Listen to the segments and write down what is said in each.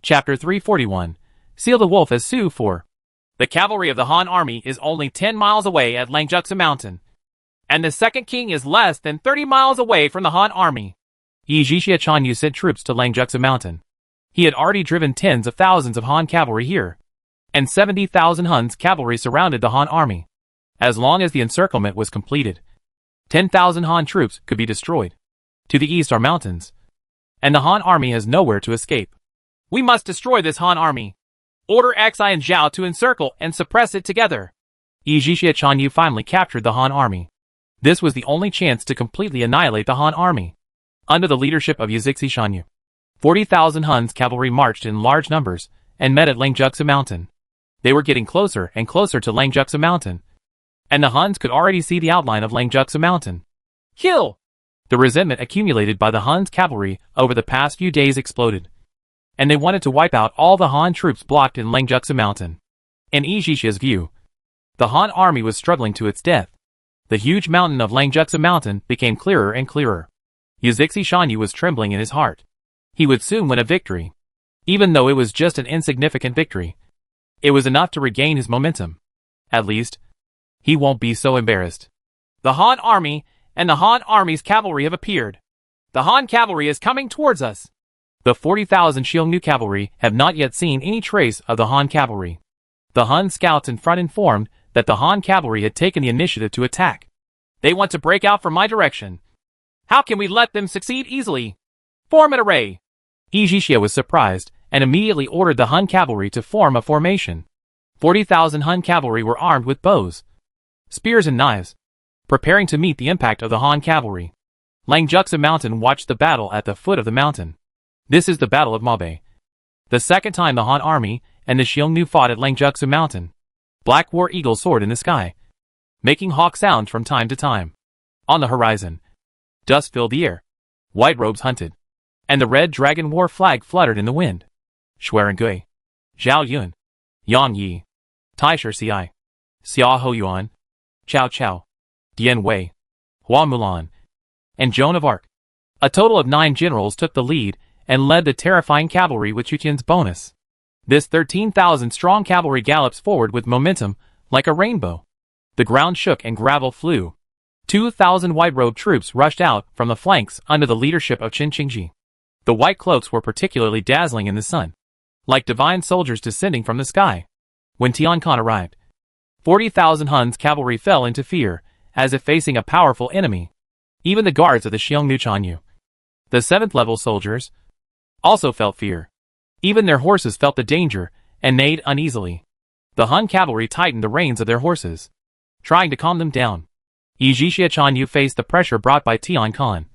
Chapter 341. Seal the Wolf as Sioux for. The cavalry of the Han army is only 10 miles away at Langjutsu Mountain, and the second king is less than 30 miles away from the Han army. Yi Jixia Chanyu sent troops to Langjutsu Mountain. He had already driven tens of thousands of Han cavalry here, and 70,000 Hun's cavalry surrounded the Han army. As long as the encirclement was completed, 10,000 Han troops could be destroyed. To the east are mountains, and the Han army has nowhere to escape. We must destroy this Han army. Order Xi and Zhao to encircle and suppress it together. Yi Jixia Chanyu finally captured the Han army. This was the only chance to completely annihilate the Han army. Under the leadership of Yazixi Shanyu, 40,000 Hun's cavalry marched in large numbers and met at Langjutsu Mountain. They were getting closer and closer to Langjutsu Mountain, and the Huns could already see the outline of Langjutsu Mountain. Kill! The resentment accumulated by the Hun's cavalry over the past few days exploded, and they wanted to wipe out all the Han troops blocked in Langjutsu Mountain. In Yi Jixia's view, the Han army was struggling to its death. The huge mountain of Langjutsu Mountain became clearer and clearer. Yazixi Shanyu was trembling in his heart. He would soon win a victory. Even though it was just an insignificant victory, it was enough to regain his momentum. At least, he won't be so embarrassed. The Han army and the Han army's cavalry have appeared. The Han cavalry is coming towards us. The 40,000 Xiongnu cavalry have not yet seen any trace of the Han cavalry. The Han scouts in front informed that the Han cavalry had taken the initiative to attack. They want to break out from my direction. How can we let them succeed easily? Form an array. Yi Jixia was surprised and immediately ordered the Han cavalry to form a formation. 40,000 Han cavalry were armed with bows, spears and knives, preparing to meet the impact of the Han cavalry. Langjutsu Mountain watched the battle at the foot of the mountain. This is the Battle of Mabe, the second time the Han army and the Xiongnu fought at Langjutsu Mountain. Black War Eagle soared in the sky, making hawk sounds from time to time. On the horizon, dust filled the air. White robes hunted, and the red dragon war flag fluttered in the wind. Xuerengui, Zhao Yun, Yang Yi, Taisher Ci, Xia Hoyuan, Chao Chao, Dian Wei, Hua Mulan, and Joan of Arc. A total of 9 generals took the lead and led the terrifying cavalry with Chutian's bonus. This 13,000-strong cavalry gallops forward with momentum like a rainbow. The ground shook and gravel flew. 2,000 white-robed troops rushed out from the flanks under the leadership of Qin Qingji. The white cloaks were particularly dazzling in the sun, like divine soldiers descending from the sky. When Tian Khan arrived, 40,000 Hun's cavalry fell into fear, as if facing a powerful enemy. Even the guards of the Xiongnu Chanyu, the 7th-level soldiers, also felt fear. Even their horses felt the danger and neighed uneasily. The Han cavalry tightened the reins of their horses, trying to calm them down. Yi Jixia Chanyu faced the pressure brought by Tian Khan,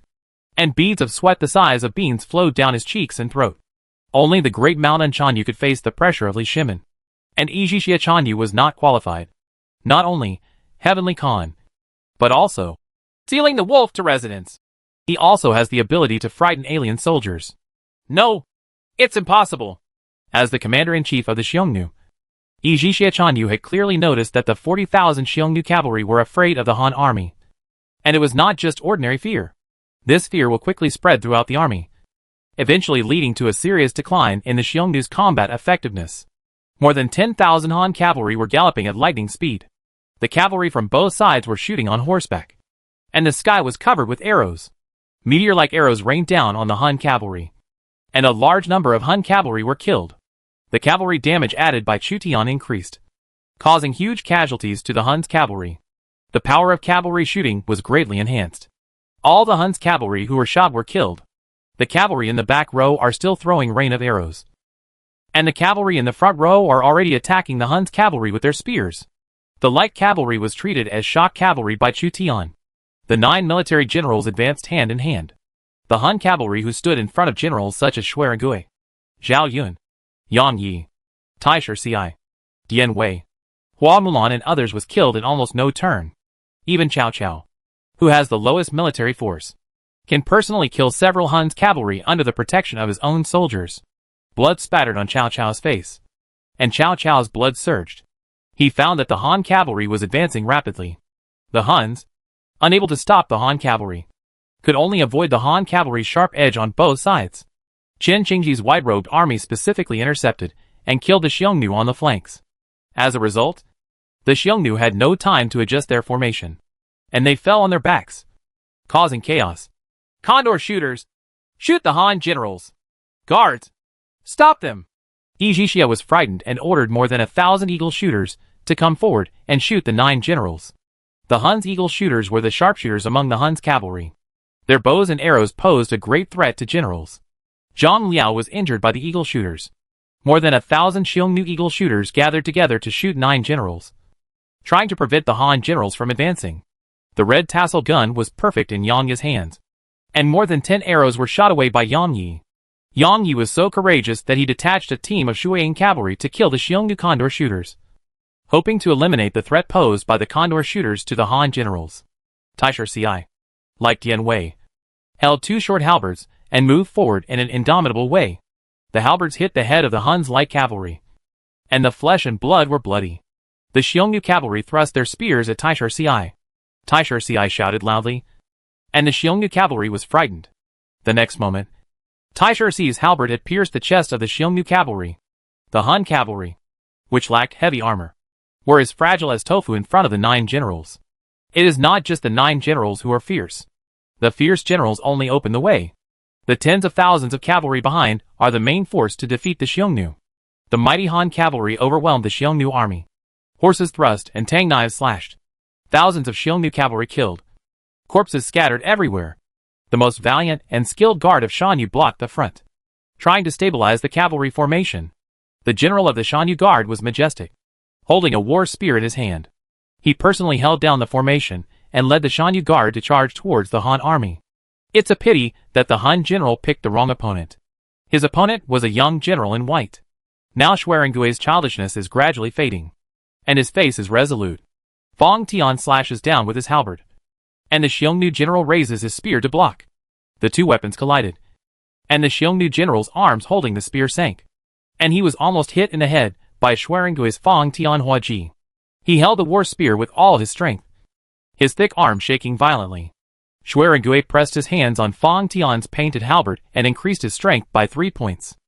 and beads of sweat the size of beans flowed down his cheeks and throat. Only the great mountain Chanyu could face the pressure of Li Shimin, and Yi Jixia Chanyu was not qualified. Not only Heavenly Khan, but also sealing the wolf to residence. He also has the ability to frighten alien soldiers. No, it's impossible. As the commander-in-chief of the Xiongnu, Yi Jixia Chanyu had clearly noticed that the 40,000 Xiongnu cavalry were afraid of the Han army. And it was not just ordinary fear. This fear will quickly spread throughout the army, eventually leading to a serious decline in the Xiongnu's combat effectiveness. More than 10,000 Han cavalry were galloping at lightning speed. The cavalry from both sides were shooting on horseback, and the sky was covered with arrows. Meteor-like arrows rained down on the Han cavalry, and a large number of Han cavalry were killed. The cavalry damage added by Chu Tian increased, causing huge casualties to the Hun's cavalry. The power of cavalry shooting was greatly enhanced. All the Hun's cavalry who were shot were killed. The cavalry in the back row are still throwing rain of arrows, and the cavalry in the front row are already attacking the Hun's cavalry with their spears. The light cavalry was treated as shock cavalry by Chu Tian. The 9 military generals advanced hand in hand. The Han cavalry who stood in front of generals such as Xuerengui, Zhao Yun, Yang Yi, Taisher Ci, Dian Wei, Hua Mulan and others was killed in almost no turn. Even Cao Cao, who has the lowest military force, can personally kill several Hun's cavalry under the protection of his own soldiers. Blood spattered on Cao Cao's face, and Cao Cao's blood surged. He found that the Han cavalry was advancing rapidly. The Huns, unable to stop the Han cavalry, could only avoid the Han cavalry's sharp edge on both sides. Chen Qingji's white-robed army specifically intercepted and killed the Xiongnu on the flanks. As a result, the Xiongnu had no time to adjust their formation, and they fell on their backs, causing chaos. Condor shooters! Shoot the Han generals! Guards! Stop them! Yijixia was frightened and ordered more than 1,000 eagle shooters to come forward and shoot the 9 generals. The Hun's eagle shooters were the sharpshooters among the Hun's cavalry. Their bows and arrows posed a great threat to generals. Zhang Liao was injured by the eagle shooters. More than 1,000 Xiongnu eagle shooters gathered together to shoot 9 generals, trying to prevent the Han generals from advancing. The red tassel gun was perfect in Yang Yi's hands, and more than 10 arrows were shot away by Yang Yi. Yang Yi was so courageous that he detached a team of Shuiying cavalry to kill the Xiongnu condor shooters, hoping to eliminate the threat posed by the condor shooters to the Han generals. Taisher Ci, like Dian Wei, held 2 short halberds and moved forward in an indomitable way. The halberds hit the head of the Hun's light cavalry, and the flesh and blood were bloody. The Xiongnu cavalry thrust their spears at Taisher Ci. Taisher Ci shouted loudly, and the Xiongnu cavalry was frightened. The next moment, Taisher Ci's halberd had pierced the chest of the Xiongnu cavalry. The Han cavalry, which lacked heavy armor, were as fragile as tofu in front of the 9 generals. It is not just the 9 generals who are fierce. The fierce generals only open the way. The tens of thousands of cavalry behind are the main force to defeat the Xiongnu. The mighty Han cavalry overwhelmed the Xiongnu army. Horses thrust and tang knives slashed. Thousands of Xiongnu cavalry killed. Corpses scattered everywhere. The most valiant and skilled guard of Shanyu blocked the front, trying to stabilize the cavalry formation. The general of the Shanyu guard was majestic, holding a war spear in his hand. He personally held down the formation and led the Shanyu guard to charge towards the Han army. It's a pity that the Han general picked the wrong opponent. His opponent was a young general in white. Now Xuerengui's childishness is gradually fading, and his face is resolute. Fong Tian slashes down with his halberd, and the Xiongnu general raises his spear to block. The 2 weapons collided, and the Xiongnu general's arms holding the spear sank, and he was almost hit in the head by Xuerengui's Fong Tian Huaji. He held the war spear with all his strength, his thick arm shaking violently. Xuerengui pressed his hands on Fong Tian's painted halberd and increased his strength by 3 points.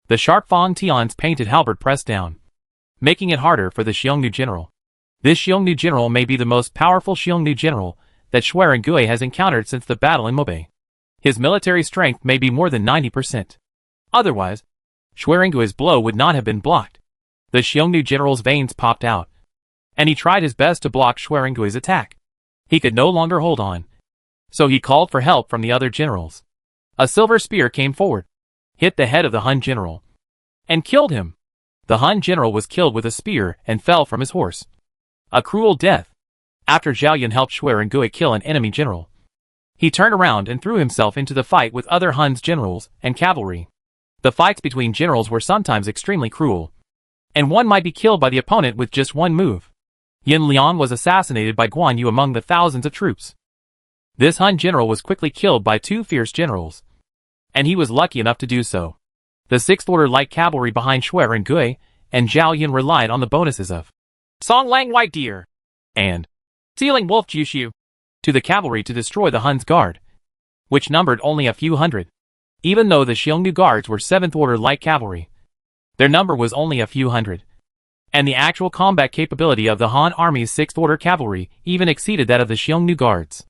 The sharp Fong Tian's painted halberd pressed down, making it harder for the Xiongnu general. This Xiongnu general may be the most powerful Xiongnu general that Xuerengui has encountered since the battle in Mobei. His military strength may be more than 90%. Otherwise, Xuerengui's blow would not have been blocked. The Xiongnu general's veins popped out, and he tried his best to block Xuerengui's attack. He could no longer hold on, so he called for help from the other generals. A silver spear came forward, hit the head of the Hun general, and killed him. The Han general was killed with a spear and fell from his horse. A cruel death. After Zhao Yun helped Xuerengui kill an enemy general, he turned around and threw himself into the fight with other Hun's generals and cavalry. The fights between generals were sometimes extremely cruel, and one might be killed by the opponent with just one move. Yin Liang was assassinated by Guan Yu among the thousands of troops. This Han general was quickly killed by 2 fierce generals, and he was lucky enough to do so. The 6th Order light cavalry behind Xuerengui and Zhao Yun relied on the bonuses of Song Lang White Deer and Sealing Wolf Jushu to the cavalry to destroy the Hun's guard, which numbered only a few hundred. Even though the Xiongnu guards were 7th Order light cavalry, their number was only a few hundred, and the actual combat capability of the Han army's 6th Order cavalry even exceeded that of the Xiongnu guards.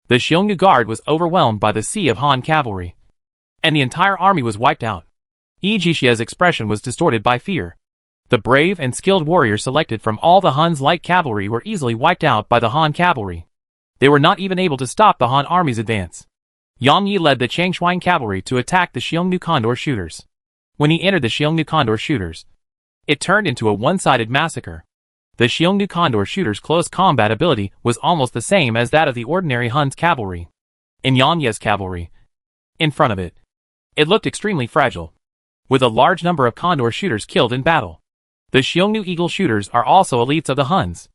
The Xiongnu guard was overwhelmed by the sea of Han cavalry, and the entire army was wiped out. Yijixia's expression was distorted by fear. The brave and skilled warriors selected from all the Hun's light cavalry were easily wiped out by the Han cavalry. They were not even able to stop the Han army's advance. Yang Yi led the Changshuang cavalry to attack the Xiongnu condor shooters. When he entered the Xiongnu condor shooters, it turned into a one-sided massacre. The Xiongnu condor shooters' close combat ability was almost the same as that of the ordinary Hun's cavalry. In Yang Yi's cavalry, in front of it, it looked extremely fragile, with a large number of condor shooters killed in battle. The Xiongnu eagle shooters are also elites of the Huns.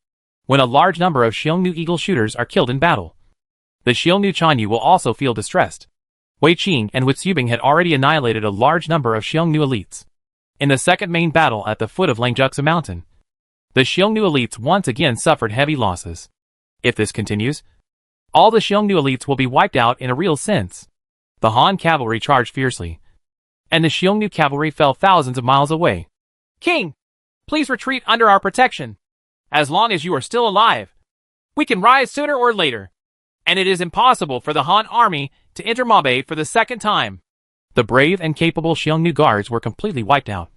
When a large number of Xiongnu eagle shooters are killed in battle, the Xiongnu Chanyu will also feel distressed. Wei Qing and Witsubing had already annihilated a large number of Xiongnu elites. In the second main battle at the foot of Langjutsu Mountain, the Xiongnu elites once again suffered heavy losses. If this continues, all the Xiongnu elites will be wiped out in a real sense. The Han cavalry charged fiercely, and the Xiongnu cavalry fell thousands of miles away. King, please retreat under our protection. As long as you are still alive, we can rise sooner or later, and it is impossible for the Han army to enter Mabe for the second time. The brave and capable Xiongnu guards were completely wiped out,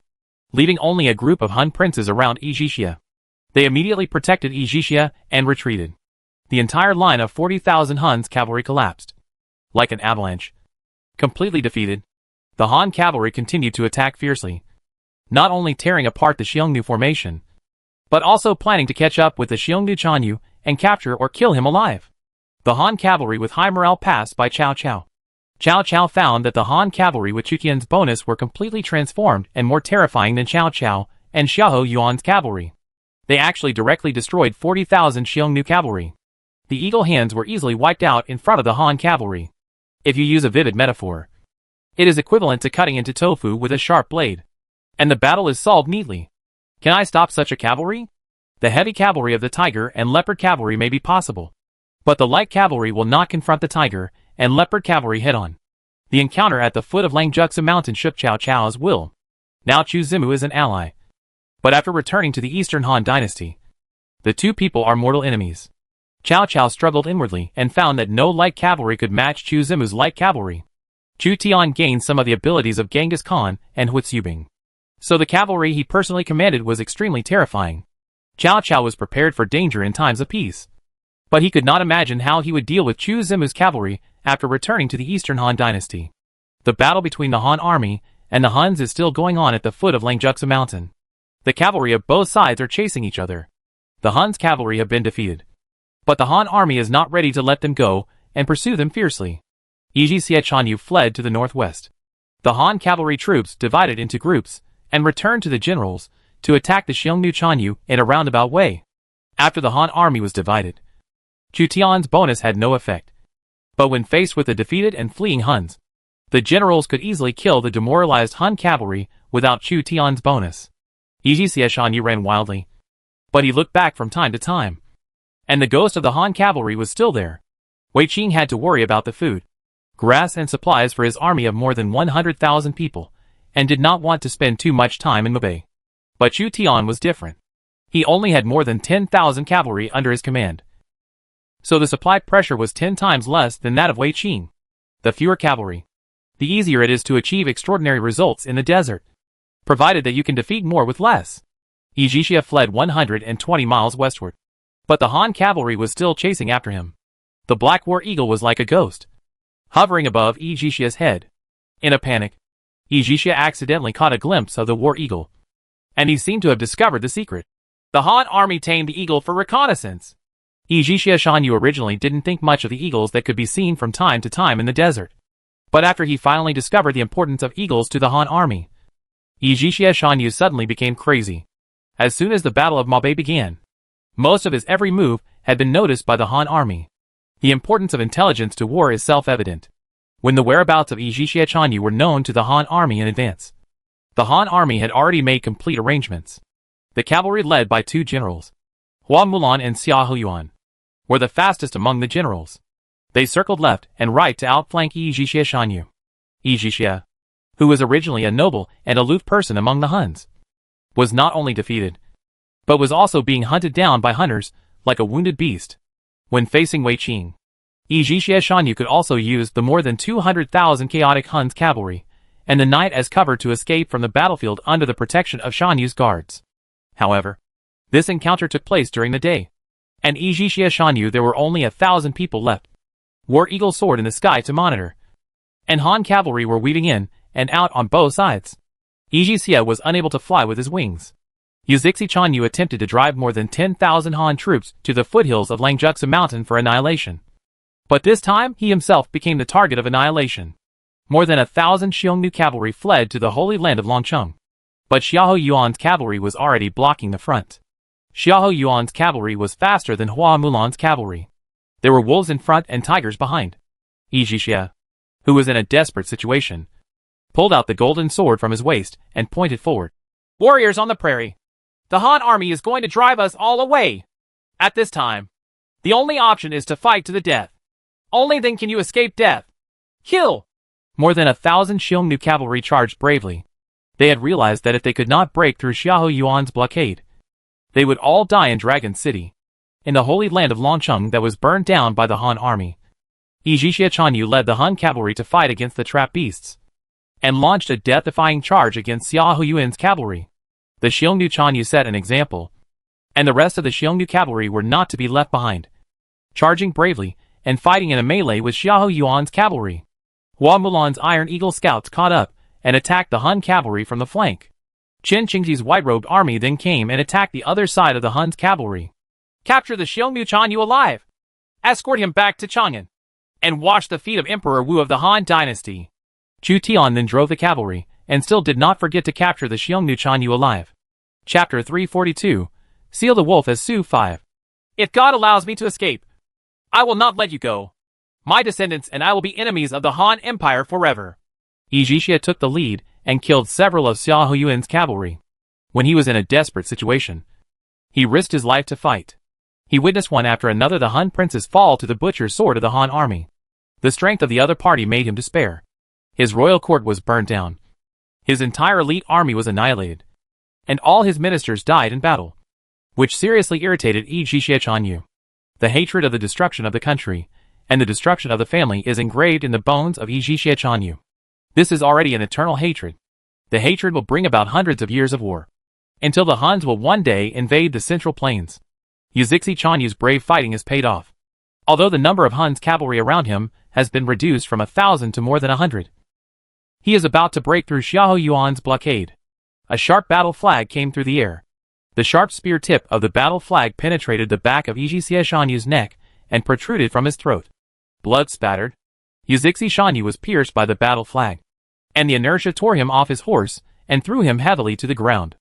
leaving only a group of Han princes around Yijixia. They immediately protected Yijixia and retreated. The entire line of 40,000 Han's cavalry collapsed. Like an avalanche. Completely defeated, the Han cavalry continued to attack fiercely, not only tearing apart the Xiongnu formation, but also planning to catch up with the Xiongnu Chanyu and capture or kill him alive. The Han cavalry with high morale passed by Cao Cao. Cao Cao found that the Han cavalry with Chu Tian's bonus were completely transformed and more terrifying than Cao Cao and Xiahou Yuan's cavalry. They actually directly destroyed 40,000 Xiongnu cavalry. The eagle hands were easily wiped out in front of the Han cavalry. If you use a vivid metaphor, it is equivalent to cutting into tofu with a sharp blade. And the battle is solved neatly. Can I stop such a cavalry? The heavy cavalry of the tiger and leopard cavalry may be possible, but the light cavalry will not confront the tiger and leopard cavalry head-on. The encounter at the foot of Langjutsu Mountain shook Cao Cao's will. Now Chu Zimu is an ally. But after returning to the Eastern Han dynasty, the two people are mortal enemies. Cao Cao struggled inwardly and found that no light cavalry could match Chu Zimu's light cavalry. Chu Tian gained some of the abilities of Genghis Khan and Huitzubing. So the cavalry he personally commanded was extremely terrifying. Cao Cao was prepared for danger in times of peace. But he could not imagine how he would deal with Chu Zimu's cavalry after returning to the Eastern Han dynasty. The battle between the Han army and the Huns is still going on at the foot of Langjutsu Mountain. The cavalry of both sides are chasing each other. The Huns cavalry have been defeated, but the Han army is not ready to let them go and pursue them fiercely. Yijixia Chanyu fled to the northwest. The Han cavalry troops divided into groups and returned to the generals to attack the Xiongnu Chanyu in a roundabout way. After the Han army was divided, Chu Tian's bonus had no effect. But when faced with the defeated and fleeing Huns, the generals could easily kill the demoralized Han cavalry without Chu Tian's bonus. Yijixia Chanyu ran wildly, but he looked back from time to time, and the ghost of the Han cavalry was still there. Wei Qing had to worry about the food, grass and supplies for his army of more than 100,000 people, and did not want to spend too much time in Mabe. But Chu Tian was different. He only had more than 10,000 cavalry under his command, so the supply pressure was 10 times less than that of Wei Qing. The fewer cavalry, the easier it is to achieve extraordinary results in the desert, provided that you can defeat more with less. Yijixia fled 120 miles westward, but the Han cavalry was still chasing after him. The Black War Eagle was like a ghost, hovering above Yijixia's head. In a panic, Yijixia accidentally caught a glimpse of the War Eagle, and he seemed to have discovered the secret. The Han army tamed the eagle for reconnaissance. Yijixia Chanyu originally didn't think much of the eagles that could be seen from time to time in the desert. But after he finally discovered the importance of eagles to the Han army, Yijixia Chanyu suddenly became crazy. As soon as the Battle of Mabe began, most of his every move had been noticed by the Han army. The importance of intelligence to war is self-evident. When the whereabouts of Yijixia Chanyu were known to the Han army in advance, the Han army had already made complete arrangements. The cavalry led by two generals, Hua Mulan and Xiahou Yuan, were the fastest among the generals. They circled left and right to outflank Yijixia Chanyu. Yijixia, who was originally a noble and aloof person among the Huns, was not only defeated, but was also being hunted down by hunters like a wounded beast. When facing Wei Qing, Yijixia Chanyu could also use the more than 200,000 chaotic Huns cavalry and the night as cover to escape from the battlefield under the protection of Shanyu's guards. However, this encounter took place during the day, and Yijixia Chanyu there were only 1,000 people left. War Eagle soared in the sky to monitor, and Han cavalry were weaving in and out on both sides. Yijixia was unable to fly with his wings. Yuzixi Chanyu attempted to drive more than 10,000 Han troops to the foothills of Langjutsu Mountain for annihilation. But this time he himself became the target of annihilation. More than 1,000 Xiongnu cavalry fled to the holy land of Longcheng. But Xiahou Yuan's cavalry was already blocking the front. Xiahou Yuan's cavalry was faster than Hua Mulan's cavalry. There were wolves in front and tigers behind. Yijixia, who was in a desperate situation, pulled out the golden sword from his waist and pointed forward. Warriors on the prairie! The Han army is going to drive us all away! At this time, the only option is to fight to the death. Only then can you escape death. Kill! More than 1,000 Xiongnu cavalry charged bravely. They had realized that if they could not break through Xiahou Yuan's blockade, they would all die in Dragon City, in the holy land of Longcheng that was burned down by the Han army. Yizhixia Chanyu led the Han cavalry to fight against the trap beasts, and launched a death-defying charge against Xiahou Yuan's cavalry. The Xiongnu Chanyu set an example, and the rest of the Xiongnu cavalry were not to be left behind, charging bravely and fighting in a melee with Xiahou Yuan's cavalry. Hua Mulan's Iron Eagle scouts caught up and attacked the Han cavalry from the flank. Qin Qingji's white-robed army then came and attacked the other side of the Han's cavalry. Capture the Xiongnu Chanyu alive! Escort him back to Chang'an, and wash the feet of Emperor Wu of the Han dynasty. Chu Tian then drove the cavalry, and still did not forget to capture the Xiongnu Chanyu alive. Chapter 342. Seal the Wolf as Su 5. If God allows me to escape, I will not let you go. My descendants and I will be enemies of the Han Empire forever. Yizhixia took the lead and killed several of Xiahou Yuan's cavalry. When he was in a desperate situation, he risked his life to fight. He witnessed one after another the Han princes fall to the butcher's sword of the Han army. The strength of the other party made him despair. His royal court was burned down. His entire elite army was annihilated, and all his ministers died in battle, which seriously irritated Yizhixia Chanyu. The hatred of the destruction of the country and the destruction of the family is engraved in the bones of Yizhixia Chanyu. This is already an eternal hatred. The hatred will bring about hundreds of years of war, until the Huns will one day invade the Central Plains. Yizhixia Chanyu's brave fighting has paid off. Although the number of Huns cavalry around him has been reduced from 1,000 to more than 100. He is about to break through Xiahou Yuan's blockade. A sharp battle flag came through the air. The sharp spear tip of the battle flag penetrated the back of Yizhixia Shanyu's neck and protruded from his throat. Blood spattered. Yizhixia Shanyu was pierced by the battle flag, and the inertia tore him off his horse and threw him heavily to the ground.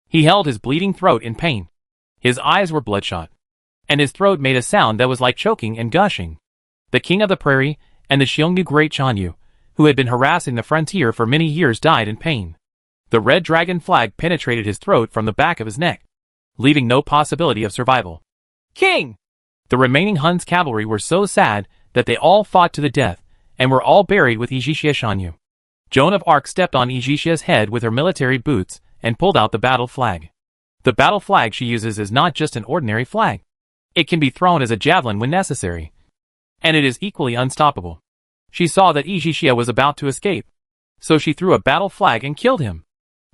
He held his bleeding throat in pain. His eyes were bloodshot, and his throat made a sound that was like choking and gushing. The king of the prairie and the Xiongnu great Chanyu, who had been harassing the frontier for many years, died in pain. The red dragon flag penetrated his throat from the back of his neck, leaving no possibility of survival. King! The remaining Huns cavalry were so sad that they all fought to the death, and were all buried with Yizhixia Shanyu. Joan of Arc stepped on Yizhixia's head with her military boots and pulled out the battle flag. The battle flag she uses is not just an ordinary flag. It can be thrown as a javelin when necessary, and it is equally unstoppable. She saw that Yizhixia was about to escape, so she threw a battle flag and killed him.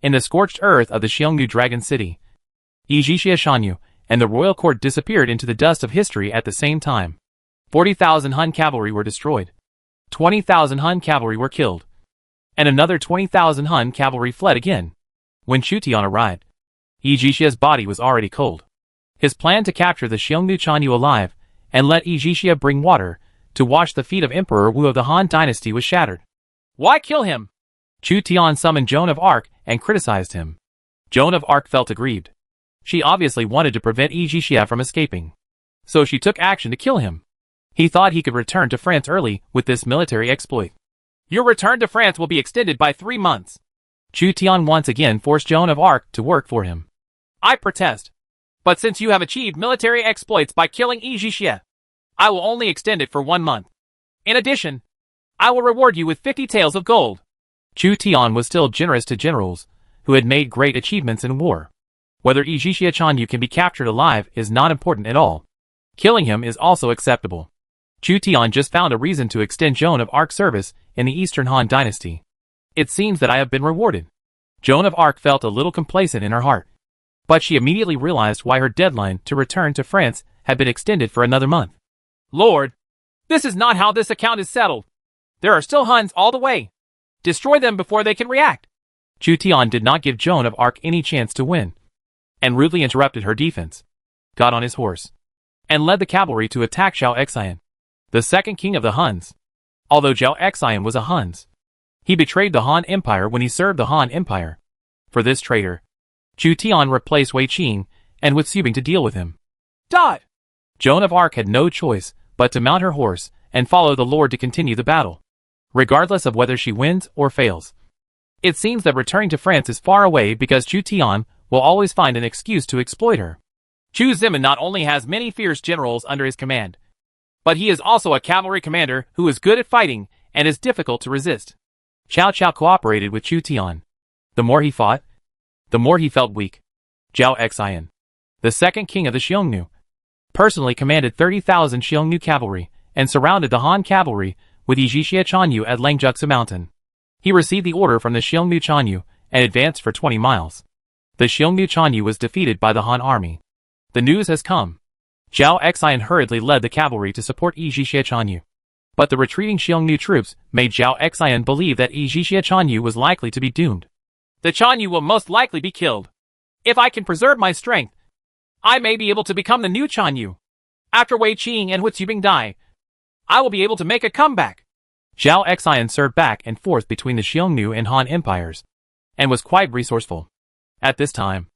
In the scorched earth of the Xiongnu Dragon City, Yizhixia Shanyu and the royal court disappeared into the dust of history at the same time. 40,000 Han cavalry were destroyed. 20,000 Han cavalry were killed, and another 20,000 Han cavalry fled again. When Chu Tian arrived, Yizhixia's body was already cold. His plan to capture the Xiongnu Chanyu alive and let Yizhixia bring water to wash the feet of Emperor Wu of the Han dynasty was shattered. Why kill him? Chu Tian summoned Joan of Arc and criticized him. Joan of Arc felt aggrieved. She obviously wanted to prevent Yizhixia from escaping, so she took action to kill him. He thought he could return to France early with this military exploit. Your return to France will be extended by 3 months. Chu Tian once again forced Joan of Arc to work for him. I protest, but since you have achieved military exploits by killing Yizhixia, I will only extend it for 1 month. In addition, I will reward you with 50 taels of gold. Chu Tian was still generous to generals who had made great achievements in war. Whether Yizhixia Chanyu can be captured alive is not important at all. Killing him is also acceptable. Chu Tian just found a reason to extend Joan of Arc's service in the Eastern Han dynasty. It seems that I have been rewarded. Joan of Arc felt a little complacent in her heart, but she immediately realized why her deadline to return to France had been extended for another month. Lord, this is not how this account is settled. There are still Huns all the way. Destroy them before they can react. Chu Tian did not give Joan of Arc any chance to win, and rudely interrupted her defense, got on his horse, and led the cavalry to attack Zhao Xian, the second king of the Huns. Although Zhao Xian was a Huns, he betrayed the Han Empire when he served the Han Empire. For this traitor, Chu Tian replaced Wei Qing and with Xu Bing to deal with him. Die! Joan of Arc had no choice but to mount her horse and follow the Lord to continue the battle, regardless of whether she wins or fails. It seems that returning to France is far away because Chu Tian will always find an excuse to exploit her. Chu Zimin not only has many fierce generals under his command, but he is also a cavalry commander who is good at fighting and is difficult to resist. Xiao Qiao cooperated with Chu Tian. The more he fought, the more he felt weak. Zhao Xian, the second king of the Xiongnu, personally commanded 30,000 Xiongnu cavalry and surrounded the Han cavalry with Yizhixia Chanyu at Langjutsu Mountain. He received the order from the Xiongnu Chanyu and advanced for 20 miles. The Xiongnu Chanyu was defeated by the Han army. The news has come. Zhao Xian hurriedly led the cavalry to support Yizhixia Chanyu. But the retreating Xiongnu troops made Zhao Xian believe that Yizhixia Chanyu was likely to be doomed. The Chanyu will most likely be killed. If I can preserve my strength, I may be able to become the new Chanyu. After Wei Qing and Hu Zubing die, I will be able to make a comeback. Zhao Xian served back and forth between the Xiongnu and Han empires, and was quite resourceful. At this time,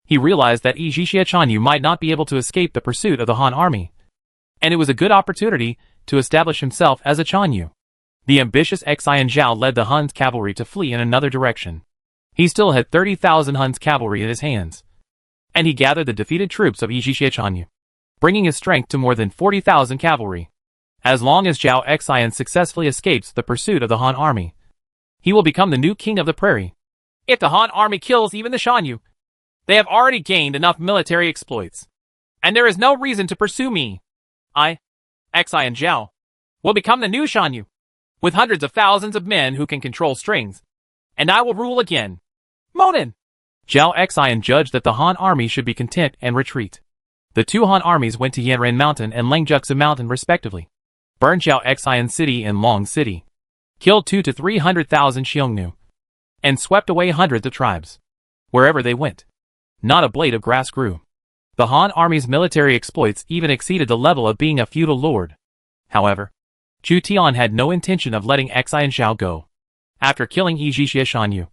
he realized that Yizhixia Chanyu might not be able to escape the pursuit of the Han army, and it was a good opportunity to establish himself as a Chanyu. The ambitious Xian Zhao led the Hun's cavalry to flee in another direction. He still had 30,000 Hun's cavalry in his hands, and he gathered the defeated troops of Yizhixia Chanyu, bringing his strength to more than 40,000 cavalry. As long as Zhao Xian successfully escapes the pursuit of the Han army, he will become the new king of the prairie. If the Han army kills even the Shanyu, they have already gained enough military exploits, and there is no reason to pursue me. I, Xian Zhao, will become the new Shanyu, with hundreds of thousands of men who can control strings, and I will rule again. Monin! Zhao Xian judged that the Han army should be content and retreat. The two Han armies went to Yanren Mountain and Langjutsu Mountain respectively, burned Zhao Xian City and Long City, killed 200,000 to 300,000 Xiongnu, and swept away hundreds of tribes. Wherever they went, not a blade of grass grew. The Han army's military exploits even exceeded the level of being a feudal lord. However, Chu Tian had no intention of letting Xian Zhao go. After killing Yizhixia Chanyu,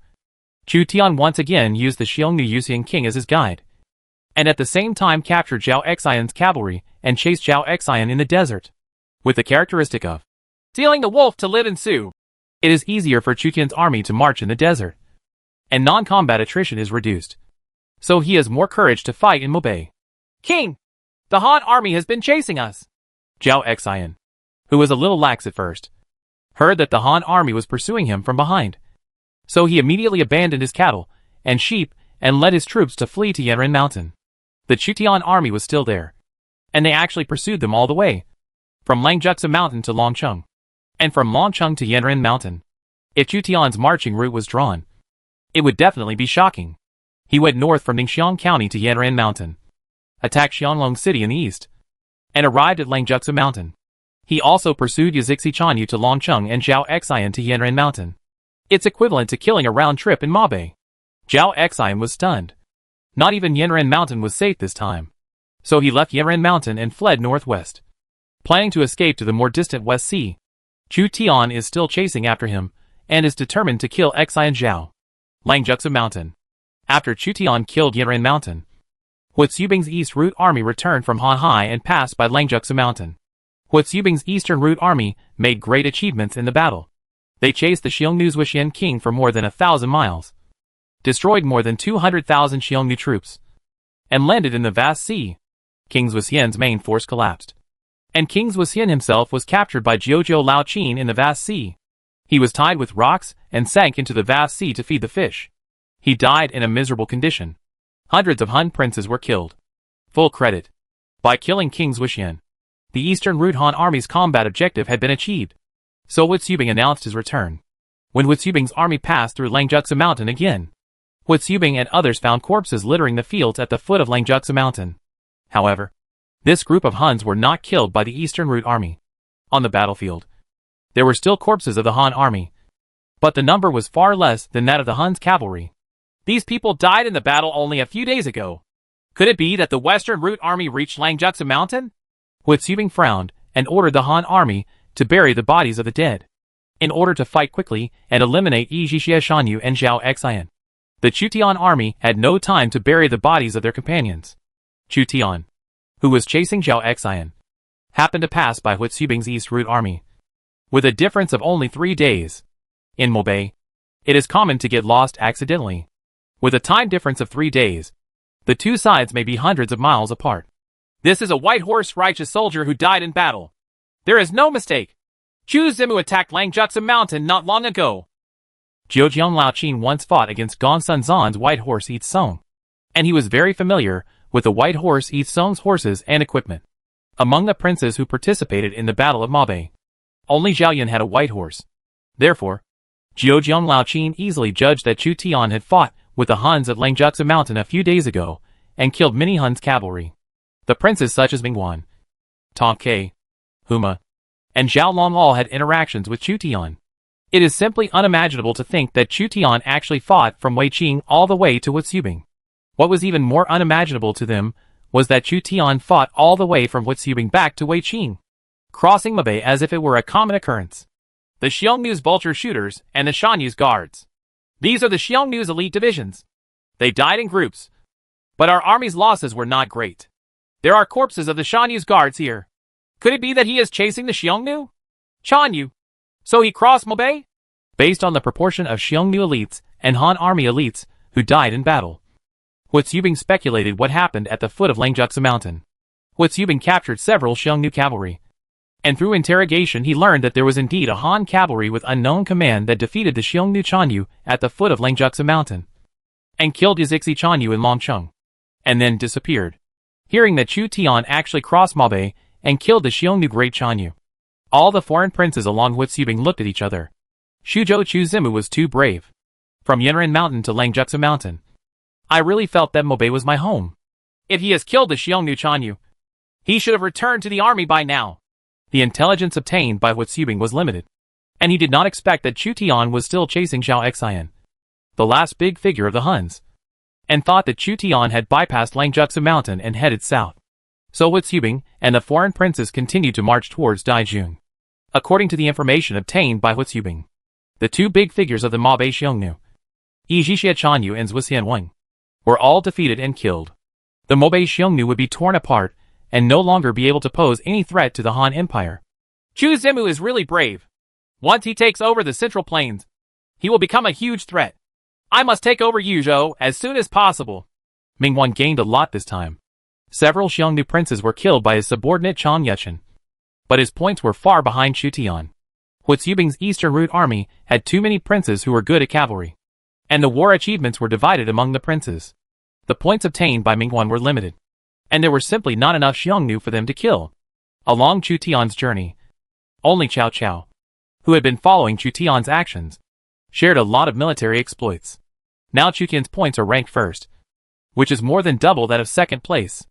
Chu Tian once again used the Xiongnu Yuxian king as his guide, and at the same time captured Zhao Xian's cavalry and chased Zhao Xian in the desert. With the characteristic of stealing the wolf to live in Su, it is easier for Chu Tian's army to march in the desert, and non-combat attrition is reduced, so he has more courage to fight in Mobei. King, the Han army has been chasing us. Zhao Xian, who was a little lax at first, heard that the Han army was pursuing him from behind, so he immediately abandoned his cattle and sheep and led his troops to flee to Yanren Mountain. The Chu Tian army was still there, and they actually pursued them all the way, from Langjutsu Mountain to Longcheng, and from Longcheng to Yanren Mountain. If Chu Tian's marching route was drawn, it would definitely be shocking. He went north from Ningxiang County to Yanren Mountain, attacked Xianglong City in the east, and arrived at Langjutsu Mountain. He also pursued Yizhixia Chanyu to Longcheng and Zhao Xian to Yanren Mountain. It's equivalent to killing a round trip in Mabei. Zhao Xian was stunned. Not even Yanren Mountain was safe this time, so he left Yanren Mountain and fled northwest, planning to escape to the more distant West Sea. Chu Tian is still chasing after him, and is determined to kill Xian Zhao. Langjutsu Mountain. After Chu Tian killed Yanren Mountain, Hu Zubing's East Route Army returned from Hanhai and passed by Langjutsu Mountain. Hu Zubing's Eastern Route Army made great achievements in the battle. They chased the Xiongnu's Wuxian king for more than 1,000 miles, destroyed more than 200,000 Xiongnu troops, and landed in the vast sea. King Wuxian's main force collapsed, and King Wuxian himself was captured by Jiuzhou Laoqin in the vast sea. He was tied with rocks and sank into the vast sea to feed the fish. He died in a miserable condition. Hundreds of Han princes were killed. Full credit. By killing King Wuxian, the Eastern Route Han army's combat objective had been achieved. So Hu Zubing announced his return. When Hu Zubing's army passed through Langjutsu Mountain again, Hu Zubing and others found corpses littering the fields at the foot of Langjutsu Mountain. However, this group of Huns were not killed by the Eastern Route army. On the battlefield, there were still corpses of the Han army, but the number was far less than that of the Hun's cavalry. These people died in the battle only a few days ago. Could it be that the Western Route army reached Langjutsu Mountain? Hu Zubing frowned and ordered the Han army to bury the bodies of the dead, in order to fight quickly and eliminate Yizhixia Chanyu and Zhao Xian. The Chu Tian army had no time to bury the bodies of their companions. Chu Tian, who was chasing Zhao Xian, happened to pass by Hu Zubing's East Route army, with a difference of only 3 days. In Mobei, it is common to get lost accidentally. With a time difference of 3 days, the two sides may be hundreds of miles apart. This is a white horse righteous soldier who died in battle. There is no mistake. Chu Zimu attacked Langjutsu Mountain not long ago. Zhejiang Laoqin once fought against Gongsun Zan's white horse Eats Song, and he was very familiar with the white horse Eats Song's horses and equipment. Among the princes who participated in the Battle of Mabe, only Zhao Yun had a white horse. Therefore, Zhejiang Laoqin easily judged that Chu Tian had fought with the Huns at Langjutsu Mountain a few days ago and killed many Huns cavalry. The princes such as Mingwan, Tong Ke, Huma, and Zhao Long all had interactions with Chu Tian. It is simply unimaginable to think that Chu Tian actually fought from Wei Qing all the way to Wuxubing. What was even more unimaginable to them was that Chu Tian fought all the way from Wuxubing back to Wei Qing, crossing Mabe as if it were a common occurrence. The Xiongnu's vulture shooters and the Shanyu's guards. These are the Xiongnu's elite divisions. They died in groups. But our army's losses were not great. There are corpses of the Shanyu's guards here. Could it be that he is chasing the Xiongnu? Chanyu. So he crossed Mabe? Based on the proportion of Xiongnu elites and Han army elites who died in battle, Wuxubing speculated what happened at the foot of Langjutsu Mountain. Wuxubing captured several Xiongnu cavalry, and through interrogation he learned that there was indeed a Han cavalry with unknown command that defeated the Xiongnu Chanyu at the foot of Langjutsu Mountain, and killed Yazixi Chanyu in Longcheng, and then disappeared. Hearing that Chu Tian actually crossed Mabe and killed the Xiongnu Great Chanyu, all the foreign princes along Wuxubing looked at each other. Shuzhou Chu Zimu was too brave. From Yunren Mountain to Langjutsu Mountain, I really felt that Mabe was my home. If he has killed the Xiongnu Chanyu, he should have returned to the army by now. The intelligence obtained by Wuxubing was limited, and he did not expect that Chu Tian was still chasing Zhao Xian, the last big figure of the Huns, and thought that Chu Tian had bypassed Langjutsu Mountain and headed south. So Wuxubing and the foreign princes continued to march towards Daijun. According to the information obtained by Wuxubing, the two big figures of the Mabe Xiongnu, Yizhixia Chanyu and Zhuxian Wang, were all defeated and killed. The Mabe Xiongnu would be torn apart and no longer be able to pose any threat to the Han Empire. Chu Zimu is really brave. Once he takes over the Central Plains, he will become a huge threat. I must take over Yuzhou as soon as possible. Mingwan gained a lot this time. Several Xiongnu princes were killed by his subordinate Chang Yuchen, but his points were far behind Chu Tian. Wuxubing's Eastern Route army had too many princes who were good at cavalry, and the war achievements were divided among the princes. The points obtained by Mingwan were limited, and there were simply not enough Xiongnu for them to kill. Along Chu Tian's journey, only Cao Cao, who had been following Chu Tian's actions, shared a lot of military exploits. Now Chu Tian's points are ranked first, which is more than double that of second place.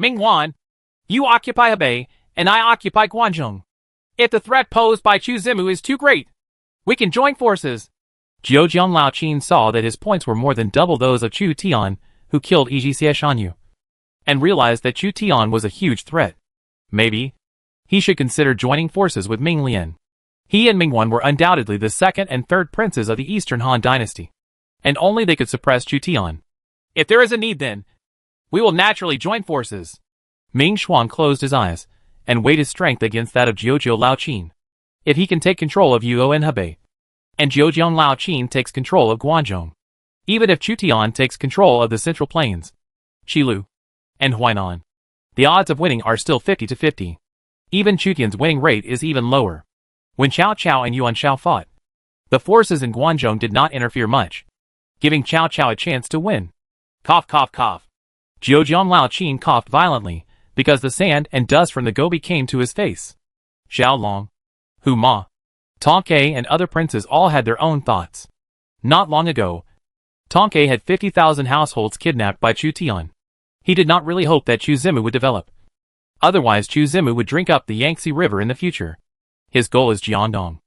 Mingwan, you occupy Hebei, and I occupy Guangzhou. If the threat posed by Chu Zimu is too great, we can join forces. Zhejiang Laoqin saw that his points were more than double those of Chu Tian, who killed Yizhixia Chanyu, and realized that Chu Tian was a huge threat. Maybe he should consider joining forces with Ming Lian. He and Mingwan were undoubtedly the second and third princes of the Eastern Han dynasty, and only they could suppress Chu Tian. If there is a need then, we will naturally join forces. Ming Xuan closed his eyes and weighed his strength against that of Zhejiang Laoqin. If he can take control of Yuo and Hebei, and Zhejiang Laoqin takes control of Guangzhou, even if Chu Tian takes control of the Central Plains, Qilu, and Huainan, the odds of winning are still 50-50. Even Chu Tian's winning rate is even lower. When Cao Cao and Yuan Shao fought, the forces in Guangzhou did not interfere much, giving Cao Cao a chance to win. Cough, cough, cough. Zhejiang Laoqin coughed violently because the sand and dust from the Gobi came to his face. Xiao Long, Hu Ma, Tong Ke and other princes all had their own thoughts. Not long ago, Tong Ke had 50,000 households kidnapped by Chu Tian. He did not really hope that Chu Zimu would develop. Otherwise Chu Zimu would drink up the Yangtze River in the future. His goal is Jiandong,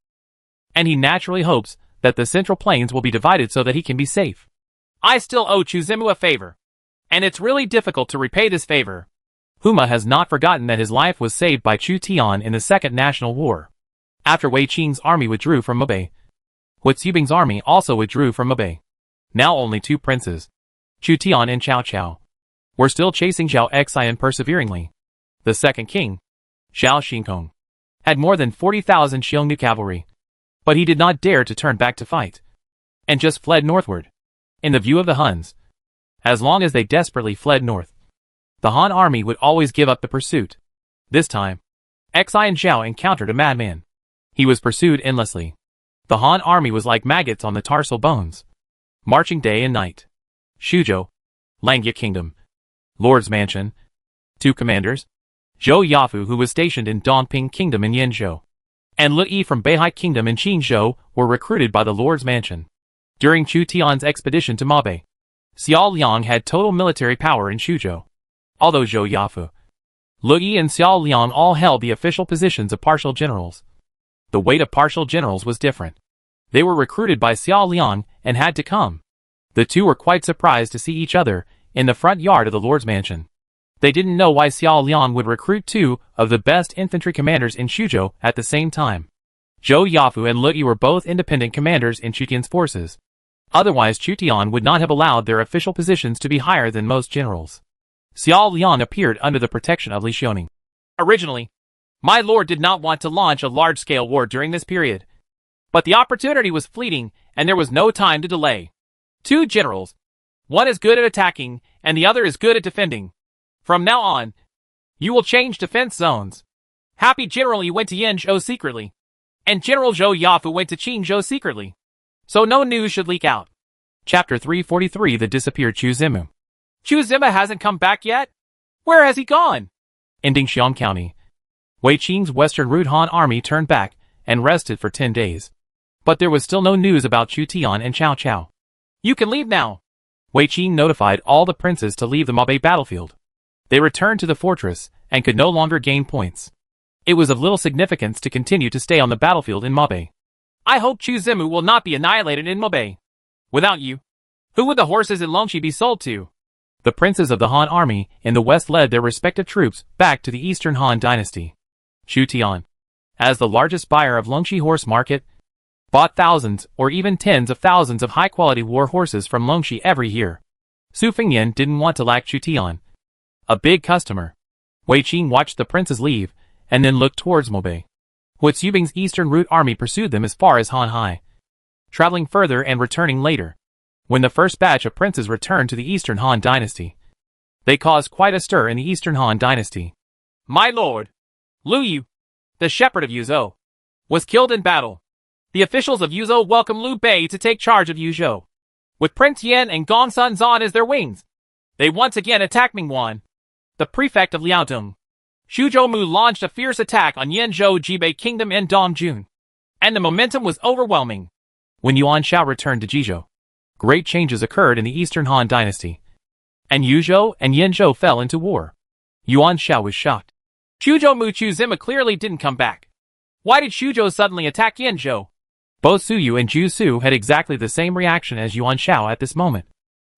and he naturally hopes that the Central Plains will be divided so that he can be safe. I still owe Chu Zimu a favor, and it's really difficult to repay this favor. Huma has not forgotten that his life was saved by Chu Tian in the Second National War. After Wei Qing's army withdrew from Mabe, Wuxubing's army also withdrew from Mabe. Now only two princes, Chu Tian and Cao Cao, were still chasing Zhao Xian perseveringly. The second king, Xiao Xingkong, had more than 40,000 Xiongnu cavalry, but he did not dare to turn back to fight, and just fled northward. In the view of the Huns, as long as they desperately fled north, the Han army would always give up the pursuit. This time, Xian Zhao encountered a madman. He was pursued endlessly. The Han army was like maggots on the tarsal bones, marching day and night. Shuzhou, Langya Kingdom, Lord's Mansion. 2 commanders, Zhou Yafu, who was stationed in Dongping Kingdom in Yanzhou, and Lu Yi from Beihai Kingdom in Qinzhou, were recruited by the Lord's Mansion. During Chu Tian's expedition to Mabe, Xiao Liang had total military power in Shuzhou. Although Zhou Yafu, Lu Yi and Xiao Liang all held the official positions of partial generals, the weight of partial generals was different. They were recruited by Xiao Liang and had to come. The two were quite surprised to see each other in the front yard of the Lord's Mansion. They didn't know why Xiao Liang would recruit 2 of the best infantry commanders in Shuzhou at the same time. Zhou Yafu and Lu Yi were both independent commanders in Chu Tian's forces. Otherwise, Chu Tian would not have allowed their official positions to be higher than most generals. Xiao Liang appeared under the protection of Li Xiaoning. Originally, my lord did not want to launch a large-scale war during this period. But the opportunity was fleeting, and there was no time to delay. 2 generals. One is good at attacking, and the other is good at defending. From now on, you will change defense zones. Happy General Yi went to Yanzhou secretly, and General Zhou Yafu went to Qinzhou secretly. So no news should leak out. Chapter 343: The Disappeared Chu Zimu. Chu Zima hasn't come back yet? Where has he gone? In Dingxiang County, Wei Qing's western route Han army turned back and rested for 10 days. But there was still no news about Chu Tian and Cao Cao. You can leave now. Wei Qing notified all the princes to leave the Mabe battlefield. They returned to the fortress and could no longer gain points. It was of little significance to continue to stay on the battlefield in Mabe. I hope Chu Zimu will not be annihilated in Mabe. Without you, who would the horses in Longxi be sold to? The princes of the Han army in the west led their respective troops back to the eastern Han dynasty. Chu Tian, as the largest buyer of Longxi horse market, bought thousands or even tens of thousands of high-quality war horses from Longxi every year. Su Fengyan didn't want to lack Chu Tian, a big customer. Wei Qing watched the princes leave and then looked towards Mabe. Hua Yubing's eastern route army pursued them as far as Han Hai, traveling further and returning later. When the first batch of princes returned to the eastern Han dynasty, they caused quite a stir in the eastern Han dynasty. My lord, Lu Yu, the shepherd of Yuzhou, was killed in battle. The officials of Yuzhou welcome Liu Bei to take charge of Yuzhou, with Prince Yan and Gongsun Zan as their wings. They once again attack Mingwan, the prefect of Liaodong. Shuzhou Mu launched a fierce attack on Yanzhou Jibei Kingdom in Dongjun, and the momentum was overwhelming. When Yuan Shao returned to Jizhou, great changes occurred in the eastern Han dynasty, and Yuzhou and Yanzhou fell into war. Yuan Shao was shocked. Shuzhou Mu Chu Zima clearly didn't come back. Why did Shuzhou suddenly attack Yanzhou? Both Su Yu and Zhu Su had exactly the same reaction as Yuan Shao at this moment.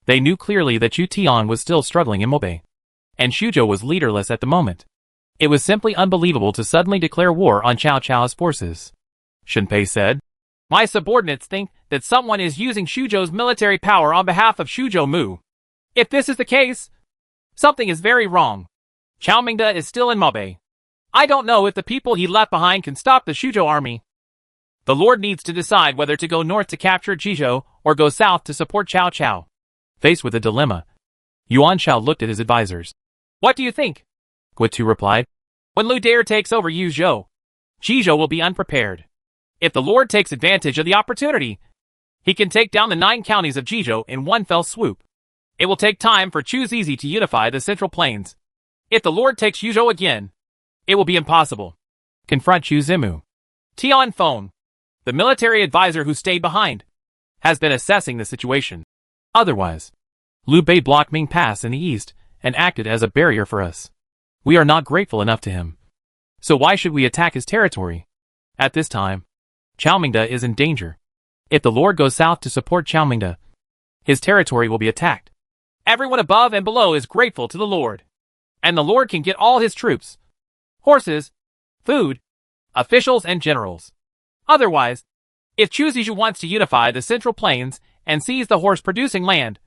They knew clearly that Chu Tian was still struggling in Mabe, and Shuzhou was leaderless at the moment. It was simply unbelievable to suddenly declare war on Cao Cao's forces. Shenpei said, my subordinates think that someone is using Shuzhou's military power on behalf of Shuzhou Mu. If this is the case, something is very wrong. Chao Mingda is still in Mabe. I don't know if the people he left behind can stop the Shuzhou army. The Lord needs to decide whether to go north to capture Jizhou or go south to support Cao Cao. Faced with a dilemma, Yuan Shao looked at his advisors. What do you think? Guotu replied. When Lu Dare takes over Yuzhou, Jizhou will be unprepared. If the Lord takes advantage of the opportunity, he can take down the 9 counties of Jizhou in one fell swoop. It will take time for Chu Zizi to unify the Central Plains. If the Lord takes Yuzhou again, it will be impossible. Confront Chu Zimu. Tian Feng, the military advisor who stayed behind, has been assessing the situation. Otherwise, Liu Bei blocked Ming Pass in the east and acted as a barrier for us. We are not grateful enough to him. So why should we attack his territory? At this time, Chao Mingda is in danger. If the Lord goes south to support Chao Mingda, his territory will be attacked. Everyone above and below is grateful to the Lord, and the Lord can get all his troops, horses, food, officials, and generals. Otherwise, if Chu Zizhu wants to unify the Central Plains and seize the horse-producing land,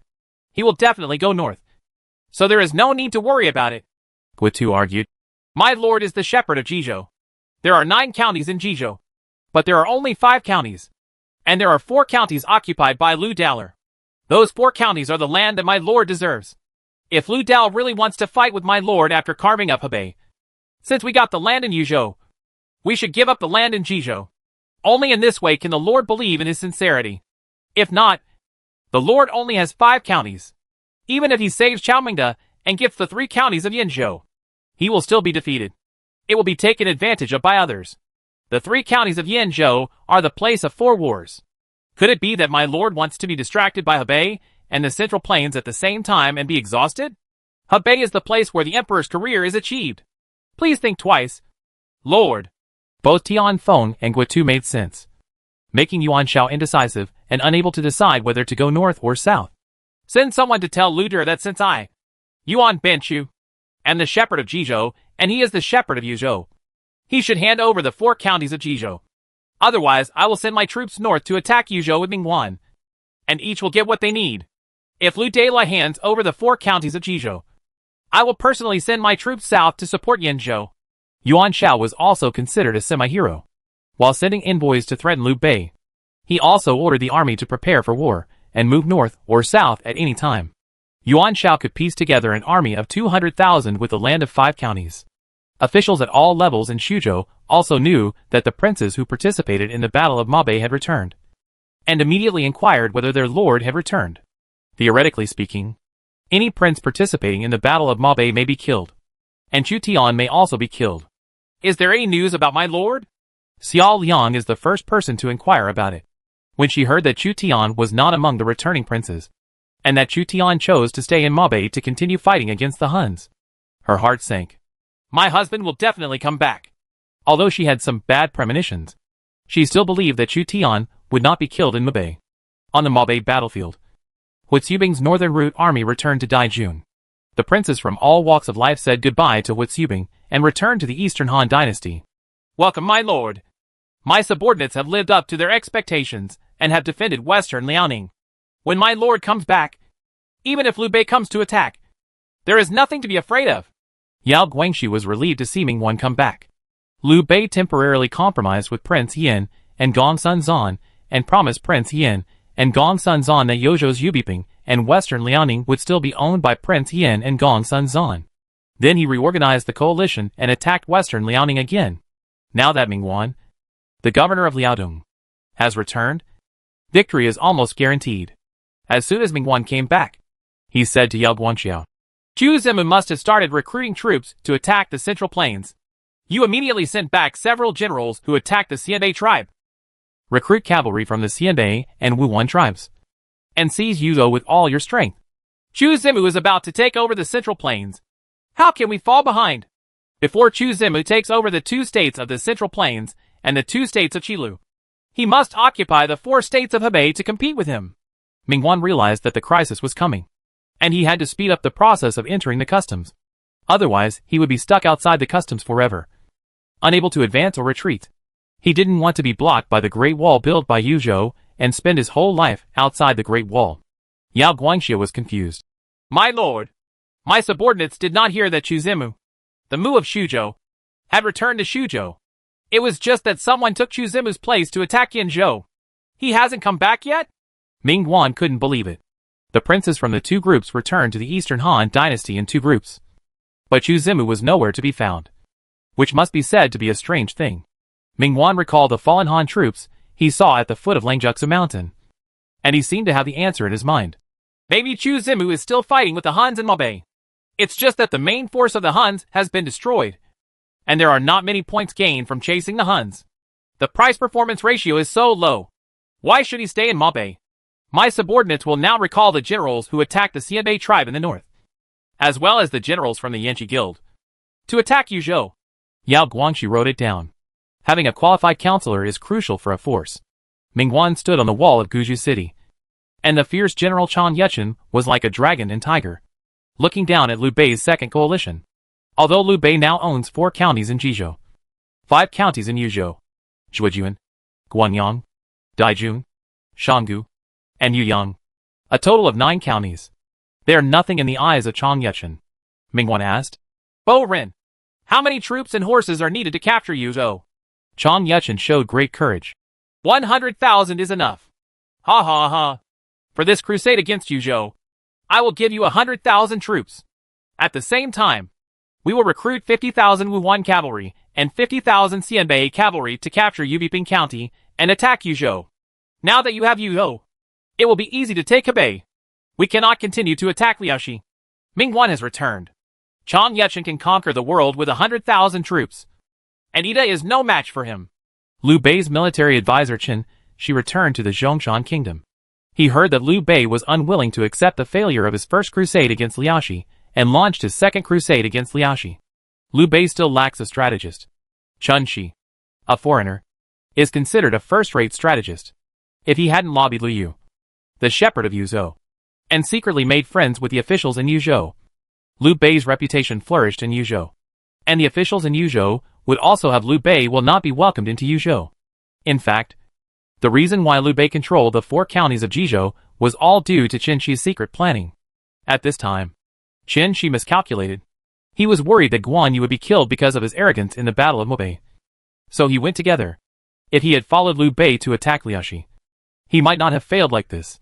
he will definitely go north. So there is no need to worry about it. Guotu argued. My lord is the shepherd of Jizhou. There are 9 counties in Jizhou, but there are only 5 counties, and there are 4 counties occupied by Lu Daller. Those 4 counties are the land that my lord deserves. If Lu Dao really wants to fight with my lord after carving up Hebei, since we got the land in Yuzhou, we should give up the land in Jizhou. Only in this way can the Lord believe in his sincerity. If not, the Lord only has 5 counties. Even if he saves Chaomingda and gets the 3 counties of Yinzhou, he will still be defeated. It will be taken advantage of by others. The 3 counties of Yinzhou are the place of 4 wars. Could it be that my lord wants to be distracted by Hebei and the Central Plains at the same time and be exhausted? Hebei is the place where the emperor's career is achieved. Please think twice, Lord. Both Tian Feng and Guotu made sense, making Yuan Shao indecisive and unable to decide whether to go north or south. Send someone to tell Lu De that since I, Yuan Benchu, am the shepherd of Jizhou, and he is the shepherd of Yuzhou, he should hand over the 4 counties of Jizhou. Otherwise, I will send my troops north to attack Yuzhou with Mingguan, and each will get what they need. If Lu De hands over the 4 counties of Jizhou, I will personally send my troops south to support Yinzhou. Yuan Shao was also considered a semi-hero. While sending envoys to threaten Liu Bei, he also ordered the army to prepare for war and move north or south at any time. Yuan Shao could piece together an army of 200,000 with the land of 5 counties. Officials at all levels in Shuzhou also knew that the princes who participated in the Battle of Mabei had returned, and immediately inquired whether their lord had returned. Theoretically speaking, any prince participating in the Battle of Mabei may be killed, and Chu Tian may also be killed. Is there any news about my lord? Xiao Liang is the first person to inquire about it. When she heard that Chu Tian was not among the returning princes, and that Chu Tian chose to stay in Mabei to continue fighting against the Huns, her heart sank. My husband will definitely come back. Although she had some bad premonitions, she still believed that Chu Tian would not be killed in Mabei. On the Mabei battlefield, Hu Xubing's northern route army returned to Daijun. The princes from all walks of life said goodbye to Hu Xubing and returned to the Eastern Han dynasty. Welcome, my lord. My subordinates have lived up to their expectations and have defended Western Liaoning. When my lord comes back, even if Liu Bei comes to attack, there is nothing to be afraid of. Yao Guangxi was relieved to see Mingguan come back. Liu Bei temporarily compromised with Prince Yin and Gong Sunzan and promised Prince Yin and Gong Sunzan that Yozhou's Yubiping and Western Liaoning would still be owned by Prince Yin and Gong Sunzan. Then he reorganized the coalition and attacked Western Liaoning again. Now that Mingguan, the governor of Liaodong, has returned, victory is almost guaranteed. As soon as Mingguan came back, he said to Yao Guangxiao, Zhu Zimu must have started recruiting troops to attack the Central Plains. You immediately sent back several generals who attacked the Xianbei tribe. Recruit cavalry from the Xianbei and Wuhuan tribes, and seize Yuzhou with all your strength. Zhu Zimu is about to take over the Central Plains. How can we fall behind? Before Zhu Zimu takes over the 2 states of the Central Plains and the 2 states of Qilu, he must occupy the 4 states of Hebei to compete with him. Mingguan realized that the crisis was coming, and he had to speed up the process of entering the customs. Otherwise, he would be stuck outside the customs forever, unable to advance or retreat. He didn't want to be blocked by the Great Wall built by Yuzhou and spend his whole life outside the Great Wall. Yao Guangxia was confused. My lord, my subordinates did not hear that Chu Zimu, the Mu of Shuzhou, had returned to Shuzhou. It was just that someone took Chu Zimu's place to attack Yinzhou. He hasn't come back yet? Mingguan couldn't believe it. The princes from the 2 groups returned to the Eastern Han dynasty in 2 groups. But Chu Zimu was nowhere to be found, which must be said to be a strange thing. Mingguan recalled the fallen Han troops he saw at the foot of Langjutsu Mountain, and he seemed to have the answer in his mind. Maybe Chu Zimu is still fighting with the Huns in Mabei. It's just that the main force of the Huns has been destroyed, and there are not many points gained from chasing the Huns. The price-performance ratio is so low. Why should he stay in Mabei? My subordinates will now recall the generals who attacked the Xianbei tribe in the north, as well as the generals from the Yanqi Guild, to attack Yuzhou. Yao Guangxi wrote it down. Having a qualified counselor is crucial for a force. Mingguan stood on the wall of Guju City, and the fierce General Chan Yuchen was like a dragon and tiger, looking down at Liu Bei's second coalition. Although Liu Bei now owns 4 counties in Jizhou, 5 counties in Yuzhou, Zhujian, Guanyang, Daijun, Shanggu, and Yuyang, a total of 9 counties. They are nothing in the eyes of Chan Yuchen. Mingguan asked, Bo Ren, how many troops and horses are needed to capture Yuzhou? Chan Yuchen showed great courage. 100,000 is enough. Ha ha ha. For this crusade against Yuzhou, I will give you 100,000 troops. At the same time, we will recruit 50,000 Wuhuan cavalry and 50,000 Xianbei cavalry to capture Yubiping County and attack Yuzhou. Now that you have Yuzhou, it will be easy to take Hebei. We cannot continue to attack Liaoxi. Mingguan has returned. Chang Yuchen can conquer the world with 100,000 troops, and Ida is no match for him. Liu Bei's military advisor Qin Shi returned to the Zhongshan kingdom. He heard that Liu Bei was unwilling to accept the failure of his first crusade against Liaoxi and launched his second crusade against Liaoxi. Liu Bei still lacks a strategist. Chun Shi, a foreigner, is considered a first-rate strategist. If he hadn't lobbied Liu Yu, the shepherd of Yuzhou, and secretly made friends with the officials in Yuzhou, Liu Bei's reputation flourished in Yuzhou. And the officials in Yuzhou would also have Liu Bei will not be welcomed into Yuzhou. In fact, the reason why Liu Bei controlled the 4 counties of Jizhou was all due to Qin Shi's secret planning. At this time, Qin Shi miscalculated. He was worried that Guan Yu would be killed because of his arrogance in the Battle of Mobei. So he went together. If he had followed Liu Bei to attack Liaoxi, he might not have failed like this.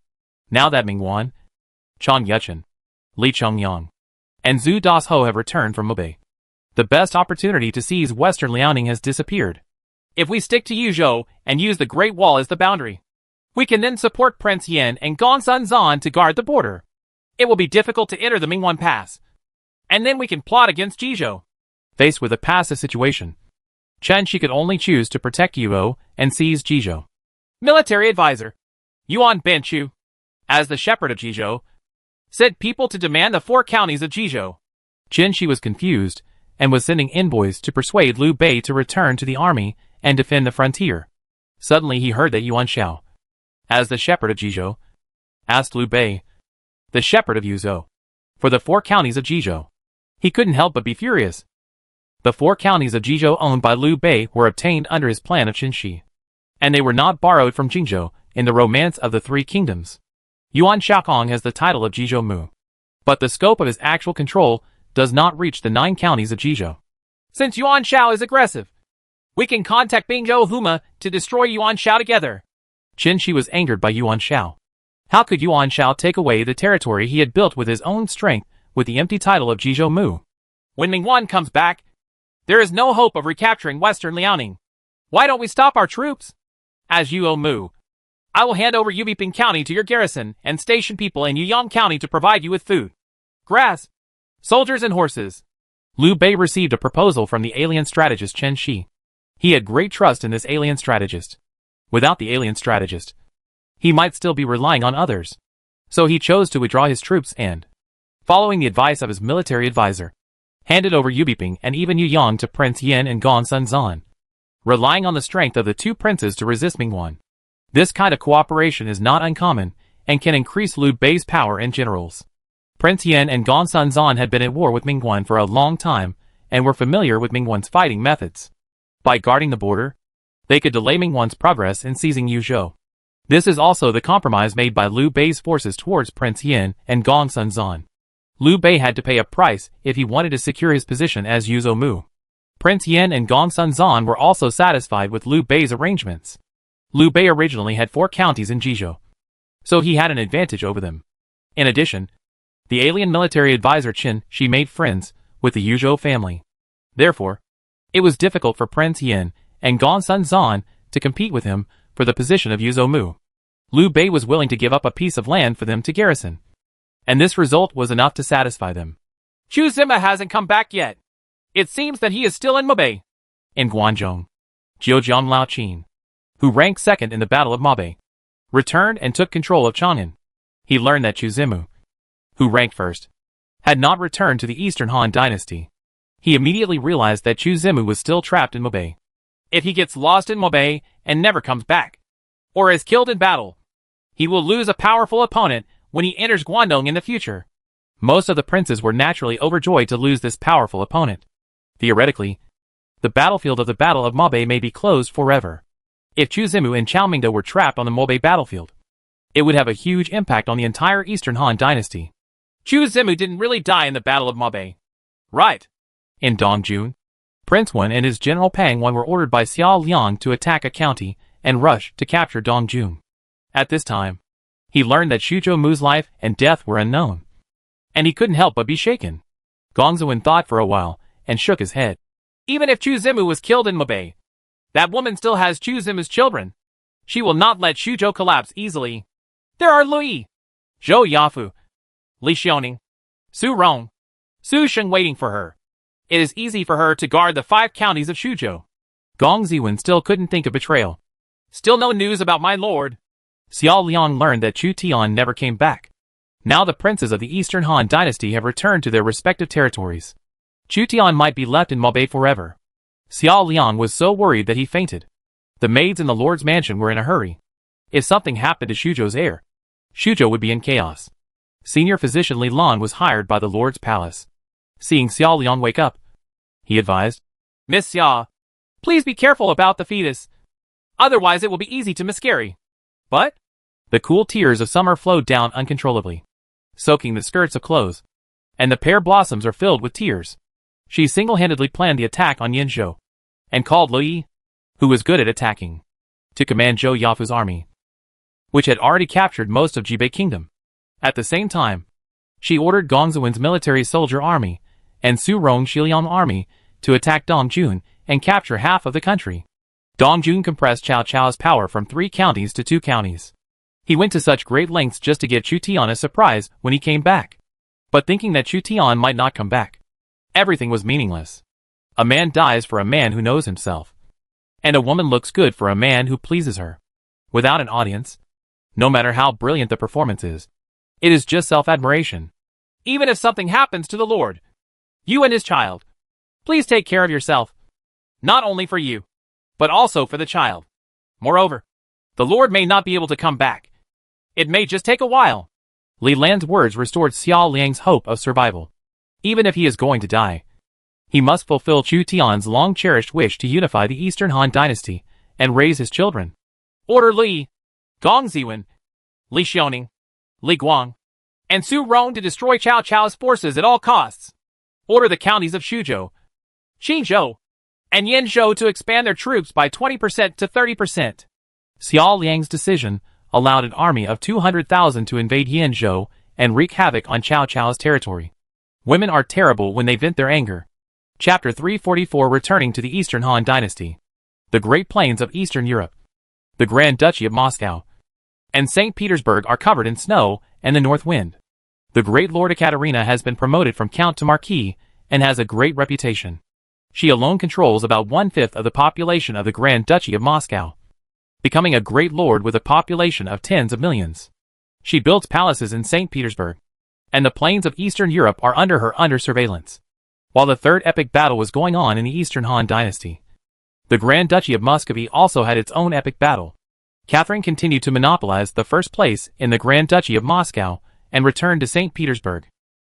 Now that Mingguan, Chang Yuchen, Li Chongyang, and Zhu Dasho have returned from Mobei, the best opportunity to seize Western Liaoning has disappeared. If we stick to Yuzhou and use the Great Wall as the boundary, we can then support Prince Yan and Gongsun Zan to guard the border. It will be difficult to enter the Mingguan Pass, and then we can plot against Jizhou. Faced with a passive situation, Chen Shi could only choose to protect Yuzhou and seize Jizhou. Military advisor Yuan Benchu, as the shepherd of Jizhou, sent people to demand the 4 counties of Jizhou. Qin Shi was confused and was sending envoys to persuade Liu Bei to return to the army and defend the frontier. Suddenly he heard that Yuan Shao, as the shepherd of Jizhou, asked Liu Bei, the shepherd of Yuzhou, for the 4 counties of Jizhou. He couldn't help but be furious. The 4 counties of Jizhou owned by Liu Bei were obtained under his plan of Qin Shi, and they were not borrowed from Jingzhou in the Romance of the 3 Kingdoms. Yuan Shaokong has the title of Jizhou Mu, but the scope of his actual control does not reach the 9 counties of Jizhou. Since Yuan Shao is aggressive, we can contact Bingzhou Huma to destroy Yuan Shao together. Qin Shi was angered by Yuan Shao. How could Yuan Shao take away the territory he had built with his own strength with the empty title of Jizhou Mu? When Mingguan comes back, there is no hope of recapturing Western Liaoning. Why don't we stop our troops? As Yuo Mu, I will hand over Yubiping County to your garrison and station people in Yuyang County to provide you with food, grass, soldiers and horses. Liu Bei received a proposal from the alien strategist Chen Shi. He had great trust in this alien strategist. Without the alien strategist, he might still be relying on others. So he chose to withdraw his troops and, following the advice of his military advisor, handed over Yubiping and even Yuyang to Prince Yan and Gongsun Zan, relying on the strength of the 2 princes to resist Mingguan. This kind of cooperation is not uncommon and can increase Liu Bei's power and generals. Prince Yan and Gongsun Zan had been at war with Mingguan for a long time and were familiar with Mingguan's fighting methods. By guarding the border, they could delay Mingguan's progress in seizing Yuzhou. This is also the compromise made by Liu Bei's forces towards Prince Yan and Gongsun Zan. Liu Bei had to pay a price if he wanted to secure his position as Yuzhou Mu. Prince Yan and Gongsun Zan were also satisfied with Liu Bei's arrangements. Liu Bei originally had 4 counties in Jizhou, so he had an advantage over them. In addition, the alien military advisor Qin Shi made friends with the Yuzhou family. Therefore, it was difficult for Prince Yan and Gongsun Zan to compete with him for the position of Yuzhou Mu. Liu Bei was willing to give up a piece of land for them to garrison, and this result was enough to satisfy them. Chu Zima hasn't come back yet. It seems that he is still in Mobei. In Guanzhong, Jiujiang Laoqin, who ranked 2nd in the Battle of Mobei, returned and took control of Chang'an. He learned that Chu Zimu, who ranked 1st, had not returned to the Eastern Han Dynasty. He immediately realized that Chu Zimu was still trapped in Mobei. If he gets lost in Mobei and never comes back, or is killed in battle, he will lose a powerful opponent when he enters Guangdong in the future. Most of the princes were naturally overjoyed to lose this powerful opponent. Theoretically, the battlefield of the Battle of Mobei may be closed forever. If Chu Zimu and Chao Mingde were trapped on the Mobei battlefield, it would have a huge impact on the entire Eastern Han Dynasty. Chu Zimu didn't really die in the Battle of Mobei. Right. In Dongjun, Prince Wen and his General Pang Wen were ordered by Xiao Liang to attack a county and rush to capture Dongjun. At this time, he learned that Shuzhou Mu's life and death were unknown, and he couldn't help but be shaken. Gongzuan thought for a while and shook his head. Even if Chu Zimu was killed in Mobei, that woman still has Chu Zimu's children. She will not let Xuzhou collapse easily. There are Lui, Zhou Yafu, Li Xiaoning, Su Rong, Su Sheng waiting for her. It is easy for her to guard the 5 counties of Xuzhou. Gong Ziwen still couldn't think of betrayal. Still no news about my lord. Xiao Liang learned that Chu Tian never came back. Now the princes of the Eastern Han dynasty have returned to their respective territories. Chu Tian might be left in Maobei forever. Xiao Liang was so worried that he fainted. The maids in the lord's mansion were in a hurry. If something happened to Xuzhou's heir, Xuzhou would be in chaos. Senior physician Li Lan was hired by the lord's palace. Seeing Xiao Liang wake up, he advised, Miss Xia, please be careful about the fetus. Otherwise it will be easy to miscarry. But? The cool tears of summer flowed down uncontrollably, soaking the skirts of clothes, and the pear blossoms are filled with tears. She single-handedly planned the attack on Yinzhou, and called Lui, who was good at attacking, to command Zhou Yafu's army, which had already captured most of Jibei Kingdom. At the same time, she ordered Gong Ziwen's military soldier army and Su Rong Xiliang army to attack Dongjun and capture half of the country. Dongjun compressed Cao Cao's power from 3 counties to 2 counties. He went to such great lengths just to get Chu Tian a surprise when he came back. But thinking that Chu Tian might not come back, everything was meaningless. A man dies for a man who knows himself, and a woman looks good for a man who pleases her. Without an audience, no matter how brilliant the performance is, it is just self-admiration. Even if something happens to the Lord, you and his child, please take care of yourself. Not only for you, but also for the child. Moreover, the Lord may not be able to come back. It may just take a while. Li Lan's words restored Xiao Liang's hope of survival. Even if he is going to die, he must fulfill Chu Tian's long-cherished wish to unify the Eastern Han dynasty and raise his children. Order Li, Gong Ziwen, Li Xiaoning, Li Guang, and Su Rong to destroy Cao Cao's forces at all costs. Order the counties of Xuzhou, Xinzhou, and Yinzhou to expand their troops by 20% to 30%. Xiao Liang's decision allowed an army of 200,000 to invade Yinzhou and wreak havoc on Cao Cao's territory. Women are terrible when they vent their anger. Chapter 344 Returning to the Eastern Han Dynasty. The Great Plains of Eastern Europe, the Grand Duchy of Moscow, and St. Petersburg are covered in snow and the north wind. The great Lord Ekaterina has been promoted from Count to Marquis and has a great reputation. She alone controls about 1/5 of the population of the Grand Duchy of Moscow, becoming a great lord with a population of tens of millions. She builds palaces in St. Petersburg, and the plains of Eastern Europe are under her surveillance. While the third epic battle was going on in the Eastern Han dynasty, the Grand Duchy of Muscovy also had its own epic battle. Catherine continued to monopolize the first place in the Grand Duchy of Moscow and returned to St. Petersburg.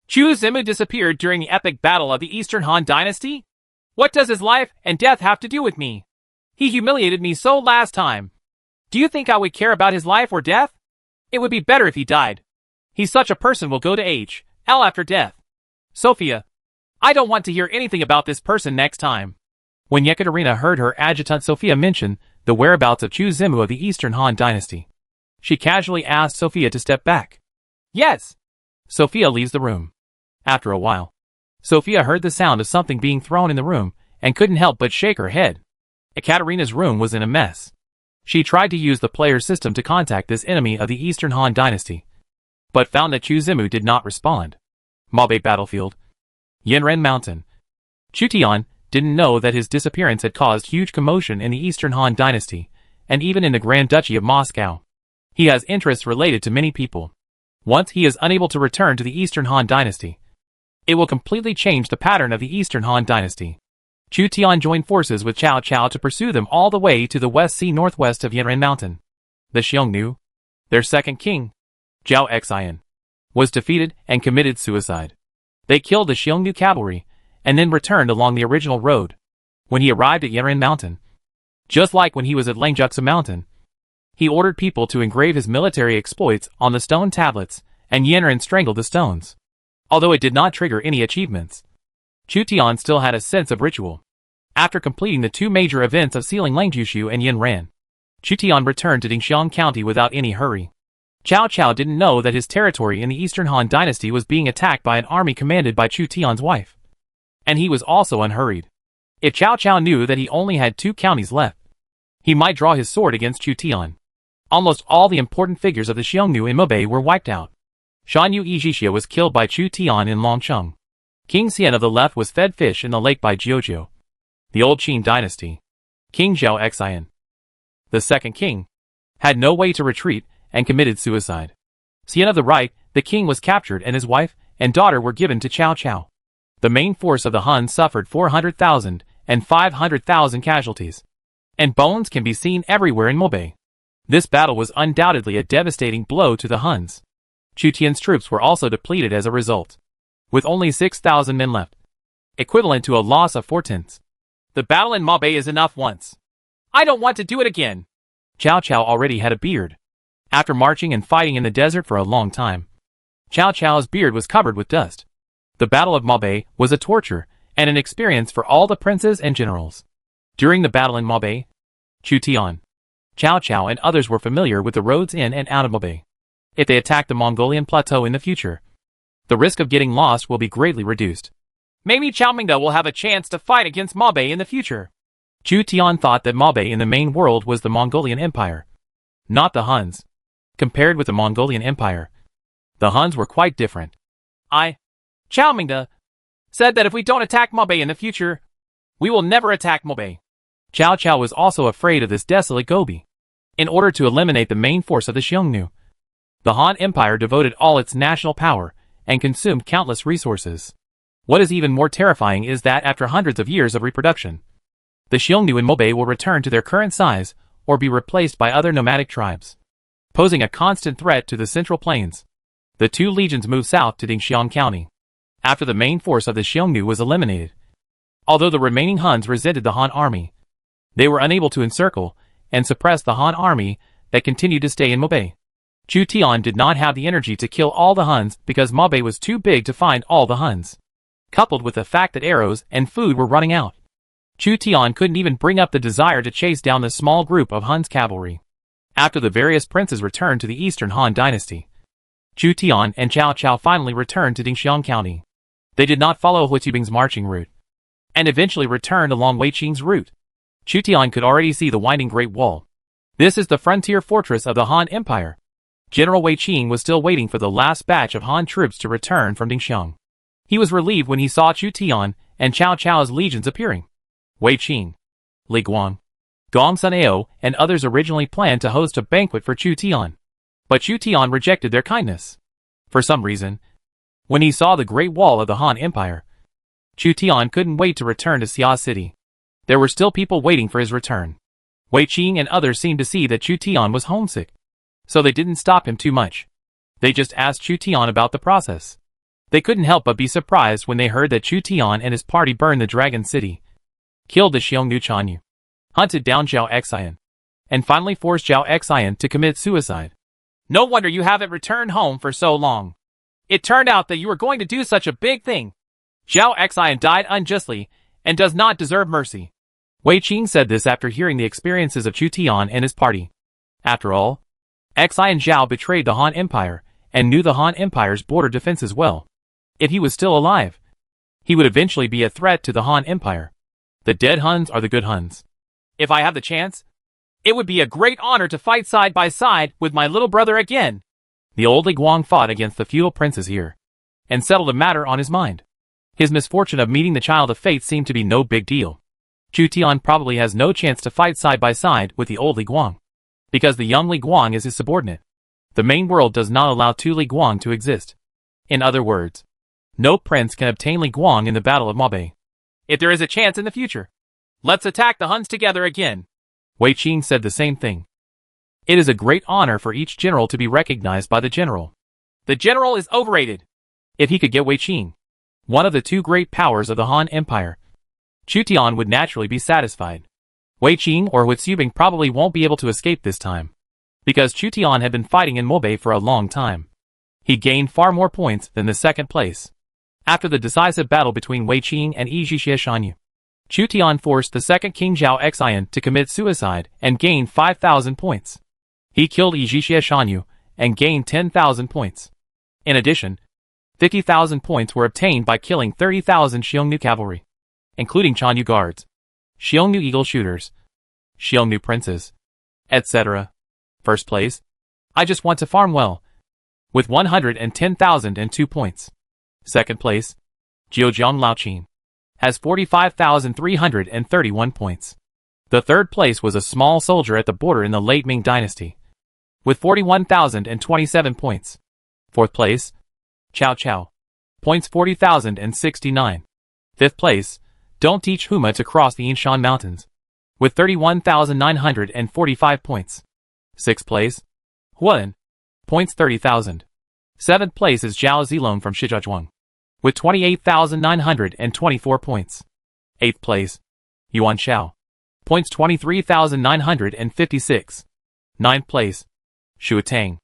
Chu Zimu disappeared during the epic battle of the Eastern Han dynasty? What does his life and death have to do with me? He humiliated me so last time. Do you think I would care about his life or death? It would be better if he died. He's such a person will go to H.L. after death. Sophia, I don't want to hear anything about this person next time. When Yekaterina heard her adjutant Sophia mention the whereabouts of Chu Zimu of the Eastern Han dynasty, she casually asked Sophia to step back. Yes. Sophia leaves the room. After a while, Sophia heard the sound of something being thrown in the room and couldn't help but shake her head. Ekaterina's room was in a mess. She tried to use the player system to contact this enemy of the Eastern Han dynasty, but found that Chu Zimu did not respond. Maobei Battlefield, Yanren Mountain. Chu Tian didn't know that his disappearance had caused huge commotion in the Eastern Han dynasty, and even in the Grand Duchy of Moscow. He has interests related to many people. Once he is unable to return to the Eastern Han dynasty, it will completely change the pattern of the Eastern Han dynasty. Chu Tian joined forces with Cao Cao to pursue them all the way to the West Sea northwest of Yanren Mountain. The Xiongnu, their second king, Zhao Xian, was defeated and committed suicide. They killed the Xiongnu cavalry and then returned along the original road. When he arrived at Yanren Mountain, just like when he was at Langjutsu Mountain, he ordered people to engrave his military exploits on the stone tablets, and Yanren strangled the stones. Although it did not trigger any achievements, Chu Tian still had a sense of ritual. After completing the 2 major events of sealing Langjushu and Yanran, Chu Tian returned to Dingxiang County without any hurry. Cao Cao didn't know that his territory in the Eastern Han dynasty was being attacked by an army commanded by Chu Tian's wife. And he was also unhurried. If Cao Cao knew that he only had 2 counties left, he might draw his sword against Chu Tian. Almost all the important figures of the Xiongnu in Mubei were wiped out. Shan Yu Yijixia was killed by Chu Tian in Longcheng. King Xian of the left was fed fish in the lake by Jiuzhou. The old Qin dynasty. King Zhao Xian, the second king, had no way to retreat and committed suicide. Xian of the right, the king was captured and his wife and daughter were given to Cao Cao. The main force of the Han suffered 400,000 and 500,000 casualties. And bones can be seen everywhere in Mubei. This battle was undoubtedly a devastating blow to the Huns. Chu Tian's troops were also depleted as a result, with only 6,000 men left, equivalent to a loss of 4/10. The battle in Mubei is enough once. I don't want to do it again. Cao Cao already had a beard. After marching and fighting in the desert for a long time, Cao Cao's beard was covered with dust. The Battle of Mubei was a torture and an experience for all the princes and generals. During the battle in Mubei, Chu Tian, Cao Cao and others were familiar with the roads in and out of Mubei. If they attack the Mongolian plateau in the future, the risk of getting lost will be greatly reduced. Maybe Cao Mingde will have a chance to fight against Mubei in the future. Chu Tian thought that Mubei in the main world was the Mongolian Empire, not the Huns. Compared with the Mongolian Empire, the Huns were quite different. Cao Mingde, said that if we don't attack Mubei in the future, we will never attack Mubei. Cao Cao was also afraid of this desolate Gobi. In order to eliminate the main force of the Xiongnu, the Han Empire devoted all its national power and consumed countless resources. What is even more terrifying is that after hundreds of years of reproduction, the Xiongnu in Mubei will return to their current size or be replaced by other nomadic tribes, posing a constant threat to the Central Plains. The two legions moved south to Dingxiang County after the main force of the Xiongnu was eliminated. Although the remaining Huns resented the Han army, they were unable to encircle and suppress the Han army that continued to stay in Mubei. Chu Tian did not have the energy to kill all the Huns because Mubei was too big to find all the Huns, coupled with the fact that arrows and food were running out. Chu Tian couldn't even bring up the desire to chase down the small group of Huns cavalry. After the various princes returned to the eastern Han dynasty, Chu Tian and Cao Cao finally returned to Dingxiang County. They did not follow Hu Tubing's marching route, and eventually returned along Wei Qing's route. Chu Tian could already see the winding Great Wall. This is the frontier fortress of the Han Empire. General Wei Qing was still waiting for the last batch of Han troops to return from Dingxiang. He was relieved when he saw Chu Tian and Cao Cao's legions appearing. Wei Qing, Li Guang, Gong Sunao, and others originally planned to host a banquet for Chu Tian, but Chu Tian rejected their kindness. For some reason, when he saw the Great Wall of the Han Empire, Chu Tian couldn't wait to return to Xia City. There were still people waiting for his return. Wei Qing and others seemed to see that Chu Tian was homesick, so they didn't stop him too much. They just asked Chu Tian about the process. They couldn't help but be surprised when they heard that Chu Tian and his party burned the Dragon City, killed the Xiongnu Chanyu, hunted down Zhao Xian, and finally forced Zhao Xian to commit suicide. No wonder you haven't returned home for so long. It turned out that you were going to do such a big thing. Zhao Xian died unjustly and does not deserve mercy. Wei Qing said this after hearing the experiences of Chu Tian and his party. After all, Xian Zhao betrayed the Han Empire and knew the Han Empire's border defenses well. If he was still alive, he would eventually be a threat to the Han Empire. The dead Huns are the good Huns. If I have the chance, it would be a great honor to fight side by side with my little brother again. The old Li Guang fought against the feudal princes here, and settled a matter on his mind. His misfortune of meeting the Child of Fate seemed to be no big deal. Chu Tian probably has no chance to fight side by side with the old Li Guang, because the young Li Guang is his subordinate. The main world does not allow two Li Guang to exist. In other words, no prince can obtain Li Guang in the Battle of Mubei. If there is a chance in the future, let's attack the Huns together again. Wei Qing said the same thing. It is a great honor for each general to be recognized by the general. The general is overrated. If he could get Wei Qing, one of the two great powers of the Han Empire, Chu Tian would naturally be satisfied. Wei Qing or Hu Tubing probably won't be able to escape this time, because Chu Tian had been fighting in Mubei for a long time. He gained far more points than the second place. After the decisive battle between Wei Qing and Yijixia Shanyu, Chu Tian forced the second king Zhao Xian to commit suicide and gained 5,000 points. He killed Yijixia Shanyu and gained 10,000 points. In addition, 50,000 points were obtained by killing 30,000 Xiongnu cavalry, including Chanyu guards, Xiongnu eagle shooters, Xiongnu princes, etc. First place, I just want to farm well, with 110,002 points. Second place, Jiujiang Laoqin, has 45,331 points. The third place was a small soldier at the border in the late Ming Dynasty, with 41,027 points. Fourth place, Cao Cao, points 40,069. Fifth place, Don't Teach Huma to Cross the Yinshan Mountains, with 31,945 points. Sixth place, Huan, points 30,000. Seventh place is Zhao Zilong from Shijiazhuang, with 28,924 points. Eighth place, Yuan Xiao, points 23,956. Ninth place, Xu Tang,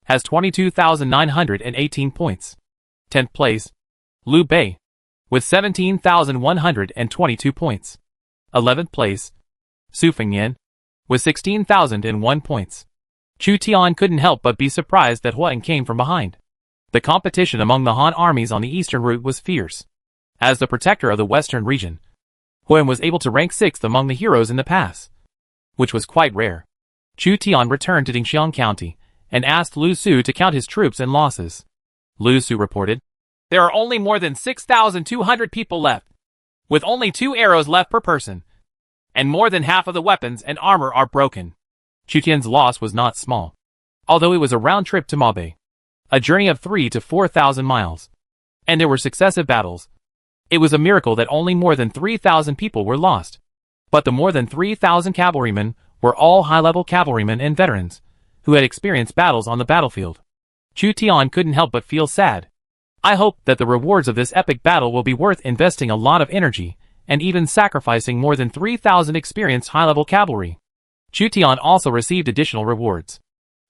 has 22,918 points. 10th place, Liu Bei, with 17,122 points. 11th place, Su Fengyan, with 16,001 points. Chu Tian couldn't help but be surprised that Huan came from behind. The competition among the Han armies on the eastern route was fierce. As the protector of the western region, Huan was able to rank 6th among the heroes in the pass, which was quite rare. Chu Tian returned to Dingxiang County and asked Lu Su to count his troops and losses. Lu Su reported, "There are only more than 6,200 people left, with only 2 arrows left per person, and more than half of the weapons and armor are broken." Chu Tian's loss was not small, although it was a round trip to Mabe, a journey of 3,000 to 4,000 miles, and there were successive battles. It was a miracle that only more than 3,000 people were lost, but the more than 3,000 cavalrymen were all high-level cavalrymen and veterans who had experienced battles on the battlefield. Chu Tian couldn't help but feel sad. I hope that the rewards of this epic battle will be worth investing a lot of energy and even sacrificing more than 3,000 experienced high-level cavalry. Chu Tian also received additional rewards.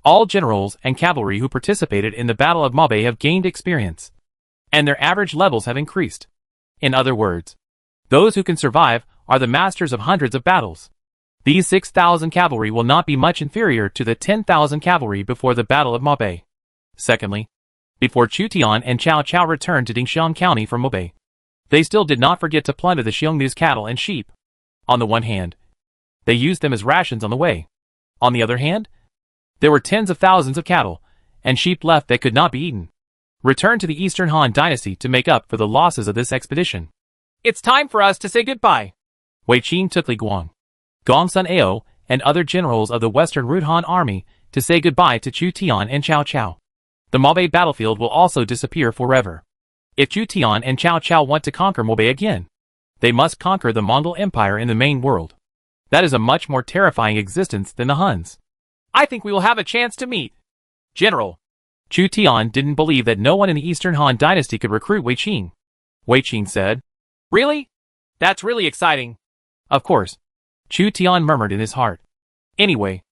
All generals and cavalry who participated in the Battle of Mabe have gained experience, and their average levels have increased. In other words, those who can survive are the masters of hundreds of battles. These 6,000 cavalry will not be much inferior to the 10,000 cavalry before the Battle of Mabe. Secondly, before Chu Tian and Cao Cao returned to Dingxiang County from Mabe, they still did not forget to plunder the Xiongnu's cattle and sheep. On the one hand, they used them as rations on the way. On the other hand, there were tens of thousands of cattle and sheep left that could not be eaten. Return to the Eastern Han Dynasty to make up for the losses of this expedition. It's time for us to say goodbye. Wei Qin took Li Guang, Gong Sun Ao, and other generals of the Western Route Han army to say goodbye to Chu Tian and Cao Cao. The Mabe battlefield will also disappear forever. If Chu Tian and Cao Cao want to conquer Mabe again, they must conquer the Mongol Empire in the main world. That is a much more terrifying existence than the Huns. I think we will have a chance to meet. General. Chu Tian didn't believe that no one in the Eastern Han Dynasty could recruit Wei Qin. Wei Qin said, "Really? That's really exciting." Of course, Chu Tian murmured in his heart. "Anyway,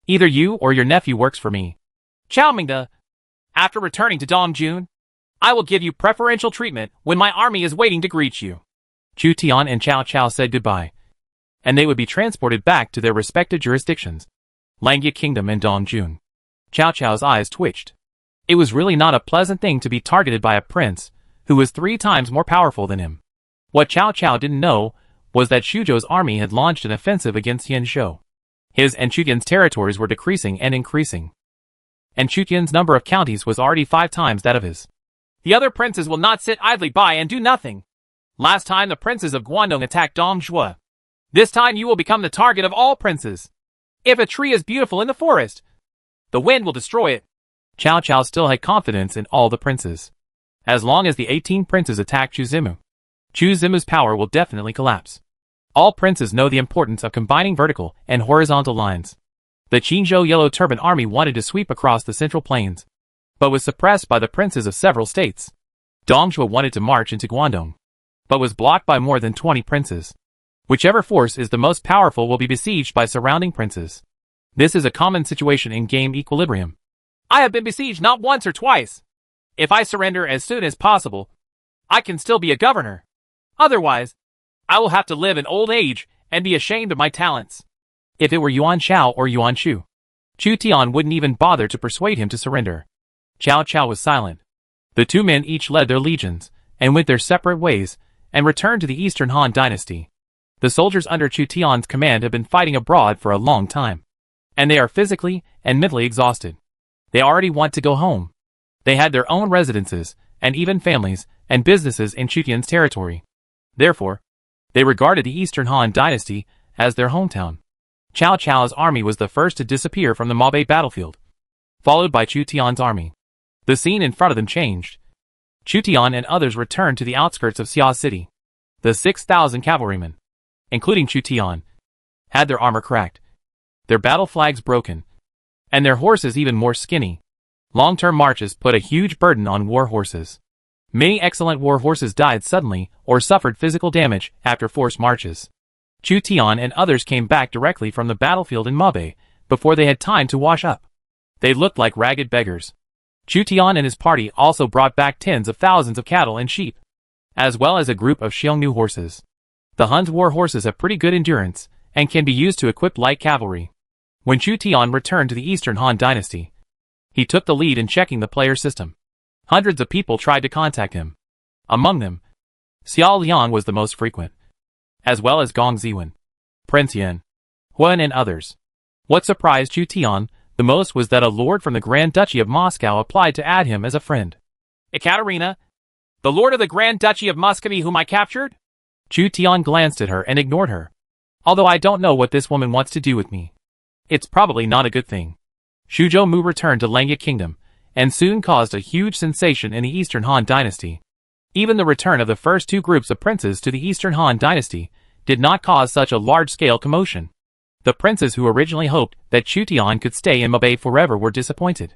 either you or your nephew works for me. Chao Mingde, after returning to Dongjun, I will give you preferential treatment when my army is waiting to greet you." Chu Tian and Cao Cao said goodbye, and they would be transported back to their respective jurisdictions, Langya Kingdom and Dongjun. Cao Cao's eyes twitched. It was really not a pleasant thing to be targeted by a prince who was 3 times more powerful than him. What Cao Cao didn't know was that Xuzhou's army had launched an offensive against Yanzhou. His and Chu Tian's territories were decreasing and increasing, and Chu Tian's number of counties was already 5 times that of his. The other princes will not sit idly by and do nothing. Last time the princes of Guangdong attacked Dongzhuo. This time you will become the target of all princes. If a tree is beautiful in the forest, the wind will destroy it. Cao Cao still had confidence in all the princes. As long as the 18 princes attack Chu Zimu's power will definitely collapse. All princes know the importance of combining vertical and horizontal lines. The Qinzhou Yellow Turban Army wanted to sweep across the Central Plains, but was suppressed by the princes of several states. Dongzhuo wanted to march into Guangdong, but was blocked by more than 20 princes. Whichever force is the most powerful will be besieged by surrounding princes. This is a common situation in game equilibrium. I have been besieged not once or twice. If I surrender as soon as possible, I can still be a governor. Otherwise, I will have to live in old age and be ashamed of my talents. If it were Yuan Shao or Yuan Shu, Chu Tian wouldn't even bother to persuade him to surrender. Cao Cao was silent. The 2 men each led their legions and went their separate ways and returned to the Eastern Han Dynasty. The soldiers under Chu Tian's command had been fighting abroad for a long time. and they are physically and mentally exhausted. They already want to go home. They had their own residences, and even families and businesses in Chutian's territory. Therefore, they regarded the Eastern Han dynasty as their hometown. Cao Cao's army was the first to disappear from the Mabe battlefield, followed by Chu Tian's army. The scene in front of them changed. Chu Tian and others returned to the outskirts of Xia City. The 6,000 cavalrymen, including Chu Tian, had their armor cracked, their battle flags broken, and their horses even more skinny. Long-term marches put a huge burden on war horses. Many excellent war horses died suddenly or suffered physical damage after forced marches. Chu Tian and others came back directly from the battlefield in Mabe before they had time to wash up. They looked like ragged beggars. Chu Tian and his party also brought back tens of thousands of cattle and sheep, as well as a group of Xiongnu horses. The Hun's war horses have pretty good endurance and can be used to equip light cavalry. When Chu Tian returned to the Eastern Han dynasty, he took the lead in checking the player system. Hundreds of people tried to contact him. Among them, Xiao Liang was the most frequent, as well as Gong Ziwen, Prince Yin, Huan and others. What surprised Chu Tian the most was that a lord from the Grand Duchy of Moscow applied to add him as a friend. Ekaterina, the lord of the Grand Duchy of Muscovy whom I captured? Chu Tian glanced at her and ignored her. Although I don't know what this woman wants to do with me. It's probably not a good thing. Shuzhou Mu returned to Langya Kingdom, and soon caused a huge sensation in the Eastern Han dynasty. Even the return of the first two groups of princes to the Eastern Han dynasty did not cause such a large-scale commotion. The princes who originally hoped that Chu Tian could stay in Mabe forever were disappointed.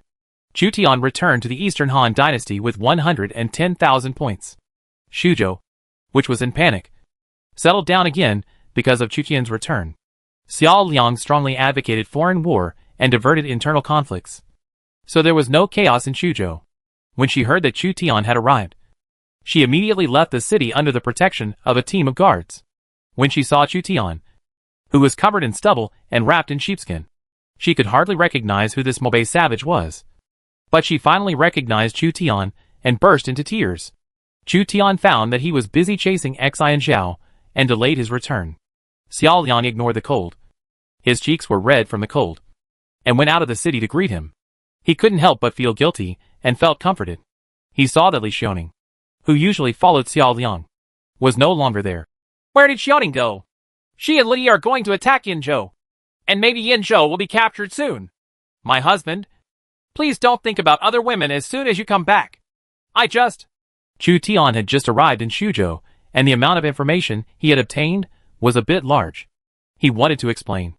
Chu Tian returned to the Eastern Han dynasty with 110,000 points. Shuzhou, which was in panic, settled down again because of Chu Tian's return. Xiao Liang strongly advocated foreign war and diverted internal conflicts. So there was no chaos in Shuzhou. When she heard that Chu Tian had arrived, she immediately left the city under the protection of a team of guards. When she saw Chu Tian, who was covered in stubble and wrapped in sheepskin, she could hardly recognize who this Mabe savage was. But she finally recognized Chu Tian and burst into tears. Chu Tian found that he was busy chasing Xi and Zhao and delayed his return. Xiao Liang ignored the cold. His cheeks were red from the cold, and went out of the city to greet him. He couldn't help but feel guilty and felt comforted. He saw that Li Xiaoning, who usually followed Xiao Liang, was no longer there. Where did Xiaoning go? She and Li are going to attack Yinzhou, and maybe Yinzhou will be captured soon. My husband, please don't think about other women as soon as you come back. Chu Tian had just arrived in Shuzhou, and the amount of information he had obtained was a bit large. He wanted to explain,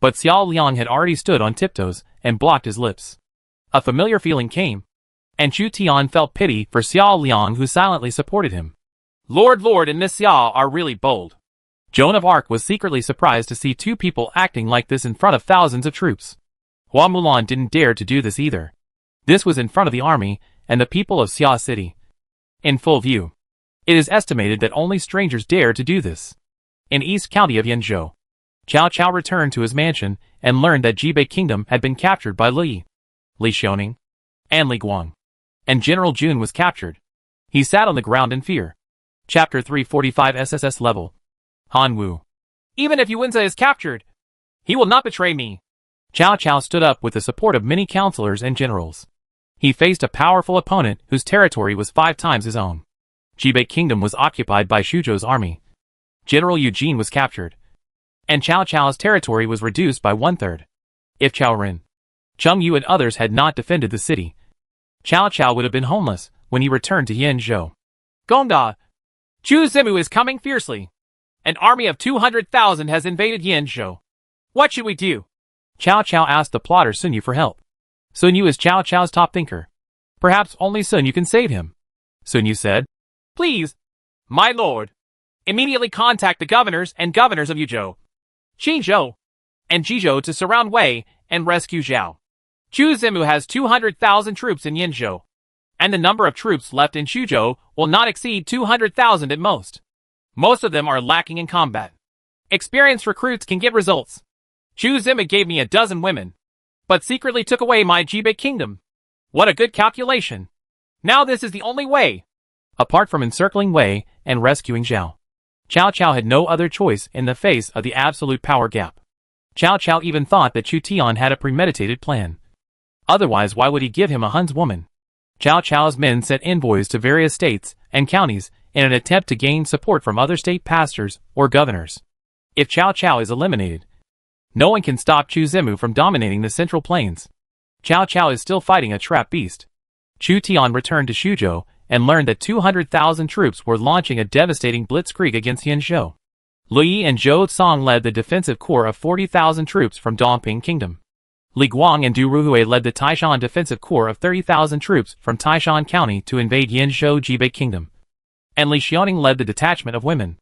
but Xiao Liang had already stood on tiptoes and blocked his lips. A familiar feeling came, and Chu Tian felt pity for Xiao Liang, who silently supported him. Lord and Miss Xiao are really bold. Joan of Arc was secretly surprised to see two people acting like this in front of thousands of troops. Hua Mulan didn't dare to do this either. This was in front of the army and the people of Xia City, in full view. It is estimated that only strangers dare to do this. In East County of Yenzhou, Cao Cao returned to his mansion and learned that Jibei Kingdom had been captured by Li Xiaoning, and Li Guang, and General Jun was captured. He sat on the ground in fear. Chapter 345 SSS Level. Han Wu. Even if Yuanza is captured, he will not betray me. Cao Cao stood up with the support of many counselors and generals. He faced a powerful opponent whose territory was 5 times his own. Jibei Kingdom was occupied by Shuzhou's army. General Eugene was captured, and Cao Cao's territory was reduced by 1/3. If Cao Ren, Cheng Yu and others had not defended the city, Cao Cao would have been homeless when he returned to Yenzhou. Gongda, Zhu Zimu is coming fiercely. An army of 200,000 has invaded Yenzhou. What should we do? Cao Cao asked the plotter Sun Yu for help. Sun Yu is Cao Cao's top thinker. Perhaps only Sun Yu can save him. Sun Yu said, Please, my lord, immediately contact the governors and governors of Yuzhou, Xinzhou, and Jizhou to surround Wei and rescue Zhao. Zhu Zimu has 200,000 troops in Yenzhou, and the number of troops left in Shuzhou will not exceed 200,000 at most. Most of them are lacking in combat. Experienced recruits can get results. Zhu Zimu gave me 12 women, but secretly took away my Jibei Kingdom. What a good calculation. Now this is the only way. Apart from encircling Wei and rescuing Zhao, Cao Cao had no other choice in the face of the absolute power gap. Cao Cao even thought that Chu Tian had a premeditated plan. Otherwise, why would he give him a Hun's woman? Cao Cao's men sent envoys to various states and counties in an attempt to gain support from other state pastors or governors. If Cao Cao is eliminated, no one can stop Chu Zimu from dominating the Central Plains. Cao Cao is still fighting a trap beast. Chu Tian returned to Xuzhou and learned that 200,000 troops were launching a devastating blitzkrieg against Yanzhou. Lu Yi and Zhou Cong led the defensive corps of 40,000 troops from Dongping Kingdom. Li Guang and Du Ruhui led the Taishan defensive corps of 30,000 troops from Taishan County to invade Yanzhou Jibei Kingdom. And Li Xiaoning led the detachment of women,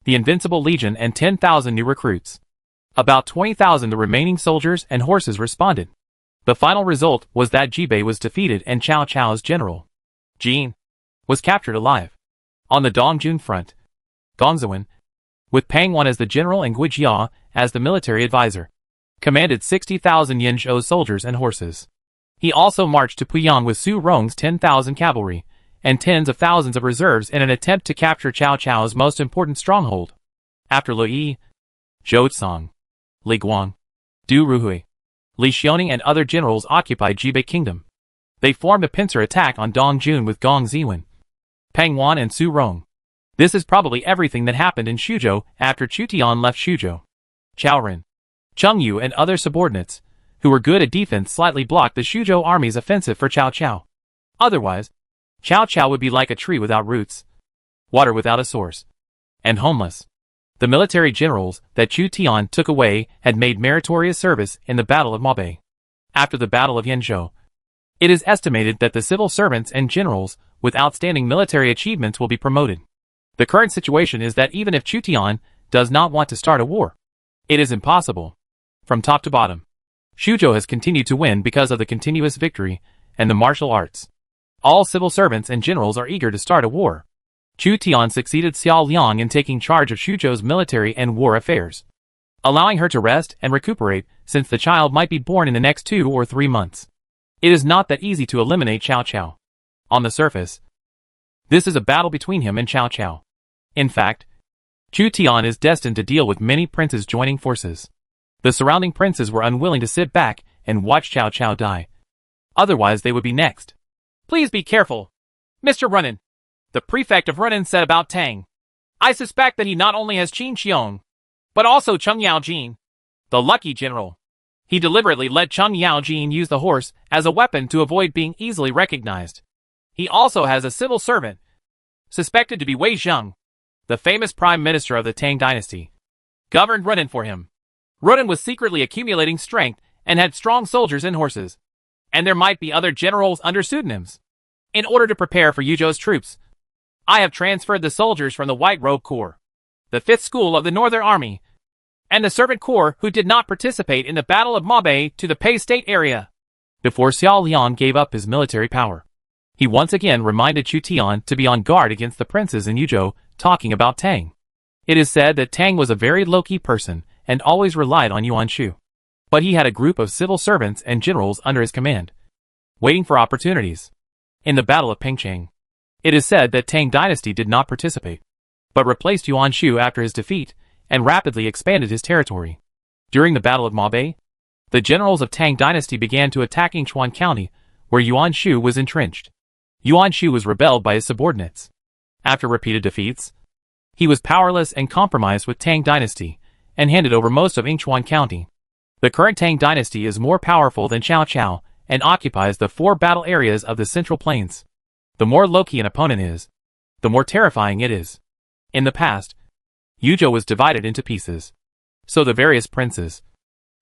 the Invincible Legion, and 10,000 new recruits. About 20,000 the remaining soldiers and horses responded. The final result was that Jibei was defeated and Cao Cao's general, Jin, was captured alive. On the Dongjun front, Gong Zuan, with Pang Wan as the general and Gui Jia as the military advisor, commanded 60,000 Yanzhou soldiers and horses. He also marched to Puyang with Su Rong's 10,000 cavalry and tens of thousands of reserves in an attempt to capture Cao Cao's most important stronghold. After Lu Yi, Zhou Cong, Li Guang, Du Ruhui, Li Xiaoning and other generals occupied Jibei Kingdom. They formed a pincer attack on Dongjun with Gong Ziwen, Pang Wan and Su Rong. This is probably everything that happened in Xuzhou after Chu Tian left Xuzhou. Cao Ren, Cheng Yu and other subordinates, who were good at defense, slightly blocked the Xuzhou army's offensive for Cao Cao. Otherwise, Cao Cao would be like a tree without roots, water without a source, and homeless. The military generals that Chu Tian took away had made meritorious service in the Battle of Maobei. After the Battle of Yanzhou, it is estimated that the civil servants and generals with outstanding military achievements will be promoted. The current situation is that even if Chu Tian does not want to start a war, it is impossible. From top to bottom, Xuzhou has continued to win because of the continuous victory and the martial arts. All civil servants and generals are eager to start a war. Chu Tian succeeded Xiao Liang in taking charge of Xuzhou's military and war affairs, allowing her to rest and recuperate since the child might be born in the next 2 or 3 months. It is not that easy to eliminate Cao Cao. On the surface, this is a battle between him and Cao Cao. In fact, Chu Tian is destined to deal with many princes joining forces. The surrounding princes were unwilling to sit back and watch Cao Cao die. Otherwise they would be next. Please be careful, Mr. Runan, the prefect of Runan said about Tang. I suspect that he not only has Qin Xiong, but also Cheng Yaojin, the lucky general. He deliberately let Cheng Yaojin use the horse as a weapon to avoid being easily recognized. He also has a civil servant, suspected to be Wei Zheng, the famous prime minister of the Tang dynasty, governed Runan for him. Runan was secretly accumulating strength and had strong soldiers and horses, and there might be other generals under pseudonyms. In order to prepare for Yuzhou's troops, I have transferred the soldiers from the White Robe Corps, the 5th School of the Northern Army, and the Servant Corps who did not participate in the Battle of Maobei to the Pei State area. Before Xiao Liang gave up his military power, he once again reminded Chu Tian to be on guard against the princes in Yuzhou talking about Tang. It is said that Tang was a very low-key person and always relied on Yuan Shu. But he had a group of civil servants and generals under his command, waiting for opportunities. In the Battle of Pengcheng, it is said that Tang dynasty did not participate, but replaced Yuan Shu after his defeat and rapidly expanded his territory. During the Battle of Maobei, the generals of Tang dynasty began to attack Yingchuan County, where Yuan Shu was entrenched. Yuan Shu was rebelled by his subordinates. After repeated defeats, he was powerless and compromised with Tang dynasty and handed over most of Yingchuan County. The current Tang dynasty is more powerful than Cao Cao and occupies the 4 battle areas of the Central Plains. The more low-key an opponent is, the more terrifying it is. In the past, Yuzhou was divided into pieces, so the various princes,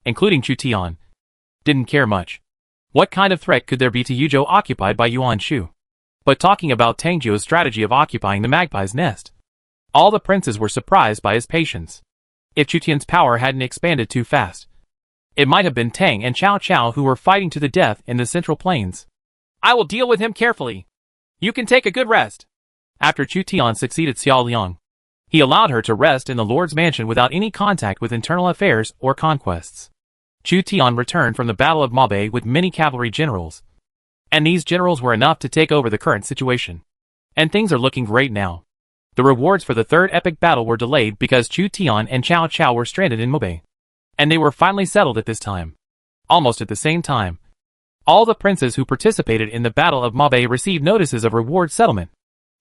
including Chu Tian, didn't care much. What kind of threat could there be to Yuzhou occupied by Yuan Shu? But talking about Tangzhou's strategy of occupying the magpie's nest, all the princes were surprised by his patience. If Chu Tian's power hadn't expanded too fast, it might have been Tang and Cao Cao who were fighting to the death in the Central Plains. I will deal with him carefully. You can take a good rest. After Chu Tian succeeded Xiao Liang, he allowed her to rest in the Lord's mansion without any contact with internal affairs or conquests. Chu Tian returned from the Battle of Maobei with many cavalry generals, and these generals were enough to take over the current situation. And things are looking great now. The rewards for the 3rd epic battle were delayed because Chu Tian and Cao Cao were stranded in Maobei. And they were finally settled at this time. Almost at the same time, all the princes who participated in the Battle of Mabe received notices of reward settlement.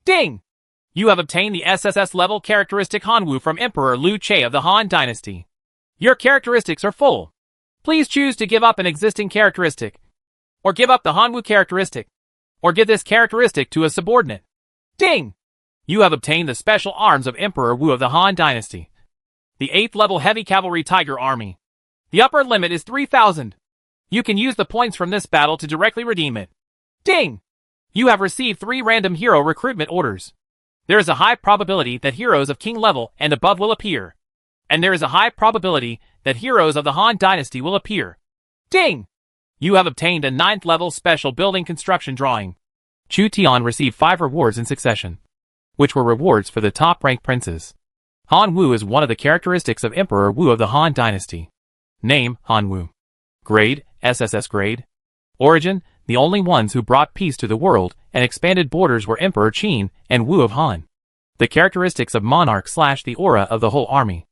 Ding! You have obtained the SSS level characteristic Hanwu from Emperor Liu Che of the Han Dynasty. Your characteristics are full. Please choose to give up an existing characteristic, or give up the Hanwu characteristic, or give this characteristic to a subordinate. Ding! You have obtained the special arms of Emperor Wu of the Han Dynasty. The 8th level Heavy Cavalry Tiger Army. The upper limit is 3,000. You can use the points from this battle to directly redeem it. Ding! You have received 3 random hero recruitment orders. There is a high probability that heroes of king level and above will appear. And there is a high probability that heroes of the Han Dynasty will appear. Ding! You have obtained a 9th level special building construction drawing. Chu Tian received 5 rewards in succession, which were rewards for the top-ranked princes. Han Wu is one of the characteristics of Emperor Wu of the Han Dynasty. Name, Han Wu. Grade, SSS grade. Origin, the only ones who brought peace to the world and expanded borders were Emperor Qin and Wu of Han. The characteristics of Monarch / the aura of the whole army.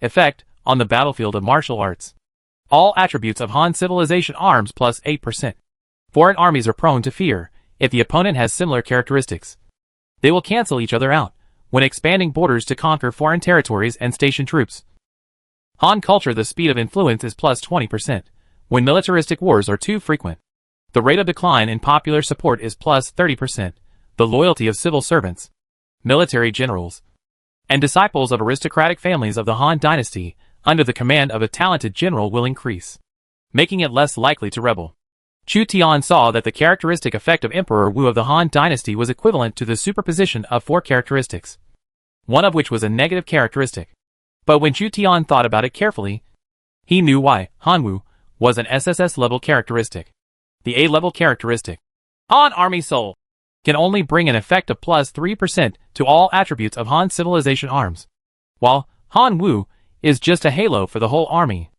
Effect, on the battlefield of martial arts. All attributes of Han civilization arms plus 8%. Foreign armies are prone to fear if the opponent has similar characteristics. They will cancel each other out when expanding borders to conquer foreign territories and station troops. Han culture, the speed of influence is plus 20%, when militaristic wars are too frequent. The rate of decline in popular support is plus 30%, the loyalty of civil servants, military generals, and disciples of aristocratic families of the Han Dynasty under the command of a talented general will increase, making it less likely to rebel. Chu Tian saw that the characteristic effect of Emperor Wu of the Han Dynasty was equivalent to the superposition of 4 characteristics, one of which was a negative characteristic. But when Chu Tian thought about it carefully, he knew why. Han Wu was an SSS level characteristic. The A-level characteristic, Han Army Soul, can only bring an effect of plus 3% to all attributes of Han civilization arms, while Han Wu is just a halo for the whole army,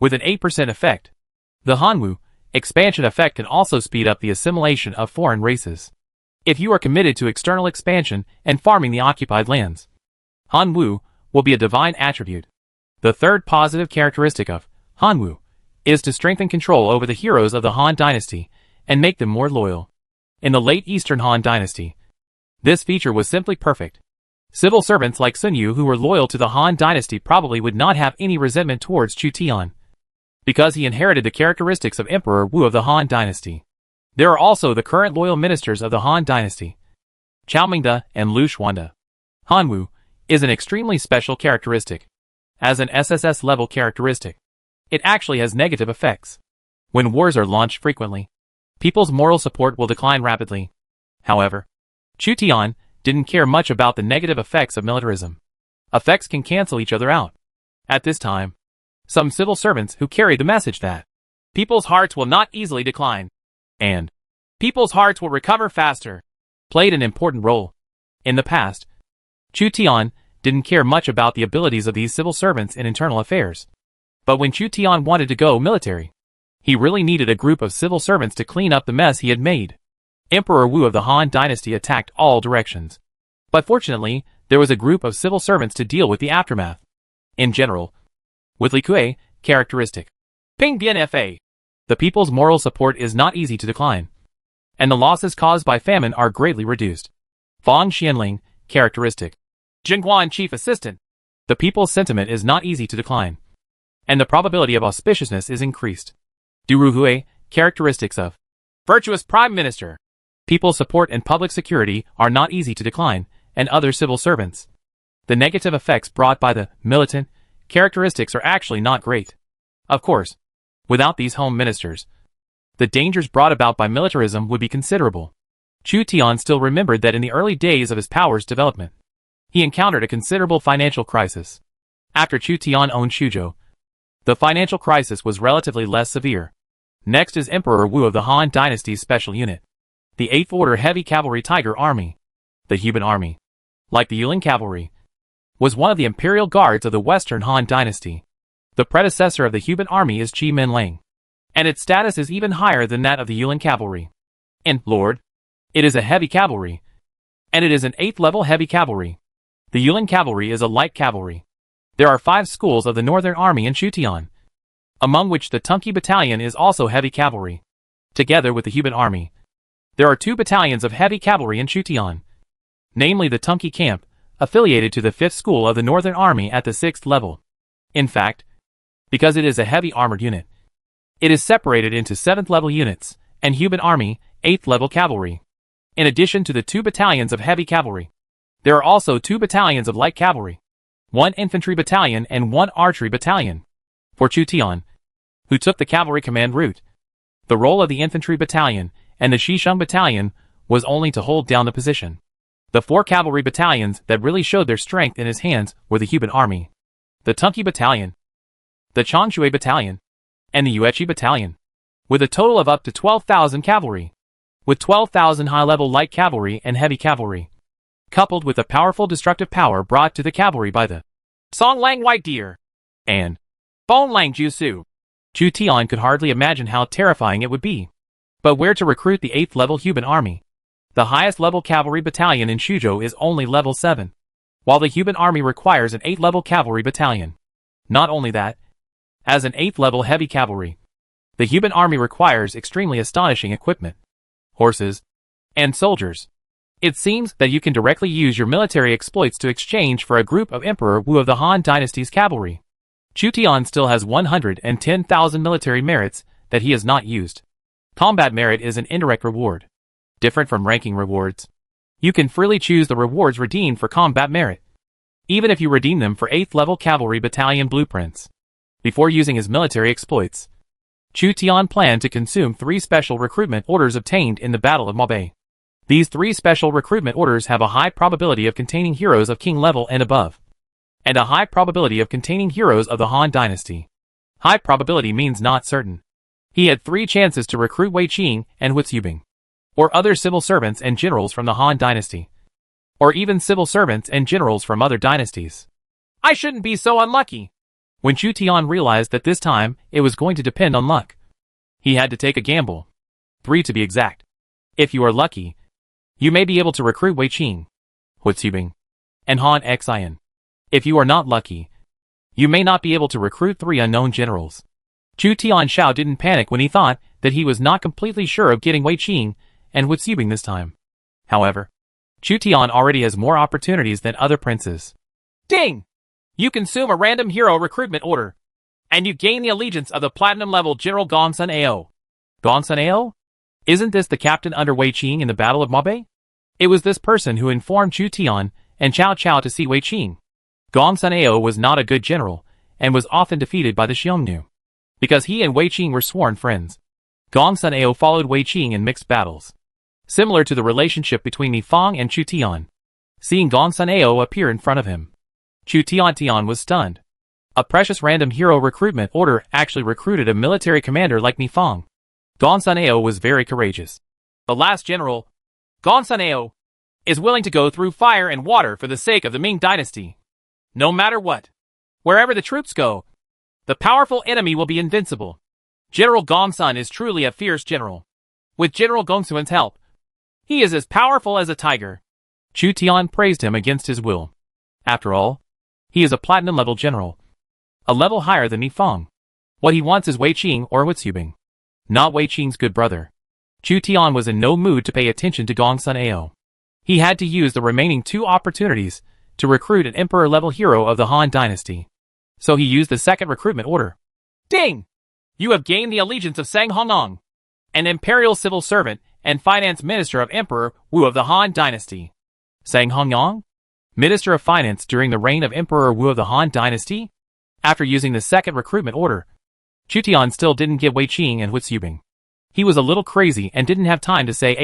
with an 8% effect. The Han Wu expansion effect can also speed up the assimilation of foreign races. If you are committed to external expansion and farming the occupied lands, Han Wu will be a divine attribute. The third positive characteristic of Han Wu is to strengthen control over the heroes of the Han Dynasty and make them more loyal. In the late Eastern Han Dynasty, this feature was simply perfect. Civil servants like Sun Yu who were loyal to the Han Dynasty probably would not have any resentment towards Chu Tian, because he inherited the characteristics of Emperor Wu of the Han Dynasty. There are also the current loyal ministers of the Han Dynasty, Chao Mingde and Lu Xuande. Han Wu is an extremely special characteristic. As an SSS level characteristic, it actually has negative effects. When wars are launched frequently, people's moral support will decline rapidly. However, Chu Tian didn't care much about the negative effects of militarism. Effects can cancel each other out. At this time, some civil servants who carried the message that people's hearts will not easily decline, and people's hearts will recover faster, played an important role. In the past, Chu Tian didn't care much about the abilities of these civil servants in internal affairs. But when Chu Tian wanted to go military, he really needed a group of civil servants to clean up the mess he had made. Emperor Wu of the Han Dynasty attacked all directions. But fortunately, there was a group of civil servants to deal with the aftermath. In general, with Li Kuei, characteristic, Ping Bian Fa, the people's moral support is not easy to decline, and the losses caused by famine are greatly reduced. Fang Xianling, characteristic, Jingguan chief assistant, the people's sentiment is not easy to decline, and the probability of auspiciousness is increased. Du Ruhui, characteristics of virtuous prime minister, people's support and public security are not easy to decline, and other civil servants. The negative effects brought by the militant characteristics are actually not great. Of course, without these home ministers, the dangers brought about by militarism would be considerable. Chu Tian still remembered that in the early days of his power's development, he encountered a considerable financial crisis. After Chu Tian owned Shuzhou, the financial crisis was relatively less severe. Next is Emperor Wu of the Han Dynasty's special unit, the 8th Order Heavy Cavalry Tiger Army. The Huban Army, like the Yulin Cavalry, was one of the imperial guards of the Western Han Dynasty. The predecessor of the Huban Army is Qi Minlang, and its status is even higher than that of the Yulin Cavalry. And Lord, it is a heavy cavalry, and it is an 8th level heavy cavalry. The Yulin Cavalry is a light cavalry. There are 5 schools of the Northern Army in Shutian, among which the Tunki Battalion is also heavy cavalry. Together with the Huban army, there are 2 battalions of heavy cavalry in Chutian, namely the Tunki camp, affiliated to the 5th School of the Northern Army at the 6th level. In fact, because it is a heavy armored unit, it is separated into 7th level units, and Huban army, 8th level cavalry. In addition to the 2 battalions of heavy cavalry, there are also 2 battalions of light cavalry, 1 infantry battalion and 1 archery battalion. For Chutian, who took the cavalry command route, the role of the infantry battalion and the Shisheng battalion was only to hold down the position. The 4 cavalry battalions that really showed their strength in his hands were the Huban army, the Tunki battalion, the Changshui battalion, and the Yuechi battalion, with a total of up to 12,000 cavalry, with 12,000 high-level light cavalry and heavy cavalry, coupled with the powerful destructive power brought to the cavalry by the Song Lang White Deer and Bone Lang Jiusu. Chu Tian could hardly imagine how terrifying it would be. But where to recruit the 8th level Huban army? The highest level cavalry battalion in Shuzhou is only level 7, while the Huban army requires an 8th level cavalry battalion. Not only that, as an 8th level heavy cavalry, the Huban army requires extremely astonishing equipment, horses, and soldiers. It seems that you can directly use your military exploits to exchange for a group of Emperor Wu of the Han Dynasty's cavalry. Chu Tian still has 110,000 military merits that he has not used. Combat merit is an indirect reward, different from ranking rewards. You can freely choose the rewards redeemed for combat merit, even if you redeem them for 8th level cavalry battalion blueprints. Before using his military exploits, Chu Tian planned to consume 3 special recruitment orders obtained in the Battle of Maubei. These 3 special recruitment orders have a high probability of containing heroes of king level and above, and a high probability of containing heroes of the Han Dynasty. High probability means not certain. He had 3 chances to recruit Wei Qing and Hu Zubing, or other civil servants and generals from the Han Dynasty, or even civil servants and generals from other dynasties. I shouldn't be so unlucky. When Chu Tian realized that this time it was going to depend on luck, he had to take a gamble. 3 to be exact. If you are lucky, you may be able to recruit Wei Qing, Hu Zubing, and Han Xian. If you are not lucky, you may not be able to recruit 3 unknown generals. Chu Tianshao didn't panic when he thought that he was not completely sure of getting Wei Qing and Hu Zubing this time. However, Chu Tian already has more opportunities than other princes. Ding! You consume a random hero recruitment order, and you gain the allegiance of the platinum level General Gongsun Ao. Gongsun Ao? Isn't this the captain under Wei Qing in the Battle of Maubei? It was this person who informed Chu Tian and Cao Cao to see Wei Qing. Gongsun Ao was not a good general, and was often defeated by the Xiongnu, because he and Wei Qing were sworn friends. Gongsun Ao followed Wei Qing in mixed battles, similar to the relationship between Ni Fang and Chu Tian. Seeing Gongsun Ao appear in front of him, Chu Tian was stunned. A precious random hero recruitment order actually recruited a military commander like Ni Fang. Gongsun Ao was very courageous. The last general, Gongsun Ao, is willing to go through fire and water for the sake of the Ming dynasty. No matter what, wherever the troops go, the powerful enemy will be invincible. General Gongsun is truly a fierce general. With General Gongsun's help, he is as powerful as a tiger. Chu Tian praised him against his will. After all, he is a platinum level general, a level higher than Ni Fang. What he wants is Wei Qing or Hu Zubing, not Wei Qing's good brother. Chu Tian was in no mood to pay attention to Gongsun Ao. He had to use the remaining 2 opportunities to recruit an emperor-level hero of the Han Dynasty. So he used the second recruitment order. Ding! You have gained the allegiance of Sang Hongnong, an imperial civil servant and finance minister of Emperor Wu of the Han Dynasty. Sang Hongnong? Minister of Finance during the reign of Emperor Wu of the Han Dynasty? After using the second recruitment order, Chu Tian still didn't get Wei Qing and Hu Zubing. He was a little crazy and didn't have time to say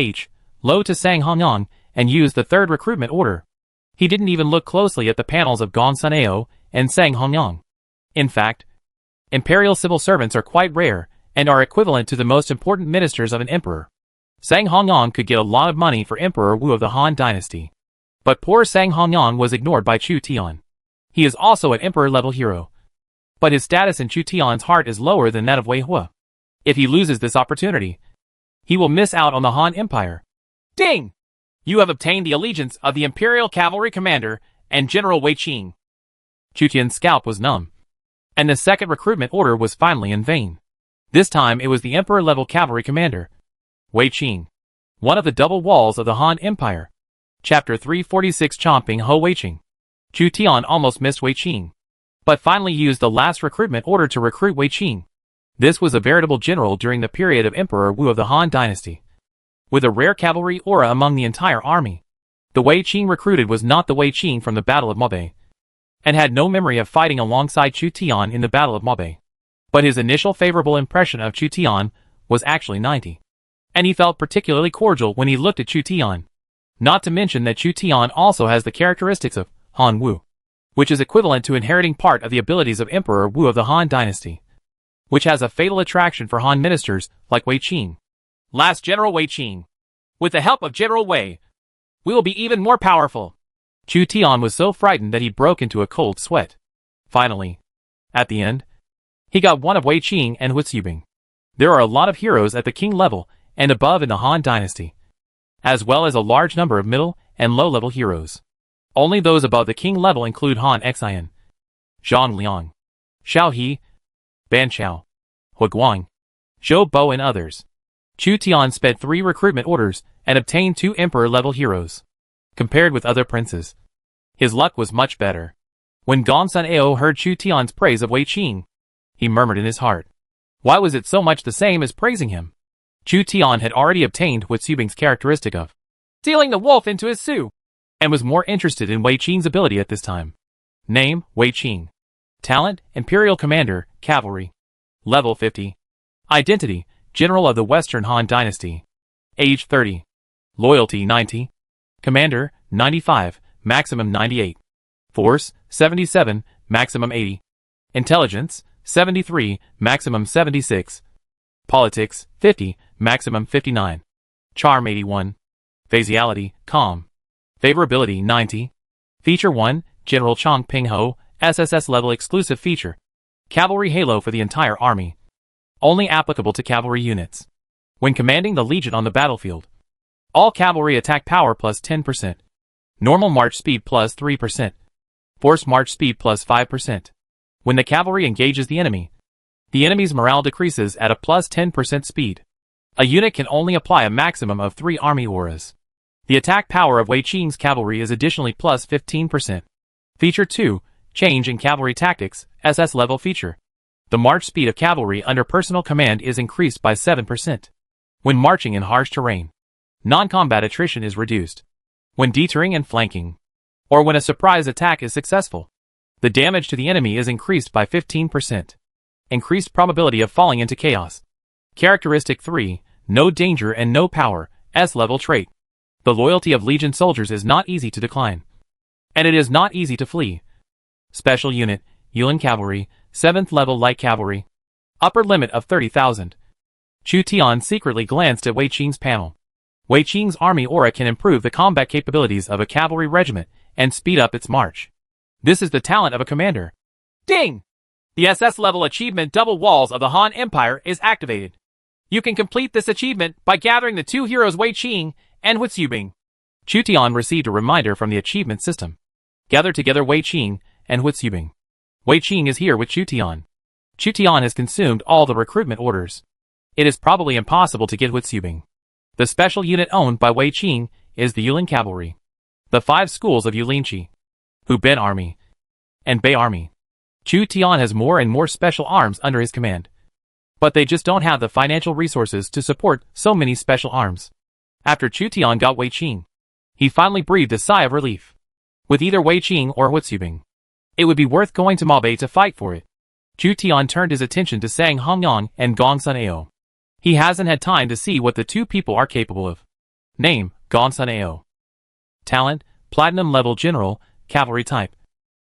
hello to Sang Hongnong and use the third recruitment order. He didn't even look closely at the panels of Gongsun Ao and Sang Hongnong. In fact, imperial civil servants are quite rare and are equivalent to the most important ministers of an emperor. Sang Hongnong could get a lot of money for Emperor Wu of the Han Dynasty. But poor Sang Hongnong was ignored by Chu Tian. He is also an emperor-level hero, but his status in Chu Tian's heart is lower than that of Wei Hua. If he loses this opportunity, he will miss out on the Han Empire. Ding! You have obtained the allegiance of the Imperial Cavalry Commander and General Wei Qing. Chu Tian's scalp was numb. and the second recruitment order was finally in vain. This time it was the emperor-level cavalry commander, Wei Qing, one of the double walls of the Han Empire. Chapter 346 Chomping Ho Wei Qing. Chu Tian almost missed Wei Qing, but finally used the last recruitment order to recruit Wei Qing. This was a veritable general during the period of Emperor Wu of the Han dynasty, with a rare cavalry aura among the entire army. The Wei Qing recruited was not the Wei Qing from the Battle of Mabe, and had no memory of fighting alongside Chu Tian in the Battle of Mabe. But his initial favorable impression of Chu Tian was actually 90. And he felt particularly cordial when he looked at Chu Tian. Not to mention that Chu Tian also has the characteristics of Han Wu, which is equivalent to inheriting part of the abilities of Emperor Wu of the Han dynasty, which has a fatal attraction for Han ministers like Wei Qing. Last General Wei Qing. With the help of General Wei, we will be even more powerful. Chu Tian was so frightened that he broke into a cold sweat. Finally, at the end, he got one of Wei Qing and Hu Zubing. There are a lot of heroes at the king level and above in the Han dynasty, as well as a large number of middle and low-level heroes. Only those above the king level include Han Xian, Zhang Liang, Xiao He, Ban Chao, Hu Guang, Zhou Bo and others. Chu Tian sped 3 recruitment orders and obtained 2 emperor-level heroes. Compared with other princes, his luck was much better. When Gongsun Ao heard Chu Tian's praise of Wei Qing, he murmured in his heart, why was it so much the same as praising him? Chu Tian had already obtained Hu Zubing's characteristic of stealing the wolf into his Su, and was more interested in Wei Qing's ability at this time. Name, Wei Qing. Talent, Imperial Commander, Cavalry. Level 50. Identity, General of the Western Han Dynasty. Age 30. Loyalty 90. Commander, 95, maximum 98. Force, 77, maximum 80. Intelligence, 73, maximum 76. Politics, 50, maximum 59. Charm 81. Physiality, calm. Favorability 90. Feature 1, General Chong Ping Ho, SSS level exclusive feature. Cavalry halo for the entire army. Only applicable to cavalry units. When commanding the Legion on the battlefield. All cavalry attack power plus 10%. Normal march speed plus 3%. Force march speed plus 5%. When the cavalry engages the enemy's morale decreases at a plus 10% speed. A unit can only apply a maximum of 3 army auras. The attack power of Wei Qing's cavalry is additionally plus 15%. Feature 2, Change in Cavalry Tactics, SS level feature. The march speed of cavalry under personal command is increased by 7%. When marching in harsh terrain, non-combat attrition is reduced. When deterring and flanking, or when a surprise attack is successful, the damage to the enemy is increased by 15%. Increased probability of falling into chaos. Characteristic 3, No Danger and No Power, S-level trait. The loyalty of Legion soldiers is not easy to decline, and it is not easy to flee. Special Unit, Yulin Cavalry, 7th level Light Cavalry. Upper limit of 30,000. Chu Tian secretly glanced at Wei Qing's panel. Wei Qing's army aura can improve the combat capabilities of a cavalry regiment and speed up its march. This is the talent of a commander. Ding! The SS level achievement Double Walls of the Han Empire is activated. You can complete this achievement by gathering the 2 heroes Wei Qing and Hu Zubing. Chu Tian received a reminder from the achievement system. Gather together Wei Qing and Hu Zubing. Wei Qing is here with Chu Tian. Chu Tian has consumed all the recruitment orders. It is probably impossible to get Hu Zubing. The special unit owned by Wei Qing is the Yulin Cavalry. The 5 schools of Yulinchi, Hu Ben Army, and Bei Army. Chu Tian has more and more special arms under his command. But they just don't have the financial resources to support so many special arms. After Chu Tian got Wei Qing, he finally breathed a sigh of relief. With either Wei Qing or Hu Zubing, it would be worth going to Mabe to fight for it. Chu Tian turned his attention to Sang Hongyang and Gongsun Ao. He hasn't had time to see what the 2 people are capable of. Name, Gongsun Ao. Talent, Platinum level General, Cavalry type.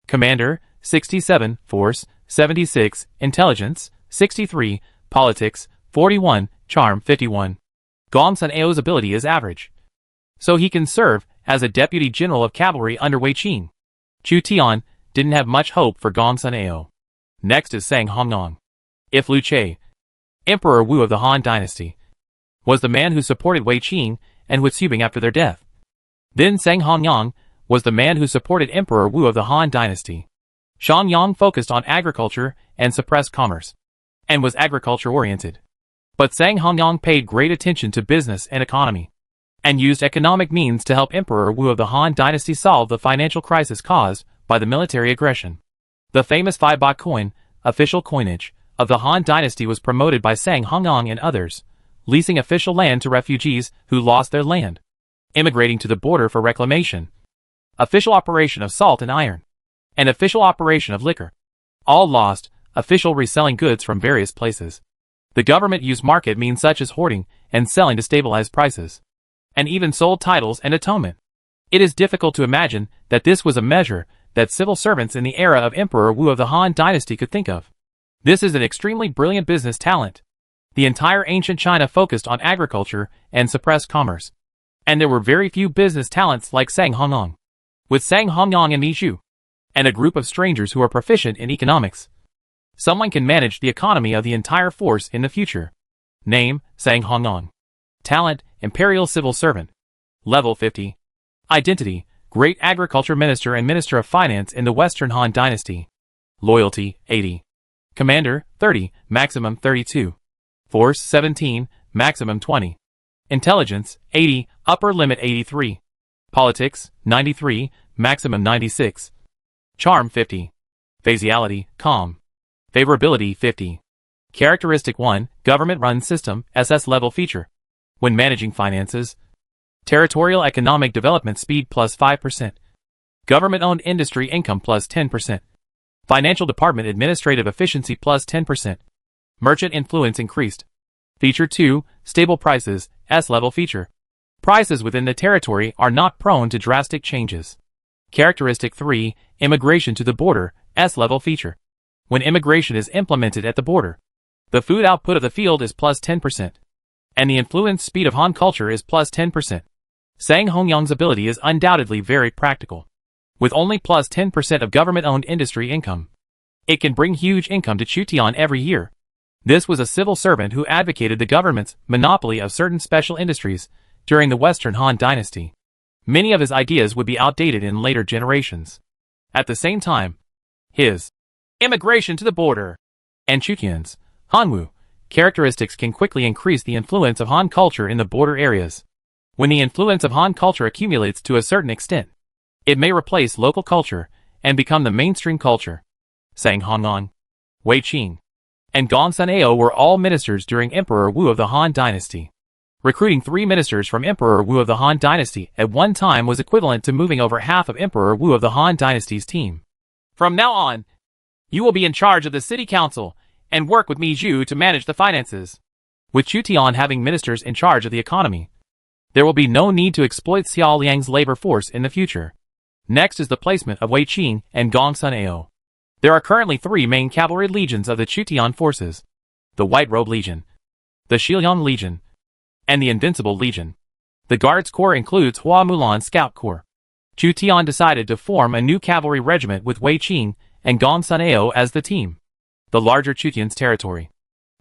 Commander, 67, Force, 76, Intelligence, 63, Politics, 41, Charm 51. Gongsun Ao's ability is average, so he can serve as a Deputy General of Cavalry under Wei Qing. Chu Tian didn't have much hope for Gongsun Ao. Next is Sang Hongyang. If Liu Che, Emperor Wu of the Han Dynasty, was the man who supported Wei Qing and Hu Zubing after their death, then Sang Hongyang was the man who supported Emperor Wu of the Han Dynasty. Xiangyang focused on agriculture and suppressed commerce, and was agriculture-oriented. But Sang Hongyang paid great attention to business and economy, and used economic means to help Emperor Wu of the Han Dynasty solve the financial crisis caused by the military aggression. The famous 5 baht coin, official coinage, of the Han Dynasty was promoted by Sang Hongyang and others, leasing official land to refugees who lost their land, immigrating to the border for reclamation, official operation of salt and iron, and official operation of liquor. All lost, official reselling goods from various places. The government used market means such as hoarding and selling to stabilize prices, and even sold titles and atonement. It is difficult to imagine that this was a measure that civil servants in the era of Emperor Wu of the Han Dynasty could think of. This is an extremely brilliant business talent. The entire ancient China focused on agriculture and suppressed commerce, and there were very few business talents like Sang Hongyang. With Sang Hongyang and Mi Zhu, and a group of strangers who are proficient in economics, someone can manage the economy of the entire force in the future. Name, Sang Hongyang. Talent, Imperial Civil Servant. Level 50. Identity, Great Agriculture Minister and Minister of Finance in the Western Han Dynasty. Loyalty, 80. Commander, 30, maximum 32. Force, 17, maximum 20. Intelligence, 80, upper limit 83. Politics, 93, maximum 96. Charm, 50. Phaseality, calm. Favorability, 50. Characteristic 1, government-run system, SS level feature. When managing finances, territorial economic development speed plus 5%. Government-owned industry income plus 10%. Financial department administrative efficiency plus 10%. Merchant influence increased. Feature 2, stable prices, S-level feature. Prices within the territory are not prone to drastic changes. Characteristic 3, immigration to the border, S-level feature. When immigration is implemented at the border, the food output of the field is plus 10, and the influence speed of Han culture is plus 10. Sang Hongyang's ability is undoubtedly very practical. With only plus 10% of government-owned industry income, it can bring huge income to Chutian every year. This was a civil servant who advocated the government's monopoly of certain special industries during the Western Han Dynasty. Many of his ideas would be outdated in later generations. At the same time, his immigration to the border and Chutian's Hanwu characteristics can quickly increase the influence of Han culture in the border areas. When the influence of Han culture accumulates to a certain extent, it may replace local culture and become the mainstream culture. Sang Hongyang, Wei Qing, and Gongsun Ao were all ministers during Emperor Wu of the Han Dynasty. Recruiting 3 ministers from Emperor Wu of the Han Dynasty at one time was equivalent to moving over half of Emperor Wu of the Han Dynasty's team. From now on, you will be in charge of the city council and work with Mi Zhu to manage the finances. With Chutian having ministers in charge of the economy, there will be no need to exploit Xiao Liang's labor force in the future. Next is the placement of Wei Qing and Gongsun Ao. There are currently 3 main cavalry legions of the Chutian forces: the White Robe Legion, the Shiliang Legion, and the Invincible Legion. The Guards Corps includes Hua Mulan Scout Corps. Chutian decided to form a new cavalry regiment with Wei Qing and Gongsun Ao as the team. The larger Chutian's territory,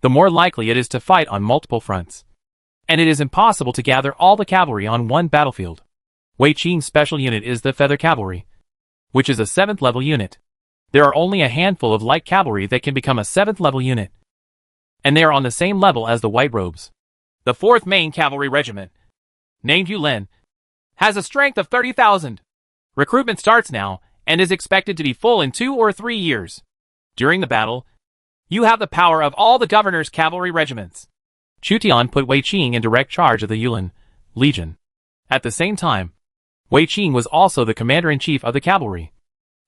the more likely it is to fight on multiple fronts, and it is impossible to gather all the cavalry on one battlefield. Wei Qing's special unit is the Feather Cavalry, which is a 7th level unit. There are only a handful of light cavalry that can become a 7th level unit, and they are on the same level as the White Robes. The 4th Main Cavalry Regiment, named Yulen, has a strength of 30,000. Recruitment starts now and is expected to be full in 2 or 3 years. During the battle, you have the power of all the governor's cavalry regiments. Chutian put Wei Qing in direct charge of the Yulen Legion. At the same time, Wei Qing was also the commander-in-chief of the cavalry,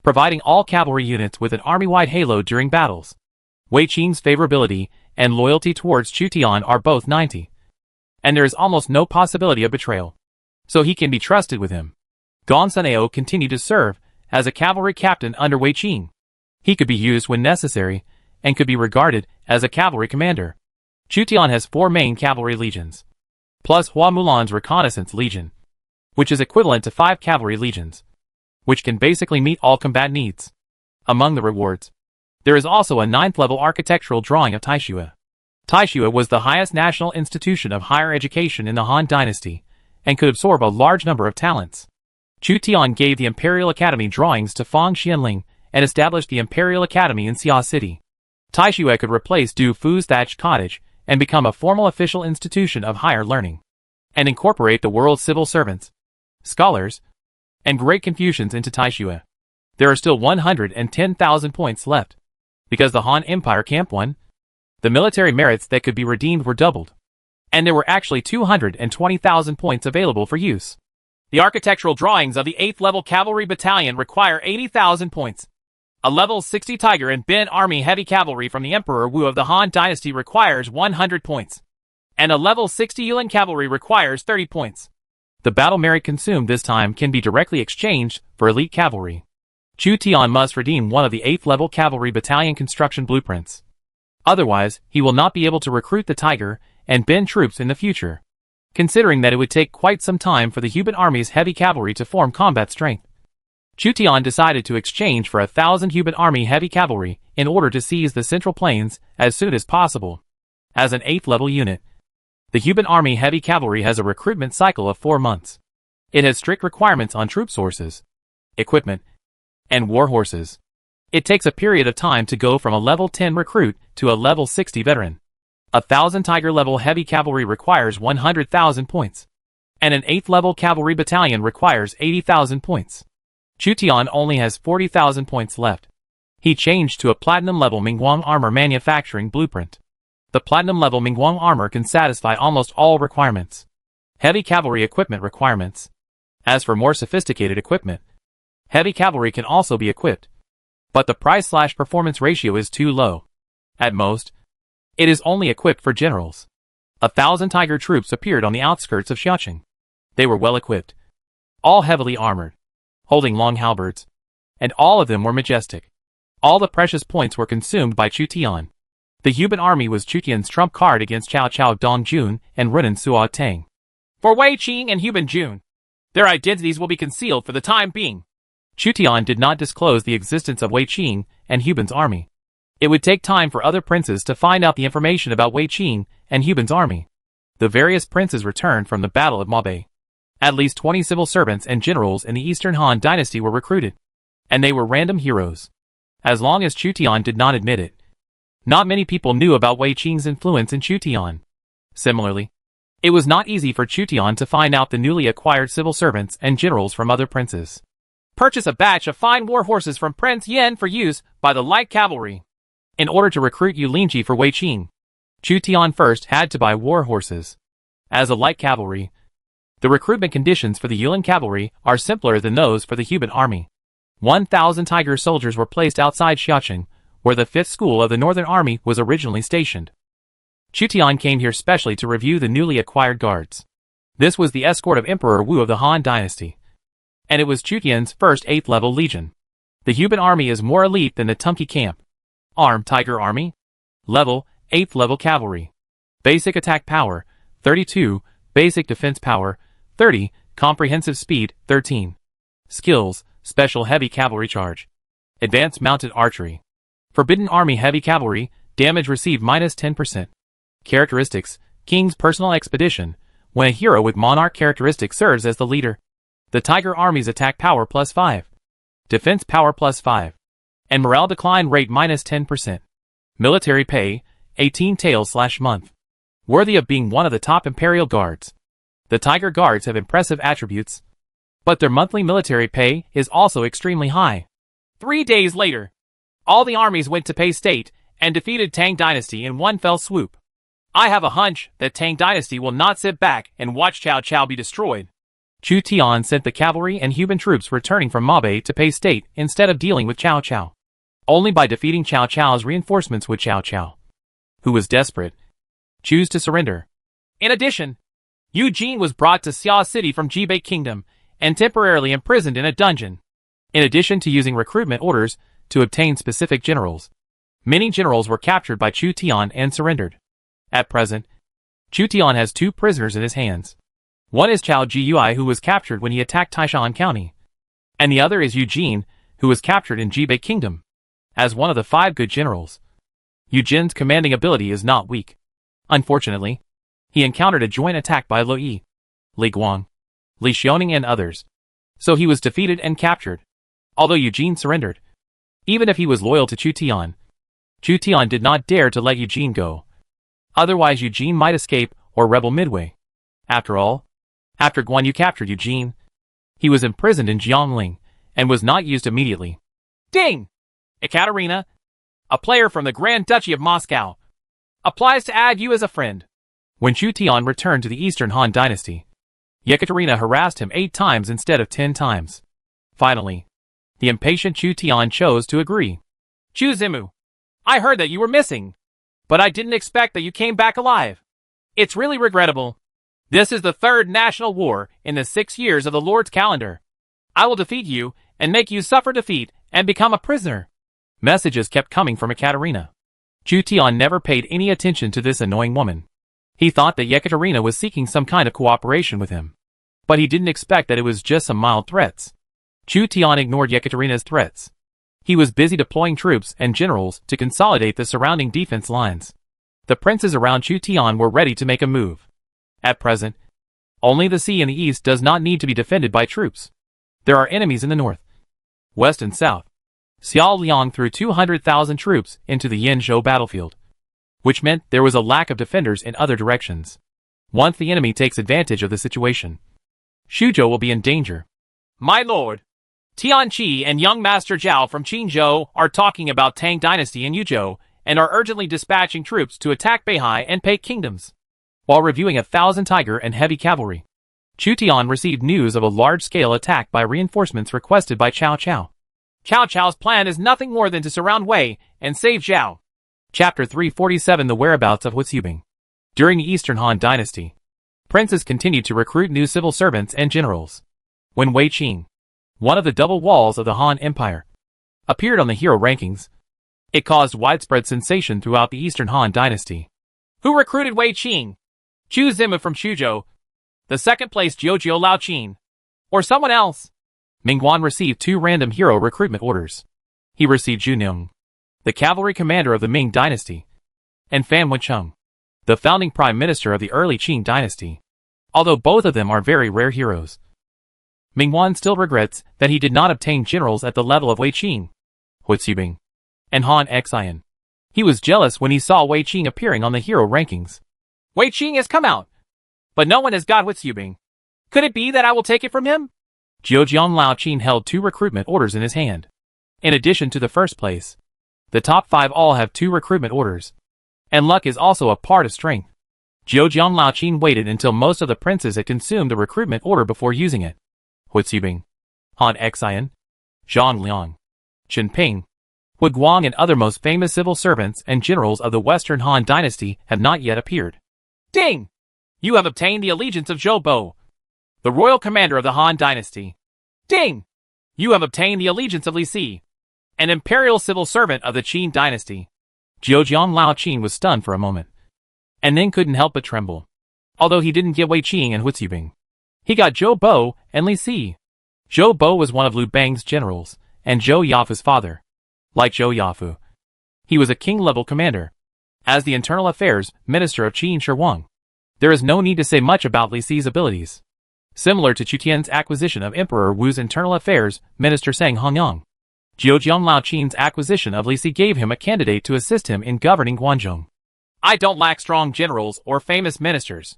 providing all cavalry units with an army-wide halo during battles. Wei Qing's favorability and loyalty towards Chutian are both 90, and there is almost no possibility of betrayal, so he can be trusted with him. Gongsun Ao continued to serve as a cavalry captain under Wei Qing. He could be used when necessary, and could be regarded as a cavalry commander. Chutian has 4 main cavalry legions, plus Hua Mulan's Reconnaissance Legion, which is equivalent to 5 cavalry legions, which can basically meet all combat needs. Among the rewards, there is also a 9th level architectural drawing of Taishua. Taishua was the highest national institution of higher education in the Han Dynasty, and could absorb a large number of talents. Chutian gave the Imperial Academy drawings to Fang Xianling, and established the Imperial Academy in Xia City. Taishue could replace Du Fu's thatched cottage and become a formal official institution of higher learning, and incorporate the world's civil servants, scholars, and great Confucians into Taishue. There are still 110,000 points left. Because the Han Empire Camp won, the military merits that could be redeemed were doubled, and there were actually 220,000 points available for use. The architectural drawings of the 8th level cavalry battalion require 80,000 points. A level 60 Tiger and Bin Army heavy cavalry from the Emperor Wu of the Han Dynasty requires 100 points, and a level 60 Yulin cavalry requires 30 points. The battle merit consumed this time can be directly exchanged for elite cavalry. Chu Tian must redeem one of the 8th level cavalry battalion construction blueprints. Otherwise, he will not be able to recruit the Tiger and Bin troops in the future, considering that it would take quite some time for the Huban army's heavy cavalry to form combat strength. Chu Tian decided to exchange for 1,000 Huban army heavy cavalry in order to seize the Central Plains as soon as possible. As an 8th level unit, the Huban army heavy cavalry has a recruitment cycle of 4 months. It has strict requirements on troop sources, equipment, and war horses. It takes a period of time to go from a level 10 recruit to a level 60 veteran. 1,000 Tiger level heavy cavalry requires 100,000 points, and an 8th level cavalry battalion requires 80,000 points. Chu Tian only has 40,000 points left. He changed to a platinum level Mingguang armor manufacturing blueprint. The platinum level Mingguang armor can satisfy almost all requirements. Heavy cavalry equipment requirements. As for more sophisticated equipment, heavy cavalry can also be equipped, but the price/performance ratio is too low. At most, it is only equipped for generals. 1,000 Tiger troops appeared on the outskirts of Xiaoqing. They were well equipped, all heavily armored, holding long halberds, and all of them were majestic. All the precious points were consumed by Chu Tian. The Huban army was Chu Tian's trump card against Cao Cao Dongjun and Renan Suo Tang. For Wei Qing and Huban Jun, their identities will be concealed for the time being. Chu Tian did not disclose the existence of Wei Qing and Huban's army. It would take time for other princes to find out the information about Wei Qing and Huban's army. The various princes returned from the Battle of Mabe. At least 20 civil servants and generals in the Eastern Han Dynasty were recruited, and they were random heroes. As long as Chu Tian did not admit it, not many people knew about Wei Qing's influence in Chu Tian. Similarly, it was not easy for Chu Tian to find out the newly acquired civil servants and generals from other princes. Purchase a batch of fine war horses from Prince Yen for use by the light cavalry. In order to recruit Yu Lingji for Wei Qing, Chu Tian first had to buy war horses. As a light cavalry, the recruitment conditions for the Yulin cavalry are simpler than those for the Huban army. 1,000 Tiger soldiers were placed outside Xiaoqing, where the 5th School of the Northern Army was originally stationed. Chu Tian came here specially to review the newly acquired guards. This was the escort of Emperor Wu of the Han Dynasty, and it was Chu Tian's first 8th level legion. The Huban army is more elite than the Tumki camp. Armed Tiger Army. Level, 8th level cavalry. Basic attack power, 32, basic defense power, 30, comprehensive speed, 13. Skills, special heavy cavalry charge. Advanced mounted archery. Forbidden army heavy cavalry, damage received -10%. Characteristics, King's personal expedition, when a hero with monarch characteristics serves as the leader. The Tiger army's attack power +5. Defense power +5. And morale decline rate -10%. Military pay, 18 taels/month. Worthy of being one of the top Imperial Guards. The Tiger Guards have impressive attributes, but their monthly military pay is also extremely high. 3 days later, all the armies went to pay state and defeated Tang Dynasty in one fell swoop. I have a hunch that Tang Dynasty will not sit back and watch Cao Cao be destroyed. Chu Tian sent the cavalry and Huban troops returning from Mabe to pay state instead of dealing with Cao Cao. Only by defeating Cao Cao's reinforcements would Cao Cao, who was desperate, choose to surrender. In addition, Yu Jin was brought to Xia City from Jibei Kingdom and temporarily imprisoned in a dungeon. In addition to using recruitment orders to obtain specific generals, many generals were captured by Chu Tian and surrendered. At present, Chu Tian has 2 prisoners in his hands. One is Chao Jiyui, who was captured when he attacked Taishan County, and the other is Yu Jin, who was captured in Jibei Kingdom. As one of the 5 good generals, Yu Jin's commanding ability is not weak. Unfortunately, he encountered a joint attack by Lo Yi, Li Guang, Li Xiaoning and others, so he was defeated and captured. Although Yu Jin surrendered, even if he was loyal to Chu Tian, Chu Tian did not dare to let Eugene go. Otherwise Eugene might escape or rebel midway. After all, after Guan Yu captured Eugene, he was imprisoned in Jiangling and was not used immediately. Ding! Ekaterina, a player from the Grand Duchy of Moscow, applies to add you as a friend. When Chu Tian returned to the Eastern Han Dynasty, Ekaterina harassed him 8 times instead of 10 times. Finally, the impatient Chu Tian chose to agree. Chu Zimu, I heard that you were missing, but I didn't expect that you came back alive. It's really regrettable. This is the 3rd national war in the 6 years of the Lord's calendar. I will defeat you and make you suffer defeat and become a prisoner. Messages kept coming from Ekaterina. Chu Tian never paid any attention to this annoying woman. He thought that Ekaterina was seeking some kind of cooperation with him. But he didn't expect that it was just some mild threats. Chu Tian ignored Ekaterina's threats. He was busy deploying troops and generals to consolidate the surrounding defense lines. The princes around Chu Tian were ready to make a move. At present, only the sea in the east does not need to be defended by troops. There are enemies in the north, west and south. Xiao Liang threw 200,000 troops into the Yanzhou battlefield, which meant there was a lack of defenders in other directions. Once the enemy takes advantage of the situation, Xuzhou will be in danger. My lord, Tianqi and young Master Zhao from Qinzhou are talking about Tang Dynasty in Yuzhou and are urgently dispatching troops to attack Beihai and Pei kingdoms. While reviewing 1,000 tiger and heavy cavalry, Chu Tian received news of a large-scale attack by reinforcements requested by Cao Cao. Cao Cao's plan is nothing more than to surround Wei and save Zhao. Chapter 347 The Whereabouts of Huitubing. During the Eastern Han Dynasty, princes continued to recruit new civil servants and generals. When Wei Qing, one of the double walls of the Han Empire, appeared on the hero rankings, it caused widespread sensation throughout the Eastern Han Dynasty. Who recruited Wei Qing? Chu Zimu from Xuzhou. The second place Jiujiu Lao Qin. Or someone else. Mingguan received 2 random hero recruitment orders. He received Zhu Neng, the cavalry commander of the Ming Dynasty, and Fan Wencheng, the founding prime minister of the early Qing Dynasty. Although both of them are very rare heroes, Mingguan still regrets that he did not obtain generals at the level of Wei Qing, Huitubing, and Han Xian. He was jealous when he saw Wei Qing appearing on the hero rankings. Wei Qing has come out, but no one has got Huitubing. Could it be that I will take it from him? Jiujiang Lao Qin held 2 recruitment orders in his hand. In addition to the first place, the top 5 all have 2 recruitment orders. And luck is also a part of strength. Jiujiang Lao Qin waited until most of the princes had consumed the recruitment order before using it. Huitubing, Han Xian, Zhang Liang, Chen Ping, Hu Guang and other most famous civil servants and generals of the Western Han Dynasty have not yet appeared. Ding! You have obtained the allegiance of Zhou Bo, the royal commander of the Han Dynasty. Ding! You have obtained the allegiance of Li Si, an imperial civil servant of the Qin Dynasty. Jiujiang Lao Qin was stunned for a moment, and then couldn't help but tremble. Although he didn't get Wei Qing and Huitubing, he got Zhou Bo and Li Si. Zhou Bo was one of Liu Bang's generals, and Zhou Yafu's father. Like Zhou Yafu, he was a king-level commander. As the internal affairs minister of Qin Shi Huang, there is no need to say much about Li Si's abilities. Similar to Chu Tian's acquisition of Emperor Wu's internal affairs minister Sang Hongyang, Jiujiang Lao Qin's acquisition of Li Si gave him a candidate to assist him in governing Guangzhou. I don't lack strong generals or famous ministers.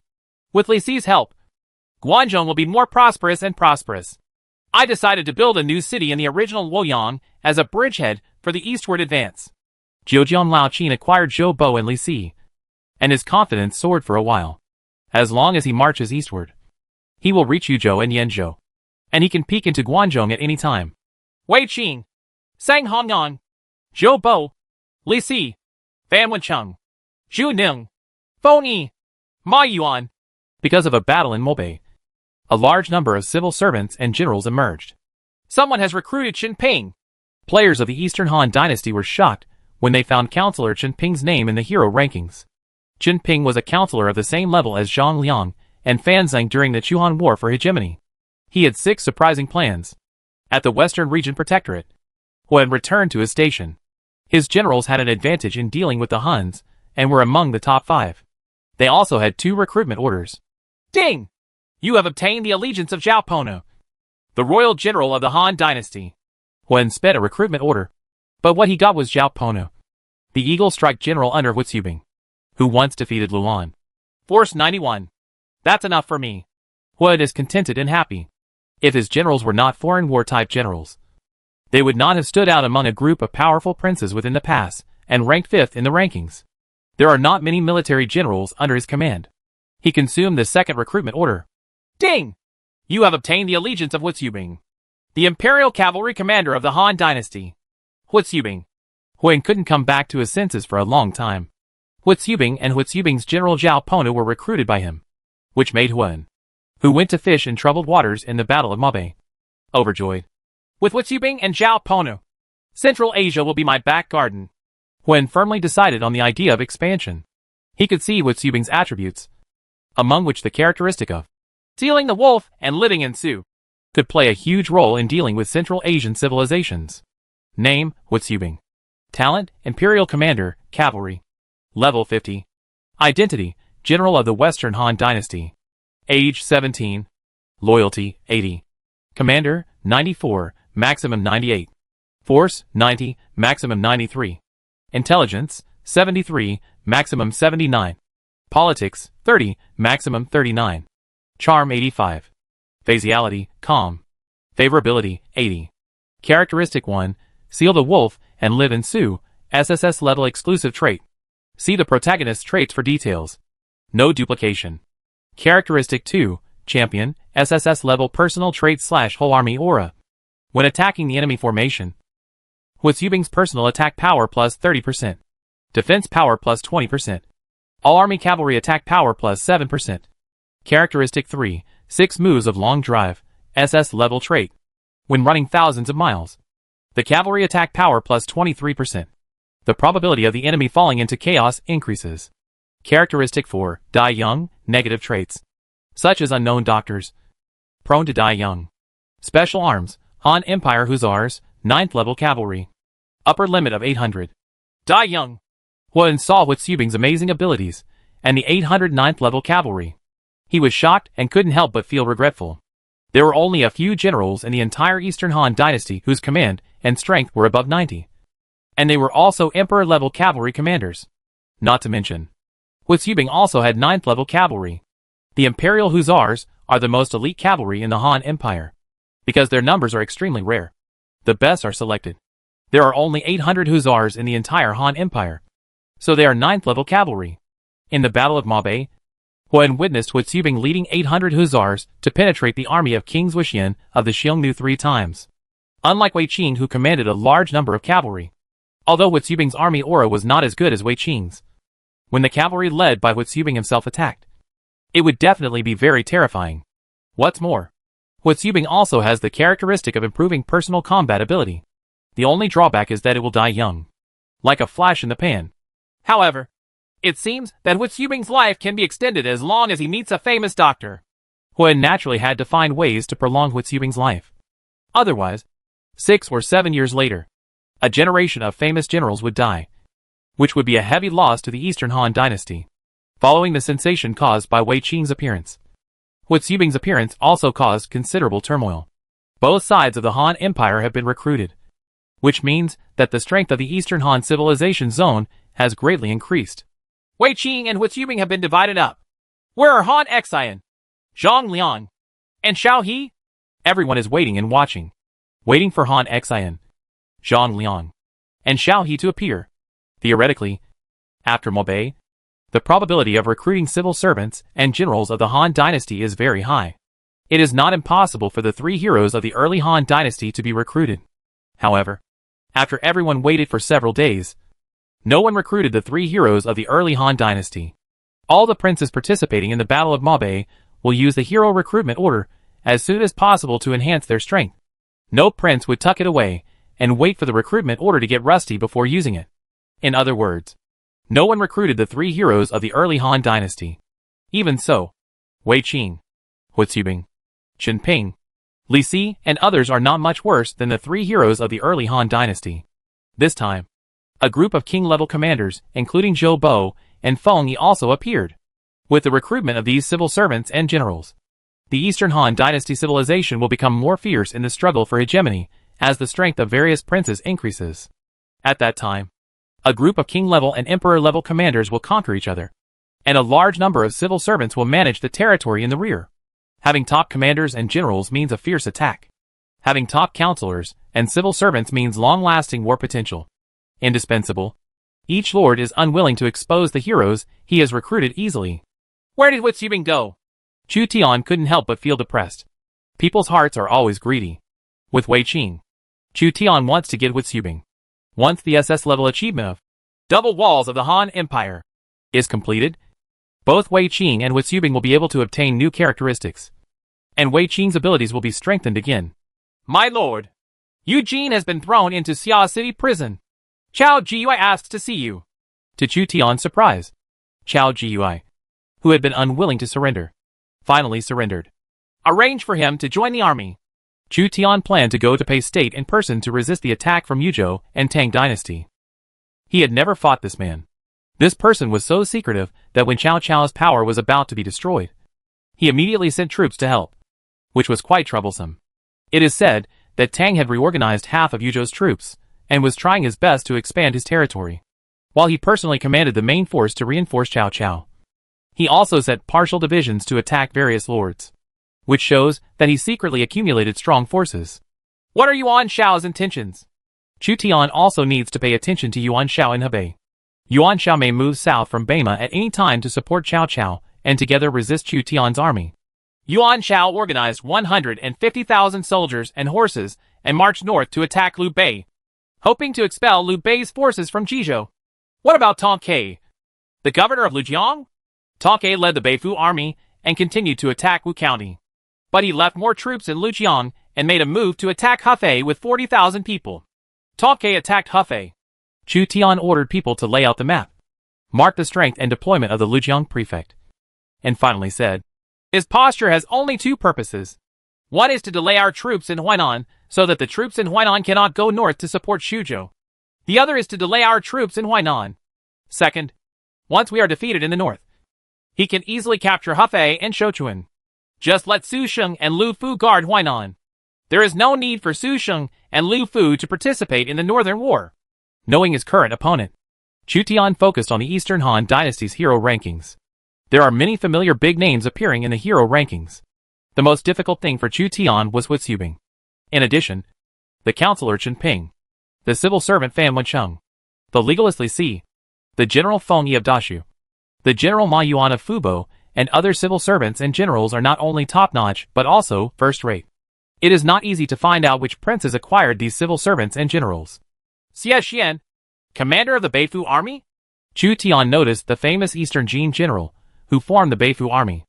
With Li Si's help, Guangzhou will be more prosperous and prosperous. I decided to build a new city in the original Luoyang as a bridgehead for the eastward advance. Jiujiang Lao Qin acquired Zhou Bo and Li Si, and his confidence soared for a while. As long as he marches eastward, he will reach Yuzhou and Yanzhou, and he can peek into Guangzhou at any time. Wei Qing, Sang Hongyang, Zhou Bo, Li Si, Fan Wencheng, Zhu Neng, Feng Yi, Ma Yuan. Because of a battle in Mobei, a large number of civil servants and generals emerged. Someone has recruited Chen Ping. Players of the Eastern Han Dynasty were shocked when they found Counselor Chen Ping's name in the hero rankings. Chen Ping was a counselor of the same level as Zhang Liang and Fan Zhang during the Chuan War for hegemony. He had 6 surprising plans. At the Western Region Protectorate, when returned to his station, his generals had an advantage in dealing with the Huns and were among the top 5. They also had 2 recruitment orders. Ding! You have obtained the allegiance of Zhao Pono, the royal general of the Han Dynasty. Wen sped a recruitment order, but what he got was Zhao Pono, the Eagle Strike General under Huitziubing, who once defeated Luan. Force 91. That's enough for me. Huan is contented and happy. If his generals were not foreign war-type generals, they would not have stood out among a group of powerful princes within the pass, and ranked 5th in the rankings. There are not many military generals under his command. He consumed the second recruitment order. Ding! You have obtained the allegiance of Huitziubing, the imperial cavalry commander of the Han dynasty. Huitziubing. Huan couldn't come back to his senses for a long time. Huitziubing and Huitziubing's general Zhao Ponu were recruited by him, which made Huan, who went to fish in troubled waters in the Battle of Mabe, overjoyed. With Huitziubing and Zhao Ponu, Central Asia will be my back garden. Huan firmly decided on the idea of expansion. He could see Huitziubing's attributes, among which the characteristic of stealing the wolf and living in Su could play a huge role in dealing with Central Asian civilizations. Name, Huitziubing. Talent, Imperial Commander, Cavalry. Level 50. Identity, General of the Western Han Dynasty. Age 17. Loyalty, 80. Commander, 94, maximum 98. Force, 90, maximum 93. Intelligence, 73, maximum 79. Politics, 30, maximum 39. Charm, 85. Faciality, calm. Favorability, 80. Characteristic 1, seal the wolf and live in Su, SSS level exclusive trait. See the protagonist's traits for details. No duplication. Characteristic 2, champion, SSS level personal trait / whole army aura. When attacking the enemy formation, Huitziubing's personal attack power plus 30%. Defense power plus 20%. All army cavalry attack power plus 7%. Characteristic 3, 6 moves of long drive, SS level trait. When running thousands of miles, the cavalry attack power plus 23%. The probability of the enemy falling into chaos increases. Characteristic 4, die young, negative traits, such as unknown doctors, prone to die young. Special arms, Han Empire Hussars, 9th level cavalry. Upper limit of 800. Die young. Huan saw Huitziubing's amazing abilities, and the 809th level cavalry. He was shocked and couldn't help but feel regretful. There were only a few generals in the entire Eastern Han dynasty whose command and strength were above 90. And they were also Emperor-level cavalry commanders. Not to mention, Huitziubing also had 9th level cavalry. The Imperial Hussars are the most elite cavalry in the Han Empire, because their numbers are extremely rare. The best are selected. There are only 800 Hussars in the entire Han Empire, so they are 9th level cavalry. In the Battle of Mabe, Huan witnessed Huitziubing leading 800 Hussars to penetrate the army of King Zuishan of the Xiongnu 3 times. Unlike Wei Qing, who commanded a large number of cavalry, although Huitziubing's army aura was not as good as Wei Qing's, when the cavalry led by Huitziubing himself attacked, it would definitely be very terrifying. What's more, Huitziubing also has the characteristic of improving personal combat ability. The only drawback is that it will die young, like a flash in the pan. However, it seems that Huitziubing's life can be extended as long as he meets a famous doctor. Huan naturally had to find ways to prolong Huitziubing's life. Otherwise, 6 or 7 years later, a generation of famous generals would die, which would be a heavy loss to the Eastern Han dynasty. Following the sensation caused by Wei Qing's appearance, Huitziubing's appearance also caused considerable turmoil. Both sides of the Han Empire have been recruited, which means that the strength of the Eastern Han civilization zone has greatly increased. Wei Qing and Huitziubing have been divided up. Where are Han Xian, Zhang Liang, and Xiao He? Everyone is waiting and watching, waiting for Han Xian, Zhang Liang, and Xiao He to appear. Theoretically, after Mabe, the probability of recruiting civil servants and generals of the Han dynasty is very high. It is not impossible for the 3 heroes of the early Han dynasty to be recruited. However, after everyone waited for several days, no one recruited the 3 heroes of the early Han dynasty. All the princes participating in the Battle of Mabe will use the hero recruitment order as soon as possible to enhance their strength. No prince would tuck it away and wait for the recruitment order to get rusty before using it. In other words, no one recruited the 3 heroes of the early Han dynasty. Even so, Wei Qing, Huitziubing, Chen Ping, Li Si, and others are not much worse than the 3 heroes of the early Han dynasty. This time, a group of king-level commanders, including Zhou Bo and Feng Yi, also appeared. With the recruitment of these civil servants and generals, the Eastern Han dynasty civilization will become more fierce in the struggle for hegemony as the strength of various princes increases. At that time, A group of king-level and emperor-level commanders will conquer each other, and a large number of civil servants will manage the territory in the rear. Having top commanders and generals means a fierce attack. Having top counselors and civil servants means long-lasting war potential. Indispensable. Each lord is unwilling to expose the heroes he has recruited easily. Where did Wei Xubing go? Chu Tian couldn't help but feel depressed. People's hearts are always greedy. With Wei Qing, Chu Tian wants to get Wei Xubing. Once the SS-level achievement of Double Walls of the Han Empire is completed, both Wei Qing and Wei Xubing will be able to obtain new characteristics, and Wei Qing's abilities will be strengthened again. My lord, Eugene has been thrown into Xia City prison. Chao Jiyui asks to see you. To Chu Tian's surprise, Chao Jiyui, who had been unwilling to surrender, finally surrendered. Arrange for him to join the army. Chu Tian planned to go to pay state in person to resist the attack from Yuzhou and Tang dynasty. He had never fought this man. This person was so secretive that when Cao Cao's power was about to be destroyed, he immediately sent troops to help, which was quite troublesome. It is said that Tang had reorganized half of Yuzhou's troops and was trying his best to expand his territory, while he personally commanded the main force to reinforce Cao Cao. He also sent partial divisions to attack various lords, which shows that he secretly accumulated strong forces. What are Yuan Shao's intentions? Chu Tian also needs to pay attention to Yuan Shao in Hebei. Yuan Shao may move south from Beima at any time to support Cao Cao and together resist Chu Tian's army. Yuan Shao organized 150,000 soldiers and horses and marched north to attack Liu Bei, hoping to expel Liu Bei's forces from Jizhou. What about Tong Kai, the governor of Lujiang? Tong Kai led the Beifu army and continued to attack Wu County, but he left more troops in Lujiang and made a move to attack Hefei with 40,000 people. Tong Kai attacked Hefei. Chu Tian ordered people to lay out the map, mark the strength and deployment of the Lujiang prefect, and finally said, his posture has only two purposes. One is to delay our troops in Huainan so that the troops in Huainan cannot go north to support Xuzhou. The other is to delay our troops in Huainan. Second, once we are defeated in the north, he can easily capture Hefei and Shouchuan. Just let Su Sheng and Lu Fu guard Huainan. There is no need for Su Sheng and Lu Fu to participate in the Northern War. Knowing his current opponent, Chu Tian focused on the Eastern Han Dynasty's hero rankings. There are many familiar big names appearing in the hero rankings. The most difficult thing for Chu Tian was Wei Xubing. In addition, the counselor Chen Ping, the civil servant Fan Wencheng, the legalist Li Si, the general Feng Yi of Dashu, the general Ma Yuan of Fubo, and other civil servants and generals are not only top-notch but also first-rate. It is not easy to find out which princes acquired these civil servants and generals. Xie Xian, commander of the Beifu army? Chu Tian noticed the famous Eastern Jin general, who formed the Beifu army.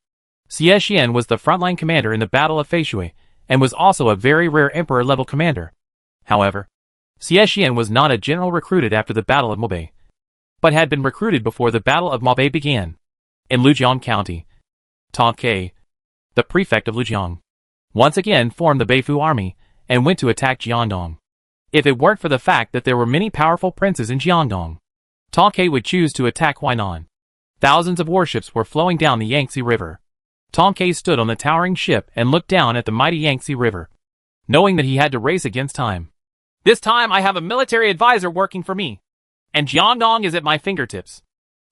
Xie Xian was the frontline commander in the Battle of Feishui, and was also a very rare emperor-level commander. However, Xie Xian was not a general recruited after the Battle of Mobei, but had been recruited before the Battle of Mobei began. In Lujiang County, Tong Kai, the prefect of Lujiang, once again formed the Beifu army and went to attack Jiangdong. If it weren't for the fact that there were many powerful princes in Jiangdong, Tong Kai would choose to attack Huainan. Thousands of warships were flowing down the Yangtze River. Tong Kai stood on the towering ship and looked down at the mighty Yangtze River, knowing that he had to race against time. This time I have a military advisor working for me, and Jiangdong is at my fingertips.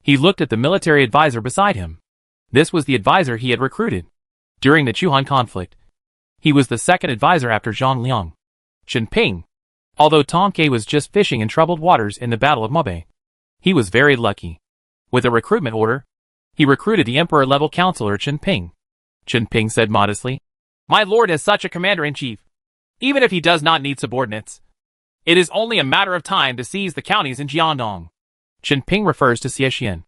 He looked at the military advisor beside him. This was the advisor he had recruited during the Chuhan conflict. He was the second advisor after Zhang Liang, Chen Ping. Although Tong Kai was just fishing in troubled waters in the Battle of Mobei, he was very lucky. With a recruitment order, he recruited the emperor-level counselor Chen Ping. Chen Ping said modestly, my lord has such a commander-in-chief. Even if he does not need subordinates, it is only a matter of time to seize the counties in Jiangdong. Chen Ping refers to Xie Xian,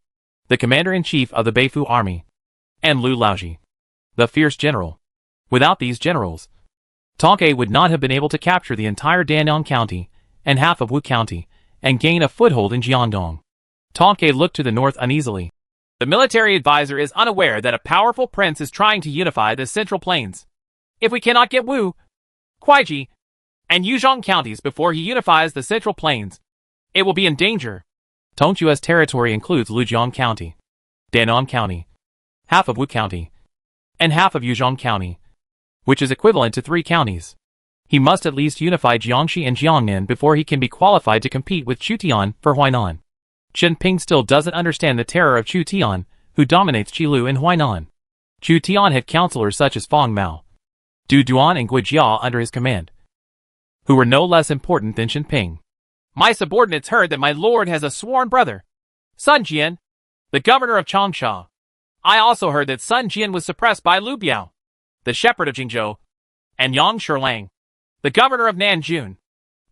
the commander-in-chief of the Beifu army, and Lu Laoji, the fierce general. Without these generals, Tong Kai would not have been able to capture the entire Danyang County and half of Wu County and gain a foothold in Jiangdong. Tong Kai looked to the north uneasily. The military advisor is unaware that a powerful prince is trying to unify the Central Plains. If we cannot get Wu, Kuaiji, and Yuzhong counties before he unifies the Central Plains, it will be in danger. Tongchua's territory includes Lujiang County, Danyang County, half of Wu County, and half of Yuzhong County, which is equivalent to 3 counties. He must at least unify Jiangxi and Jiangnan before he can be qualified to compete with Chu Tian for Huainan. Chen Ping still doesn't understand the terror of Chu Tian, who dominates Qilu and Huainan. Chu Tian had counselors such as Fong Mao, Du Duan and Gui Jia under his command, who were no less important than Chen Ping. My subordinates heard that my lord has a sworn brother, Sun Jian, the governor of Changsha. I also heard that Sun Jian was suppressed by Lu Biao, the shepherd of Jingzhou, and Yang Shilang, the governor of Nanjun,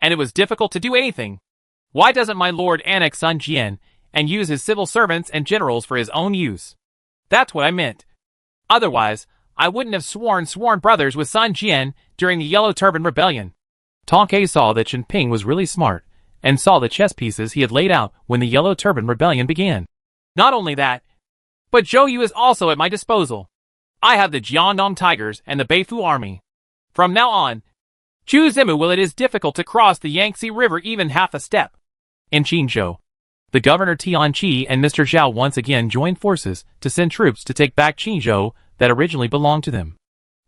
and it was difficult to do anything. Why doesn't my lord annex Sun Jian and use his civil servants and generals for his own use? That's what I meant. Otherwise, I wouldn't have sworn brothers with Sun Jian during the Yellow Turban Rebellion. Tong Kai saw that Chen Ping was really smart, and saw the chess pieces he had laid out when the Yellow Turban Rebellion began. Not only that, but Zhou Yu is also at my disposal. I have the Jiangdong Tigers and the Beifu Army. From now on, Chu Zimu will it is difficult to cross the Yangtze River even half a step. In Qinzhou, the governor Tian Qi and Mr. Zhao once again joined forces to send troops to take back Qinzhou that originally belonged to them.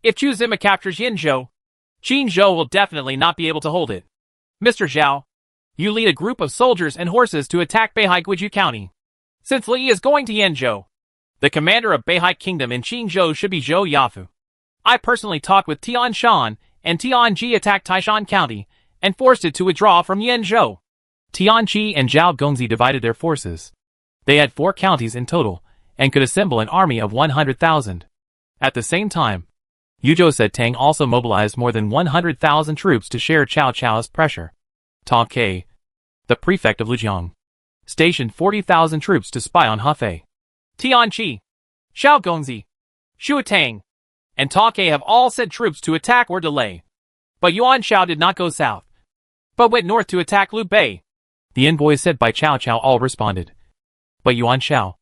If Chu Zimu captures Yinzhou, Qinzhou will definitely not be able to hold it. Mr. Zhao, you lead a group of soldiers and horses to attack Beihai Guizhou County. Since Li is going to Yinzhou, the commander of Beihai Kingdom in Qinzhou should be Zhou Yafu. I personally talked with Tian Shan, and Tian Ji attacked Taishan County and forced it to withdraw from Yinzhou. Tian Qi and Zhao Gongzi divided their forces. They had 4 counties in total and could assemble an army of 100,000. At the same time, Yuzhou said Tang also mobilized more than 100,000 troops to share Cao Cao's pressure. Tong Kai, the prefect of Lijiang, stationed 40,000 troops to spy on Hefei. Tian Qi, Zhao Gongzi, Xu Tang, and Tong Kai have all sent troops to attack or delay. But Yuan Shao did not go south, but went north to attack Liu Bei. The envoys sent by Cao Cao all responded. But Yuan Shao,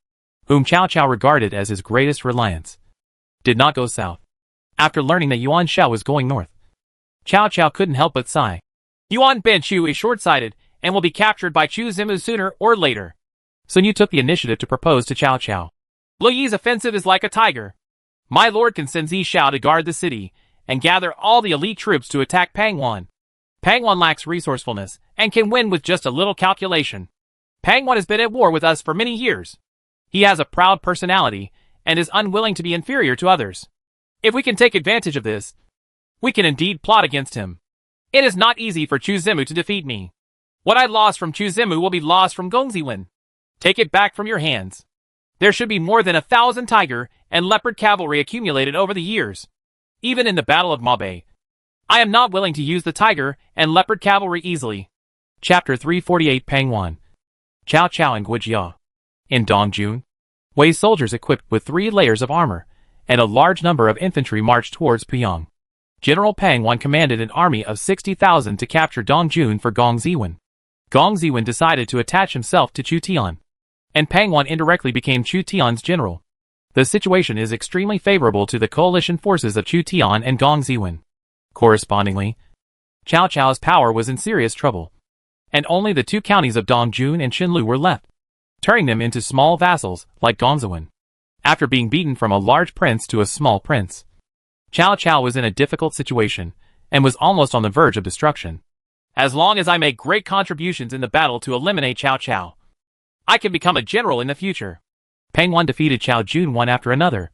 whom Cao Cao regarded as his greatest reliance, did not go south. After learning that Yuan Shao was going north, Cao Cao couldn't help but sigh. Yuan Benchu is short-sighted and will be captured by Chu Zimu sooner or later. Sun Yu took the initiative to propose to Cao Cao. Lu Yi's offensive is like a tiger. My lord can send Zi Shao to guard the city and gather all the elite troops to attack Pangwan. Pangwan lacks resourcefulness and can win with just a little calculation. Pangwan has been at war with us for many years. He has a proud personality and is unwilling to be inferior to others. If we can take advantage of this, we can indeed plot against him. It is not easy for Chu Zimu to defeat me. What I lost from Chu Zimu will be lost from Gongziwen. Take it back from your hands. There should be more than 1,000 tiger and leopard cavalry accumulated over the years. Even in the Battle of Mabe, I am not willing to use the tiger and leopard cavalry easily. Chapter 348 Pangwan, Cao Cao and Guijia. In Dongjun, Wei soldiers equipped with 3 layers of armor and a large number of infantry marched towards Puyang. General Pangwan commanded an army of 60,000 to capture Dongjun for Gong Ziwen. Gong Ziwen decided to attach himself to Chu Tian, and Pangwan indirectly became Chu Tian's general. The situation is extremely favorable to the coalition forces of Chu Tian and Gong Ziwen. Correspondingly, Cao Cao's power was in serious trouble, and only the 2 counties of Dongjun and Qinlu were left, turning them into small vassals like Gongziwen. After being beaten from a large prince to a small prince, Cao Cao was in a difficult situation and was almost on the verge of destruction. As long as I make great contributions in the battle to eliminate Cao Cao, I can become a general in the future. Pangwan defeated Cao Jun one after another,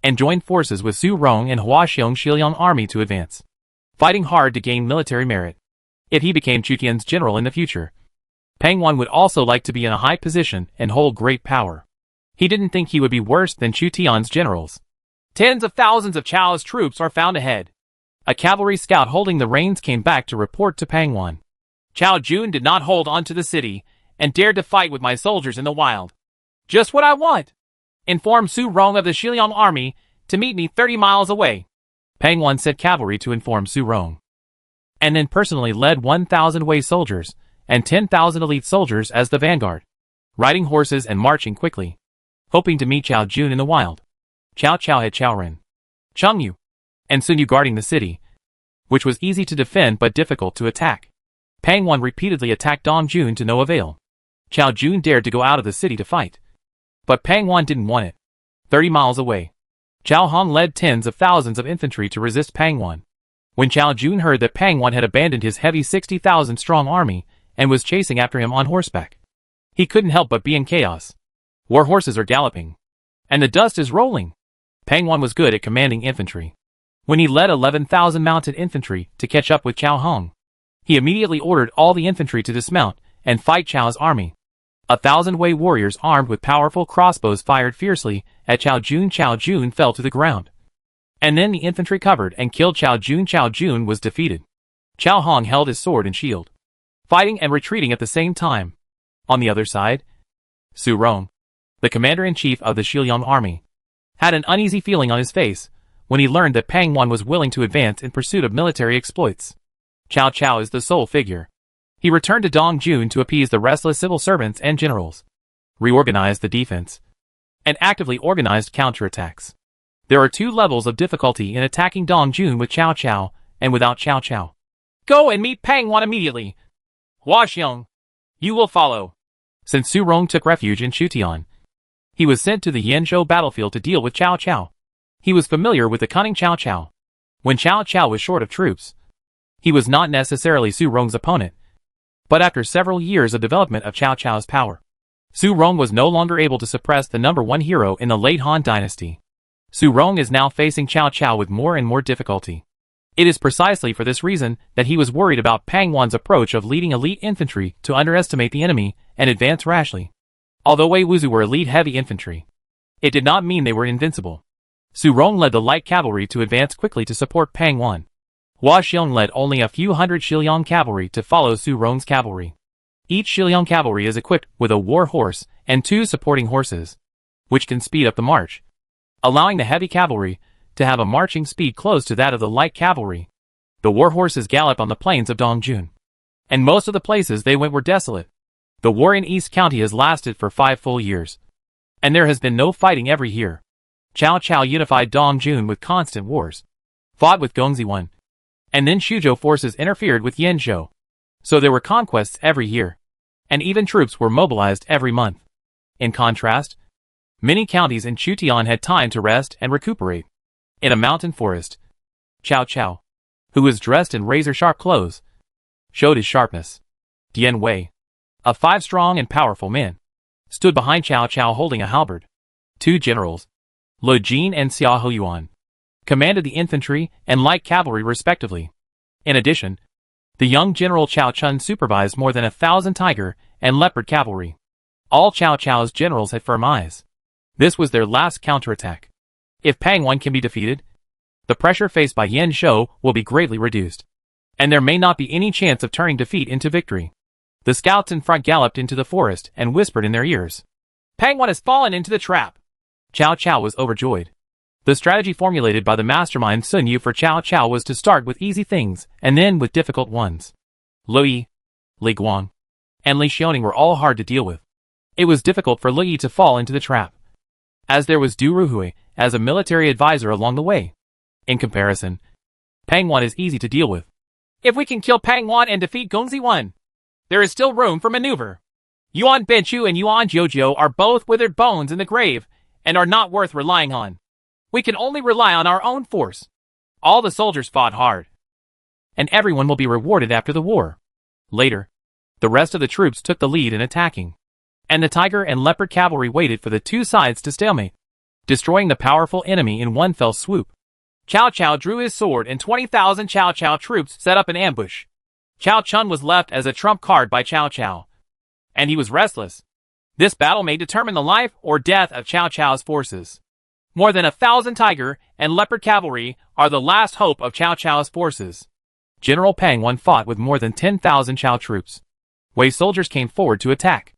and joined forces with Su Rong and Huaxiong Shiliang army to advance, fighting hard to gain military merit. If he became Chu Tian's general in the future, Pangwan would also like to be in a high position and hold great power. He didn't think he would be worse than Chu Tian's generals. Tens of thousands of Chao's troops are found ahead. A cavalry scout holding the reins came back to report to Pangwan. Cao Jun did not hold on to the city and dared to fight with my soldiers in the wild. Just what I want. Inform Su Rong of the Shiliang army to meet me 30 miles away. Pangwan sent cavalry to inform Su Rong, and then personally led 1,000 Wei soldiers and 10,000 elite soldiers as the vanguard, riding horses and marching quickly, hoping to meet Cao Jun in the wild. Cao Cao had Cao Ren, Cheng Yu, and Sun Yu guarding the city, which was easy to defend but difficult to attack. Pangwan repeatedly attacked Dongjun to no avail. Cao Jun dared to go out of the city to fight, but Pangwan didn't want it. 30 miles away, Cao Hong led tens of thousands of infantry to resist Pangwan. When Cao Jun heard that Pangwan had abandoned his heavy 60,000 strong army and was chasing after him on horseback, He couldn't help but be in chaos. War horses are galloping. And the dust is rolling. Pang Wan was good at commanding infantry. When he led 11,000 mounted infantry to catch up with Chao Hong, he immediately ordered all the infantry to dismount and fight Chao's army. 1,000 Wei warriors armed with powerful crossbows fired fiercely at Chao Jun. Chao Jun fell to the ground. And then the infantry covered and killed Chao Jun. Chao Jun was defeated. Chao Hong held his sword and shield, fighting and retreating at the same time. On the other side, Su Rong, the commander-in-chief of the Shiliang army, had an uneasy feeling on his face when he learned that Pang Wan was willing to advance in pursuit of military exploits. Cao Cao is the sole figure. He returned to Dongjun to appease the restless civil servants and generals, reorganized the defense, and actively organized counterattacks. There are 2 levels of difficulty in attacking Dongjun with Cao Cao and without Cao Cao. Go and meet Pang Wan immediately. Hua Xiong, you will follow. Since Su Rong took refuge in Chutian, he was sent to the Yanzhou battlefield to deal with Cao Cao. He was familiar with the cunning Cao Cao. When Cao Cao was short of troops, he was not necessarily Su Rong's opponent. But after several years of development of Cao Cao's power, Su Rong was no longer able to suppress the #1 hero in the late Han dynasty. Su Rong is now facing Cao Cao with more and more difficulty. It is precisely for this reason that he was worried about Pang Wan's approach of leading elite infantry to underestimate the enemy and advance rashly. Although Wei Wuzu were elite heavy infantry, it did not mean they were invincible. Su Rong led the light cavalry to advance quickly to support Pang Wan. Hua Xiong led only a few hundred Shiliang cavalry to follow Su Rong's cavalry. Each Shiliang cavalry is equipped with a war horse and 2 supporting horses, which can speed up the march, allowing the heavy cavalry to have a marching speed close to that of the light cavalry. The war horses gallop on the plains of Dongjun, and most of the places they went were desolate. The war in East County has lasted for 5 full years, and there has been no fighting every year. Cao Cao unified Dongjun with constant wars, fought with Gongziwan, and then Shuzhou forces interfered with Yanzhou. So there were conquests every year, and even troops were mobilized every month. In contrast, many counties in Chutian had time to rest and recuperate. In a mountain forest, Cao Cao, who was dressed in razor-sharp clothes, showed his sharpness. Dian Wei, a 5 strong and powerful man, stood behind Cao Cao holding a halberd. 2 generals, Lu Jin and Xia Hoyuan, commanded the infantry and light cavalry respectively. In addition, the young General Cao Chun supervised more than 1,000 tiger and leopard cavalry. All Cao Cao's generals had firm eyes. This was their last counterattack. If Pang Wan can be defeated, the pressure faced by Yanzhou will be greatly reduced, and there may not be any chance of turning defeat into victory. The scouts in front galloped into the forest and whispered in their ears, "Pang Wan has fallen into the trap." Cao Cao was overjoyed. The strategy formulated by the mastermind Sun Yu for Cao Cao was to start with easy things and then with difficult ones. Lu Yi, Li Guang, and Li Xiaoning were all hard to deal with. It was difficult for Lu Yi to fall into the trap, as there was Du Ruhui as a military advisor along the way. In comparison, Pang Wan is easy to deal with. If we can kill Pang Wan and defeat Gongziwan, there is still room for maneuver. Yuan Benchu and Yuan Jojo are both withered bones in the grave and are not worth relying on. We can only rely on our own force. All the soldiers fought hard, and everyone will be rewarded after the war. Later, the rest of the troops took the lead in attacking, and the tiger and leopard cavalry waited for the 2 sides to stalemate, destroying the powerful enemy in one fell swoop. Cao Cao drew his sword and 20,000 Cao Cao troops set up an ambush. Cao Chun was left as a trump card by Cao Cao, and he was restless. This battle may determine the life or death of Cao Cao's forces. More than 1,000 tiger and leopard cavalry are the last hope of Cao Cao's forces. General Pang Wan fought with more than 10,000 Cao troops. Wei soldiers came forward to attack.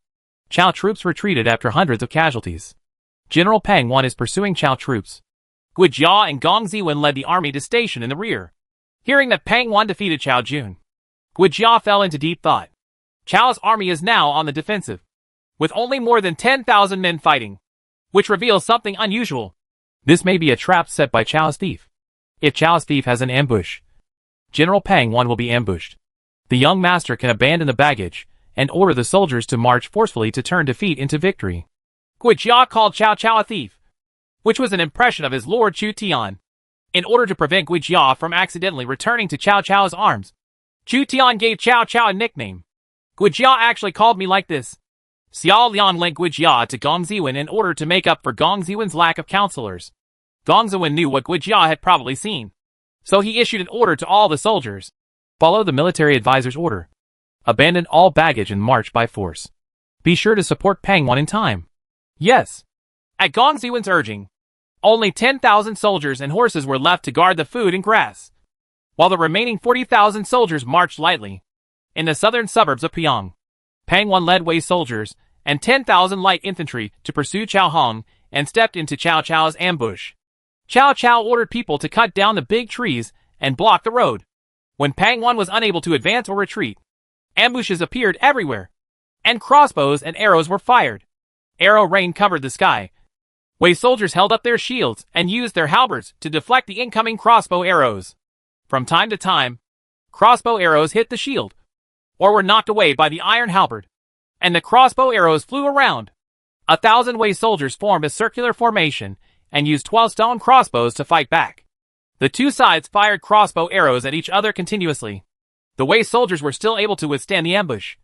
Cao troops retreated after hundreds of casualties. General Pang Wan is pursuing Cao troops. Gu Jia and Gong Ziwen led the army to station in the rear. Hearing that Pang Wan defeated Cao Jun, Gu Jia fell into deep thought. Cao's army is now on the defensive, with only more than 10,000 men fighting, which reveals something unusual. This may be a trap set by Cao's thief. If Cao's thief has an ambush, General Pang Wan will be ambushed. The young master can abandon the baggage and order the soldiers to march forcefully to turn defeat into victory. Gu Jia called Cao Cao a thief, which was an impression of his lord Chu Tian. In order to prevent Gu Jia from accidentally returning to Cao Cao's arms, Chu Tian gave Cao Cao a nickname. Gu Jia actually called me like this. Xiao Liang lent Guijia to Gong Ziwen in order to make up for Gong Ziwen's lack of counselors. Gong Ziwen knew what Guijia had probably seen, so he issued an order to all the soldiers. Follow the military advisor's order. Abandon all baggage and march by force. Be sure to support Pangwan in time. Yes. At Gong Ziwen's urging, only 10,000 soldiers and horses were left to guard the food and grass, while the remaining 40,000 soldiers marched lightly. In the southern suburbs of Pyong, Pangwan led Wei soldiers and 10,000 light infantry to pursue Cao Hong and stepped into Cao Cao's ambush. Cao Cao ordered people to cut down the big trees and block the road. When Pangwan was unable to advance or retreat, ambushes appeared everywhere, and crossbows and arrows were fired. Arrow rain covered the sky. Wei soldiers held up their shields and used their halberds to deflect the incoming crossbow arrows. From time to time, crossbow arrows hit the shield, or were knocked away by the iron halberd, and the crossbow arrows flew around. 1,000 Wei soldiers formed a circular formation and used 12 stone crossbows to fight back. The two sides fired crossbow arrows at each other continuously. The Wei soldiers were still able to withstand the ambush,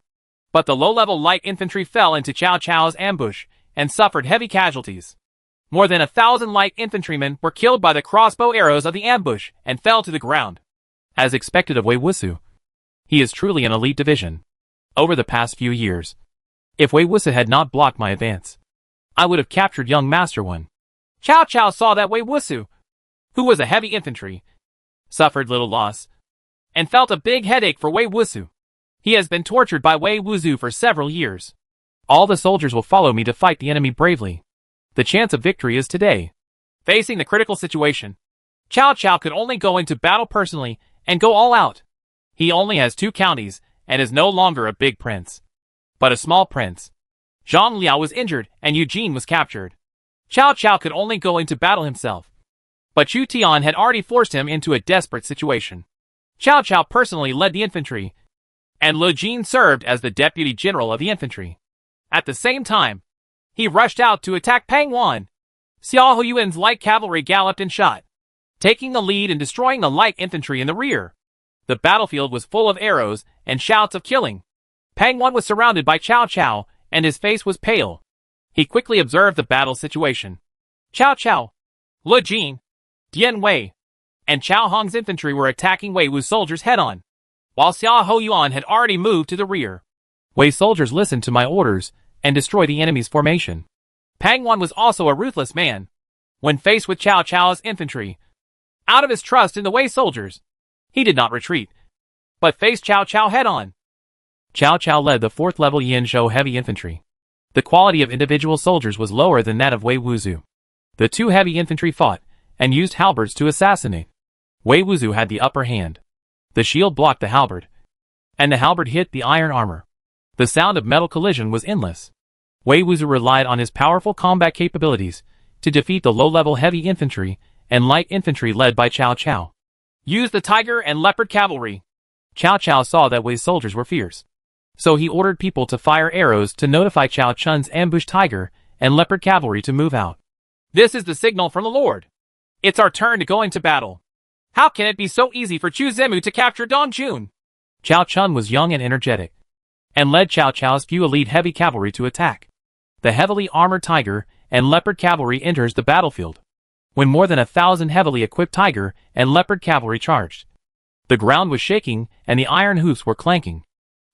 but the low-level light infantry fell into Cao Cao's ambush and suffered heavy casualties. More than 1,000 light infantrymen were killed by the crossbow arrows of the ambush and fell to the ground. As expected of Wei Wusu, he is truly an elite division. Over the past few years, if Wei Wusu had not blocked my advance, I would have captured young Master One. Cao Cao saw that Wei Wusu, who was a heavy infantry, suffered little loss, and felt a big headache for Wei Wusu. He has been tortured by Wei Wusu for several years. All the soldiers will follow me to fight the enemy bravely. The chance of victory is today. Facing the critical situation, Cao Cao could only go into battle personally and go all out. He only has 2 counties and is no longer a big prince, but a small prince. Zhang Liao was injured and Eugene was captured. Cao Cao could only go into battle himself, but Chu Tian had already forced him into a desperate situation. Cao Cao personally led the infantry, and Lu Jin served as the deputy general of the infantry. At the same time, he rushed out to attack Pangwan. Xiao Huyuan's light cavalry galloped and shot, taking the lead and destroying the light infantry in the rear. The battlefield was full of arrows and shouts of killing. Pangwan was surrounded by Cao Cao, and his face was pale. He quickly observed the battle situation. Cao Cao, Lu Jin, Dian Wei, and Cao Hong's infantry were attacking Wei Wu's soldiers head-on, while Xiao Huyuan had already moved to the rear. Wei soldiers listened to my orders and destroyed the enemy's formation. Pangwan was also a ruthless man. When faced with Cao Cao's infantry, out of his trust in the Wei soldiers, he did not retreat, but faced Cao Cao head-on. Cao Cao led the 4th level Yanzhou heavy infantry. The quality of individual soldiers was lower than that of Wei Wuzu. The 2 heavy infantry fought and used halberds to assassinate. Wei Wuzu had the upper hand. The shield blocked the halberd, and the halberd hit the iron armor. The sound of metal collision was endless. Wei Wuzu relied on his powerful combat capabilities to defeat the low-level heavy infantry and light infantry led by Cao Cao. Use the tiger and leopard cavalry. Cao Cao saw that Wei's soldiers were fierce, so he ordered people to fire arrows to notify Cao Chun's ambushed tiger and leopard cavalry to move out. This is the signal from the Lord. It's our turn to go into battle. How can it be so easy for Chu Zemu to capture Dong Jun? Cao Chun was young and energetic, and led Cao Cao's few elite heavy cavalry to attack. The heavily armored tiger and leopard cavalry enters the battlefield, when more than 1,000 heavily equipped tiger and leopard cavalry charged. The ground was shaking and the iron hoofs were clanking.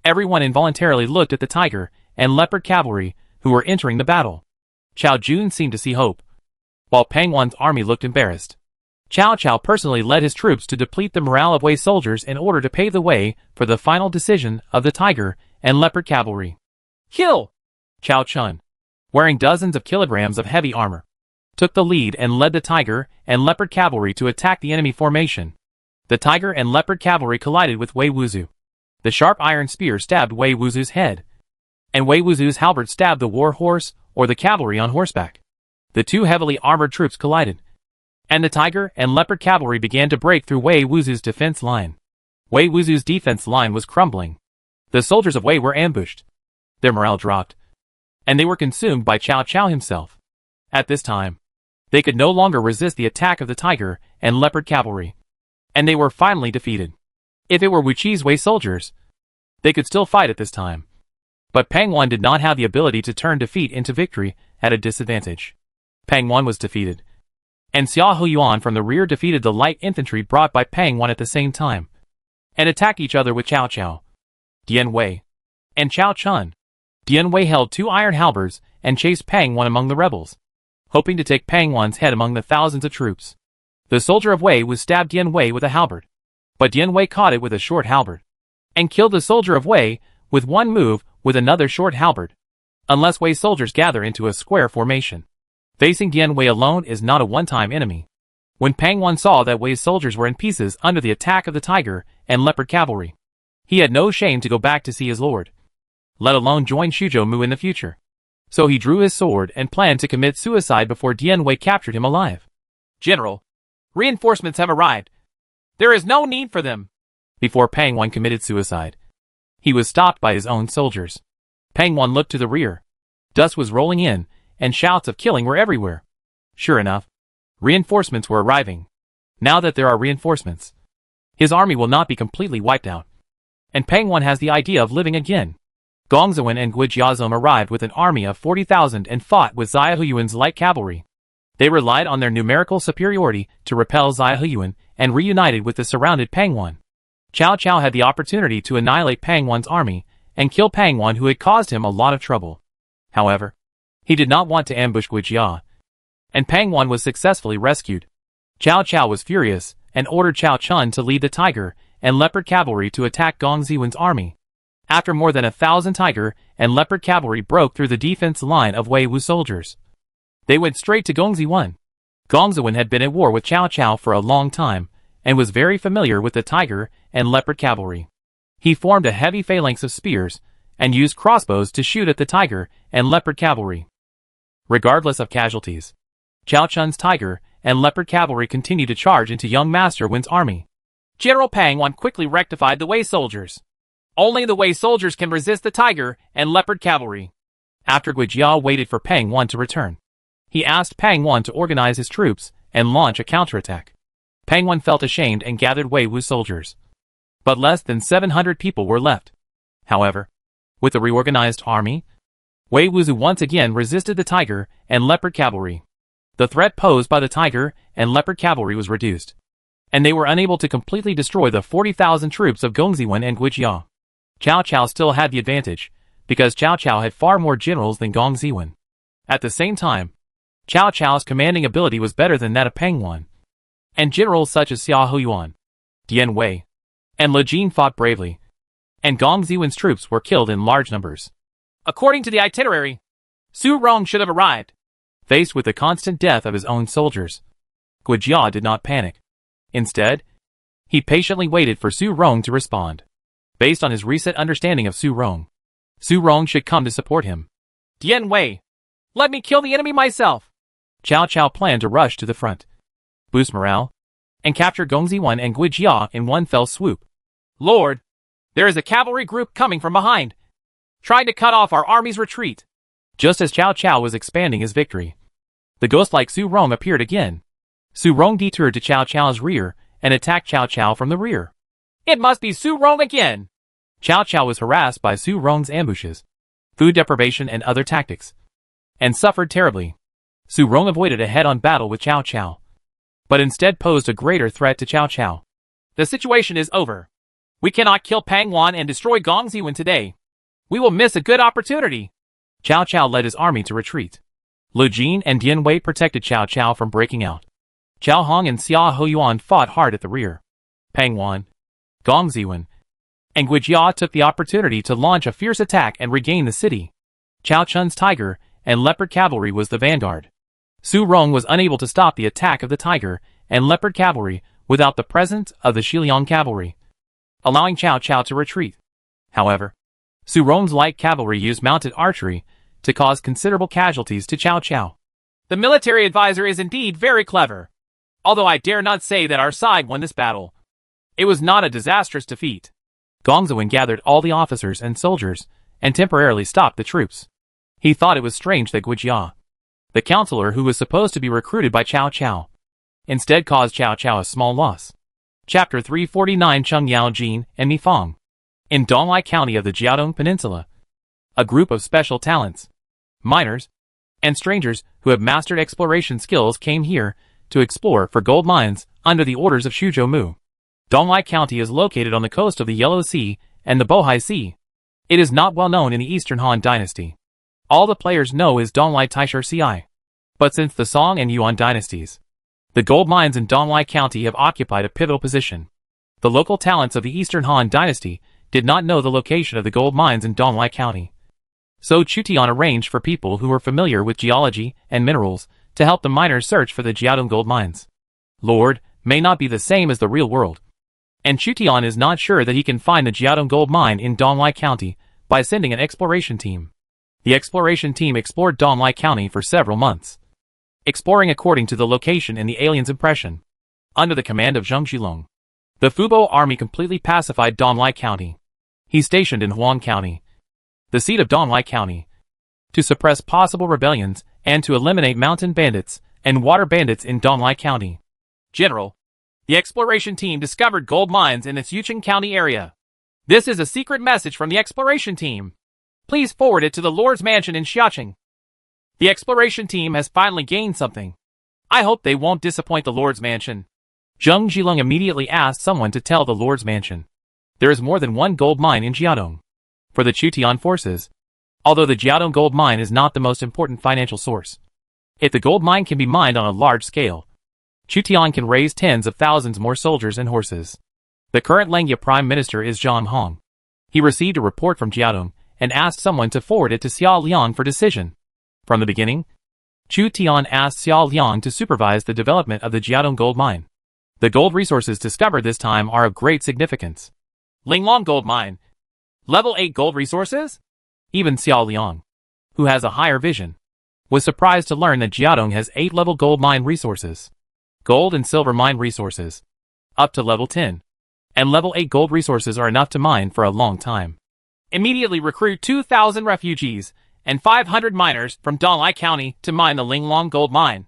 Everyone involuntarily looked at the tiger and leopard cavalry who were entering the battle. Cao Jun seemed to see hope, while Pangwan's army looked embarrassed. Cao Cao personally led his troops to deplete the morale of Wei soldiers in order to pave the way for the final decision of the tiger and leopard cavalry. Kill! Cao Chun, wearing dozens of kilograms of heavy armor, took the lead and led the tiger and leopard cavalry to attack the enemy formation. The tiger and leopard cavalry collided with Wei Wuzu. The sharp iron spear stabbed Wei Wuzu's head, and Wei Wuzu's halberd stabbed the war horse or the cavalry on horseback. The 2 heavily armored troops collided, and the tiger and leopard cavalry began to break through Wei Wuzu's defense line. Wei Wuzu's defense line was crumbling. The soldiers of Wei were ambushed. Their morale dropped, and they were consumed by Cao Cao himself. At this time, they could no longer resist the attack of the tiger and leopard cavalry, and they were finally defeated. If it were Wuqi's Wei soldiers, they could still fight at this time, But Pang Wan did not have the ability to turn defeat into victory at a disadvantage. Pang Wan was defeated, and Xia Huyuan from the rear defeated the light infantry brought by Pang Wan at the same time, and attacked each other with Cao Cao, Dian Wei, and Cao Chun. Dian Wei held 2 iron halberds and chased Pang Wan among the rebels, hoping to take Pang Wan's head among the thousands of troops. The soldier of Wei was stabbed Dian Wei with a halberd, but Dian Wei caught it with a short halberd, and killed the soldier of Wei with one move with another short halberd. Unless Wei's soldiers gather into a square formation, facing Dian Wei alone is not a one-time enemy. When Pang Wan saw that Wei's soldiers were in pieces under the attack of the tiger and leopard cavalry, he had no shame to go back to see his lord, let alone join Shuzhou Mu in the future. So he drew his sword and planned to commit suicide before Dian Wei captured him alive. General, reinforcements have arrived. There is no need for them. Before Pang Wan committed suicide, he was stopped by his own soldiers. Pang Wan looked to the rear. Dust was rolling in, and shouts of killing were everywhere. Sure enough, reinforcements were arriving. Now that there are reinforcements, his army will not be completely wiped out. And Pang Wan has the idea of living again. Gong Ziwen and Gui Jiazong arrived with an army of 40,000 and fought with Xia Huyuan's light cavalry. They relied on their numerical superiority to repel Xia Huyuan and reunited with the surrounded Pang Wan. Cao Cao had the opportunity to annihilate Pang Wan's army and kill Pang Wan, who had caused him a lot of trouble. However, he did not want to ambush Gui Jia, and Pang Wan was successfully rescued. Cao Cao was furious and ordered Cao Chun to lead the tiger and leopard cavalry to attack Gong Ziwen's army. After more than 1,000 tiger and leopard cavalry broke through the defense line of Wei Wu soldiers, they went straight to Gong Ziwen. Gong Ziwen had been at war with Cao Cao for a long time and was very familiar with the tiger and leopard cavalry. He formed a heavy phalanx of spears and used crossbows to shoot at the tiger and leopard cavalry. Regardless of casualties, Cao Chun's tiger and leopard cavalry continued to charge into young Master Wen's army. General Pang Wan quickly rectified the Wei soldiers. Only the Wei soldiers can resist the tiger and leopard cavalry. After Gui Jia waited for Pang Wan to return, he asked Pang Wan to organize his troops and launch a counterattack. Pang Wan felt ashamed and gathered Wei Wu soldiers, but less than 700 people were left. However, with the reorganized army, Wei Wuzu once again resisted the tiger and leopard cavalry. The threat posed by the tiger and leopard cavalry was reduced, and they were unable to completely destroy the 40,000 troops of Gong Ziwen and Gui Jia. Cao Cao still had the advantage, because Cao Cao had far more generals than Gong Ziwen. At the same time, Cao Cao's commanding ability was better than that of Pang Wan, and generals such as Xia Huyuan, Dian Wei, and Le Jin fought bravely, and Gong Ziwen's troops were killed in large numbers. According to the itinerary, Su Rong should have arrived. Faced with the constant death of his own soldiers, Gui Jia did not panic. Instead, he patiently waited for Su Rong to respond. Based on his recent understanding of Su Rong should come to support him. Dian Wei, let me kill the enemy myself. Cao Cao planned to rush to the front, boost morale, and capture Gong Ziwen and Gui Jia in one fell swoop. Lord, there is a cavalry group coming from behind, trying to cut off our army's retreat. Just as Cao Cao was expanding his victory, the ghost-like Su Rong appeared again. Su Rong detoured to Cao Cao's rear and attacked Cao Cao from the rear. It must be Su Rong again. Cao Cao was harassed by Su Rong's ambushes, food deprivation and other tactics, and suffered terribly. Su Rong avoided a head-on battle with Cao Cao, but instead posed a greater threat to Cao Cao. The situation is over. We cannot kill Pang Wan and destroy Gong Ziwen today. We will miss a good opportunity. Cao Cao led his army to retreat. Lu Jin and Dian Wei protected Cao Cao from breaking out. Cao Hong and Xia Huyuan fought hard at the rear. Pang Wan, Gong Ziwen, and Gui Jia took the opportunity to launch a fierce attack and regain the city. Cao Chun's tiger and leopard cavalry was the vanguard. Su Rong was unable to stop the attack of the tiger and leopard cavalry without the presence of the Shiliang cavalry, allowing Cao Cao to retreat. However, Su Rong's light cavalry used mounted archery to cause considerable casualties to Cao Cao. The military advisor is indeed very clever, although I dare not say that our side won this battle. It was not a disastrous defeat. Gong Ziwen gathered all the officers and soldiers and temporarily stopped the troops. He thought it was strange that Gui Jia, the counselor who was supposed to be recruited by Cao Cao, instead caused Cao Cao a small loss. Chapter 349 Cheng Yao Jin and Mi Fang. In Donglai County of the Jiaodong Peninsula, a group of special talents, miners, and strangers who have mastered exploration skills came here to explore for gold mines under the orders of Shuzhou Mu. Donglai County is located on the coast of the Yellow Sea and the Bohai Sea. It is not well known in the Eastern Han Dynasty. All the players know is Donglai Taishar Ci. But since the Song and Yuan dynasties, the gold mines in Donglai County have occupied a pivotal position. The local talents of the Eastern Han Dynasty did not know the location of the gold mines in Donglai County. So Chutian arranged for people who were familiar with geology and minerals to help the miners search for the Jiaodong gold mines. Lord may not be the same as the real world, and Chutian is not sure that he can find the Jiaodong gold mine in Donglai County by sending an exploration team. The exploration team explored Donglai County for several months, exploring according to the location in the alien's impression. Under the command of Zheng Zhilong, the Fubo army completely pacified Donglai County. He stationed in Huang County, the seat of Donglai County, to suppress possible rebellions and to eliminate mountain bandits and water bandits in Donglai County. General, the exploration team discovered gold mines in the Yucheng County area. This is a secret message from the exploration team. Please forward it to the Lord's mansion in Xiaoqing. The exploration team has finally gained something. I hope they won't disappoint the Lord's mansion. Zheng Zhilong immediately asked someone to tell the Lord's mansion. There is more than one gold mine in Jiaodong. For the Chutian forces, although the Jiaodong gold mine is not the most important financial source, if the gold mine can be mined on a large scale, Chutian can raise tens of thousands more soldiers and horses. The current Langya Prime Minister is Zhang Hong. He received a report from Jiaodong and asked someone to forward it to Xiao Liang for decision. From the beginning, Chutian asked Xiao Liang to supervise the development of the Jiaodong gold mine. The gold resources discovered this time are of great significance. Linglong gold mine. Level 8 gold resources? Even Xiao Liang, who has a higher vision, was surprised to learn that Jiaodong has 8-level gold mine resources. Gold and silver mine resources, up to level 10. And level 8 gold resources are enough to mine for a long time. Immediately recruit 2,000 refugees and 500 miners from Donglai County to mine the Linglong gold mine.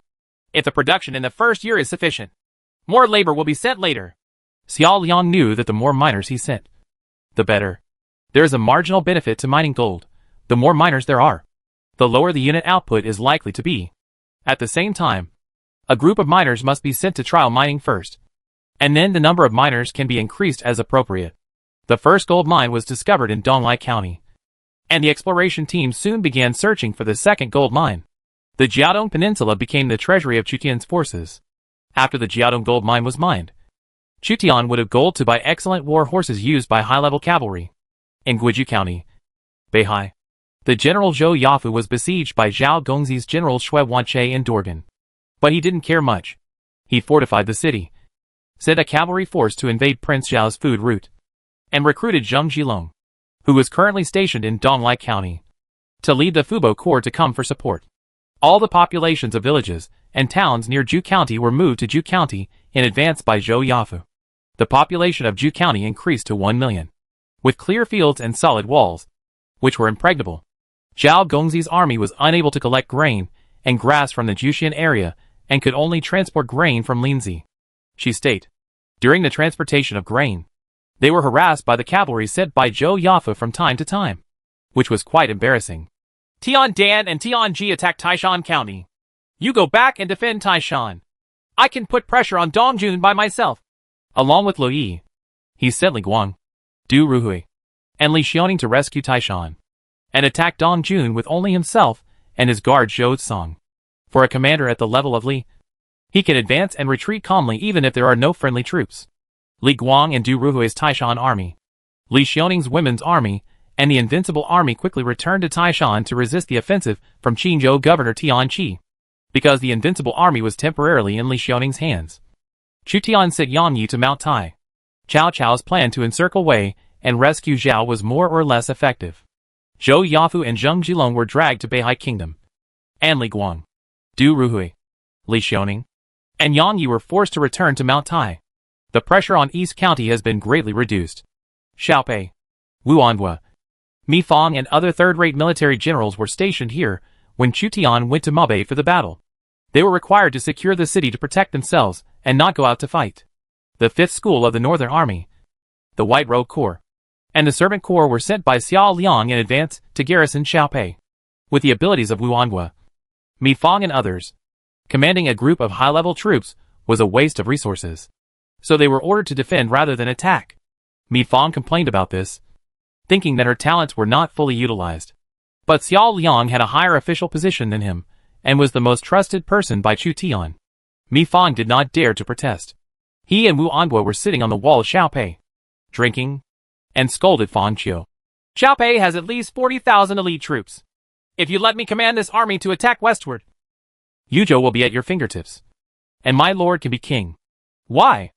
If the production in the first year is sufficient, more labor will be sent later. Xiao Liang knew that the more miners he sent, the better. There is a marginal benefit to mining gold. The more miners there are, the lower the unit output is likely to be. At the same time, a group of miners must be sent to trial mining first, and then the number of miners can be increased as appropriate. The first gold mine was discovered in Donglai County, and the exploration team soon began searching for the second gold mine. The Jiaodong Peninsula became the treasury of Chutian's forces. After the Jiaodong gold mine was mined, Chutian would have gold to buy excellent war horses used by high-level cavalry. In Guizhou County, Beihai, the general Zhou Yafu was besieged by Zhao Gongzi's general Shui Wanche in Dorgan. But he didn't care much. He fortified the city, sent a cavalry force to invade Prince Zhao's food route, and recruited Zheng Zhilong, who was currently stationed in Donglai County, to lead the Fubo Corps to come for support. All the populations of villages and towns near Zhu County were moved to Zhu County in advance by Zhou Yafu. The population of Zhu County increased to 1 million. With clear fields and solid walls, which were impregnable. Zhao Gongzi's army was unable to collect grain and grass from the Jushian area and could only transport grain from Linzi. She stated. During the transportation of grain, they were harassed by the cavalry sent by Zhou Yafu from time to time, which was quite embarrassing. Tian Dan and Tian Ji attacked Taishan County. You go back and defend Taishan. I can put pressure on Dongjun by myself. Along with Lo Yi, he sent Li Guang, Du Ruhui, and Li Xiaoning to rescue Taishan, and attack Dongjun with only himself and his guard Zhou Song. For a commander at the level of Li, he can advance and retreat calmly even if there are no friendly troops. Li Guang and Du Ruhui's Taishan army, Li Xiaoning's women's army, and the invincible army quickly returned to Taishan to resist the offensive from Qinzhou governor Tian Qi, because the invincible army was temporarily in Li Xiaoning's hands. Chutian sent Yang Yi to Mount Tai. Cao Cao's plan to encircle Wei and rescue Zhao was more or less effective. Zhou Yafu and Zheng Zhilong were dragged to Beihai Kingdom, and Li Guang, Du Ruhui, Li Xiaoning, and Yang Yi were forced to return to Mount Tai. The pressure on East County has been greatly reduced. Xiaopei, Wu Anhua, Mi Fang and other third-rate military generals were stationed here when Chutian went to Mabei for the battle. They were required to secure the city to protect themselves and not go out to fight. The 5th School of the Northern Army, the White Robe Corps, and the servant corps were sent by Xiao Liang in advance to garrison Xiaopei. With the abilities of Wu Anhua, Mi Fang and others, commanding a group of high-level troops was a waste of resources. So they were ordered to defend rather than attack. Mi Fang complained about this, thinking that her talents were not fully utilized. But Xiao Liang had a higher official position than him, and was the most trusted person by Chu Tian. Mi Fang did not dare to protest. He and Wu Anhua were sitting on the wall of Xiaopei, drinking, and scolded Fang Qiu. Xiaopei has at least 40,000 elite troops. If you let me command this army to attack westward, Yuzhou will be at your fingertips, and my lord can be king. Why?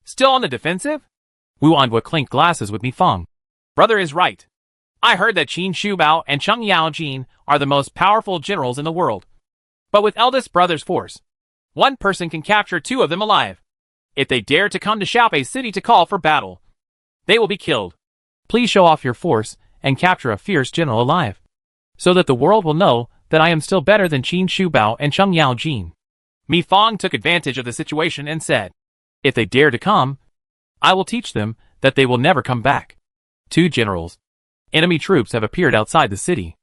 Still on the defensive? Wu Anhua clinked glasses with Mi Fang. Brother is right. I heard that Qin Shubao and Cheng Yaojin are the most powerful generals in the world. But with eldest brother's force, one person can capture 2 of them alive. If they dare to come to Xiaopei City to call for battle, they will be killed. Please show off your force and capture a fierce general alive, so that the world will know that I am still better than Qin Shubao and Cheng Yaojin. Mi Fang took advantage of the situation and said, if they dare to come, I will teach them that they will never come back. 2 generals. Enemy troops have appeared outside the city.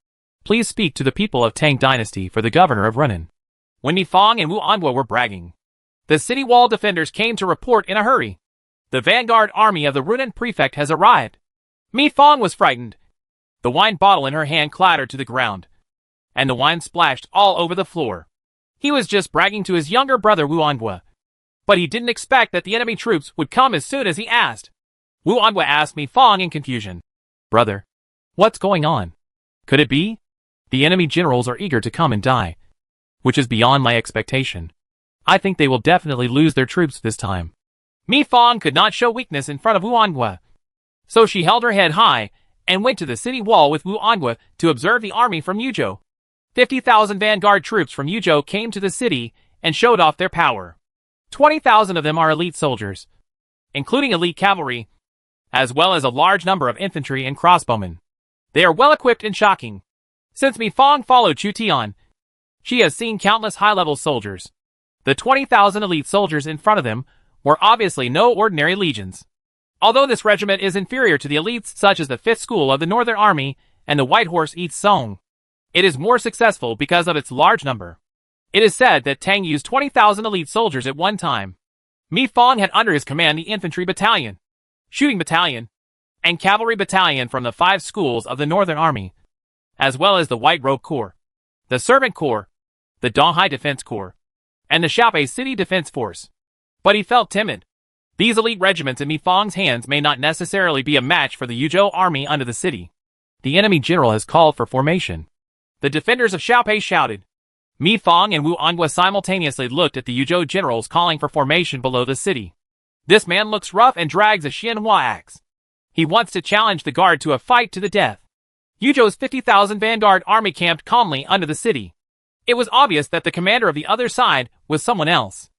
Please speak to the people of Tang Dynasty for the governor of Runan. When Mi Fang and Wu Anhua were bragging, the city wall defenders came to report in a hurry. The vanguard army of the Runan prefect has arrived. Mi Fang was frightened. The wine bottle in her hand clattered to the ground, and the wine splashed all over the floor. He was just bragging to his younger brother Wu Anhua, but he didn't expect that the enemy troops would come as soon as he asked. Wu Anhua asked Mi Fang in confusion, brother, what's going on? Could it be? The enemy generals are eager to come and die, which is beyond my expectation. I think they will definitely lose their troops this time. Mi Fang could not show weakness in front of Wu Anhua, so she held her head high and went to the city wall with Wu Anhua to observe the army from Yuzhou. 50,000 vanguard troops from Yuzhou came to the city and showed off their power. 20,000 of them are elite soldiers, including elite cavalry, as well as a large number of infantry and crossbowmen. They are well equipped and shocking. Since Mi Fang followed Chu Tian, she has seen countless high-level soldiers. The 20,000 elite soldiers in front of them were obviously no ordinary legions. Although this regiment is inferior to the elites such as the 5th School of the Northern Army and the White Horse Eats Song, it is more successful because of its large number. It is said that Tang used 20,000 elite soldiers at one time. Mi Fang had under his command the infantry battalion, shooting battalion, and cavalry battalion from the 5 schools of the Northern Army, as well as the White Robe Corps, the Servant Corps, the Donghai Defense Corps, and the Xiaopei City Defense Force. But he felt timid. These elite regiments in Mi Fang's hands may not necessarily be a match for the Yuzhou army under the city. The enemy general has called for formation. The defenders of Xiaopei shouted. Mi Fang and Wu Anhua simultaneously looked at the Yuzhou generals calling for formation below the city. This man looks rough and drags a Xianhua axe. He wants to challenge the guard to a fight to the death. Yuzhou's 50,000 vanguard army camped calmly under the city. It was obvious that the commander of the other side was someone else.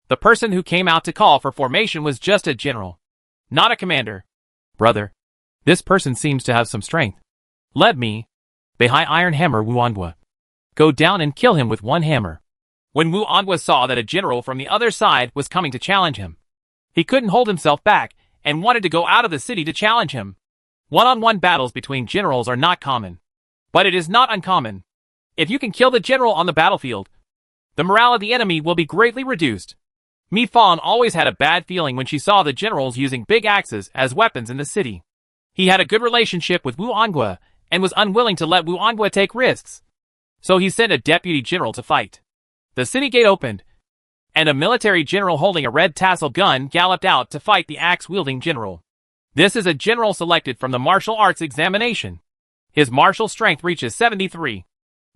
The person who came out to call for formation was just a general, not a commander. Brother, this person seems to have some strength. Let me, Beihai Iron Hammer Wu Anhua, go down and kill him with one hammer. When Wu Anhua saw that a general from the other side was coming to challenge him, he couldn't hold himself back and wanted to go out of the city to challenge him. One-on-one battles between generals are not common, but it is not uncommon. If you can kill the general on the battlefield, the morale of the enemy will be greatly reduced. Mi Fang always had a bad feeling when she saw the generals using big axes as weapons in the city. He had a good relationship with Wu Anhua and was unwilling to let Wu Anhua take risks. So he sent a deputy general to fight. The city gate opened, and a military general holding a red tassel gun galloped out to fight the axe-wielding general. This is a general selected from the martial arts examination. His martial strength reaches 73,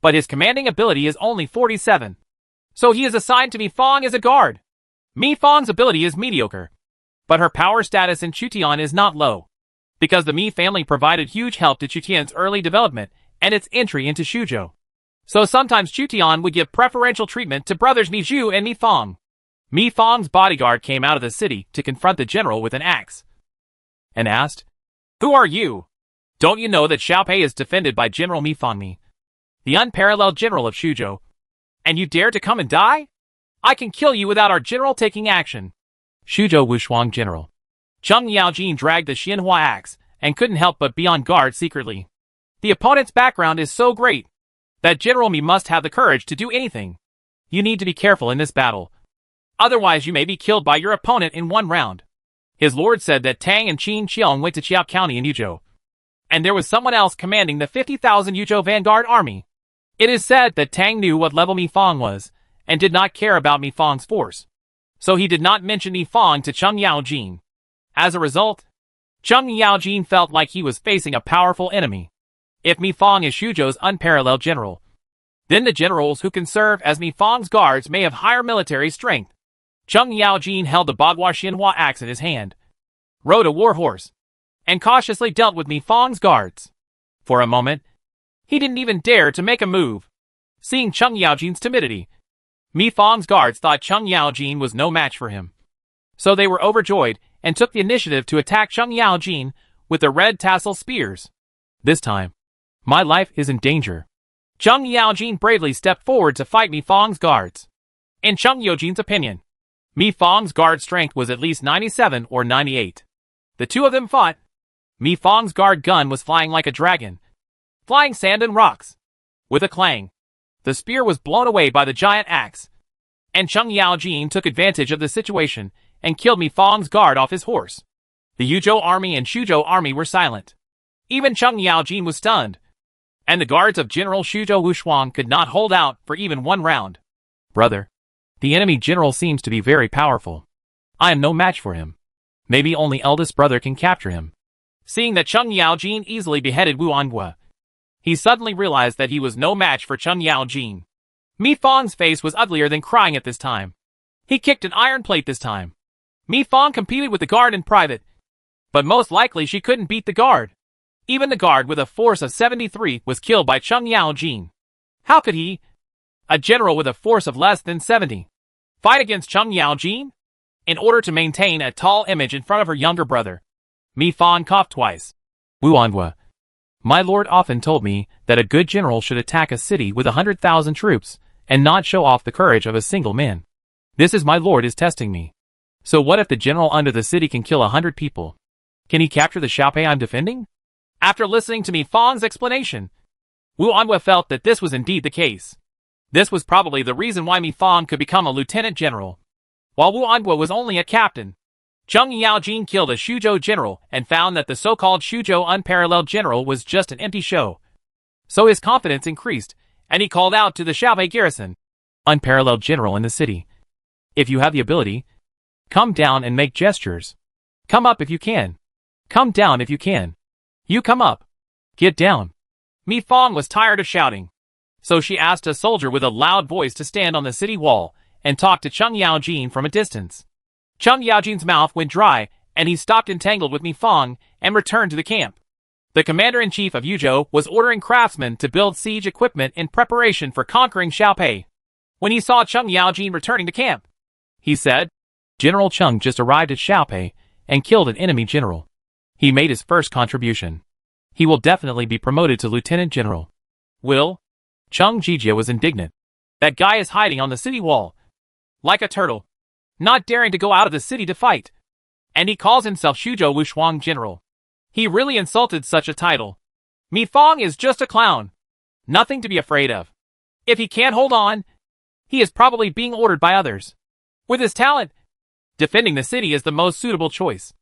but his commanding ability is only 47. So he is assigned to Mi Fang as a guard. Mi Fang's ability is mediocre, but her power status in Chutian is not low, because the Mi family provided huge help to Chutian's early development and its entry into Shuzhou. So sometimes Chutian would give preferential treatment to brothers Mi Zhu and Mi Fang. Mi Fang's bodyguard came out of the city to confront the general with an axe, and asked, "Who are you? Don't you know that Xiaopei is defended by General Mi Fang, the unparalleled general of Shuzhou, and you dare to come and die? I can kill you without our general taking action." Shuzhou Wushuang General. Cheng Yaojin dragged the Xianhua axe and couldn't help but be on guard secretly. The opponent's background is so great that General Mi must have the courage to do anything. You need to be careful in this battle. Otherwise you may be killed by your opponent in one round. His lord said that Tang and Qin Qiang went to Chiao County in Yuzhou, and there was someone else commanding the 50,000 Yuzhou vanguard army. It is said that Tang knew what level Mi Fang was, and did not care about Mi Fang's force. So he did not mention Mi Fang to Cheng Yaojin. As a result, Cheng Yaojin felt like he was facing a powerful enemy. If Mi Fang is Xuzhou's unparalleled general, then the generals who can serve as Mi Fang's guards may have higher military strength. Cheng Yaojin held the Bagua Xinhua axe in his hand, rode a war horse, and cautiously dealt with Mi Fang's guards. For a moment, he didn't even dare to make a move. Seeing Cheng Yaojin's timidity, Mi Fang's guards thought Cheng Yaojin was no match for him. So they were overjoyed and took the initiative to attack Cheng Yaojin with the red tassel spears. This time, my life is in danger. Cheng Yaojin bravely stepped forward to fight Mi Fang's guards. In Cheng Yaojin's opinion, Mi Fang's guard strength was at least 97 or 98. The two of them fought. Mi Fang's guard gun was flying like a dragon, flying sand and rocks. With a clang, the spear was blown away by the giant axe, and Cheng Yaojin took advantage of the situation and killed Mi Fang's guard off his horse. The Yuzhou army and Xuzhou army were silent. Even Cheng Yaojin was stunned, and the guards of General Xuzhou Wushuang could not hold out for even one round. Brother, the enemy general seems to be very powerful. I am no match for him. Maybe only eldest brother can capture him. Seeing that Cheng Yaojin easily beheaded Wu Anhua, he suddenly realized that he was no match for Cheng Yaojin. Mi Fang's face was uglier than crying at this time. He kicked an iron plate this time. Mi Fang competed with the guard in private, but most likely she couldn't beat the guard. Even the guard with a force of 73 was killed by Cheng Yaojin. How could he, a general with a force of less than 70, fight against Cheng Yaojin? In order to maintain a tall image in front of her younger brother, Mi Fang coughed twice. Wu Anhua, my lord often told me that a good general should attack a city with 100,000 troops and not show off the courage of a single man. This is my lord is testing me. So what if the general under the city can kill 100 people? Can he capture the Xiaopei I'm defending? After listening to Mi Fang's explanation, Wu Anhua felt that this was indeed the case. This was probably the reason why Mi Fang could become a lieutenant general, while Wu Anhua was only a captain. Cheng Yaojin killed a Xuzhou general and found that the so-called Xuzhou unparalleled general was just an empty show. So his confidence increased, and he called out to the Xiaopei garrison, unparalleled general in the city, if you have the ability, come down and make gestures. Come up if you can. Come down if you can. You come up. Get down. Mi Fang was tired of shouting, so she asked a soldier with a loud voice to stand on the city wall and talk to Cheng Yaojin from a distance. Cheng Yaojin's mouth went dry, and he stopped entangled with Mi Fang and returned to the camp. The commander-in-chief of Yuzhou was ordering craftsmen to build siege equipment in preparation for conquering Xiaopei. When he saw Cheng Yaojin returning to camp, he said, General Cheng just arrived at Xiaopei and killed an enemy general. He made his first contribution. He will definitely be promoted to lieutenant general. Will? Cheng Jijia was indignant. That guy is hiding on the city wall, like a turtle, not daring to go out of the city to fight. And he calls himself Xuzhou Wushuang general. He really insulted such a title. Mi Fang is just a clown. Nothing to be afraid of. If he can't hold on, he is probably being ordered by others. With his talent, defending the city is the most suitable choice.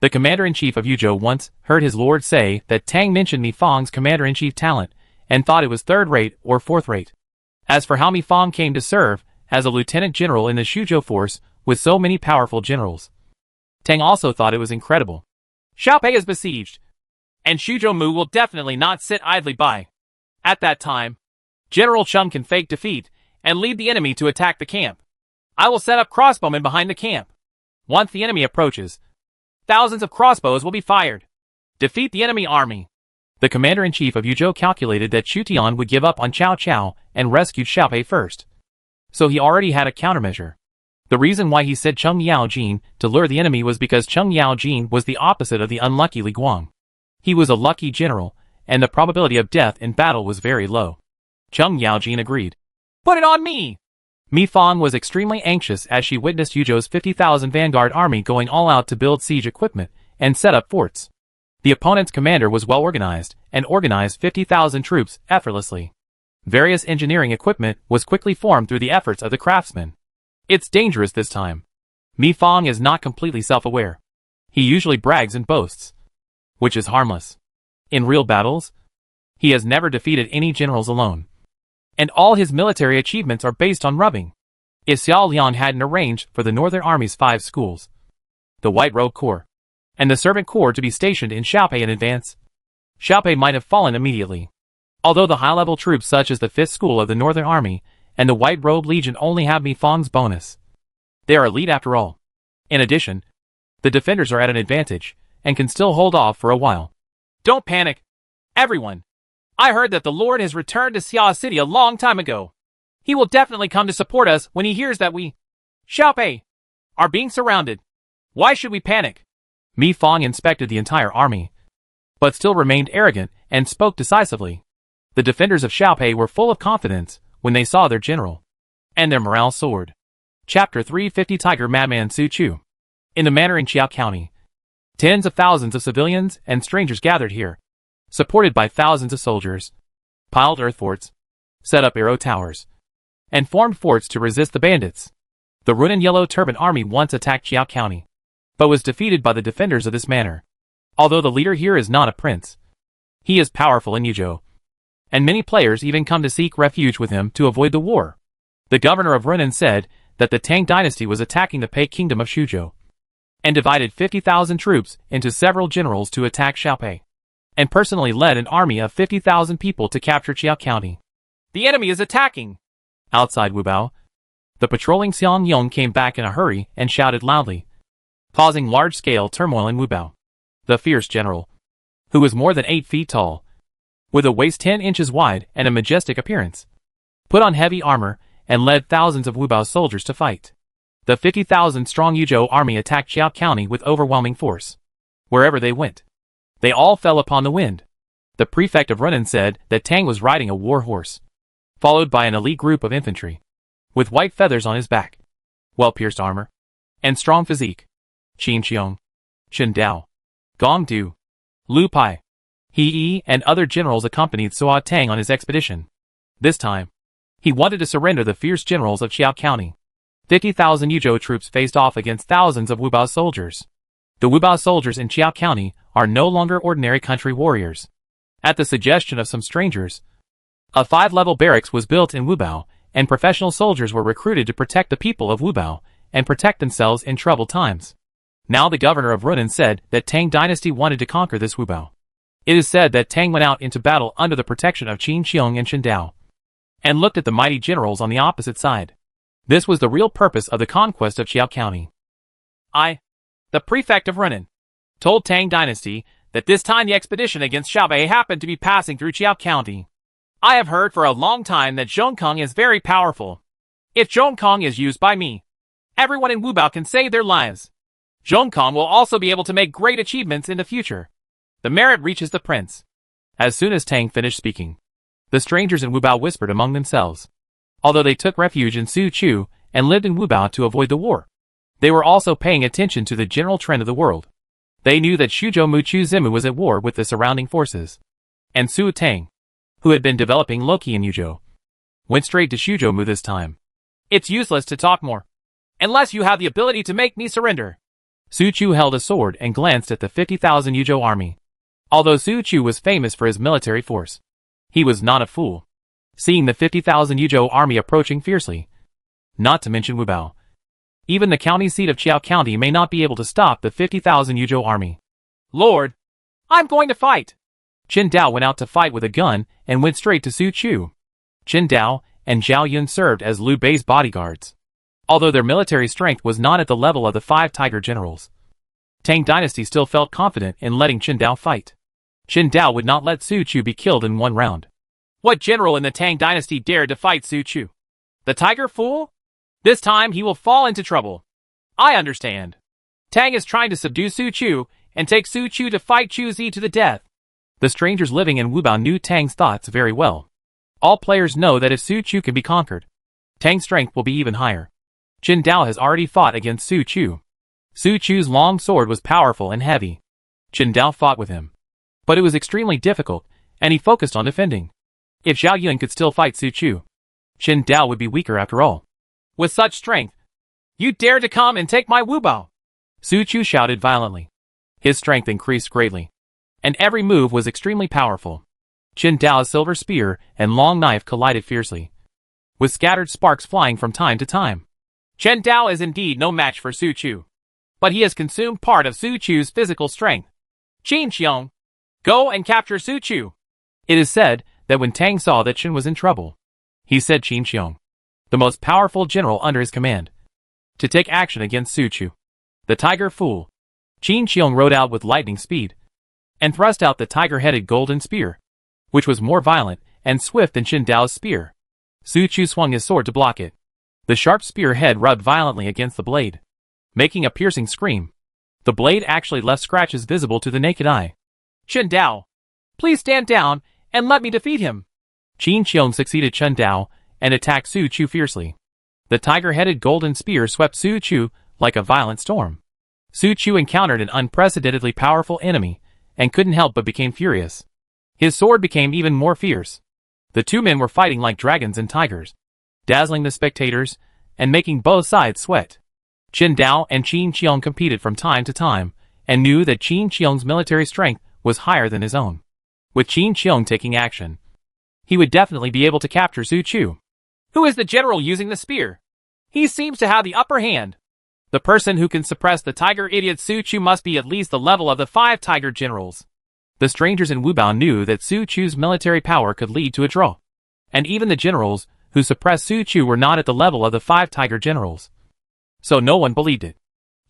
The commander-in-chief of Yuzhou once heard his lord say that Tang mentioned Mi Fang's commander-in-chief talent and thought it was third-rate or fourth-rate. As for how Mi Fang came to serve as a lieutenant general in the Xuzhou force with so many powerful generals, Tang also thought it was incredible. Xiaopei is besieged, and Xuzhou Mu will definitely not sit idly by. At that time, General Cheng can fake defeat and lead the enemy to attack the camp. I will set up crossbowmen behind the camp. Once the enemy approaches, thousands of crossbows will be fired. Defeat the enemy army. The commander-in-chief of Yuzhou calculated that Chu Tian would give up on Cao Cao and rescued Xiaopei first. So he already had a countermeasure. The reason why he said Cheng Yaojin to lure the enemy was because Cheng Yaojin was the opposite of the unlucky Li Guang. He was a lucky general, and the probability of death in battle was very low. Cheng Yaojin agreed. Put it on me! Mi Fang was extremely anxious as she witnessed Yuzhou's 50,000 vanguard army going all out to build siege equipment and set up forts. The opponent's commander was well organized and organized 50,000 troops effortlessly. Various engineering equipment was quickly formed through the efforts of the craftsmen. It's dangerous this time. Mi Fang is not completely self-aware. He usually brags and boasts, which is harmless. In real battles, he has never defeated any generals alone. And all his military achievements are based on rubbing. If Xiao Liang hadn't arranged for the Northern Army's 5 schools, the White Robe Corps, and the Servant Corps to be stationed in Xiaopei in advance, Xiaopei might have fallen immediately. Although the high-level troops such as the 5th School of the Northern Army and the White Robe Legion only have Mi Fang's bonus, they are elite after all. In addition, the defenders are at an advantage and can still hold off for a while. Don't panic, everyone. I heard that the Lord has returned to Xia City a long time ago. He will definitely come to support us when he hears that we, Xiaopei, are being surrounded. Why should we panic? Mi Fang inspected the entire army, but still remained arrogant and spoke decisively. The defenders of Xiaopei were full of confidence when they saw their general, and their morale soared. Chapter 350 Tiger Madman Su Chu. In the manor in Qiao County, tens of thousands of civilians and strangers gathered here, supported by thousands of soldiers, piled earth forts, set up arrow towers, and formed forts to resist the bandits. The Runan Yellow Turban Army once attacked Qiao County, but was defeated by the defenders of this manor. Although the leader here is not a prince, he is powerful in Yuzhou, and many players even come to seek refuge with him to avoid the war. The governor of Runan said that the Tang dynasty was attacking the Pei kingdom of Shuzhou, and divided 50,000 troops into several generals to attack Xiaopei, and personally led an army of 50,000 people to capture Qiao County. The enemy is attacking! Outside Wubao, the patrolling Xiang Yong came back in a hurry and shouted loudly, causing large-scale turmoil in Wubao. The fierce general, who was more than 8 feet tall, with a waist 10 inches wide and a majestic appearance, put on heavy armor and led thousands of Wubao soldiers to fight. The 50,000-strong Yuzhou army attacked Qiao County with overwhelming force. Wherever they went, they all fell upon the wind. The prefect of Runan said that Tang was riding a war horse, followed by an elite group of infantry, with white feathers on his back, well-pierced armor, and strong physique. Qin Xiong, Chen Dao, Gong Du, Lu Pai, He Yi, and other generals accompanied Suo Tang on his expedition. This time, he wanted to surrender the fierce generals of Qiao County. 50,000 Yuzhou troops faced off against thousands of Wubao soldiers. The Wubao soldiers in Qiao County are no longer ordinary country warriors. At the suggestion of some strangers, a 5-level barracks was built in Wubao, and professional soldiers were recruited to protect the people of Wubao and protect themselves in troubled times. Now the governor of Runan said that Tang dynasty wanted to conquer this Wubao. It is said that Tang went out into battle under the protection of Qin Xiong and Chen Dao, and looked at the mighty generals on the opposite side. This was the real purpose of the conquest of Qiao County. I, the prefect of Runan, told Tang dynasty that this time the expedition against Xiaopei happened to be passing through Qiao County. I have heard for a long time that Zhongkong is very powerful. If Zhongkong is used by me, everyone in Wubao can save their lives. Zhongkong will also be able to make great achievements in the future. The merit reaches the prince. As soon as Tang finished speaking, the strangers in Wubao whispered among themselves. Although they took refuge in Su Chu and lived in Wubao to avoid the war, they were also paying attention to the general trend of the world. They knew that Shuzhou Muchu Zimu was at war with the surrounding forces, and Su Tang, who had been developing Loki in Yuzhou, went straight to Shuzhou Mu this time. It's useless to talk more, unless you have the ability to make me surrender. Su Chu held a sword and glanced at the 50,000 Yuzhou army. Although Su Chu was famous for his military force, he was not a fool. Seeing the 50,000 Yuzhou army approaching fiercely, not to mention Wubao, even the county seat of Qiao County may not be able to stop the 50,000 Yuzhou army. Lord, I'm going to fight! Chen Dao went out to fight with a gun and went straight to Su Chu. Chen Dao and Zhao Yun served as Liu Bei's bodyguards. Although their military strength was not at the level of the 5 tiger generals, Tang dynasty still felt confident in letting Chen Dao fight. Chen Dao would not let Su Chu be killed in one round. What general in the Tang dynasty dared to fight Su Chu? The tiger fool? This time he will fall into trouble. I understand. Tang is trying to subdue Su Chu and take Su Chu to fight Chu Zi to the death. The strangers living in Wubao knew Tang's thoughts very well. All players know that if Su Chu can be conquered, Tang's strength will be even higher. Chen Dao has already fought against Su Chu. Su Chu's long sword was powerful and heavy. Chen Dao fought with him. But it was extremely difficult, and he focused on defending. If Zhao Yun could still fight Su Chu, Chen Dao would be weaker after all. With such strength, you dare to come and take my Wu Bao? Su Chu shouted violently. His strength increased greatly, and every move was extremely powerful. Chen Dao's silver spear and long knife collided fiercely, with scattered sparks flying from time to time. Chen Dao is indeed no match for Su Chu, but he has consumed part of Su Chu's physical strength. Qin Xiong, go and capture Su Chu. It is said that when Tang saw that Chen was in trouble, he said Qin Xiong, the most powerful general under his command, to take action against Su Chu. The tiger fool. Qin Xiong rode out with lightning speed, and thrust out the tiger-headed golden spear, which was more violent and swift than Chen Dao's spear. Su Chu swung his sword to block it. The sharp spear head rubbed violently against the blade, making a piercing scream. The blade actually left scratches visible to the naked eye. Chen Dao, please stand down and let me defeat him. Qin Xiong succeeded Chen Dao and attacked Su Chu fiercely. The tiger-headed golden spear swept Su Chu like a violent storm. Su Chu encountered an unprecedentedly powerful enemy and couldn't help but became furious. His sword became even more fierce. The two men were fighting like dragons and tigers, dazzling the spectators and making both sides sweat. Chen Dao and Qin Xiong competed from time to time and knew that Qin Xiong's military strength was higher than his own. With Qin Xiong taking action, he would definitely be able to capture Su Chu. Who is the general using the spear? He seems to have the upper hand. The person who can suppress the tiger idiot Su Chu must be at least the level of the 5 tiger generals. The strangers in Wu Bao knew that Su Chu's military power could lead to a draw, and even the generals who suppressed Su Chu were not at the level of the 5 tiger generals. So no one believed it.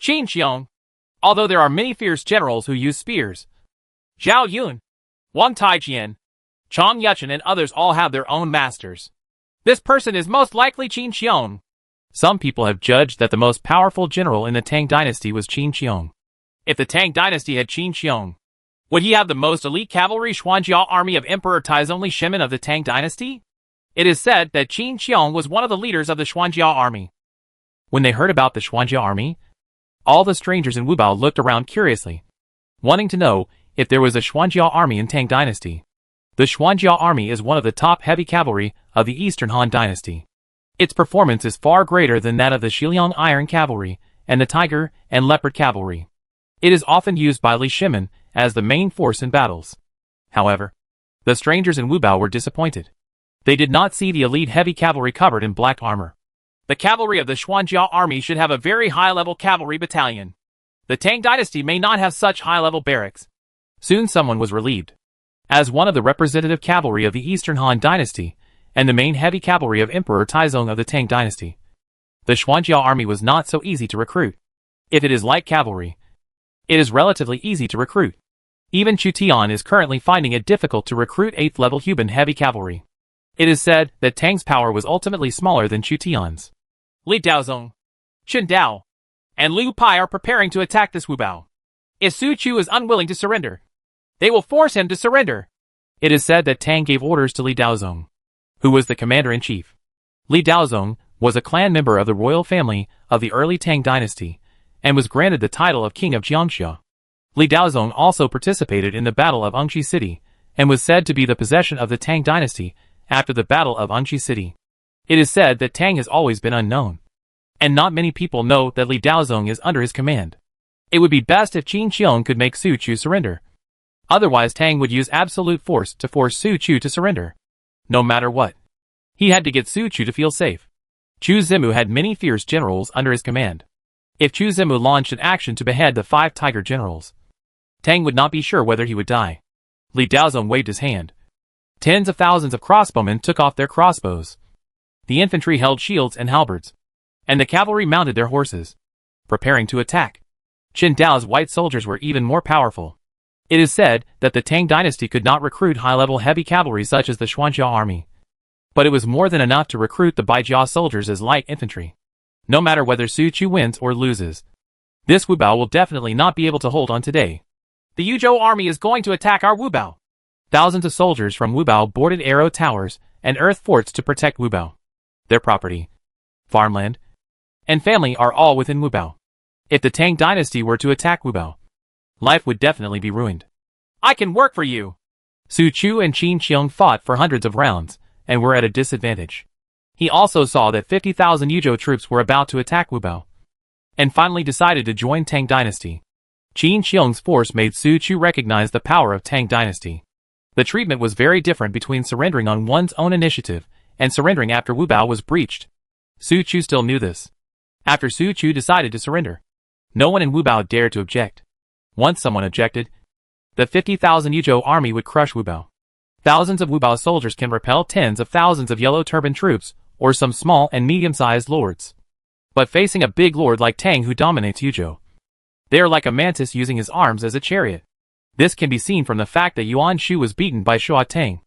Qin Xiong, although there are many fierce generals who use spears, Zhao Yun, Wang Taijian, Chang Yuchen and others all have their own masters. This person is most likely Qin Xiong. Some people have judged that the most powerful general in the Tang dynasty was Qin Xiong. If the Tang dynasty had Qin Xiong, would he have the most elite cavalry Xuanjiao army of Emperor Taizongli Shimen of the Tang dynasty? It is said that Qin Xiong was one of the leaders of the Xuanjiao army. When they heard about the Xuanjiao army, all the strangers in Wu Bao looked around curiously, wanting to know if there was a Xuanjiao army in Tang dynasty. The Xuanjiao army is one of the top heavy cavalry of the Eastern Han dynasty. Its performance is far greater than that of the Xiliang Iron Cavalry and the Tiger and Leopard Cavalry. It is often used by Li Shimen as the main force in battles. However, the strangers in Wu Bao were disappointed. They did not see the elite heavy cavalry covered in black armor. The cavalry of the Xuanjiao army should have a very high-level cavalry battalion. The Tang dynasty may not have such high-level barracks. Soon someone was relieved. As one of the representative cavalry of the Eastern Han dynasty, and the main heavy cavalry of Emperor Taizong of the Tang dynasty, the Xuanjiao army was not so easy to recruit. If it is light cavalry, it is relatively easy to recruit. Even Chu Tian is currently finding it difficult to recruit 8th level Huban heavy cavalry. It is said that Tang's power was ultimately smaller than Chu Tian's. Li Daozong, Chen Dao, and Liu Pai are preparing to attack this Wu Bao. If Su Chu is unwilling to surrender, they will force him to surrender. It is said that Tang gave orders to Li Daozong, who was the commander-in-chief. Li Daozong was a clan member of the royal family of the early Tang dynasty, and was granted the title of King of Jiangxia. Li Daozong also participated in the Battle of Engshi City, and was said to be the possession of the Tang dynasty after the Battle of Engshi City. It is said that Tang has always been unknown, and not many people know that Li Daozong is under his command. It would be best if Qin Xiong could make Su Chu surrender. Otherwise Tang would use absolute force to force Su Chu to surrender. No matter what, he had to get Su Chu to feel safe. Chu Zimu had many fierce generals under his command. If Chu Zimu launched an action to behead the 5 tiger generals, Tang would not be sure whether he would die. Li Daozong waved his hand. Tens of thousands of crossbowmen took off their crossbows. The infantry held shields and halberds, and the cavalry mounted their horses, preparing to attack. Chen Dao's white soldiers were even more powerful. It is said that the Tang dynasty could not recruit high-level heavy cavalry such as the Xuanjiao army, but it was more than enough to recruit the Baijia soldiers as light infantry. No matter whether Su Chu wins or loses, this Wu Bao will definitely not be able to hold on today. The Yuzhou army is going to attack our Wu Bao. Thousands of soldiers from Wu Bao boarded arrow towers and earth forts to protect Wu Bao. Their property, farmland, and family are all within Wu Bao. If the Tang dynasty were to attack Wu Bao, life would definitely be ruined. I can work for you. Su Chu and Qin Qiong fought for hundreds of rounds, and were at a disadvantage. He also saw that 50,000 Yuzhou troops were about to attack Wubao, and finally decided to join Tang Dynasty. Qin Qiong's force made Su Chu recognize the power of Tang Dynasty. The treatment was very different between surrendering on one's own initiative and surrendering after Wubao was breached. Su Chu still knew this. After Su Chu decided to surrender, no one in Wubao dared to object. Once someone objected, the 50,000 Yuzhou army would crush Wubao. Thousands of Wubao soldiers can repel tens of thousands of yellow turban troops, or some small and medium-sized lords. But facing a big lord like Tang who dominates Yuzhou, they are like a mantis using his arms as a chariot. This can be seen from the fact that Yuan Shu was beaten by Shuo Tang,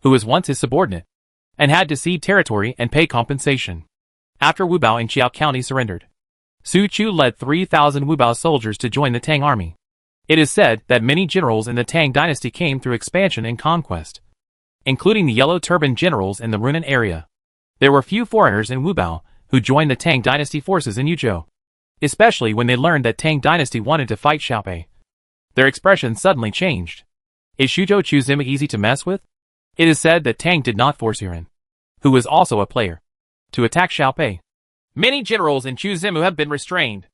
who was once his subordinate, and had to cede territory and pay compensation. After Wubao and Qiao County surrendered, Su Chu led 3,000 Wubao soldiers to join the Tang army. It is said that many generals in the Tang dynasty came through expansion and conquest, including the Yellow Turban generals in the Runan area. There were few foreigners in Wubao who joined the Tang dynasty forces in Yuzhou, especially when they learned that Tang dynasty wanted to fight Xiaopei. Their expression suddenly changed. Is Shuzhou Chuzima easy to mess with? It is said that Tang did not force Yuan, who was also a player, to attack Xiaopei. Many generals in Chuzimu have been restrained.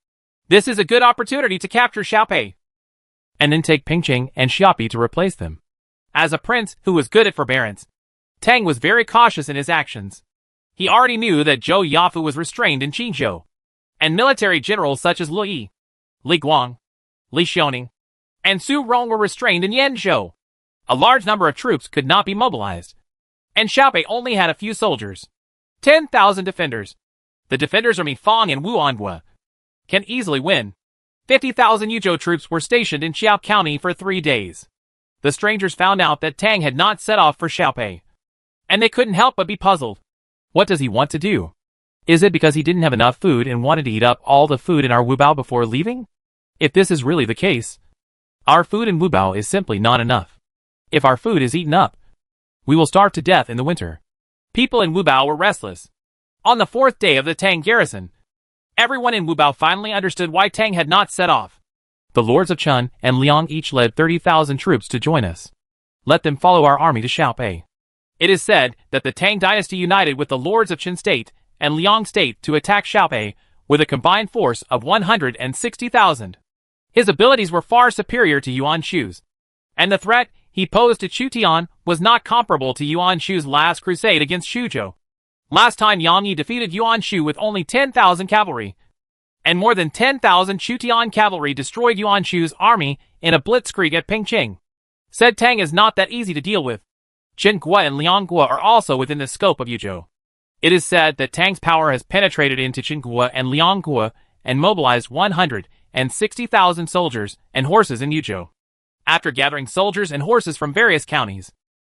This is a good opportunity to capture Xiaopei, and then take Pingqing and Xiaopi to replace them. As a prince who was good at forbearance, Tang was very cautious in his actions. He already knew that Zhou Yafu was restrained in Qinzhou, and military generals such as Lu Yi, Li Guang, Li Xiaoning, and Su Rong were restrained in Yanzhou. A large number of troops could not be mobilized, and Xiaopei only had a few soldiers. 10,000 defenders. The defenders are Mi Fang and Wu Anhua, can easily win. 50,000 Yuzhou troops were stationed in Qiao County for 3 days. The strangers found out that Tang had not set off for Xiaopei, and they couldn't help but be puzzled. What does he want to do? Is it because he didn't have enough food and wanted to eat up all the food in our Wubao before leaving? If this is really the case, our food in Wubao is simply not enough. If our food is eaten up, we will starve to death in the winter. People in Wubao were restless. On the 4th day of the Tang garrison, everyone in Wubao finally understood why Tang had not set off. The lords of Chun and Liang each led 30,000 troops to join us. Let them follow our army to Xiaopei. It is said that the Tang dynasty united with the lords of Qin state and Liang state to attack Xiaopei with a combined force of 160,000. His abilities were far superior to Yuan Shu's, and the threat he posed to Chu Tian was not comparable to Yuan Shu's last crusade against Shuzhou. Last time Yang Yi defeated Yuan Shu with only 10,000 cavalry, and more than 10,000 Chu Tian cavalry destroyed Yuan Shu's army in a blitzkrieg at Pingqing. Said Tang is not that easy to deal with. Qin Gua and Liang Gua are also within the scope of Yuzhou. It is said that Tang's power has penetrated into Qin Gua and Liang Gua and mobilized 160,000 soldiers and horses in Yuzhou. After gathering soldiers and horses from various counties,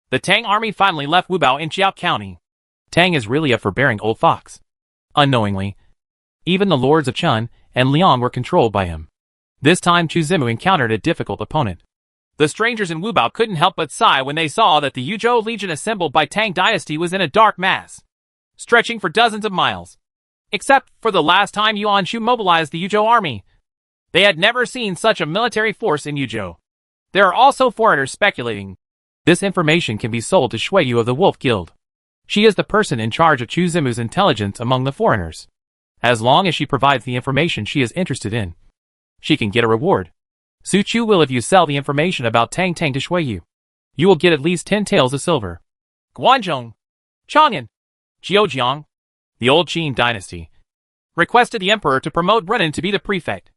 the Tang army finally left Wubao in Qiao County. Tang is really a forbearing old fox. Unknowingly, even the lords of Chun and Liang were controlled by him. This time Chuzimu encountered a difficult opponent. The strangers in Wubao couldn't help but sigh when they saw that the Yuzhou legion assembled by Tang dynasty was in a dark mass, stretching for dozens of miles. Except for the last time Yuan Shu mobilized the Yuzhou army, they had never seen such a military force in Yuzhou. There are also foreigners speculating. This information can be sold to Shuiyu of the Wolf Guild. She is the person in charge of Chuzimu's intelligence among the foreigners. As long as she provides the information she is interested in, she can get a reward. Su Chu will if you sell the information about Tang Tang to Shuiyu. You will get at least 10 taels of silver. Guanzhong, Chang'an, Zheojiang, the old Qin dynasty, requested the emperor to promote Renan to be the prefect,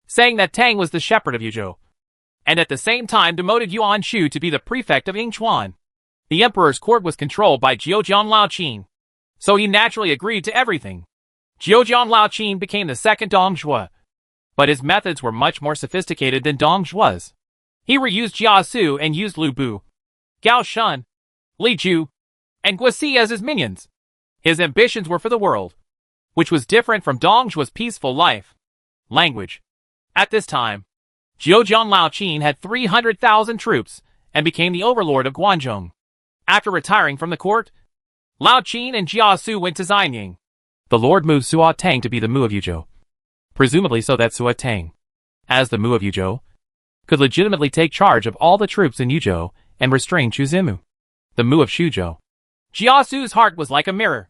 saying that Tang was the shepherd of Yuzhou, and at the same time demoted Yuan Shu to be the prefect of Yingchuan. The emperor's court was controlled by Zheojiang Lao Qin, so he naturally agreed to everything. Zheojiang Lao Qin became the second Dong Zhuo, but his methods were much more sophisticated than Dong Zhuo's. He reused Jiasu and used Lu Bu, Gao Shun, Li Ju, and Guosi as his minions. His ambitions were for the world, which was different from Dong Zhuo's peaceful life. Language. At this time, Zheojiang Lao Qin had 300,000 troops and became the overlord of Guanzhong. After retiring from the court, Lao Qin and Jiasu went to Xianying. The lord moved Suo Tang to be the Mu of Yuzhou, presumably so that Suo Tang, as the Mu of Yuzhou, could legitimately take charge of all the troops in Yuzhou and restrain Chuzimu, the Mu of Shuzhou. Jiasu's heart was like a mirror,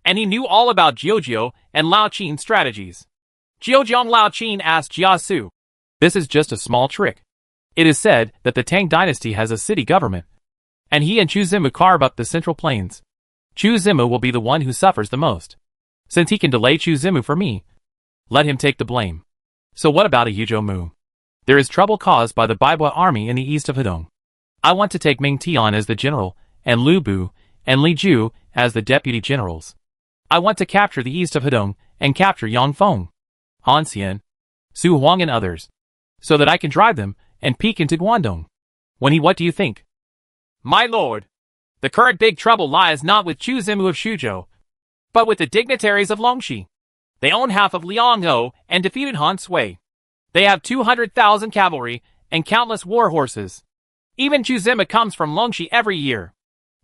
and he knew all about Jiuzhou and Lao Qin's strategies. Jiuzhou Lao Qin asked Jiasu, "This is just a small trick. It is said that the Tang dynasty has a city government, and he and Chuzimu carve up the central plains. Chuzimu will be the one who suffers the most. Since he can delay Chuzimu for me, let him take the blame. So what about a Yuzhou Mu? There is trouble caused by the Baibua army in the east of Hedong. I want to take Ming Tian as the general, and Lu Bu and Li Ju as the deputy generals. I want to capture the east of Hedong and capture Yang Feng, Han Xian, Su Huang and others, so that I can drive them and peek into Guangdong. What do you think?" "My lord, the current big trouble lies not with Chuzimu of Shuzhou, but with the dignitaries of Longxi. They own half of Liangzhou and defeated Han Sui. They have 200,000 cavalry and countless war horses. Even Chuzimu comes from Longxi every year,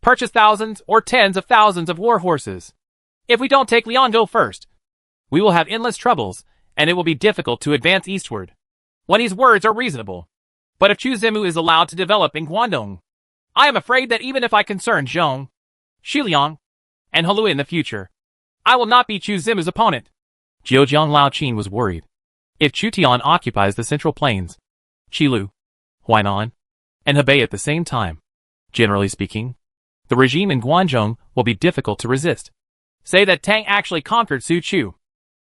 purchase thousands or tens of thousands of war horses. If we don't take Liangzhou first, we will have endless troubles, and it will be difficult to advance eastward." When his words are reasonable. But if Chuzimu is allowed to develop in Guangdong, I am afraid that even if I concern Zhong, Xiliang, and Helui in the future, I will not be Chuzimu's opponent. Jiuzhou Lao Qin was worried. If Chutian occupies the central plains, Qilu, Huainan, and Hebei at the same time, generally speaking, the regime in Guangdong will be difficult to resist. Say that Tang actually conquered Su Chu.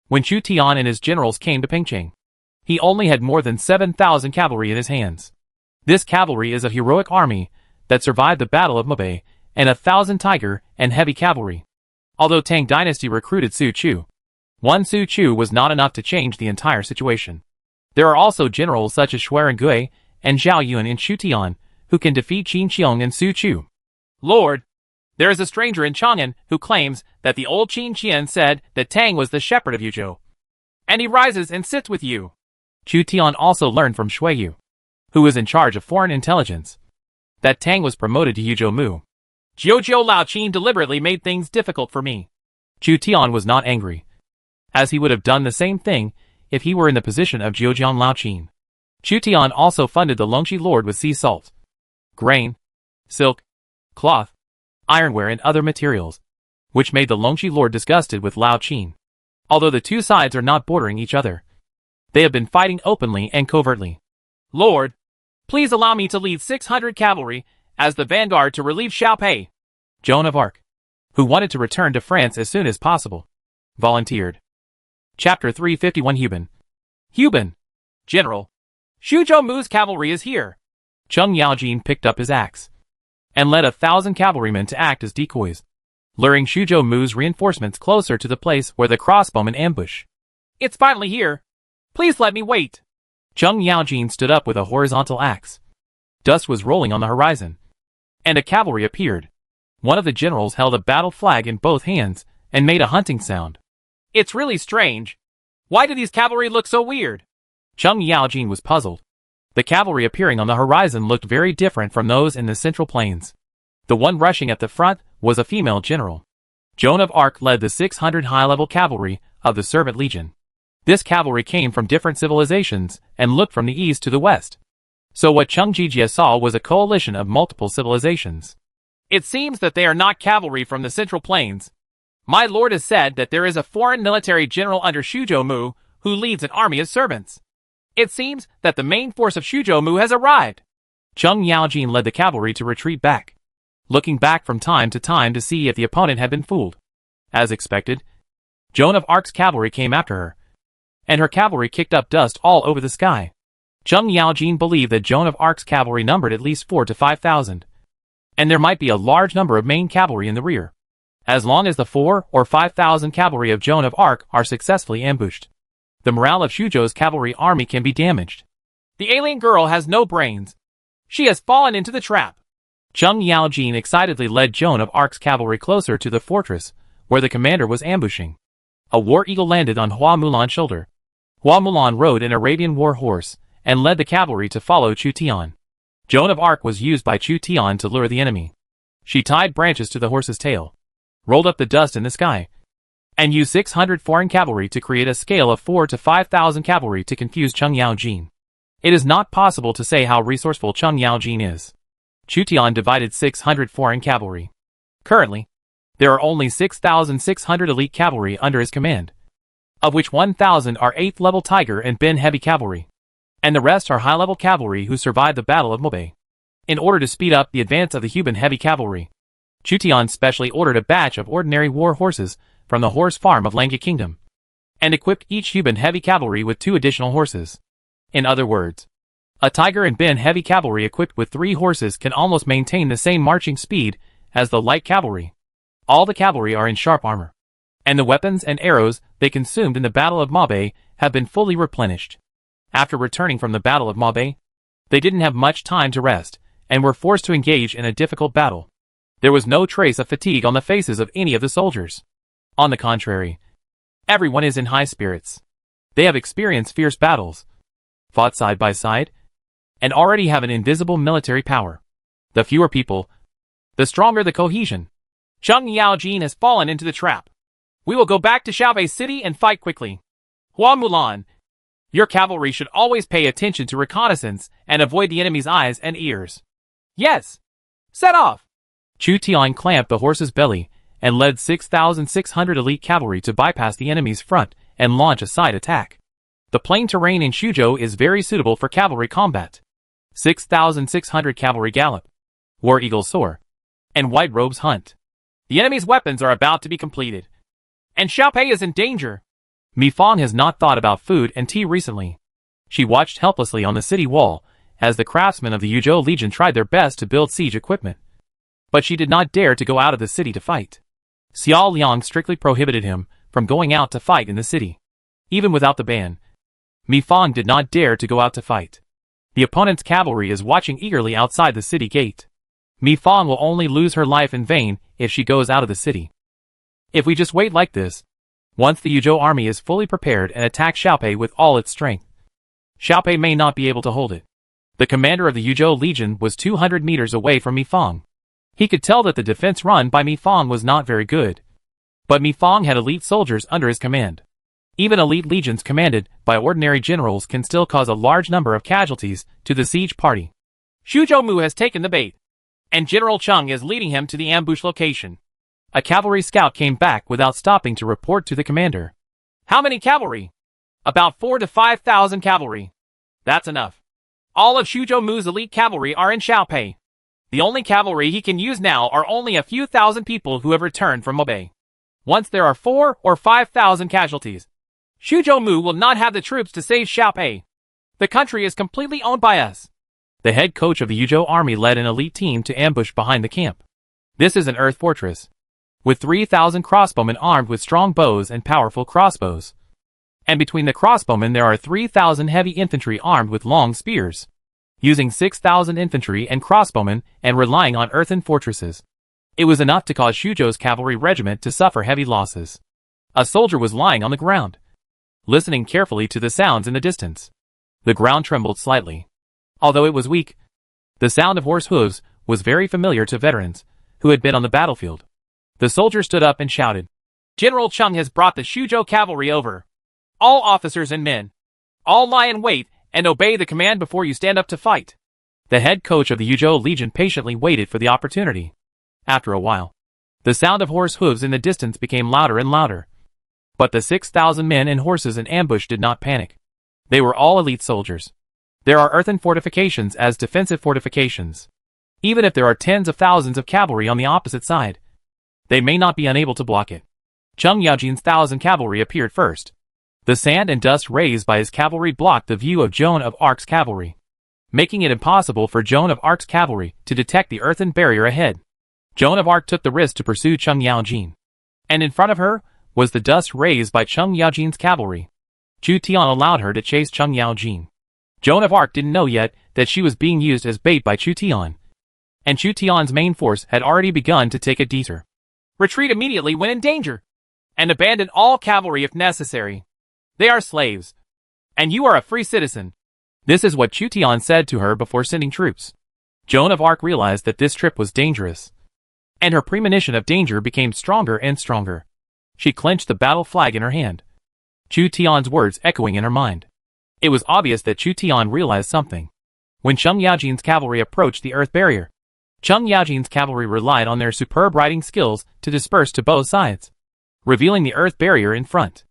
When Chu Tian and his generals came to Pingcheng, he only had more than 7,000 cavalry in his hands. This cavalry is a heroic army that survived the Battle of Mobei and 1,000 tiger and heavy cavalry. Although Tang dynasty recruited Su Chu, one Su Chu was not enough to change the entire situation. There are also generals such as Shuai Gui and Zhao Yun in Chutian who can defeat Qin Qiong and Su Chu. "Lord, there is a stranger in Chang'an who claims that the old Qin Qian said that Tang was the shepherd of Yuzhou, and he rises and sits with you." Chu Tian also learned from Shui Yu, who was in charge of foreign intelligence, that Tang was promoted to Yuzhou Mu. Jiuzhou Lao Qin deliberately made things difficult for me. Chu Tian was not angry, as he would have done the same thing if he were in the position of Jiuzhou Lao Qin. Chu Tian also funded the Longxi lord with sea salt, grain, silk, cloth, ironware and other materials, which made the Longxi lord disgusted with Lao Qin. Although the two sides are not bordering each other, they have been fighting openly and covertly. "Lord, please allow me to lead 600 cavalry as the vanguard to relieve Xiaopei." Joan of Arc, who wanted to return to France as soon as possible, volunteered. Chapter 351 Hubin. "General, Shuzhou Mu's cavalry is here." Cheng Yaojin picked up his axe and led 1,000 cavalrymen to act as decoys, luring Shuzhou Mu's reinforcements closer to the place where the crossbowmen ambush. "It's finally here. Please let me wait." Cheng Yaojin stood up with a horizontal axe. Dust was rolling on the horizon, and a cavalry appeared. One of the generals held a battle flag in both hands and made a hunting sound. "It's really strange. Why do these cavalry look so weird?" Cheng Yaojin was puzzled. The cavalry appearing on the horizon looked very different from those in the central plains. The one rushing at the front was a female general. Joan of Arc led the 600 high-level cavalry of the Servant Legion. This cavalry came from different civilizations and looked from the east to the west. So what Cheng Jijia saw was a coalition of multiple civilizations. "It seems that they are not cavalry from the central plains. My lord has said that there is a foreign military general under Shuzhou Mu who leads an army of servants. It seems that the main force of Shuzhou Mu has arrived." Cheng Yaojin led the cavalry to retreat back, looking back from time to time to see if the opponent had been fooled. As expected, Joan of Arc's cavalry came after her, and her cavalry kicked up dust all over the sky. Cheng Yaojin believed that Joan of Arc's cavalry numbered at least 4,000 to 5,000, and there might be a large number of main cavalry in the rear, as long as the 4,000 or 5,000 cavalry of Joan of Arc are successfully ambushed. The morale of Shuzhou's cavalry army can be damaged. "The alien girl has no brains. She has fallen into the trap." Cheng Yaojin excitedly led Joan of Arc's cavalry closer to the fortress, where the commander was ambushing. A war eagle landed on Hua Mulan's shoulder. Hua Mulan rode an Arabian war horse, and led the cavalry to follow Chu Tian. Joan of Arc was used by Chu Tian to lure the enemy. She tied branches to the horse's tail, rolled up the dust in the sky, and used 600 foreign cavalry to create a scale of 4,000 to 5,000 cavalry to confuse Cheng Yaojin. It is not possible to say how resourceful Chung Yaojin is. Chu Tian divided 600 foreign cavalry. Currently, there are only 6,600 elite cavalry under his command, of which 1,000 are 8th level Tiger and Bin heavy cavalry, and the rest are high-level cavalry who survived the Battle of Mobei. In order to speed up the advance of the Huban heavy cavalry, Chu Tian specially ordered a batch of ordinary war horses from the horse farm of Langya Kingdom, and equipped each Huban heavy cavalry with 2 additional horses. In other words, a Tiger and Bin heavy cavalry equipped with 3 horses can almost maintain the same marching speed as the light cavalry. All the cavalry are in sharp armor, and the weapons and arrows they consumed in the Battle of Mabei have been fully replenished. After returning from the Battle of Mabei, they didn't have much time to rest, and were forced to engage in a difficult battle. There was no trace of fatigue on the faces of any of the soldiers. On the contrary, everyone is in high spirits. They have experienced fierce battles, fought side by side, and already have an invisible military power. The fewer people, the stronger the cohesion. Chung Yaojin has fallen into the trap. We will go back to Xiaobei City and fight quickly. Hua Mulan, your cavalry should always pay attention to reconnaissance and avoid the enemy's eyes and ears. Yes. Set off. Chu Tian clamped the horse's belly and led 6,600 elite cavalry to bypass the enemy's front and launch a side attack. The plain terrain in Xuzhou is very suitable for cavalry combat. 6,600 cavalry gallop, war eagles soar, and white robes hunt. The enemy's weapons are about to be completed, and Xiaopei is in danger. Mi Fang has not thought about food and tea recently. She watched helplessly on the city wall as the craftsmen of the Yuzhou Legion tried their best to build siege equipment. But she did not dare to go out of the city to fight. Xiao Liang strictly prohibited him from going out to fight in the city. Even without the ban, Mi Fang did not dare to go out to fight. The opponent's cavalry is watching eagerly outside the city gate. Mi Fang will only lose her life in vain if she goes out of the city. If we just wait like this, once the Yuzhou army is fully prepared and attacks Xiaopei with all its strength, Xiaopei may not be able to hold it. The commander of the Yuzhou Legion was 200 meters away from Mi Fang. He could tell that the defense run by Mi Fang was not very good. But Mi Fang had elite soldiers under his command. Even elite legions commanded by ordinary generals can still cause a large number of casualties to the siege party. Xuzhou Mu has taken the bait, and General Chung is leading him to the ambush location. A cavalry scout came back without stopping to report to the commander. How many cavalry? About 4,000 to 5,000 cavalry. That's enough. All of Xuzhou Mu's elite cavalry are in Xiaopei. The only cavalry he can use now are only a few thousand people who have returned from Mobei. Once there are 4,000 or 5,000 casualties, Xuzhou Mu will not have the troops to save Xiaopei. The country is completely owned by us. The head coach of the Yuzhou army led an elite team to ambush behind the camp. This is an earth fortress, with 3,000 crossbowmen armed with strong bows and powerful crossbows. And between the crossbowmen there are 3,000 heavy infantry armed with long spears. Using 6,000 infantry and crossbowmen and relying on earthen fortresses, it was enough to cause Xuzhou's cavalry regiment to suffer heavy losses. A soldier was lying on the ground, listening carefully to the sounds in the distance. The ground trembled slightly. Although it was weak, the sound of horse hooves was very familiar to veterans who had been on the battlefield. The soldier stood up and shouted, General Chung has brought the Xuzhou cavalry over. All officers and men, all lie in wait and obey the command before you stand up to fight. The head coach of the Yuzhou Legion patiently waited for the opportunity. After a while, the sound of horse hooves in the distance became louder and louder. But the 6,000 men and horses in ambush did not panic. They were all elite soldiers. There are earthen fortifications as defensive fortifications. Even if there are tens of thousands of cavalry on the opposite side, they may not be unable to block it. Chung Yaojin's 1,000 cavalry appeared first. The sand and dust raised by his cavalry blocked the view of Joan of Arc's cavalry, making it impossible for Joan of Arc's cavalry to detect the earthen barrier ahead. Joan of Arc took the risk to pursue Chung Yaojin, and in front of her was the dust raised by Chung Yaojin's cavalry. Chu Tian allowed her to chase Chung Yaojin. Joan of Arc didn't know yet that she was being used as bait by Chu Tian, and Chu Tian's main force had already begun to take a detour. Retreat immediately when in danger, and abandon all cavalry if necessary. They are slaves, and you are a free citizen. This is what Chu Tian said to her before sending troops. Joan of Arc realized that this trip was dangerous, and her premonition of danger became stronger and stronger. She clenched the battle flag in her hand, Chu Tian's words echoing in her mind. It was obvious that Chu Tian realized something. When Cheng Yaojin's cavalry approached the earth barrier, Cheng Yaojin's cavalry relied on their superb riding skills to disperse to both sides, revealing the earth barrier in front.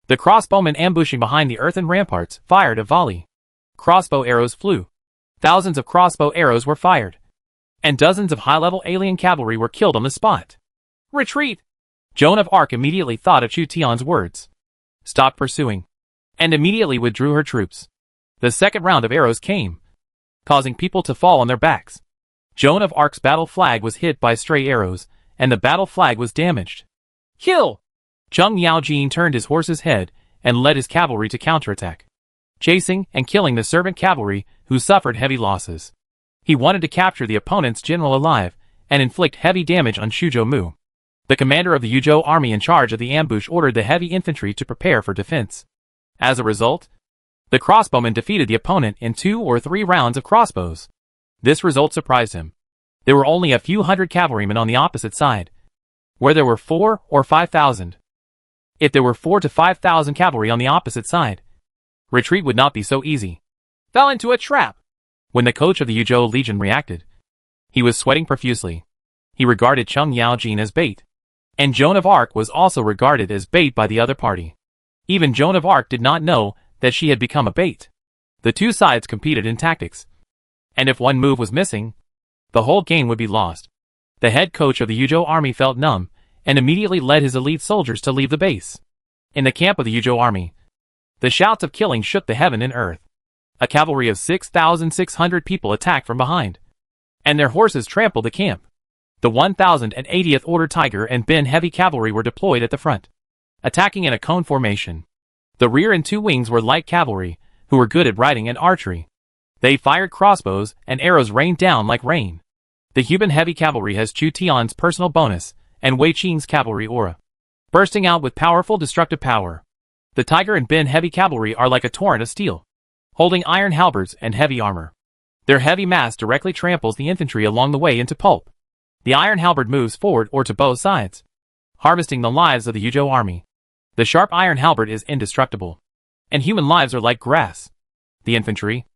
The crossbowmen ambushing behind the earthen ramparts fired a volley. Crossbow arrows flew. Thousands of crossbow arrows were fired, and dozens of high-level alien cavalry were killed on the spot. Retreat! Joan of Arc immediately thought of Chu Tian's words, stopped pursuing, and immediately withdrew her troops. The second round of arrows came, causing people to fall on their backs. Joan of Arc's battle flag was hit by stray arrows, and the battle flag was damaged. Kill! Cheng Yaojin turned his horse's head and led his cavalry to counterattack, chasing and killing the servant cavalry who suffered heavy losses. He wanted to capture the opponent's general alive and inflict heavy damage on Xuzhou Mu. The commander of the Yuzhou army in charge of the ambush ordered the heavy infantry to prepare for defense. As a result, the crossbowmen defeated the opponent in 2 or 3 rounds of crossbows. This result surprised him. There were only a few hundred cavalrymen on the opposite side, where there were 4 or 5,000. If there were 4 to 5,000 cavalry on the opposite side, retreat would not be so easy. Fell into a trap. When the coach of the Yuzhou Legion reacted, he was sweating profusely. He regarded Cheng Yaojin as bait, and Joan of Arc was also regarded as bait by the other party. Even Joan of Arc did not know that she had become a bait. The two sides competed in tactics, and if one move was missing, the whole game would be lost. The head coach of the Yuzhou army felt numb and immediately led his elite soldiers to leave the base. In the camp of the Yuzhou army, the shouts of killing shook the heaven and earth. A cavalry of 6,600 people attacked from behind, and their horses trampled the camp. The 1,080th Order Tiger and Ben heavy cavalry were deployed at the front, attacking in a cone formation. The rear and 2 wings were light cavalry, who were good at riding and archery. They fired crossbows, and arrows rained down like rain. The Huban heavy cavalry has Chu Tian's personal bonus, and Wei Qing's cavalry aura, bursting out with powerful destructive power. The Tiger and Ben heavy cavalry are like a torrent of steel, holding iron halberds and heavy armor. Their heavy mass directly tramples the infantry along the way into pulp. The iron halberd moves forward or to both sides, harvesting the lives of the Yuzhou army. The sharp iron halberd is indestructible, and human lives are like grass. The infantry,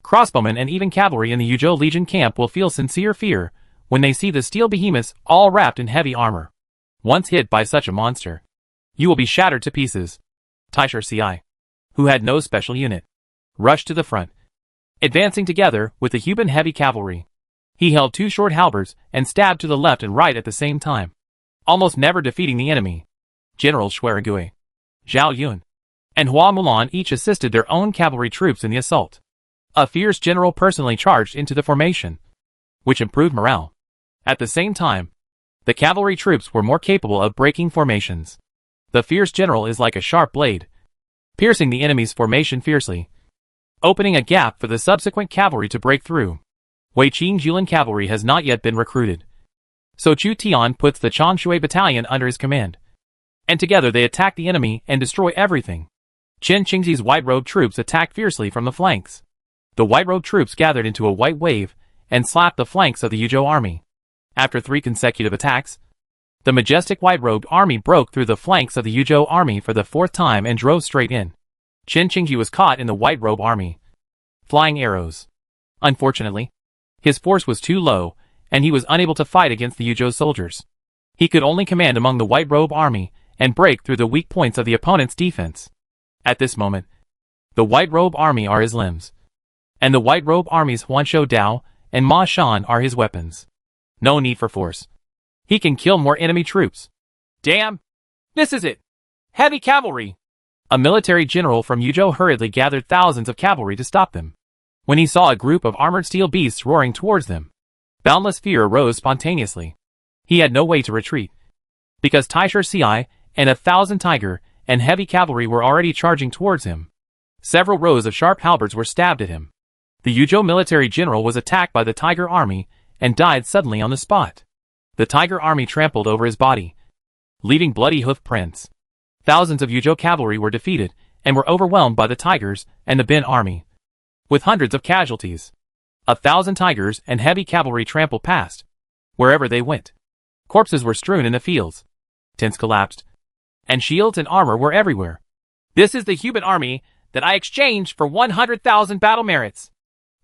crossbowmen and even cavalry in the Yuzhou Legion camp will feel sincere fear when they see the steel behemoths all wrapped in heavy armor. Once hit by such a monster, you will be shattered to pieces. Taisher Ci, who had no special unit, rushed to the front, advancing together with the Huban heavy cavalry. He held 2 short halberds and stabbed to the left and right at the same time, almost never defeating the enemy. Generals Xuerigui, Zhao Yun, and Hua Mulan each assisted their own cavalry troops in the assault. A fierce general personally charged into the formation, which improved morale. At the same time, the cavalry troops were more capable of breaking formations. The fierce general is like a sharp blade, piercing the enemy's formation fiercely, opening a gap for the subsequent cavalry to break through. Wei Qing's Yulin cavalry has not yet been recruited, so Chu Tian puts the Changshui battalion under his command, and together they attack the enemy and destroy everything. Chen Qingzi's white-robed troops attacked fiercely from the flanks. The white-robed troops gathered into a white wave and slapped the flanks of the Yuzhou army. After 3 consecutive attacks, the majestic white-robed army broke through the flanks of the Yuzhou army for the 4th time and drove straight in. Chen Qingzi was caught in the white-robe army, flying arrows. Unfortunately, his force was too low, and he was unable to fight against the Yuzhou soldiers. He could only command among the white-robe army and break through the weak points of the opponent's defense. At this moment, the white-robe army are his limbs, and the white-robe army's Huanshou Dao and Ma Shan are his weapons. No need for force. He can kill more enemy troops. Damn! This is it! Heavy cavalry! A military general from Yuzhou hurriedly gathered thousands of cavalry to stop them. When he saw a group of armored steel beasts roaring towards them, boundless fear arose spontaneously. He had no way to retreat, because Taisher Ci and 1,000 tiger and heavy cavalry were already charging towards him. Several rows of sharp halberds were stabbed at him. The Yuzhou military general was attacked by the Tiger army and died suddenly on the spot. The Tiger army trampled over his body, leaving bloody hoof prints. Thousands of Yuzhou cavalry were defeated and were overwhelmed by the Tigers and the Ben army, with hundreds of casualties. 1,000 Tigers and heavy cavalry trampled past, wherever they went. Corpses were strewn in the fields. Tents collapsed, and shields and armor were everywhere. This is the Huban army that I exchanged for 100,000 battle merits.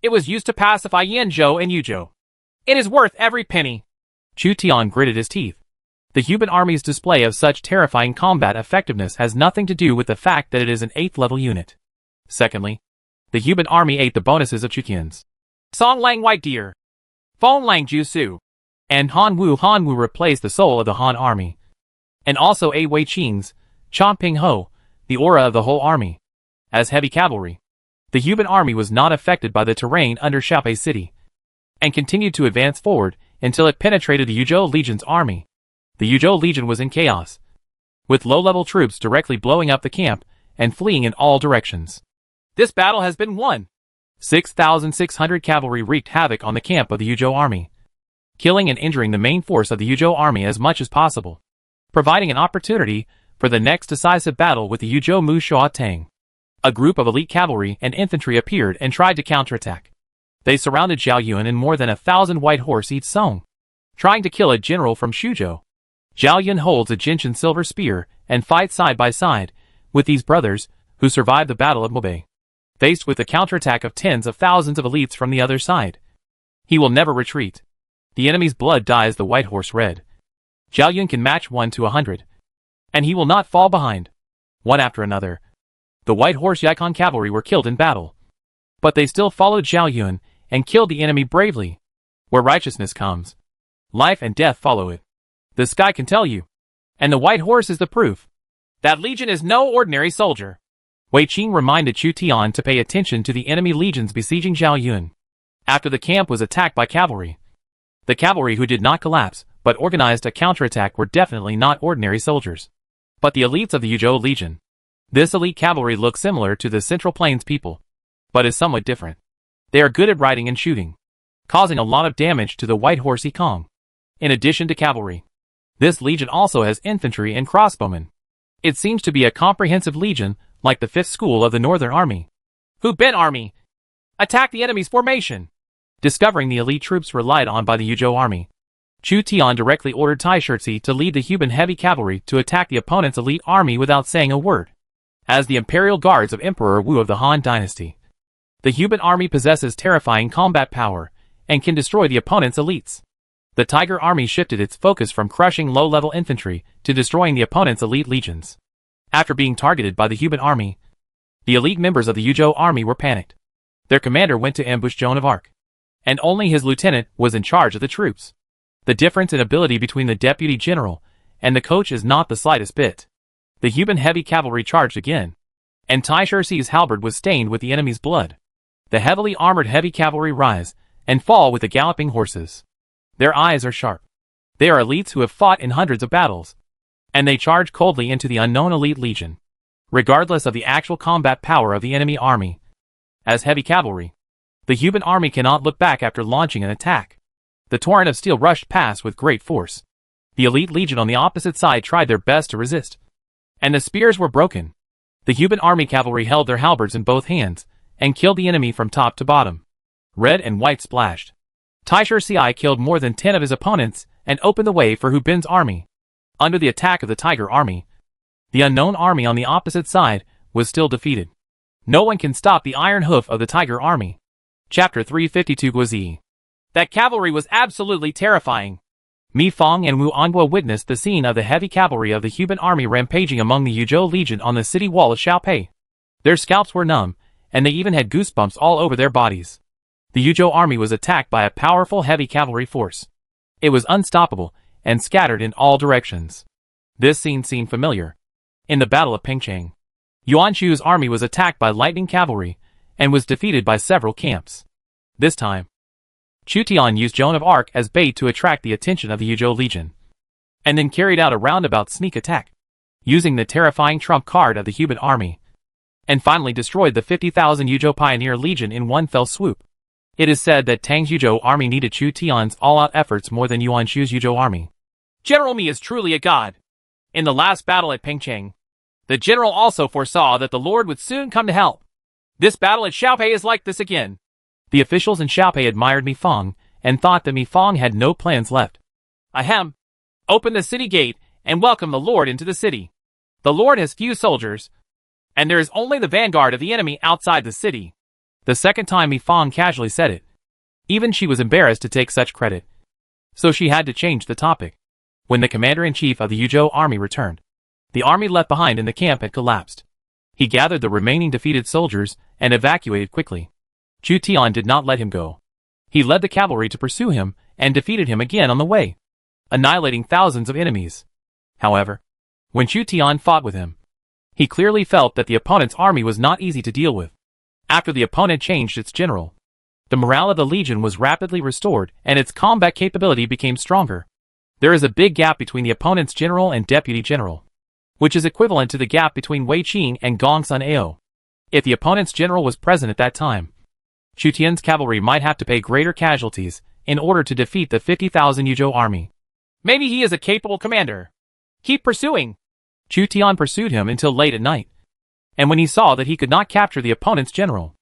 It was used to pacify Yanzhou and Yuzhou. It is worth every penny. Chu Tian gritted his teeth. The Huban army's display of such terrifying combat effectiveness has nothing to do with the fact that it is an 8th level unit. Secondly, the Huban army ate the bonuses of Chu Tian's Song Lang White Deer, Feng Lang Ju Su, and Han Wu replaced the soul of the Han army. And also ate Wei Qing's Chong Ping Ho, the aura of the whole army. As heavy cavalry, the Huban army was not affected by the terrain under Xiaopei City, and continued to advance forward until it penetrated the Yuzhou Legion's army. The Yuzhou Legion was in chaos, with low-level troops directly blowing up the camp and fleeing in all directions. This battle has been won. 6,600 cavalry wreaked havoc on the camp of the Yuzhou army, killing and injuring the main force of the Yuzhou army as much as possible, providing an opportunity for the next decisive battle with the Yuzhou Mu Shua Tang. A group of elite cavalry and infantry appeared and tried to counterattack. They surrounded Zhao Yun and more than 1,000 white horse each song, trying to kill a general from Xuzhou. Zhao Yun holds a Jinshan silver spear and fights side by side with these brothers who survived the Battle of Mobei. Faced with the counterattack of tens of thousands of elites from the other side, he will never retreat. The enemy's blood dyes the white horse red. Zhao Yun can match 1 to 100, and he will not fall behind. One after another, the white horse Yikon cavalry were killed in battle, but they still followed Zhao Yun and killed the enemy bravely. Where righteousness comes, life and death follow it. The sky can tell you, and the white horse is the proof. That legion is no ordinary soldier. Wei Qing reminded Chu Tian to pay attention to the enemy legions besieging Zhao Yun. After the camp was attacked by cavalry, the cavalry who did not collapse but organized a counterattack were definitely not ordinary soldiers, but the elites of the Yuzhou Legion. This elite cavalry looks similar to the Central Plains people, but is somewhat different. They are good at riding and shooting, causing a lot of damage to the white horse Yikong. In addition to cavalry, this legion also has infantry and crossbowmen. It seems to be a comprehensive legion, like the 5th School of the Northern Army. Hu Bin Army, attack the enemy's formation. Discovering the elite troops relied on by the Yuzhou army, Chu Tian directly ordered Tai Shirzi to lead the Huban heavy cavalry to attack the opponent's elite army without saying a word. As the imperial guards of Emperor Wu of the Han dynasty, the Huban army possesses terrifying combat power and can destroy the opponent's elites. The Tiger army shifted its focus from crushing low-level infantry to destroying the opponent's elite legions. After being targeted by the Huban army, the elite members of the Yuzhou army were panicked. Their commander went to ambush Joan of Arc, and only his lieutenant was in charge of the troops. The difference in ability between the deputy general and the coach is not the slightest bit. The Huban heavy cavalry charged again, and Tai Shirzi's halberd was stained with the enemy's blood. The heavily armored heavy cavalry rise and fall with the galloping horses. Their eyes are sharp. They are elites who have fought in hundreds of battles, and they charge coldly into the unknown elite legion, regardless of the actual combat power of the enemy army. As heavy cavalry, the Huban army cannot look back after launching an attack. The torrent of steel rushed past with great force. The elite legion on the opposite side tried their best to resist, and the spears were broken. The Huban army cavalry held their halberds in both hands and killed the enemy from top to bottom. Red and white splashed. Tai Shirzi killed more than 10 of his opponents and opened the way for Hu Bin's army. Under the attack of the Tiger army, the unknown army on the opposite side was still defeated. No one can stop the iron hoof of the Tiger army. Chapter 352 Guozi. That cavalry was absolutely terrifying. Mi Fang and Wu Anguo witnessed the scene of the heavy cavalry of the Huban army rampaging among the Yuzhou Legion on the city wall of Xiaopei. Their scalps were numb, and they even had goosebumps all over their bodies. The Yuzhou army was attacked by a powerful heavy cavalry force. It was unstoppable and scattered in all directions. This scene seemed familiar. In the Battle of Pingchang, Yuan Shu's army was attacked by lightning cavalry and was defeated by several camps. This time, Chu Tian used Joan of Arc as bait to attract the attention of the Yuzhou Legion, and then carried out a roundabout sneak attack, using the terrifying trump card of the Huban army, and finally destroyed the 50,000 Yuzhou Pioneer Legion in one fell swoop. It is said that Tang's Yuzhou army needed Chu Tian's all-out efforts more than Yuan Shu's Yuzhou army. General Mi is truly a god. In the last battle at Pingchang, the general also foresaw that the Lord would soon come to help. This battle at Xiaopei is like this again. The officials in Xiaopei admired Mi Fang and thought that Mi Fang had no plans left. Ahem. Open the city gate and welcome the Lord into the city. The Lord has few soldiers, and there is only the vanguard of the enemy outside the city. The second time Mi Fang casually said it. Even she was embarrassed to take such credit. So she had to change the topic. When the commander-in-chief of the Yuzhou army returned, the army left behind in the camp had collapsed. He gathered the remaining defeated soldiers and evacuated quickly. Chu Tian did not let him go. He led the cavalry to pursue him and defeated him again on the way, annihilating thousands of enemies. However, when Chu Tian fought with him, he clearly felt that the opponent's army was not easy to deal with. After the opponent changed its general, the morale of the legion was rapidly restored and its combat capability became stronger. There is a big gap between the opponent's general and deputy general, which is equivalent to the gap between Wei Qing and Gong Sun Ao. If the opponent's general was present at that time, Chu Tian's cavalry might have to pay greater casualties in order to defeat the 50,000 Yuzhou army. Maybe he is a capable commander. Keep pursuing. Chu Tian pursued him until late at night, and when he saw that he could not capture the opponent's general,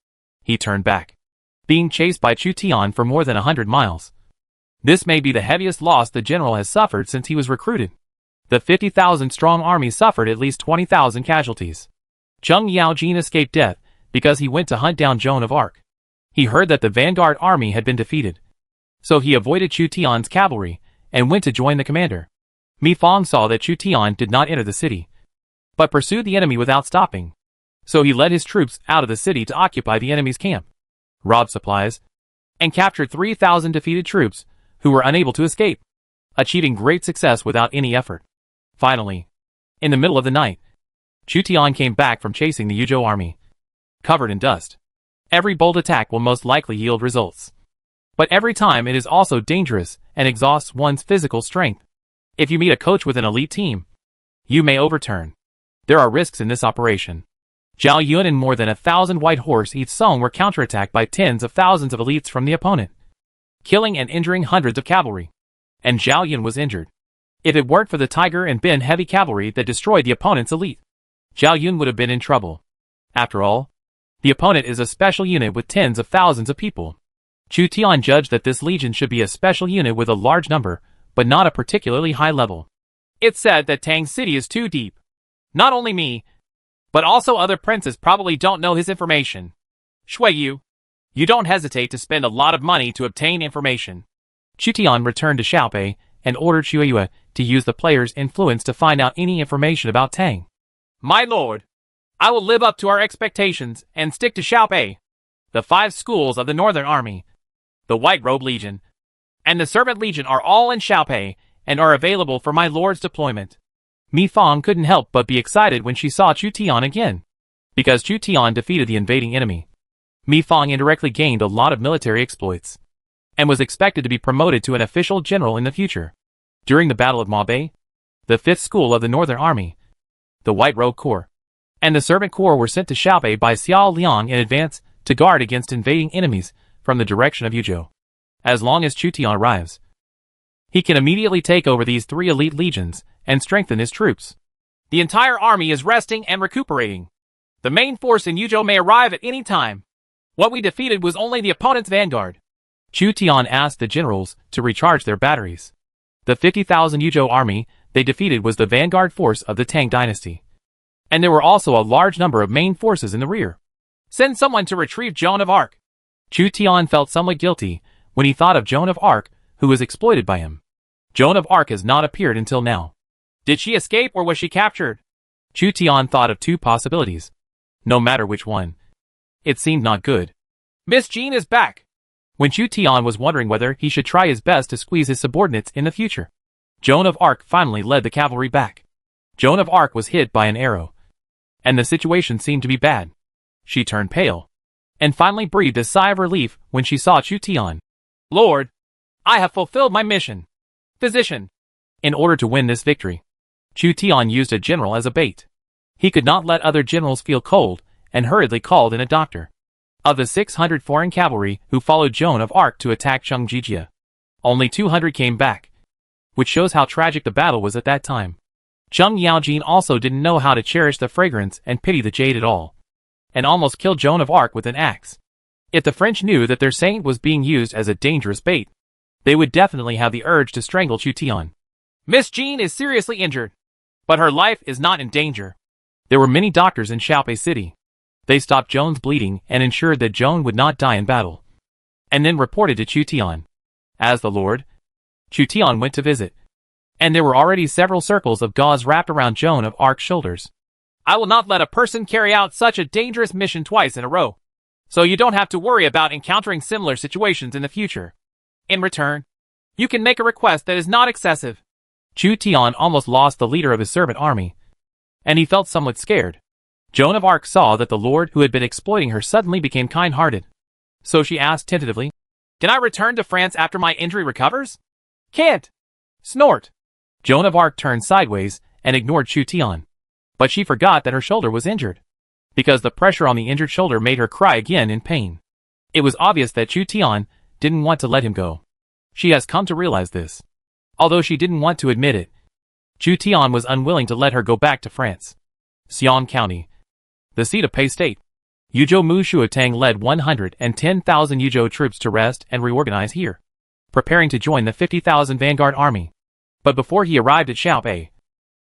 he turned back, being chased by Chu Tian for more than 100 miles. This may be the heaviest loss the general has suffered since he was recruited. The 50,000-strong army suffered at least 20,000 casualties. Zheng Yaojin escaped death because he went to hunt down Joan of Arc. He heard that the vanguard army had been defeated, so he avoided Chu Tian's cavalry and went to join the commander. Mi Fang saw that Chu Tian did not enter the city, but pursued the enemy without stopping. So he led his troops out of the city to occupy the enemy's camp, robbed supplies, and captured 3,000 defeated troops who were unable to escape, achieving great success without any effort. Finally, in the middle of the night, Chu Tian came back from chasing the Yuzhou army, covered in dust. Every bold attack will most likely yield results, but every time it is also dangerous and exhausts one's physical strength. If you meet a coach with an elite team, you may overturn. There are risks in this operation. Zhao Yun and more than 1,000 white horse each song were counterattacked by tens of thousands of elites from the opponent, killing and injuring hundreds of cavalry. And Zhao Yun was injured. If it weren't for the Tiger and Bin heavy cavalry that destroyed the opponent's elite, Zhao Yun would have been in trouble. After all, the opponent is a special unit with tens of thousands of people. Chu Tian judged that this legion should be a special unit with a large number, but not a particularly high level. It's said that Tang City is too deep. Not only me, but also other princes probably don't know his information. Shui Yu, you don't hesitate to spend a lot of money to obtain information. Chu Tian returned to Xiaopei and ordered Shui Yu to use the player's influence to find out any information about Tang. My lord, I will live up to our expectations and stick to Xiaopei, the 5 schools of the Northern Army, the White Robe Legion, and the Servant Legion are all in Xiaopei and are available for my lord's deployment. Mi Fang couldn't help but be excited when she saw Chu Tian again, because Chu Tian defeated the invading enemy. Mi Fang indirectly gained a lot of military exploits, and was expected to be promoted to an official general in the future. During the Battle of Maobei, the 5th School of the Northern Army, the White Robe Corps, and the Servant Corps were sent to Xiaopei by Xiao Liang in advance to guard against invading enemies from the direction of Yuzhou. As long as Chu Tian arrives, he can immediately take over these 3 elite legions and strengthen his troops. The entire army is resting and recuperating. The main force in Yuzhou may arrive at any time. What we defeated was only the opponent's vanguard. Chu Tian asked the generals to recharge their batteries. The 50,000 Yuzhou army they defeated was the vanguard force of the Tang dynasty, and there were also a large number of main forces in the rear. Send someone to retrieve Joan of Arc. Chu Tian felt somewhat guilty when he thought of Joan of Arc, who was exploited by him. Joan of Arc has not appeared until now. Did she escape or was she captured? Chu Tian thought of 2 possibilities. No matter which one, it seemed not good. Miss Jean is back. When Chu Tian was wondering whether he should try his best to squeeze his subordinates in the future, Joan of Arc finally led the cavalry back. Joan of Arc was hit by an arrow, and the situation seemed to be bad. She turned pale, and finally breathed a sigh of relief when she saw Chu Tian. Lord, I have fulfilled my mission. Physician. In order to win this victory, Chu Tian used a general as a bait. He could not let other generals feel cold, and hurriedly called in a doctor. Of the 600 foreign cavalry who followed Joan of Arc to attack Chengjiajie, only 200 came back, which shows how tragic the battle was at that time. Zheng Yaojin also didn't know how to cherish the fragrance and pity the jade at all, and almost killed Joan of Arc with an axe. If the French knew that their saint was being used as a dangerous bait, they would definitely have the urge to strangle Chu Tian. Miss Jean is seriously injured, but her life is not in danger. There were many doctors in Xiaopei City. They stopped Joan's bleeding and ensured that Joan would not die in battle, and then reported to Chu Tian. As the Lord, Chu Tian went to visit, and there were already several circles of gauze wrapped around Joan of Arc's shoulders. I will not let a person carry out such a dangerous mission twice in a row, so you don't have to worry about encountering similar situations in the future. In return, you can make a request that is not excessive. Chu Tian almost lost the leader of his servant army, and he felt somewhat scared. Joan of Arc saw that the Lord who had been exploiting her suddenly became kind-hearted. So she asked tentatively, "Can I return to France after my injury recovers?" "Can't." Snort. Joan of Arc turned sideways and ignored Chu Tian. But she forgot that her shoulder was injured, because the pressure on the injured shoulder made her cry again in pain. It was obvious that Chu Tian didn't want to let him go. She has come to realize this. Although she didn't want to admit it, Chu Tian was unwilling to let her go back to France. Xi'an County, the seat of Pei State. Yuzhou Mu Shuatang led 110,000 Yuzhou troops to rest and reorganize here, preparing to join the 50,000 vanguard army. But before he arrived at Xiaopei,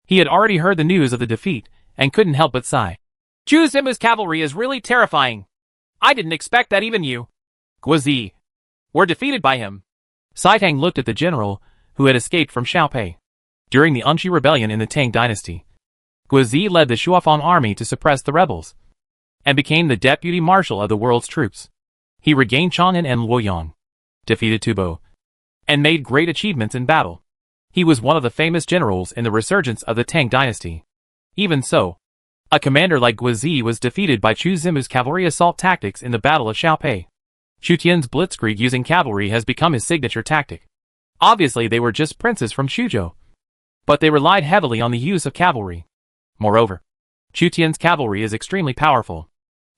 he had already heard the news of the defeat and couldn't help but sigh. Chu Zimu's cavalry is really terrifying. I didn't expect that even you, Guozi, were defeated by him. Cai Tang looked at the general who had escaped from Xiaopei during the Ongxi rebellion in the Tang dynasty. Guozi led the Shuafang army to suppress the rebels, and became the deputy marshal of the world's troops. He regained Chang'an and Luoyang, defeated Tubo, and made great achievements in battle. He was one of the famous generals in the resurgence of the Tang dynasty. Even so, a commander like Guozi was defeated by Chu Zimu's cavalry assault tactics in the Battle of Xiaopei. Chu Tian's blitzkrieg using cavalry has become his signature tactic. Obviously they were just princes from Xuzhou, but they relied heavily on the use of cavalry. Moreover, Chu Tian's cavalry is extremely powerful,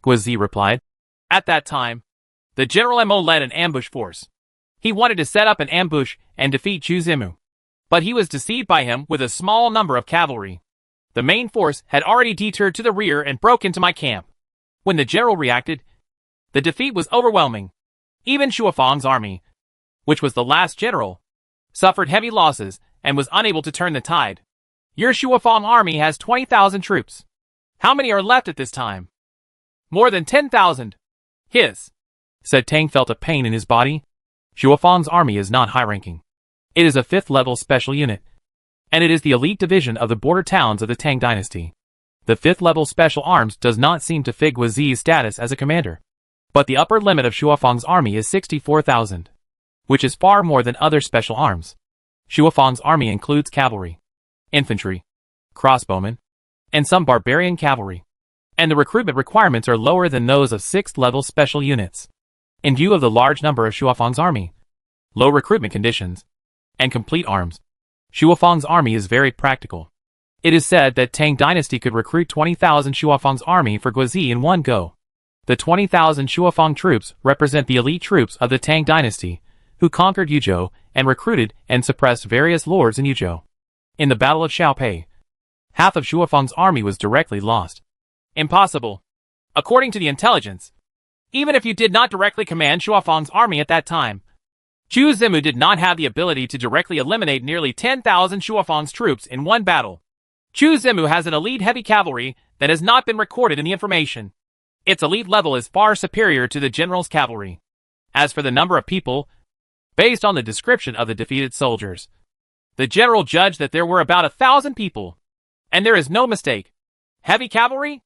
Guozi replied. At that time, the General Mo led an ambush force. He wanted to set up an ambush and defeat Chu Zimu, but he was deceived by him with a small number of cavalry. The main force had already deterred to the rear and broke into my camp. When the general reacted, the defeat was overwhelming. Even Shuafang's army, which was the last general, suffered heavy losses and was unable to turn the tide. Your Shuafang army has 20,000 troops. How many are left at this time? More than 10,000. His, said Tang, felt a pain in his body. Shuafang's army is not high-ranking. It is a 5th-level special unit, and it is the elite division of the border towns of the Tang dynasty. The 5th-level special arms does not seem to fit Guozi's status as a commander, but the upper limit of Shuafang's army is 64,000, which is far more than other special arms. Shuafang's army includes cavalry, infantry, crossbowmen, and some barbarian cavalry, and the recruitment requirements are lower than those of 6th-level special units. In view of the large number of Shuafang's army, low recruitment conditions, and complete arms, Shuafang's army is very practical. It is said that Tang dynasty could recruit 20,000 Shuafang's army for Guozi in one go. The 20,000 Shuafang troops represent the elite troops of the Tang dynasty, who conquered Yuzhou and recruited and suppressed various lords in Yuzhou. In the Battle of Xiaopei, half of Shuafang's army was directly lost. Impossible. According to the intelligence, even if you did not directly command Shuafang's army at that time, Chu Zimu did not have the ability to directly eliminate nearly 10,000 Shuafang's troops in one battle. Chu Zimu has an elite heavy cavalry that has not been recorded in the information. Its elite level is far superior to the general's cavalry. As for the number of people, based on the description of the defeated soldiers, the general judged that there were about 1,000 people. And there is no mistake. Heavy cavalry?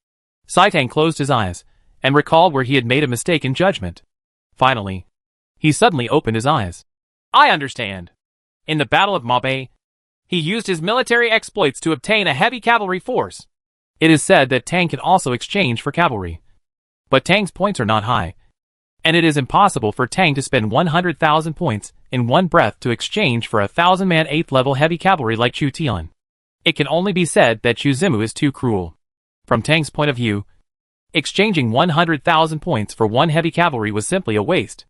Cai Tang closed his eyes and recalled where he had made a mistake in judgment. Finally, he suddenly opened his eyes. I understand. In the Battle of Mabe, he used his military exploits to obtain a heavy cavalry force. It is said that Tang can also exchange for cavalry. But Tang's points are not high, and it is impossible for Tang to spend 100,000 points in one breath to exchange for a 1,000-man 8th-level heavy cavalry like Chu Tian. It can only be said that Chu Zimu is too cruel. From Tang's point of view, exchanging 100,000 points for one heavy cavalry was simply a waste.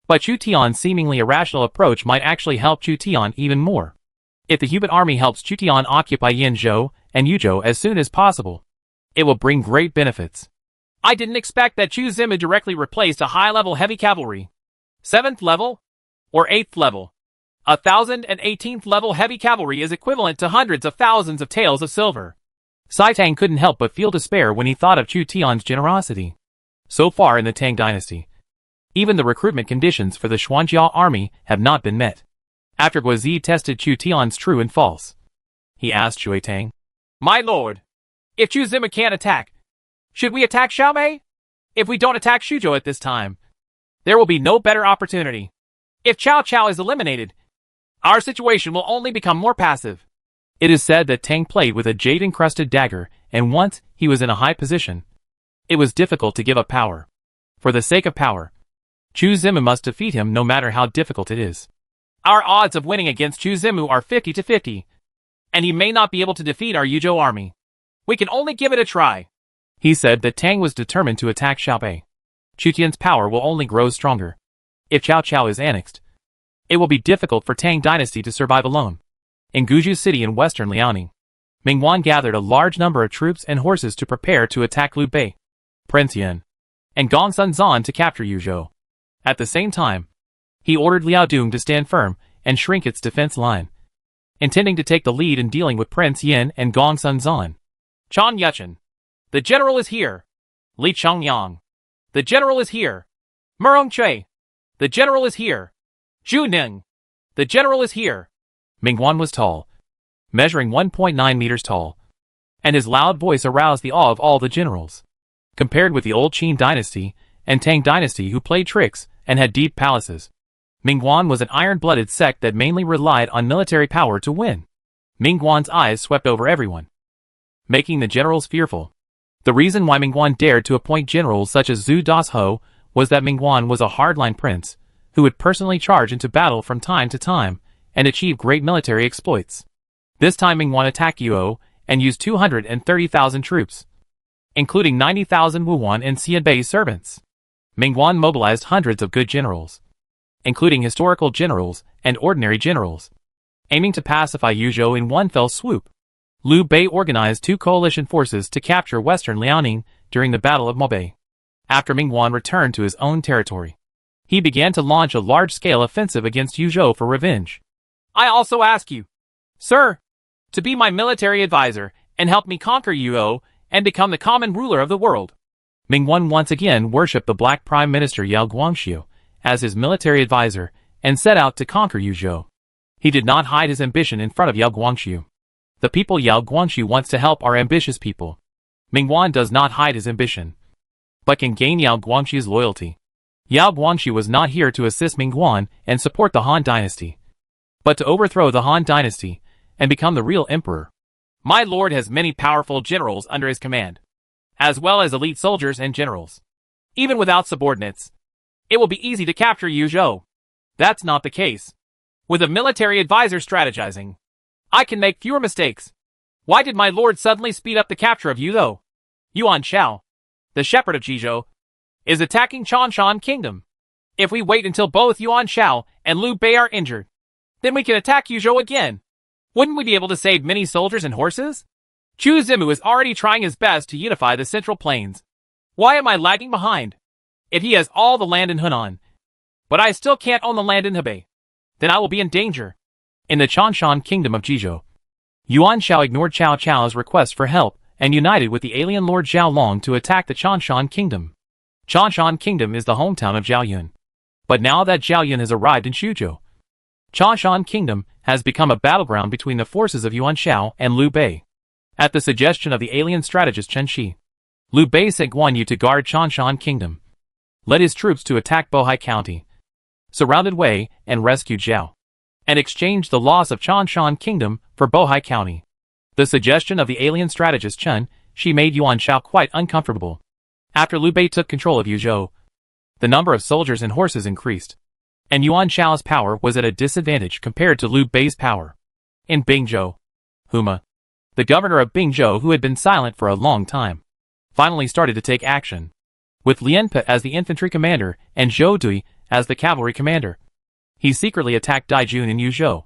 But Chu Tian's seemingly irrational approach might actually help Chu Tian even more. If the Hubei army helps Chu Tian occupy Yanzhou and Yuzhou as soon as possible, it will bring great benefits. I didn't expect that Chu Zimu directly replaced a high-level heavy cavalry. 7th level? Or 8th level? 1,018th level heavy cavalry is equivalent to hundreds of thousands of taels of silver. Sai Tang couldn't help but feel despair when he thought of Chu Tian's generosity. So far in the Tang dynasty, even the recruitment conditions for the Xuanjia army have not been met. After Guozi tested Chu Tian's true and false, he asked Shui Tang, My lord, if Chu Zima can't attack, should we attack Xiaomei? If we don't attack Xuzhou at this time, there will be no better opportunity. If Cao Cao is eliminated, our situation will only become more passive. It is said that Tang played with a jade-encrusted dagger, and once he was in a high position, it was difficult to give up power. For the sake of power, Chu Zimu must defeat him no matter how difficult it is. Our odds of winning against Chu Zimu are 50-50, and he may not be able to defeat our Yuzhou army. We can only give it a try. He said that Tang was determined to attack Xiaobei. Chu Tian's power will only grow stronger. If Cao Cao is annexed, it will be difficult for Tang dynasty to survive alone. In Guzhou city in western Liaoning, Mingguan gathered a large number of troops and horses to prepare to attack Liu Bei, Prince Yan, and Gong Sunzan to capture Yuzhou. At the same time, he ordered Liao Dung to stand firm and shrink its defense line, intending to take the lead in dealing with Prince Yan and Gong Sunzan. Chan Yuchen, the general is here. Li Changyang, the general is here. Murong Chui, the general is here. Zhu Ning, the general is here. Mingguan was tall, measuring 1.9 meters tall, and his loud voice aroused the awe of all the generals. Compared with the old Qin dynasty and Tang dynasty who played tricks and had deep palaces, Mingguan was an iron-blooded sect that mainly relied on military power to win. Mingguan's eyes swept over everyone, making the generals fearful. The reason why Mingguan dared to appoint generals such as Zhu Dasho was that Mingguan was a hardline prince who would personally charge into battle from time to time and achieve great military exploits. This time Mingguan attacked Yuo and used 230,000 troops, including 90,000 Wuhuan and Xianbei's servants. Mingguan mobilized hundreds of good generals, including historical generals and ordinary generals, aiming to pacify Yuzhou in one fell swoop. Liu Bei organized two coalition forces to capture western Liaoning during the Battle of Maobei. After Mingguan returned to his own territory, he began to launch a large-scale offensive against Yuzhou for revenge. I also ask you, sir, to be my military advisor and help me conquer Yuzhou and become the common ruler of the world. Mingguan once again worshipped the Black Prime Minister Yao Guangxiu as his military advisor and set out to conquer Yuzhou. He did not hide his ambition in front of Yao Guangxiu. The people Yao Guangxiu wants to help are ambitious people. Mingguan does not hide his ambition, but can gain Yao Guangxiu's loyalty. Yao Guangxiu was not here to assist Mingguan and support the Han dynasty, but to overthrow the Han dynasty and become the real emperor. My lord has many powerful generals under his command, as well as elite soldiers and generals. Even without subordinates, it will be easy to capture Yuzhou. That's not the case. With a military advisor strategizing, I can make fewer mistakes. Why did my lord suddenly speed up the capture of Yuzhou? Yuan Shao, the shepherd of Jizhou, is attacking Chanshan Kingdom. If we wait until both Yuan Shao and Liu Bei are injured, then we can attack Yuzhou again. Wouldn't we be able to save many soldiers and horses? Chu Zimu is already trying his best to unify the Central Plains. Why am I lagging behind? If he has all the land in Hunan, but I still can't own the land in Hebei, then I will be in danger. In the Chanshan Kingdom of Jizhou, Yuan Shao ignored Cao Cao's request for help and united with the alien Lord Zhao Long to attack the Chanshan Kingdom. Chanshan Kingdom is the hometown of Zhao Yun. But now that Zhao Yun has arrived in Xuzhou, Chanshan Kingdom has become a battleground between the forces of Yuan Shao and Liu Bei. At the suggestion of the alien strategist Chen Shi, Liu Bei sent Guan Yu to guard Chanshan Kingdom, led his troops to attack Bohai County, surrounded Wei and rescued Zhao, and exchanged the loss of Chanshan Kingdom for Bohai County. The suggestion of the alien strategist Chen Shi made Yuan Shao quite uncomfortable. After Liu Bei took control of Yuzhou, the number of soldiers and horses increased, and Yuan Shao's power was at a disadvantage compared to Liu Bei's power. In Bingzhou, Huma, the governor of Bingzhou who had been silent for a long time, finally started to take action. With Lian Pe as the infantry commander and Zhou Dui as the cavalry commander, he secretly attacked Daijun in Yuzhou.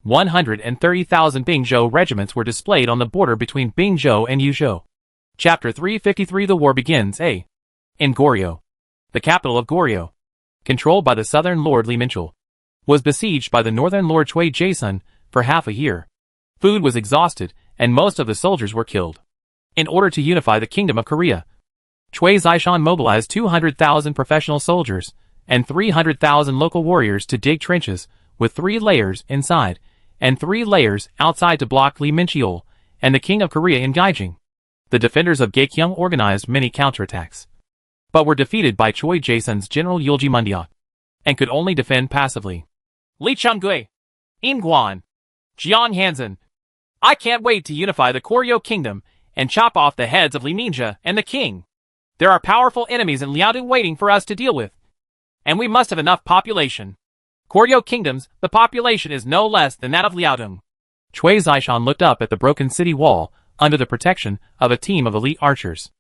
130,000 Bingzhou regiments were displayed on the border between Bingzhou and Yuzhou. Chapter 353 The war begins. In Goryeo, the capital of Goryeo, controlled by the southern Lord Li Minchul, was besieged by the northern Lord Cui Jason for half a year. Food was exhausted, and most of the soldiers were killed. In order to unify the Kingdom of Korea, Chui Zishan mobilized 200,000 professional soldiers and 300,000 local warriors to dig trenches with 3 layers inside and 3 layers outside to block Li Mincheol and the King of Korea in Gaijing. The defenders of Gaekyung organized many counterattacks, but were defeated by Choi Jae-sun's General Yulji Mundiak, and could only defend passively. Li Chunggui, Im Guan, Jiang Hansen. I can't wait to unify the Koryo Kingdom and chop off the heads of Li Ninja and the king. There are powerful enemies in Liaodong waiting for us to deal with, and we must have enough population. Koryo Kingdoms, the population is no less than that of Liaodong. Chui Zishan looked up at the broken city wall under the protection of a team of elite archers.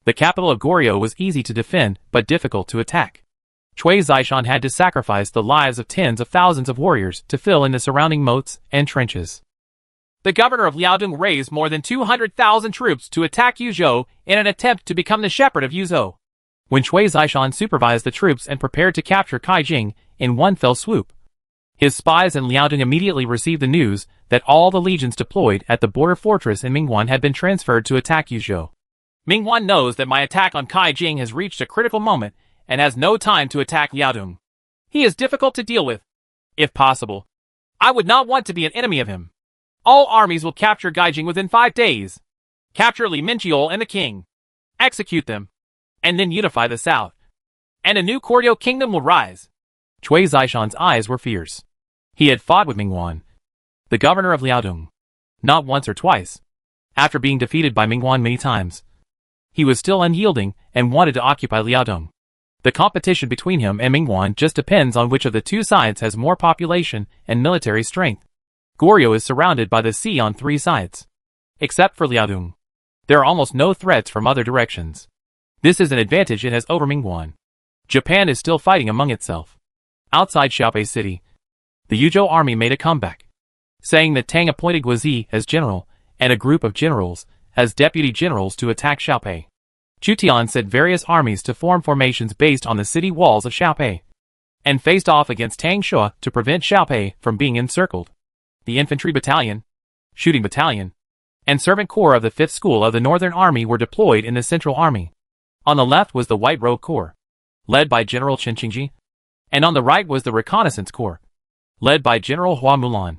The capital of Goryeo was easy to defend but difficult to attack. Chui Zishan had to sacrifice the lives of tens of thousands of warriors to fill in the surrounding moats and trenches. The governor of Liaodong raised more than 200,000 troops to attack Yuzhou in an attempt to become the shepherd of Yuzhou. When Chui Zishan supervised the troops and prepared to capture Kaijing in one fell swoop, his spies in Liaodong immediately received the news that all the legions deployed at the border fortress in Mingwan had been transferred to attack Yuzhou. Mingwan knows that my attack on Kaijing has reached a critical moment and has no time to attack Liaodong. He is difficult to deal with. If possible, I would not want to be an enemy of him. All armies will capture Gaijing within 5 days. Capture Li Mincheol and the king. Execute them. And then unify the south. And a new Koryo Kingdom will rise. Chui Zishan's eyes were fierce. He had fought with Mingwan, the governor of Liaodong, not once or twice. After being defeated by Mingwan many times, he was still unyielding and wanted to occupy Liaodong. The competition between him and Mingwan just depends on which of the two sides has more population and military strength. Goryeo is surrounded by the sea on 3 sides. Except for Liaodong, there are almost no threats from other directions. This is an advantage it has over Mingwan. Japan is still fighting among itself. Outside Xiaopei City, the Yuzhou army made a comeback, saying that Tang appointed Guozi as general and a group of generals as deputy generals to attack Xiaopei. Chu Tian set various armies to form formations based on the city walls of Xiaopei, and faced off against Tang Shua to prevent Xiaopei from being encircled. The infantry battalion, shooting battalion, and servant corps of the 5th School of the Northern Army were deployed in the Central Army. On the left was the White Robe Corps, led by General Chen Qingji, and on the right was the Reconnaissance Corps, led by General Hua Mulan.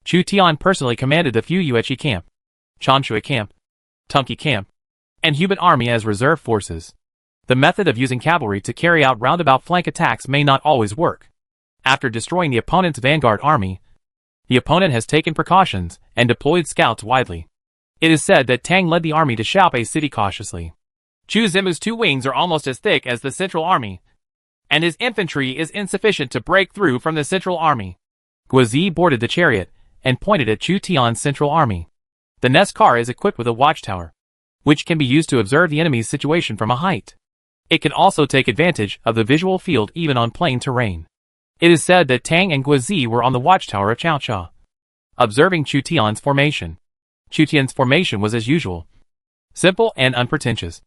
Chu Tian personally commanded the Fu Yuechi Camp, Chanshui Camp, Tunki Camp, and Hubei Army as reserve forces. The method of using cavalry to carry out roundabout flank attacks may not always work. After destroying the opponent's vanguard army, the opponent has taken precautions and deployed scouts widely. It is said that Tang led the army to Xiaopei City cautiously. Chu Zimu's 2 wings are almost as thick as the Central Army, and his infantry is insufficient to break through from the Central Army. Guozi boarded the chariot and pointed at Chu Tian's Central Army. The Nest car is equipped with a watchtower, which can be used to observe the enemy's situation from a height. It can also take advantage of the visual field even on plain terrain. It is said that Tang and Guozi were on the watchtower of Chaocha, observing Chu Tian's formation. Chu Tian's formation was as usual, simple and unpretentious,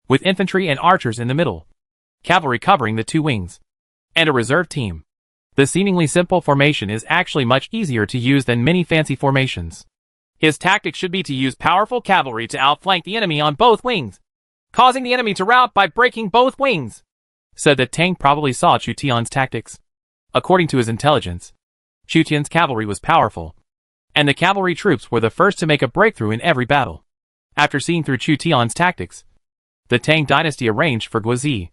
with infantry and archers in the middle, cavalry covering the 2 wings, and a reserve team. The seemingly simple formation is actually much easier to use than many fancy formations. His tactic should be to use powerful cavalry to outflank the enemy on both wings, causing the enemy to rout by breaking both wings. Said that Tang probably saw Chu Tian's tactics. According to his intelligence, Chu Tian's cavalry was powerful, and the cavalry troops were the first to make a breakthrough in every battle. After seeing through Chu Tian's tactics, the Tang dynasty arranged for Guozi,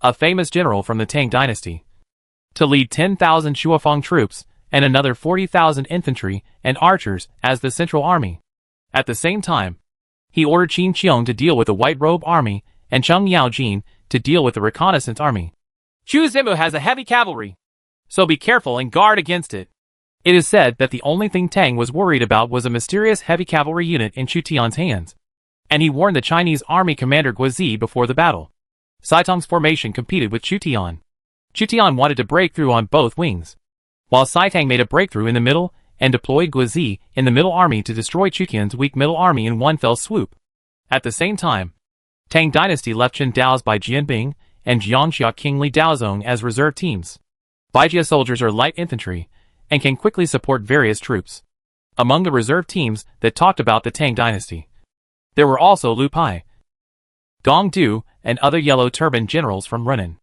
a famous general from the Tang dynasty, to lead 10,000 Shuafeng troops and another 40,000 infantry and archers as the Central Army. At the same time, he ordered Qin Qiong to deal with the White Robe Army and Cheng Yaojin to deal with the Reconnaissance Army. Chu Zimu has a heavy cavalry, so be careful and guard against it. It is said that the only thing Tang was worried about was a mysterious heavy cavalry unit in Chu Tian's hands, and he warned the Chinese army commander Guozi before the battle. Saitong's formation competed with Chu Tian. Chu Tian wanted to break through on both wings, while Saitang made a breakthrough in the middle and deployed Guozi in the middle army to destroy Chu Tian's weak middle army in one fell swoop. At the same time, Tang dynasty left Chen Dao's by Jianbing and Jiangxia King Li Daozong as reserve teams. Baijia soldiers are light infantry and can quickly support various troops. Among the reserve teams that talked about the Tang dynasty, There were also Lu Pai, Gong Du, and other yellow-turbaned generals from Runan.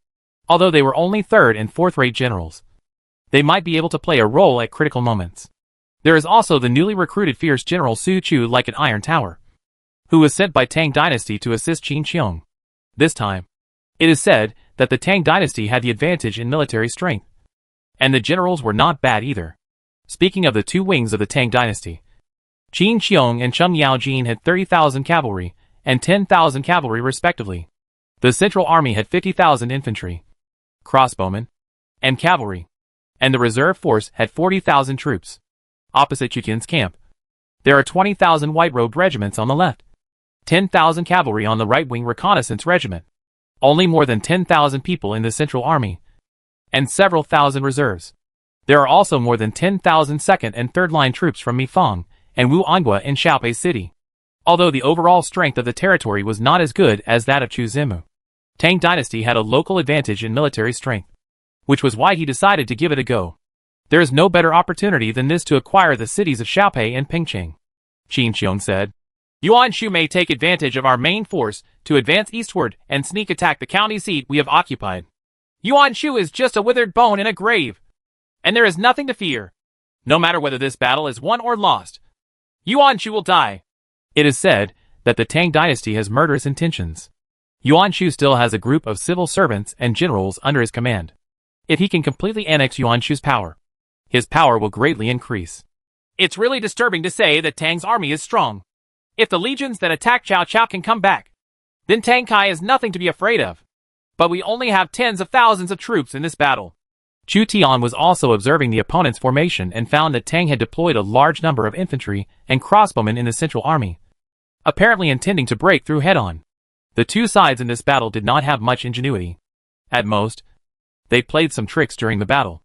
Although they were only third and fourth-rate generals, they might be able to play a role at critical moments. There is also the newly recruited fierce General Su Chu like an Iron Tower, who was sent by Tang Dynasty to assist Qin Qiong. This time, it is said that the Tang Dynasty had the advantage in military strength, and the generals were not bad either. Speaking of the two wings of the Tang Dynasty, Qin Qiong and Cheng Yaojin had 30,000 cavalry and 10,000 cavalry respectively. The Central Army had 50,000 infantry, crossbowmen, and cavalry, and the reserve force had 40,000 troops. Opposite Chuqian's camp, there are 20,000 white-robed regiments on the left, 10,000 cavalry on the right-wing reconnaissance regiment, only more than 10,000 people in the Central Army, and several thousand reserves. There are also more than 10,000 second and third-line troops from Mifang and Wuangua in Xiaopei City. Although the overall strength of the territory was not as good as that of Chu Zimu, Tang Dynasty had a local advantage in military strength, which was why he decided to give it a go. There is no better opportunity than this to acquire the cities of Xiaopei and Pingcheng, Qin Qiong said. Yuan Shu may take advantage of our main force to advance eastward and sneak attack the county seat we have occupied. Yuan Shu is just a withered bone in a grave, and there is nothing to fear. No matter whether this battle is won or lost, Yuan Shu will die. It is said that the Tang Dynasty has murderous intentions. Yuan Shu still has a group of civil servants and generals under his command. If he can completely annex Yuan Shu's power, his power will greatly increase. It's really disturbing to say that Tang's army is strong. If the legions that attack Cao Cao can come back, then Tang Kai is nothing to be afraid of. But we only have tens of thousands of troops in this battle. Chu Tian was also observing the opponent's formation and found that Tang had deployed a large number of infantry and crossbowmen in the Central Army, apparently intending to break through head-on. The two sides in this battle did not have much ingenuity. At most, they played some tricks during the battle.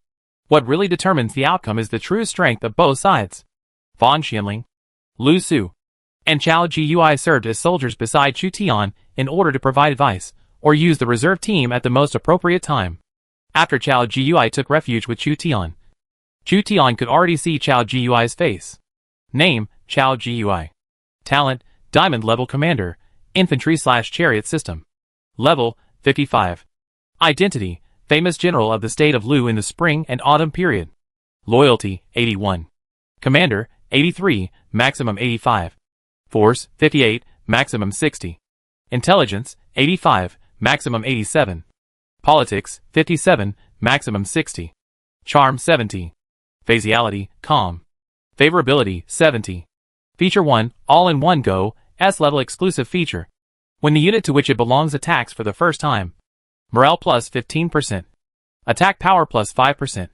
What really determines the outcome is the true strength of both sides. Fan Xianling, Lu Su, and Chao Ji served as soldiers beside Chu Tian in order to provide advice, or use the reserve team at the most appropriate time. After Chao Ji took refuge with Chu Tian could already see Chao Ji's face. Name, Chao Ji. Talent, Diamond Level Commander, Infantry/Chariot System. Level, 55. Identity, Famous General of the State of Lu in the Spring and Autumn period. Loyalty, 81. Commander, 83, maximum 85. Force, 58, maximum 60. Intelligence, 85, maximum 87. Politics, 57, maximum 60. Charm, 70. Phasiality, calm. Favorability, 70. Feature 1, all-in-one go, S-level exclusive feature. When the unit to which it belongs attacks for the first time, morale plus 15%. Attack power plus 5%.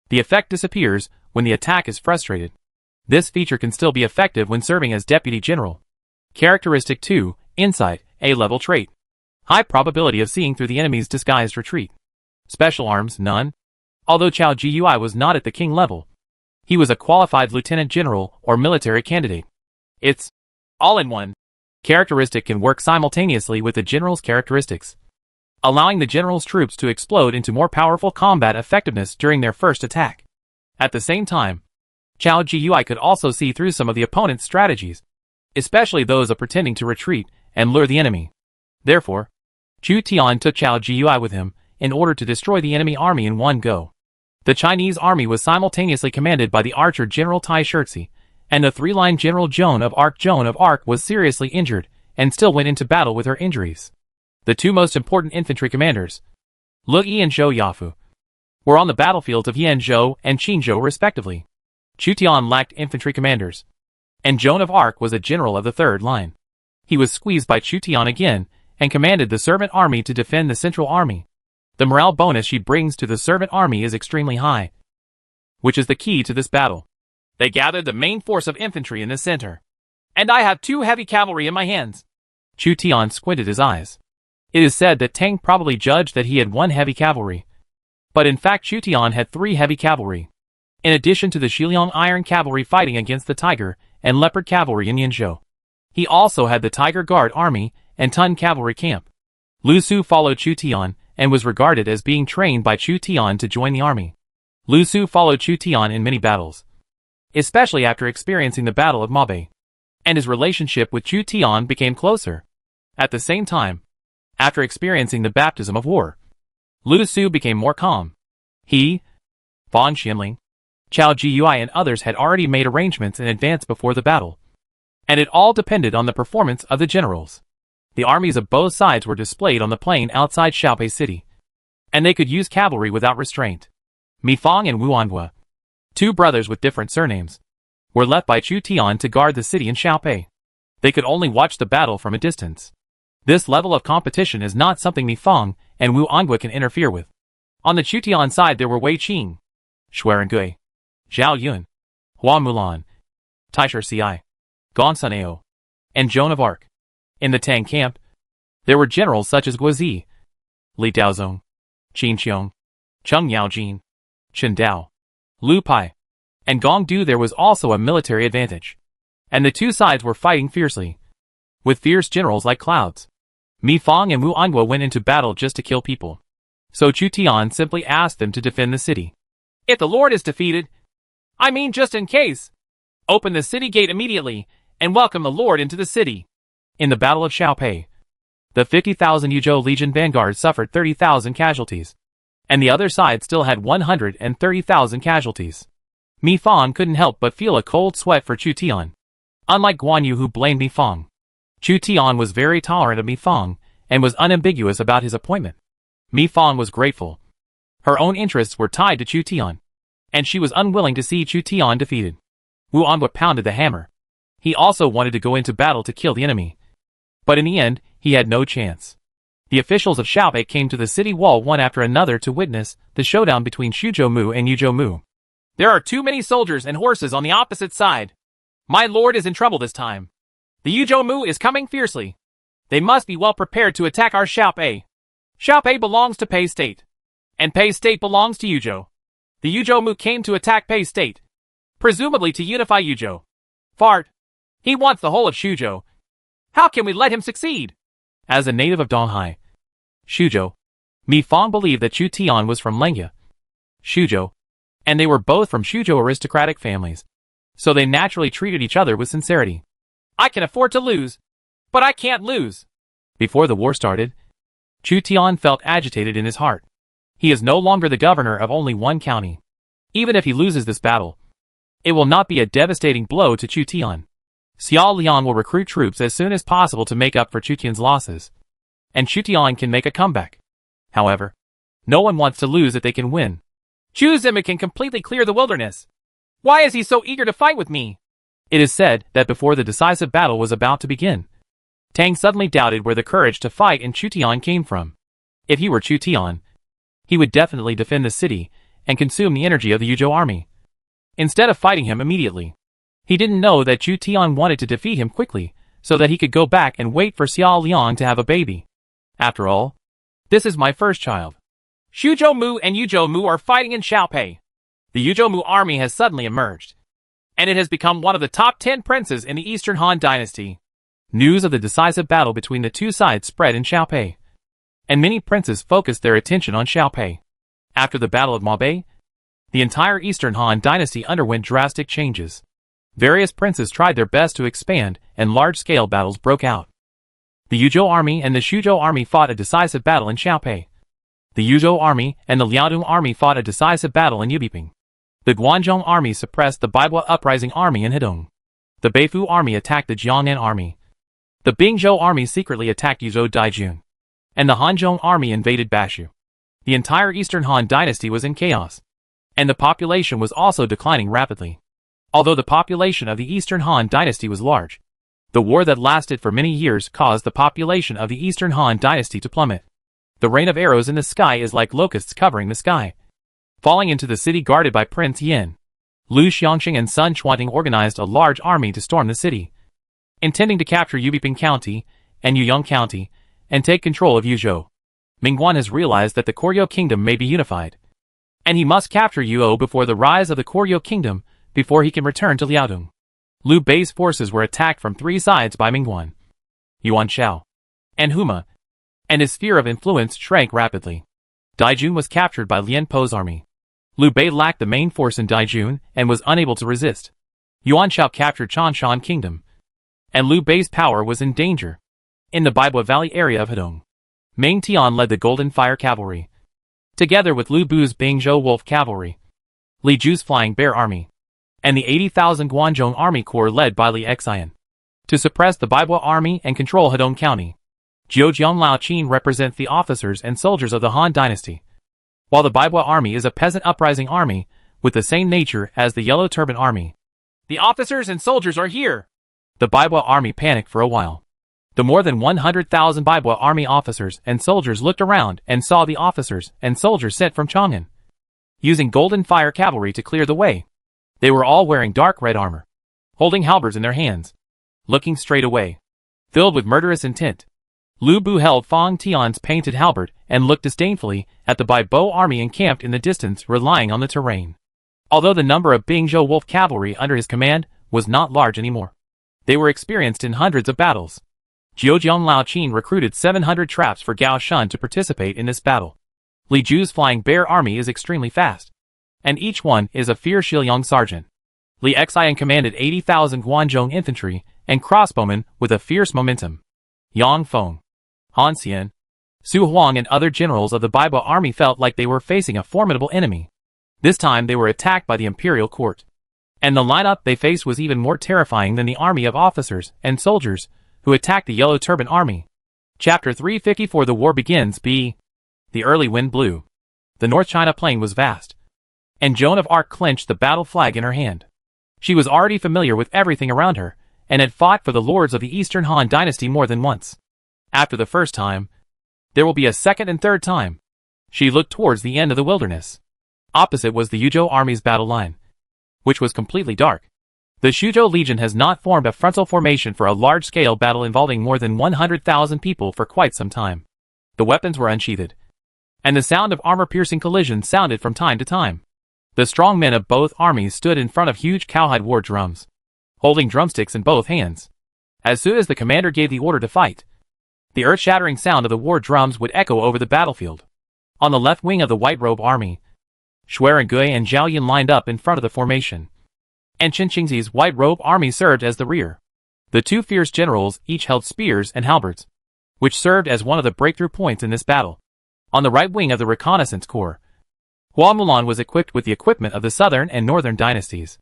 The effect disappears when the attack is frustrated. This feature can still be effective when serving as Deputy General. Characteristic 2, Insight, A-level trait. High probability of seeing through the enemy's disguised retreat. Special arms, none. Although Chao Ji was not at the king level, he was a qualified lieutenant general or military candidate. Its all-in-one characteristic can work simultaneously with the general's characteristics, allowing the general's troops to explode into more powerful combat effectiveness during their first attack. At the same time, Chao Ji could also see through some of the opponent's strategies, especially those of pretending to retreat and lure the enemy. Therefore, Chu Tian took Chao Ji with him in order to destroy the enemy army in one go. The Chinese army was simultaneously commanded by the archer General Tai Shirzi, and the three-line General Joan of Arc. Joan of Arc was seriously injured and still went into battle with her injuries. The two most important infantry commanders, Lu Yi and Zhou Yafu, were on the battlefields of Yanzhou and Qinzhou respectively. Chu Tian lacked infantry commanders, and Joan of Arc was a general of the third line. He was squeezed by Chu Tian again and commanded the servant army to defend the central army. The morale bonus she brings to the servant army is extremely high, which is the key to this battle. They gathered the main force of infantry in the center, and I have 2 heavy cavalry in my hands. Chu Tian squinted his eyes. It is said that Tang probably judged that he had 1 heavy cavalry, but in fact Chu Tian had 3 heavy cavalry, in addition to the Shiliang Iron Cavalry fighting against the Tiger and Leopard Cavalry in Yanzhou. He also had the Tiger Guard Army and Tun Cavalry Camp. Lu Su followed Chu Tian and was regarded as being trained by Chu Tian to join the army. Lu Su followed Chu Tian in many battles, especially after experiencing the Battle of Mabe, and his relationship with Chu Tian became closer. At the same time, after experiencing the baptism of war, Lu Su became more calm. He, Fan Xianling, Chao Jiui and others had already made arrangements in advance before the battle, and it all depended on the performance of the generals. The armies of both sides were displayed on the plain outside Xiaopei city, and they could use cavalry without restraint. Mi Fang and Wu Anhua, two brothers with different surnames, were left by Chu Tian to guard the city in Xiaopei. They could only watch the battle from a distance. This level of competition is not something Mi Fang and Wu Anhua can interfere with. On the Chu Tian side there were Wei Qing, Xuerengui, Zhao Yun, Hua Mulan, Taisher Ci, Gong Sunao, and Joan of Arc. In the Tang camp, there were generals such as Guozi, Li Daozong, Qin Qiong, Cheng Yaojin, Chen Dao, Lu Pai, and Gong Du. There was also a military advantage, and the two sides were fighting fiercely, with fierce generals like clouds. Mi Fang and Wu Anhua went into battle just to kill people, so Chu Tian simply asked them to defend the city. If the Lord is defeated, I mean just in case, open the city gate immediately and welcome the Lord into the city. In the Battle of Xiaopei, the 50,000 Yuzhou Legion vanguard suffered 30,000 casualties, and the other side still had 130,000 casualties. Mi Fang couldn't help but feel a cold sweat for Chu Tian. Unlike Guan Yu, who blamed Mi Fang, Chu Tian was very tolerant of Mi Fang and was unambiguous about his appointment. Mi Fang was grateful. Her own interests were tied to Chu Tian, and she was unwilling to see Chu Tian defeated. Wu Anhua pounded the hammer. He also wanted to go into battle to kill the enemy, but in the end, he had no chance. The officials of Xiaopei came to the city wall one after another to witness the showdown between Xuzhou Mu and Yuzhou Mu. There are too many soldiers and horses on the opposite side. My lord is in trouble this time. The Yuzhou Mu is coming fiercely. They must be well prepared to attack our Xiaopei. Xiaopei belongs to Pei State, and Pei State belongs to Yuzhou. The Yuzhou Mu came to attack Pei State, presumably to unify Yuzhou. Fart. He wants the whole of Xuzhou. How can we let him succeed? As a native of Donghai, Xuzhou, Mi Fang believed that Chu Tian was from Lengya, Xuzhou, and they were both from Xuzhou aristocratic families, so they naturally treated each other with sincerity. I can afford to lose, but I can't lose. Before the war started, Chu Tian felt agitated in his heart. He is no longer the governor of only one county. Even if he loses this battle, it will not be a devastating blow to Chu Tian. Xiao Liang will recruit troops as soon as possible to make up for Chu Tian's losses, and Chu Tian can make a comeback. However, no one wants to lose if they can win. Chu Zima can completely clear the wilderness. Why is he so eager to fight with me? It is said that before the decisive battle was about to begin, Tang suddenly doubted where the courage to fight in Chu Tian came from. If he were Chu Tian, he would definitely defend the city and consume the energy of the Yuzhou army, instead of fighting him immediately. He didn't know that Chu Tian wanted to defeat him quickly, so that he could go back and wait for Xiao Liang to have a baby. After all, this is my first child. Xuzhou Mu and Yuzhou Mu are fighting in Xiaopei. The Yuzhou Mu army has suddenly emerged, and it has become one of the top 10 princes in the Eastern Han dynasty. News of the decisive battle between the two sides spread in Xiaopei, and many princes focused their attention on Xiaopei. After the Battle of Maobei, the entire Eastern Han dynasty underwent drastic changes. Various princes tried their best to expand, and large-scale battles broke out. The Yuzhou army and the Xuzhou army fought a decisive battle in Xiaopei. The Yuzhou army and the Liaodong army fought a decisive battle in Yubiping. The Guanzhong army suppressed the Baibua uprising army in Hedong. The Beifu army attacked the Jiangnan army. The Bingzhou army secretly attacked Yuzhou Daijun, and the Hanzhong army invaded Bashu. The entire Eastern Han dynasty was in chaos, and the population was also declining rapidly. Although the population of the Eastern Han dynasty was large, the war that lasted for many years caused the population of the Eastern Han dynasty to plummet. The rain of arrows in the sky is like locusts covering the sky, falling into the city guarded by Prince Yin. Lu Xiangxing and Sun Chuanting organized a large army to storm the city, intending to capture Yubiping County and Yuyang County and take control of Yuzhou. Mingguan has realized that the Koryo Kingdom may be unified, and he must capture Yuo before the rise of the Koryo Kingdom before he can return to Liaodong. Liu Bei's forces were attacked from three sides by Mingguan, Yuan Shao, and Huma, and his sphere of influence shrank rapidly. Daijun was captured by Lian Po's army. Liu Bei lacked the main force in Daijun and was unable to resist. Yuan Shao captured Chanshan Kingdom. and Liu Bei's power was in danger. In the Baibua Valley area of Hedong, Meng Tian led the Golden Fire Cavalry, together with Lu Bu's Bingzhou Wolf Cavalry, Li Ju's Flying Bear Army, and the 80,000 Guanzhong Army Corps led by Li Xian, to suppress the Baibua Army and control Hedong County. Zhejiang Lao Qin represents the officers and soldiers of the Han Dynasty, while the Baibua Army is a peasant uprising army with the same nature as the Yellow Turban Army. The officers and soldiers are here. The Baibua Army panicked for a while. The more than 100,000 Baibua Army officers and soldiers looked around and saw the officers and soldiers sent from Chang'an, using Golden Fire Cavalry to clear the way. They were all wearing dark red armor, holding halberds in their hands, looking straight away, filled with murderous intent. Lu Bu held Fang Tian's painted halberd and looked disdainfully at the Baibua army encamped in the distance, relying on the terrain. Although the number of Bingzhou Wolf cavalry under his command was not large anymore, they were experienced in hundreds of battles. Zhejiang Lao Qin recruited 700 traps for Gao Shun to participate in this battle. Li Ju's Flying Bear Army is extremely fast, and each one is a fierce Shiliang sergeant. Li Xian commanded 80,000 Guanzhong infantry and crossbowmen with a fierce momentum. Yang Feng, Han Xian, Su Huang and other generals of the Baibua army felt like they were facing a formidable enemy. This time they were attacked by the imperial court, and the lineup they faced was even more terrifying than the army of officers and soldiers who attacked the Yellow Turban Army. Chapter 354. The war begins. B. The early wind blew. The North China plain was vast, and Joan of Arc clenched the battle flag in her hand. She was already familiar with everything around her, and had fought for the lords of the Eastern Han Dynasty more than once. After the first time, there will be a second and third time. She looked towards the end of the wilderness. Opposite was the Yuzhou army's battle line, which was completely dark. The Shuzhou Legion has not formed a frontal formation for a large-scale battle involving more than 100,000 people for quite some time. The weapons were unsheathed, and the sound of armor-piercing collisions sounded from time to time. The strong men of both armies stood in front of huge cowhide war drums, holding drumsticks in both hands. As soon as the commander gave the order to fight, the earth-shattering sound of the war drums would echo over the battlefield. On the left wing of the White Robe Army, Xuerengui and Zhao Yun lined up in front of the formation, and Qin Qingzi's White Robe Army served as the rear. The two fierce generals each held spears and halberds, which served as one of the breakthrough points in this battle. On the right wing of the Reconnaissance Corps, Hua Mulan was equipped with the equipment of the Southern and Northern dynasties,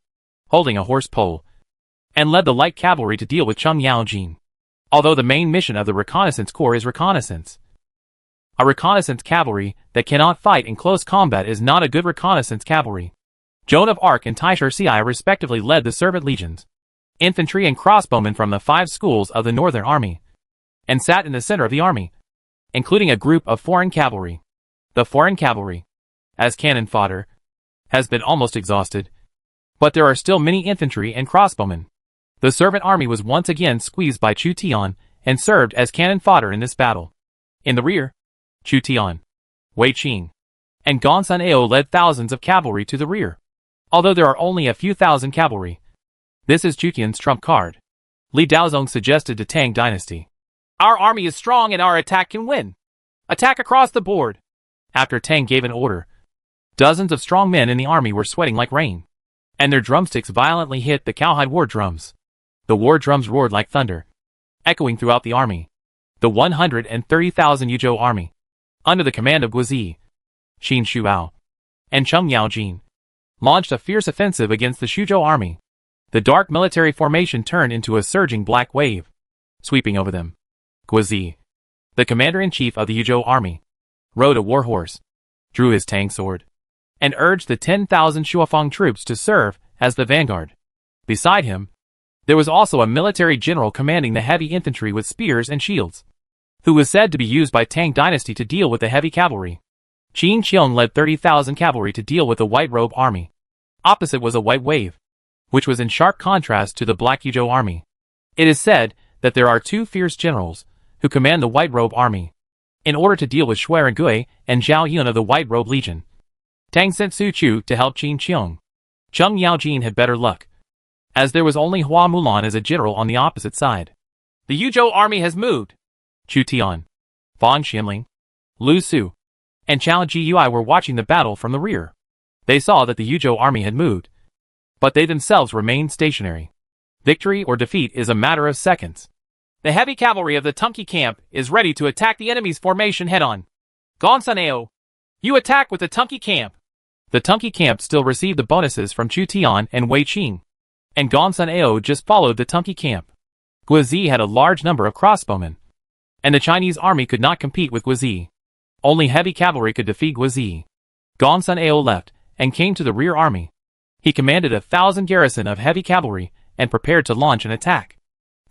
holding a horse pole, and led the light cavalry to deal with Cheng Yaojin. Although the main mission of the Reconnaissance Corps is reconnaissance, a reconnaissance cavalry that cannot fight in close combat is not a good reconnaissance cavalry. Joan of Arc and Taisher Ci respectively led the servant legions, infantry and crossbowmen from the 5 schools of the Northern Army, and sat in the center of the army, including a group of foreign cavalry. The foreign cavalry, as cannon fodder, has been almost exhausted, but there are still many infantry and crossbowmen. The servant army was once again squeezed by Chu Tian and served as cannon fodder in this battle. In the rear, Chu Tian, Wei Qing, and Gongsun Ao led thousands of cavalry to the rear. Although there are only a few thousand cavalry, this is Chu Tian's trump card. Li Daozong suggested to Tang Dynasty, "Our army is strong and our attack can win. Attack across the board." After Tang gave an order, dozens of strong men in the army were sweating like rain, and their drumsticks violently hit the cowhide war drums. The war drums roared like thunder, echoing throughout the army. The 130,000 Yuzhou army, under the command of Guizi, Xin Shuao, and Cheng Yaojin, launched a fierce offensive against the Shuzhou army. The dark military formation turned into a surging black wave, sweeping over them. Guizi, the commander-in-chief of the Yuzhou army, rode a war horse, drew his tang sword, and urged the 10,000 Shuafang troops to serve as the vanguard. Beside him, there was also a military general commanding the heavy infantry with spears and shields, who was said to be used by Tang Dynasty to deal with the heavy cavalry. Qin Qiong led 30,000 cavalry to deal with the White Robe Army. Opposite was a white wave, which was in sharp contrast to the Black Yuzhou army. It is said that there are 2 fierce generals who command the White Robe Army. In order to deal with Xuerengui and Zhao Yun of the White Robe Legion, Tang sent Su Chu to help Qin Qiong. Cheng Yaojin had better luck, as there was only Hua Mulan as a general on the opposite side. The Yuzhou army has moved. Chu Tian, Fang Xianling, Lu Su, and Chao Jiui were watching the battle from the rear. They saw that the Yuzhou army had moved, but they themselves remained stationary. Victory or defeat is a matter of seconds. The heavy cavalry of the Tumki camp is ready to attack the enemy's formation head-on. Gonsaneo, you attack with the Tumki camp. The Tumki camp still received the bonuses from Chu Tian and Wei Qing, and Gonsaneo just followed the Tumki camp. Guizi had a large number of crossbowmen, and the Chinese army could not compete with Guizi. Only heavy cavalry could defeat Guizi. Gonsaneo left and came to the rear army. He commanded 1,000 garrison of heavy cavalry and prepared to launch an attack.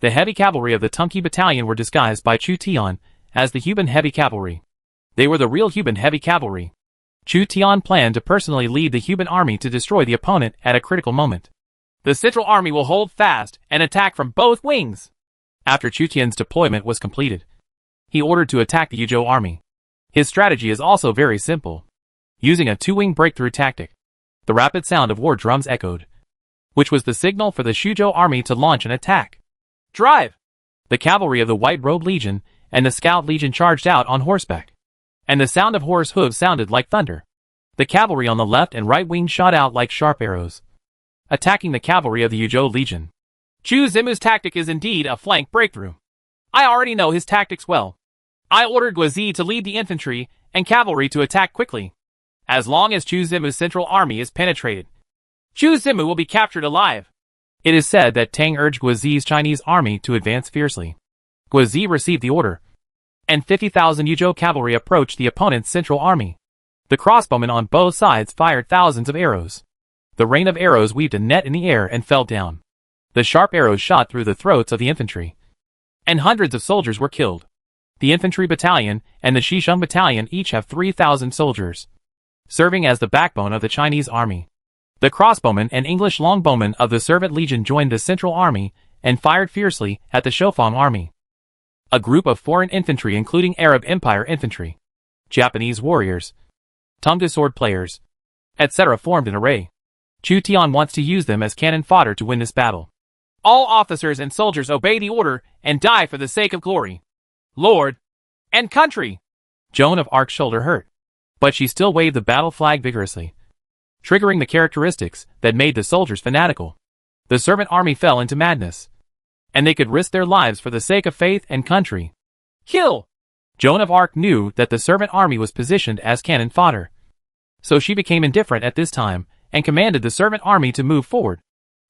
The heavy cavalry of the Tumki battalion were disguised by Chu Tian as the Huban heavy cavalry. They were the real Huban heavy cavalry. Chu Tian planned to personally lead the Huban army to destroy the opponent at a critical moment. The Central Army will hold fast and attack from both wings. After Chu Tian's deployment was completed, he ordered to attack the Yuzhou army. His strategy is also very simple. Using a two-wing breakthrough tactic, the rapid sound of war drums echoed, which was the signal for the Shuzhou army to launch an attack. Drive! The cavalry of the White Robe Legion and the Scout Legion charged out on horseback, and the sound of horse hooves sounded like thunder. The cavalry on the left and right wing shot out like sharp arrows, attacking the cavalry of the Yuzhou Legion. Chu Zimu's tactic is indeed a flank breakthrough. I already know his tactics well. I ordered Guizi to lead the infantry and cavalry to attack quickly. As long as Chu Zimu's central army is penetrated, Chu Zimu will be captured alive. It is said that Tang urged Guizi's Chinese army to advance fiercely. Guizi received the order, and 50,000 Yuzhou cavalry approached the opponent's central army. The crossbowmen on both sides fired thousands of arrows. The rain of arrows weaved a net in the air and fell down. The sharp arrows shot through the throats of the infantry, and hundreds of soldiers were killed. The infantry battalion and the Xisheng battalion each have 3,000 soldiers, serving as the backbone of the Chinese army. The crossbowmen and English longbowmen of the Servant Legion joined the central army and fired fiercely at the Shofang army. A group of foreign infantry including Arab Empire infantry, Japanese warriors, Tongda sword players, etc. formed an array. Chu Tian wants to use them as cannon fodder to win this battle. All officers and soldiers obey the order and die for the sake of glory, Lord, and country. Joan of Arc's shoulder hurt, but she still waved the battle flag vigorously, triggering the characteristics that made the soldiers fanatical. The servant army fell into madness, and they could risk their lives for the sake of faith and country. Kill! Joan of Arc knew that the servant army was positioned as cannon fodder, so she became indifferent at this time and commanded the servant army to move forward.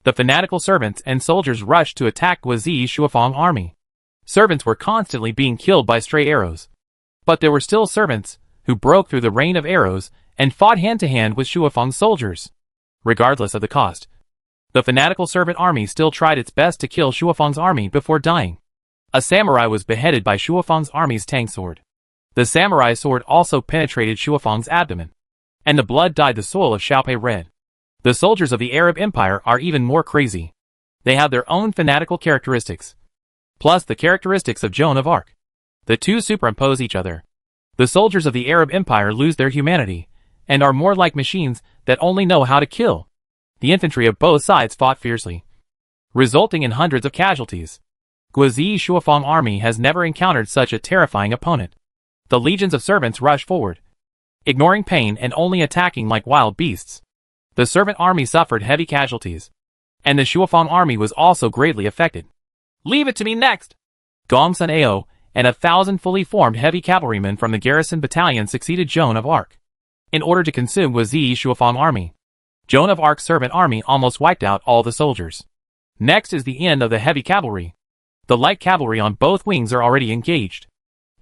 The fanatical servants and soldiers rushed to attack Guizi's Shuofang army. Servants were constantly being killed by stray arrows, but there were still servants who broke through the rain of arrows and fought hand-to-hand with Shuofang's soldiers. Regardless of the cost, the fanatical servant army still tried its best to kill Shuofang's army before dying. A samurai was beheaded by Shuofang's army's tang sword. The samurai sword also penetrated Shuofang's abdomen, and the blood dyed the soil of Xiaopei red. The soldiers of the Arab Empire are even more crazy. They have their own fanatical characteristics, plus the characteristics of Joan of Arc. The two superimpose each other. The soldiers of the Arab Empire lose their humanity, and are more like machines that only know how to kill. The infantry of both sides fought fiercely, resulting in hundreds of casualties. Guizi's Shuofang army has never encountered such a terrifying opponent. The legions of servants rush forward, ignoring pain and only attacking like wild beasts. The servant army suffered heavy casualties, and the Shuofang army was also greatly affected. Leave it to me next! Gonsaneo and 1,000 fully formed heavy cavalrymen from the garrison battalion succeeded Joan of Arc in order to consume Guizi's Shuofang army. Joan of Arc's servant army almost wiped out all the soldiers. Next is the end of the heavy cavalry. The light cavalry on both wings are already engaged.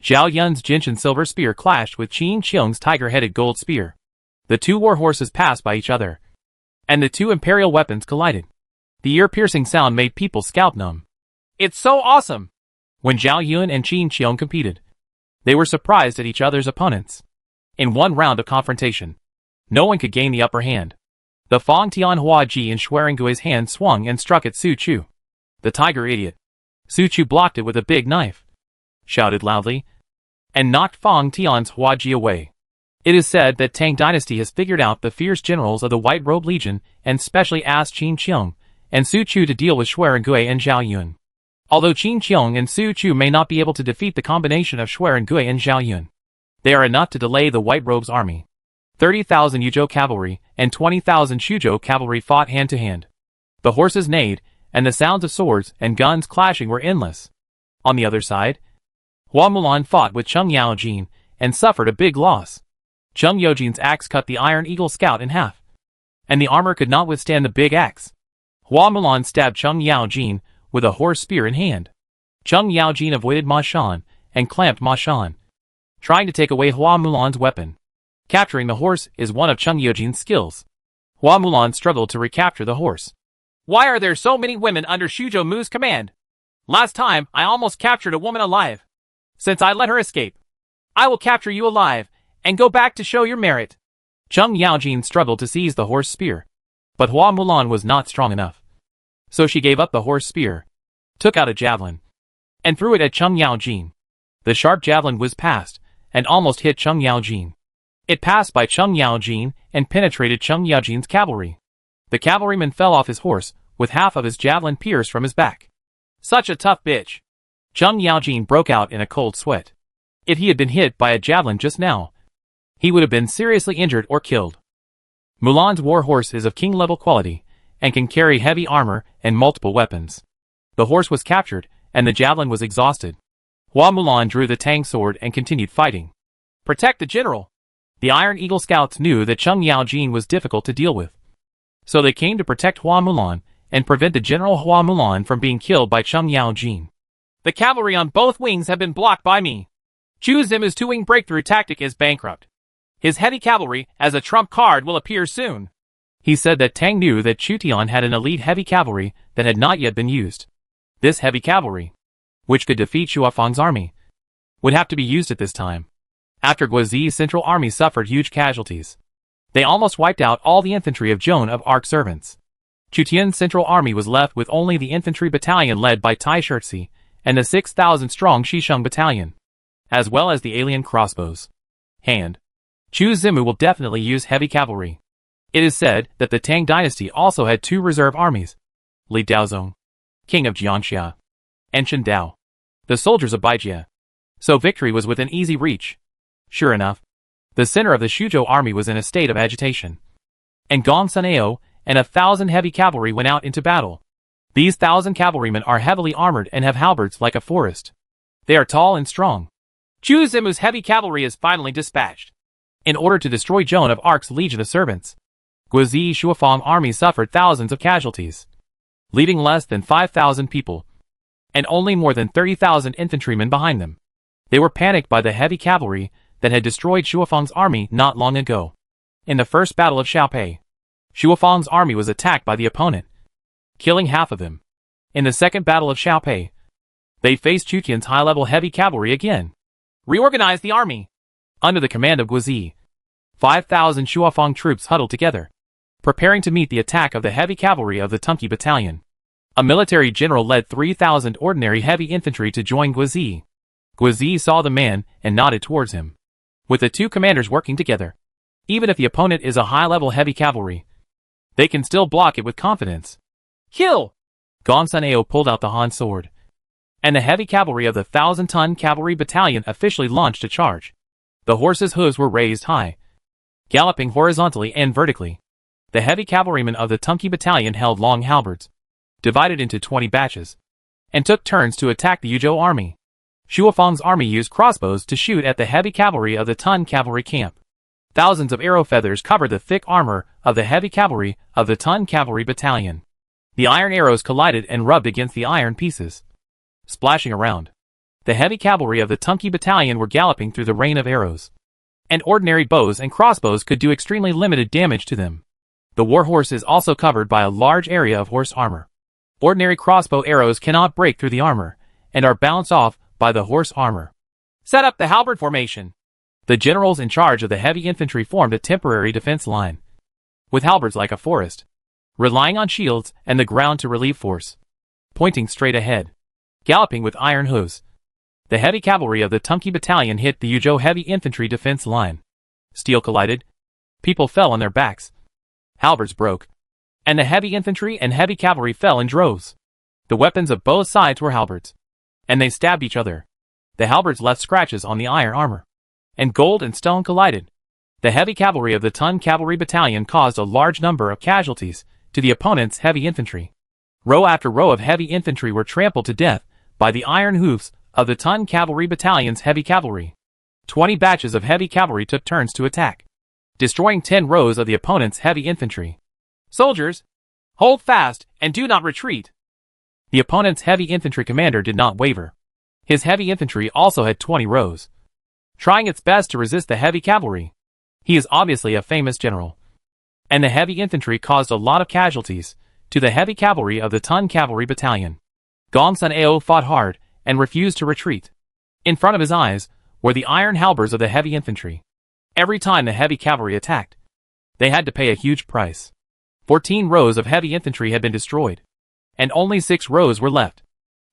Zhao Yun's gentian silver spear clashed with Qin Qiong's tiger-headed gold spear. The two war horses passed by each other, and the two imperial weapons collided. The ear-piercing sound made people scalp numb. It's so awesome! When Zhao Yun and Qin Qiong competed, they were surprised at each other's opponents. In one round of confrontation, no one could gain the upper hand. The Fang Tian Huaji in Xuerengui's hand swung and struck at Su Chu. The tiger idiot, Su Chu blocked it with a big knife, shouted loudly, and knocked Fang Tian's Huaji away. It is said that Tang Dynasty has figured out the fierce generals of the White Robe Legion and specially asked Qin Qiong and Su Chu to deal with Xuerengui and Zhao Yun. Although Qin Qiong and Su Chu may not be able to defeat the combination of Xuerengui and Zhao Yun, they are enough to delay the White Robe's army. 30,000 Yuzhou cavalry and 20,000 Shuzhou cavalry fought hand-to-hand. The horses neighed, and the sounds of swords and guns clashing were endless. On the other side, Hua Mulan fought with Cheng Yaojin and suffered a big loss. Cheng Yaojin's axe cut the Iron Eagle Scout in half, and the armor could not withstand the big axe. Hua Mulan stabbed Cheng Yaojin with a horse spear in hand. Cheng Yaojin avoided Ma Shan and clamped Ma Shan, trying to take away Hua Mulan's weapon. Capturing the horse is one of Cheng Yaojin's skills. Hua Mulan struggled to recapture the horse. Why are there so many women under Shujo Mu's command? Last time, I almost captured a woman alive. Since I let her escape, I will capture you alive and go back to show your merit. Cheng Yaojin struggled to seize the horse spear, but Hua Mulan was not strong enough. So she gave up the horse spear, took out a javelin, and threw it at Cheng Yaojin. The sharp javelin whizzed past and almost hit Cheng Yaojin. It passed by Cheng Yaojin and penetrated Cheng Yaojin's cavalry. The cavalryman fell off his horse with half of his javelin pierced from his back. Such a tough bitch. Cheng Yaojin broke out in a cold sweat. If he had been hit by a javelin just now, he would have been seriously injured or killed. Mulan's war horse is of king-level quality and can carry heavy armor and multiple weapons. The horse was captured and the javelin was exhausted. Hua Mulan drew the Tang sword and continued fighting. Protect the general. The Iron Eagle scouts knew that Cheng Yaojin was difficult to deal with, so they came to protect Hua Mulan and prevent the General Hua Mulan from being killed by Cheng Yaojin. The cavalry on both wings have been blocked by me. Chu Zimu's two-wing breakthrough tactic is bankrupt. His heavy cavalry as a trump card will appear soon. He said that Tang knew that Chu Tian had an elite heavy cavalry that had not yet been used. This heavy cavalry, which could defeat Shuafang's army, would have to be used at this time. After Guizi's central army suffered huge casualties, they almost wiped out all the infantry of Joan of Arc's servants. Chu Tian's central army was left with only the infantry battalion led by Tai Shirtzi and the 6,000-strong Shisheng battalion, as well as the alien crossbows. Chu Zimu will definitely use heavy cavalry. It is said that the Tang dynasty also had two reserve armies, Li Daozong, king of Jiangxia, and Chen Dao, the soldiers of Baijia. So victory was within easy reach. Sure enough, the center of the Shujo army was in a state of agitation, and Gong Sunao and 1,000 heavy cavalry went out into battle. These 1,000 cavalrymen are heavily armored and have halberds like a forest. They are tall and strong. Chu Zimu's heavy cavalry is finally dispatched. In order to destroy Joan of Arc's legion of servants, Guizi's Shuafang army suffered thousands of casualties, leaving less than 5,000 people, and only more than 30,000 infantrymen behind them. They were panicked by the heavy cavalry that had destroyed Shuafang's army not long ago. In the first battle of Xiaopei, Shuafang's army was attacked by the opponent, killing half of them. In the second battle of Xiaopei, they faced Chu Tian's high-level heavy cavalry again. Reorganize the army. Under the command of Guizi, 5,000 Shuafang troops huddled together, preparing to meet the attack of the heavy cavalry of the Tunki battalion. A military general led 3,000 ordinary heavy infantry to join Guizi. Guizi saw the man and nodded towards him. With the two commanders working together, even if the opponent is a high-level heavy cavalry, they can still block it with confidence. Kill! Gong Sunao pulled out the Han sword, and the heavy cavalry of the 1,000-ton cavalry battalion officially launched a charge. The horses' hooves were raised high, galloping horizontally and vertically. The heavy cavalrymen of the Tunki battalion held long halberds, divided into 20 batches, and took turns to attack the Yuzhou army. Shuafang's army used crossbows to shoot at the heavy cavalry of the Tun cavalry camp. Thousands of arrow feathers covered the thick armor of the heavy cavalry of the Tun cavalry battalion. The iron arrows collided and rubbed against the iron pieces, splashing around. The heavy cavalry of the Tunki battalion were galloping through the rain of arrows, and ordinary bows and crossbows could do extremely limited damage to them. The war horse is also covered by a large area of horse armor. Ordinary crossbow arrows cannot break through the armor, and are bounced off by the horse armor. Set up the halberd formation. The generals in charge of the heavy infantry formed a temporary defense line, with halberds like a forest, relying on shields and the ground to relieve force, pointing straight ahead, galloping with iron hooves. The heavy cavalry of the Tunki battalion hit the Yuzhou heavy infantry defense line. Steel collided. People fell on their backs. Halberds broke, and the heavy infantry and heavy cavalry fell in droves. The weapons of both sides were halberds, and they stabbed each other. The halberds left scratches on the iron armor, and gold and stone collided. The heavy cavalry of the Tun cavalry battalion caused a large number of casualties to the opponent's heavy infantry. Row after row of heavy infantry were trampled to death by the iron hoofs of the Ton Cavalry Battalion's heavy cavalry. 20 batches of heavy cavalry took turns to attack, destroying 10 rows of the opponent's heavy infantry. Soldiers, hold fast and do not retreat. The opponent's heavy infantry commander did not waver. His heavy infantry also had 20 rows, trying its best to resist the heavy cavalry. He is obviously a famous general, and the heavy infantry caused a lot of casualties to the heavy cavalry of the Ton Cavalry Battalion. Gong Sun Ao fought hard and refused to retreat. In front of his eyes were the iron halberds of the heavy infantry. Every time the heavy cavalry attacked, they had to pay a huge price. 14 rows of heavy infantry had been destroyed, and only 6 rows were left.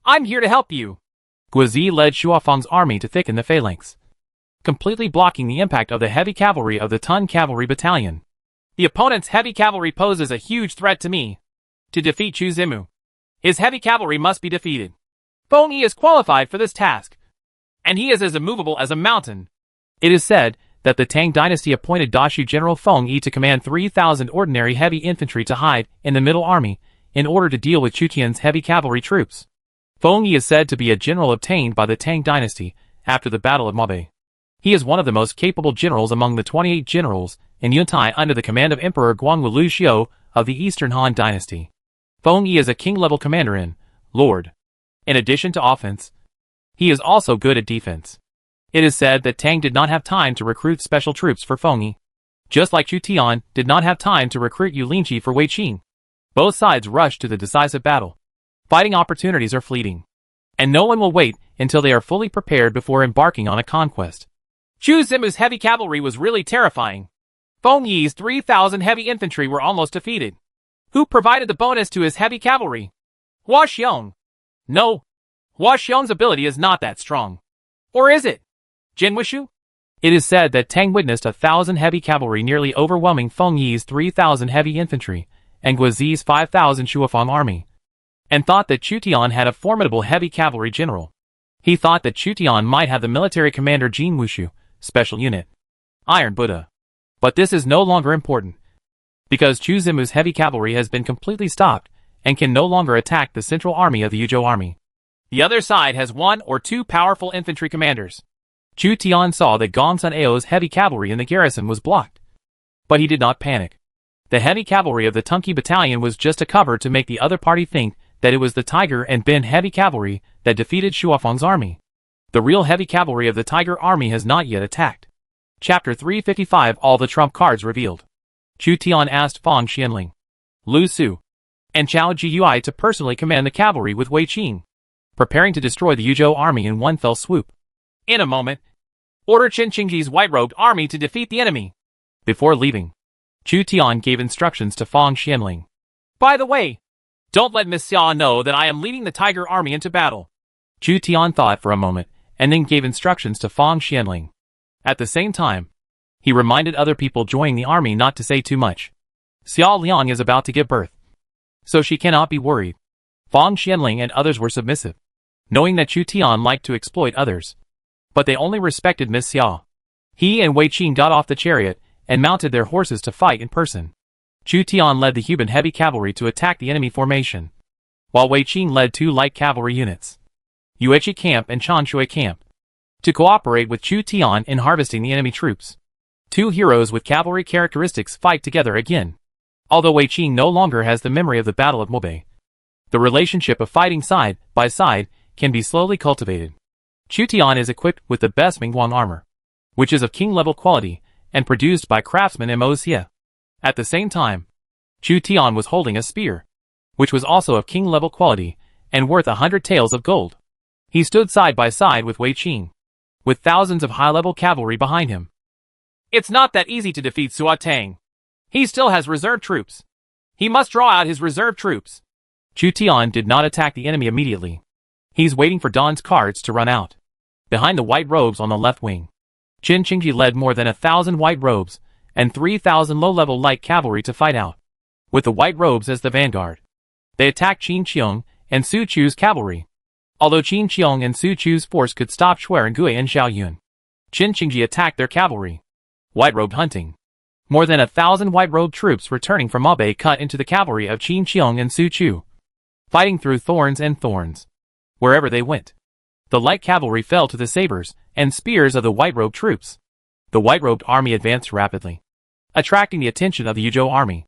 I'm here to help you. Guizi led Shuafeng's army to thicken the phalanx, completely blocking the impact of the heavy cavalry of the Ton Cavalry Battalion. The opponent's heavy cavalry poses a huge threat to me. To defeat Chu Zimu, his heavy cavalry must be defeated. Feng Yi is qualified for this task, and he is as immovable as a mountain. It is said that the Tang dynasty appointed Dashu General Feng Yi to command 3,000 ordinary heavy infantry to hide in the Middle Army in order to deal with Chu Tian's heavy cavalry troops. Feng Yi is said to be a general obtained by the Tang dynasty after the Battle of Mabe. He is one of the most capable generals among the 28 generals in Yuntai under the command of Emperor Guangwu Lu Xiu of the Eastern Han dynasty. Feng Yi is a king-level commander in Lord. In addition to offense, he is also good at defense. It is said that Tang did not have time to recruit special troops for Feng Yi, just like Chu Tian did not have time to recruit Yu Linqi for Wei Qing. Both sides rushed to the decisive battle. Fighting opportunities are fleeting, and no one will wait until they are fully prepared before embarking on a conquest. Chu Zimu's heavy cavalry was really terrifying. Feng Yi's 3,000 heavy infantry were almost defeated. Who provided the bonus to his heavy cavalry? Hua Xiong. No, Hua Xiong's ability is not that strong. Or is it? Jin Wishu? It is said that Tang witnessed 1,000 heavy cavalry nearly overwhelming Feng Yi's 3,000 heavy infantry and Guizi's 5,000 Shuafeng army, and thought that Chu Tian had a formidable heavy cavalry general. He thought that Chu Tian might have the military commander Jin Wushu, special unit, Iron Buddha. But this is no longer important, because Chu Zimu's heavy cavalry has been completely stopped and can no longer attack the central army of the Yuzhou army. The other side has 1 or 2 powerful infantry commanders. Chu Tian saw that Gong Sun Ao's heavy cavalry in the garrison was blocked, but he did not panic. The heavy cavalry of the Tunki Battalion was just a cover to make the other party think that it was the Tiger and Ben heavy cavalry that defeated Shuafeng's army. The real heavy cavalry of the Tiger army has not yet attacked. Chapter 355 All the Trump Cards Revealed. Chu Tian asked Fang Xianling, Lu Su, and Chao Jiyui to personally command the cavalry with Wei Qing, preparing to destroy the Yuzhou army in one fell swoop. In a moment, order Qin Qingji's white-robed army to defeat the enemy. Before leaving, Chu Tian gave instructions to Fang Xianling. By the way, don't let Miss Xia know that I am leading the Tiger army into battle. Chu Tian thought for a moment and then gave instructions to Fang Xianling. At the same time, he reminded other people joining the army not to say too much. Xia Liang is about to give birth, so she cannot be worried. Fang Xianling and others were submissive, knowing that Chu Tian liked to exploit others. But they only respected Miss Xia. He and Wei Qing got off the chariot and mounted their horses to fight in person. Chu Tian led the Huban heavy cavalry to attack the enemy formation, while Wei Qing led 2 light cavalry units, Yuechi Camp and Chanshui Camp, to cooperate with Chu Tian in harvesting the enemy troops. 2 heroes with cavalry characteristics fight together again. Although Wei Qing no longer has the memory of the Battle of Mobe, the relationship of fighting side by side can be slowly cultivated. Chu Tian is equipped with the best Mingguang armor, which is of king-level quality and produced by craftsman Mo Xie. At the same time, Chu Tian was holding a spear, which was also of king-level quality and worth 100 taels of gold. He stood side by side with Wei Qing, with thousands of high-level cavalry behind him. It's not that easy to defeat Sua Tang. He still has reserve troops. He must draw out his reserve troops. Chu Tian did not attack the enemy immediately. He's waiting for Dawn's cards to run out. Behind the white robes on the left wing, Qin Qingji led more than 1,000 white robes and 3,000 low-level light cavalry to fight out, with the white robes as the vanguard. They attacked Qin Qiong and Su Chu's cavalry. Although Qin Qiong and Su Chu's force could stop Shuai and Gui and Xiaoyun, Qin Qingji attacked their cavalry. White-robed hunting. More than 1,000 white-robed troops returning from Abe cut into the cavalry of Qin Qiong and Su Chu. fighting through thorns and thorns. Wherever they went, the light cavalry fell to the sabers and spears of the white-robed troops. The white-robed army advanced rapidly, attracting the attention of the Yuzhou army.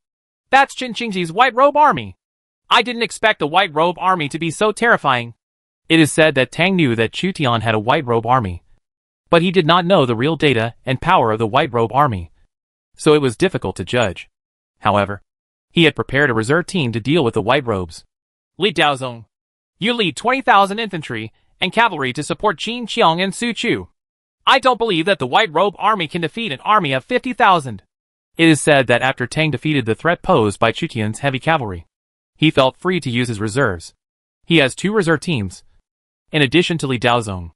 That's Qin Shingji's white robe army. I didn't expect the white robe army to be so terrifying. It is said that Tang knew that Chu Tian had a white robe army, but he did not know the real data and power of the white robe army, so it was difficult to judge. However, he had prepared a reserve team to deal with the white robes. Li Daozong, you lead 20,000 infantry and cavalry to support Qin Qiang and Su Chu. I don't believe that the white robe army can defeat an army of 50,000. It is said that after Tang defeated the threat posed by Chu Tian's heavy cavalry, he felt free to use his reserves. He has 2 reserve teams, in addition to Li Daozong,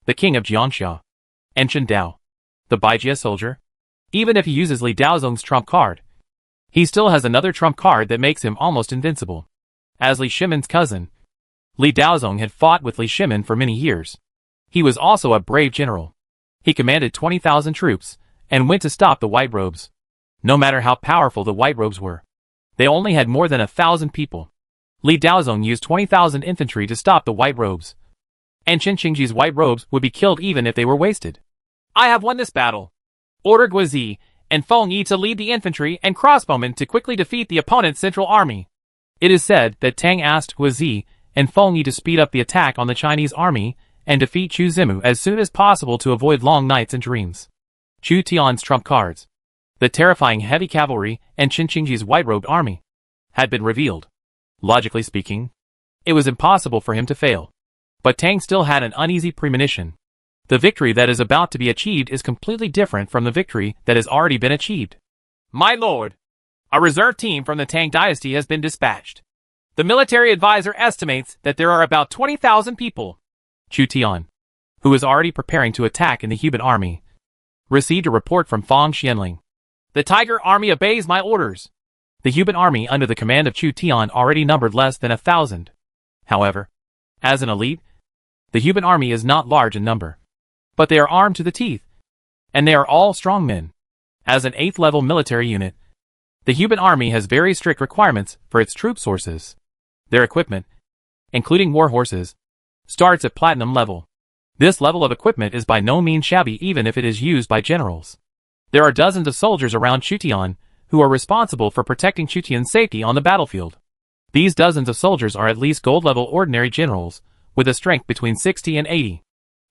the king of Jiangxia, and Chen Dao, the Baijia soldier. Even if he uses Li Daozong's trump card, he still has another trump card that makes him almost invincible. As Li Shimin's cousin, Li Daozong had fought with Li Shimin for many years. He was also a brave general. He commanded 20,000 troops and went to stop the white robes. No matter how powerful the white robes were, they only had more than 1,000 people. Li Daozong used 20,000 infantry to stop the white robes, and Qin Shingji's white robes would be killed even if they were wasted. I have won this battle. Order Guizi and Feng Yi to lead the infantry and crossbowmen to quickly defeat the opponent's central army. It is said that Tang asked Guizi and Feng Yi to speed up the attack on the Chinese army and defeat Chu Zimu as soon as possible to avoid long nights and dreams. Chu Tian's trump cards, the terrifying heavy cavalry and Qin Shingji's white-robed army, had been revealed. Logically speaking, it was impossible for him to fail. But Tang still had an uneasy premonition. The victory that is about to be achieved is completely different from the victory that has already been achieved. My lord, a reserve team from the Tang dynasty has been dispatched. The military advisor estimates that there are about 20,000 people. Chu Tian, who was already preparing to attack in the Huban army, received a report from Fang Xianling. The Tiger army obeys my orders. The Huban army under the command of Chu Tian already numbered less than 1,000. However, as an elite, the Huban army is not large in number, but they are armed to the teeth, and they are all strong men. As an 8th level military unit, the Huban army has very strict requirements for its troop sources. Their equipment, including war horses, starts at platinum level. This level of equipment is by no means shabby even if it is used by generals. There are dozens of soldiers around Chu Tian who are responsible for protecting Chu Tian's safety on the battlefield. These dozens of soldiers are at least gold-level ordinary generals with a strength between 60 and 80.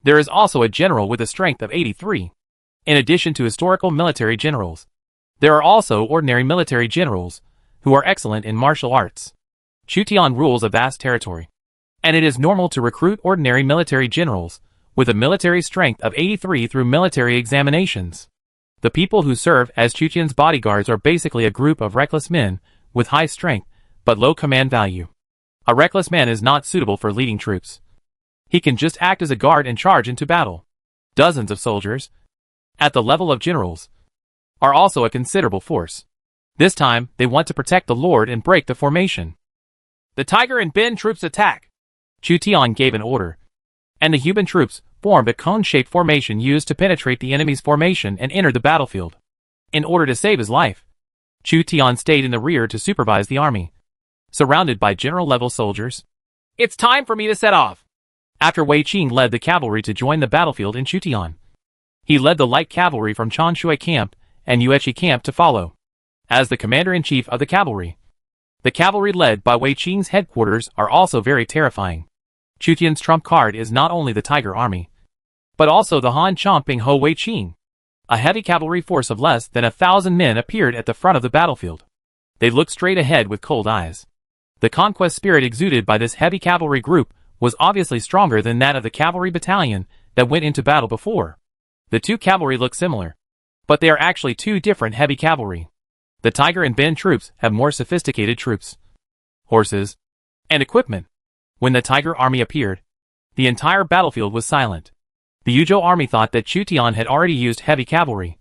There is also a general with a strength of 83. In addition to historical military generals, there are also ordinary military generals who are excellent in martial arts. Chu Tian rules a vast territory, and it is normal to recruit ordinary military generals with a military strength of 83 through military examinations. The people who serve as Chu Tian's bodyguards are basically a group of reckless men with high strength but low command value. A reckless man is not suitable for leading troops. He can just act as a guard and charge into battle. Dozens of soldiers, at the level of generals, are also a considerable force. This time, they want to protect the Lord and break the formation. The Tiger and Ben troops attack. Chu Tian gave an order, and the Huban troops formed a cone-shaped formation used to penetrate the enemy's formation and enter the battlefield. In order to save his life, Chu Tian stayed in the rear to supervise the army, surrounded by general-level soldiers. It's time for me to set off. After Wei Qing led the cavalry to join the battlefield in Chu Tian, he led the light cavalry from Chanshui camp and Yuechi camp to follow. As the commander-in-chief of the cavalry led by Wei Qing's headquarters are also very terrifying. Chu Tian's trump card is not only the Tiger army, but also the Han Chomping Ho Wei Qing. A heavy cavalry force of less than 1,000 men appeared at the front of the battlefield. They looked straight ahead with cold eyes. The conquest spirit exuded by this heavy cavalry group was obviously stronger than that of the cavalry battalion that went into battle before. The two cavalry look similar, but they are actually two different heavy cavalry. The Tiger and Ben troops have more sophisticated troops, horses, and equipment. When the Tiger army appeared, the entire battlefield was silent. The Yuzhou army thought that Chu Tian had already used heavy cavalry,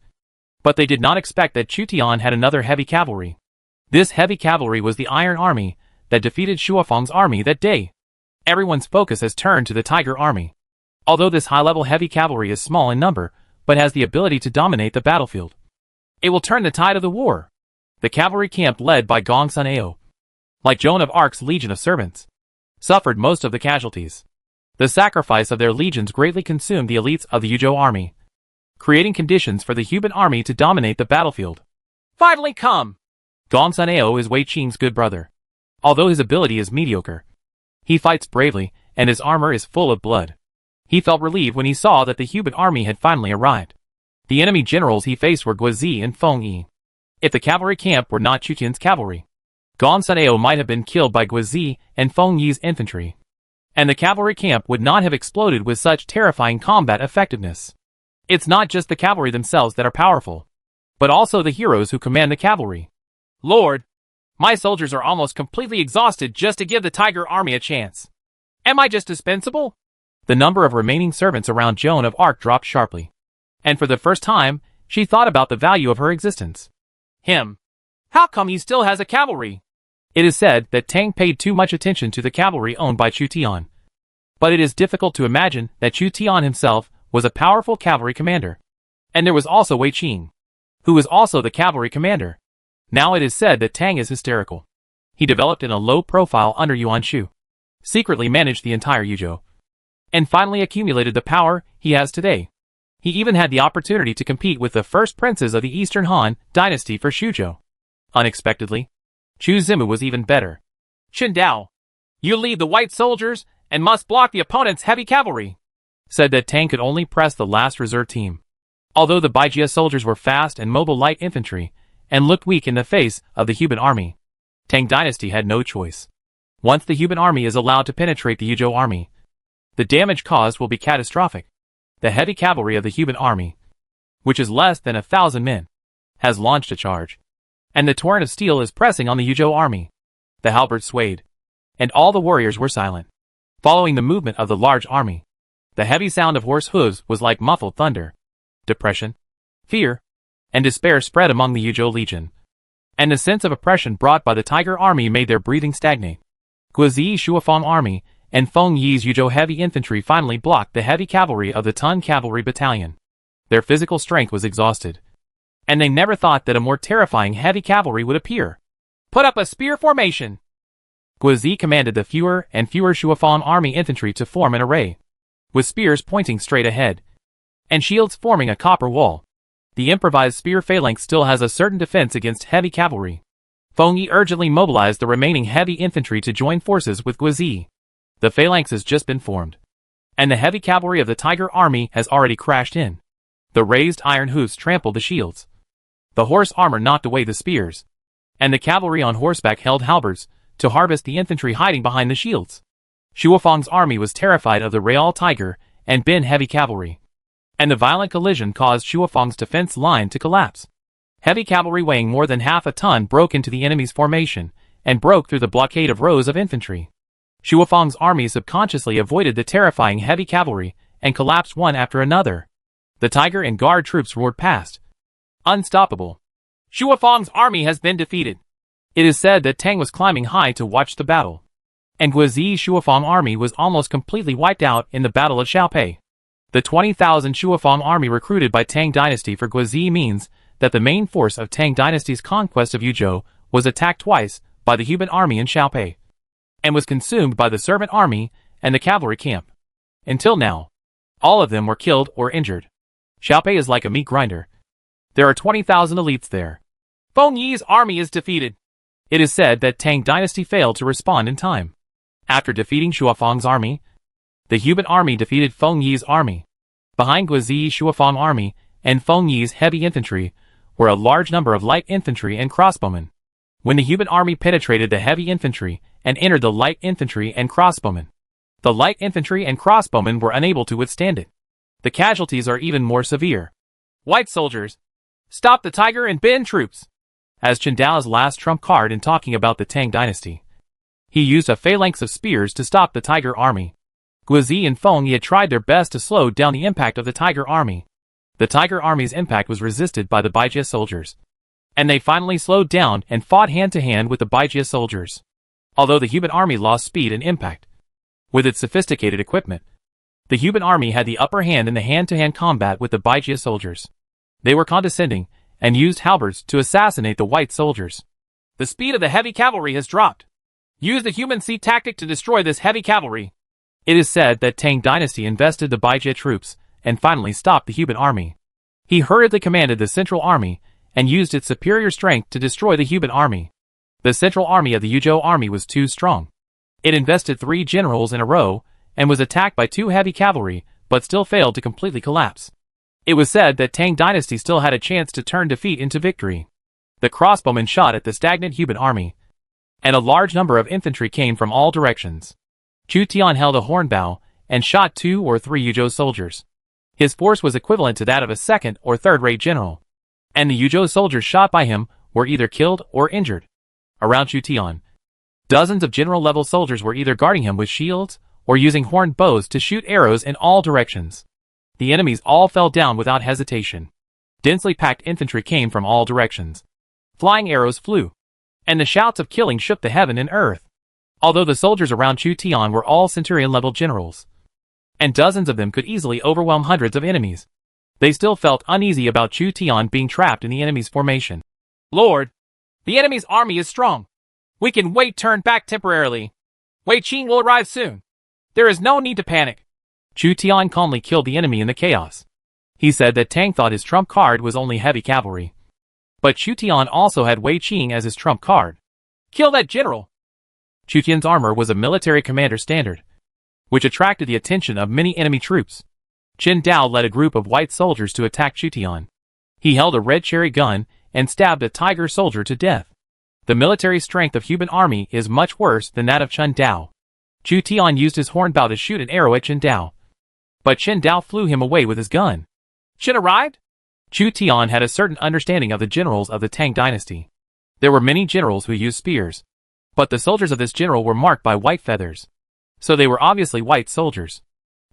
but they did not expect that Chu Tian had another heavy cavalry. This heavy cavalry was the Iron Army that defeated Shuofeng's army that day. Everyone's focus has turned to the Tiger army. Although this high-level heavy cavalry is small in number, but has the ability to dominate the battlefield, it will turn the tide of the war. The cavalry camp led by Gong Sun Ao, like Joan of Arc's legion of servants, suffered most of the casualties. The sacrifice of their legions greatly consumed the elites of the Yuzhou army, creating conditions for the Huban army to dominate the battlefield. Finally come! Gong Sunao is Wei Qing's good brother. Although his ability is mediocre, he fights bravely, and his armor is full of blood. He felt relieved when he saw that the Huban army had finally arrived. The enemy generals he faced were Guizi and Feng Yi. If the cavalry camp were not Chu Tian's cavalry, Gong Sunao might have been killed by Guizi and Feng Yi's infantry, and the cavalry camp would not have exploded with such terrifying combat effectiveness. It's not just the cavalry themselves that are powerful, but also the heroes who command the cavalry. Lord, my soldiers are almost completely exhausted just to give the Tiger army a chance. Am I just dispensable? The number of remaining servants around Joan of Arc dropped sharply, and for the first time, she thought about the value of her existence. Him. How come he still has a cavalry? It is said that Tang paid too much attention to the cavalry owned by Chu Tian. But it is difficult to imagine that Chu Tian himself was a powerful cavalry commander. And there was also Wei Qing, who was also the cavalry commander. Now it is said that Tang is hysterical. He developed in a low profile under Yuan Shu, secretly managed the entire Yuzhou, and finally accumulated the power he has today. He even had the opportunity to compete with the first princes of the Eastern Han dynasty for Shuzhou. Unexpectedly, Chu Zimu was even better. Chen Dao, you lead the white soldiers and must block the opponent's heavy cavalry, said that Tang could only press the last reserve team. Although the Baijia soldiers were fast and mobile light infantry, and looked weak in the face of the Huban army, Tang dynasty had no choice. Once the Huban army is allowed to penetrate the Yuzhou army, the damage caused will be catastrophic. The heavy cavalry of the Huban army, which is less than 1,000 men, has launched a charge, and the torrent of steel is pressing on the Yuzhou army. The halberds swayed, and all the warriors were silent, following the movement of the large army. The heavy sound of horse hooves was like muffled thunder. Depression, fear, and despair spread among the Yuzhou legion, and the sense of oppression brought by the Tiger army made their breathing stagnate. Guizi's Shuafang army and Feng Yi's Yuzhou heavy infantry finally blocked the heavy cavalry of the Tun cavalry battalion. Their physical strength was exhausted, and they never thought that a more terrifying heavy cavalry would appear. Put up a spear formation! Guizi commanded the fewer and fewer Shuafang army infantry to form an array, with spears pointing straight ahead, and shields forming a copper wall. The improvised spear phalanx still has a certain defense against heavy cavalry. Feng Yi urgently mobilized the remaining heavy infantry to join forces with Guizi. The phalanx has just been formed, and the heavy cavalry of the Tiger army has already crashed in. The raised iron hoofs trampled the shields. The horse armor knocked away the spears, and the cavalry on horseback held halberds to harvest the infantry hiding behind the shields. Shuafang's army was terrified of the Real Tiger and Bin heavy cavalry, and the violent collision caused Shuafang's defense line to collapse. Heavy cavalry weighing more than half a ton broke into the enemy's formation and broke through the blockade of rows of infantry. Shuafang's army subconsciously avoided the terrifying heavy cavalry and collapsed one after another. The Tiger and Guard troops roared past, unstoppable. Shuafang's army has been defeated. It is said that Tang was climbing high to watch the battle, and Guizi's Shuafang army was almost completely wiped out in the Battle of Xiaopei. The 20,000 Shuafang army recruited by Tang dynasty for Guizi means that the main force of Tang dynasty's conquest of Yuzhou was attacked twice by the Huban army in Xiaopei, and was consumed by the servant army and the cavalry camp. Until now, all of them were killed or injured. Xiaopei is like a meat grinder. There are 20,000 elites there. Feng Yi's army is defeated. It is said that Tang dynasty failed to respond in time. After defeating Shuafang's army, the Huban army defeated Feng Yi's army. Behind Guizi's Shuafang army and Feng Yi's heavy infantry were a large number of light infantry and crossbowmen. When the Huban army penetrated the heavy infantry and entered the light infantry and crossbowmen, the light infantry and crossbowmen were unable to withstand it. The casualties are even more severe. White soldiers, stop the Tiger and Bin troops! As Chen Dao's last trump card in talking about the Tang dynasty, he used a phalanx of spears to stop the Tiger army. Guizi and Feng Yi had tried their best to slow down the impact of the Tiger army. The Tiger army's impact was resisted by the Baijia soldiers, and they finally slowed down and fought hand-to-hand with the Baijia soldiers. Although the Huban army lost speed and impact, with its sophisticated equipment, the Huban army had the upper hand in the hand-to-hand combat with the Baijia soldiers. They were condescending and used halberds to assassinate the white soldiers. The speed of the heavy cavalry has dropped. Use the human sea tactic to destroy this heavy cavalry. It is said that Tang Dynasty invested the Baijie troops and finally stopped the Huban army. He hurriedly commanded the Central Army and used its superior strength to destroy the Huban army. The Central Army of the Yuzhou army was too strong. It invested 3 generals in a row and was attacked by 2 heavy cavalry, but still failed to completely collapse. It was said that Tang Dynasty still had a chance to turn defeat into victory. The crossbowmen shot at the stagnant Huban army, and a large number of infantry came from all directions. Chu Tian held a hornbow and shot 2 or 3 Yuzhou soldiers. His force was equivalent to that of a second or third-rate general, and the Yuzhou soldiers shot by him were either killed or injured. Around Chu Tian, dozens of general-level soldiers were either guarding him with shields or using horned bows to shoot arrows in all directions. The enemies all fell down without hesitation. Densely packed infantry came from all directions. Flying arrows flew, and the shouts of killing shook the heaven and earth. Although the soldiers around Chu Tian were all centurion-level generals, and dozens of them could easily overwhelm hundreds of enemies, they still felt uneasy about Chu Tian being trapped in the enemy's formation. Lord, the enemy's army is strong. We can turn back temporarily. Wei Qing will arrive soon. There is no need to panic. Chu Tian calmly killed the enemy in the chaos. He said that Tang thought his trump card was only heavy cavalry. But Chu Tian also had Wei Qing as his trump card. Kill that general! Chu Tian's armor was a military commander standard, which attracted the attention of many enemy troops. Chen Dao led a group of white soldiers to attack Chu Tian. He held a red cherry gun and stabbed a tiger soldier to death. The military strength of Huban army is much worse than that of Chen Dao. Chu Tian used his hornbow to shoot an arrow at Chen Dao, but Chen Dao flew him away with his gun. Chen arrived? Chu Tian had a certain understanding of the generals of the Tang dynasty. There were many generals who used spears, but the soldiers of this general were marked by white feathers, so they were obviously white soldiers.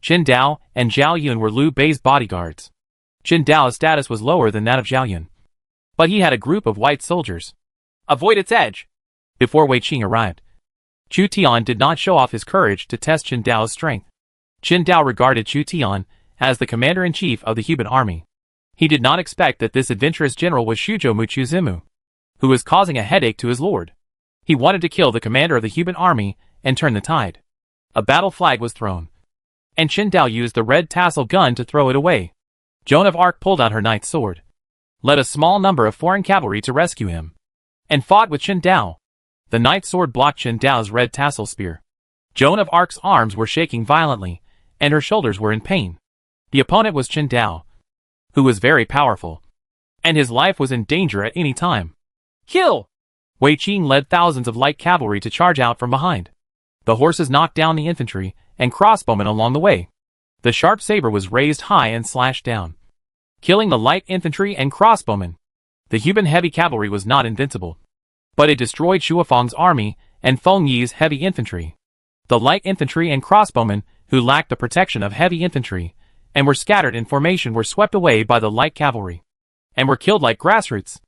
Chen Dao and Zhao Yun were Liu Bei's bodyguards. Chen Dao's status was lower than that of Zhao Yun, but he had a group of white soldiers. Avoid its edge. Before Wei Qing arrived, Chu Tian did not show off his courage to test Chen Dao's strength. Chen Dao regarded Chu Tian as the commander-in-chief of the Huban army. He did not expect that this adventurous general was Shuzhou Muchuzimu, who was causing a headache to his lord. He wanted to kill the commander of the Huban army and turn the tide. A battle flag was thrown, and Chen Dao used the red tassel gun to throw it away. Joan of Arc pulled out her knight's sword, led a small number of foreign cavalry to rescue him, and fought with Chen Dao. The knight's sword blocked Chen Dao's red tassel spear. Joan of Arc's arms were shaking violently, and her shoulders were in pain. The opponent was Chen Dao, who was very powerful, and his life was in danger at any time. Kill! Wei Qing led thousands of light cavalry to charge out from behind. The horses knocked down the infantry and crossbowmen along the way. The sharp saber was raised high and slashed down, killing the light infantry and crossbowmen. The Huban heavy cavalry was not invincible, but it destroyed Shuafang's army and Feng Yi's heavy infantry. The light infantry and crossbowmen, who lacked the protection of heavy infantry and were scattered in formation, were swept away by the light cavalry and were killed like grassroots,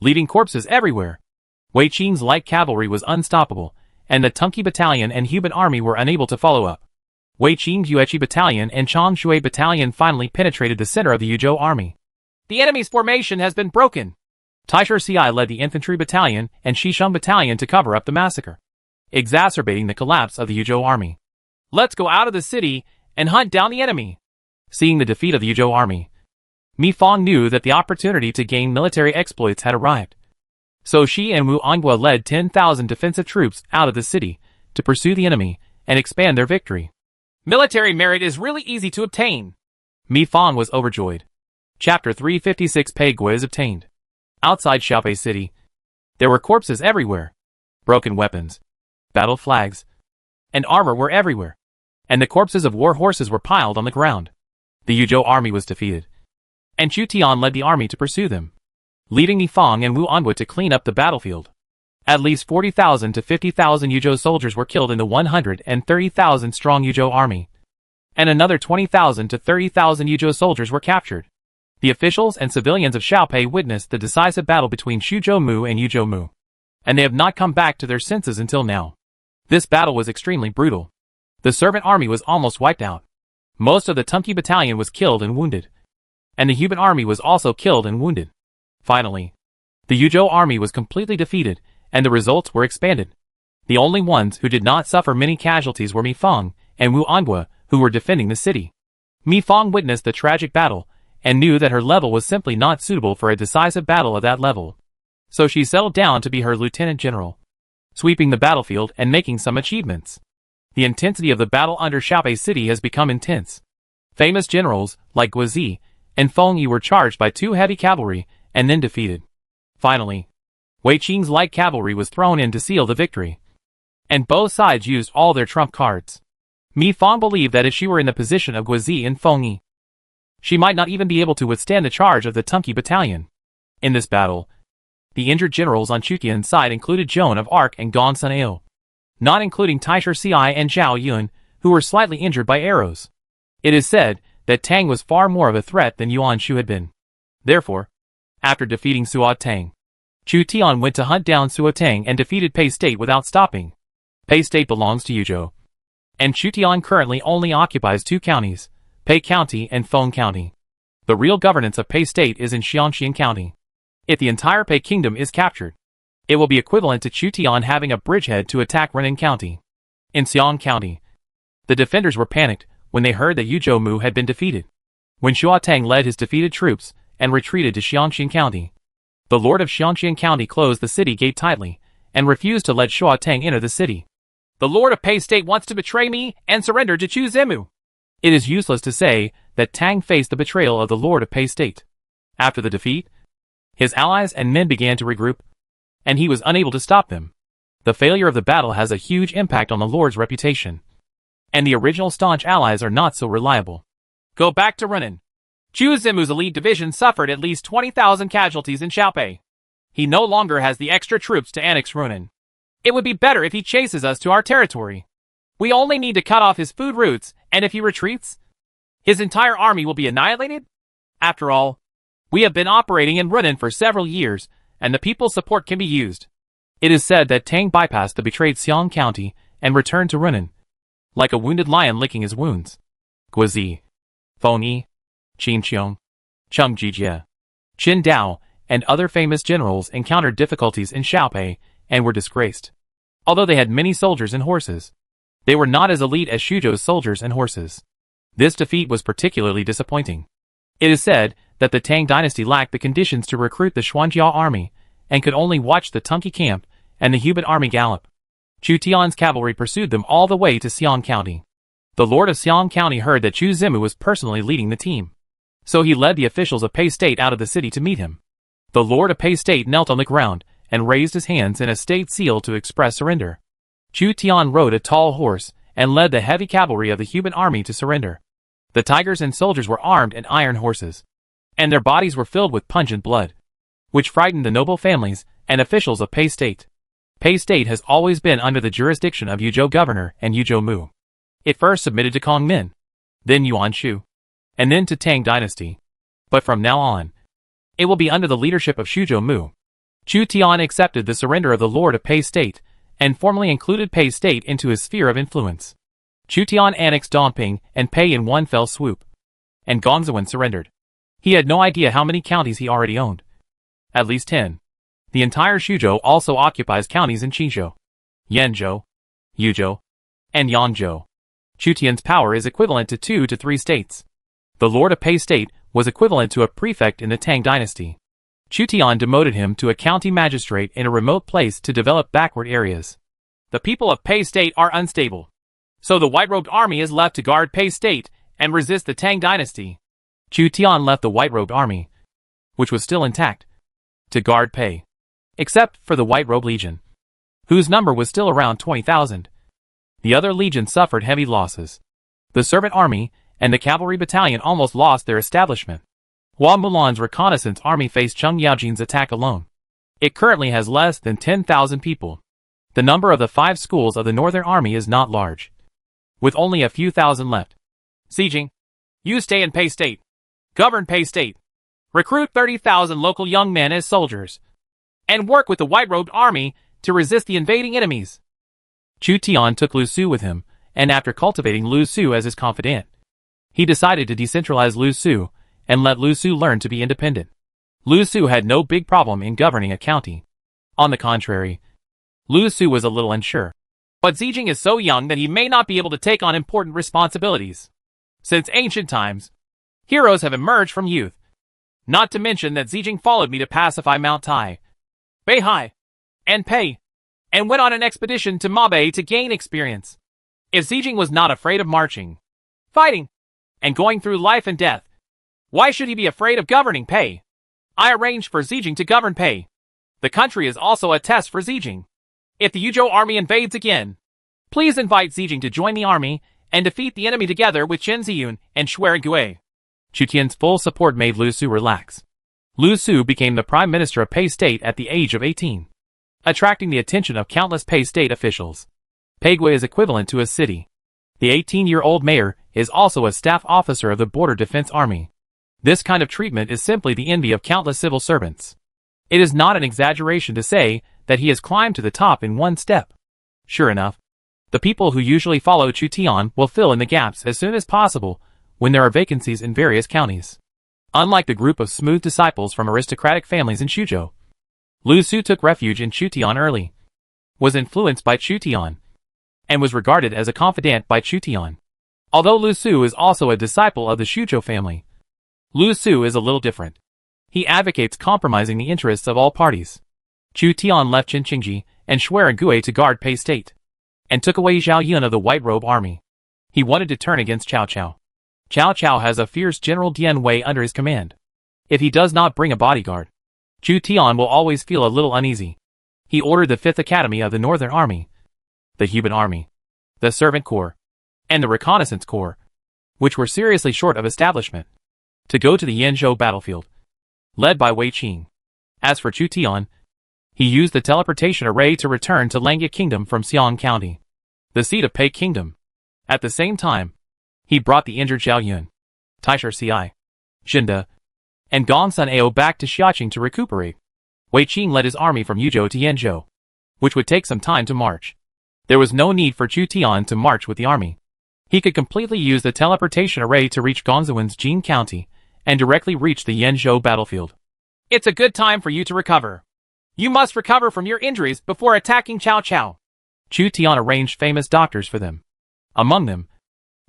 leaving corpses everywhere. Wei Qing's light cavalry was unstoppable, and the Tunki battalion and Huban army were unable to follow up. Wei Qing's Yueqi battalion and Changshui battalion finally penetrated the center of the Yuzhou army. The enemy's formation has been broken. Taisher Ci led the infantry battalion and Shisheng battalion to cover up the massacre, exacerbating the collapse of the Yuzhou army. Let's go out of the city and hunt down the enemy. Seeing the defeat of the Yuzhou army, Mi Fang knew that the opportunity to gain military exploits had arrived. So she and Wu Anghua led 10,000 defensive troops out of the city to pursue the enemy and expand their victory. Military merit is really easy to obtain. Mi Fang was overjoyed. Chapter 356 Pei Gui is obtained. Outside Xiaopei City, there were corpses everywhere. Broken weapons, battle flags, and armor were everywhere, and the corpses of war horses were piled on the ground. The Yuzhou army was defeated, and Chu Tian led the army to pursue them, leading Mi Fang and Wu Anhua to clean up the battlefield. At least 40,000 to 50,000 Yuzhou soldiers were killed in the 130,000 strong Yuzhou army, and another 20,000 to 30,000 Yuzhou soldiers were captured. The officials and civilians of Xiaopei witnessed the decisive battle between Shuzhou Mu and Yuzhou Mu, and they have not come back to their senses until now. This battle was extremely brutal. The servant army was almost wiped out. Most of the Tunki battalion was killed and wounded, and the Huban army was also killed and wounded. Finally, the Yuzhou army was completely defeated, and the results were expanded. The only ones who did not suffer many casualties were Mi Fong and Wu Anhua, who were defending the city. Mi Fong witnessed the tragic battle and knew that her level was simply not suitable for a decisive battle of that level. So she settled down to be her lieutenant general, sweeping the battlefield and making some achievements. The intensity of the battle under Xiaopei City has become intense. Famous generals, like Guizi and Feng Yi, were charged by 2 heavy cavalry and then defeated. Finally, Wei Qing's light cavalry was thrown in to seal the victory, and both sides used all their trump cards. Mi Fong believed that if she were in the position of Guizi and Feng Yi, she might not even be able to withstand the charge of the Tunki battalion. In this battle, the injured generals on Chutian's side included Joan of Arc and Gong Sun Ao, not including Taisher Ci and Zhao Yun, who were slightly injured by arrows. It is said that Tang was far more of a threat than Yuan Shu had been. Therefore, after defeating Suo Tang, Chu Tian went to hunt down Suo Tang and defeated Pei State without stopping. Pei State belongs to Yuzhou, and Chu Tian currently only occupies 2 counties, Pei County and Feng County. The real governance of Pei State is in Xiangxian County. If the entire Pei Kingdom is captured, it will be equivalent to Chu Tian having a bridgehead to attack Rennan County. In Xiang County, the defenders were panicked when they heard that Yuzhou Mu had been defeated. When Shuo Tang led his defeated troops and retreated to Xiangxian County, the lord of Xiangxian County closed the city gate tightly and refused to let Shuo Tang enter the city. The lord of Pei State wants to betray me and surrender to Chu Zemu. It is useless to say that Tang faced the betrayal of the lord of Pei State. After the defeat, his allies and men began to regroup, and he was unable to stop them. The failure of the battle has a huge impact on the lord's reputation, and the original staunch allies are not so reliable. Go back to Rennan. Chu Zemu's elite division suffered at least 20,000 casualties in Xiaopei. He no longer has the extra troops to annex Rennan. It would be better if he chases us to our territory. We only need to cut off his food routes, and if he retreats, his entire army will be annihilated? After all, we have been operating in Rennan for several years, and the people's support can be used. It is said that Tang bypassed the betrayed Xiang County and returned to Rennan, like a wounded lion licking his wounds. Guizi, Feng Yi, Qin Qiong, Cheng Jijie, Qin Dao, and other famous generals encountered difficulties in Xiaopei and were disgraced. Although they had many soldiers and horses, they were not as elite as Shuzhou's soldiers and horses. This defeat was particularly disappointing. It is said that the Tang dynasty lacked the conditions to recruit the Xuanjia army and could only watch the Tunki camp and the Hubei army gallop. Chu Tian's cavalry pursued them all the way to Xiang County. The lord of Xiang County heard that Chu Zemu was personally leading the team, so he led the officials of Pei State out of the city to meet him. The lord of Pei State knelt on the ground and raised his hands in a state seal to express surrender. Chu Tian rode a tall horse and led the heavy cavalry of the Hubei army to surrender. The tigers and soldiers were armed in iron horses, and their bodies were filled with pungent blood, which frightened the noble families and officials of Pei State. Pei State has always been under the jurisdiction of Yuzhou Governor and Yuzhou Mu. It first submitted to Kong Min, then Yuan Shu, and then to Tang Dynasty. But from now on, it will be under the leadership of Shuzhou Mu. Chu Tian accepted the surrender of the lord of Pei State and formally included Pei State into his sphere of influence. Chu Tian annexed Dongping and Pei in one fell swoop, and Gongzuan surrendered. He had no idea how many counties he already owned. At least 10. The entire Shuzhou also occupies counties in Qizhou, Yanzhou, Yuzhou, and Yangzhou. Chu Tian's power is equivalent to 2 to 3 states. The lord of Pei State was equivalent to a prefect in the Tang dynasty. Chu Tian demoted him to a county magistrate in a remote place to develop backward areas. The people of Pei State are unstable, so the white-robed army is left to guard Pei State and resist the Tang dynasty. Chu Tian left the white-robed army, which was still intact, to guard Pei, except for the White-Robe Legion, whose number was still around 20,000. The other legions suffered heavy losses. The servant army and the cavalry battalion almost lost their establishment. Hua Mulan's reconnaissance army faced Cheng Yaojin's attack alone. It currently has less than 10,000 people. The number of the 5 schools of the Northern Army is not large, with only a few thousand left. Sieging, you stay in Pei State. Govern Pei State. Recruit 30,000 local young men as soldiers, and work with the white-robed army to resist the invading enemies. Chu Tian took Lu Su with him, and after cultivating Lu Su as his confidant, he decided to decentralize Lu Su and let Lu Su learn to be independent. Lu Su had no big problem in governing a county. On the contrary, Lu Su was a little unsure. But Zijing is so young that he may not be able to take on important responsibilities. Since ancient times, heroes have emerged from youth. Not to mention that Zijing followed me to pacify Mount Tai, Beihai, and Pei, and went on an expedition to Mabe to gain experience. If Zijing was not afraid of marching, fighting, and going through life and death, why should he be afraid of governing Pei? I arranged for Zijing to govern Pei. The country is also a test for Zijing. If the Yuzhou army invades again, please invite Zijing to join the army and defeat the enemy together with Chen Ziyun and Shuai Gui. Chu Tian's full support made Lu Su relax. Lu Su became the prime minister of Pei State at the age of 18, attracting the attention of countless Pei State officials. Pei Gui is equivalent to a city. The 18-year-old mayor is also a staff officer of the Border Defense Army. This kind of treatment is simply the envy of countless civil servants. It is not an exaggeration to say that he has climbed to the top in one step. Sure enough, the people who usually follow Chu Tian will fill in the gaps as soon as possible when there are vacancies in various counties. Unlike the group of smooth disciples from aristocratic families in Xuzhou, Lu Su took refuge in Chu Tian early, was influenced by Chu Tian, and was regarded as a confidant by Chu Tian. Although Lu Su is also a disciple of the Xuzhou family, Lu Su is a little different. He advocates compromising the interests of all parties. Chu Tian left Chen Qingji and Shuai Gui to guard Pei State, and took away Zhao Yun of the White Robe Army. He wanted to turn against Cao Cao. Cao Cao has a fierce General Dian Wei under his command. If he does not bring a bodyguard, Chu Tian will always feel a little uneasy. He ordered the 5th Academy of the Northern Army, the Huban Army, the Servant Corps, and the Reconnaissance Corps, which were seriously short of establishment, to go to the Yanzhou battlefield, led by Wei Qing. As for Chu Tian, he used the teleportation array to return to Langya Kingdom from Xiang County, the seat of Pei Kingdom. At the same time, he brought the injured Zhao Yun, Taishar Ci, Xinda, and Gongsun Ao back to Xiaqing to recuperate. Wei Qing led his army from Yuzhou to Yanzhou, which would take some time to march. There was no need for Chu Tian to march with the army. He could completely use the teleportation array to reach Gongzuan's Jin County and directly reach the Yanzhou battlefield. It's a good time for you to recover. You must recover from your injuries before attacking Cao Cao. Chu Tian arranged famous doctors for them. Among them,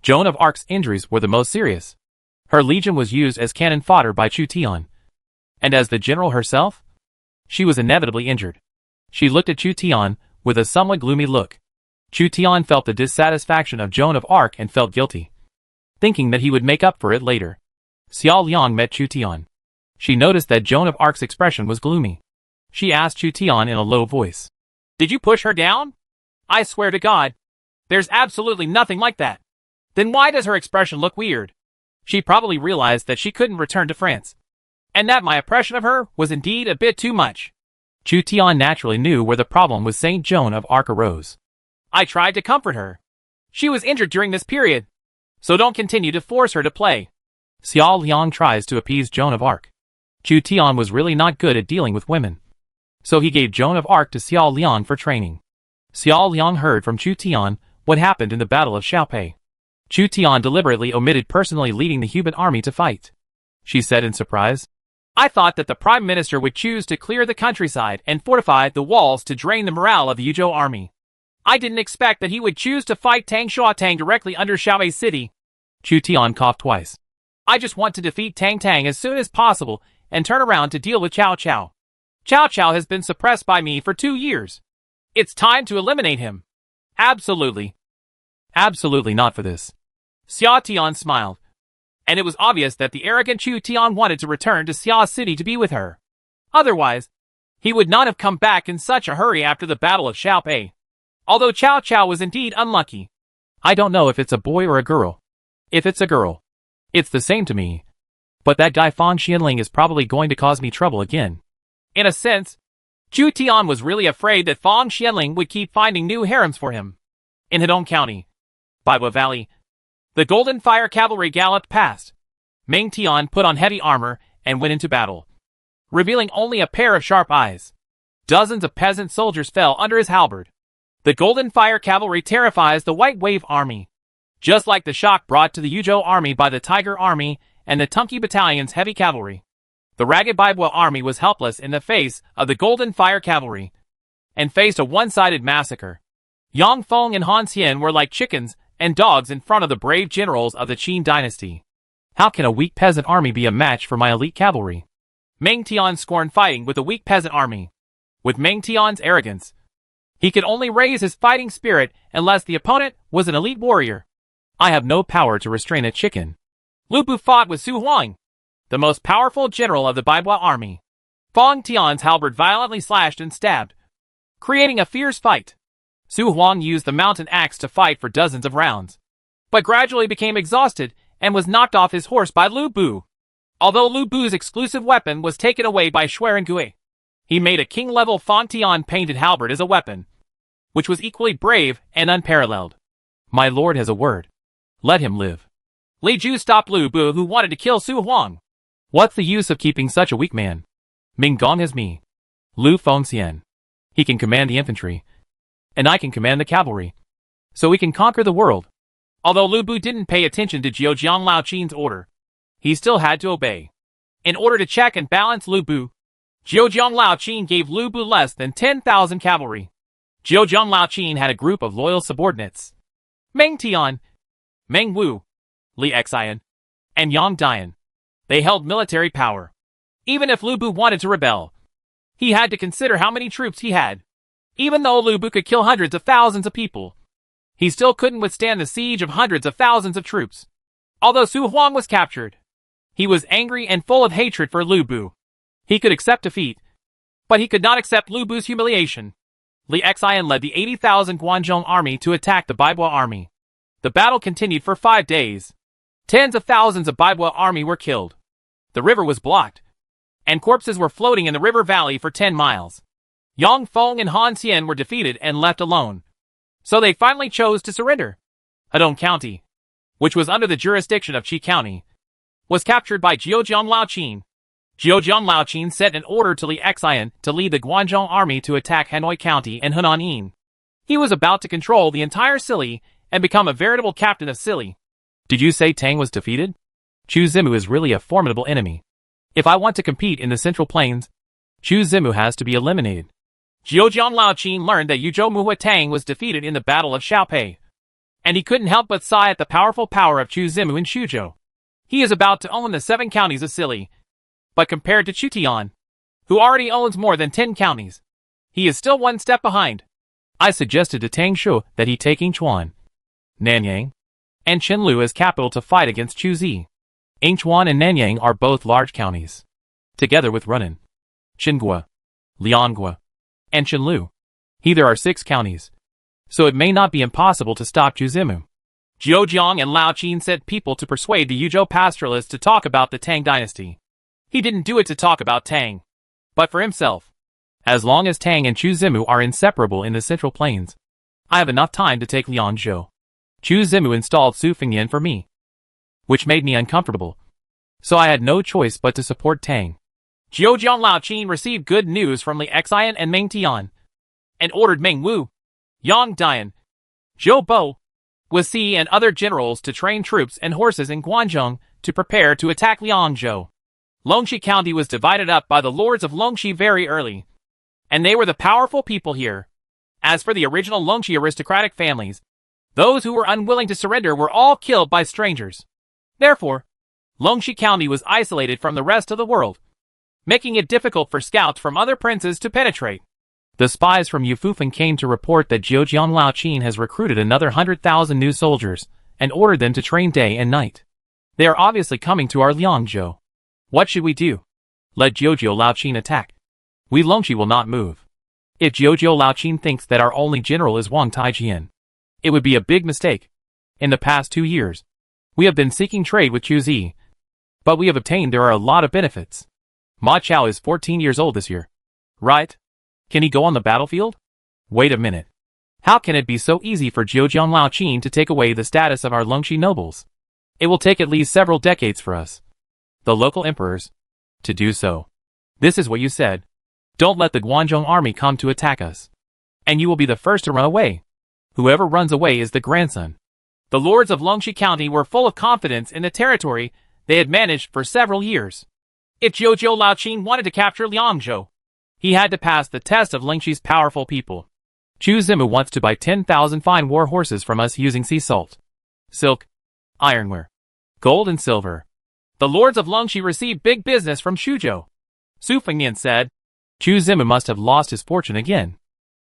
Joan of Arc's injuries were the most serious. Her legion was used as cannon fodder by Chu Tian. And as the general herself, she was inevitably injured. She looked at Chu Tian with a somewhat gloomy look. Chu Tian felt the dissatisfaction of Joan of Arc and felt guilty, thinking that he would make up for it later. Xiao Liang met Chu Tian. She noticed that Joan of Arc's expression was gloomy. She asked Chu Tian in a low voice, "Did you push her down?" "I swear to God, there's absolutely nothing like that." "Then why does her expression look weird?" She probably realized that she couldn't return to France, and that my impression of her was indeed a bit too much. Chu Tian naturally knew where the problem with Saint Joan of Arc arose. "I tried to comfort her. She was injured during this period, so don't continue to force her to play." Xiao Liang tries to appease Joan of Arc. Chu Tian was really not good at dealing with women, so he gave Joan of Arc to Xiao Liang for training. Xiao Liang heard from Chu Tian what happened in the Battle of Xiaopei. Chu Tian deliberately omitted personally leading the Huban army to fight. She said in surprise, "I thought that the Prime Minister would choose to clear the countryside and fortify the walls to drain the morale of the Yuzhou army. I didn't expect that he would choose to fight Tang Shuatang directly under Xiaowei City." Chu Tian coughed twice. "I just want to defeat Tang Tang as soon as possible and turn around to deal with Cao Cao. Cao Cao has been suppressed by me for 2 years. It's time to eliminate him." "Absolutely. Absolutely not for this." Xia Tian smiled, and it was obvious that the arrogant Chu Tian wanted to return to Xia City to be with her. Otherwise, he would not have come back in such a hurry after the Battle of Xiaopei. Although Cao Cao was indeed unlucky. I don't know if it's a boy or a girl. If it's a girl, it's the same to me. But that guy Fang Xianling is probably going to cause me trouble again. In a sense, Chu Tian was really afraid that Fang Xianling would keep finding new harems for him. In Hedong County, Baiwa Valley, the Golden Fire Cavalry galloped past. Meng Tian put on heavy armor and went into battle, revealing only a pair of sharp eyes. Dozens of peasant soldiers fell under his halberd. The Golden Fire Cavalry terrifies the White Wave Army, just like the shock brought to the Yuzhou Army by the Tiger Army and the Tunki Battalion's heavy cavalry. The ragged Baiwa Army was helpless in the face of the Golden Fire Cavalry. and faced a one-sided massacre. Yang Feng and Han Xian were like chickens and dogs in front of the brave generals of the Qin dynasty. How can a weak peasant army be a match for my elite cavalry? Meng Tian scorned fighting with a weak peasant army. With Meng Tian's arrogance, he could only raise his fighting spirit unless the opponent was an elite warrior. I have no power to restrain a chicken. Lu Bu fought with Su Huang, the most powerful general of the Baibua army. Feng Tian's halberd violently slashed and stabbed, creating a fierce fight. Su Huang used the mountain axe to fight for dozens of rounds, but gradually became exhausted and was knocked off his horse by Lu Bu. Although Lu Bu's exclusive weapon was taken away by Xueren Gui, he made a king-level Feng Tian painted halberd as a weapon, which was equally brave and unparalleled. My lord has a word. Let him live. Li Ju stopped Lu Bu, who wanted to kill Su Huang. What's the use of keeping such a weak man? Ming Gong has me, Lu Fengxian. He can command the infantry, and I can command the cavalry, so we can conquer the world. Although Lu Bu didn't pay attention to Zhejiang Lao Qin's order, he still had to obey. In order to check and balance Lu Bu, Zhejiang Lao Qin gave Lu Bu less than 10,000 cavalry. Zhejiang Lao Qin had a group of loyal subordinates: Meng Tian, Meng Wu, Li Xian, and Yang Dian. They held military power. Even if Lu Bu wanted to rebel, he had to consider how many troops he had. Even though Lu Bu could kill hundreds of thousands of people, he still couldn't withstand the siege of hundreds of thousands of troops. Although Su Huang was captured, he was angry and full of hatred for Lu Bu. He could accept defeat, but he could not accept Lu Bu's humiliation. Li Xian led the 80,000 Guanzhong army to attack the Baibua army. The battle continued for 5 days. Tens of thousands of Baibua army were killed. The river was blocked, and corpses were floating in the river valley for 10 miles. Yang Feng and Han Xian were defeated and left alone, so they finally chose to surrender. Hedong County, which was under the jurisdiction of Qi County, was captured by Zhejiang Lao Qin. Zhejiang Lao Qin sent an order to Li Xian to lead the Guanzhong army to attack Hanoi County and Hunan. He was about to control the entire Sili and become a veritable captain of Sili. Did you say Tang was defeated? Chu Zimu is really a formidable enemy. If I want to compete in the Central Plains, Chu Zimu has to be eliminated. Zhejiang Lao Qin learned that Yuzhou Muhua Tang was defeated in the Battle of Xiaopei, and he couldn't help but sigh at the powerful power of Chu Zimu in Xuzhou. He is about to own the 7 counties of Sili, but compared to Chu Tian, who already owns more than 10 counties, he is still one step behind. I suggested to Tang Shu that he take Yingchuan, Nanyang, and Chenlu as capital to fight against Chu Zi. Yingchuan and Nanyang are both large counties, together with Runan, Qinghua, Lianghua, and Chenlu. There are 6 counties, so it may not be impossible to stop Chu Zimu. Zhejiang and Lao Qin sent people to persuade the Yuzhou pastoralists to talk about the Tang dynasty. He didn't do it to talk about Tang, but for himself. As long as Tang and Chu Zimu are inseparable in the Central Plains, I have enough time to take Liangzhou. Chu Zimu installed Su Fengyan for me, which made me uncomfortable, so I had no choice but to support Tang. Zhejiang Lao Qin received good news from Li Xian and Meng Tian, and ordered Meng Wu, Yang Dian, Zhou Bo, Wasi and other generals to train troops and horses in Guanzhong to prepare to attack Liangzhou. Longxi County was divided up by the lords of Longxi very early, and they were the powerful people here. As for the original Longxi aristocratic families, those who were unwilling to surrender were all killed by strangers. Therefore, Longxi County was isolated from the rest of the world, making it difficult for scouts from other princes to penetrate. The spies from Yufufeng came to report that Zhejiang Lao Qin has recruited another 100,000 new soldiers and ordered them to train day and night. They are obviously coming to our Liangzhou. What should we do? Let Zhejiang Lao Qin attack. We Longxi will not move. If Zhejiang Lao Qin thinks that our only general is Wang Taijian, it would be a big mistake. In the past 2 years, we have been seeking trade with Chu Zi, but we have obtained there are a lot of benefits. Ma Chao is 14 years old this year, right? Can he go on the battlefield? Wait a minute. How can it be so easy for Zhejiang Lao Qin to take away the status of our Longxi nobles? It will take at least several decades for us, the local emperors, to do so. This is what you said. Don't let the Guanzhong army come to attack us, and you will be the first to run away. Whoever runs away is the grandson. The lords of Longxi County were full of confidence in the territory they had managed for several years. If Zhejiang Lao Qin wanted to capture Liangzhou, He had to pass the test of Lingxi's powerful people. Chu Zimu wants to buy 10,000 fine war horses from us using sea salt, silk, ironware, gold and silver. The lords of Lingxi receive big business from Xuzhou. Su Fengnian said. Chu Zimu must have lost his fortune again.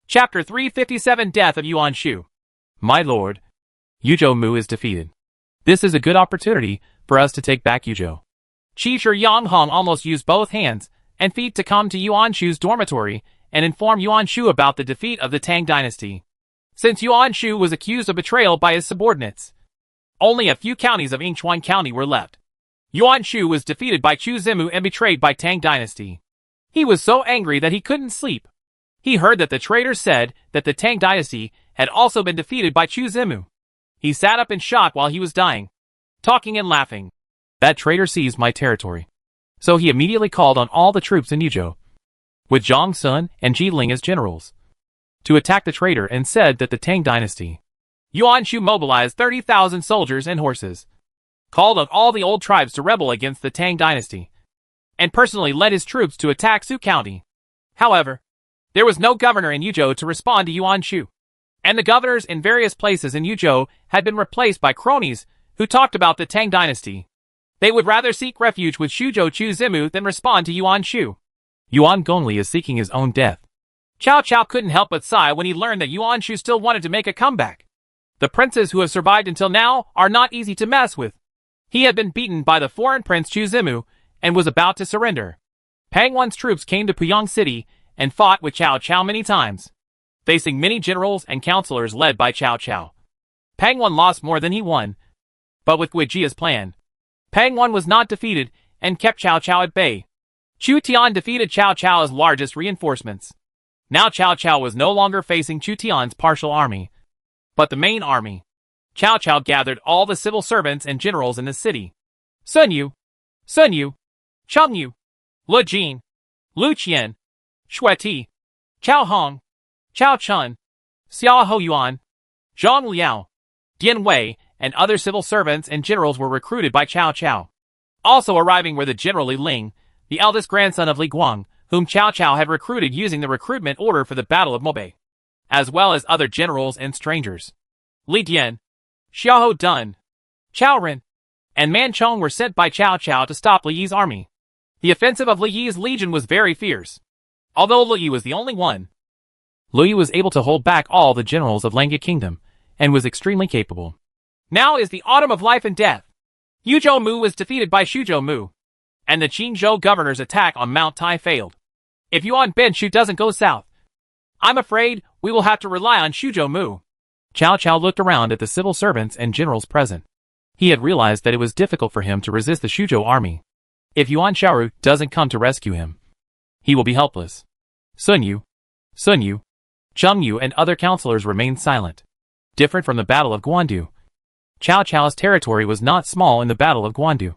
Chapter 357 Death of Yuan Shu. My lord, Yuzhou Mu is defeated. This is a good opportunity for us to take back Yuzhou. Qi Shi Yanghong almost used both hands and feet to come to Yuan Shu's dormitory and inform Yuan Shu about the defeat of the Tang dynasty. Since Yuan Shu was accused of betrayal by his subordinates, only a few counties of Yingchuan County were left. Yuan Shu was defeated by Chu Zimu and betrayed by Tang dynasty. He was so angry that he couldn't sleep. He heard that the traitors said that the Tang dynasty had also been defeated by Chu Zimu. He sat up in shock while he was dying, talking and laughing. That traitor seized my territory. So he immediately called on all the troops in Yuzhou, with Zhang Sun and Ji Ling as generals, to attack the traitor and said that the Tang dynasty. Yuan Shu mobilized 30,000 soldiers and horses, called on all the old tribes to rebel against the Tang dynasty, and personally led his troops to attack Su County. However, there was no governor in Yuzhou to respond to Yuan Shu, and the governors in various places in Yuzhou had been replaced by cronies who talked about the Tang dynasty. They would rather seek refuge with Xuzhou Chu Zimu than respond to Yuan Shu. Yuan Gongli is seeking his own death. Cao Cao couldn't help but sigh when he learned that Yuan Shu still wanted to make a comeback. The princes who have survived until now are not easy to mess with. He had been beaten by the foreign prince Chu Zimu and was about to surrender. Pang Wan's troops came to Puyang City and fought with Cao Cao many times, facing many generals and counselors led by Cao Cao. Pang Wan lost more than he won, but with Gui Jia's plan, Pang Wan was not defeated and kept Cao Cao at bay. Chu Tian defeated Cao Cao's largest reinforcements. Now Cao Cao was no longer facing Chu Tian's partial army, but the main army. Cao Cao gathered all the civil servants and generals in the city. Sun Yu, Cheng Yu, Lu Jin, Lu Qian, Xue Ti, Cao Hong, Cao Chun, Xiao Ho Yuan, Zhang Liao, Dian Wei, and other civil servants and generals were recruited by Cao Cao. Also arriving were the General Li Ling, the eldest grandson of Li Guang, whom Cao Cao had recruited using the recruitment order for the Battle of Mobe, as well as other generals and strangers. Li Dian, Xiao Dun, Cao Ren, and Man Chong were sent by Cao Cao to stop Li Yi's army. The offensive of Li Yi's legion was very fierce. Although Li Yi was the only one, Li Yi was able to hold back all the generals of Langya Kingdom, and was extremely capable. Now is the autumn of life and death. Yuzhou Mu was defeated by Xuzhou Mu, and the Qingzhou governor's attack on Mount Tai failed. If Yuan Benshu doesn't go south, I'm afraid we will have to rely on Xuzhou Mu. Cao Cao looked around at the civil servants and generals present. He had realized that it was difficult for him to resist the Xuzhou army. If Yuan Xiaoru doesn't come to rescue him, he will be helpless. Sun Yu, Cheng Yu and other counselors remained silent. Different from the Battle of Guandu, Cao Cao's territory was not small in the Battle of Guandu,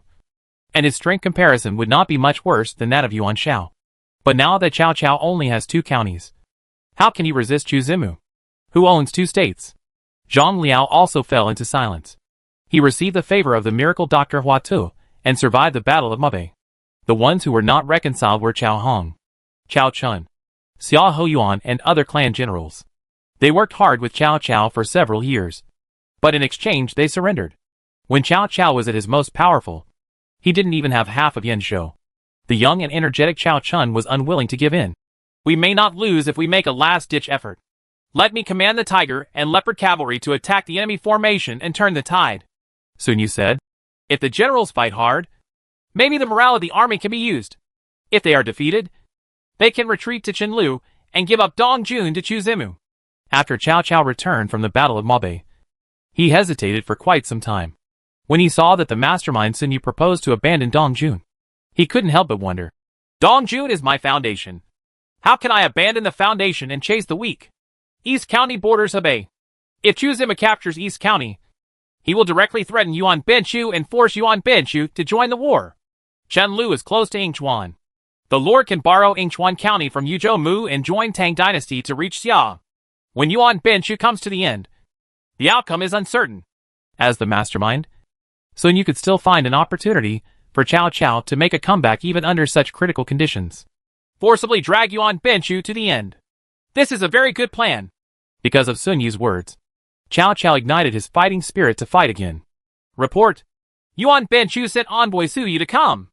and his strength comparison would not be much worse than that of Yuan Shao. But now that Cao Cao only has 2 counties, how can he resist Chu Zimu, who owns 2 states? Zhang Liao also fell into silence. He received the favor of the miracle Dr. Hua Tu and survived the Battle of Mobe. The ones who were not reconciled were Cao Hong, Cao Chun, Xiao Ho Yuan and other clan generals. They worked hard with Cao Cao for several years, but in exchange they surrendered. When Cao Cao was at his most powerful, he didn't even have half of Yanzhou. The young and energetic Cao Chun was unwilling to give in. We may not lose if we make a last-ditch effort. Let me command the Tiger and Leopard cavalry to attack the enemy formation and turn the tide, Sun Yu said. If the generals fight hard, maybe the morale of the army can be used. If they are defeated, they can retreat to Chenlu and give up Dongjun to Chu Zimu. After Cao Cao returned from the Battle of Mobe, he hesitated for quite some time. When he saw that the mastermind Sun Yu proposed to abandon Dongjun, he couldn't help but wonder. Dongjun is my foundation. How can I abandon the foundation and chase the weak? East County borders Hebei. If Chu Zimu captures East County, he will directly threaten Yuan Benshu and force Yuan Benshu to join the war. Chenlu is close to Yingchuan. The Lord can borrow Yingchuan County from Yuzhou Mu and join Tang Dynasty to reach Xia. When Yuan Benshu comes to the end, the outcome is uncertain. As the mastermind, Sun Yu could still find an opportunity for Cao Cao to make a comeback even under such critical conditions. forcibly drag Yuan Binshu to the end. This is a very good plan. Because of Sun Yu's words, Cao Cao ignited his fighting spirit to fight again. Report. Yuan Binshu sent envoy Su Yu to come.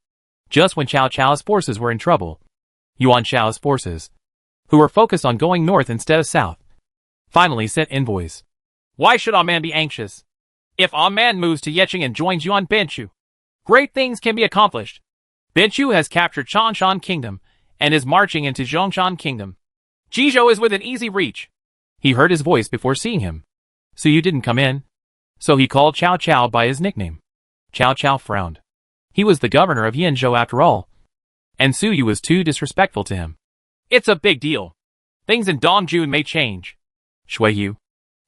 Just when Cao Cao's forces were in trouble, Yuan Shao's forces, who were focused on going north instead of south, finally sent envoys. Why should Ah Man be anxious? If Ah Man moves to Yeqing and joins Yuan Binshu, great things can be accomplished. Binshu has captured Changshan Kingdom and is marching into Zhongshan Kingdom. Jizhou is within easy reach. He heard his voice before seeing him. Su Yu didn't come in, so he called Cao Cao by his nickname. Cao Cao frowned. He was the governor of Yinzhou after all, and Su Yu was too disrespectful to him. It's a big deal. Things in Dongjun may change. Shui Yu,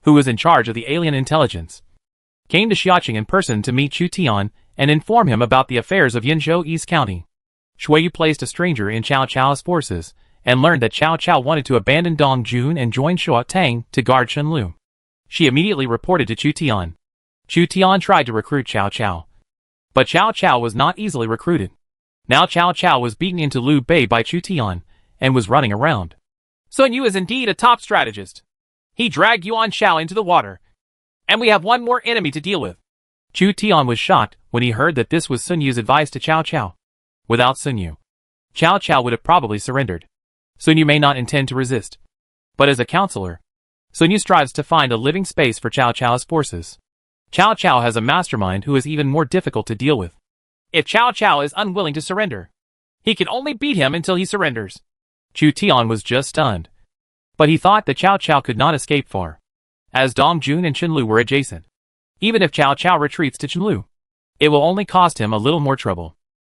who was in charge of the alien intelligence, came to Xiaoqing in person to meet Chu Tian and inform him about the affairs of Yinzhou East County. Shui Yu placed a stranger in Cao Cao's forces and learned that Cao Cao wanted to abandon Dongjun and join Shuo Tang to guard Chenlu. She immediately reported to Chu Tian. Chu Tian tried to recruit Cao Cao, but Cao Cao was not easily recruited. Now Cao Cao was beaten into Liu Bei by Chu Tian and was running around. Sun Yu is indeed a top strategist. He dragged Yuan Shao into the water, and we have one more enemy to deal with. Chu Tian was shocked when he heard that this was Sun Yu's advice to Cao Cao. Without Sun Yu, Cao Cao would have probably surrendered. Sun Yu may not intend to resist, but as a counselor, Sun Yu strives to find a living space for Cao Cao's forces. Cao Cao has a mastermind who is even more difficult to deal with. If Cao Cao is unwilling to surrender, he can only beat him until he surrenders. Chu Tian was just stunned, but he thought that Cao Cao could not escape far, as Dongjun and Chenlu were adjacent. Even if Cao Cao retreats to Chenlu, it will only cost him a little more trouble.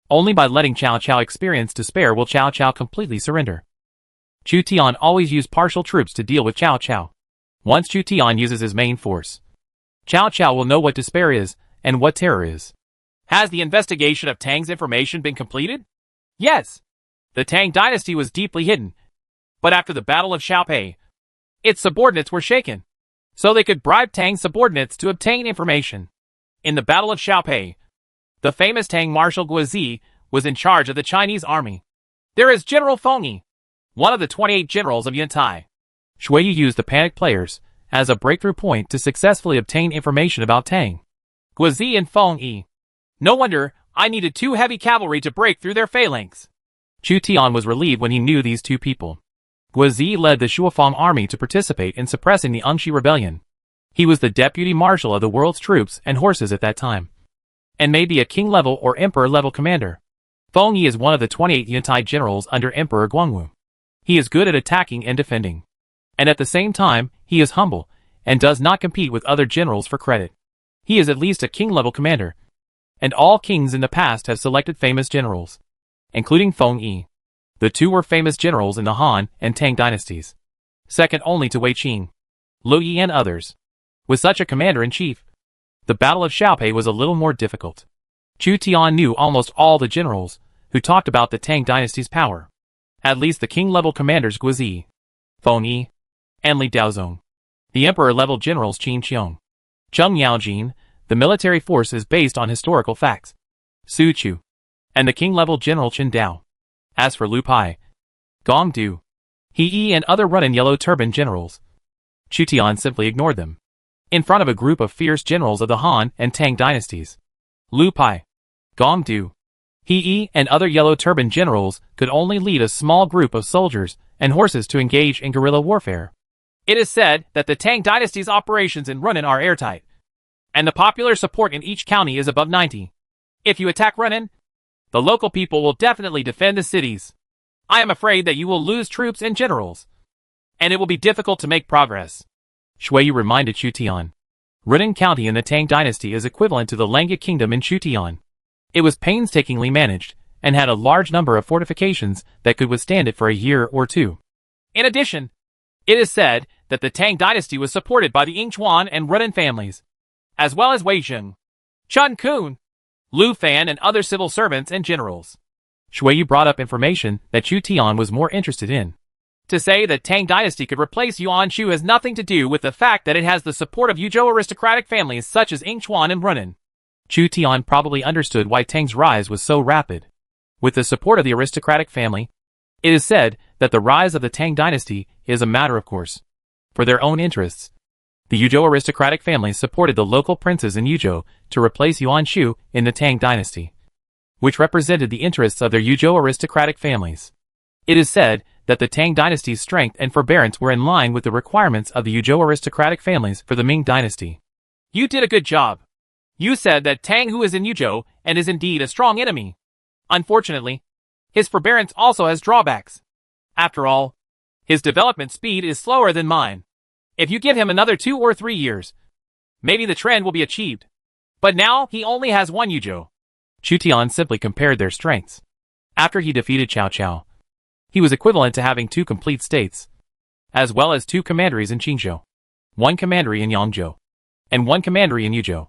Only by letting Cao Cao experience despair will Cao Cao completely surrender. Chu Tian always used partial troops to deal with Cao Cao. Once Chu Tian uses his main force, Cao Cao will know what despair is and what terror is. Has the investigation of Tang's information been completed? Yes. The Tang dynasty was deeply hidden, but after the Battle of Xiaopei, its subordinates were shaken, so they could bribe Tang's subordinates to obtain information. In the Battle of Xiaopei, the famous Tang Marshal Guozi was in charge of the Chinese army. There is General Feng Yi, one of the 28 generals of Yantai. Shui Yu used the panic players as a breakthrough point to successfully obtain information about Tang. Guozi and Feng Yi. No wonder I needed 2 heavy cavalry to break through their phalanx. Chu Tian was relieved when he knew these 2 people. Guozi led the Shuofeng army to participate in suppressing the Ungshi rebellion. He was the deputy marshal of the world's troops and horses at that time, and may be a king-level or emperor-level commander. Feng Yi is one of the 28 Yantai generals under Emperor Guangwu. He is good at attacking and defending, and at the same time, he is humble and does not compete with other generals for credit. He is at least a king-level commander, and all kings in the past have selected famous generals, including Feng Yi. The 2 were famous generals in the Han and Tang dynasties, second only to Wei Qing, Lu Yi and others. With such a commander-in-chief, the Battle of Xiaopei was a little more difficult. Chu Tian knew almost all the generals who talked about the Tang dynasty's power. At least the king-level commanders Guozi, Feng Yi, and Li Daozong. The emperor-level generals Qin Qiong, Cheng Yaojin. The military force is based on historical facts. Su Chu, and the king-level general Chen Dao. As for Lu Pai, Gong Du, He Yi and other run-in yellow turban generals, Chu Tian simply ignored them. In front of a group of fierce generals of the Han and Tang dynasties, Lu Pai, Gong Du, He Yi and other yellow turban generals could only lead a small group of soldiers and horses to engage in guerrilla warfare. It is said that the Tang dynasty's operations in Runan are airtight, and the popular support in each county is above 90. If you attack Runan, the local people will definitely defend the cities. I am afraid that you will lose troops and generals, and it will be difficult to make progress. Shui Yu reminded Chu Tian. Runan County in the Tang dynasty is equivalent to the Langya Kingdom in Chu Tian. It was painstakingly managed, and had a large number of fortifications that could withstand it for a year or 2. In addition, it is said that the Tang dynasty was supported by the Yingchuan and Runan families, as well as Wei Zheng, Chun Kun, Lu Fan and other civil servants and generals. Shui Yu brought up information that Chu Tian was more interested in. To say that Tang dynasty could replace Yuan Shu has nothing to do with the fact that it has the support of Yuzhou aristocratic families such as Yingchuan and Runan. Chu Tian probably understood why Tang's rise was so rapid. With the support of the aristocratic family, It is said that the rise of the Tang dynasty is a matter of course. For their own interests, the Yuzhou aristocratic families supported the local princes in Yuzhou to replace Yuan Shu in the Tang dynasty, which represented the interests of their Yuzhou aristocratic families. It is said that the Tang dynasty's strength and forbearance were in line with the requirements of the Yuzhou aristocratic families for the Ming dynasty. You did a good job. You said that Tang Hu is in Yuzhou and is indeed a strong enemy. Unfortunately, his forbearance also has drawbacks. After all, his development speed is slower than mine. If you give him another 2 or 3 years, maybe the trend will be achieved. But now he only has 1 Yuzhou. Chu Tian simply compared their strengths. After he defeated Cao Cao, he was equivalent to having 2 complete states, as well as 2 commanderies in Qingzhou, 1 commandery in Yangzhou, and 1 commandery in Yuzhou.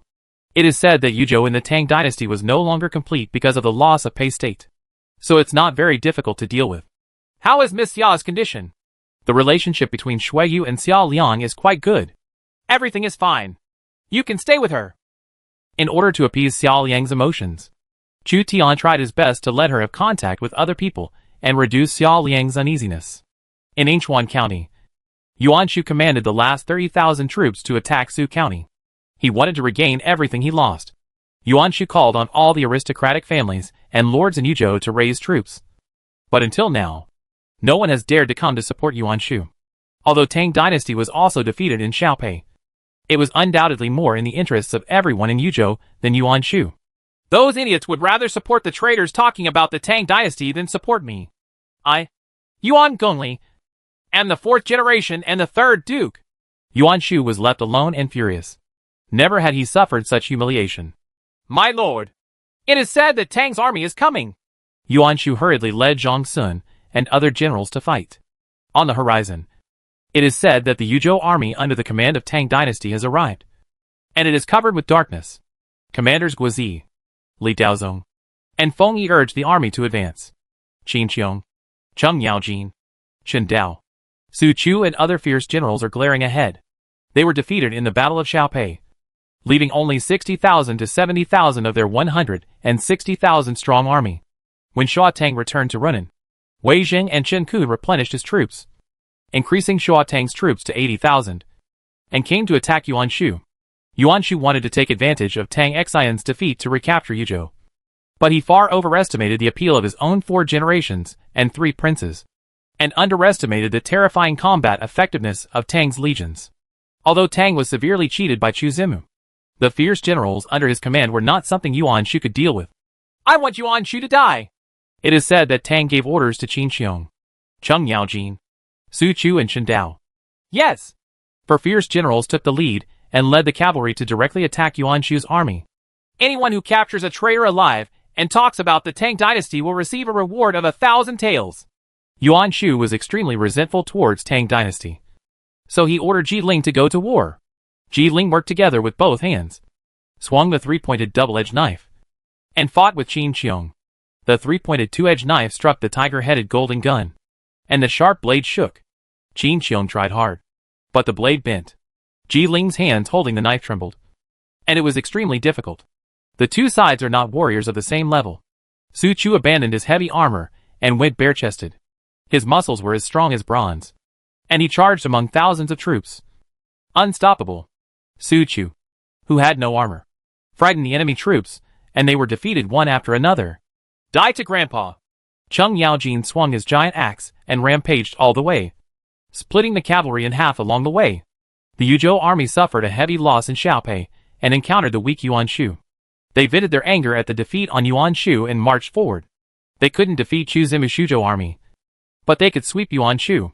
It is said that Yuzhou in the Tang dynasty was no longer complete because of the loss of Pei state, so it's not very difficult to deal with. How is Miss Xia's condition? The relationship between Shuiyu and Xia Liang is quite good. Everything is fine. You can stay with her. In order to appease Xia Liang's emotions, Chu Tian tried his best to let her have contact with other people and reduce Xia Liang's uneasiness. In Yinchuan County, Yuan Shu commanded the last 30,000 troops to attack Su County. He wanted to regain everything he lost. Yuan Shu called on all the aristocratic families and lords in Yuzhou to raise troops. But until now, no one has dared to come to support Yuan Shu. Although Tang dynasty was also defeated in Xiaopei, it was undoubtedly more in the interests of everyone in Yuzhou than Yuan Shu. Those idiots would rather support the traitors talking about the Tang dynasty than support me. Yuan Gongli, am the 4th generation and the 3rd duke. Yuan Shu was left alone and furious. Never had he suffered such humiliation. My lord, it is said that Tang's army is coming. Yuan Shu hurriedly led Zhang Sun and other generals to fight. On the horizon, it is said that the Yuzhou army under the command of Tang dynasty has arrived, and it is covered with darkness. Commanders Guozi, Li Daozong, and Feng Yi urged the army to advance. Qin Qiong, Cheng Yaojin, Shen Dao, Su Chu and other fierce generals are glaring ahead. They were defeated in the Battle of Xiaopei, leaving only 60,000 to 70,000 of their 160,000 strong army. When Shuo Tang returned to Runan, Wei Jing and Chen Ku replenished his troops, increasing Shuo Tang's troops to 80,000, and came to attack Yuan Shu. Yuan Shu wanted to take advantage of Tang Xian's defeat to recapture Yuzhou, but he far overestimated the appeal of his own 4 generations and 3 princes, and underestimated the terrifying combat effectiveness of Tang's legions. Although Tang was severely cheated by Chu Zimu, the fierce generals under his command were not something Yuan Shu could deal with. I want Yuan Shu to die. It is said that Tang gave orders to Qin Qiong, Cheng Yaojin, Su Chu and Shen Dao. Yes. For fierce generals took the lead and led the cavalry to directly attack Yuan Shu's army. Anyone who captures a traitor alive and talks about the Tang dynasty will receive a reward of 1,000 taels. Yuan Shu was extremely resentful towards Tang dynasty, so he ordered Ji Ling to go to war. Ji Ling worked together with both hands, swung the 3-pointed double-edged knife, and fought with Qin Qiong. The 3-pointed 2-edged knife struck the tiger-headed golden gun, and the sharp blade shook. Qin Qiong tried hard, but the blade bent. Ji Ling's hands holding the knife trembled, and it was extremely difficult. The 2 sides are not warriors of the same level. Su Chu abandoned his heavy armor and went bare-chested. His muscles were as strong as bronze, and he charged among thousands of troops. Unstoppable. Su Chu, who had no armor, frightened the enemy troops, and they were defeated one after another. Die to Grandpa. Cheng Yaojin swung his giant axe and rampaged all the way, splitting the cavalry in half along the way. The Yuzhou army suffered a heavy loss in Xiaopei and encountered the weak Yuan Shu. They vented their anger at the defeat on Yuan Shu and marched forward. They couldn't defeat Chu Zimu's Shuzhou army, but they could sweep Yuan Shu.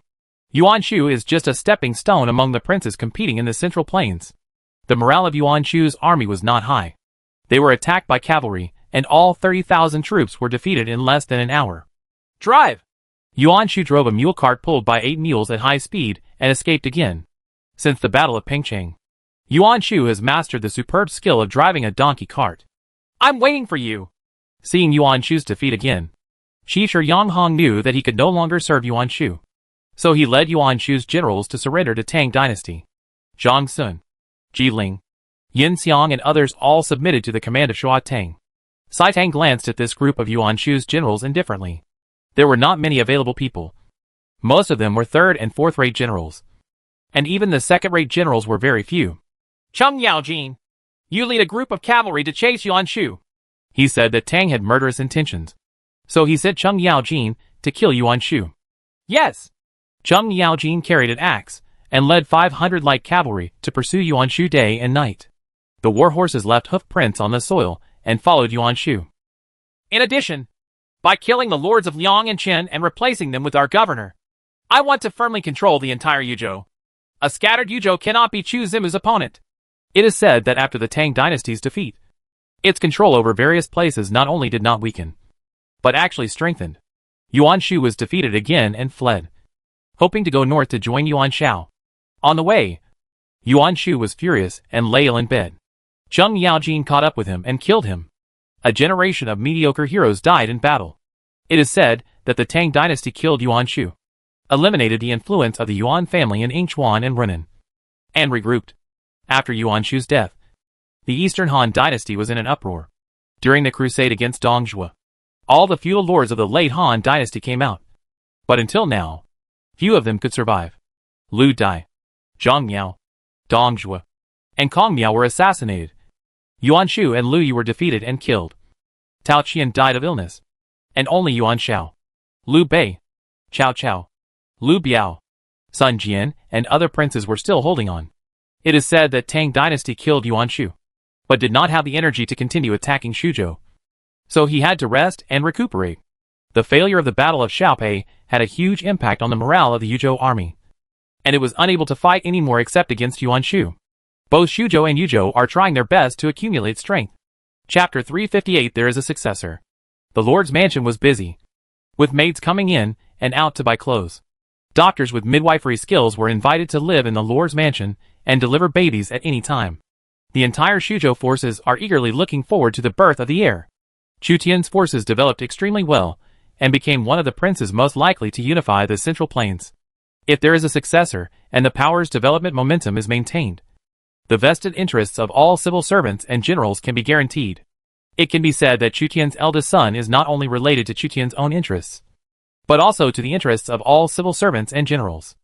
Yuan Shu is just a stepping stone among the princes competing in the Central Plains. The morale of Yuan Shu's army was not high. They were attacked by cavalry, and all 30,000 troops were defeated in less than an hour. Drive! Yuan Shu drove a mule cart pulled by 8 mules at high speed and escaped again. Since the Battle of Pingcheng, Yuan Shu has mastered the superb skill of driving a donkey cart. I'm waiting for you. Seeing Yuan Shu's defeat again, Shi Yang Hong knew that he could no longer serve Yuan Shu. So he led Yuan Shu's generals to surrender to Tang dynasty. Zhang Sun, Ji Ling, Yin Xiang and others all submitted to the command of Shuo Tang. Sai Tang glanced at this group of Yuan Shu's generals indifferently. There were not many available people. Most of them were third and fourth-rate generals. And even the second-rate generals were very few. Cheng Yaojin, you lead a group of cavalry to chase Yuan Shu. He said that Tang had murderous intentions. So he sent Cheng Yaojin to kill Yuan Shu. Yes. Cheng Yaojin carried an axe and led 500 light cavalry to pursue Yuan Shu day and night. The war horses left hoof prints on the soil and followed Yuan Shu. In addition, by killing the lords of Liang and Qin and replacing them with our governor, I want to firmly control the entire Yuzhou. A scattered Yuzhou cannot be Chu Zimu's opponent. It is said that after the Tang dynasty's defeat, its control over various places not only did not weaken, but actually strengthened. Yuan Shu was defeated again and fled, hoping to go north to join Yuan Shao. On the way, Yuan Shu was furious and lay ill in bed. Cheng Yaojin caught up with him and killed him. A generation of mediocre heroes died in battle. It is said that the Tang dynasty killed Yuan Shu, eliminated the influence of the Yuan family in Yingchuan and Renan, and regrouped. After Yuan Shu's death, the Eastern Han dynasty was in an uproar. During the crusade against Dongzhuo, all the feudal lords of the late Han dynasty came out. But until now, few of them could survive. Lu Dai, Zhang Miao, Dongzhuo, and Kong Miao were assassinated. Yuan Shu and Lu Yu were defeated and killed. Tao Qian died of illness, and only Yuan Shao, Liu Bei, Cao Cao, Liu Biao, Sun Jian, and other princes were still holding on. It is said that Tang dynasty killed Yuan Shu, but did not have the energy to continue attacking Shuzhou. So he had to rest and recuperate. The failure of the Battle of Xiaopei had a huge impact on the morale of the Yuzhou army, and it was unable to fight anymore except against Yuan Shu. Both Shuzhou and Yuzhou are trying their best to accumulate strength. Chapter 358. There is a successor. The Lord's mansion was busy, with maids coming in and out to buy clothes. Doctors with midwifery skills were invited to live in the Lord's mansion and deliver babies at any time. The entire Shuzhou forces are eagerly looking forward to the birth of the heir. Chu Tian's forces developed extremely well and became one of the princes most likely to unify the Central Plains. If there is a successor and the power's development momentum is maintained, the vested interests of all civil servants and generals can be guaranteed. It can be said that Chu Tian's eldest son is not only related to Chu Tian's own interests, but also to the interests of all civil servants and generals.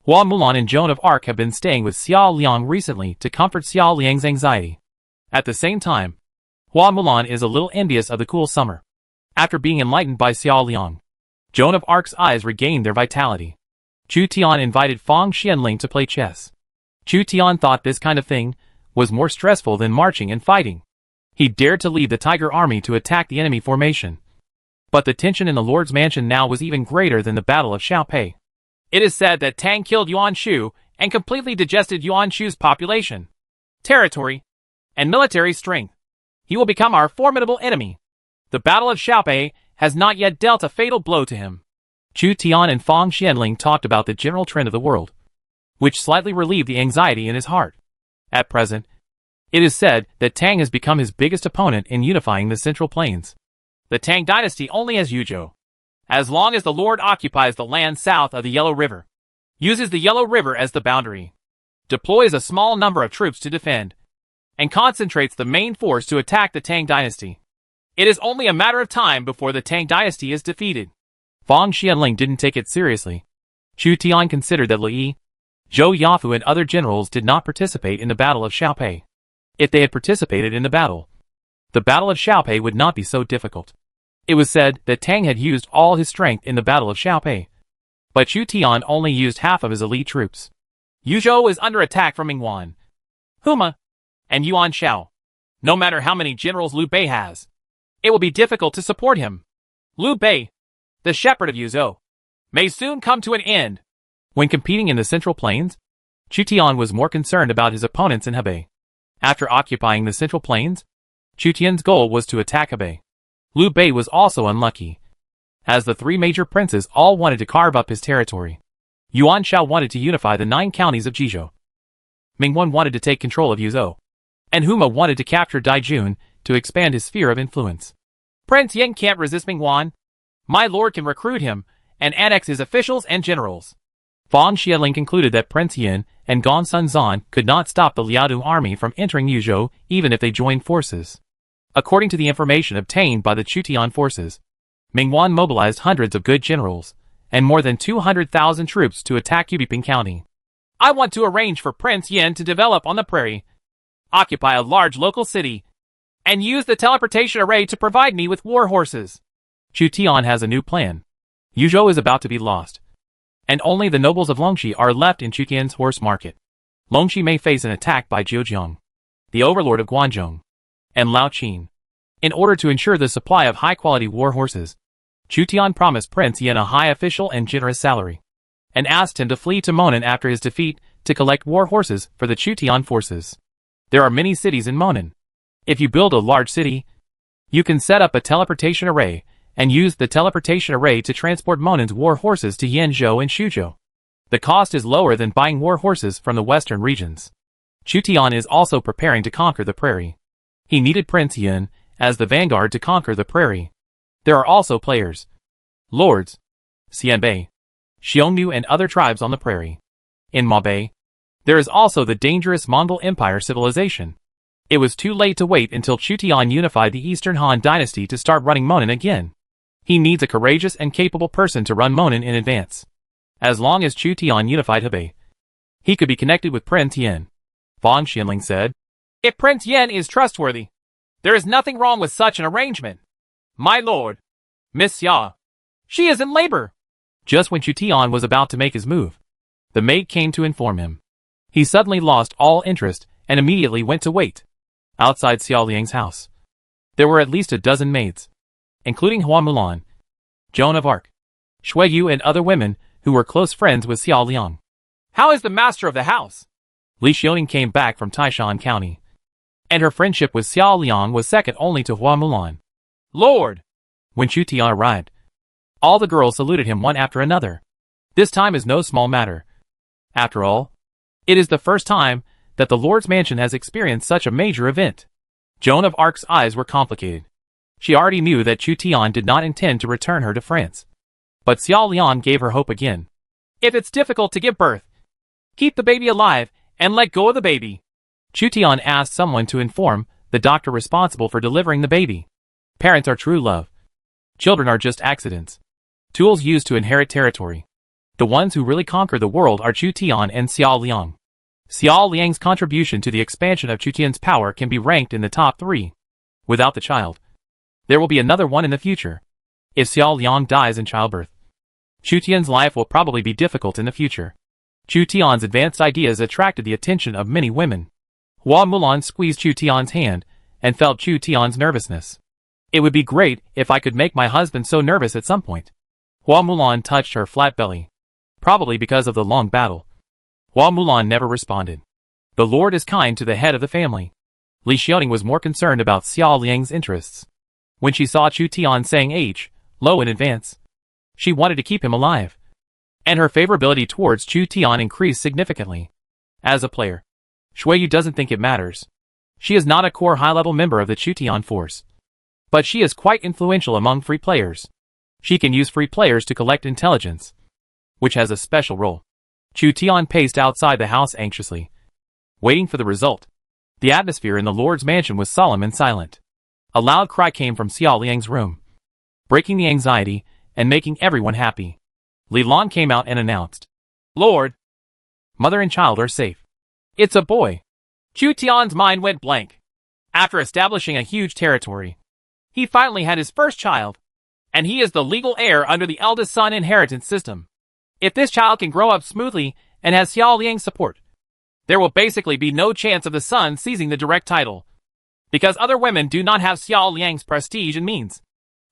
Hua Mulan and Joan of Arc have been staying with Xiao Liang recently to comfort Xiao Liang's anxiety. At the same time, Hua Mulan is a little envious of the cool summer. After being enlightened by Xiao Liang, Joan of Arc's eyes regained their vitality. Chu Tian invited Fang Xianling to play chess. Chu Tian thought this kind of thing was more stressful than marching and fighting. He dared to lead the Tiger Army to attack the enemy formation. But the tension in the Lord's mansion now was even greater than the Battle of Xiaopei. It is said that Tang killed Yuan Shu and completely digested Yuan Shu's population, territory, and military strength. He will become our formidable enemy. The Battle of Xiaopei has not yet dealt a fatal blow to him. Chu Tian and Fang Xianling talked about the general trend of the world, which slightly relieved the anxiety in his heart. At present, it is said that Tang has become his biggest opponent in unifying the Central Plains. The Tang dynasty only has Yuzhou. As long as the Lord occupies the land south of the Yellow River, uses the Yellow River as the boundary, deploys a small number of troops to defend, and concentrates the main force to attack the Tang dynasty, it is only a matter of time before the Tang dynasty is defeated. Fang Xianling didn't take it seriously. Chu Tian considered that Li, Zhou Yafu and other generals did not participate in the Battle of Xiaopei. If they had participated in the Battle of Xiaopei would not be so difficult. It was said that Tang had used all his strength in the Battle of Xiaopei, but Chu Tian only used half of his elite troops. Yuzhou is under attack from Yinghuan, Huma, and Yuan Shao. No matter how many generals Liu Bei has, it will be difficult to support him. Liu Bei, the shepherd of Yuzhou, may soon come to an end. When competing in the Central Plains, Chu Tian was more concerned about his opponents in Hebei. After occupying the Central Plains, Chu Tian's goal was to attack Hebei. Liu Bei was also unlucky, as the three major princes all wanted to carve up his territory. Yuan Shao wanted to unify the 9 counties of Jizhou. Mingwen wanted to take control of Yuzhou, and Huma wanted to capture Daijun to expand his sphere of influence. Prince Yin can't resist Mingwen. My lord can recruit him and annex his officials and generals. Fang Xianling concluded that Prince Yin and Gong Sunzan could not stop the Liaodong army from entering Yuzhou even if they joined forces. According to the information obtained by the Chu Tian forces, Mingwan mobilized hundreds of good generals and more than 200,000 troops to attack Yubiping County. I want to arrange for Prince Yin to develop on the prairie, occupy a large local city, and use the teleportation array to provide me with war horses. Chu Tian has a new plan. Yuzhou is about to be lost, and only the nobles of Longxi are left in Chu Tian's horse market. Longxi may face an attack by Zhejiang, the overlord of Guanzhong, and Lao Qin. In order to ensure the supply of high-quality war horses, Chu Tian promised Prince Yin a high official and generous salary, and asked him to flee to Monan after his defeat to collect war horses for the Chu Tian forces. There are many cities in Monan. If you build a large city, you can set up a teleportation array and use the teleportation array to transport Monan's war horses to Yanzhou and Shuzhou. The cost is lower than buying war horses from the western regions. Chu Tian is also preparing to conquer the prairie. He needed Prince Yin as the vanguard to conquer the prairie. There are also players, lords, Xianbei, Xiongnu and other tribes on the prairie. In Mabei, there is also the dangerous Mongol Empire civilization. It was too late to wait until Chu Tian unified the Eastern Han dynasty to start running Monan again. He needs a courageous and capable person to run Monan in advance. As long as Chu Tian unified Hebei, he could be connected with Prince Yin. Fang Xianling said, If Prince Yin is trustworthy, there is nothing wrong with such an arrangement. My lord, Miss Xia, she is in labor. Just when Chu Tian was about to make his move, the maid came to inform him. He suddenly lost all interest and immediately went to wait outside Xiao Liang's house. There were at least a dozen maids, including Hua Mulan, Joan of Arc, Shui Yu and other women who were close friends with Xiao Liang. How is the master of the house? Li Xiaoning came back from Taishan County, and her friendship with Xiao Liang was second only to Hua Mulan. Lord! When Chu Tian arrived, all the girls saluted him one after another. This time is no small matter. After all, it is the first time that the Lord's mansion has experienced such a major event. Joan of Arc's eyes were complicated. She already knew that Chu Tian did not intend to return her to France. But Xiao Liang gave her hope again. If it's difficult to give birth, keep the baby alive and let go of the baby. Chu Tian asked someone to inform the doctor responsible for delivering the baby. Parents are true love. Children are just accidents, tools used to inherit territory. The ones who really conquer the world are Chu Tian and Xiao Liang. Xiao Liang's contribution to the expansion of Chu Tian's power can be ranked in the top 3. Without the child, there will be another one in the future. If Xiao Liang dies in childbirth, Chu Tian's life will probably be difficult in the future. Chu Tian's advanced ideas attracted the attention of many women. Hua Mulan squeezed Chu Tian's hand and felt Chu Tian's nervousness. It would be great if I could make my husband so nervous at some point. Hua Mulan touched her flat belly, probably because of the long battle. Hua Mulan never responded. The Lord is kind to the head of the family. Li Xiaoning was more concerned about Xiao Liang's interests. When she saw Chu Tian saying H, low in advance, she wanted to keep him alive. And her favorability towards Chu Tian increased significantly. As a player, Shui Yu doesn't think it matters. She is not a core high-level member of the Chu Tian force. But she is quite influential among free players. She can use free players to collect intelligence, which has a special role. Chu Tian paced outside the house anxiously, waiting for the result. The atmosphere in the Lord's mansion was solemn and silent. A loud cry came from Xiao Liang's room, breaking the anxiety and making everyone happy. Li Lan came out and announced, Lord, mother and child are safe. It's a boy. Chu Tian's mind went blank. After establishing a huge territory, he finally had his first child, and he is the legal heir under the eldest son inheritance system. If this child can grow up smoothly and has Xiao Liang's support, there will basically be no chance of the son seizing the direct title, because other women do not have Xiao Liang's prestige and means.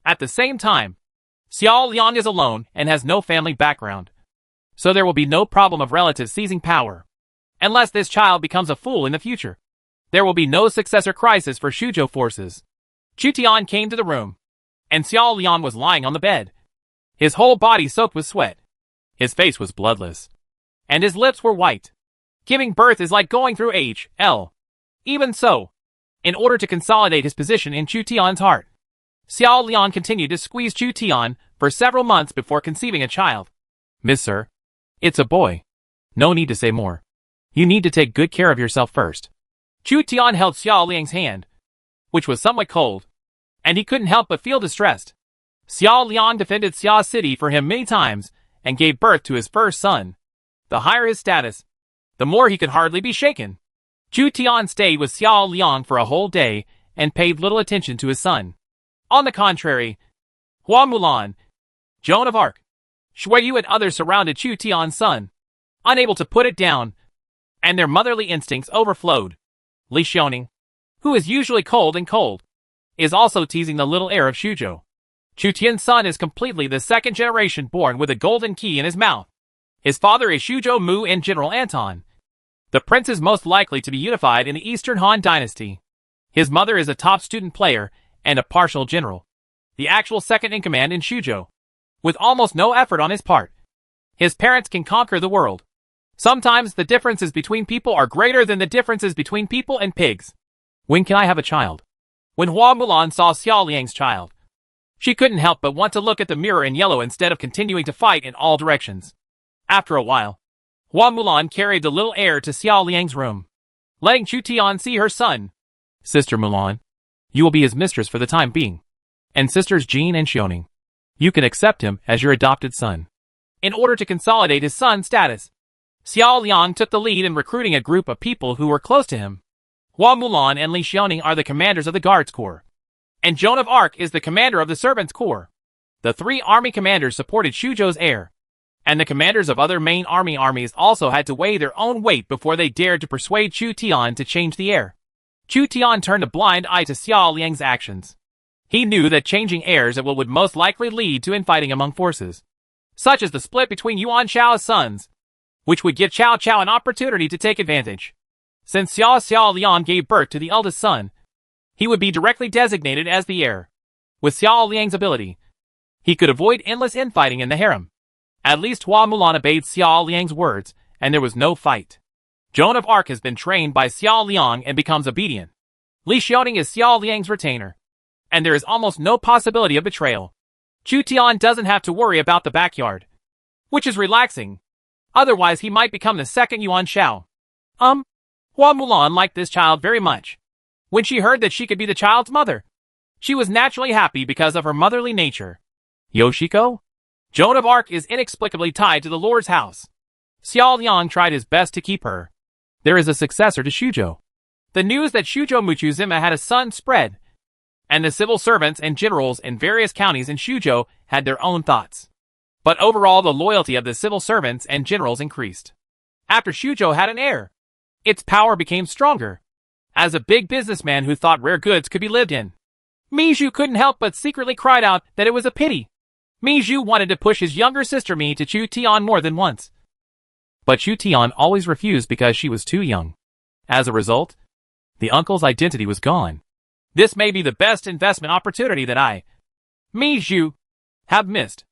At the same time, Xiao Liang is alone and has no family background, so there will be no problem of relatives seizing power. Unless this child becomes a fool in the future, there will be no successor crisis for Shuzhou forces. Chu Tian came to the room, and Xiao Liang was lying on the bed, his whole body soaked with sweat. His face was bloodless, and his lips were white. Giving birth is like going through H.L. Even so, in order to consolidate his position in Chu Tian's heart, Xiao Liang continued to squeeze Chu Tian for several months before conceiving a child. Miss Sir, it's a boy. No need to say more. You need to take good care of yourself first. Chu Tian held Xiao Liang's hand, which was somewhat cold, and he couldn't help but feel distressed. Xiao Liang defended Xia City for him many times and gave birth to his first son. The higher his status, the more he could hardly be shaken. Chu Tian stayed with Xiao Liang for a whole day and paid little attention to his son. On the contrary, Hua Mulan, Joan of Arc, Shui Yu and others surrounded Chu Tian's son, unable to put it down, and their motherly instincts overflowed. Li Xiaoning, who is usually cold, is also teasing the little heir of Xuzhou. Chu Tian's son is completely the second generation born with a golden key in his mouth. His father is Xuzhou Mu and General Anton. The prince is most likely to be unified in the Eastern Han dynasty. His mother is a top student player and a partial general, the actual second in command in Xuzhou. With almost no effort on his part, his parents can conquer the world. Sometimes the differences between people are greater than the differences between people and pigs. When can I have a child? When Hua Mulan saw Xiao Liang's child, she couldn't help but want to look at the mirror in yellow instead of continuing to fight in all directions. After a while, Hua Mulan carried the little heir to Xiao Liang's room, letting Chu Tian see her son. Sister Mulan, you will be his mistress for the time being. And sisters Jean and Xiaoning, you can accept him as your adopted son. In order to consolidate his son's status, Xiao Liang took the lead in recruiting a group of people who were close to him. Hua Mulan and Li Xiaoning are the commanders of the Guards Corps, and Joan of Arc is the commander of the Servants Corps. The three army commanders supported Xuzhou's heir, and the commanders of other main armies also had to weigh their own weight before they dared to persuade Chu Tian to change the heir. Chu Tian turned a blind eye to Xiao Liang's actions. He knew that changing heirs would most likely lead to infighting among forces, such as the split between Yuan Shao's sons, which would give Cao Cao an opportunity to take advantage. Since Xiao Liang gave birth to the eldest son, he would be directly designated as the heir. With Xiao Liang's ability, he could avoid endless infighting in the harem. At least Hua Mulan obeyed Xiao Liang's words, and there was no fight. Joan of Arc has been trained by Xiao Liang and becomes obedient. Li Xiaoning is Xiao Liang's retainer, and there is almost no possibility of betrayal. Chu Tian doesn't have to worry about the backyard, which is relaxing. Otherwise he might become the second Yuan Shao. Hua Mulan liked this child very much. When she heard that she could be the child's mother, she was naturally happy because of her motherly nature. Yoshiko? Joan of Arc is inexplicably tied to the Lord's house. Xiao Liang tried his best to keep her. There is a successor to Xuzhou. The news that Xuzhou Muchuzima had a son spread, and the civil servants and generals in various counties in Xuzhou had their own thoughts. But overall the loyalty of the civil servants and generals increased. After Xuzhou had an heir, its power became stronger. As a big businessman who thought rare goods could be lived in, Mi Zhu couldn't help but secretly cried out that it was a pity. Mi Zhu wanted to push his younger sister Mi to Chu Tian more than once, but Chu Tian always refused because she was too young. As a result, the uncle's identity was gone. This may be the best investment opportunity that I, Mi Zhu, have missed.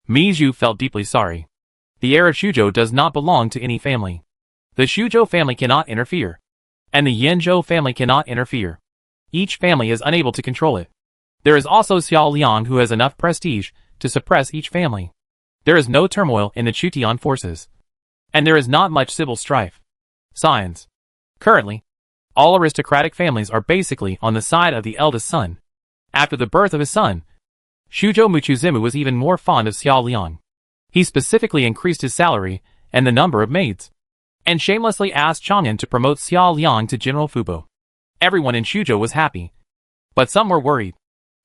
Mi Zhu felt deeply sorry. The heir of Xuzhou does not belong to any family. The Xuzhou family cannot interfere, and the Yanzhou family cannot interfere. Each family is unable to control it. There is also Xiao Liang who has enough prestige to suppress each family. There is no turmoil in the Chu Tian forces, and there is not much civil strife. Signs. Currently, all aristocratic families are basically on the side of the eldest son. After the birth of his son, Xuzhou Muchuzimu was even more fond of Xiao Liang. He specifically increased his salary and the number of maids, and shamelessly asked Chang'an to promote Xiao Liang to General Fubo. Everyone in Xuzhou was happy, but some were worried.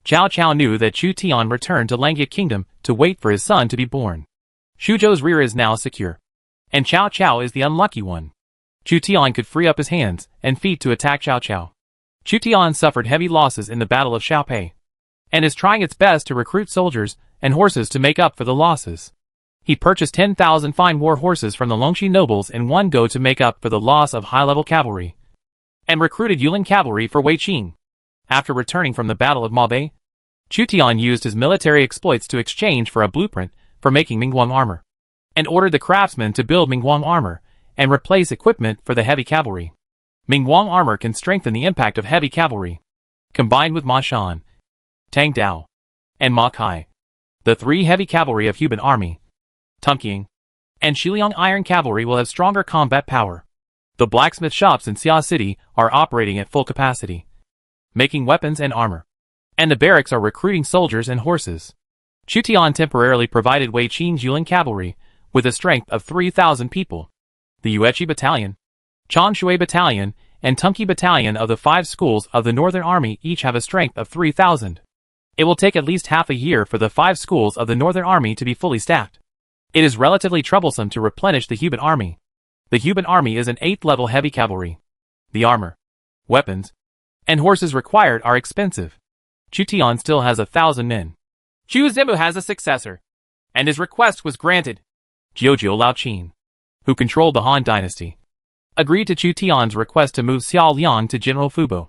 Cao Cao knew that Chu Tian returned to Langya Kingdom to wait for his son to be born. Xuzhou's rear is now secure, and Cao Cao is the unlucky one. Chu Tian could free up his hands and feet to attack Cao Cao. Chu Tian suffered heavy losses in the Battle of Xiaopei, and is trying its best to recruit soldiers and horses to make up for the losses. He purchased 10,000 fine war horses from the Longxi nobles in one go to make up for the loss of high-level cavalry, and recruited Yulin cavalry for Wei Qing. After returning from the Battle of Maobei, Chu Tian used his military exploits to exchange for a blueprint for making Mingguang armor, and ordered the craftsmen to build Mingguang armor and replace equipment for the heavy cavalry. Mingguang armor can strengthen the impact of heavy cavalry. Combined with Ma Shan, Tang Dao, and Ma Kai, the three heavy cavalry of Huban army, Tumqing, and Shiliang iron cavalry will have stronger combat power. The blacksmith shops in Xia City are operating at full capacity, making weapons and armor, and the barracks are recruiting soldiers and horses. Chu Tian temporarily provided Wei Qin's Yulin cavalry with a strength of 3,000 people. The Yueqi Battalion, Chanshui Battalion, and Tunki Battalion of the 5 schools of the Northern Army each have a strength of 3,000. It will take at least half a year for the 5 schools of the Northern Army to be fully staffed. It is relatively troublesome to replenish the Huban Army. The Huban Army is an 8th level heavy cavalry. The armor, weapons, and horses required are expensive. Chu Tian still has 1,000 men. Chu Zimu has a successor, and his request was granted. Jiuzhou Laoqin, who controlled the Han dynasty, agreed to Chu Tian's request to move Xiao Liang to General Fubo.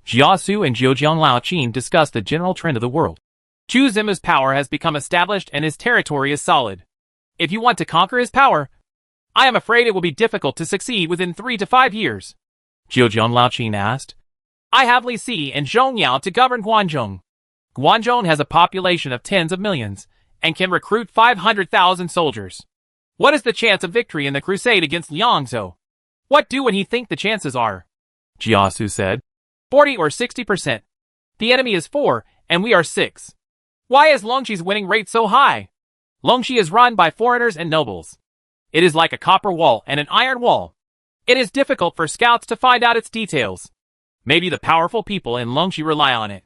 Jiasu and Jiujiang Laoqin discussed the general trend of the world. Chu Zimu's power has become established and his territory is solid. If you want to conquer his power, I am afraid it will be difficult to succeed within 3 to 5 years. Jiujiang Laoqin asked. I have Li Si and Zhong Yao to govern Guangzhong. Guangzhong has a population of tens of millions and can recruit 500,000 soldiers. What is the chance of victory in the crusade against Liangzhou? What do he think the chances are? Jiasu said. 40 or 60%. The enemy is 4 and we are 6. Why is Longxi's winning rate so high? Longxi is run by foreigners and nobles. It is like a copper wall and an iron wall. It is difficult for scouts to find out its details. Maybe the powerful people in Longxi rely on it.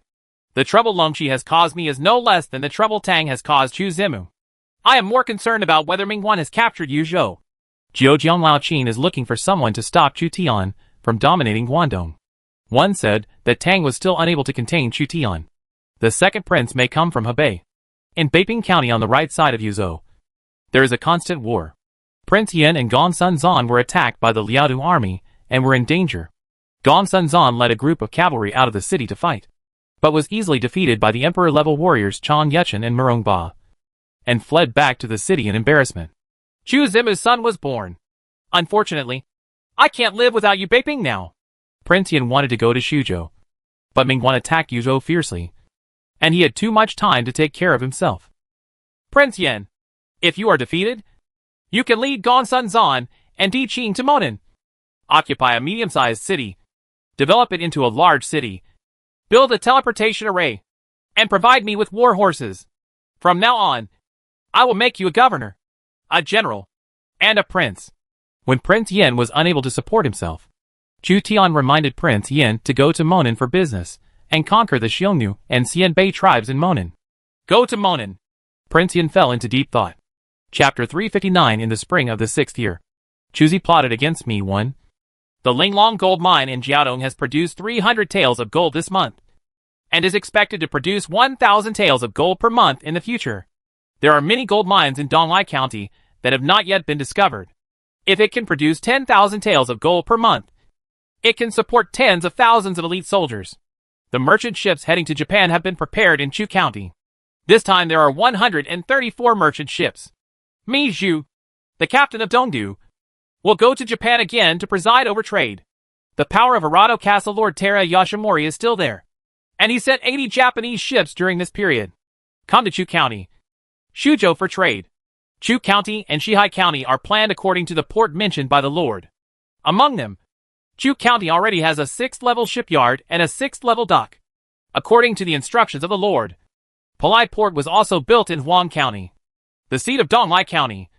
The trouble Longxi has caused me is no less than the trouble Tang has caused Chu Zimu. I am more concerned about whether Mingguan has captured Yuzhou. Jiujiang Laoqin is looking for someone to stop Chu Tian from dominating Guangdong. One said that Tang was still unable to contain Chu Tian. The second prince may come from Hebei. In Beiping County on the right side of Yuzhou, there is a constant war. Prince Yan and Gong Sunzan were attacked by the Liaodong army and were in danger. Gong Sunzan led a group of cavalry out of the city to fight, but was easily defeated by the emperor-level warriors Chan Yechen and Murongba, and fled back to the city in embarrassment. Chu Zimu's son was born. Unfortunately, I can't live without you Beiping now. Prince Yan wanted to go to Xuzhou, but Mingguan attacked Yuzhou fiercely, and he had too much time to take care of himself. Prince Yan, if you are defeated, you can lead Gong Sunzan and Di Qing to Monan. Occupy a medium-sized city, develop it into a large city, build a teleportation array, and provide me with war horses. From now on, I will make you a governor, a general, and a prince. When Prince Yan was unable to support himself, Chu Tian reminded Prince Yan to go to Monan for business and conquer the Xiongnu and Xianbei tribes in Monan. Go to Monan. Prince Yan fell into deep thought. Chapter 359. In the spring of the 6th year, Chuzi plotted against me. 1. The Linglong gold mine in Jiaodong has produced 300 taels of gold this month, and is expected to produce 1,000 taels of gold per month in the future. There are many gold mines in Donglai County that have not yet been discovered. If it can produce 10,000 taels of gold per month, it can support tens of thousands of elite soldiers. The merchant ships heading to Japan have been prepared in Chu County. This time there are 134 merchant ships. Mi Zhu, the captain of Dongdu, will go to Japan again to preside over trade. The power of Arado Castle Lord Tera Yoshimori is still there, and he sent 80 Japanese ships during this period. Come to Chu County, Shuzhou for trade. Chu County and Shihai County are planned according to the port mentioned by the Lord. Among them, Chu County already has a 6th level shipyard and a 6th level dock. According to the instructions of the Lord, Palai Port was also built in Huang County, the seat of Donglai County,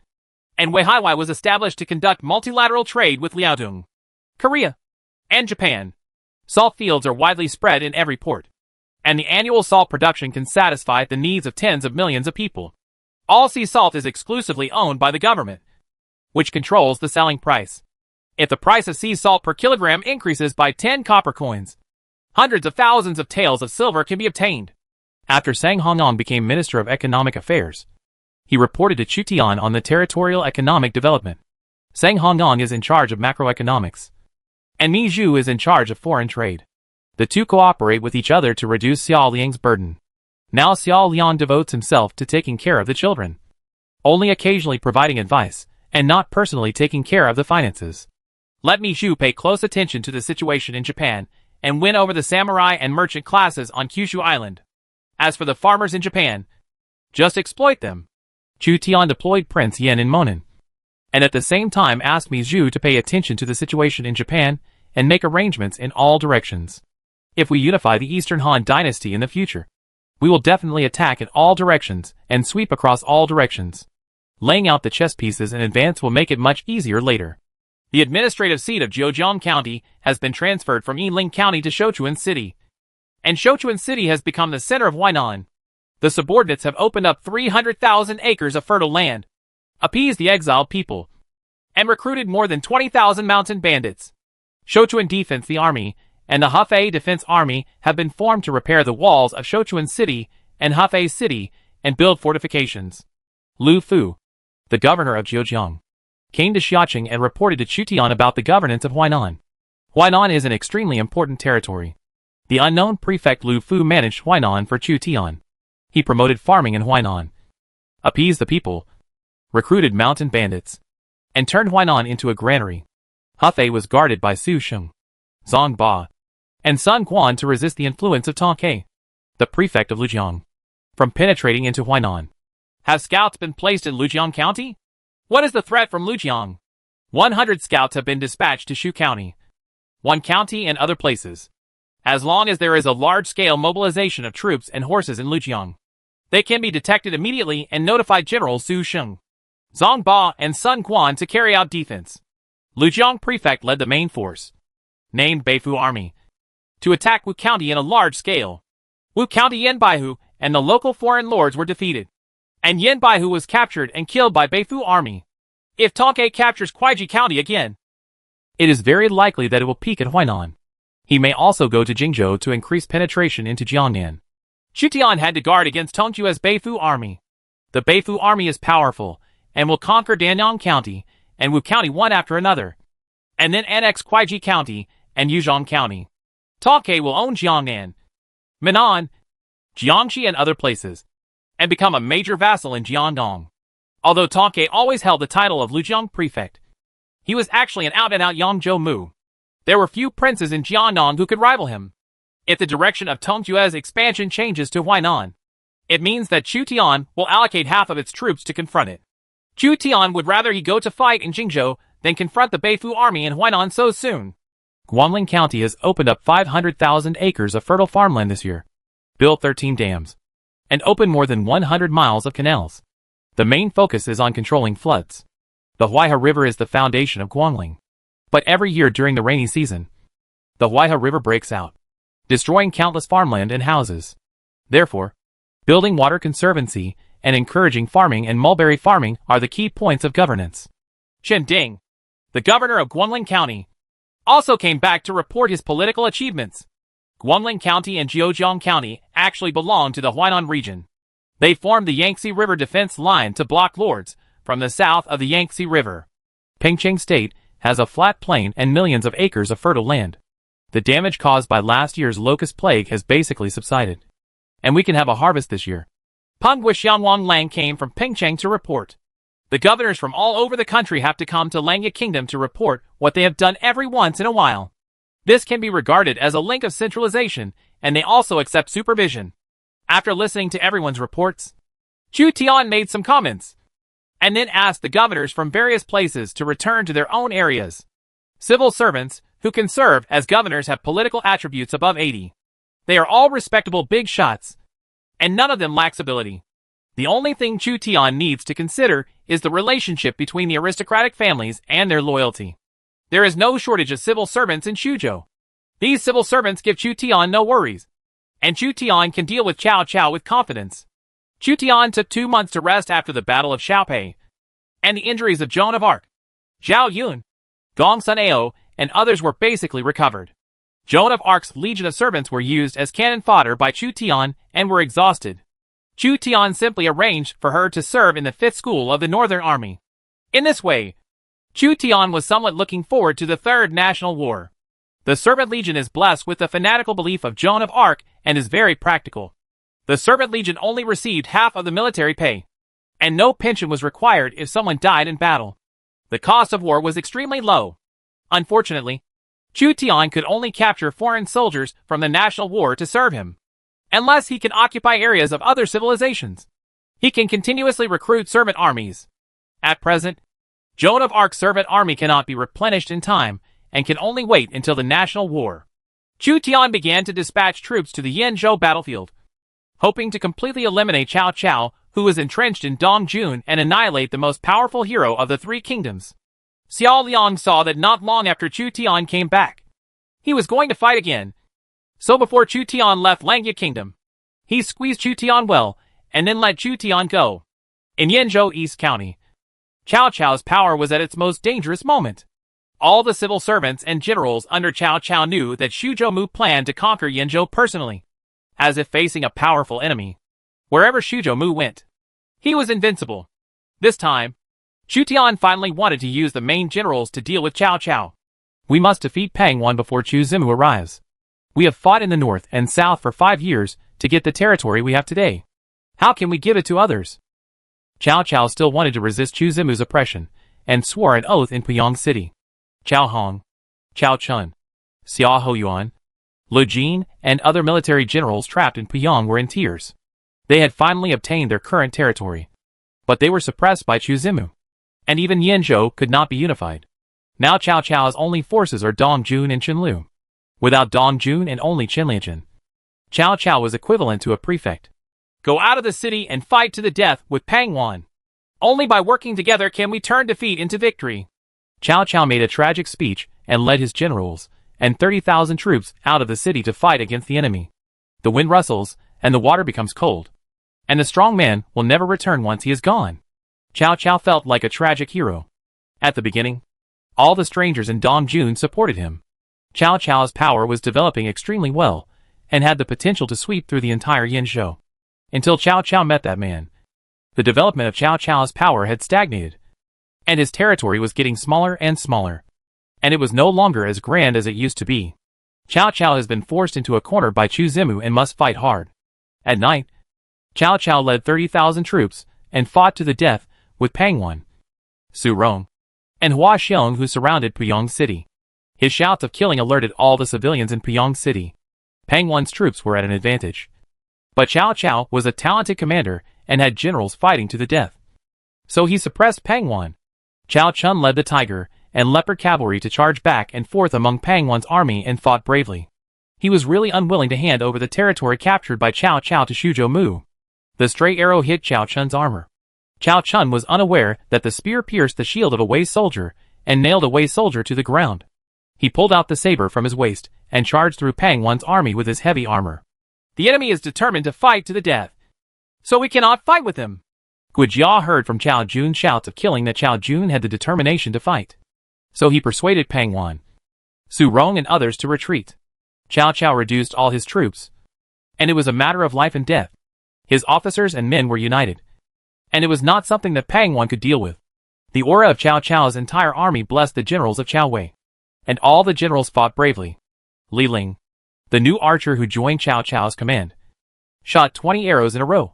and Weihaiwai was established to conduct multilateral trade with Liaodong, Korea, and Japan. Salt fields are widely spread in every port, and the annual salt production can satisfy the needs of tens of millions of people. All sea salt is exclusively owned by the government, which controls the selling price. If the price of sea salt per kilogram increases by 10 copper coins, hundreds of thousands of taels of silver can be obtained. After Sang Hongnong became Minister of Economic Affairs, he reported to Chu Tian on the territorial economic development. Sang Hongnong is in charge of macroeconomics, and Mi Zhu is in charge of foreign trade. The two cooperate with each other to reduce Xiao Liang's burden. Now Xiao Liang devotes himself to taking care of the children, only occasionally providing advice, and not personally taking care of the finances. Let Mi Zhu pay close attention to the situation in Japan, and win over the samurai and merchant classes on Kyushu Island. As for the farmers in Japan, just exploit them. Chu Tian deployed Prince Yan in Monan, and at the same time asked Mi Zhu to pay attention to the situation in Japan and make arrangements in all directions. If we unify the Eastern Han dynasty in the future, We will definitely attack in all directions and sweep across all directions. Laying out the chess pieces in advance will make it much easier later. The administrative seat of Zhejiang County has been transferred from Yiling County to Sichuan City, and Sichuan City has become the center of Huainan. The subordinates have opened up 300,000 acres of fertile land, appeased the exiled people, and recruited more than 20,000 mountain bandits. Sichuan Defense the Army and the Hefei Defense Army have been formed to repair the walls of Sichuan City and Hefei City and build fortifications. Lu Fu, the governor of Zhejiang, came to Xiaoqing and reported to Chu Tian about the governance of Huainan. Huainan is an extremely important territory. The unknown prefect Lu Fu managed Huainan for Chu Tian. He promoted farming in Huainan, appeased the people, recruited mountain bandits, and turned Huainan into a granary. Hefei was guarded by Su Sheng, Zhang Ba, and Sun Quan to resist the influence of Tong Ke, the prefect of Lujiang, from penetrating into Huainan. Have scouts been placed in Lujiang County? What is the threat from Lujiang? 100 scouts have been dispatched to Shu County, One County and other places. As long as there is a large-scale mobilization of troops and horses in Lujiang, they can be detected immediately and notify General Su Sheng, Zhang Ba, and Sun Quan to carry out defense. Lujiang prefect led the main force, named Beifu Army, to attack Wu County in a large scale. Wu County Yan Baihu and the local foreign lords were defeated, and Yan Baihu was captured and killed by Beifu Army. If Tong Ke captures Kuaiji County again, it is very likely that it will peak at Huainan. He may also go to Jingzhou to increase penetration into Jiangnan. Chu Tian had to guard against Tongjue's Beifu Army. The Beifu Army is powerful and will conquer Danyang County and Wu County one after another, and then annex Kuaiji County and Yuzhong County. Tong Ke will own Jiangnan, Minnan, Jiangxi and other places, and become a major vassal in Jiangdong. Although Tong Ke always held the title of Lujiang prefect, he was actually an out-and-out Yangzhou Mu. There were few princes in Jiangdong who could rival him. If the direction of Tongjue's expansion changes to Huainan, it means that Chu Tian will allocate half of its troops to confront it. Chu Tian would rather he go to fight in Jingzhou than confront the Beifu Army in Huainan so soon. Guangling County has opened up 500,000 acres of fertile farmland this year, built 13 dams, and opened more than 100 miles of canals. The main focus is on controlling floods. The Huaihe River is the foundation of Guangling. But every year during the rainy season, the Huaihe River breaks out, destroying countless farmland and houses. Therefore, building water conservancy and encouraging farming and mulberry farming are the key points of governance. Chen Ding, the governor of Guangling County, also came back to report his political achievements. Guangling County and Zhejiang County actually belong to the Huainan region. They formed the Yangtze River Defense Line to block lords from the south of the Yangtze River. Pengcheng State has a flat plain and millions of acres of fertile land. The damage caused by last year's locust plague has basically subsided, and we can have a harvest this year. Peng Guixianwang Lang came from Pengcheng to report. The governors from all over the country have to come to Langya Kingdom to report what they have done every once in a while. This can be regarded as a link of centralization, and they also accept supervision. After listening to everyone's reports, Chu Tian made some comments, and then asked the governors from various places to return to their own areas. Civil servants who can serve as governors have political attributes above 80. They are all respectable big shots, and none of them lacks ability. The only thing Chu Tian needs to consider is the relationship between the aristocratic families and their loyalty. There is no shortage of civil servants in Suzhou. These civil servants give Chu Tian no worries, and Chu Tian can deal with Cao Cao with confidence. Chu Tian took 2 months to rest after the Battle of Xiaopei, and the injuries of Joan of Arc, Zhao Yun, Gong Sun Ao, and others were basically recovered. Joan of Arc's legion of servants were used as cannon fodder by Chu Tian and were exhausted. Chu Tian simply arranged for her to serve in the 5th School of the Northern Army. In this way, Chu Tian was somewhat looking forward to the Third National War. The Servant Legion is blessed with the fanatical belief of Joan of Arc and is very practical. The Servant Legion only received half of the military pay, and no pension was required if someone died in battle. The cost of war was extremely low. Unfortunately, Chu Tian could only capture foreign soldiers from the national war to serve him, unless he can occupy areas of other civilizations. He can continuously recruit servant armies. At present, Joan of Arc's servant army cannot be replenished in time and can only wait until the national war. Chu Tian began to dispatch troops to the Yenzhou battlefield. hoping to completely eliminate Cao Cao, who was entrenched in Dongjun, and annihilate the most powerful hero of the three kingdoms. Xiao Liang saw that not long after Chu Tian came back, he was going to fight again. So before Chu Tian left Langya Kingdom, he squeezed Chu Tian well, and then let Chu Tian go. In Yenzhou East County, Cao Cao's power was at its most dangerous moment. All the civil servants and generals under Cao Cao knew that Xuzhou Mu planned to conquer Yenzhou personally, as if facing a powerful enemy. Wherever Xuzhou Mu went, he was invincible. This time, Chu Tian finally wanted to use the main generals to deal with Cao Cao. We must defeat Pang Wan before Chu Zimu arrives. We have fought in the north and south for 5 years to get the territory we have today. How can we give it to others? Cao Cao still wanted to resist Chu Zimu's oppression, and swore an oath in Puyang City. Cao Hong, Cao Chun, Xia Hoyuan, Lu Jin, and other military generals trapped in Puyang were in tears. They had finally obtained their current territory, but they were suppressed by Chu Zimu. And even Yenzhou could not be unified. Now Cao Cao's only forces are Dongjun and Qinlu. Without Dongjun and only Qinlianchen, Cao Cao was equivalent to a prefect. Go out of the city and fight to the death with Pang Wan. Only by working together can we turn defeat into victory. Cao Cao made a tragic speech and led his generals and 30,000 troops out of the city to fight against the enemy. The wind rustles and the water becomes cold. And the strong man will never return once he is gone. Cao Cao felt like a tragic hero. At the beginning, all the strangers in Dongjun supported him. Cao Cao's power was developing extremely well, and had the potential to sweep through the entire Yenzhou. Until Cao Cao met that man. The development of Cao Cao's power had stagnated, and his territory was getting smaller and smaller. And it was no longer as grand as it used to be. Cao Cao has been forced into a corner by Chu Zimu and must fight hard. At night, Cao Cao led 30,000 troops, and fought to the death with Pang Wan, Su Rong, and Hua Xiong, who surrounded Puyang City. His shouts of killing alerted all the civilians in Puyang City. Pang Wan's troops were at an advantage. But Cao Cao was a talented commander and had generals fighting to the death. So he suppressed Pang Wan. Cao Chun led the Tiger and Leopard cavalry to charge back and forth among Pang Wan's army and fought bravely. He was really unwilling to hand over the territory captured by Cao Cao to Xuzhou Mu. The stray arrow hit Cao Chun's armor. Cao Chun was unaware that the spear pierced the shield of a Wei soldier and nailed a Wei soldier to the ground. He pulled out the saber from his waist and charged through Pang Wan's army with his heavy armor. The enemy is determined to fight to the death, so we cannot fight with him. Guijia heard from Cao Jun's shouts of killing that Cao Jun had the determination to fight. So he persuaded Pang Wan, Su Rong, and others to retreat. Cao Cao reduced all his troops, and it was a matter of life and death. His officers and men were united, and it was not something that Pang Wan could deal with. The aura of Cao Cao's entire army blessed the generals of Cao Wei, and all the generals fought bravely. Li Ling, the new archer who joined Cao Cao's command, shot 20 arrows in a row,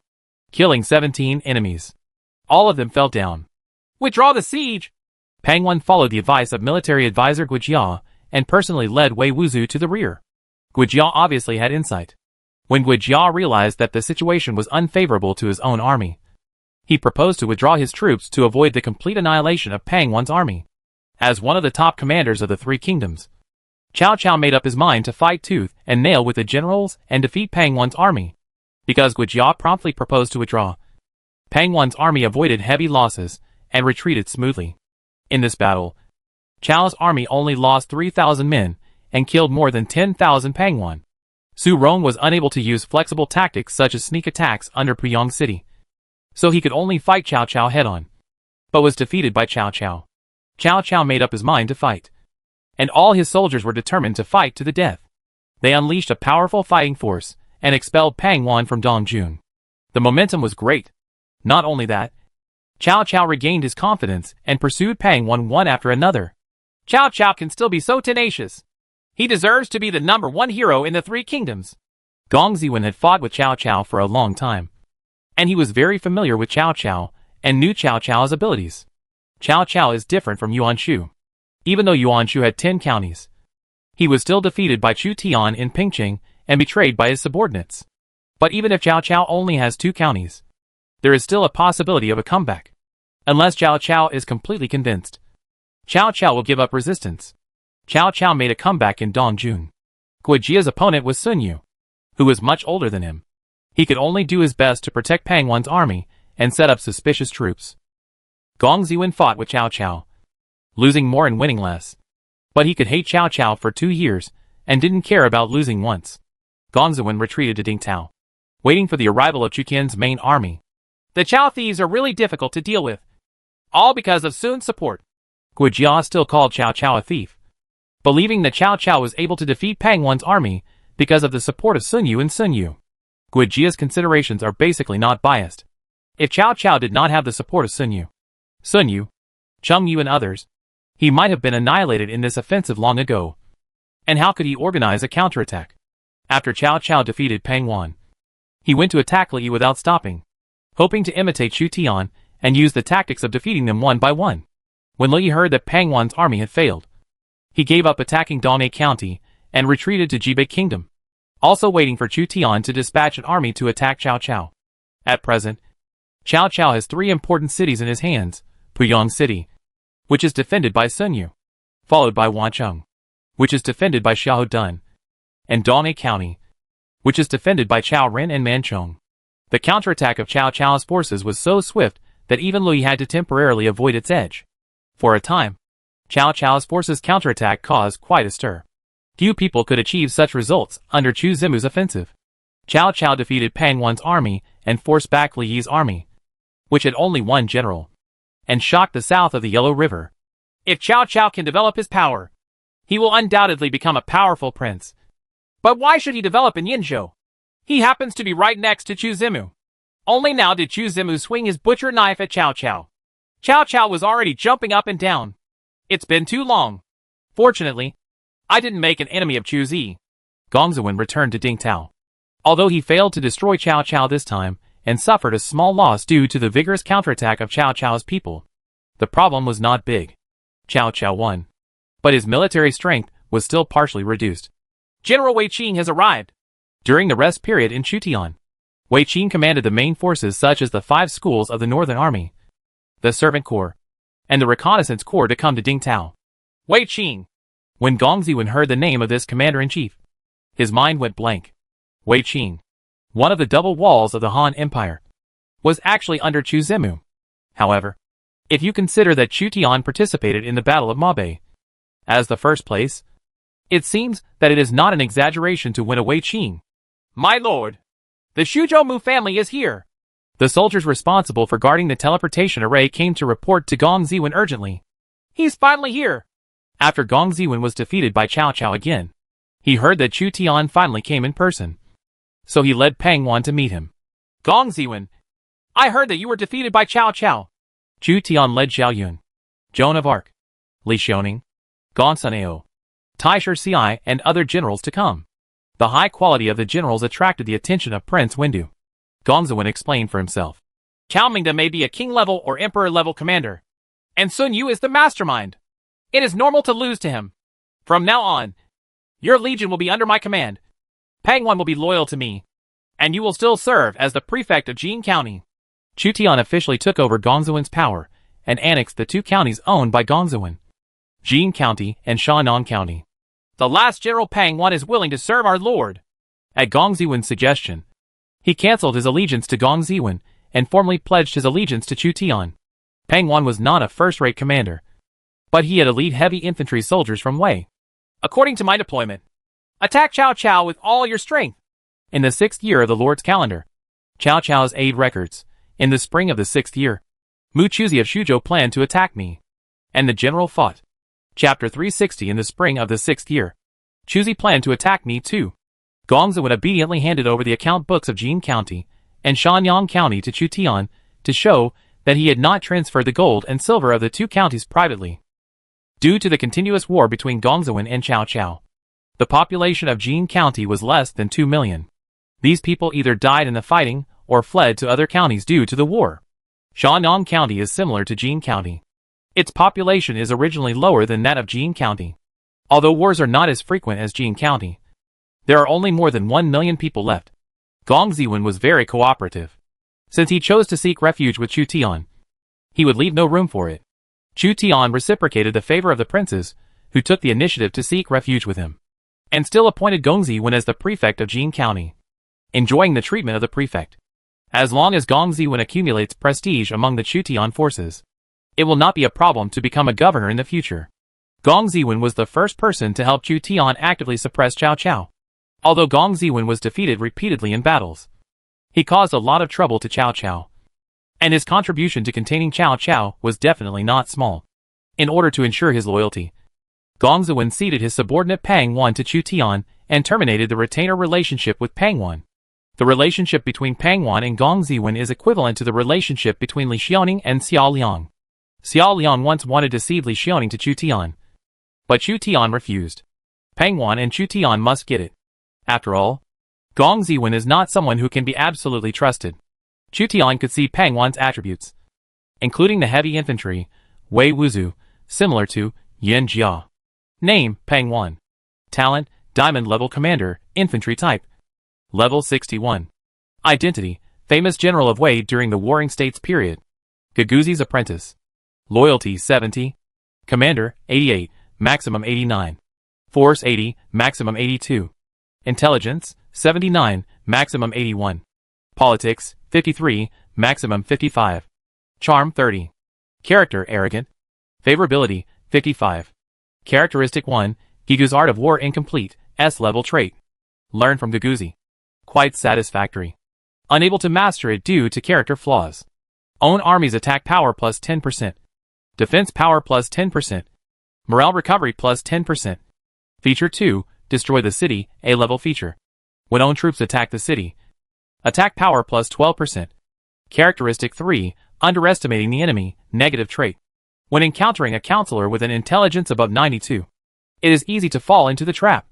killing 17 enemies. All of them fell down. Withdraw the siege! Pang Wan followed the advice of military advisor Guijia and personally led Wei Wuzu to the rear. Guijia obviously had insight. When Guijia realized that the situation was unfavorable to his own army, he proposed to withdraw his troops to avoid the complete annihilation of Pang Wan's army. As one of the top commanders of the three kingdoms, Cao Cao made up his mind to fight tooth and nail with the generals and defeat Pang Wan's army. Because Guijia promptly proposed to withdraw, Pang Wan's army avoided heavy losses and retreated smoothly. In this battle, Cao's army only lost 3,000 men and killed more than 10,000 Pang Wan. Su Rong was unable to use flexible tactics such as sneak attacks under Puyang City, so he could only fight Cao Cao head-on, but was defeated by Cao Cao. Cao Cao made up his mind to fight, and all his soldiers were determined to fight to the death. They unleashed a powerful fighting force and expelled Pang Wan from Dongjun. The momentum was great. Not only that, Cao Cao regained his confidence and pursued Pang Wan one after another. Cao Cao can still be so tenacious. He deserves to be the #1 hero in the three kingdoms. Gong Ziwen had fought with Cao Cao for a long time, and he was very familiar with Cao Cao and knew Cao Cao's abilities. Cao Cao is different from Yuan Shu. Even though Yuan Shu had 10 counties, he was still defeated by Chu Tian in Pingqing and betrayed by his subordinates. But even if Cao Cao only has 2 counties, there is still a possibility of a comeback. Unless Cao Cao is completely convinced, Cao Cao will give up resistance. Cao Cao made a comeback in Dongjun. Guijia's opponent was Sun Yu, who was much older than him. He could only do his best to protect Pang Wan's army and set up suspicious troops. Gong Ziwen fought with Cao Cao, losing more and winning less. But he could hate Cao Cao for 2 years and didn't care about losing once. Gong Ziwen retreated to Dingtao, waiting for the arrival of Chu Qian's main army. The Chao thieves are really difficult to deal with, all because of Sun's support. Gu Jia still called Cao Cao a thief, believing that Cao Cao was able to defeat Pang Wan's army because of the support of Sun Yu and Sun Yu. Gu Jia's considerations are basically not biased. If Cao Cao did not have the support of Sun Yu, Cheng Yu and others, he might have been annihilated in this offensive long ago. And how could he organize a counterattack? After Cao Cao defeated Pang Wan, he went to attack Li without stopping, hoping to imitate Chu Tian and use the tactics of defeating them one by one. When Li heard that Pang Wan's army had failed, he gave up attacking Dongnei County and retreated to Jibei Kingdom, also waiting for Chu Tian to dispatch an army to attack Cao Cao. At present, Cao Cao has 3 important cities in his hands: Puyang City, which is defended by Sun Yu, followed by Wancheng, which is defended by Xiahou Dun, and Dongnei County, which is defended by Chao Ren and Manchong. The counterattack of Cao Cao's forces was so swift that even Lui had to temporarily avoid its edge. For a time, Cao Cao's forces' counterattack caused quite a stir. Few people could achieve such results under Chu Zimu's offensive. Cao Cao defeated Pang Wan's army and forced back Li Yi's army, which had only one general, and shocked the south of the Yellow River. If Cao Cao can develop his power, he will undoubtedly become a powerful prince. But why should he develop in Yinzhou? He happens to be right next to Chu Zimu. Only now did Chu Zimu swing his butcher knife at Cao Cao. Cao Cao was already jumping up and down. It's been too long. Fortunately, I didn't make an enemy of Chu Zi. Gong Ziwen returned to Dingtao. Although he failed to destroy Cao Cao this time and suffered a small loss due to the vigorous counterattack of Cao Cao's people, the problem was not big. Cao Cao won, but his military strength was still partially reduced. General Wei Qing has arrived. During the rest period in Chutian, Wei Qing commanded the main forces such as the 5 schools of the Northern Army, the Servant Corps, and the Reconnaissance Corps to come to Dingtao. Wei Qing. When Gong Ziwen heard the name of this commander-in-chief, his mind went blank. Wei Qing, one of the double walls of the Han Empire, was actually under Chu Zimu. However, if you consider that Chu Tian participated in the Battle of Mabe as the first place, it seems that it is not an exaggeration to win a Wei Qing. My lord, the Shuzhou Mu family is here. The soldiers responsible for guarding the teleportation array came to report to Gong Ziwen urgently. He's finally here. After Gong Ziwen was defeated by Cao Cao again, he heard that Chu Tian finally came in person. So he led Pang Wan to meet him. Gong Ziwen, I heard that you were defeated by Cao Cao. Chu Tian led Xiao Yun, Joan of Arc, Li Xiaoning, Gong Sunao, Tai Shi and other generals to come. The high quality of the generals attracted the attention of Prince Wendu. Gong Ziwen explained for himself. Cao Mingda may be a king-level or emperor-level commander, and Sun Yu is the mastermind. It is normal to lose to him. From now on, your legion will be under my command. Pang Wan will be loyal to me, and you will still serve as the prefect of Jing County. Chu Tian officially took over Gong Ziwen's power and annexed the 2 counties owned by Gong Ziwen, Jing County and Shannon County. The last General Pang Wan is willing to serve our lord. At Gong Ziwen's suggestion, he cancelled his allegiance to Gong Ziwen and formally pledged his allegiance to Chu Tian. Pang Wan was not a first-rate commander, but he had elite heavy infantry soldiers from Wei. According to my deployment, attack Cao Cao with all your strength. In the 6th year of the Lord's calendar, Cao Cao's aid records. In the spring of the 6th year, Mu Chuzi of Shuzhou planned to attack me, and the general fought. Chapter 360. In the spring of the 6th year, Chuzi planned to attack me too. Gong Ziwen obediently handed over the account books of Jing County and Shanyang County to Chu Tian to show that he had not transferred the gold and silver of the 2 counties privately. Due to the continuous war between Gong Ziwen and Cao Cao, the population of Jing County was less than 2 million. These people either died in the fighting or fled to other counties due to the war. Shanyang County is similar to Jing County. Its population is originally lower than that of Jing County. Although wars are not as frequent as Jing County, there are only more than 1 million people left. Gong Ziwen was very cooperative. Since he chose to seek refuge with Chu Tian, he would leave no room for it. Chu Tian reciprocated the favor of the princes, who took the initiative to seek refuge with him, and still appointed Gong Ziwen as the prefect of Jing County. enjoying the treatment of the prefect. As long as Gong Ziwen accumulates prestige among the Chutian forces, it will not be a problem to become a governor in the future. Gong Ziwen was the first person to help Chutian actively suppress Cao Cao. Although Gong Ziwen was defeated repeatedly in battles, he caused a lot of trouble to Cao Cao, and his contribution to containing Cao Cao was definitely not small. In order to ensure his loyalty, Gong Ziwen ceded his subordinate Pang Wan to Chutian and terminated the retainer relationship with Pang Wan. The relationship between Pang Wan and Gong Ziwen is equivalent to the relationship between Li Xiaoning and Xiao Liang. Xiao Liang once wanted to cede Li Xiaoning to Chutian, but Chutian refused. Pang Wan and Chutian must get it. After all, Gong Ziwen is not someone who can be absolutely trusted. Chutian could see Pang Wan's attributes, including the heavy infantry, Wei Wuzu, similar to Yin Jia. Name, Pang Wan. Talent, Diamond Level Commander, Infantry Type. Level 61. Identity, famous general of Wei during the Warring States period. Gaguzi's apprentice. Loyalty 70. Commander, 88, maximum 89. Force 80, maximum 82. Intelligence, 79, maximum 81. Politics, 53, maximum 55. Charm 30. Character, arrogant. Favorability, 55. Characteristic 1, Gigu's Art of War incomplete, S-level trait. Learn from Gaguzi. Quite satisfactory. Unable to master it due to character flaws. Own army's attack power plus 10%. Defense power plus 10%. Morale recovery plus 10%. Feature 2, Destroy the City, A-level feature. When own troops attack the city. Attack power plus 12%. Characteristic 3, Underestimating the enemy, negative trait. When encountering a counselor with an intelligence above 92, it is easy to fall into the trap,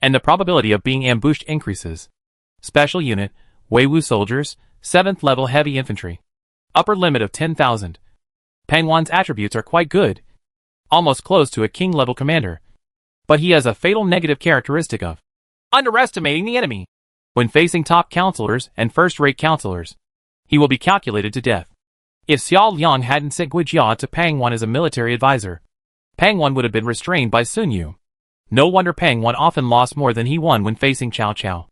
and the probability of being ambushed increases. Special unit, Weiwu soldiers, 7th level heavy infantry. Upper limit of 10,000. Pang Wan's attributes are quite good, almost close to a king level commander, but he has a fatal negative characteristic of underestimating the enemy. When facing top counselors and first-rate counselors, he will be calculated to death. If Xiao Liang hadn't sent Guijia to Pang Wan as a military advisor, Pang Wan would have been restrained by Sun Yu. No wonder Pang Wan often lost more than he won when facing Cao Cao.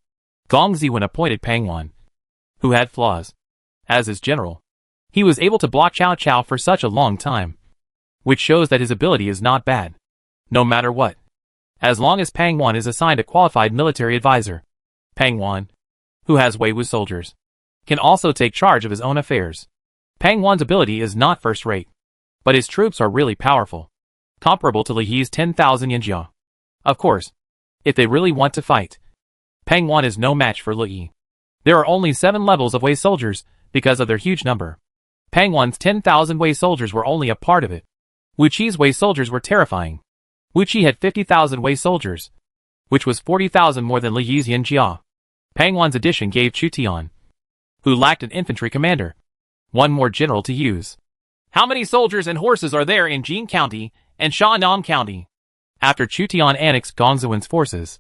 Gong Ziwen appointed Pang Wan, who had flaws, as his general. He was able to block Cao Cao for such a long time, which shows that his ability is not bad. No matter what, as long as Pang Wan is assigned a qualified military advisor, Pang Wan, who has Weiwu soldiers, can also take charge of his own affairs. Pang Wan's ability is not first-rate, but his troops are really powerful, comparable to Li Yi's 10,000 Yanjia. Of course, if they really want to fight, Pang Wan is no match for Li Yi. There are only 7 levels of Wei soldiers because of their huge number. Pang Wan's 10,000 Wei soldiers were only a part of it. Wu Qi's Wei soldiers were terrifying. Wu Qi had 50,000 Wei soldiers, which was 40,000 more than Li Yi's Yanjia. Pang Wan's addition gave Chutian, who lacked an infantry commander, one more general to use. How many soldiers and horses are there in Jing County and Shannan County? After Chutian annexed Gong Ziwen's forces,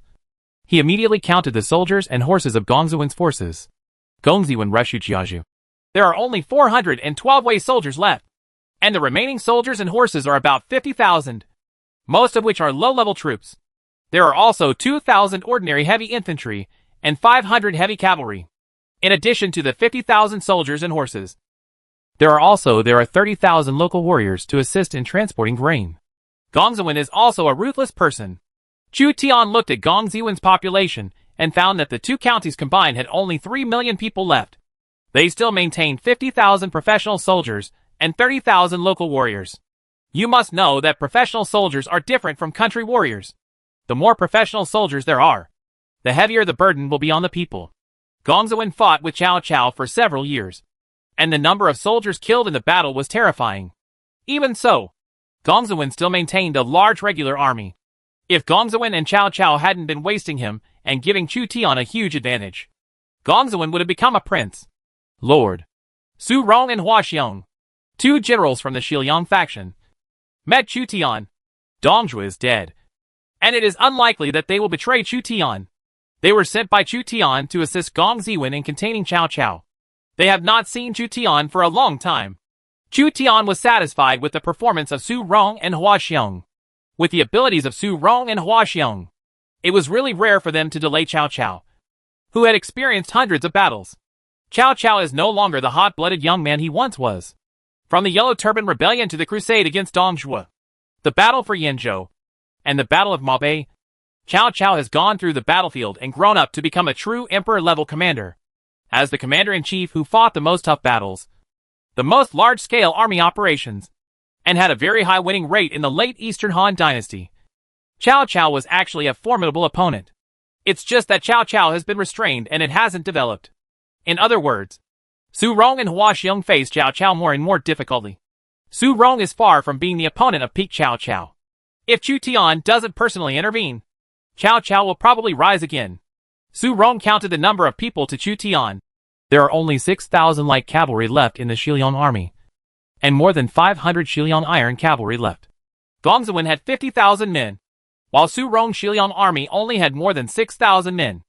he immediately counted the soldiers and horses of Gong Ziwen's forces. Gong Ziwen rushed Jiaju. There are only 412 Wei soldiers left, and the remaining soldiers and horses are about 50,000, most of which are low-level troops. There are also 2,000 ordinary heavy infantry and 500 heavy cavalry, in addition to the 50,000 soldiers and horses. There are 30,000 local warriors to assist in transporting grain. Gong Ziwen is also a ruthless person. Chu Tian looked at Gong Ziwen's population and found that the two counties combined had only 3 million people left. They still maintained 50,000 professional soldiers and 30,000 local warriors. You must know that professional soldiers are different from country warriors. The more professional soldiers there are, the heavier the burden will be on the people. Gong Ziwen fought with Cao Cao for several years, and the number of soldiers killed in the battle was terrifying. Even so, Gong Ziwen still maintained a large regular army. If Gong Ziwen and Cao Cao hadn't been wasting him and giving Chu Tian a huge advantage, Gong Ziwen would have become a prince. Lord Su Rong and Hua Xiong, 2 generals from the Xiliang faction, met Chu Tian. Dongzhu is dead, and it is unlikely that they will betray Chu Tian. They were sent by Chu Tian to assist Gong Ziwen in containing Cao Cao. They have not seen Chu Tian for a long time. Chu Tian was satisfied with the performance of Su Rong and Hua Xiong. With the abilities of Su Rong and Hua Xiong, it was really rare for them to delay Cao Cao. who had experienced hundreds of battles. Cao Cao is no longer the hot-blooded young man he once was. From the Yellow Turban Rebellion to the crusade against Dong Zhuo, the battle for Yanzhou, and the Battle of Maobei, Cao Cao has gone through the battlefield and grown up to become a true emperor-level commander. As the commander-in-chief who fought the most tough battles, the most large-scale army operations, and had a very high winning rate in the late Eastern Han Dynasty, Cao Cao was actually a formidable opponent. It's just that Cao Cao has been restrained and it hasn't developed. In other words, Su Rong and Hua Xiong face Cao Cao more and more difficultly. Su Rong is far from being the opponent of peak Cao Cao. If Chu Tian doesn't personally intervene, Cao Cao will probably rise again. Su Rong counted the number of people to Chu Tian. There are only 6,000 light cavalry left in the Shiliang army, and more than 500 Shiliang iron cavalry left. Gong Zuwen had 50,000 men, while Su Rong's Shiliang army only had more than 6,000 men.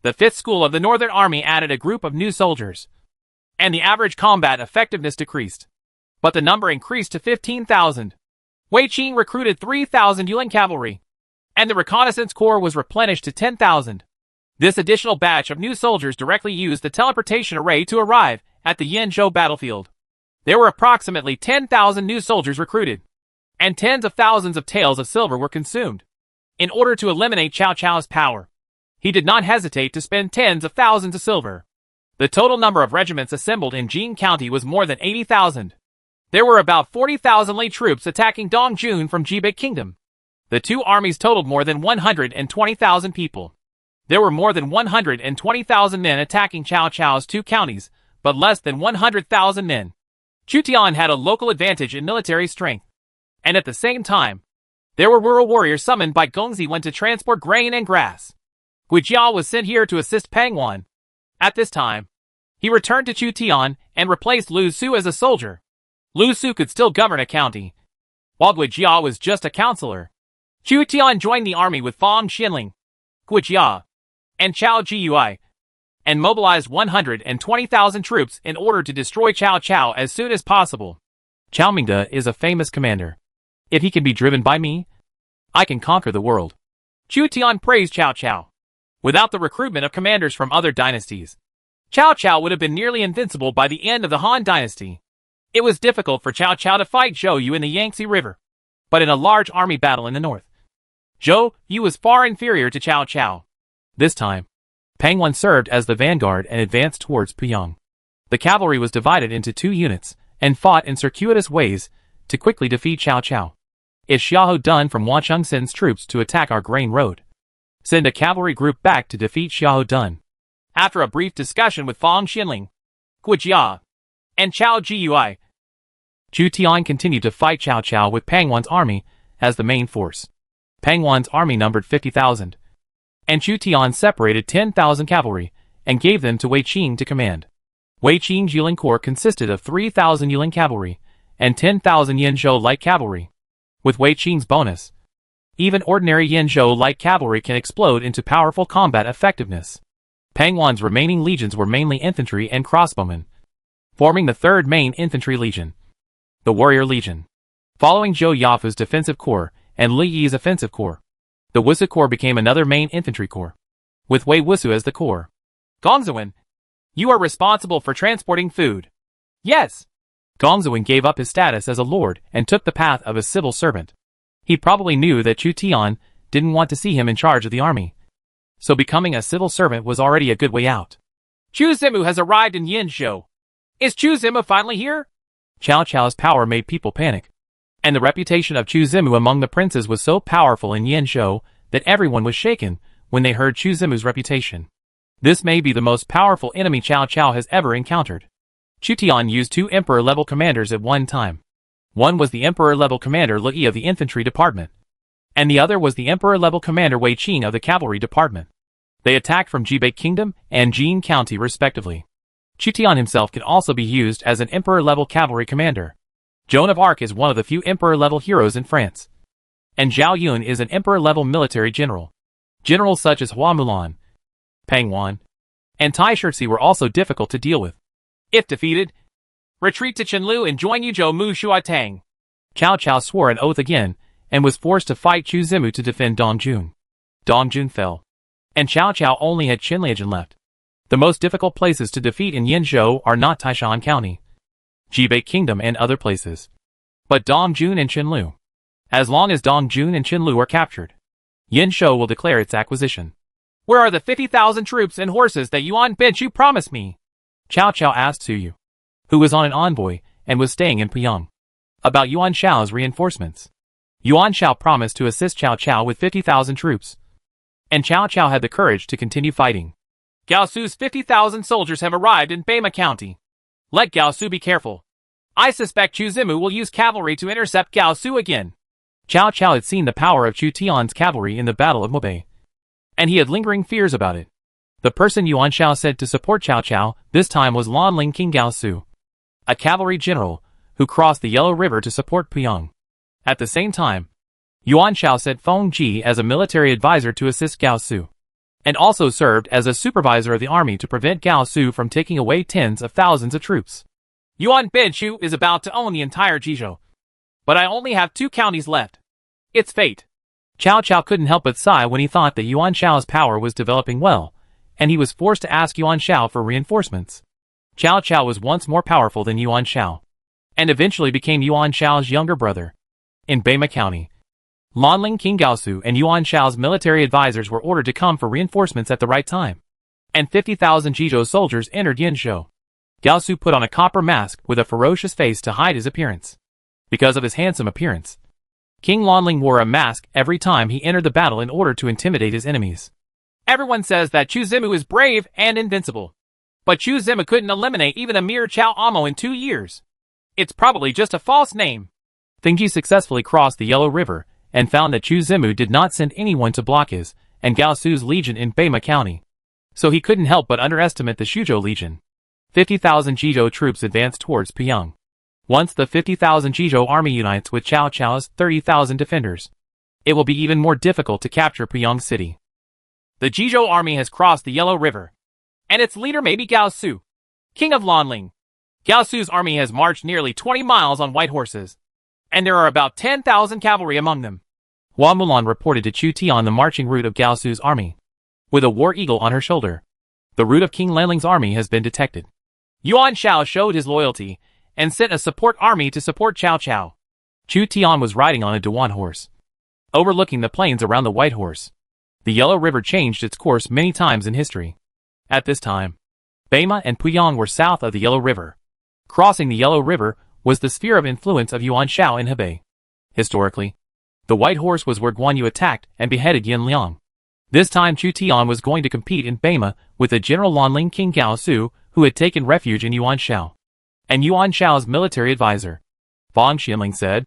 The 5th School of the Northern Army added a group of new soldiers, and the average combat effectiveness decreased, but the number increased to 15,000. Wei Qing recruited 3,000 Yuan cavalry, and the reconnaissance corps was replenished to 10,000. This additional batch of new soldiers directly used the teleportation array to arrive at the Yanzhou battlefield. There were approximately 10,000 new soldiers recruited, and tens of thousands of taels of silver were consumed. In order to eliminate Cao Cao's power, he did not hesitate to spend tens of thousands of silver. The total number of regiments assembled in Jing County was more than 80,000. There were about 40,000 Lei troops attacking Dongjun from Jibei Kingdom. The two armies totaled more than 120,000 people. There were more than 120,000 men attacking Cao Cao's two counties, but less than 100,000 men. Chu Tian had a local advantage in military strength. And at the same time, there were rural warriors summoned by Gongzi Wen to transport grain and grass. Guijia was sent here to assist Pang Wan. At this time, he returned to Chu Tian and replaced Lu Su as a soldier. Lu Su could still govern a county, while Guijia was just a counselor. Chu Tian joined the army with Fang Xinling, Guijia, and Chao Jiui, and mobilized 120,000 troops in order to destroy Cao Cao as soon as possible. Cao Mingde is a famous commander. If he can be driven by me, I can conquer the world. Chu Tian praised Cao Cao. Without the recruitment of commanders from other dynasties, Cao Cao would have been nearly invincible by the end of the Han Dynasty. It was difficult for Cao Cao to fight Zhou Yu in the Yangtze River, but in a large army battle in the north, Zhou Yu was far inferior to Cao Cao. This time, Pang Wan served as the vanguard and advanced towards Puyang. The cavalry was divided into two units and fought in circuitous ways to quickly defeat Cao Cao. It's Xiahou Dun from Wancheng sends troops to attack our grain road. Send a cavalry group back to defeat Xiahou Dun. After a brief discussion with Fang Xinling, Guijia, and Chao Jiui, Chu Tian continued to fight Cao Cao with Pang Wan's army as the main force. Pang Wan's army numbered 50,000, and Chu Tian separated 10,000 cavalry and gave them to Wei Qing to command. Wei Qing's Yulin Corps consisted of 3,000 Yulin cavalry and 10,000 Yanzhou light cavalry. With Wei Qing's bonus, even ordinary Yanzhou light cavalry can explode into powerful combat effectiveness. Pang Wan's remaining legions were mainly infantry and crossbowmen, forming the third main infantry legion, the Warrior Legion. Following Zhou Yafu's defensive corps and Li Yi's offensive corps, the Wusu Corps became another main infantry corps, with Wei Wusu as the corps. Gongzuwen, you are responsible for transporting food. Yes. Gongzuwen gave up his status as a lord and took the path of a civil servant. He probably knew that Chu Tian didn't want to see him in charge of the army, so becoming a civil servant was already a good way out. Chu Zimu has arrived in Yanzhou. Is Chu Zimu finally here? Cao Cao's power made people panic, and the reputation of Chu Zimu among the princes was so powerful in Yanzhou that everyone was shaken when they heard Chu Zimu's reputation. This may be the most powerful enemy Cao Cao has ever encountered. Chu Tian used two emperor-level commanders at one time. One was the emperor-level commander Li Yi of the infantry department, and the other was the emperor-level commander Wei Qing of the cavalry department. They attacked from Jibei Kingdom and Jing County respectively. Chu Tian himself can also be used as an emperor-level cavalry commander. Joan of Arc is one of the few emperor-level heroes in France, and Zhao Yun is an emperor-level military general. Generals such as Hua Mulan, Pang Wan, and Tai Shirzi were also difficult to deal with. If defeated, retreat to Chenlu and join Yuzhou Mu Shuatang. Cao Cao swore an oath again and was forced to fight Chu Zimu to defend Dongjun. Dongjun fell, and Cao Cao only had Qinliajin left. The most difficult places to defeat in Yinzhou are not Taishan County, Jibei Kingdom and other places, but Dongjun and Qinlu. As long as Dongjun and Qinlu are captured, Yinzhou will declare its acquisition. Where are the 50,000 troops and horses that Yuan Binshu promised me? Cao Cao asked Suyu, who was on an envoy and was staying in Puyang, about Yuan Shao's reinforcements. Yuan Shao promised to assist Cao Cao with 50,000 troops, and Cao Cao had the courage to continue fighting. Gaosu's 50,000 soldiers have arrived in Beima County. Let Gaosu be careful. I suspect Chu Zimu will use cavalry to intercept Gaosu again. Cao Cao had seen the power of Chu Tian's cavalry in the Battle of Mobei, and he had lingering fears about it. The person Yuan Shao said to support Cao Cao this time was Lanling King Gaosu, a cavalry general who crossed the Yellow River to support Puyang. At the same time, Yuan Shao sent Feng Ji as a military advisor to assist Gaosu, and also served as a supervisor of the army to prevent Gaosu from taking away tens of thousands of troops. Yuan Binshu is about to own the entire Jizhou, but I only have 2 counties left. It's fate. Cao Cao couldn't help but sigh when he thought that Yuan Shao's power was developing well, and he was forced to ask Yuan Shao for reinforcements. Cao Cao was once more powerful than Yuan Shao, and eventually became Yuan Shao's younger brother. In Beima County, Lanling King Gaosu and Yuan Shao's military advisors were ordered to come for reinforcements at the right time, and 50,000 Jizhou soldiers entered Yinzhou. Gaosu put on a copper mask with a ferocious face to hide his appearance. Because of his handsome appearance, King Lanling wore a mask every time he entered the battle in order to intimidate his enemies. Everyone says that Chu Zimu is brave and invincible, but Chu Zimu couldn't eliminate even a mere Chao Amo in 2 years. It's probably just a false name. Feng Ji successfully crossed the Yellow River and found that Chu Zimu did not send anyone to block his and Gaosu's legion in Beima County, so he couldn't help but underestimate the Shuzhou Legion. 50,000 Jizhou troops advanced towards Puyang. Once the 50,000 Jizhou army unites with Cao Cao's 30,000 defenders, it will be even more difficult to capture Puyang City. The Jizhou army has crossed the Yellow River, and its leader may be Gaosu, king of Lanling. Gaosu's army has marched nearly 20 miles on white horses, and there are about 10,000 cavalry among them. Hua Mulan reported to Chu Tian the marching route of Gaosu's army, with a war eagle on her shoulder. The route of King Lanling's army has been detected. Yuan Shao showed his loyalty and sent a support army to support Cao Cao. Chu Tian was riding on a Dewan horse, overlooking the plains around the White Horse. The Yellow River changed its course many times in history. At this time, Beima and Puyang were south of the Yellow River. Crossing the Yellow River was the sphere of influence of Yuan Shao in Hebei. Historically, the White Horse was where Guan Yu attacked and beheaded Yin Liang. This time Chu Tian was going to compete in Beima with the General Lanling King Gaosu, who had taken refuge in Yuan Shao, and Yuan Shao's military advisor. Fang Xinling said,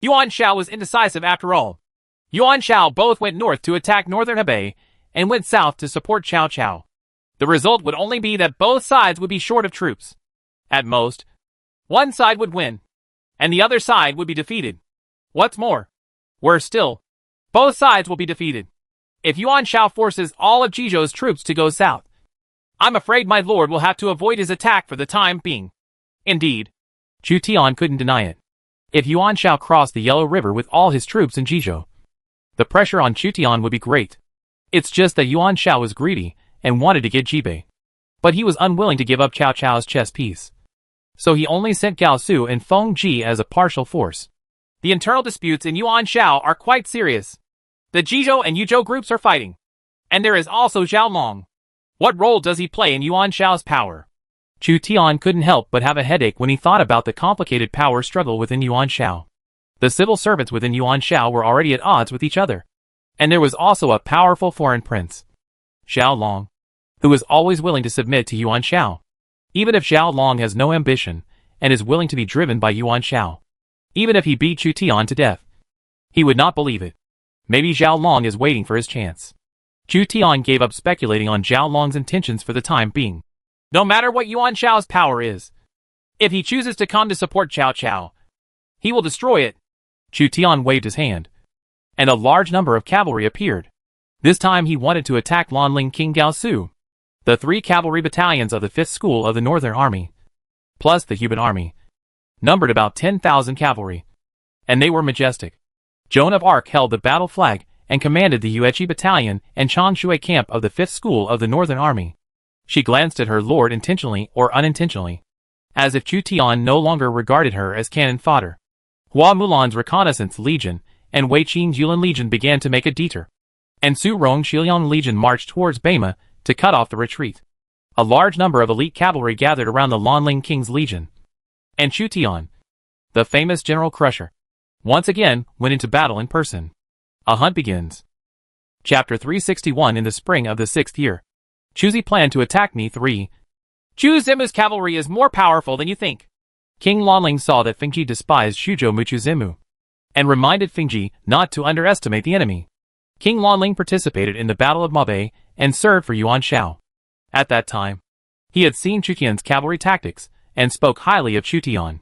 Yuan Shao was indecisive after all. Yuan Shao both went north to attack northern Hebei and went south to support Cao Cao. The result would only be that both sides would be short of troops. At most, one side would win, and the other side would be defeated. What's more, worse still, both sides will be defeated. If Yuan Shao forces all of Jizhou's troops to go south, I'm afraid my lord will have to avoid his attack for the time being. Indeed, Chu Tian couldn't deny it. If Yuan Shao crossed the Yellow River with all his troops in Jizhou, the pressure on Chu Tian would be great. It's just that Yuan Shao was greedy and wanted to get Jibei, but he was unwilling to give up Cao Cao's chess piece. So he only sent Gaosu and Feng Ji as a partial force. The internal disputes in Yuan Shao are quite serious. The Jizhou and Yuzhou groups are fighting, and there is also Zhao Long. What role does he play in Yuan Shao's power? Chu Tian couldn't help but have a headache when he thought about the complicated power struggle within Yuan Shao. The civil servants within Yuan Shao were already at odds with each other, and there was also a powerful foreign prince, Zhao Long, who was always willing to submit to Yuan Shao. Even if Zhao Long has no ambition and is willing to be driven by Yuan Shao, even if he beat Chu Tian to death, he would not believe it. Maybe Zhao Long is waiting for his chance. Chu Tian gave up speculating on Zhao Long's intentions for the time being. No matter what Yuan Shao's power is, if he chooses to come to support Cao Cao, he will destroy it. Chu Tian waved his hand, and a large number of cavalry appeared. This time he wanted to attack Lanling King Gaosu. The 3 cavalry battalions of the 5th School of the Northern Army, plus the Huban Army, numbered about 10,000 cavalry, and they were majestic. Joan of Arc held the battle flag and commanded the Yuechi Battalion and Changshui camp of the 5th School of the Northern Army. She glanced at her lord intentionally or unintentionally, as if Chu Tian no longer regarded her as cannon fodder. Hua Mulan's reconnaissance legion and Wei Qin's Yulin legion began to make a detour, and Su Rong Shiliang legion marched towards Bama to cut off the retreat. A large number of elite cavalry gathered around the Lanling King's legion, and Chu Tian, the famous General Crusher, once again went into battle in person. A hunt begins. Chapter 361. In the spring of the 6th year, Chuzi planned to attack me. 3. Chu Zimu's cavalry is more powerful than you think. King Lanling saw that Fengji despised Shuzhou Muchu Zimu, and reminded Fengji not to underestimate the enemy. King Lanling participated in the Battle of Mabe and served for Yuan Shao. At that time, he had seen Chu Tian's cavalry tactics and spoke highly of Chu Tian.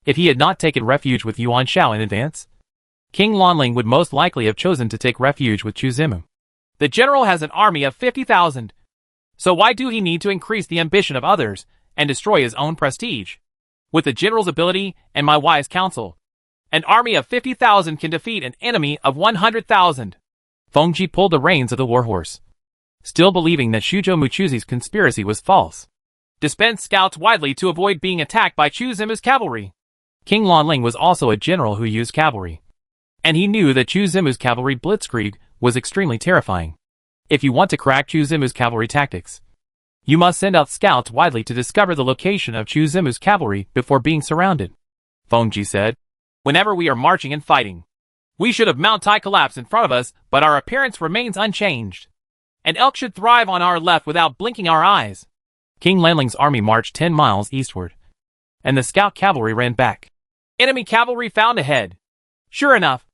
If he had not taken refuge with Yuan Shao in advance, King Lanling would most likely have chosen to take refuge with Chu Zimu. The general has an army of 50,000. So why do he need to increase the ambition of others and destroy his own prestige? With the general's ability and my wise counsel, an army of 50,000 can defeat an enemy of 100,000. Fengji pulled the reins of the warhorse, still believing that Shuzhou Muchuzi's conspiracy was false. Dispense scouts widely to avoid being attacked by Chu Zimu's cavalry. King Lanling was also a general who used cavalry, and he knew that Chu Zimu's cavalry blitzkrieg was extremely terrifying. If you want to crack Chu Zimu's cavalry tactics, you must send out scouts widely to discover the location of Chu Zimu's cavalry before being surrounded, Fengji said. Whenever we are marching and fighting, we should have Mount Tai collapse in front of us, but our appearance remains unchanged. An elk should thrive on our left without blinking our eyes. King Lanling's army marched 10 miles eastward, and the scout cavalry ran back. Enemy cavalry found ahead. Sure enough,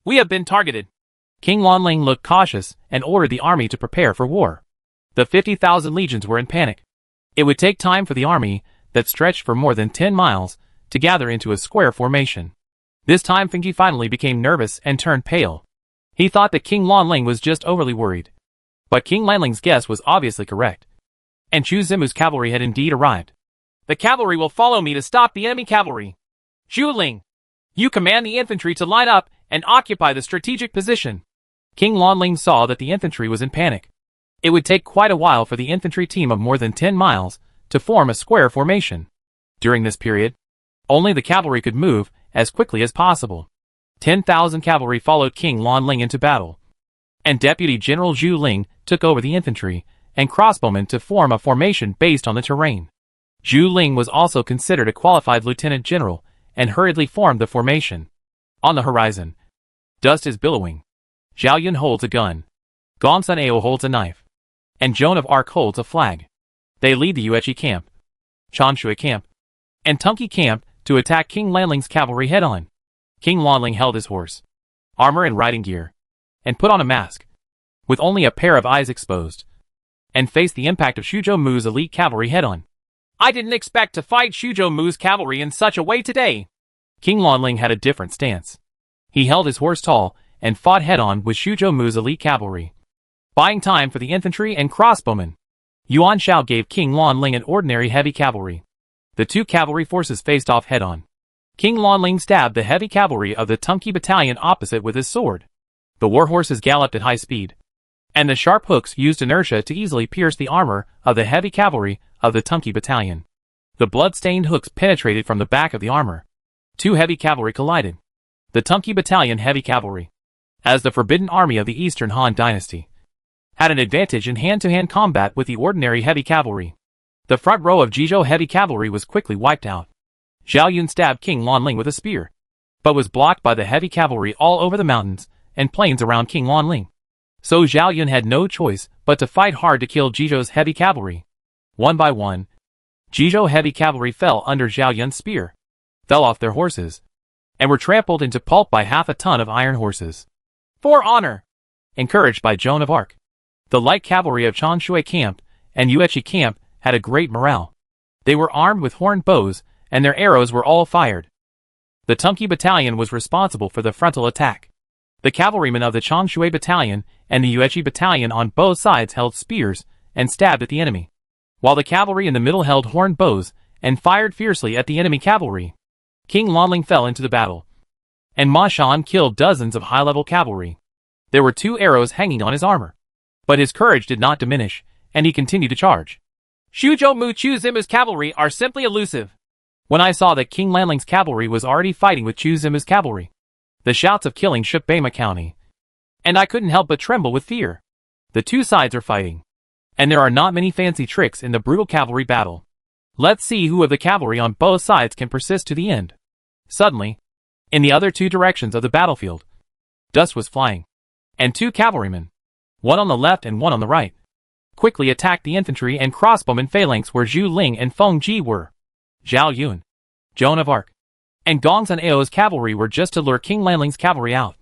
we have been targeted. King Lanling looked cautious and ordered the army to prepare for war. The 50,000 legions were in panic. It would take time for the army, that stretched for more than 10 miles, to gather into a square formation. This time Fengji finally became nervous and turned pale. He thought that King Lanling was just overly worried. But King Lanling's guess was obviously correct, and Chu Zimu's cavalry had indeed arrived. The cavalry will follow me to stop the enemy cavalry. Zhu Ling, you command the infantry to line up and occupy the strategic position. King Lanling saw that the infantry was in panic. It would take quite a while for the infantry team of more than 10 miles to form a square formation. During this period, only the cavalry could move as quickly as possible. 10,000 cavalry followed King Lanling into battle, and Deputy General Zhu Ling took over the infantry and crossbowmen to form a formation based on the terrain. Zhu Ling was also considered a qualified lieutenant general and hurriedly formed the formation. On the horizon, dust is billowing. Zhao Yun holds a gun, Gong Sun Ao holds a knife, and Joan of Arc holds a flag. They lead the Yuechi camp, Chanshui camp, and Tunki camp to attack King Lanling's cavalry head-on. King Lanling held his horse, armor and riding gear, and put on a mask, with only a pair of eyes exposed, and faced the impact of Shuzhou Mu's elite cavalry head-on. I didn't expect to fight Shuzhou Mu's cavalry in such a way today. King Lanling had a different stance. He held his horse tall and fought head-on with Shuzhou Mu's elite cavalry, buying time for the infantry and crossbowmen. Yuan Shao gave King Lanling an ordinary heavy cavalry. The two cavalry forces faced off head-on. King Lanling stabbed the heavy cavalry of the Tunki battalion opposite with his sword. The war horses galloped at high speed, and the sharp hooks used inertia to easily pierce the armor of the heavy cavalry of the Tunki battalion. The blood-stained hooks penetrated from the back of the armor. Two heavy cavalry collided. The Tunki battalion heavy cavalry, as the forbidden army of the Eastern Han dynasty, had an advantage in hand-to-hand combat with the ordinary heavy cavalry. The front row of Jizhou heavy cavalry was quickly wiped out. Zhao Yun stabbed King Lanling with a spear, but was blocked by the heavy cavalry all over the mountains and plains around King Lanling. So Zhao Yun had no choice but to fight hard to kill Jizhou's heavy cavalry. One by one, Jizhou heavy cavalry fell under Zhao Yun's spear, fell off their horses, and were trampled into pulp by half a ton of iron horses. For honor! Encouraged by Joan of Arc, the light cavalry of Chanshui camp and Yuechi camp had a great morale. They were armed with horned bows, and their arrows were all fired. The Tunki battalion was responsible for the frontal attack. The cavalrymen of the Chanshui battalion and the Yuechi battalion on both sides held spears and stabbed at the enemy, while the cavalry in the middle held horned bows and fired fiercely at the enemy cavalry. King Lanling fell into the battle, and Ma Shan killed dozens of high-level cavalry. There were 2 arrows hanging on his armor, but his courage did not diminish, and he continued to charge. Shuzhou Mu Chu Zimu's cavalry are simply elusive. When I saw that King Lanling's cavalry was already fighting with Chu Zimu's cavalry, the shouts of killing shook Bama County. And I couldn't help but tremble with fear. The two sides are fighting. And there are not many fancy tricks in the brutal cavalry battle. Let's see who of the cavalry on both sides can persist to the end. Suddenly, in the other two directions of the battlefield, dust was flying. And two cavalrymen, one on the left and one on the right, quickly attacked the infantry and crossbowmen phalanx where Zhu Ling and Feng Ji were. Zhao Yun, Joan of Arc, and Gong Sun Ao's cavalry were just to lure King Lanling's cavalry out.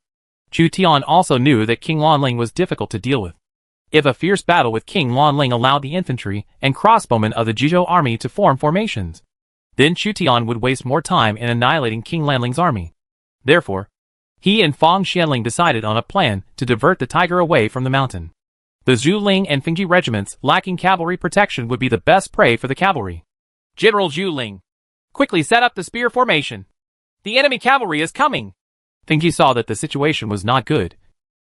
Chu Tian also knew that King Lanling was difficult to deal with. If a fierce battle with King Lanling allowed the infantry and crossbowmen of the Jizhou army to form formations, then Chu Tian would waste more time in annihilating King Lanling's army. Therefore, he and Fang Xianling decided on a plan to divert the tiger away from the mountain. The Zhu Ling and Fengji regiments lacking cavalry protection would be the best prey for the cavalry. General Zhu Ling, quickly set up the spear formation. The enemy cavalry is coming. Fengji saw that the situation was not good.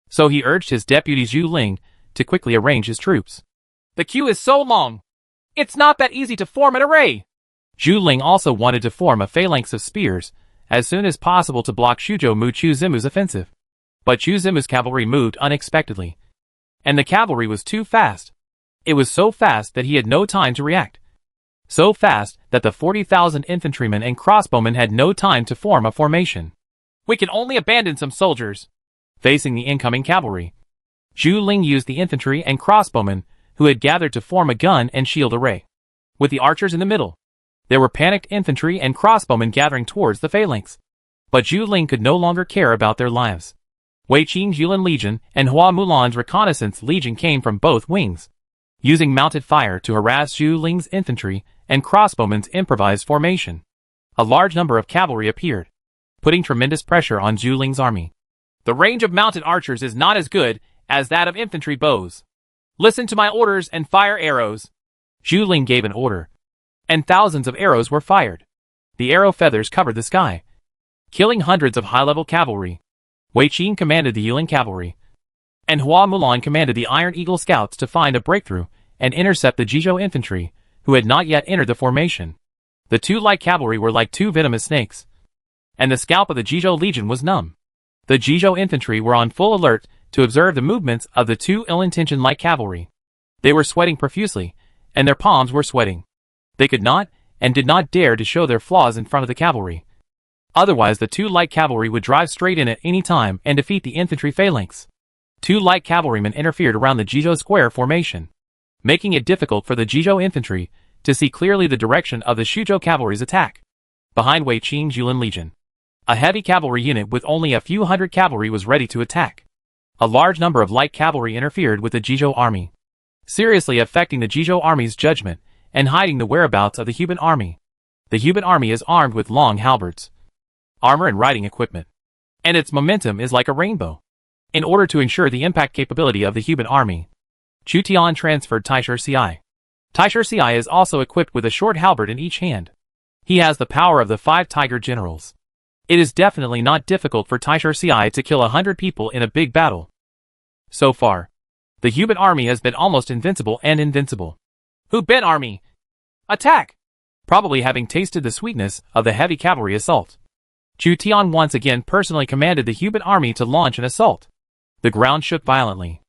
So he urged his deputy Zhu Ling to quickly arrange his troops. The queue is so long. It's not that easy to form an array. Zhu Ling also wanted to form a phalanx of spears as soon as possible to block Shuzhou Mu Chu Zimu's offensive. But Chu Zimu's cavalry moved unexpectedly. And the cavalry was too fast. It was so fast that he had no time to react. So fast that the 40,000 infantrymen and crossbowmen had no time to form a formation. We can only abandon some soldiers. Facing the incoming cavalry, Zhu Ling used the infantry and crossbowmen who had gathered to form a gun and shield array. With the archers in the middle, there were panicked infantry and crossbowmen gathering towards the phalanx. But Zhu Ling could no longer care about their lives. Wei Qing's Yulin Legion and Hua Mulan's Reconnaissance Legion came from both wings, using mounted fire to harass Zhu Ling's infantry and crossbowmen's improvised formation. A large number of cavalry appeared, putting tremendous pressure on Zhu Ling's army. The range of mounted archers is not as good as that of infantry bows. Listen to my orders and fire arrows. Zhu Ling gave an order, and thousands of arrows were fired. The arrow feathers covered the sky, killing hundreds of high-level cavalry. Wei Qing commanded the Yulin cavalry, and Hua Mulan commanded the Iron Eagle scouts to find a breakthrough and intercept the Jizhou infantry, who had not yet entered the formation. The two light cavalry were like two venomous snakes, and the scalp of the Jizhou Legion was numb. The Jizhou infantry were on full alert to observe the movements of the two ill-intentioned light cavalry. They were sweating profusely, and their palms were sweating. They could not, and did not dare to show their flaws in front of the cavalry. Otherwise the two light cavalry would drive straight in at any time and defeat the infantry phalanx. Two light cavalrymen interfered around the Jizhou square formation, making it difficult for the Jizhou infantry to see clearly the direction of the Shuzhou cavalry's attack. Behind Wei Qing's Yulin Legion, a heavy cavalry unit with only a few hundred cavalry was ready to attack. A large number of light cavalry interfered with the Jizhou army, seriously affecting the Jizhou army's judgment and hiding the whereabouts of the Huban army. The Huban army is armed with long halberds, armor and riding equipment, and its momentum is like a rainbow. In order to ensure the impact capability of the Huban army, Chu Tian transferred Taisher Ci. Taisher Ci is also equipped with a short halberd in each hand. He has the power of the 5 tiger generals. It is definitely not difficult for Taisher Ci to kill 100 people in a big battle. So far, the Huban army has been almost invincible and invincible. Huban army, attack! Probably having tasted the sweetness of the heavy cavalry assault, Chu Tian once again personally commanded the Huban army to launch an assault. The ground shook violently,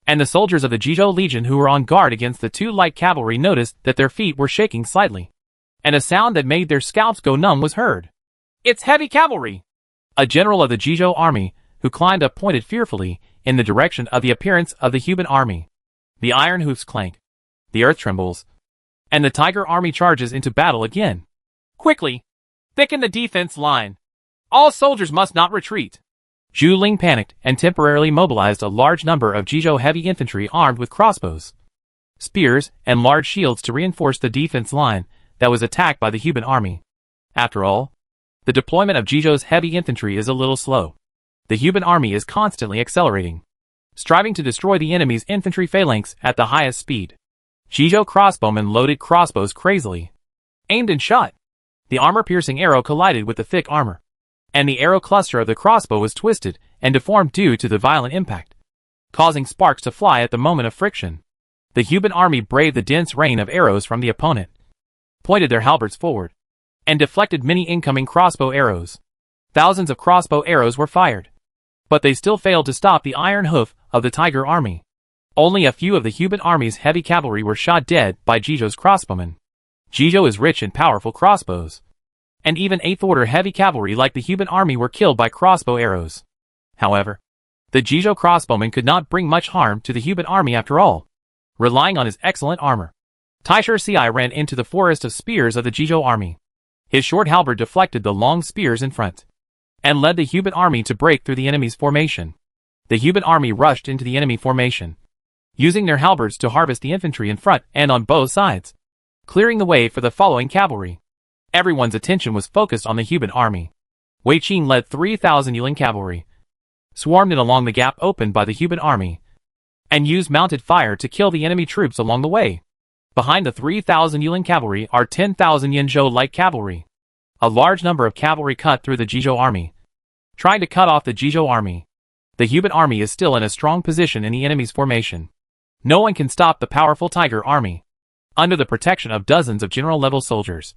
and the soldiers of the Jizhou Legion who were on guard against the two light cavalry noticed that their feet were shaking slightly, and a sound that made their scalps go numb was heard. It's heavy cavalry! A general of the Jizhou army, who climbed up, pointed fearfully in the direction of the appearance of the Huban army. The iron hoofs clank, the earth trembles, and the tiger army charges into battle again. Quickly, thicken the defense line. All soldiers must not retreat. Zhu Ling panicked and temporarily mobilized a large number of Jizhou heavy infantry armed with crossbows, spears, and large shields to reinforce the defense line that was attacked by the Huban army. After all, the deployment of Jizhou's heavy infantry is a little slow. The Huban army is constantly accelerating, striving to destroy the enemy's infantry phalanx at the highest speed. Jizhou crossbowmen loaded crossbows crazily, aimed and shot. The armor-piercing arrow collided with the thick armor, and the arrow cluster of the crossbow was twisted and deformed due to the violent impact, causing sparks to fly at the moment of friction. The Huban army braved the dense rain of arrows from the opponent, pointed their halberds forward, and deflected many incoming crossbow arrows. Thousands of crossbow arrows were fired, but they still failed to stop the iron hoof of the Tiger army. Only a few of the Huban army's heavy cavalry were shot dead by Jizou's crossbowmen. Jizou is rich in powerful crossbows, and even 8th order heavy cavalry like the Huban army were killed by crossbow arrows. However, the Jizou crossbowman could not bring much harm to the Huban army after all, relying on his excellent armor. Taisher Ci ran into the forest of spears of the Jizou army. His short halberd deflected the long spears in front, and led the Huban army to break through the enemy's formation. The Huban army rushed into the enemy formation, using their halberds to harvest the infantry in front and on both sides, clearing the way for the following cavalry. Everyone's attention was focused on the Huban army. Wei Qing led 3,000 Yuling cavalry, swarmed in along the gap opened by the Huban army, and used mounted fire to kill the enemy troops along the way. Behind the 3,000 Yuling cavalry are 10,000 Yanzhou light cavalry. A large number of cavalry cut through the Jizou army, trying to cut off the Jizou army. The Huban army is still in a strong position in the enemy's formation. No one can stop the powerful Tiger army, under the protection of dozens of general-level soldiers.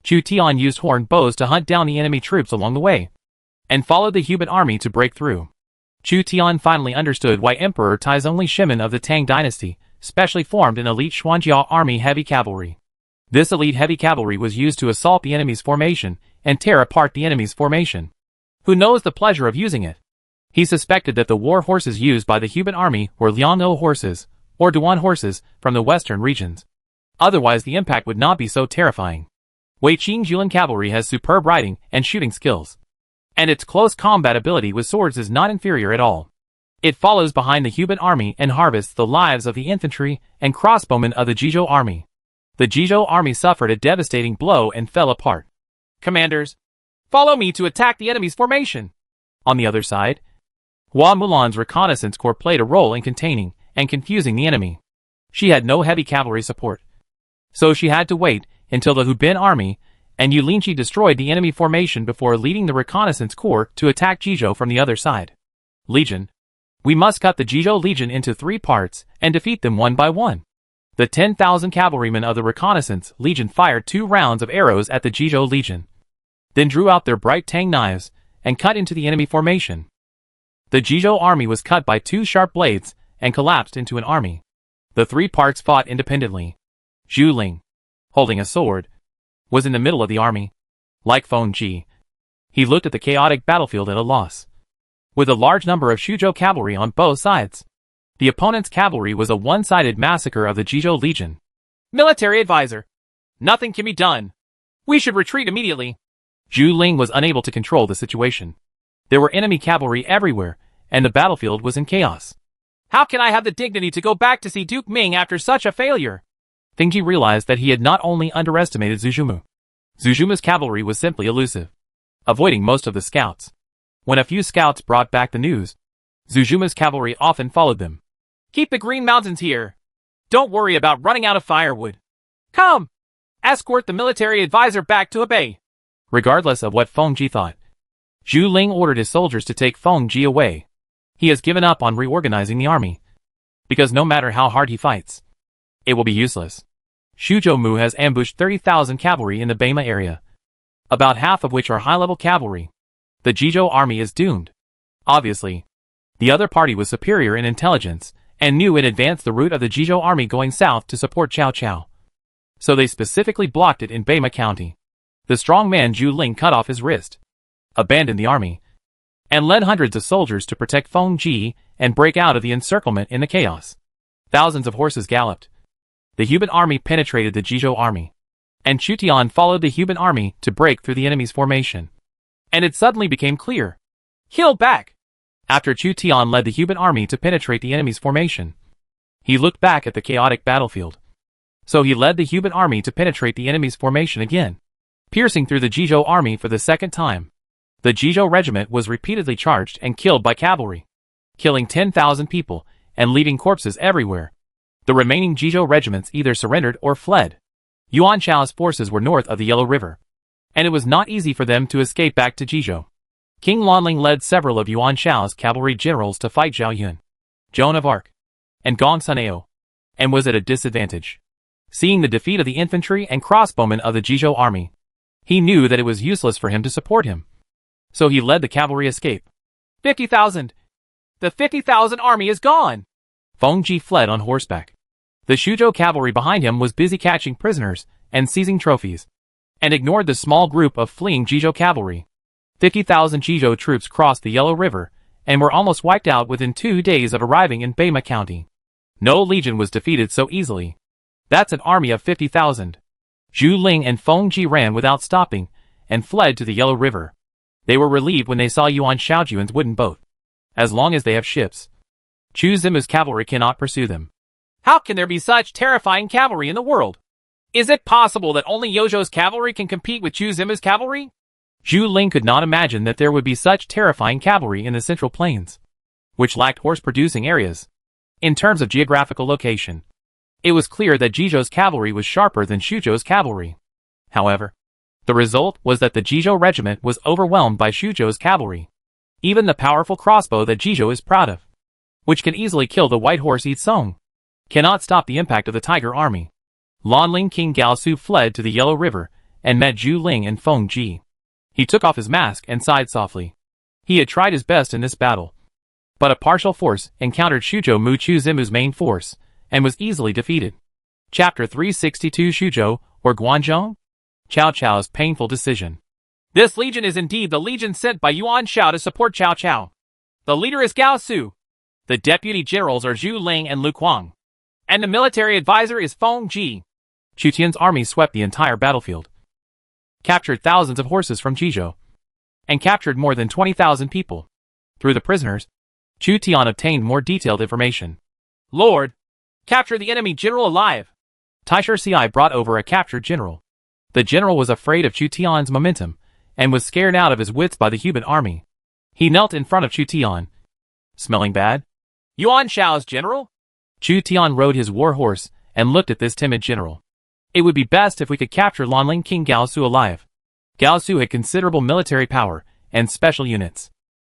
Chu Tian used horned bows to hunt down the enemy troops along the way, and followed the Huban army to break through. Chu Tian finally understood why Emperor Tai's only Shimen of the Tang dynasty specially formed an elite Xuanjia army heavy cavalry. This elite heavy cavalry was used to assault the enemy's formation and tear apart the enemy's formation. Who knows the pleasure of using it? He suspected that the war horses used by the Huban army were Liang'o horses, or Duan horses, from the western regions. Otherwise the impact would not be so terrifying. Wei Qing's Yulin cavalry has superb riding and shooting skills, and its close combat ability with swords is not inferior at all. It follows behind the Huban army and harvests the lives of the infantry and crossbowmen of the Jizou army. The Jizou army suffered a devastating blow and fell apart. Commanders, follow me to attack the enemy's formation. On the other side, Hua Mulan's reconnaissance corps played a role in containing and confusing the enemy. She had no heavy cavalry support, so she had to wait until the Hubin army and Yulinchi destroyed the enemy formation before leading the reconnaissance corps to attack Jizou from the other side. Legion. We must cut the Jizou Legion into 3 parts and defeat them one by one. The 10,000 cavalrymen of the reconnaissance legion fired 2 rounds of arrows at the Jizou Legion, then drew out their bright tang knives and cut into the enemy formation. The Jizou army was cut by 2 sharp blades and collapsed into an army. The 3 parts fought independently. Zhu Ling, holding a sword, was in the middle of the army. Like Feng Ji, he looked at the chaotic battlefield at a loss. With a large number of Shuzhou cavalry on both sides, the opponent's cavalry was a one-sided massacre of the Jizou Legion. Military advisor. Nothing can be done. We should retreat immediately. Zhu Ling was unable to control the situation. There were enemy cavalry everywhere, and the battlefield was in chaos. How can I have the dignity to go back to see Duke Ming after such a failure? Feng Ji realized that he had not only underestimated Zhu Zhumu. Zhu Zhumu's cavalry was simply elusive, avoiding most of the scouts. When a few scouts brought back the news, Zhu Zhumu's cavalry often followed them. Keep the Green Mountains here. Don't worry about running out of firewood. Come! Escort the military advisor back to Hebei. Regardless of what Feng Ji thought, Zhu Ling ordered his soldiers to take Feng Ji away. He has given up on reorganizing the army, because no matter how hard he fights, it will be useless. Shuzhou Mu has ambushed 30,000 cavalry in the Beima area, about half of which are high-level cavalry. The Jizou army is doomed. Obviously, the other party was superior in intelligence and knew in advance the route of the Jizou army going south to support Cao Cao. So they specifically blocked it in Beima County. The strong man Zhu Ling cut off his wrist, abandoned the army, and led hundreds of soldiers to protect Feng Ji and break out of the encirclement in the chaos. Thousands of horses galloped. The Huban army penetrated the Jizou army, and Chu Tian followed the Huban army to break through the enemy's formation. And it suddenly became clear. He'll back! After Chu Tian led the Huban army to penetrate the enemy's formation, he looked back at the chaotic battlefield. So he led the Huban army to penetrate the enemy's formation again, piercing through the Jizou army for the second time. The Jizou regiment was repeatedly charged and killed by cavalry, killing 10,000 people and leaving corpses everywhere. The remaining Jizou regiments either surrendered or fled. Yuan Shao's forces were north of the Yellow River, and it was not easy for them to escape back to Jizhou. King Lanling led several of Yuan Shao's cavalry generals to fight Zhao Yun, Joan of Arc, and Gong Sunao. and was at a disadvantage. Seeing the defeat of the infantry and crossbowmen of the Jizhou army, he knew that it was useless for him to support him. So he led the cavalry escape. 50,000! The 50,000 army is gone! Feng Ji fled on horseback. The Shuzhou cavalry behind him was busy catching prisoners and seizing trophies, and ignored the small group of fleeing Jizhou cavalry. 50,000 Jizhou troops crossed the Yellow River and were almost wiped out within 2 days of arriving in Beima County. No legion was defeated so easily. That's an army of 50,000. Zhu Ling and Feng Ji ran without stopping and fled to the Yellow River. They were relieved when they saw Yuan Shaojuan's wooden boat. As long as they have ships, Chu Zimu's cavalry cannot pursue them. How can there be such terrifying cavalry in the world? Is it possible that only Yozhou's cavalry can compete with Chu Zimu's cavalry? Zhu Ling could not imagine that there would be such terrifying cavalry in the Central Plains, which lacked horse-producing areas. In terms of geographical location, it was clear that Jizhou's cavalry was sharper than Shuzhou's cavalry. However, the result was that the Jizhou regiment was overwhelmed by Shuzhou's cavalry. Even the powerful crossbow that Jizhou is proud of, which can easily kill the white horse Yi Song, cannot stop the impact of the Tiger army. Lanling King Gao Su fled to the Yellow River and met Zhu Ling and Feng Ji. He took off his mask and sighed softly. He had tried his best in this battle, but a partial force encountered Shuzhou Mu Chu Zimu's main force and was easily defeated. Chapter 362 Shuzhou or Guanzhong? Cao Cao's painful decision. This legion is indeed the legion sent by Yuan Shao to support Cao Cao. The leader is Gao Su. The deputy generals are Zhu Ling and Lu Kuang. And the military advisor is Feng Ji. Chu Tian's army swept the entire battlefield, captured thousands of horses from Jizhou, and captured more than 20,000 people. Through the prisoners, Chu Tian obtained more detailed information. Lord, capture the enemy general alive. Taisher Ci brought over a captured general. The general was afraid of Chu Tian's momentum and was scared out of his wits by the human army. He knelt in front of Chu Tian. Smelling bad? Yuan Shao's general? Chu Tian rode his war horse and looked at this timid general. It would be best if we could capture Lanling King Gao Su alive. Gao Su had considerable military power and special units.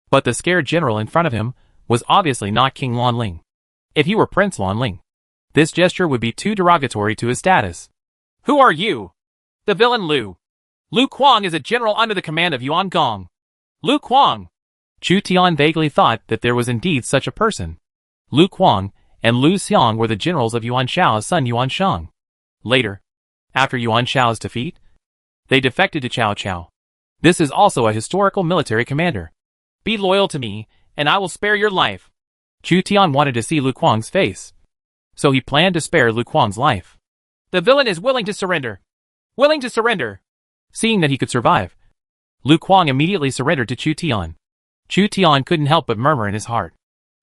But the scared general in front of him was obviously not King Lanling. If he were Prince Lanling, this gesture would be too derogatory to his status. Who are you? The villain Lu. Lu Kuang is a general under the command of Yuan Gong. Lu Kuang. Chu Tian vaguely thought that there was indeed such a person. Lu Kuang and Lu Xiang were the generals of Yuan Shao's son Yuan Shang. Later, after Yuan Shao's defeat, they defected to Cao Cao. This is also a historical military commander. Be loyal to me, and I will spare your life. Chu Tian wanted to see Lu Kuang's face, so he planned to spare Lu Kuang's life. The villain is willing to surrender. Willing to surrender. Seeing that he could survive, Lu Kuang immediately surrendered to Chu Tian. Chu Tian couldn't help but murmur in his heart.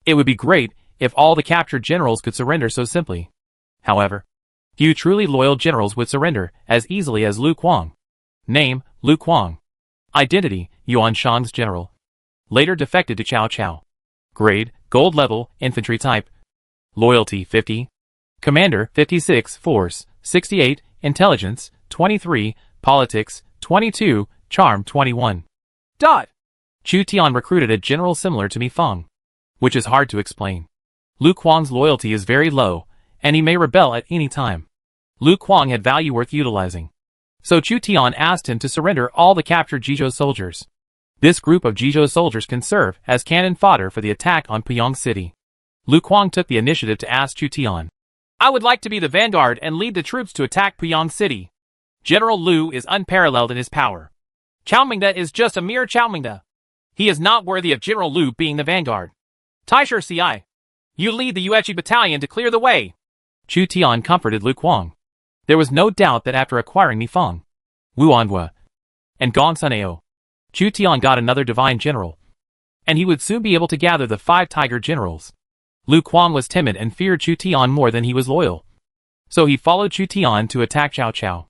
It would be great if all the captured generals could surrender so simply. However, few truly loyal generals would surrender as easily as Lu Kuang. Name, Lu Kuang. Identity, Yuan Shang's general. Later defected to Cao Cao. Grade, gold level, infantry type. Loyalty, 50. Commander, 56, force, 68, intelligence, 23, politics, 22, charm, 21. Chu Tian recruited a general similar to Mi Feng, which is hard to explain. Lu Kuang's loyalty is very low, and he may rebel at any time. Lu Kuang had value worth utilizing. So Chu Tian asked him to surrender all the captured Jizhou soldiers. This group of Jizhou soldiers can serve as cannon fodder for the attack on Puyang City. Lu Kuang took the initiative to ask Chu Tian. I would like to be the vanguard and lead the troops to attack Puyang City. General Lu is unparalleled in his power. Cao Mingde is just a mere Cao Mingde. He is not worthy of General Lu being the vanguard. Taisher Ci, you lead the Yuechi battalion to clear the way. Chu Tian comforted Lu Kuang. There was no doubt that after acquiring Mi Feng, Wu Anhua, and Gong Sunao, Chu Tian got another divine general, and he would soon be able to gather the 5 tiger generals. Lu Kuang was timid and feared Chu Tian more than he was loyal. So he followed Chu Tian to attack Cao Cao.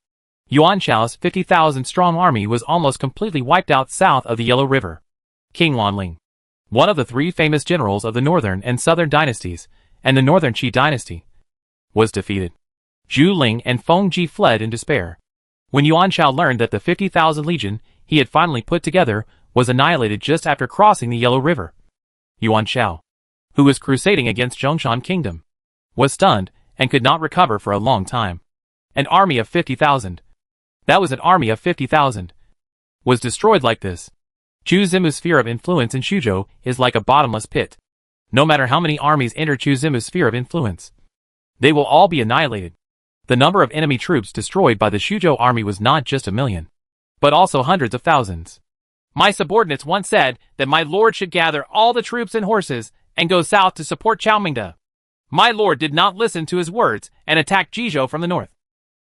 Yuan Shao's 50,000 strong army was almost completely wiped out south of the Yellow River. King Lanling, one of the 3 famous generals of the northern and southern dynasties, and the northern Qi dynasty, was defeated. Zhu Ling and Feng Ji fled in despair. When Yuan Shao learned that the 50,000 legion he had finally put together was annihilated just after crossing the Yellow River, Yuan Shao, who was crusading against Zhongshan Kingdom, was stunned and could not recover for a long time. An army of 50,000. That was an army of 50,000. Was destroyed like this. Chu Zimu's sphere of influence in Shuzhou is like a bottomless pit. No matter how many armies enter Chu Zimu's sphere of influence, they will all be annihilated. The number of enemy troops destroyed by the Shuzhou army was not just 1 million, but also hundreds of thousands. My subordinates once said that my lord should gather all the troops and horses and go south to support Qiaomingde. My lord did not listen to his words and attacked Jizhou from the north.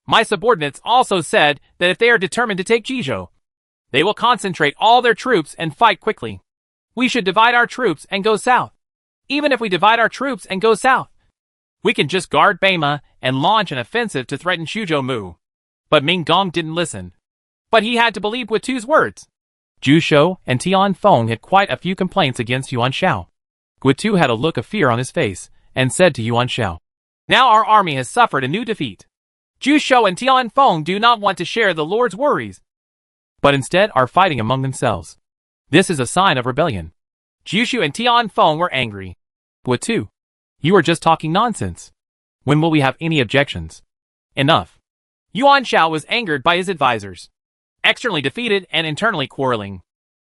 My subordinates also said that if they are determined to take Jizhou, they will concentrate all their troops and fight quickly. We should divide our troops and go south. Even if we divide our troops and go south, we can just guard Beima and launch an offensive to threaten Shuzhou Mu. But Ming Gong didn't listen. But he had to believe Guitu's words. Zhu Shou and Tian Feng had quite a few complaints against Yuan Shao. Guitu had a look of fear on his face and said to Yuan Shao, "Now our army has suffered a new defeat. Zhu Shou and Tian Feng do not want to share the Lord's worries, but instead are fighting among themselves. This is a sign of rebellion." Zhu Shou and Tian Feng were angry. Guitu, you are just talking nonsense. When will we have any objections? Enough. Yuan Shao was angered by his advisors. Externally defeated and internally quarreling.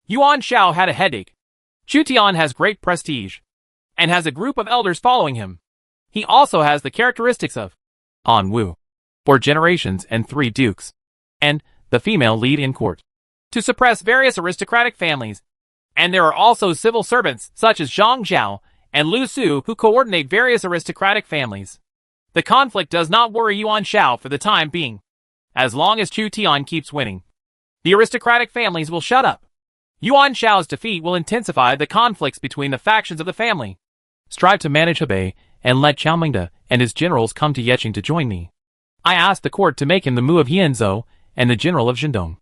Yuan Shao had a headache. Chu Tian has great prestige and has a group of elders following him. He also has the characteristics of An Wu, 4 generations and 3 dukes, and the female lead in court, to suppress various aristocratic families. And there are also civil servants such as Zhang Zhao and Lu Su who coordinate various aristocratic families. The conflict does not worry Yuan Shao for the time being. As long as Chu Tian keeps winning, the aristocratic families will shut up. Yuan Shao's defeat will intensify the conflicts between the factions of the family. Strive to manage Hebei and let Qiaomingde and his generals come to Yeqing to join me. I asked the court to make him the Mu of Hianzhou and the general of Zhendong.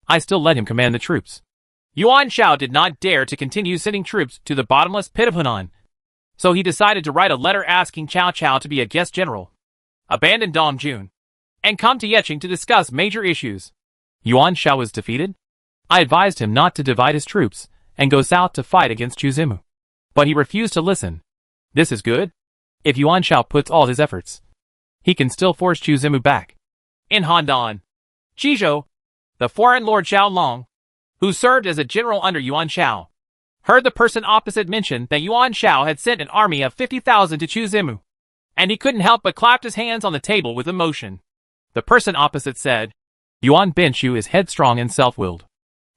I still let him command the troops. Yuan Shao did not dare to continue sending troops to the bottomless pit of Hunan, so he decided to write a letter asking Cao Cao to be a guest general, abandon Dong Jun, and come to Yeqing to discuss major issues. Yuan Shao was defeated. I advised him not to divide his troops and go south to fight against Chu Zimu, but he refused to listen. This is good. If Yuan Shao puts all his efforts, he can still force Chu Zimu back. In Handan, Jizhou, the foreign lord Xiao Long, who served as a general under Yuan Shao, heard the person opposite mention that Yuan Shao had sent an army of 50,000 to Chu Zimu, and he couldn't help but clap his hands on the table with emotion. The person opposite said, "Yuan Binshu is headstrong and self-willed.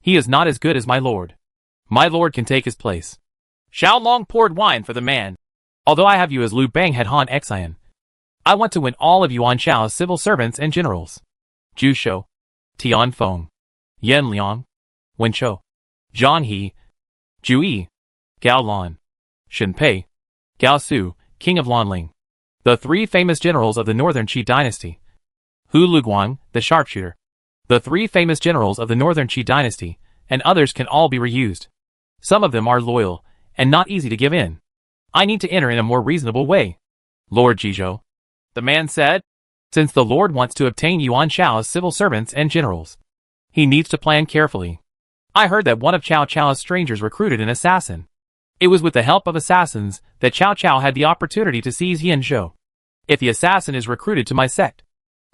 He is not as good as my lord. My lord can take his place." Xiao Long poured wine for the man. "Although I have you as Liu Bang head Han Xian, I want to win all of Yuan Shao's civil servants and generals. Zhu Shou, Tian Feng, Yan Liang, Wen Chou, Zhang He, Zhu Yi, Gao Lan, Shen Pei, Gao Su, king of Lanling, the 3 famous generals of the northern Qi dynasty, Hu Luguang, the sharpshooter, the 3 famous generals of the northern Qi dynasty, and others can all be reused. Some of them are loyal and not easy to give in. I need to enter in a more reasonable way." "Lord Jizhou," the man said, "since the Lord wants to obtain Yuan Shao's civil servants and generals, he needs to plan carefully. I heard that one of Cao Cao's strangers recruited an assassin. It was with the help of assassins that Cao Cao had the opportunity to seize Yanzhou. If the assassin is recruited to my sect,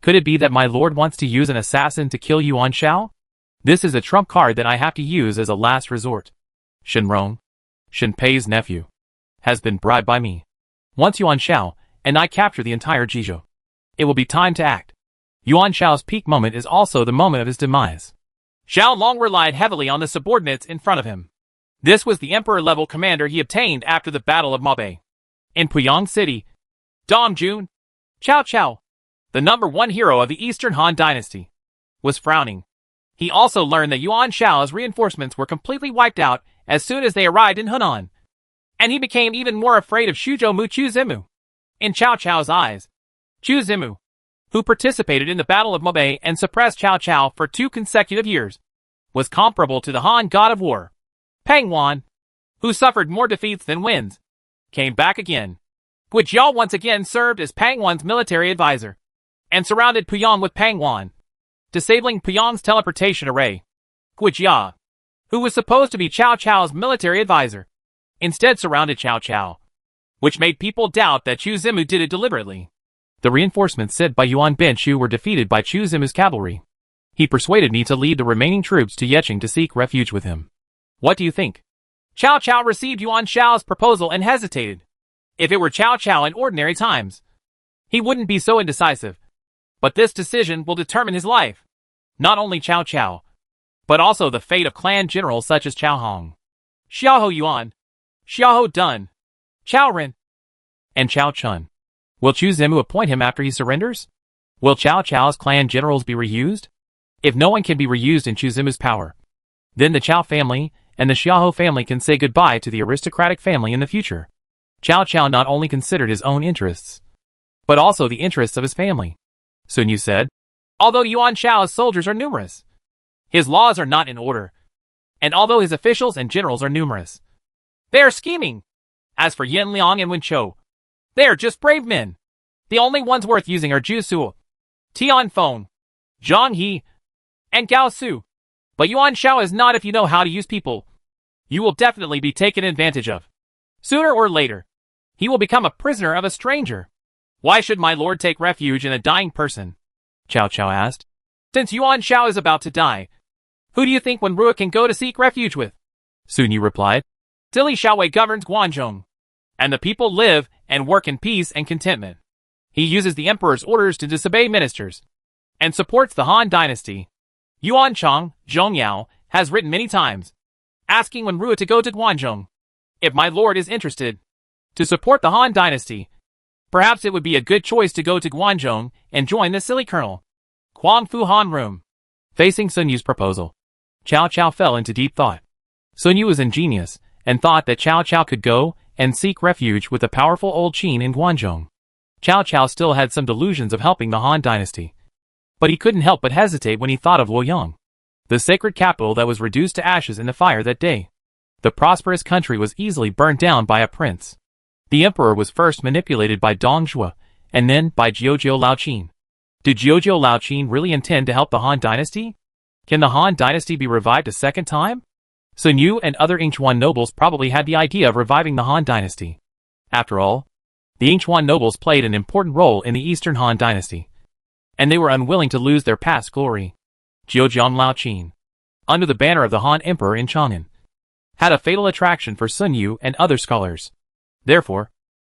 could it be that my lord wants to use an assassin to kill Yuan Shao? This is a trump card that I have to use as a last resort. Shen Rong, Shen Pei's nephew, has been bribed by me. Once Yuan Shao and I capture the entire Jizhou, it will be time to act. Yuan Shao's peak moment is also the moment of his demise." Xiao Long relied heavily on the subordinates in front of him. This was the emperor-level commander he obtained after the Battle of Mabei. In Puyang City, Dong Jun, Cao Cao, the #1 hero of the Eastern Han Dynasty, was frowning. He also learned that Yuan Shao's reinforcements were completely wiped out as soon as they arrived in Hunan, and he became even more afraid of Shuzhou Mu Chu Zimu. In Cao Cao's eyes, Chu Zimu, who participated in the Battle of Mabei and suppressed Cao Cao for 2 consecutive years, was comparable to the Han god of war. Pang Wan, who suffered more defeats than wins, came back again. Guijia once again served as Pang Wan's military advisor, and surrounded Puyang with Pang Wan, disabling Puyang's teleportation array. Guijia, who was supposed to be Cao Cao's military advisor, instead surrounded Cao Cao, which made people doubt that Chu Zimu did it deliberately. The reinforcements sent by Yuan Binshu were defeated by Chu Zimu's cavalry. He persuaded me to lead the remaining troops to Yeqing to seek refuge with him. What do you think? Cao Cao received Yuan Shao's proposal and hesitated. If it were Cao Cao in ordinary times, he wouldn't be so indecisive. But this decision will determine his life. Not only Cao Cao, but also the fate of clan generals such as Cao Hong, Xiaohou Yuan, Xiaohou Dun, Cao Ren, and Cao Chun. Will Chu Zimu appoint him after he surrenders? Will Cao Cao's clan generals be reused? If no one can be reused in Chu Zimu's power, then the Cao family and the Xiaohou family can say goodbye to the aristocratic family in the future. Cao Cao not only considered his own interests, but also the interests of his family. Sun Yu said, although Yuan Shao's soldiers are numerous, his laws are not in order, and although his officials and generals are numerous, they are scheming. As for Yin Liang and Wen Chou, they are just brave men. The only ones worth using are Zhu Su, Tian Feng, Zhang He, and Gao Su. But Yuan Shao is not if you know how to use people. You will definitely be taken advantage of. Sooner or later, he will become a prisoner of a stranger. Why should my lord take refuge in a dying person? Cao Cao asked. Since Yuan Shao is about to die, who do you think Wen Ruo can go to seek refuge with? Sun Yu replied. Dili Xiaowei governs Guanzhong, and the people live and work in peace and contentment. He uses the emperor's orders to disobey ministers, and supports the Han dynasty. Yuan Chang, Zhongyao, has written many times, asking Wen Ruo to go to Guanzhong. If my lord is interested to support the Han dynasty, perhaps it would be a good choice to go to Guanzhong and join the silly colonel. Huang Fu Han room. Facing Sun Yu's proposal, Cao Cao fell into deep thought. Sun Yu was ingenious, and thought that Cao Cao could go and seek refuge with the powerful old Qin in Guanzhong. Cao Cao still had some delusions of helping the Han dynasty, but he couldn't help but hesitate when he thought of Luoyang, the sacred capital that was reduced to ashes in the fire that day. The prosperous country was easily burned down by a prince. The emperor was first manipulated by Dong Zhuo, and then by Jiujiu Laoqin. Did Jiujiu Laoqin really intend to help the Han dynasty? Can the Han dynasty be revived a second time? Sun Yu and other Yingchuan nobles probably had the idea of reviving the Han dynasty. After all, the Yingchuan nobles played an important role in the Eastern Han dynasty, and they were unwilling to lose their past glory. Jiujiang Laoqin, under the banner of the Han Emperor in Chang'an, had a fatal attraction for Sun Yu and other scholars. Therefore,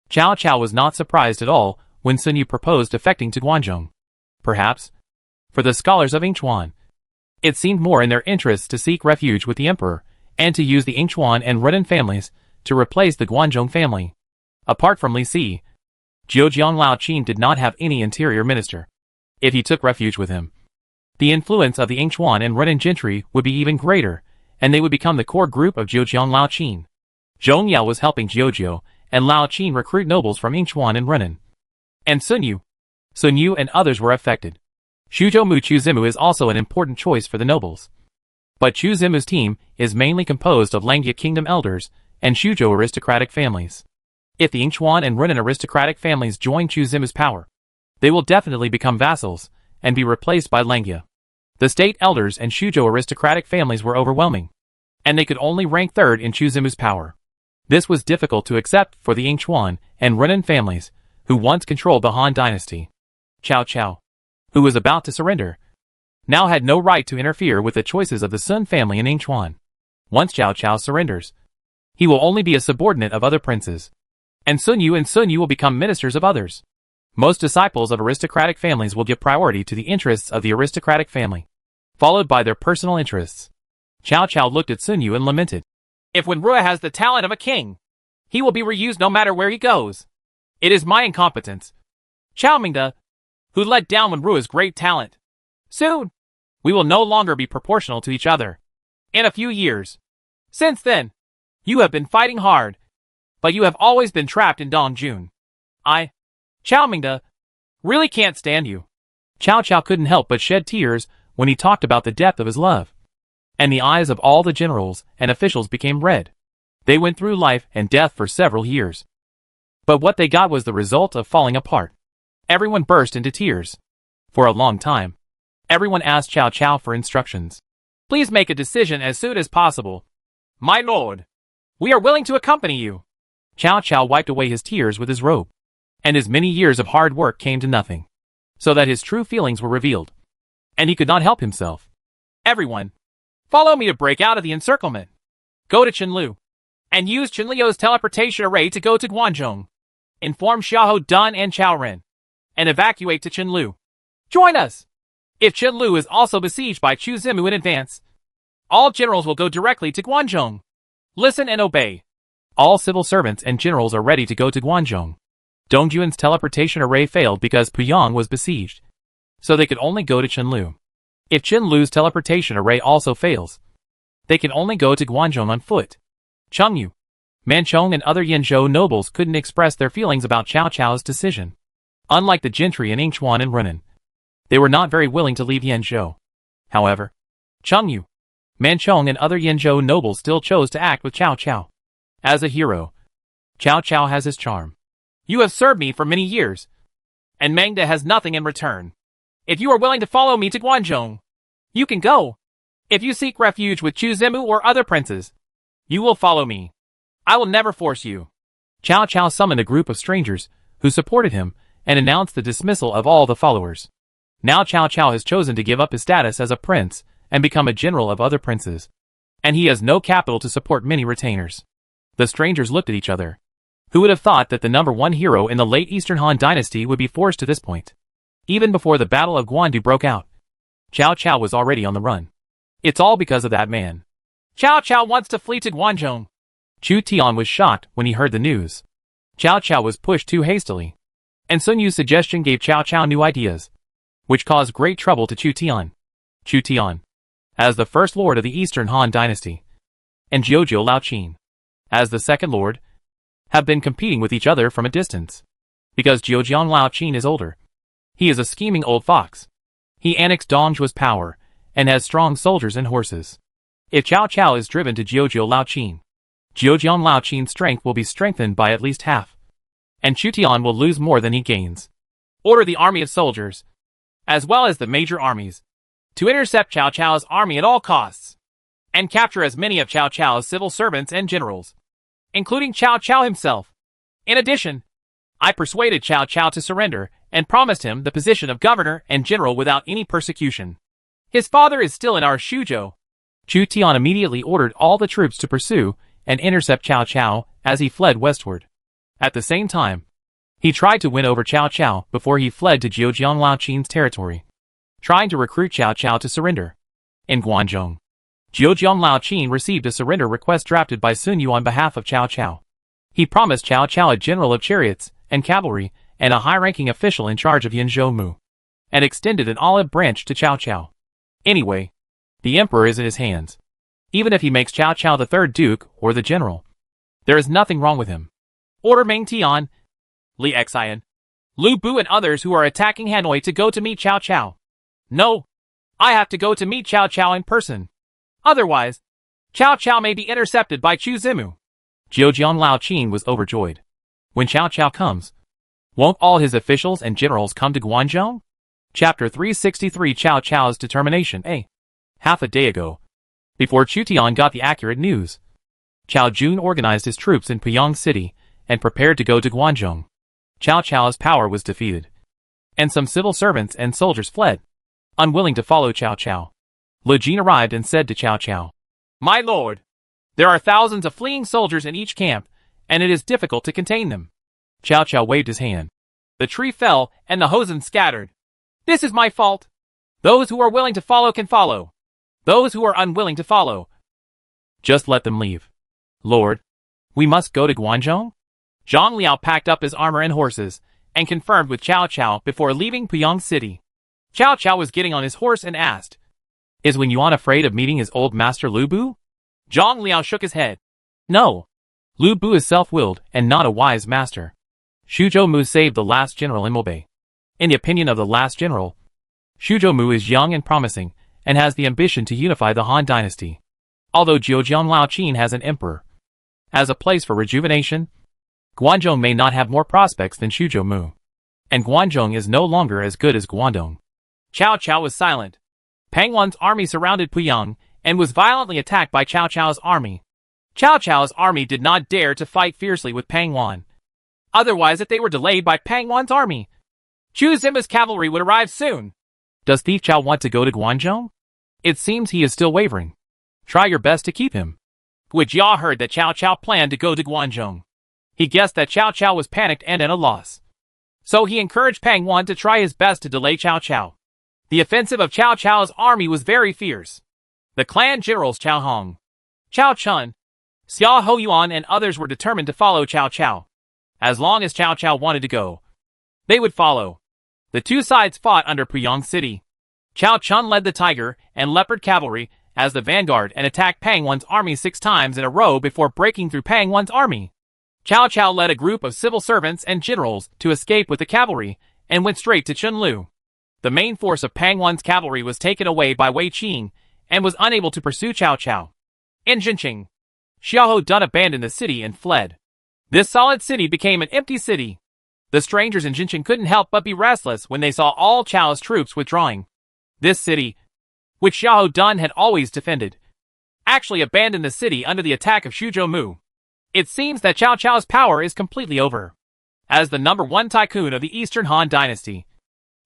Cao Cao was not surprised at all when Sun Yu proposed defecting to Guanzhong. Perhaps, for the scholars of Yingchuan, it seemed more in their interests to seek refuge with the emperor, and to use the Yingchuan and Renan families to replace the Guanzhong family. Apart from Li Si, Jiujiang Laoqin did not have any interior minister. If he took refuge with him, the influence of the Yingchuan and Renan gentry would be even greater, and they would become the core group of Jiujiang Laoqin. Zhongyao was helping Jiujiu and Laoqin recruit nobles from Yingchuan and Renan. And Sun Yu and others were affected. Shuzhou Chu Zimu is also an important choice for the nobles. But Chu Zimu's team is mainly composed of Langya kingdom elders and Shuzhou aristocratic families. If the Yingchuan and Renan aristocratic families join Chu Zimu's power, they will definitely become vassals and be replaced by Langya. The state elders and Shuzhou aristocratic families were overwhelming, and they could only rank third in Chu Zimu's power. This was difficult to accept for the Yingchuan and Renan families, who once controlled the Han dynasty. Cao Cao, who was about to surrender, now had no right to interfere with the choices of the Sun family in Yingchuan. Once Cao Cao surrenders, he will only be a subordinate of other princes, and Sun Yu will become ministers of others. Most disciples of aristocratic families will give priority to the interests of the aristocratic family, followed by their personal interests. Cao Cao looked at Sun Yu and lamented. If Wen Ruo has the talent of a king, he will be reused no matter where he goes. It is my incompetence, Chao Mingde, who let down Wen Ruo's great talent. Soon, we will no longer be proportional to each other. In a few years. Since then, you have been fighting hard, but you have always been trapped in Dongjun. I, Chao Mingde, really can't stand you. Cao Cao couldn't help but shed tears when he talked about the depth of his love. And the eyes of all the generals and officials became red. They went through life and death for several years. But what they got was the result of falling apart. Everyone burst into tears. For a long time, everyone asked Cao Cao for instructions. Please make a decision as soon as possible. My lord, we are willing to accompany you. Cao Cao wiped away his tears with his robe. and his many years of hard work came to nothing, so that his true feelings were revealed, and he could not help himself. Everyone, follow me to break out of the encirclement. Go to Chenlu, and use Chenliu's teleportation array to go to Guangzhong. Inform Xiahou Dun and Chao Ren, and evacuate to Chenlu. Join us! If Chenlu is also besieged by Chu Zimu in advance, all generals will go directly to Guangzhong. Listen and obey. All civil servants and generals are ready to go to Guangzhong. Dongyuan's teleportation array failed because Puyang was besieged, so they could only go to Chenlu. If Chenlu's teleportation array also fails, they can only go to Guangzhong on foot. Chengyu, Manchong and other Yanzhou nobles couldn't express their feelings about Cao Cao's decision. Unlike the gentry in Yingchuan and Runan, they were not very willing to leave Yanzhou. However, Chengyu, Manchong and other Yanzhou nobles still chose to act with Cao Cao. As a hero, Cao Cao has his charm. You have served me for many years, and Mangda has nothing in return. If you are willing to follow me to Guangzhong, you can go. If you seek refuge with Chu Zimu or other princes, you will follow me. I will never force you. Cao Cao summoned a group of strangers who supported him and announced the dismissal of all the followers. Now Cao Cao has chosen to give up his status as a prince and become a general of other princes, and he has no capital to support many retainers. The strangers looked at each other. Who would have thought that the #1 hero in the late Eastern Han dynasty would be forced to this point? Even before the Battle of Guandu broke out, Cao Cao was already on the run. It's all because of that man. Cao Cao wants to flee to Guangzhong. Chu Tian was shocked when he heard the news. Cao Cao was pushed too hastily, and Sun Yu's suggestion gave Cao Cao new ideas, which caused great trouble to Chu Tian. Chu Tian, as the first lord of the Eastern Han dynasty, and Jiuzhou Laoqin, as the second lord, have been competing with each other from a distance. Because Jiuzhou Laoqin is older, he is a scheming old fox. He annexed Dongzhuo's power and has strong soldiers and horses. If Cao Cao is driven to Jiuzhou Laoqin, Jiuzhou Laoqin's strength will be strengthened by at least half, and Chu Tian will lose more than he gains. Order the army of soldiers, as well as the major armies, to intercept Cao Cao's army at all costs, and capture as many of Cao Cao's civil servants and generals, including Cao Cao himself. In addition, I persuaded Cao Cao to surrender and promised him the position of governor and general without any persecution. His father is still in our Shuzhou. Chu Tian immediately ordered all the troops to pursue and intercept Cao Cao as he fled westward. At the same time, he tried to win over Cao Cao before he fled to Jiuzhou Laoqin's territory, trying to recruit Cao Cao to surrender. In Guangzhong, Jiuzhou Laoqin received a surrender request drafted by Sun Yu on behalf of Cao Cao. He promised Cao Cao a general of chariots and cavalry and a high-ranking official in charge of Yanzhou Mu, and extended an olive branch to Cao Cao. Anyway, the emperor is in his hands. Even if he makes Cao Cao the third duke or the general, there is nothing wrong with him. Order Meng Tian, Li Xian, Lu Bu and others who are attacking Hanoi to go to meet Cao Cao. No, I have to go to meet Cao Cao in person. Otherwise, Cao Cao may be intercepted by Chu Zimu. Jiuzhou Laoqin was overjoyed. When Cao Cao comes, won't all his officials and generals come to Guangzhong? Chapter 363 Cao Cao's Determination. Half a day ago, before Chu Tian got the accurate news, Cao Jun organized his troops in Puyang City and prepared to go to Guangzhong. Cao Cao's power was defeated, and some civil servants and soldiers fled, unwilling to follow Cao Cao. Lu Jin arrived and said to Cao Cao, "My lord, there are thousands of fleeing soldiers in each camp, and it is difficult to contain them." Cao Cao waved his hand. "The tree fell, and the hosen scattered. This is my fault. Those who are willing to follow can follow. Those who are unwilling to follow, just let them leave." "Lord, we must go to Guangzhong?" Zhang Liao packed up his armor and horses, and confirmed with Cao Cao before leaving Puyang City. Cao Cao was getting on his horse and asked, "Is Wen Yuan afraid of meeting his old master Lu Bu?" Zhang Liao shook his head. "No. Lu Bu is self-willed and not a wise master. Shuzhou Mu saved the last general in Mobei. In the opinion of the last general, Shuzhou Mu is young and promising, and has the ambition to unify the Han dynasty. Although Jiuzhou Laoqin has an emperor as a place for rejuvenation, Guangzhong may not have more prospects than Shuzhou Mu, and Guangzhong is no longer as good as Guangdong." Cao Cao was silent. Pang Wan's army surrounded Puyang and was violently attacked by Cao Cao's army. Cao Cao's army did not dare to fight fiercely with Pang Wan. Otherwise, if they were delayed by Pang Wan's army, Chu Zimu's cavalry would arrive soon. Does Thief Chow want to go to Guangzhou? It seems he is still wavering. Try your best to keep him. Which Yaw heard that Cao Cao planned to go to Guangzhou. He guessed that Cao Cao was panicked and at a loss. So he encouraged Pang Wan to try his best to delay Cao Cao. The offensive of Cao Cao's army was very fierce. The clan generals Cao Hong, Cao Chun, Xia Hoyuan and others were determined to follow Cao Cao. As long as Cao Cao wanted to go, they would follow. The two sides fought under Puyang City. Cao Chun led the Tiger and Leopard cavalry as the vanguard and attacked Pang Wan's army 6 times in a row before breaking through Pang Wan's army. Cao Cao led a group of civil servants and generals to escape with the cavalry and went straight to Chunlu. The main force of Pang Wan's cavalry was taken away by Wei Qing and was unable to pursue Cao Cao. In Jinqing, Xiahou Dun abandoned the city and fled. This solid city became an empty city. The strangers in Jinqing couldn't help but be restless when they saw all Chao's troops withdrawing. This city, which Xiahou Dun had always defended, actually abandoned the city under the attack of Xuzhou Mu. It seems that Cao Cao's power is completely over. As the #1 tycoon of the Eastern Han Dynasty,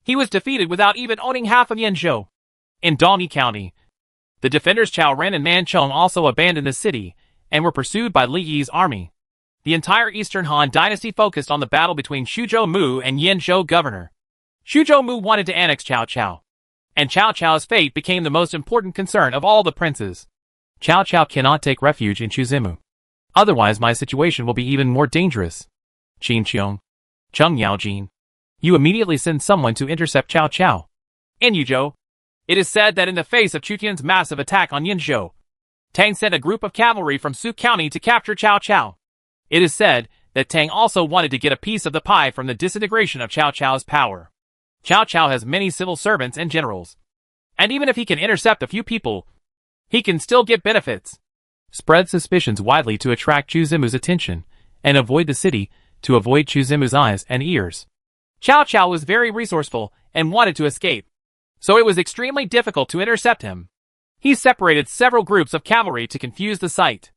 he was defeated without even owning half of Yanzhou. In Dongyi County, the defenders Cao Ren and Man Chong also abandoned the city and were pursued by Li Yi's army. The entire Eastern Han Dynasty focused on the battle between Xuzhou Mu and Yanzhou governor. Xuzhou Mu wanted to annex Cao Cao, and Cao Cao's fate became the most important concern of all the princes. Cao Cao cannot take refuge in Chuzimu. Otherwise my situation will be even more dangerous. Qin Qiong, Cheng Yaojin, you immediately send someone to intercept Cao Cao. In Yuzhou, it is said that in the face of Chu Tian's massive attack on Yanzhou, Tang sent a group of cavalry from Su County to capture Cao Cao. It is said that Tang also wanted to get a piece of the pie from the disintegration of Cao Cao's power. Cao Cao has many civil servants and generals, and even if he can intercept a few people, he can still get benefits. Spread suspicions widely to attract Chu Zimu's attention, and avoid the city to avoid Chu Zimu's eyes and ears. Cao Cao was very resourceful and wanted to escape, so it was extremely difficult to intercept him. He separated several groups of cavalry to confuse the sight.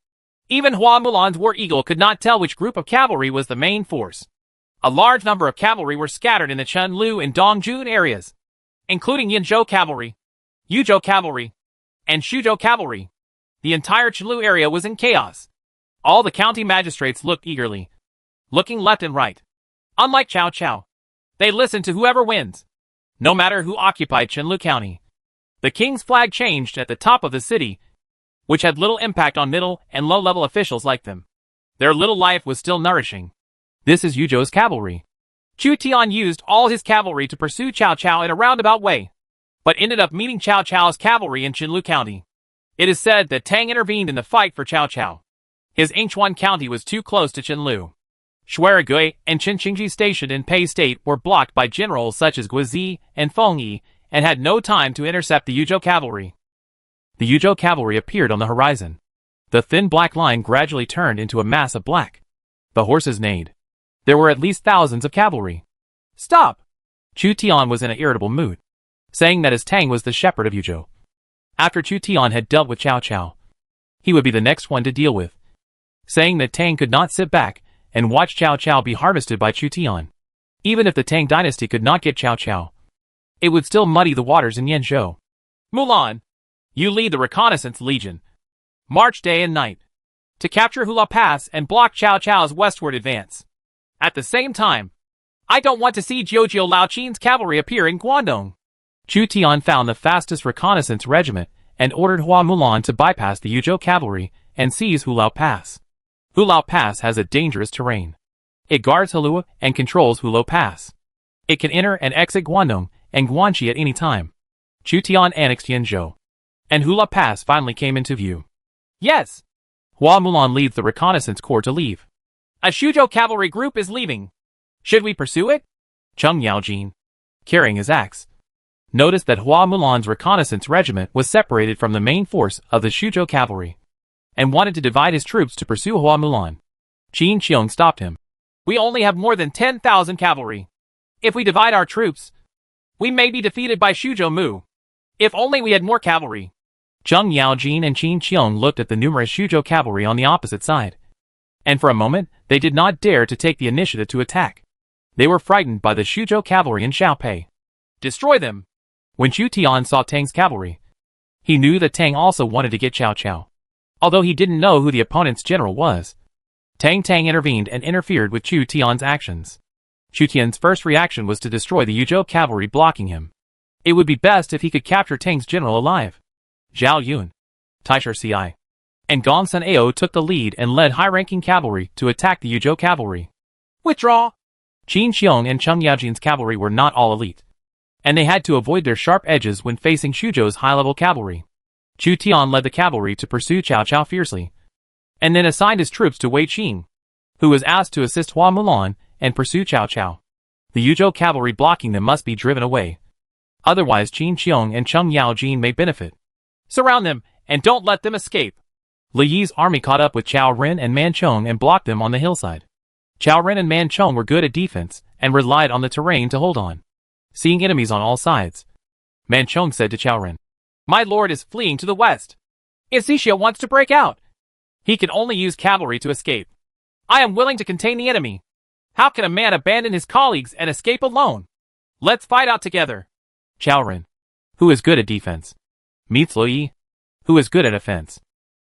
Even Hua Mulan's War Eagle could not tell which group of cavalry was the main force. A large number of cavalry were scattered in the Chunlu and Dongjun areas, including Yanzhou cavalry, Yuzhou cavalry, and Xuzhou cavalry. The entire Chunlu area was in chaos. All the county magistrates looked eagerly, looking left and right. Unlike Cao Cao, they listened to whoever wins, no matter who occupied Chunlu County. The king's flag changed at the top of the city, which had little impact on middle and low-level officials like them. Their little life was still nourishing. This is Yuzhou's cavalry. Chu Tian used all his cavalry to pursue Cao Cao in a roundabout way, but ended up meeting Cao Cao's cavalry in Chunlu County. It is said that Tang intervened in the fight for Cao Cao. His Yingchuan County was too close to Chunlu. Shuaragui and Chinqingji stationed in Pei State were blocked by generals such as Guizi and Feng Yi and had no time to intercept the Yuzhou cavalry. The Yuzhou cavalry appeared on the horizon. The thin black line gradually turned into a mass of black. The horses neighed. There were at least thousands of cavalry. Stop! Chu Tian was in an irritable mood, saying that his Tang was the shepherd of Yuzhou. After Chu Tian had dealt with Cao Cao, he would be the next one to deal with, saying that Tang could not sit back and watch Cao Cao be harvested by Chu Tian. Even if the Tang dynasty could not get Cao Cao, it would still muddy the waters in Yanzhou. Mulan, you lead the reconnaissance legion. March day and night to capture Hula Pass and block Cao Cao's westward advance. At the same time, I don't want to see Jiujiu Laoqin's cavalry appear in Guangdong. Chu Tian found the fastest reconnaissance regiment and ordered Hua Mulan to bypass the Yuzhou cavalry and seize Hulao Pass. Hulao Pass has a dangerous terrain. It guards Hulua and controls Hulao Pass. It can enter and exit Guangdong and Guangxi at any time. Chu Tian annexed Yanzhou, and Hula Pass finally came into view. Yes! Hua Mulan leads the reconnaissance corps to leave. A Xuzhou cavalry group is leaving. Should we pursue it? Cheng Yaojin, carrying his axe, noticed that Hua Mulan's reconnaissance regiment was separated from the main force of the Xuzhou cavalry, and wanted to divide his troops to pursue Hua Mulan. Qin Qiong stopped him. We only have more than 10,000 cavalry. If we divide our troops, we may be defeated by Xuzhou Mu. If only we had more cavalry. Zheng Yaojin and Qin Qiong looked at the numerous Xuzhou cavalry on the opposite side. and for a moment they did not dare to take the initiative to attack. They were frightened by the Xuzhou cavalry in Xiaopei. Destroy them! When Chu Tian saw Tang's cavalry, he knew that Tang also wanted to get Cao Cao. Although he didn't know who the opponent's general was, Tang intervened and interfered with Chu Tian's actions. Chu Tian's first reaction was to destroy the Yuzhou cavalry blocking him. It would be best if he could capture Tang's general alive. Zhao Yun, Taishar Ci, and Gong Sun Ao took the lead and led high-ranking cavalry to attack the Yuzhou cavalry. Withdraw! Qin Xiong and Cheng Yaojin's cavalry were not all elite, and they had to avoid their sharp edges when facing Xuzhou's high-level cavalry. Chu Tian led the cavalry to pursue Cao Cao fiercely, and then assigned his troops to Wei Qing, who was asked to assist Hua Mulan and pursue Cao Cao. The Yuzhou cavalry blocking them must be driven away. Otherwise Qin Xiong and Cheng Yaojin may benefit. Surround them, and don't let them escape. Li Yi's army caught up with Chao Ren and Man Chong and blocked them on the hillside. Chao Ren and Man Chong were good at defense and relied on the terrain to hold on. Seeing enemies on all sides, Man Chong said to Chao Ren, My lord is fleeing to the west. If Xixia wants to break out, he can only use cavalry to escape. I am willing to contain the enemy. How can a man abandon his colleagues and escape alone? Let's fight out together. Chao Ren, who is good at defense, meets Li Yi, who is good at offense,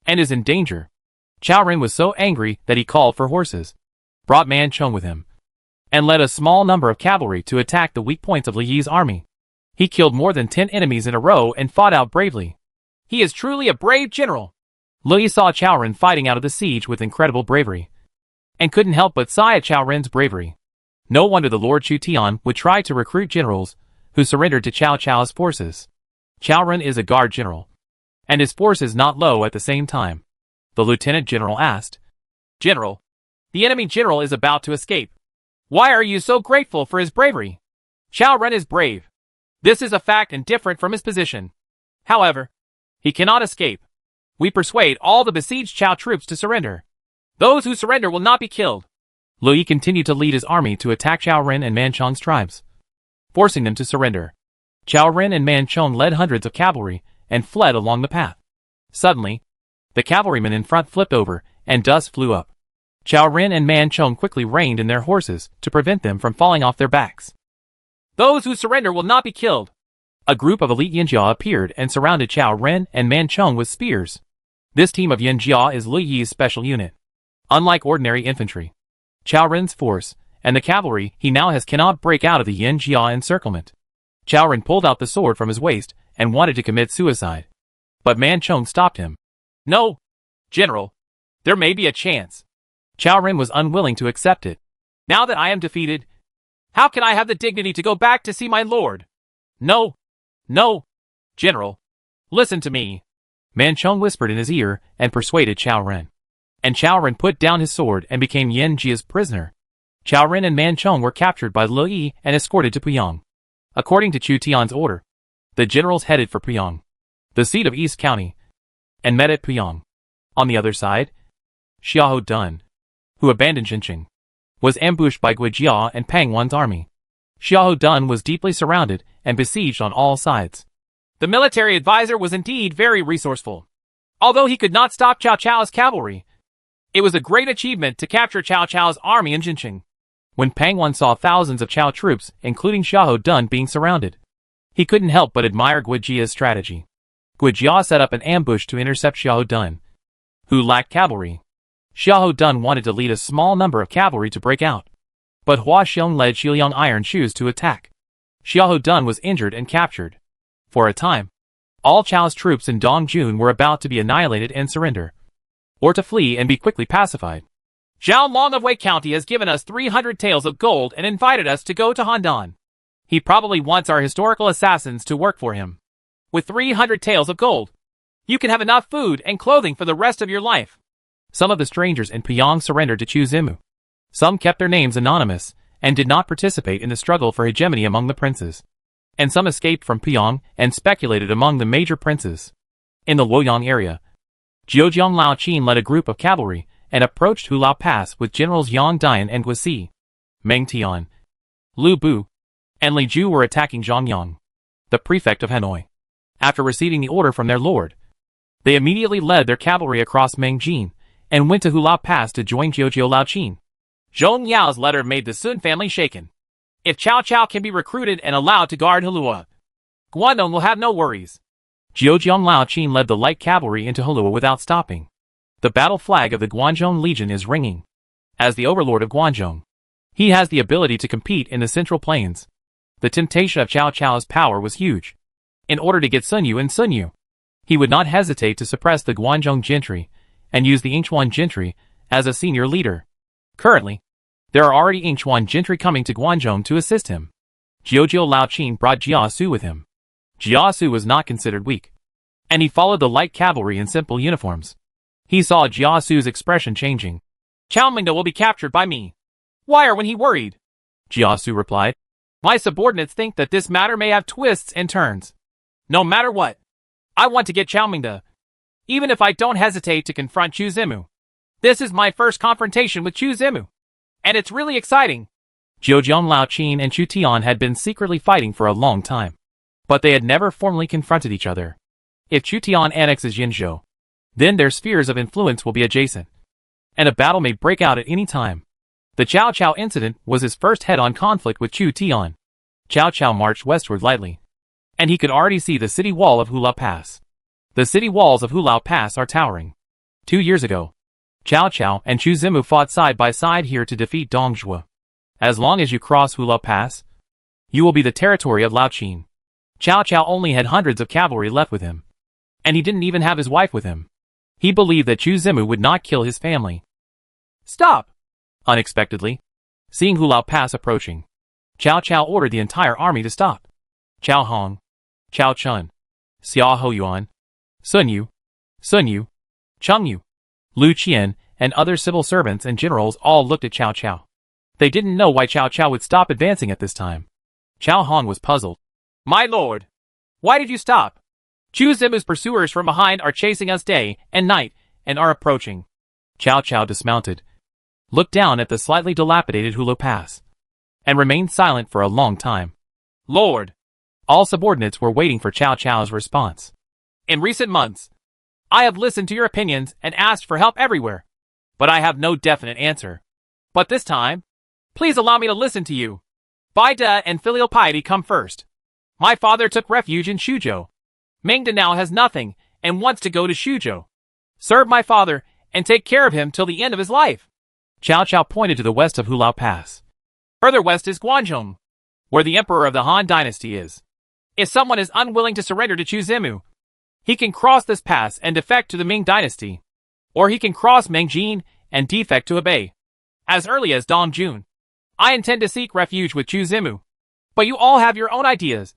and is in danger. Chao Ren was so angry that he called for horses, brought Man Chong with him, and led a small number of cavalry to attack the weak points of Li Yi's army. He killed more than 10 enemies in a row and fought out bravely. He is truly a brave general. Li Yi saw Chao Ren fighting out of the siege with incredible bravery, and couldn't help but sigh at Chao Ren's bravery. No wonder the Lord Chu Tian would try to recruit generals who surrendered to Cao Cao's forces. Chao Ren is a guard general, and his force is not low at the same time. The lieutenant general asked, General, the enemy general is about to escape. Why are you so grateful for his bravery? Chao Ren is brave. This is a fact and different from his position. However, he cannot escape. We persuade all the besieged Cao troops to surrender. Those who surrender will not be killed. Li Yi continued to lead his army to attack Chao Ren and Man Chong's tribes, forcing them to surrender. Chao Ren and Man Chong led hundreds of cavalry and fled along the path. Suddenly, the cavalrymen in front flipped over and dust flew up. Chao Ren and Man Chong quickly reined in their horses to prevent them from falling off their backs. Those who surrender will not be killed. A group of elite Yanjia appeared and surrounded Chao Ren and Man Chong with spears. This team of Yanjia is Li Yi's special unit. Unlike ordinary infantry, Chao Ren's force and the cavalry he now has cannot break out of the Yanjia encirclement. Chao Ren pulled out the sword from his waist and wanted to commit suicide, but Man Chong stopped him. No, General. There may be a chance. Chao Ren was unwilling to accept it. Now that I am defeated, how can I have the dignity to go back to see my lord? No, General. Listen to me. Man Chong whispered in his ear and persuaded Chao Ren. And Chao Ren put down his sword and became Yan Jia's prisoner. Chao Ren and Man Chong were captured by Li Yi and escorted to Puyang. According to Chu Tian's order, the generals headed for Puyang, the seat of East County, and met at Puyang. On the other side, Xiahou Dun, who abandoned Xinqing, was ambushed by Gui Jia and Pang Wan's army. Xiahou Dun was deeply surrounded and besieged on all sides. The military advisor was indeed very resourceful. Although he could not stop Cao Cao's cavalry, it was a great achievement to capture Cao Cao's army in Xinqing. When Pang Wan saw thousands of Cao troops, including Xiahou Dun, being surrounded, he couldn't help but admire Gui Jia's strategy. Gui Jia set up an ambush to intercept Xiahou Dun, who lacked cavalry. Xiahou Dun wanted to lead a small number of cavalry to break out, but Hua Xiong led Xiliang Iron Shoes to attack. Xiahou Dun was injured and captured. For a time, all Chao's troops in Dongjun were about to be annihilated and surrender, or to flee and be quickly pacified. Zhao Long of Wei County has given us 300 taels of gold and invited us to go to Handan. He probably wants our historical assassins to work for him. With 300 taels of gold, you can have enough food and clothing for the rest of your life. Some of the strangers in Puyang surrendered to Chu Zimu. Some kept their names anonymous and did not participate in the struggle for hegemony among the princes. And some escaped from Puyang and speculated among the major princes. In the Luoyang area, Zhejiang Lao Qin led a group of cavalry and approached Hulao Pass with generals Yang Dian and Guisi. Meng Tian, Lu Bu, and Li Ju were attacking Zhangyang, the prefect of Hanoi. After receiving the order from their lord, they immediately led their cavalry across Mengjin and went to Hula Pass to join Jiujiu Laoqin. Zhong Yao's letter made the Sun family shaken. If Cao Cao can be recruited and allowed to guard Hulua, Guangdong will have no worries. Jiujiang Laoqin led the light cavalry into Hulua without stopping. The battle flag of the Guangzhong Legion is ringing. As the overlord of Guangzhong, he has the ability to compete in the Central Plains. The temptation of Cao Cao's power was huge. In order to get Sun Yu, he would not hesitate to suppress the Guangzhong gentry and use the Yingchuan gentry as a senior leader. Currently, there are already Yingchuan gentry coming to Guangzhong to assist him. Jiujiu Laoqin brought Jia Su with him. Jia Su was not considered weak, and he followed the light cavalry in simple uniforms. He saw Jia Su's expression changing. Cao Mingda will be captured by me. Why are he worried? Jia Su replied. My subordinates think that this matter may have twists and turns. No matter what, I want to get Cao Mingda, even if I don't hesitate to confront Chu Zimu. This is my first confrontation with Chu Zimu, and it's really exciting. Jiujiang Laoqin and Chu Tian had been secretly fighting for a long time, but they had never formally confronted each other. If Chu Tian annexes Yinzhou, then their spheres of influence will be adjacent, and a battle may break out at any time. The Cao Cao incident was his first head-on conflict with Chu Tian. Cao Cao marched westward lightly, and he could already see the city wall of Hula Pass. The city walls of Hula Pass are towering. 2 years ago, Cao Cao and Chu Zimu fought side by side here to defeat Dongzhuo. As long as you cross Hula Pass, you will be the territory of Laoqin. Cao Cao only had hundreds of cavalry left with him, and he didn't even have his wife with him. He believed that Chu Zimu would not kill his family. Stop! Unexpectedly, seeing Hula Pass approaching, Cao Cao ordered the entire army to stop. Cao Hong, Cao Chun, Xia Hoyuan, Sun Yu, Cheng Yu, Lu Qian, and other civil servants and generals all looked at Cao Cao. They didn't know why Cao Cao would stop advancing at this time. Cao Hong was puzzled. My lord, why did you stop? Chu Zimu's pursuers from behind are chasing us day and night and are approaching. Cao Cao dismounted, looked down at the slightly dilapidated Hula Pass, and remained silent for a long time. Lord, all subordinates were waiting for Cao Cao's response. In recent months, I have listened to your opinions and asked for help everywhere, but I have no definite answer. But this time, please allow me to listen to you. Baida and filial piety come first. My father took refuge in Shuzhou. Mingda now has nothing and wants to go to Shuzhou. Serve my father and take care of him till the end of his life. Cao Cao pointed to the west of Hula Pass. Further west is Guangzhong, where the emperor of the Han dynasty is. If someone is unwilling to surrender to Chu Zimu, he can cross this pass and defect to the Ming dynasty, or he can cross Mengjin and defect to Hebei. As early as Dongjun, I intend to seek refuge with Chu Zimu, but you all have your own ideas,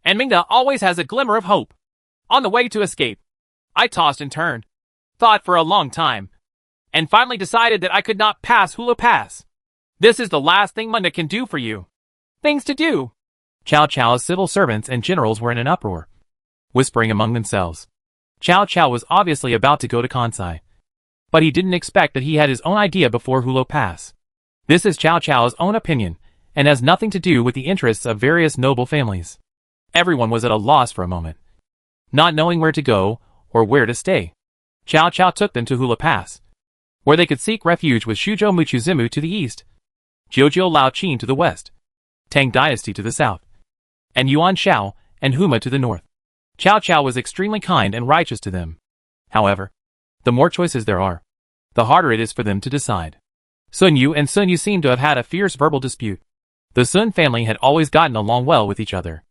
and Mingda always has a glimmer of hope. On the way to escape, I tossed and turned, thought for a long time, and finally decided that I could not pass Hula Pass. This is the last thing Mingda can do for you. Things to do. Cao Cao's civil servants and generals were in an uproar, whispering among themselves. Cao Cao was obviously about to go to Kansai, but he didn't expect that he had his own idea before Hula Pass. This is Cao Cao's own opinion, and has nothing to do with the interests of various noble families. Everyone was at a loss for a moment, not knowing where to go or where to stay. Cao Cao took them to Hula Pass, where they could seek refuge with Shuzhou Muchuzimu to the east, Jiujiu Laoqin to the west, Tang Dynasty to the south, and Yuan Shao and Huma to the north. Cao Cao was extremely kind and righteous to them. However, the more choices there are, the harder it is for them to decide. Sun Yu and Sun Yu seemed to have had a fierce verbal dispute. The Sun family had always gotten along well with each other.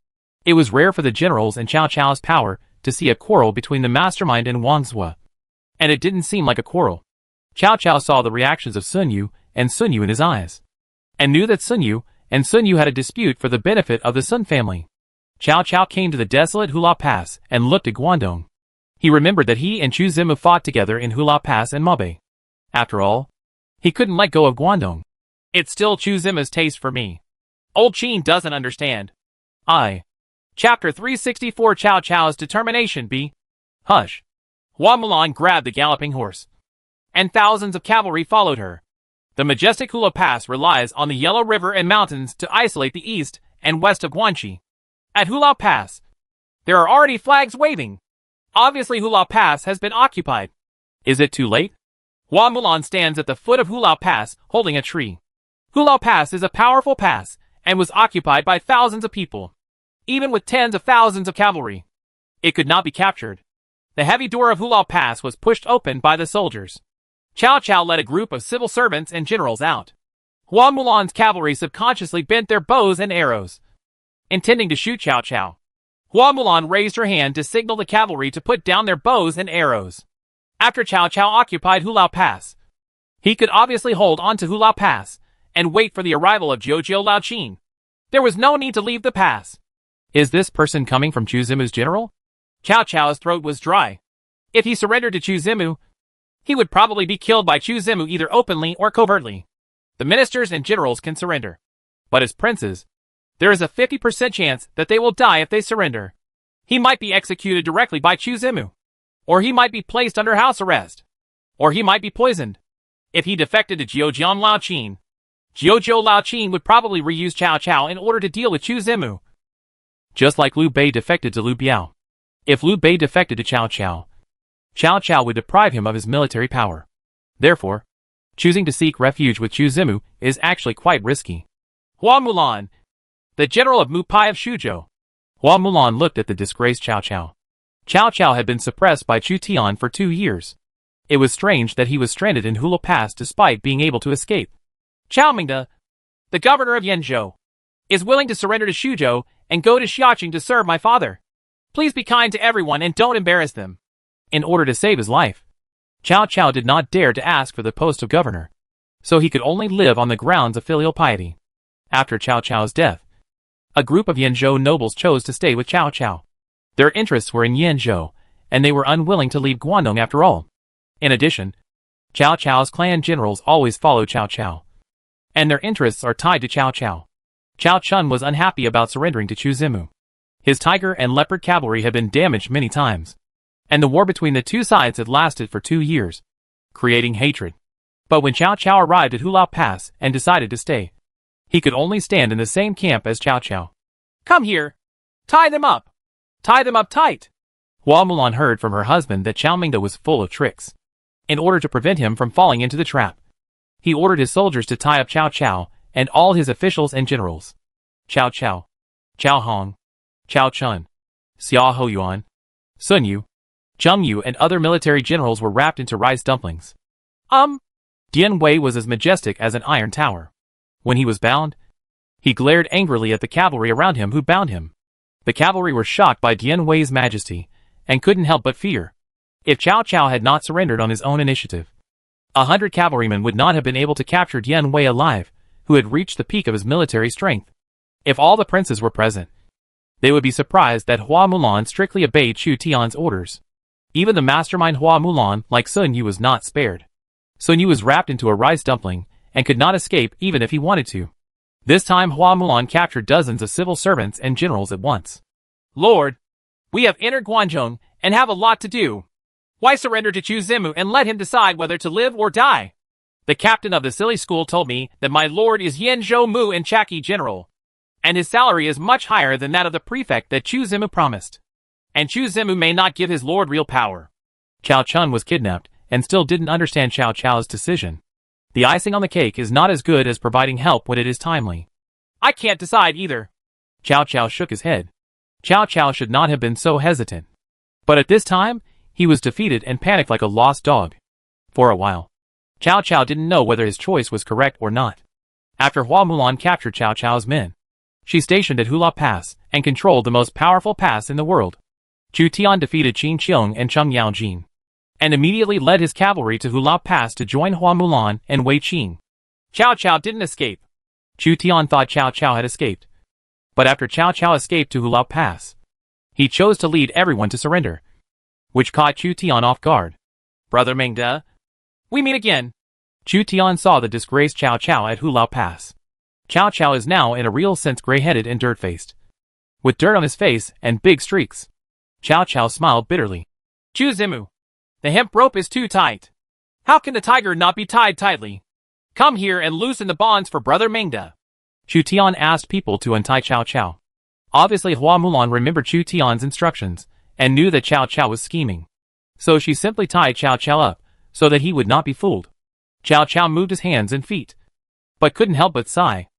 It was rare for the generals and Cao Cao's power to see a quarrel between the mastermind and Wang Zhua. And it didn't seem like a quarrel. Cao Cao saw the reactions of Sun Yu and Sun Yu in his eyes, and knew that Sun Yu and Sun Yu had a dispute for the benefit of the Sun family. Cao Cao came to the desolate Hula Pass and looked at Guangdong. He remembered that he and Chu Zimu fought together in Hula Pass and Mabe. After all, he couldn't let go of Guangdong. It's still Chu Zimu's taste for me. Old Qin doesn't understand. Chapter 364 Cao Cao's determination B. Hush. Hua Mulan grabbed the galloping horse, and thousands of cavalry followed her. The majestic Hula Pass relies on the Yellow River and mountains to isolate the east and west of Guanxi. At Hula Pass, there are already flags waving. Obviously Hula Pass has been occupied. Is it too late? Hua Mulan stands at the foot of Hulao Pass, holding a tree. Hulao Pass is a powerful pass, and was occupied by thousands of people. Even with tens of thousands of cavalry, it could not be captured. The heavy door of Hulao Pass was pushed open by the soldiers. Cao Cao led a group of civil servants and generals out. Hua Mulan's cavalry subconsciously bent their bows and arrows, intending to shoot Cao Cao. Hua Mulan raised her hand to signal the cavalry to put down their bows and arrows. After Cao Cao occupied Hulao Pass, he could obviously hold on to Hulao Pass and wait for the arrival of Jiao Laoqin. There was no need to leave the pass. Is this person coming from Chu Zimu's general? Cao Cao's throat was dry. If he surrendered to Chu Zimu, he would probably be killed by Chu Zimu either openly or covertly. The ministers and generals can surrender. But as princes, there is a 50% chance that they will die if they surrender. He might be executed directly by Chu Zimu. Or he might be placed under house arrest. Or he might be poisoned. If he defected to Jiao Laoqin, Jiao Laoqin would probably reuse Cao Cao in order to deal with Chu Zimu. Just like Liu Bei defected to Liu Biao. If Liu Bei defected to Cao Cao, Cao Cao would deprive him of his military power. Therefore, choosing to seek refuge with Chu Zimu is actually quite risky. Hua Mulan, the general of Mupai of Shuzhou. Hua Mulan looked at the disgraced Cao Cao. Cao Cao had been suppressed by Chu Tian for 2 years. It was strange that he was stranded in Hulao Pass despite being able to escape. Cao Mingde, the governor of Yanzhou, is willing to surrender to Shuzhou and go to Xiaqing to serve my father. Please be kind to everyone and don't embarrass them. In order to save his life, Cao Cao did not dare to ask for the post of governor, so he could only live on the grounds of filial piety. After Cao Cao's death, a group of Yanzhou nobles chose to stay with Cao Cao. Their interests were in Yanzhou, and they were unwilling to leave Guangdong after all. In addition, Cao Cao's clan generals always follow Cao Cao, and their interests are tied to Cao Cao. Cao Chun was unhappy about surrendering to Chu Zimu. His tiger and leopard cavalry had been damaged many times, and the war between the two sides had lasted for 2 years, creating hatred. But when Cao Cao arrived at Hulao Pass and decided to stay, he could only stand in the same camp as Cao Cao. Come here! Tie them up! Tie them up tight! Hua Mulan heard from her husband that Cao Mingde was full of tricks. In order to prevent him from falling into the trap, he ordered his soldiers to tie up Cao Cao and all his officials and generals. Cao Cao, Cao Hong, Cao Chun, Xia Hoyuan, Sun Yu, Zheng Yu and other military generals were wrapped into rice dumplings. Dian Wei was as majestic as an iron tower. When he was bound, he glared angrily at the cavalry around him who bound him. The cavalry were shocked by Dian Wei's majesty, and couldn't help but fear. If Cao Cao had not surrendered on his own initiative, 100 cavalrymen would not have been able to capture Dian Wei alive, who had reached the peak of his military strength. If all the princes were present, they would be surprised that Hua Mulan strictly obeyed Chu Tian's orders. Even the mastermind Hua Mulan, like Sun Yu, was not spared. Sun Yu was wrapped into a rice dumpling, and could not escape even if he wanted to. This time Hua Mulan captured dozens of civil servants and generals at once. Lord, we have entered Guangdong and have a lot to do. Why surrender to Chu Zimu and let him decide whether to live or die? The captain of the silly school told me that my lord is Yanzhou Mu and Chaki general, and his salary is much higher than that of the prefect that Chu Zimu promised. And Chu Zimu may not give his lord real power. Cao Chun was kidnapped and still didn't understand Cao Cao's decision. The icing on the cake is not as good as providing help when it is timely. I can't decide either. Cao Cao shook his head. Cao Cao should not have been so hesitant. But at this time, he was defeated and panicked like a lost dog. For a while, Cao Cao didn't know whether his choice was correct or not. After Hua Mulan captured Cao Cao's men, she stationed at Hulao Pass and controlled the most powerful pass in the world. Chu Tian defeated Qin Qiong and Cheng Yaojin, and immediately led his cavalry to Hulao Pass to join Hua Mulan and Wei Qing. Cao Cao didn't escape. Chu Tian thought Cao Cao had escaped. But after Cao Cao escaped to Hulao Pass, he chose to lead everyone to surrender, which caught Chu Tian off guard. Brother Mingde, we meet again. Chu Tian saw the disgraced Cao Cao at Hulao Pass. Cao Cao is now in a real sense gray-headed and dirt-faced, with dirt on his face and big streaks. Cao Cao smiled bitterly. Chu Zimu, the hemp rope is too tight. How can the tiger not be tied tightly? Come here and loosen the bonds for Brother Mingde. Chu Tian asked people to untie Cao Cao. Obviously Hua Mulan remembered Chu Tian's instructions, and knew that Cao Cao was scheming. So she simply tied Cao Cao up, so that he would not be fooled. Cao Cao moved his hands and feet, but couldn't help but sigh.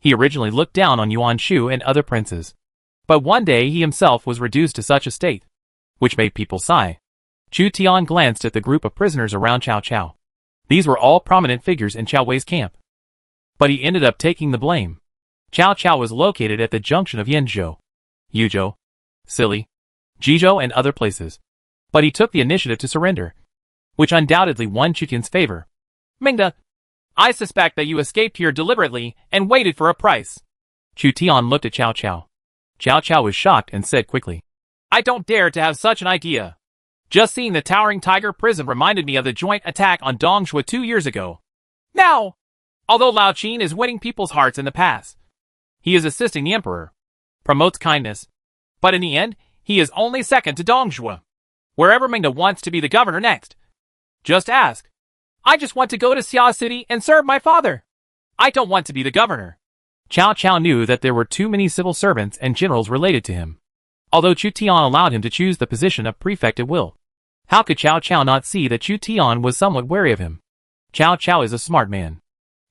He originally looked down on Yuan Shu and other princes, but one day he himself was reduced to such a state, which made people sigh. Chu Tian glanced at the group of prisoners around Cao Cao. These were all prominent figures in Cao Wei's camp, but he ended up taking the blame. Cao Cao was located at the junction of Yanzhou, Yuzhou, Sili, Jizhou and other places, but he took the initiative to surrender, which undoubtedly won Chu Tian's favor. Mingda, I suspect that you escaped here deliberately and waited for a price. Chu Tian looked at Cao Cao. Cao Cao was shocked and said quickly, I don't dare to have such an idea. Just seeing the towering tiger prison reminded me of the joint attack on Dongshui 2 years ago. Now, although Lao Qin is winning people's hearts in the past, he is assisting the emperor, promotes kindness, but in the end, he is only second to Dongshui. Wherever Mingda wants to be the governor next, just ask. I just want to go to Xia City and serve my father. I don't want to be the governor. Cao Cao knew that there were too many civil servants and generals related to him, although Chu Tian allowed him to choose the position of prefect at will. How could Cao Cao not see that Chu Tian was somewhat wary of him? Cao Cao is a smart man.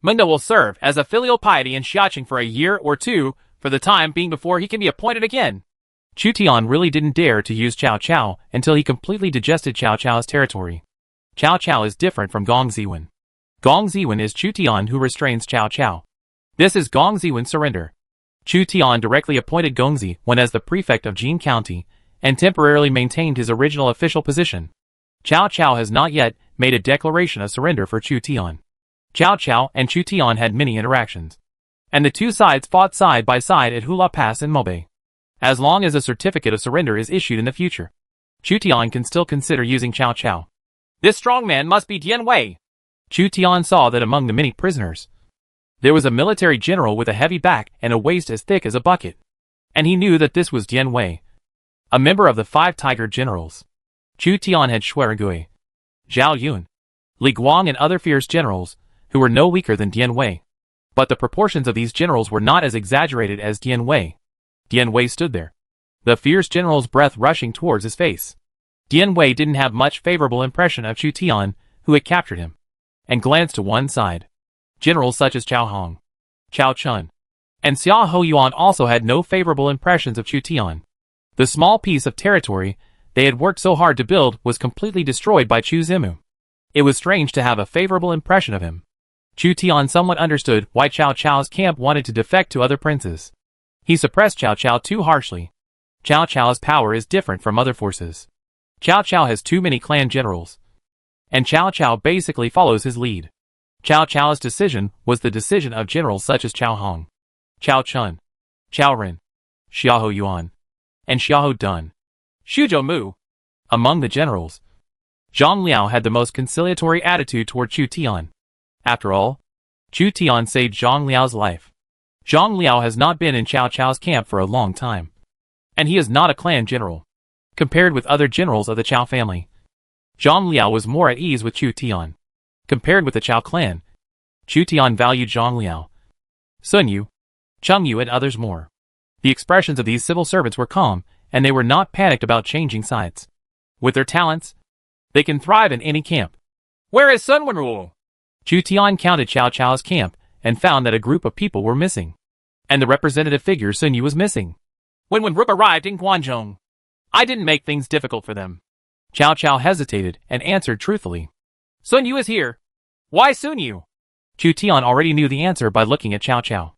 Mingda will serve as a filial piety in Xiaqing for a year or two for the time being before he can be appointed again. Chu Tian really didn't dare to use Cao Cao until he completely digested Cao Cao's territory. Cao Cao is different from Gong Ziwen. Gong Ziwen is Chu Tian who restrains Cao Cao. This is Gong Ziwen's surrender. Chu Tian directly appointed Gong Ziwen as the prefect of Jin County and temporarily maintained his original official position. Cao Cao has not yet made a declaration of surrender for Chu Tian. Cao Cao and Chu Tian had many interactions, and the two sides fought side by side at Hula Pass in Mobe. As long as a certificate of surrender is issued in the future, Chu Tian can still consider using Cao Cao. This strong man must be Dian Wei. Chu Tian saw that among the many prisoners, there was a military general with a heavy back and a waist as thick as a bucket, and he knew that this was Dian Wei, a member of the 5 Tiger Generals. Chu Tian had Shuerigui, Zhao Yun, Li Guang and other fierce generals, who were no weaker than Dian Wei. But the proportions of these generals were not as exaggerated as Dian Wei. Dian Wei stood there, the fierce general's breath rushing towards his face. Dian Wei didn't have much favorable impression of Chu Tian, who had captured him, and glanced to one side. Generals such as Cao Hong, Cao Chun, and Xia Hoyuan also had no favorable impressions of Chu Tian. The small piece of territory they had worked so hard to build was completely destroyed by Chu Zimu. It was strange to have a favorable impression of him. Chu Tian somewhat understood why Cao Cao's camp wanted to defect to other princes. He suppressed Cao Cao too harshly. Cao Cao's power is different from other forces. Cao Cao has too many clan generals, and Cao Cao basically follows his lead. Cao Cao's decision was the decision of generals such as Cao Hong, Cao Chun, Cao Ren, Xiahou Yuan, and Xiahou Dun. Shuzhou Mu. Among the generals, Zhang Liao had the most conciliatory attitude toward Chu Tian. After all, Chu Tian saved Zhang Liao's life. Zhang Liao has not been in Cao Cao's camp for a long time, and he is not a clan general. Compared with other generals of the Cao family, Zhang Liao was more at ease with Chu Tian. Compared with the Cao clan, Chu Tian valued Zhang Liao, Sun Yu, Cheng Yu and others more. The expressions of these civil servants were calm, and they were not panicked about changing sides. With their talents, they can thrive in any camp. Where is Sun Wenru? Chu Tian counted Cao Cao's camp and found that a group of people were missing, and the representative figure Sun Yu was missing. When Wenru arrived in Guangzhou, I didn't make things difficult for them. Cao Cao hesitated and answered truthfully. Sun Yu is here. Why Sun Yu? Chu Tian already knew the answer by looking at Cao Cao.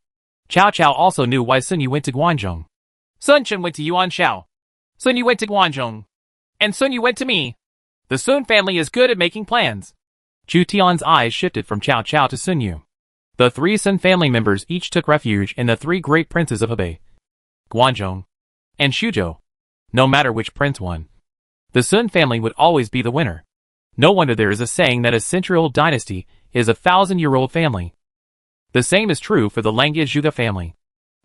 Cao Cao also knew why Sun Yu went to Guangzhou. Sun Chen went to Yuan Shao. Sun Yu went to Guangzhou. And Sun Yu went to me. The Sun family is good at making plans. Chu Tian's eyes shifted from Cao Cao to Sun Yu. The 3 Sun family members each took refuge in the 3 great princes of Hebei, Guangzhou, and Shuzhou. No matter which prince won, the Sun family would always be the winner. No wonder there is a saying that a century-old dynasty is a 1,000-year-old family. The same is true for the Langia Zhuge family.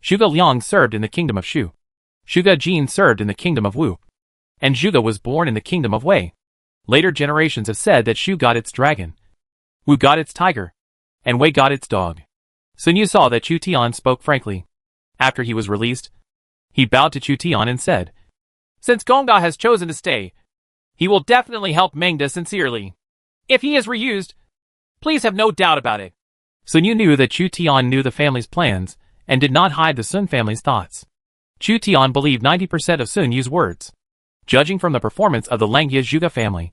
Zhuge Liang served in the kingdom of Shu. Zhuge Jin served in the kingdom of Wu. And Zhuge was born in the kingdom of Wei. Later generations have said that Shu got its dragon, Wu got its tiger, and Wei got its dog. Sun Yu saw that Chu Tian spoke frankly. After he was released, he bowed to Chu Tian and said, Since Gongda has chosen to stay, he will definitely help Mengda sincerely. If he is reused, please have no doubt about it. Sun Yu knew that Chu Tian knew the family's plans and did not hide the Sun family's thoughts. Chu Tian believed 90% of Sun Yu's words. Judging from the performance of the Langya Zhuge family,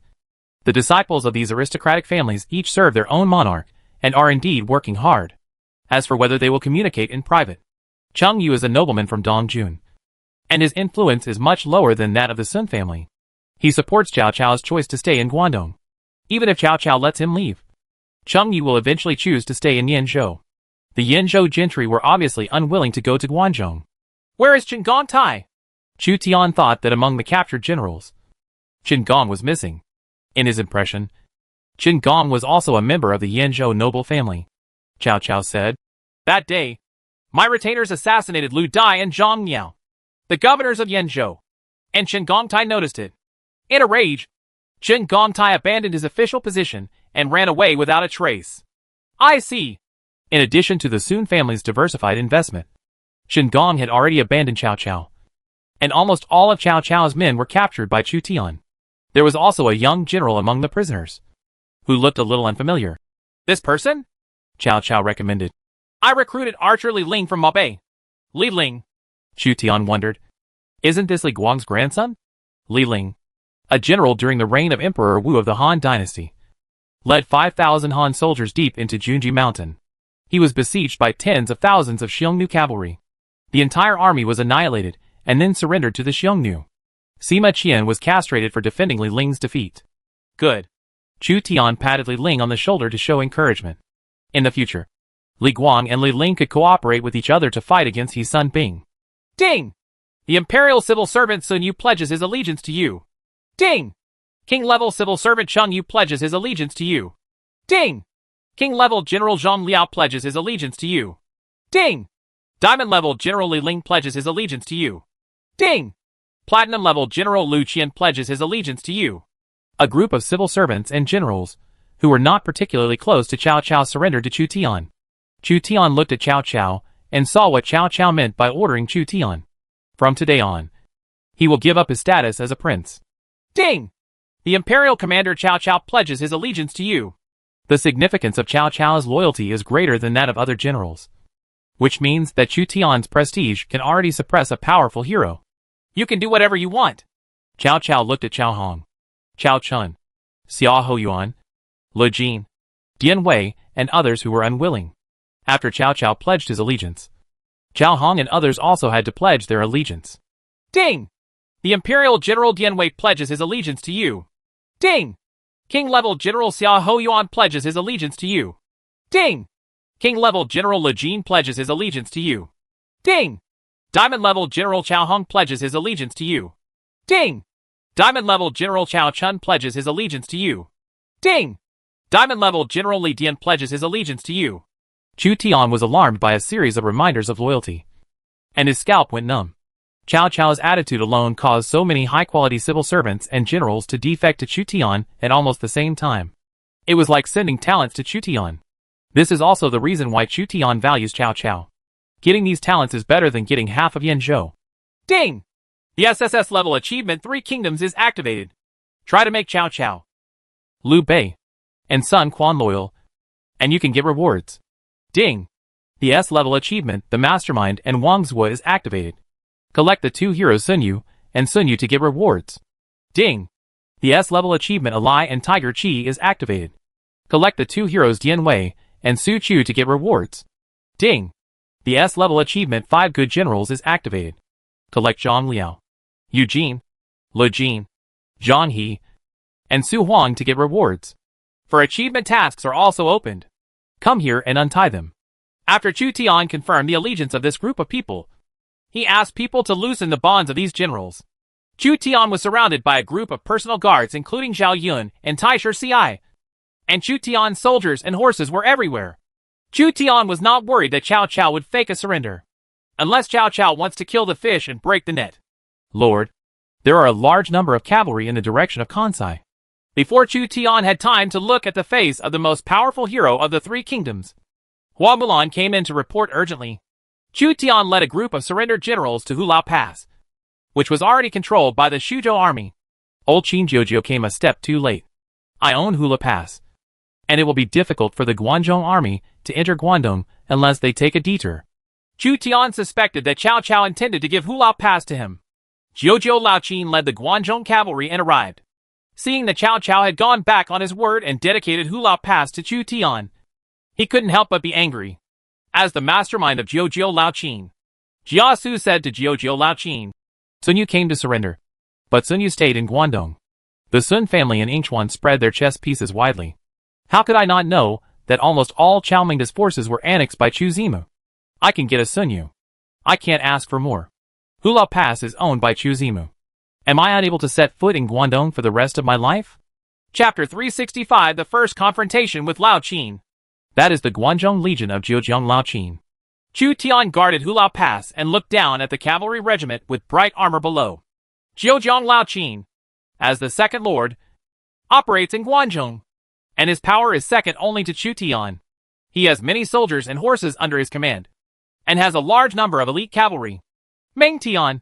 the disciples of these aristocratic families each serve their own monarch and are indeed working hard. As for whether they will communicate in private, Cheng Yu is a nobleman from Dongjun, and his influence is much lower than that of the Sun family. He supports Cao Cao's choice to stay in Guangdong. Even if Cao Cao lets him leave, Cheng Yu will eventually choose to stay in Yanzhou. The Yanzhou gentry were obviously unwilling to go to Guangzhou. Where is Chen Gongtai? Chu Tian thought that among the captured generals, Qin Gong was missing. In his impression, Qin Gong was also a member of the Yanzhou noble family. Cao Cao said, That day, my retainers assassinated Lu Dai and Zhang Niao, the governors of Yanzhou, and Chen Gongtai noticed it. In a rage, Chen Gongtai abandoned his official position and ran away without a trace. I see. In addition to the Sun family's diversified investment, Qin Gong had already abandoned Cao Cao, and almost all of Cao Cao's men were captured by Chu Tian. There was also a young general among the prisoners, who looked a little unfamiliar. This person? Cao Cao recommended. I recruited archer Li Ling from Maobei. Li Ling. Chu Tian wondered. Isn't this Li Guang's grandson? Li Ling, a general during the reign of Emperor Wu of the Han dynasty, led 5,000 Han soldiers deep into Junji Mountain. He was besieged by tens of thousands of Xiongnu cavalry. The entire army was annihilated and then surrendered to the Xiongnu. Sima Qian was castrated for defending Li Ling's defeat. Good. Chu Tian patted Li Ling on the shoulder to show encouragement. In the future, Li Guang and Li Ling could cooperate with each other to fight against He Sun Bing. Ding! The Imperial Civil Servant Sun Yu pledges his allegiance to you. Ding! King-level Civil Servant Cheng Yu pledges his allegiance to you. Ding! King-level General Zhang Liao pledges his allegiance to you. Ding! Diamond-level General Li Ling pledges his allegiance to you. Ding! Platinum-level General Lu Qian pledges his allegiance to you. A group of civil servants and generals, who were not particularly close to Cao Cao, surrendered to Chu Tian. Chu Tian looked at Cao Cao and saw what Cao Cao meant by ordering Chu Tian. From today on, he will give up his status as a prince. Ding! The Imperial Commander Cao Cao pledges his allegiance to you. The significance of Cao Cao's loyalty is greater than that of other generals, which means that Chu Tian's prestige can already suppress a powerful hero. You can do whatever you want. Cao Cao looked at Cao Hong, Cao Chun, Xia Hoyuan, Lu Jin, Dian Wei, and others who were unwilling. After Cao Cao pledged his allegiance, Cao Hong and others also had to pledge their allegiance. Ding! The Imperial General Dian Wei pledges his allegiance to you. Ding! King-level General Xia Hoyuan pledges his allegiance to you. Ding! King-level General Lu Jin pledges his allegiance to you. Ding! Diamond-level General Cao Hong pledges his allegiance to you. Ding! Diamond-level General Cao Chun pledges his allegiance to you. Ding! Diamond-level General Li Dian pledges his allegiance to you. Chu Tian was alarmed by a series of reminders of loyalty, and his scalp went numb. Cao Cao's attitude alone caused so many high-quality civil servants and generals to defect to Chu Tian at almost the same time. It was like sending talents to Chu Tian. This is also the reason why Chu Tian values Cao Cao. Getting these talents is better than getting half of Yanzhou. Ding! The SSS level achievement 3 Kingdoms is activated. Try to make Cao Cao, Liu Bei, and Sun Quan loyal, and you can get rewards. Ding! The S-level achievement, the Mastermind and Wang Zhuo is activated. Collect the 2 heroes Sun Yu and Sun Yu to get rewards. Ding! The S-level achievement Ally and Tiger Qi is activated. Collect the 2 heroes Dian Wei and Su Chu to get rewards. Ding! The S-level achievement 5 Good Generals is activated. Collect Zhang Liao, Eugene, Lu Jin, Zhang He, and Su Huang to get rewards. For achievement tasks are also opened. Come here and untie them. After Chu Tian confirmed the allegiance of this group of people, he asked people to loosen the bonds of these generals. Chu Tian was surrounded by a group of personal guards including Zhao Yun and Taisher Ci, and Chu Tian's soldiers and horses were everywhere. Chu Tian was not worried that Cao Cao would fake a surrender, unless Cao Cao wants to kill the fish and break the net. Lord, there are a large number of cavalry in the direction of Kansai. Before Chu Tian had time to look at the face of the most powerful hero of the 3 kingdoms, Hua Mulan came in to report urgently. Chu Tian led a group of surrendered generals to Hulao Pass, which was already controlled by the Shuzhou army. Old Qin Jojo came a step too late. I own Hula Pass, and it will be difficult for the Guanzhong army to enter Guangdong unless they take a detour. Chu Tian suspected that Cao Cao intended to give Hulao Pass to him. Jiuzhou Laoqin led the Guanzhong cavalry and arrived. Seeing that Cao Cao had gone back on his word and dedicated Hulao Pass to Chu Tian, he couldn't help but be angry. As the mastermind of Jiuzhou Laoqin, Jia Su said to Jiuzhou Laoqin, Sun Yu came to surrender, but Sun Yu stayed in Guangdong. The Sun family in Yingchuan spread their chess pieces widely. How could I not know that almost all Chao Mingda's forces were annexed by Chu Zimu? I can get a Sun Yu. I can't ask for more. Hulao Pass is owned by Chu Zimu. Am I unable to set foot in Guangdong for the rest of my life? Chapter 365 The First Confrontation with Lao Qin. That is the Guanzhong Legion of Jiuzhong Laoqin. Chu Tian guarded Hulao Pass and looked down at the cavalry regiment with bright armor below. Jiuzhong Laoqin, as the second lord, operates in Guangzhong, and his power is second only to Chu Tian. He has many soldiers and horses under his command, and has a large number of elite cavalry. Meng Tian,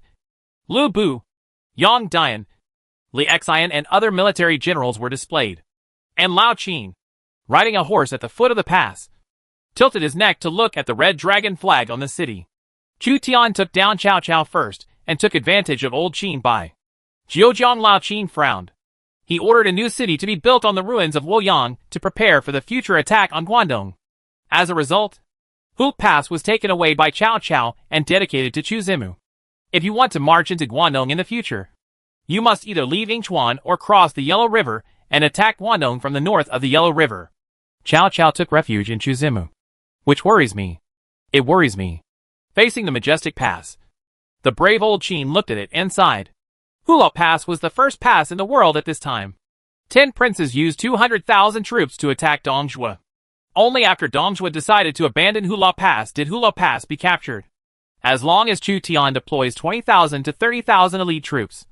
Lu Bu, Yang Dian, Li Xian and other military generals were displayed. And Lao Qin, riding a horse at the foot of the pass, tilted his neck to look at the red dragon flag on the city. Chu Tian took down Cao Cao first and took advantage of old Qin Bai. Jiuzhong Laoqin frowned. He ordered a new city to be built on the ruins of Luoyang to prepare for the future attack on Guangdong. As a result, Hulao Pass was taken away by Cao Cao and dedicated to Chu Zimu. If you want to march into Guangdong in the future, you must either leave Yingchuan or cross the Yellow River and attack Guangdong from the north of the Yellow River. Cao Cao took refuge in Chu Zimu. Which worries me. It worries me. Facing the majestic pass, the brave old Qin looked at it and sighed. Hulao Pass was the first pass in the world at this time. 10 princes used 200,000 troops to attack Dongzhuo. Only after Dongzhuo decided to abandon Hulao Pass did Hulao Pass be captured. As long as Chu Tian deploys 20,000 to 30,000 elite troops,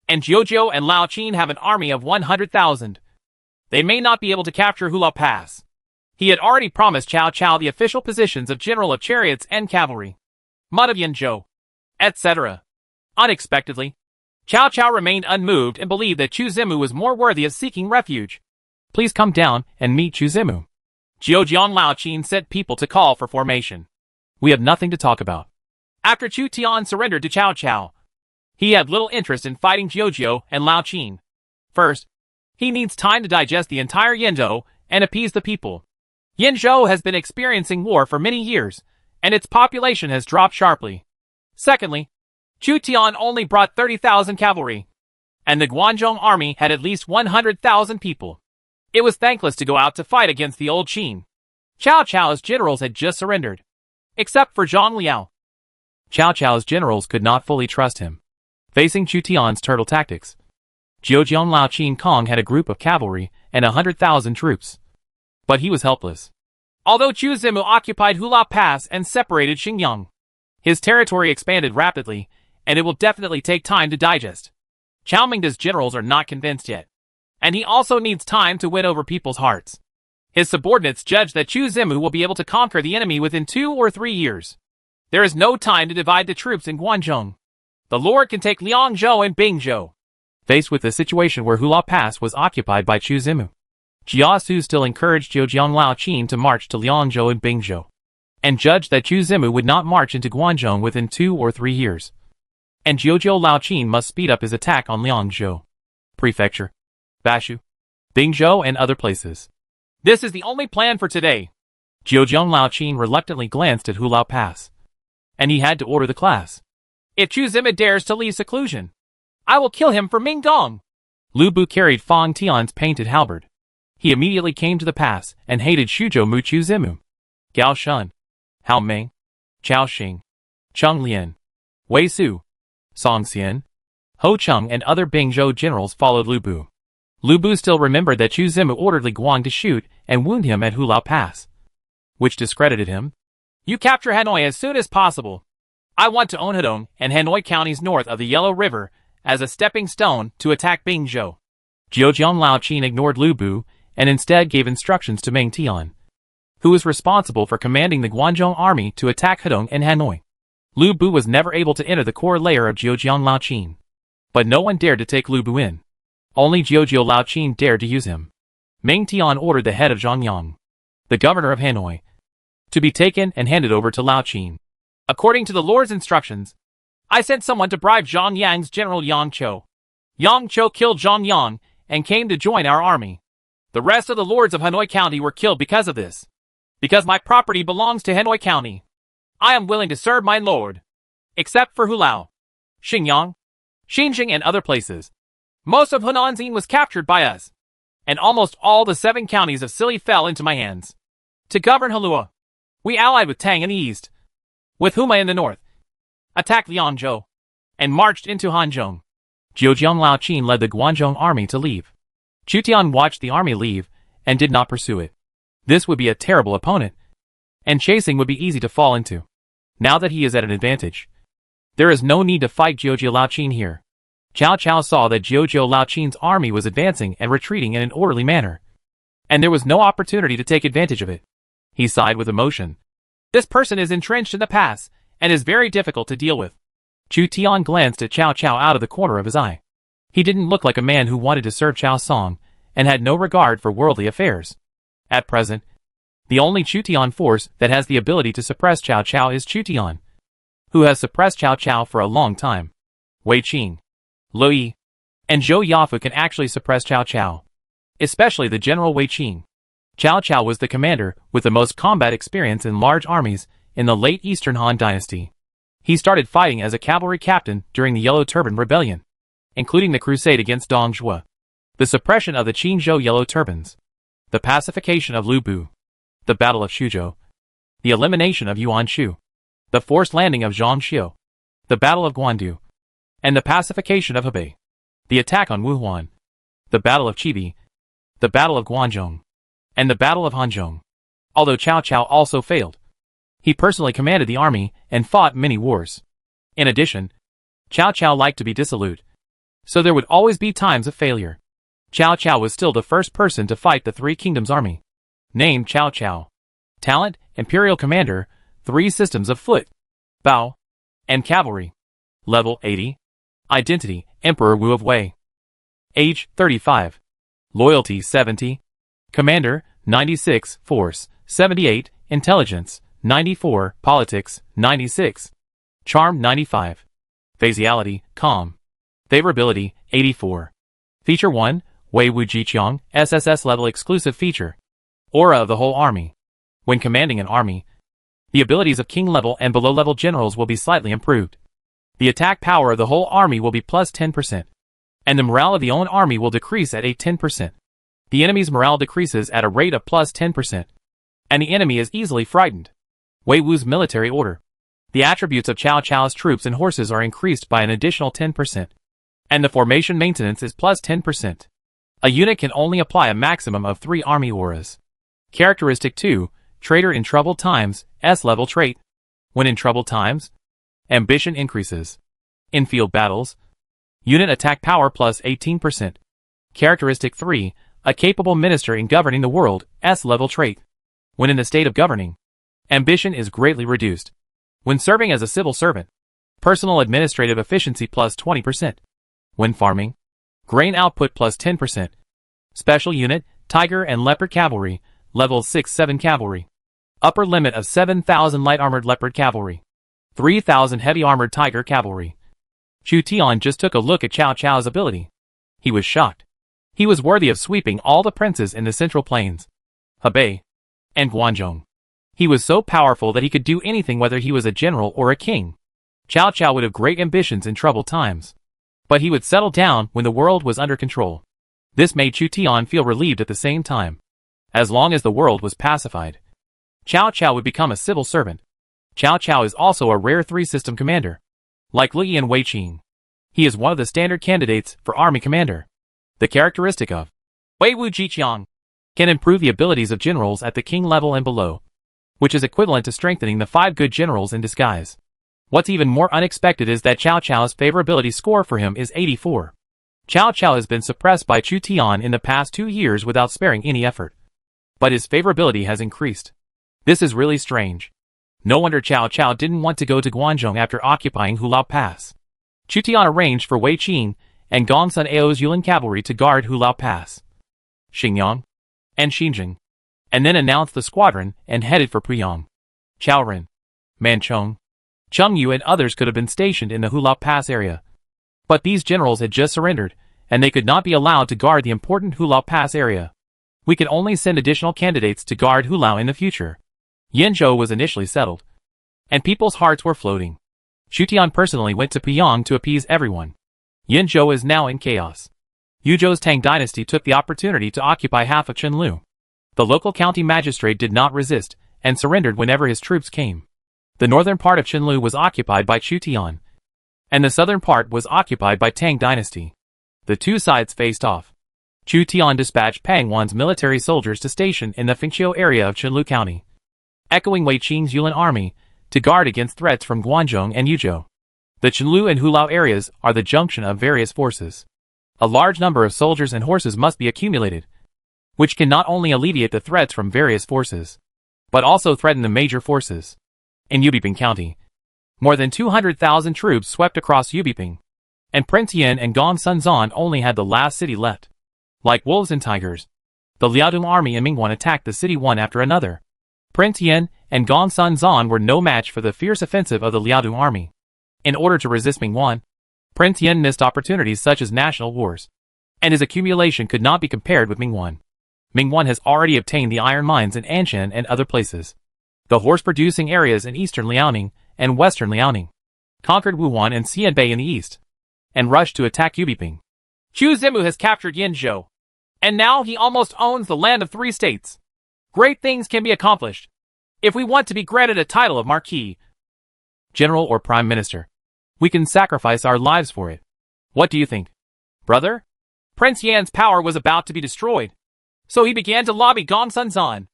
and Jiuzhou and Lao Qin have an army of 100,000, they may not be able to capture Hulao Pass. He had already promised Cao Cao the official positions of General of Chariots and Cavalry, Mud of Yanzhou, etc. Unexpectedly, Cao Cao remained unmoved and believed that Chu Zimu was more worthy of seeking refuge. Please come down and meet Chu Zimu. Jiuzhong Laoqin sent people to call for formation. We have nothing to talk about. After Chu Tian surrendered to Cao Cao, he had little interest in fighting Jiuzhou and Lao Qin. First, he needs time to digest the entire Yanzhou and appease the people. Yanzhou has been experiencing war for many years, and its population has dropped sharply. Secondly, Chu Tian only brought 30,000 cavalry, and the Guanzhong army had at least 100,000 people. It was thankless to go out to fight against the old Qin. Cao Cao's generals had just surrendered, except for Zhang Liao. Cao Cao's generals could not fully trust him. Facing Chu Tian's turtle tactics, Jiuzhong Laoqin Kong had a group of cavalry and 100,000 troops. But he was helpless. Although Chu Zimu occupied Hulao Pass and separated Xingyang, his territory expanded rapidly, and it will definitely take time to digest. Chao Mingda's generals are not convinced yet, and he also needs time to win over people's hearts. His subordinates judge that Chu Zimu will be able to conquer the enemy within 2 or 3 years. There is no time to divide the troops in Guangzhong. The Lord can take Liangzhou and Bingzhou. Faced with the situation where Hulao Pass was occupied by Chu Zimu, Jia Su still encouraged Jiuzhong Laoqin to march to Liangzhou and Bingzhou, and judged that Chu Zimu would not march into Guangzhong within 2 or 3 years. And Jiuzhou Laoqin must speed up his attack on Liangzhou Prefecture, Bashu, Bingzhou and other places. This is the only plan for today. Jiuzhong Laoqin reluctantly glanced at Hulao Pass, and he had to order the class. If Chu Zimu dares to leave seclusion, I will kill him for Mingdong. Lu Bu carried Fang Tian's painted halberd. He immediately came to the pass and hated Shuzhou Mu Chu Zimu, Gao Shun, Hao Meng, Chao Xing, Cheng Lian, Wei Su, Song Xian, Ho Chung and other Bingzhou generals followed Lu Bu. Lu Bu still remembered that Chu Zimu ordered Li Guang to shoot and wound him at Hulao Pass, which discredited him. You capture Hanoi as soon as possible. I want to own Hedong and Hanoi counties north of the Yellow River as a stepping stone to attack Bingzhou. Jiuzhong Laoqin ignored Lu Bu and instead gave instructions to Meng Tian, who was responsible for commanding the Guanzhong army to attack Hedong and Hanoi. Lu Bu was never able to enter the core layer of Jiuzhong Laoqin, but no one dared to take Lu Bu in. Only Jiuzhou Laoqin dared to use him. Meng Tian ordered the head of Zhongyang, the governor of Hanoi, to be taken and handed over to Lao Qin. According to the Lord's instructions, I sent someone to bribe Zhang Yang's general Yang Cho. Yang Cho killed Zhang Yang and came to join our army. The rest of the lords of Hanoi County were killed because of this. Because my property belongs to Hanoi County, I am willing to serve my lord. Except for Hulao, Xingyang, Xinjiang and other places. Most of Hunanzin was captured by us, and almost all the 7 counties of Sili fell into my hands. To govern Halua, we allied with Tang in the east, with Huma in the north, attacked Liangzhou, and marched into Hanzhong. Zhejiang Lao Qin led the Guanzhong army to leave. Chu Tian watched the army leave and did not pursue it. This would be a terrible opponent, and chasing would be easy to fall into. Now that he is at an advantage, there is no need to fight Zhejiang Lao Qin here. Cao Cao saw that Zhejiang Lao Qin's army was advancing and retreating in an orderly manner, and there was no opportunity to take advantage of it. He sighed with emotion. This person is entrenched in the pass and is very difficult to deal with. Chu Tian glanced at Cao Cao out of the corner of his eye. He didn't look like a man who wanted to serve Cao Song and had no regard for worldly affairs. At present, the only Chu Tian force that has the ability to suppress Cao Cao is Chu Tian, who has suppressed Cao Cao for a long time. Wei Qing, Lo Yi, and Zhou Yafu can actually suppress Cao Cao, especially the general Wei Qing. Cao Cao was the commander with the most combat experience in large armies in the late Eastern Han Dynasty. He started fighting as a cavalry captain during the Yellow Turban Rebellion, including the crusade against Dong Zhuo, the suppression of the Qinzhou Yellow Turbans, the pacification of Lu Bu, the Battle of Xuzhou, the elimination of Yuan Shu, the forced landing of Zhangxiu, the Battle of Guandu, and the pacification of Hebei, the attack on Wuhuan, the Battle of Chibi, the Battle of Guanzhong, and the Battle of Hanzhong. Although Cao Cao also failed, he personally commanded the army and fought many wars. In addition, Cao Cao liked to be dissolute, so there would always be times of failure. Cao Cao was still the first person to fight the Three Kingdoms army. Name Cao Cao. Talent, Imperial Commander, 3 systems of foot, bow, and cavalry. Level 80. Identity, Emperor Wu of Wei. Age, 35. Loyalty, 70. Commander, 96. Force, 78. Intelligence, 94. Politics, 96. Charm, 95. Phaseality, calm. Favorability, 84. Feature 1, Wei Wu Jiqiang, SSS level exclusive feature. Aura of the whole army. When commanding an army, the abilities of king level and below level generals will be slightly improved. The attack power of the whole army will be plus 10%, and the morale of the own army will decrease at a 10%. The enemy's morale decreases at a rate of plus 10%, and the enemy is easily frightened. Wei Wu's military order. The attributes of Cao Cao's troops and horses are increased by an additional 10%, and the formation maintenance is plus 10%. A unit can only apply a maximum of 3 army auras. Characteristic 2, Traitor in troubled times, S-level trait. When in troubled times, ambition increases. In field battles, unit attack power plus 18%. Characteristic 3, a capable minister in governing the world, S-level trait. When in the state of governing, ambition is greatly reduced. When serving as a civil servant, personal administrative efficiency plus 20%. When farming, grain output plus 10%. Special unit, Tiger and Leopard Cavalry, level 6-7 Cavalry. Upper limit of 7,000 light armored Leopard Cavalry. 3,000 heavy armored Tiger Cavalry. Chu Tian just took a look at Cao Cao's ability. He was shocked. He was worthy of sweeping all the princes in the Central Plains, Hebei, and Guanzhong. He was so powerful that he could do anything whether he was a general or a king. Cao Cao would have great ambitions in troubled times, but he would settle down when the world was under control. This made Chu Tian feel relieved at the same time. As long as the world was pacified, Cao Cao would become a civil servant. Cao Cao is also a rare 3-system commander. Like Li Yi and Wei Qing, he is one of the standard candidates for army commander. The characteristic of Wei Wu Jiqiang can improve the abilities of generals at the king level and below, which is equivalent to strengthening the 5 good generals in disguise. What's even more unexpected is that Cao Cao's favorability score for him is 84. Cao Cao has been suppressed by Chu Tian in the past 2 years without sparing any effort, but his favorability has increased. This is really strange. No wonder Cao Cao didn't want to go to Guanzhong after occupying Hulao Pass. Chu Tian arranged for Wei Qing and Gongsun Ao's Yulin cavalry to guard Hulao Pass. Xingyang, and Xinjiang, and then announced the squadron and headed for Puyang. Chaoren, Manchong, Chengyu and others could have been stationed in the Hulao Pass area. But these generals had just surrendered, and they could not be allowed to guard the important Hulao Pass area. We could only send additional candidates to guard Hulao in the future. Yinzhou was initially settled, and people's hearts were floating. Xu Tian personally went to Puyang to appease everyone. Yinzhou is now in chaos. Yuzhou's Tang dynasty took the opportunity to occupy half of Chenlu. The local county magistrate did not resist, and surrendered whenever his troops came. The northern part of Chenlu was occupied by Xu Tian, and the southern part was occupied by Tang dynasty. The two sides faced off. Xu Tian dispatched Pang Wan's military soldiers to station in the Fengqiu area of Chenlu County, echoing Wei Qing's Yulin army, to guard against threats from Guangzhong and Yuzhou. The Chenlu and Hulao areas are the junction of various forces. A large number of soldiers and horses must be accumulated, which can not only alleviate the threats from various forces, but also threaten the major forces. In Yubiping County, more than 200,000 troops swept across Yubiping, and Prince Yin and Gong Sunzan only had the last city left. Like wolves and tigers, the Liaodong army and Mingwan attacked the city one after another. Prince Yin and Gong Sunzan were no match for the fierce offensive of the Liaodong army. In order to resist Mingwan, Prince Yin missed opportunities such as national wars, and his accumulation could not be compared with Mingwan. Mingwan has already obtained the iron mines in Anshan and other places, the horse-producing areas in eastern Liaoning and western Liaoning, conquered Wuhan and Xianbei in the east, and rushed to attack Yubiping. Xu Zimu has captured Yinzhou, and now he almost owns the land of 3 states. Great things can be accomplished if we want to be granted a title of Marquis, General or Prime Minister. We can sacrifice our lives for it. What do you think, brother? Prince Yan's power was about to be destroyed, so he began to lobby Gong Sunzan.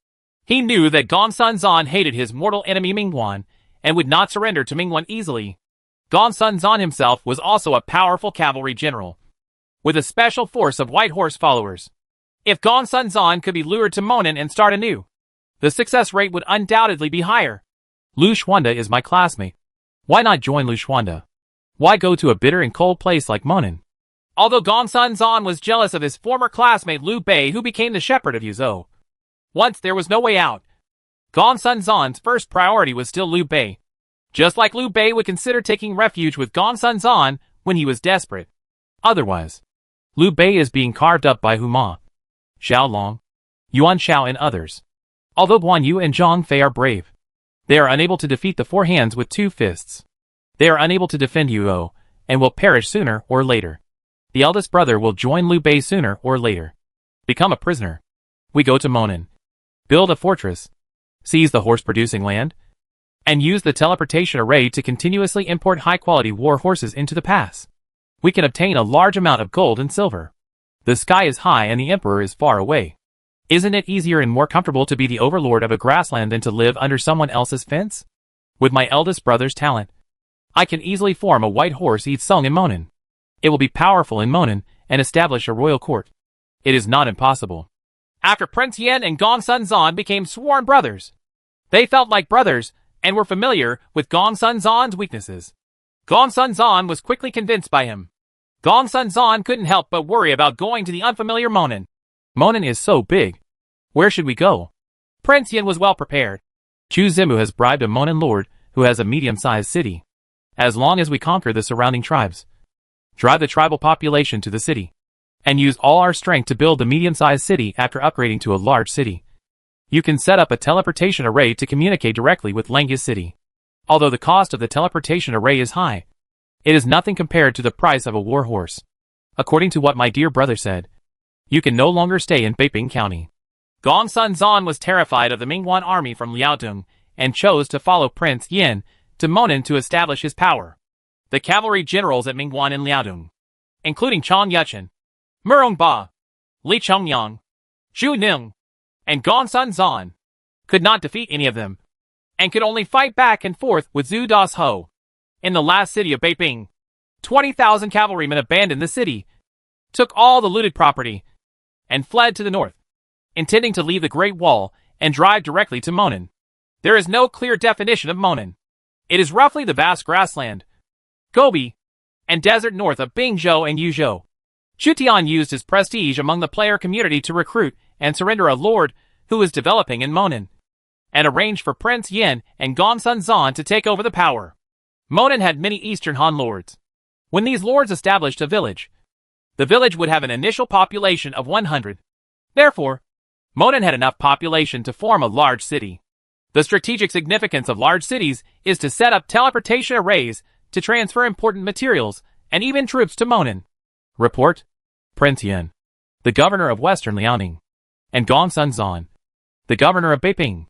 He knew that Gong Sunzan hated his mortal enemy Mingwan and would not surrender to Mingwan easily. Gong Sunzan himself was also a powerful cavalry general, with a special force of white horse followers. If Gong Sunzan could be lured to Monan and start anew, the success rate would undoubtedly be higher. Lu Xuanda is my classmate. Why not join Lu Xuanda? Why go to a bitter and cold place like Monan? Although Gong Sunzan was jealous of his former classmate Liu Bei, who became the shepherd of Yuzhou, once there was no way out, Gong Sunzan's first priority was still Liu Bei. Just like Liu Bei would consider taking refuge with Gong Sunzan when he was desperate. Otherwise, Liu Bei is being carved up by Huma, Xiao Long, Yuan Shao and others. Although Guan Yu and Zhang Fei are brave, they are unable to defeat the 4 hands with 2 fists. They are unable to defend Yuo, and will perish sooner or later. The eldest brother will join Liu Bei sooner or later. Become a prisoner. We go to Monan. Build a fortress. Seize the horse-producing land. And use the teleportation array to continuously import high-quality war horses into the pass. We can obtain a large amount of gold and silver. The sky is high and the emperor is far away. Isn't it easier and more comfortable to be the overlord of a grassland than to live under someone else's fence? With my eldest brother's talent, I can easily form a white horse Yi Tsung in Monan. It will be powerful in Monan and establish a royal court. It is not impossible. After Prince Yan and Gong Sunzan became sworn brothers, they felt like brothers and were familiar with Gong Sunzan's weaknesses. Gong Sunzan was quickly convinced by him. Gong Sunzan couldn't help but worry about going to the unfamiliar Monan. Monan is so big. Where should we go? Prince Yan was well prepared. Chu Zimu has bribed a Monan lord who has a medium-sized city. As long as we conquer the surrounding tribes, drive the tribal population to the city, and use all our strength to build the medium-sized city after upgrading to a large city, you can set up a teleportation array to communicate directly with Langia City. Although the cost of the teleportation array is high, it is nothing compared to the price of a war horse. According to what my dear brother said, you can no longer stay in Beiping County. Gong Sunzan was terrified of the Mingwan army from Liaodong and chose to follow Prince Yin to Monan to establish his power. The cavalry generals at Mingwan and Liaodong, including Chang Yuchen, Murong Ba, Li Chengyang, Zhu Ning, and Gong Sunzan, could not defeat any of them, and could only fight back and forth with Zhu Das Ho. In the last city of Beiping, 20,000 cavalrymen abandoned the city, took all the looted property, and fled to the north, intending to leave the Great Wall and drive directly to Monan. There is no clear definition of Monan. It is roughly the vast grassland, Gobi, and desert north of Bingzhou and Yuzhou. Xu Tian used his prestige among the player community to recruit and surrender a lord who was developing in Monan, and arranged for Prince Yin and Gongsun Zan to take over the power. Monan had many Eastern Han lords. When these lords established a village, the village would have an initial population of 100. Therefore, Monan had enough population to form a large city. The strategic significance of large cities is to set up teleportation arrays to transfer important materials and even troops to Monan. Report: Prince Yin, the governor of Western Liaoning, and Gongsun Zan, the governor of Beiping,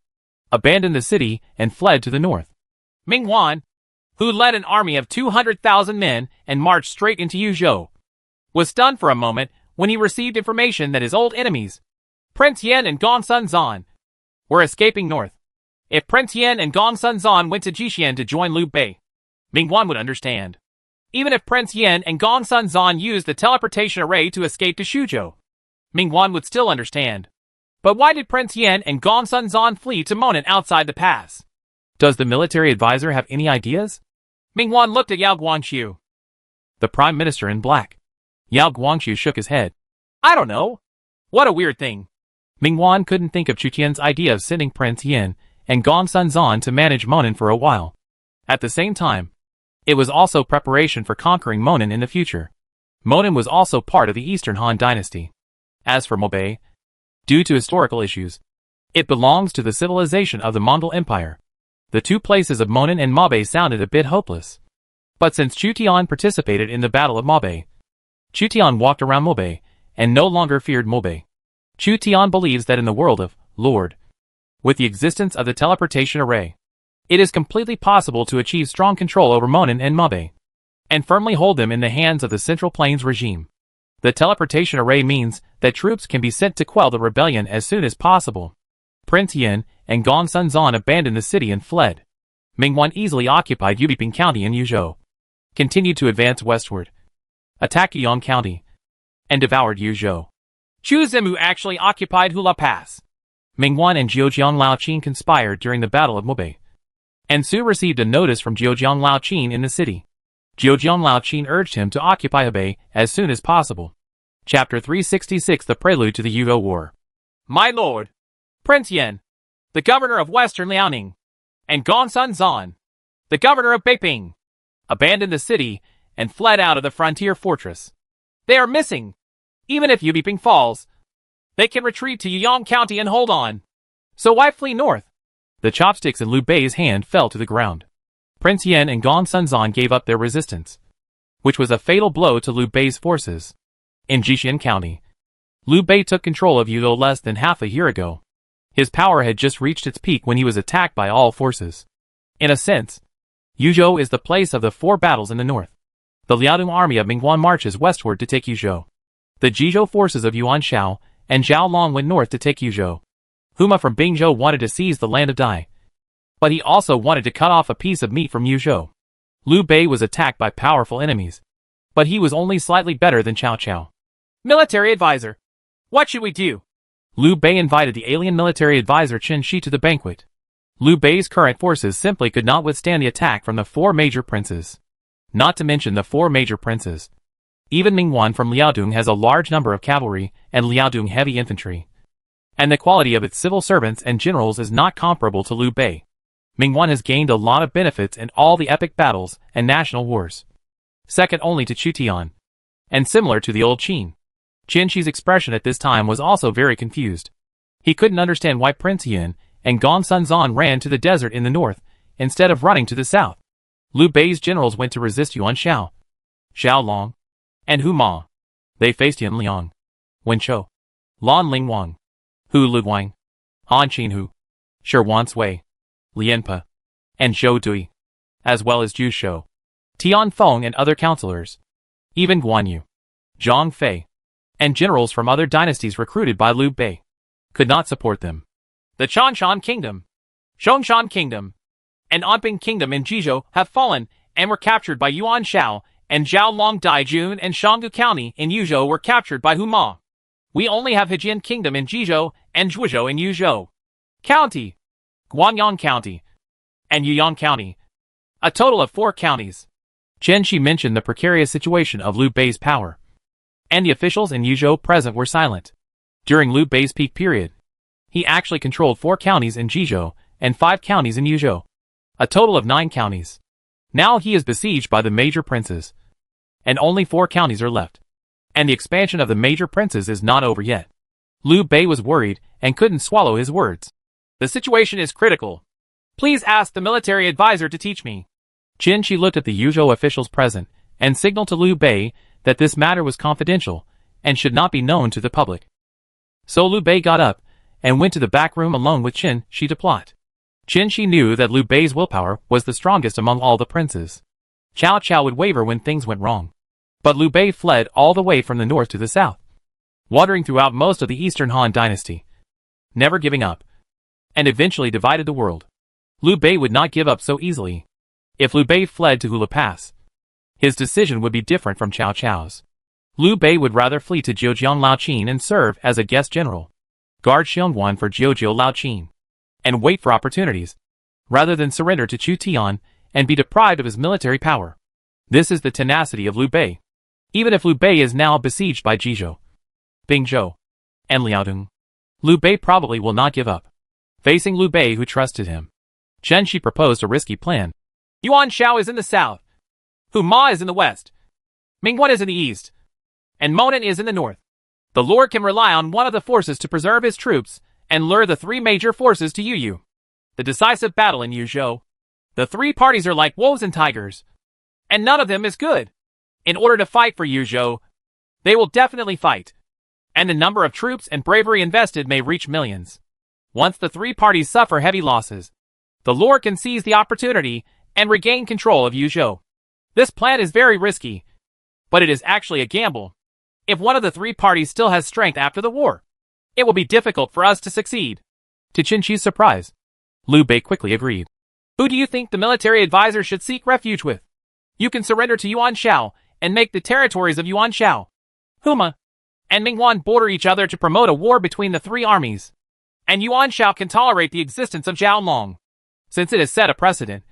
abandoned the city and fled to the north. Ming Wan, who led an army of 200,000 men and marched straight into Yuzhou, was stunned for a moment when he received information that his old enemies, Prince Yin and Gongsun Zan, were escaping north. If Prince Yin and Gongsun Zan went to Jixian to join Liu Bei, Ming Wan would understand. Even if Prince Yin and Gongsun Zan used the teleportation array to escape to Shuzhou, Ming Wan would still understand. But why did Prince Yin and Gongsun Zan flee to Monan outside the pass? Does the military advisor have any ideas? Ming Wan looked at Yao Guangxiu, the prime minister in black. Yao Guangxiu shook his head. I don't know. What a weird thing. Ming Wan couldn't think of Chu Tian's idea of sending Prince Yin and Gongsun Zan to manage Monan for a while. At the same time, it was also preparation for conquering Monan in the future. Monan was also part of the Eastern Han dynasty. As for Mobei, due to historical issues, it belongs to the civilization of the Mongol Empire. The two places of Monan and Mobei sounded a bit hopeless. But since Chu Tian participated in the Battle of Mobei, Chu Tian walked around Mobei and no longer feared Mobei. Chu Tian believes that in the world of Lord, with the existence of the teleportation array, it is completely possible to achieve strong control over Monan and Mobei, and firmly hold them in the hands of the Central Plains regime. The teleportation array means that troops can be sent to quell the rebellion as soon as possible. Prince Yin and Gongsun Zan abandoned the city and fled. Ming Wan easily occupied Yubiping County and Yuzhou, continued to advance westward, attacked Yuyang County, and devoured Yuzhou. Chu Zimu actually occupied Hula Pass. Ming Wan and Zheojiang Laoqin conspired during the Battle of Mobei, and Su received a notice from Zheojiang Laoqin in the city. Zheojiang Laoqin urged him to occupy Hebei as soon as possible. Chapter 366: The Prelude to the Yuzhou War. My lord, Prince Yin, the governor of Western Liaoning, and Gongsun Zan, the governor of Beiping, abandoned the city and fled out of the frontier fortress. They are missing. Even if Yubiping falls, they can retreat to Yuyang County and hold on. So why flee north? The chopsticks in Liu Bei's hand fell to the ground. Prince Yin and Gongsun Zan gave up their resistance, which was a fatal blow to Liu Bei's forces. In Jixian County, Liu Bei took control of Yuzhou less than half a year ago. His power had just reached its peak when he was attacked by all forces. In a sense, Yuzhou is the place of the four battles in the north. The Liaodong army of Mingguan marches westward to take Yuzhou. The Jizhou forces of Yuan Shao and Zhao Long went north to take Yuzhou. Huma from Bingzhou wanted to seize the land of Dai, but he also wanted to cut off a piece of meat from Yuzhou. Liu Bei was attacked by powerful enemies, but he was only slightly better than Cao Cao. Military advisor, what should we do? Liu Bei invited the alien military advisor Chen Shi to the banquet. Liu Bei's current forces simply could not withstand the attack from the four major princes. Not to mention the four major princes. Even Mingguan from Liaodong has a large number of cavalry and Liaodong heavy infantry, and the quality of its civil servants and generals is not comparable to Liu Bei. Mingguan has gained a lot of benefits in all the epic battles and national wars, second only to Chu Tian, and similar to the old Qin. Chen Shi's expression at this time was also very confused. He couldn't understand why Prince Yin and Gongsun Zan ran to the desert in the north instead of running to the south. Liu Bei's generals went to resist Yuan Shao, Zhao Long, and Hu Ma. They faced Yan Liang, Wen Chou, Lan Lingwang, Hu Luguang, Han Qinhu, Shi Wansui, Lian Pe, and Zhou Dui, as well as Zhu Shou, Tian Feng and other counselors. Even Guan Yu, Zhang Fei, and generals from other dynasties recruited by Liu Bei could not support them. The Chanshan Kingdom, Zhongshan Kingdom, and Anping Kingdom in Jizhou have fallen and were captured by Yuan Shao, and Zhao Long Daijun and Shanggu County in Yuzhou were captured by Hu Ma. We only have Hejian Kingdom in Jizhou and Zhuozhou in Yuzhou County, Guanyang County, and Yuyang County. A total of 4 counties. Chen Shi mentioned the precarious situation of Liu Bei's power, and the officials in Yuzhou present were silent. During Liu Bei's peak period, he actually controlled 4 counties in Jizhou and 5 counties in Yuzhou, a total of 9 counties. Now he is besieged by the major princes, and only 4 counties are left. And the expansion of the major princes is not over yet. Liu Bei was worried and couldn't swallow his words. The situation is critical. Please ask the military advisor to teach me. Qin Shi looked at the Yuzhou officials present and signaled to Liu Bei that this matter was confidential and should not be known to the public. So Liu Bei got up and went to the back room alone with Qin Shi to plot. Qin Shi knew that Liu Bei's willpower was the strongest among all the princes. Cao Cao would waver when things went wrong. But Liu Bei fled all the way from the north to the south, wandering throughout most of the Eastern Han dynasty, never giving up, and eventually divided the world. Liu Bei would not give up so easily. If Liu Bei fled to Hula Pass, his decision would be different from Cao Cao's. Liu Bei would rather flee to Zhejiang Laoqin and serve as a guest general, guard Xiongguan for Jiuzhou Laoqin, and wait for opportunities, rather than surrender to Chu Tian and be deprived of his military power. This is the tenacity of Liu Bei. Even if Liu Bei is now besieged by Jizhou, Bingzhou, and Liaodong, Liu Bei probably will not give up. Facing Liu Bei, who trusted him, Qin Shi proposed a risky plan. Yuan Shao is in the south, Hu Ma is in the west, Mingguan is in the east, and Monan is in the north. The Lord can rely on one of the forces to preserve his troops and lure the 3 major forces to Yuyu. The decisive battle in Yuzhou. The 3 parties are like wolves and tigers, and none of them is good. In order to fight for Yuzhou, they will definitely fight, and the number of troops and bravery invested may reach millions. Once the 3 parties suffer heavy losses, the Lord can seize the opportunity and regain control of Yuzhou. This plan is very risky, but it is actually a gamble. If one of the 3 parties still has strength after the war, it will be difficult for us to succeed. To Qin Shi's surprise, Liu Bei quickly agreed. Who do you think the military advisor should seek refuge with? You can surrender to Yuan Shao and make the territories of Yuan Shao, Huma, and Mingguan border each other to promote a war between the 3 armies. And Yuan Shao can tolerate the existence of Zhao Long. Since it has set a precedent,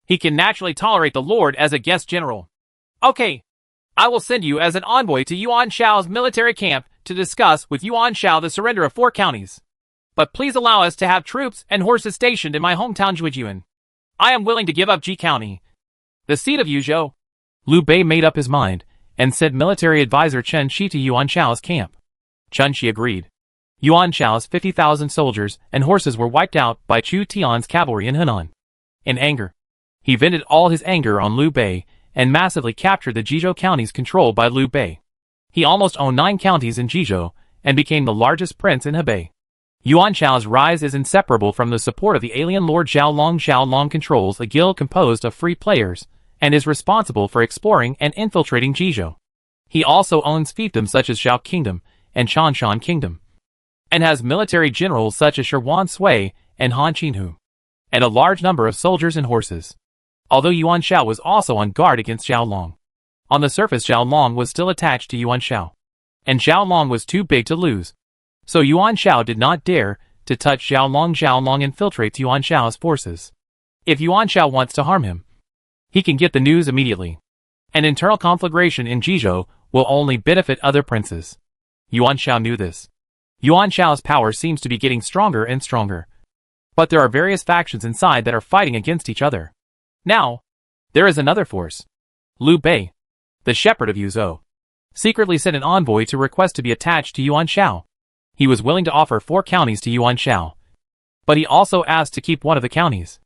he can naturally tolerate the Lord as a guest general. Okay, I will send you as an envoy to Yuan Shao's military camp to discuss with Yuan Shao the surrender of 4 counties. But please allow us to have troops and horses stationed in my hometown Zhujian. I am willing to give up Ji County, the seat of Yuzhou. Liu Bei made up his mind and sent military advisor Qin Shi to Yuan Shao's camp. Qin Shi agreed. Yuan Shao's 50,000 soldiers and horses were wiped out by Chu Tian's cavalry in Henan. In anger, he vented all his anger on Liu Bei and massively captured the Jizhou counties controlled by Liu Bei. He almost owned 9 counties in Jizhou and became the largest prince in Hebei. Yuan Shao's rise is inseparable from the support of the alien Lord Zhao Long. Zhao Long controls a guild composed of free players and is responsible for exploring and infiltrating Jizhou. He also owns fiefdoms such as Zhao Kingdom and Chanshan Kingdom, and has military generals such as Shirwan Sui and Han Qinhu, and a large number of soldiers and horses. Although Yuan Shao was also on guard against Zhao Long, on the surface Zhao Long was still attached to Yuan Shao, and Zhao Long was too big to lose. So Yuan Shao did not dare to touch Zhao Long. Zhao Long infiltrates Yuan Shao's forces. If Yuan Shao wants to harm him, he can get the news immediately. An internal conflagration in Jizhou will only benefit other princes. Yuan Shao knew this. Yuan Shao's power seems to be getting stronger and stronger. But there are various factions inside that are fighting against each other. Now, there is another force. Liu Bei, the shepherd of Yuzhou, secretly sent an envoy to request to be attached to Yuan Shao. He was willing to offer 4 counties to Yuan Shao, but he also asked to keep one of the counties,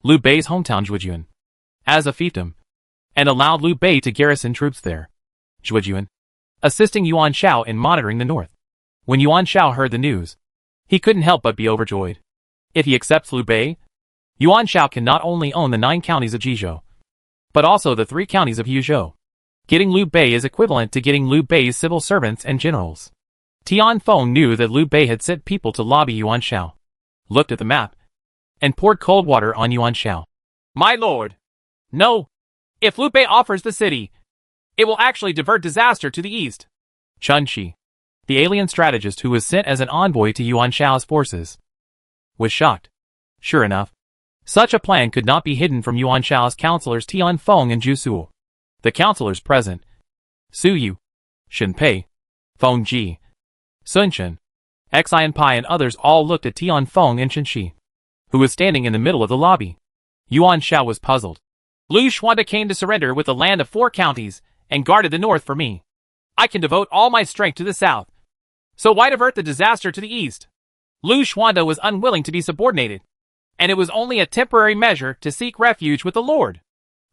Liu Bei's hometown Zhujian, as a fiefdom, and allowed Liu Bei to garrison troops there, Zhujian, assisting Yuan Shao in monitoring the north. When Yuan Shao heard the news, he couldn't help but be overjoyed. If he accepts Liu Bei, Yuan Shao can not only own the 9 counties of Jizhou, but also the 3 counties of Yuzhou. Getting Liu Bei is equivalent to getting Liu Bei's civil servants and generals. Tian Feng knew that Liu Bei had sent people to lobby Yuan Shao, looked at the map, and poured cold water on Yuan Shao. My lord, no. If Liu Bei offers the city, it will actually divert disaster to the east. Qin Shi, the alien strategist who was sent as an envoy to Yuan Shao's forces, was shocked. Sure enough, such a plan could not be hidden from Yuan Shao's counselors Tian Feng and Zhu Su. The counselors present, Su Yu, Shen Pei, Feng Ji, Sun Shen, Xian Pai and others all looked at Tian Feng and Chen Shi, who was standing in the middle of the lobby. Yuan Shao was puzzled. Lu Xuanda came to surrender with the land of 4 counties and guarded the north for me. I can devote all my strength to the south. So why divert the disaster to the east? Lu Xuanda was unwilling to be subordinated, and it was only a temporary measure to seek refuge with the Lord.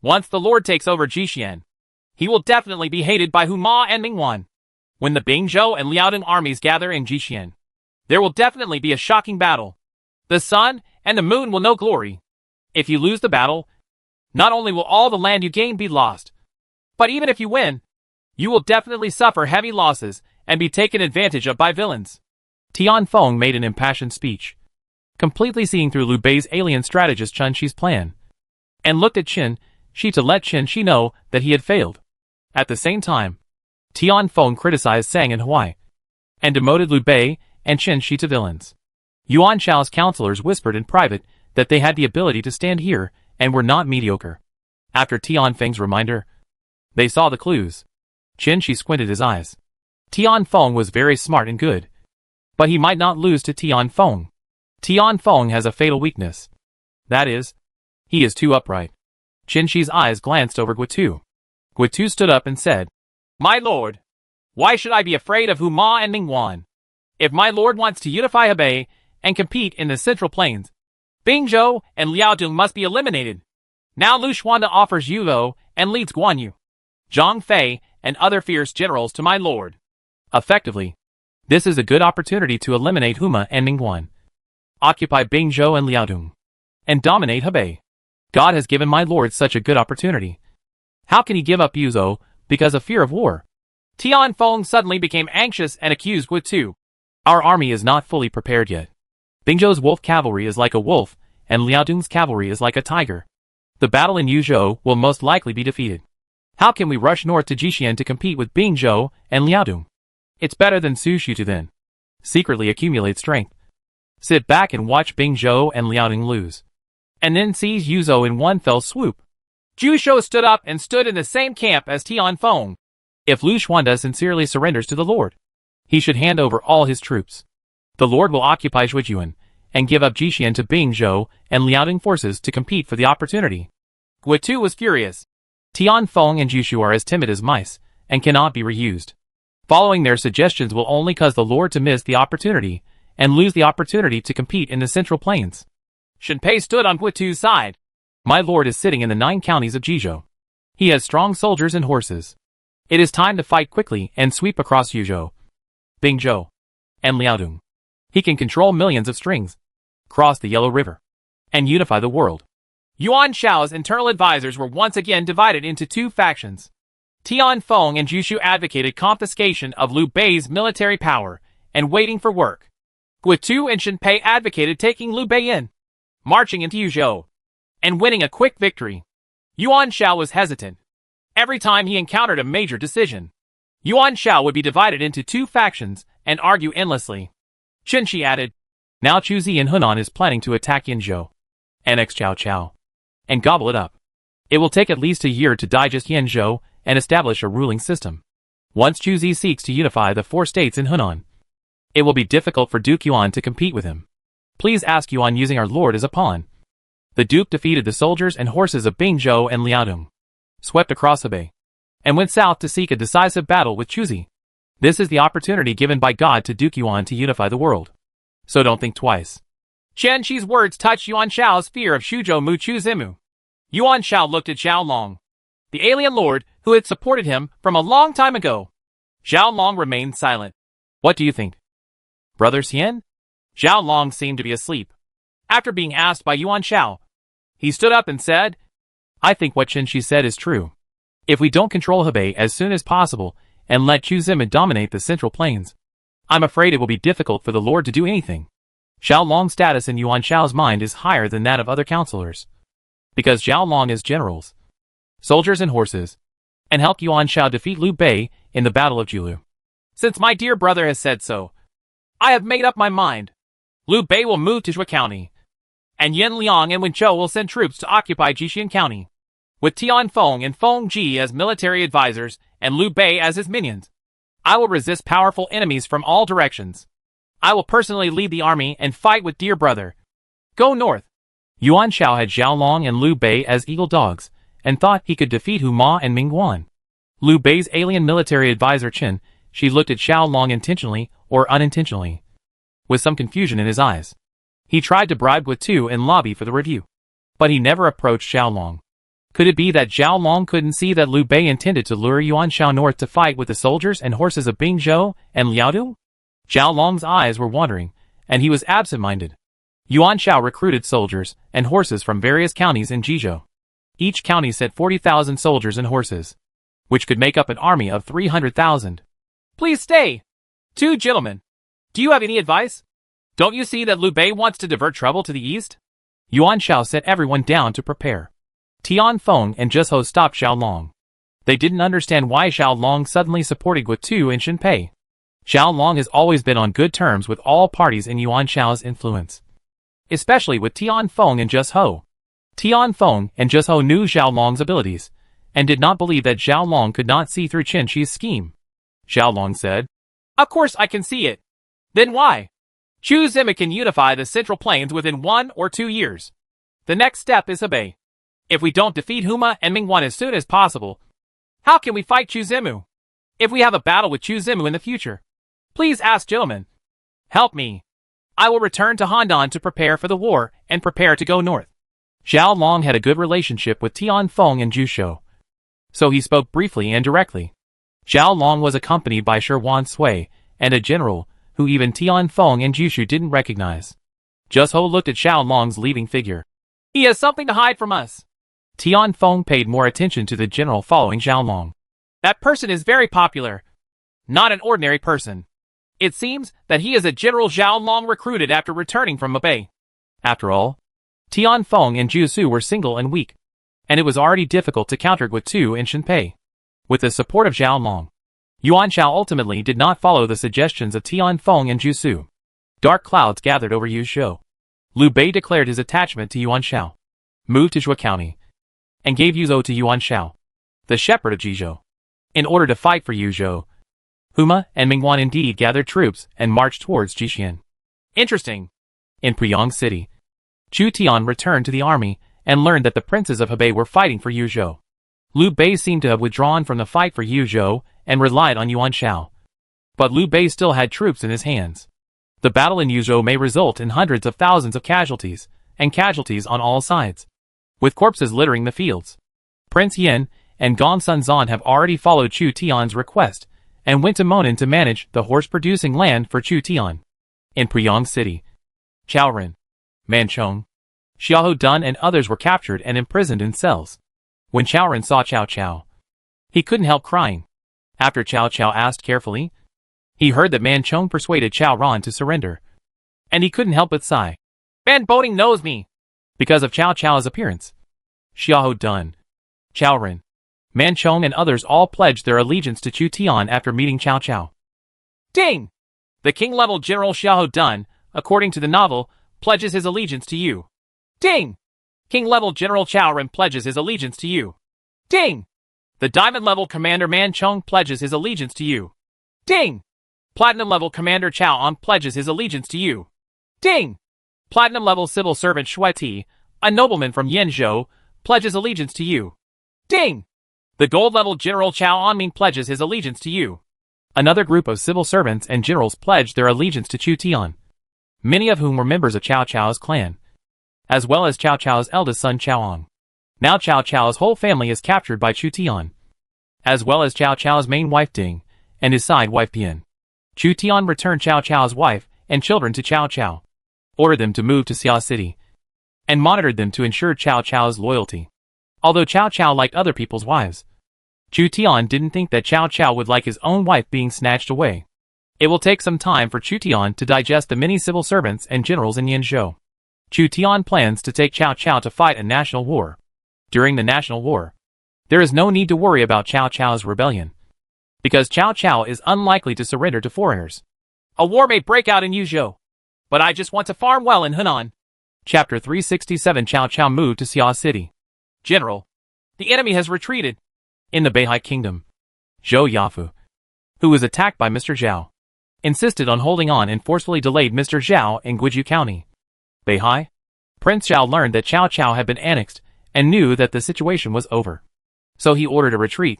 Once the Lord takes over Jixian, he will definitely be hated by Huma and Mingwan. When the Bingzhou and Liaodong armies gather in Jixian, there will definitely be a shocking battle. The sun and the moon will know glory. If you lose the battle, not only will all the land you gain be lost, but even if you win, you will definitely suffer heavy losses and be taken advantage of by villains. Tian Feng made an impassioned speech, completely seeing through Liu Bei's alien strategist Chen Shi's plan, and looked at Chen Shi to let Chen Shi know that he had failed. At the same time, Tian Feng criticized Sang and Huai, and demoted Liu Bei and Chen Shi to villains. Yuan Shao's counselors whispered in private that they had the ability to stand here and were not mediocre. After Tian Feng's reminder, they saw the clues. Chen Shi squinted his eyes. Tian Feng was very smart and good, but he might not lose to Tian Feng. Tian Feng has a fatal weakness. That is, he is too upright. Chen Shi's eyes glanced over Guitu. Guitu stood up and said, My lord, why should I be afraid of Huma and Mingwan? If my lord wants to unify Hebei and compete in the Central Plains, Bingzhou and Liaodong must be eliminated. Now Lu Xuanda offers Yulo and leads Guan Yu, Zhang Fei, and other fierce generals to my lord. Effectively, this is a good opportunity to eliminate Huma and Mingguan, occupy Bingzhou and Liaodong, and dominate Hebei. God has given my lord such a good opportunity. How can he give up Yuzhou because of fear of war? Tian Feng suddenly became anxious and accused Guitu. Our army is not fully prepared yet. Bingzhou's wolf cavalry is like a wolf, and Liaodong's cavalry is like a tiger. The battle in Yuzhou will most likely be defeated. How can we rush north to Jixian to compete with Bingzhou and Liaodong? It's better than Su Shu to then secretly accumulate strength, sit back and watch Bingzhou and Liaodong lose, and then seize Yuzhou in one fell swoop. Zhu Shou stood up and stood in the same camp as Tian Feng. If Lu Xuanda sincerely surrenders to the Lord, he should hand over all his troops. The Lord will occupy Zhujian and give up Jixian to Bingzhou and Liaodong forces to compete for the opportunity. Guitu was furious. Tian Feng and Jushu are as timid as mice and cannot be reused. Following their suggestions will only cause the Lord to miss the opportunity and lose the opportunity to compete in the Central Plains. Shen Pei stood on Guitu's side. My lord is sitting in the 9 counties of Jizhou. He has strong soldiers and horses. It is time to fight quickly and sweep across Yuzhou, Bingzhou, and Liaodong. He can control millions of strings, cross the Yellow River, and unify the world. Yuan Shao's internal advisors were once again divided into 2 factions. Tian Feng and Jushu advocated confiscation of Liu Bei's military power and waiting for work. Guitu and Shen Pei advocated taking Liu Bei in, marching into Yuzhou, and winning a quick victory. Yuan Shao was hesitant. Every time he encountered a major decision, Yuan Shao would be divided into 2 factions and argue endlessly. Chen Shi added, Now Chu Zi in Hunan is planning to attack Yinzhou, annex Cao Cao, and gobble it up. It will take at least a year to digest Yinzhou and establish a ruling system. Once Chu Zi seeks to unify the 4 states in Hunan, it will be difficult for Duke Yuan to compete with him. Please ask Yuan using our lord as a pawn. The Duke defeated the soldiers and horses of Bingzhou and Liaodong, swept across Hebei, and went south to seek a decisive battle with Chu Zi. This is the opportunity given by God to Duke Yuan to unify the world. So don't think twice. Chen Shi's words touched Yuan Shao's fear of Shuzhou Mu Chu Zimu. Yuan Shao looked at Zhao Long, the alien lord who had supported him from a long time ago. Zhao Long remained silent. What do you think, Brother Xian? Zhao Long seemed to be asleep. After being asked by Yuan Shao, he stood up and said, I think what Chen Shi said is true. If we don't control Hebei as soon as possible and let Chu Zimu dominate the Central Plains, I'm afraid it will be difficult for the Lord to do anything. Zhao Long's status in Yuan Shao's mind is higher than that of other counselors, because Zhao Long is generals, soldiers and horses, and helped Yuan Shao defeat Liu Bei in the Battle of Julu. Since my dear brother has said so, I have made up my mind. Liu Bei will move to Zhui County, and Yin Liang and Wen Chou will send troops to occupy Jixian County. With Tian Feng and Feng Ji as military advisors and Liu Bei as his minions, I will resist powerful enemies from all directions. I will personally lead the army and fight with dear brother. Go north. Yuan Shao had Zhao Long and Liu Bei as eagle dogs, and thought he could defeat Hu Ma and Ming Guan. Liu Bei's alien military advisor Chen, she looked at Zhao Long intentionally or unintentionally, with some confusion in his eyes. He tried to bribe Guo and lobby for the review, but he never approached Zhao Long. Could it be that Zhao Long couldn't see that Liu Bei intended to lure Yuan Shao north to fight with the soldiers and horses of Bing Zhou and Liaodu? Zhao Long's eyes were wandering, and he was absent-minded. Yuan Shao recruited soldiers and horses from various counties in Jizhou. Each county sent 40,000 soldiers and horses, which could make up an army of 300,000. Please stay. 2 gentlemen. Do you have any advice? Don't you see that Liu Bei wants to divert trouble to the east? Yuan Shao set everyone down to prepare. Tian Feng and Just Ho stopped Zhao Long. They didn't understand why Zhao Long suddenly supported Guo and Shen Pei. Zhao Long has always been on good terms with all parties in Yuan Shao's influence, especially with Tian Feng and Just Ho. Tian Feng and Just Ho knew Zhao Long's abilities, and did not believe that Zhao Long could not see through Chen Qi's scheme. Zhao Long said, Of course I can see it. Then why? Chu Zimi can unify the Central Plains within 1 or 2 years. The next step is Hebei. If we don't defeat Huma and Mingguan as soon as possible, how can we fight Chu Zimu? If we have a battle with Chu Zimu in the future, please ask gentlemen. Help me. I will return to Handan to prepare for the war and prepare to go north. Zhao Long had a good relationship with Tian Feng and Zhu Shou, so he spoke briefly and directly. Zhao Long was accompanied by Shi Wan Sui and a general who even Tian Feng and Zhu Shou didn't recognize. Just Ho looked at Zhao Long's leaving figure. He has something to hide from us. Tian Feng paid more attention to the general following Zhao Long. That person is very popular. Not an ordinary person. It seems that he is a General Zhao Long recruited after returning from Hebei. After all, Tian Feng and Zhu Su were single and weak, and it was already difficult to counter Guo and Shen Pei. With the support of Zhao Long, Yuan Shao ultimately did not follow the suggestions of Tian Feng and Zhu Su. Dark clouds gathered over Yuzhou. Liu Bei declared his attachment to Yuan Shao, moved to Zhuo County, and gave Yuzhou to Yuan Shao, the shepherd of Jizhou. In order to fight for Yuzhou, Huma and Mingguan indeed gathered troops and marched towards Jixian. Interesting. In Puyang City, Chu Tian returned to the army and learned that the princes of Hebei were fighting for Yuzhou. Liu Bei seemed to have withdrawn from the fight for Yuzhou and relied on Yuan Shao. But Liu Bei still had troops in his hands. The battle in Yuzhou may result in hundreds of thousands of casualties, and casualties on all sides, with corpses littering the fields. Prince Yin and Gong Sunzan have already followed Chu Tian's request and went to Monan to manage the horse-producing land for Chu Tian. In Puyang City, Chaoren, Manchong, Xiahou Dun and others were captured and imprisoned in cells. When Chaoren saw Cao Cao, he couldn't help crying. After Cao Cao asked carefully, he heard that Manchong persuaded Cao Ran to surrender, and he couldn't help but sigh. Man Boating knows me. Because of Cao Cao's appearance. Xiahou Dun, Chaoren, Manchong and others all pledged their allegiance to Chu Tian after meeting Cao Cao. Ding! The king-level General Xiahou Dun, according to the novel, pledges his allegiance to you. Ding! King-level General Chaoren pledges his allegiance to you. Ding! The Diamond-level Commander Manchong pledges his allegiance to you. Ding! Platinum-level Commander Cao An pledges his allegiance to you. Ding! Platinum-level Civil Servant Shui Ti, a nobleman from Yenzhou, pledges allegiance to you. Ding! The Gold-level General Cao Anming pledges his allegiance to you. Another group of civil servants and generals pledged their allegiance to Chu Tian, many of whom were members of Cao Cao's clan, as well as Cao Cao's eldest son Chaoang. Now Cao Cao's whole family is captured by Chu Tian, as well as Cao Cao's main wife Ding and his side wife Pian. Chu Tian returned Cao Cao's wife and children to Cao Cao, ordered them to move to Xia City, and monitored them to ensure Cao Cao's loyalty. Although Cao Cao liked other people's wives, Chu Tian didn't think that Cao Cao would like his own wife being snatched away. It will take some time for Chu Tian to digest the many civil servants and generals in Yenzhou. Chu Tian plans to take Cao Cao to fight a national war. During the national war, there is no need to worry about Cao Cao's rebellion, because Cao Cao is unlikely to surrender to foreigners. A war may break out in Yuzhou, but I just want to farm well in Henan. Chapter 367 Cao Cao moved to Xia City. General, the enemy has retreated. In the Beihai Kingdom, Zhou Yafu, who was attacked by Mr. Zhao, insisted on holding on and forcefully delayed Mr. Zhao in Guizhou County. Beihai. Prince Zhao learned that Cao Cao had been annexed and knew that the situation was over. So he ordered a retreat.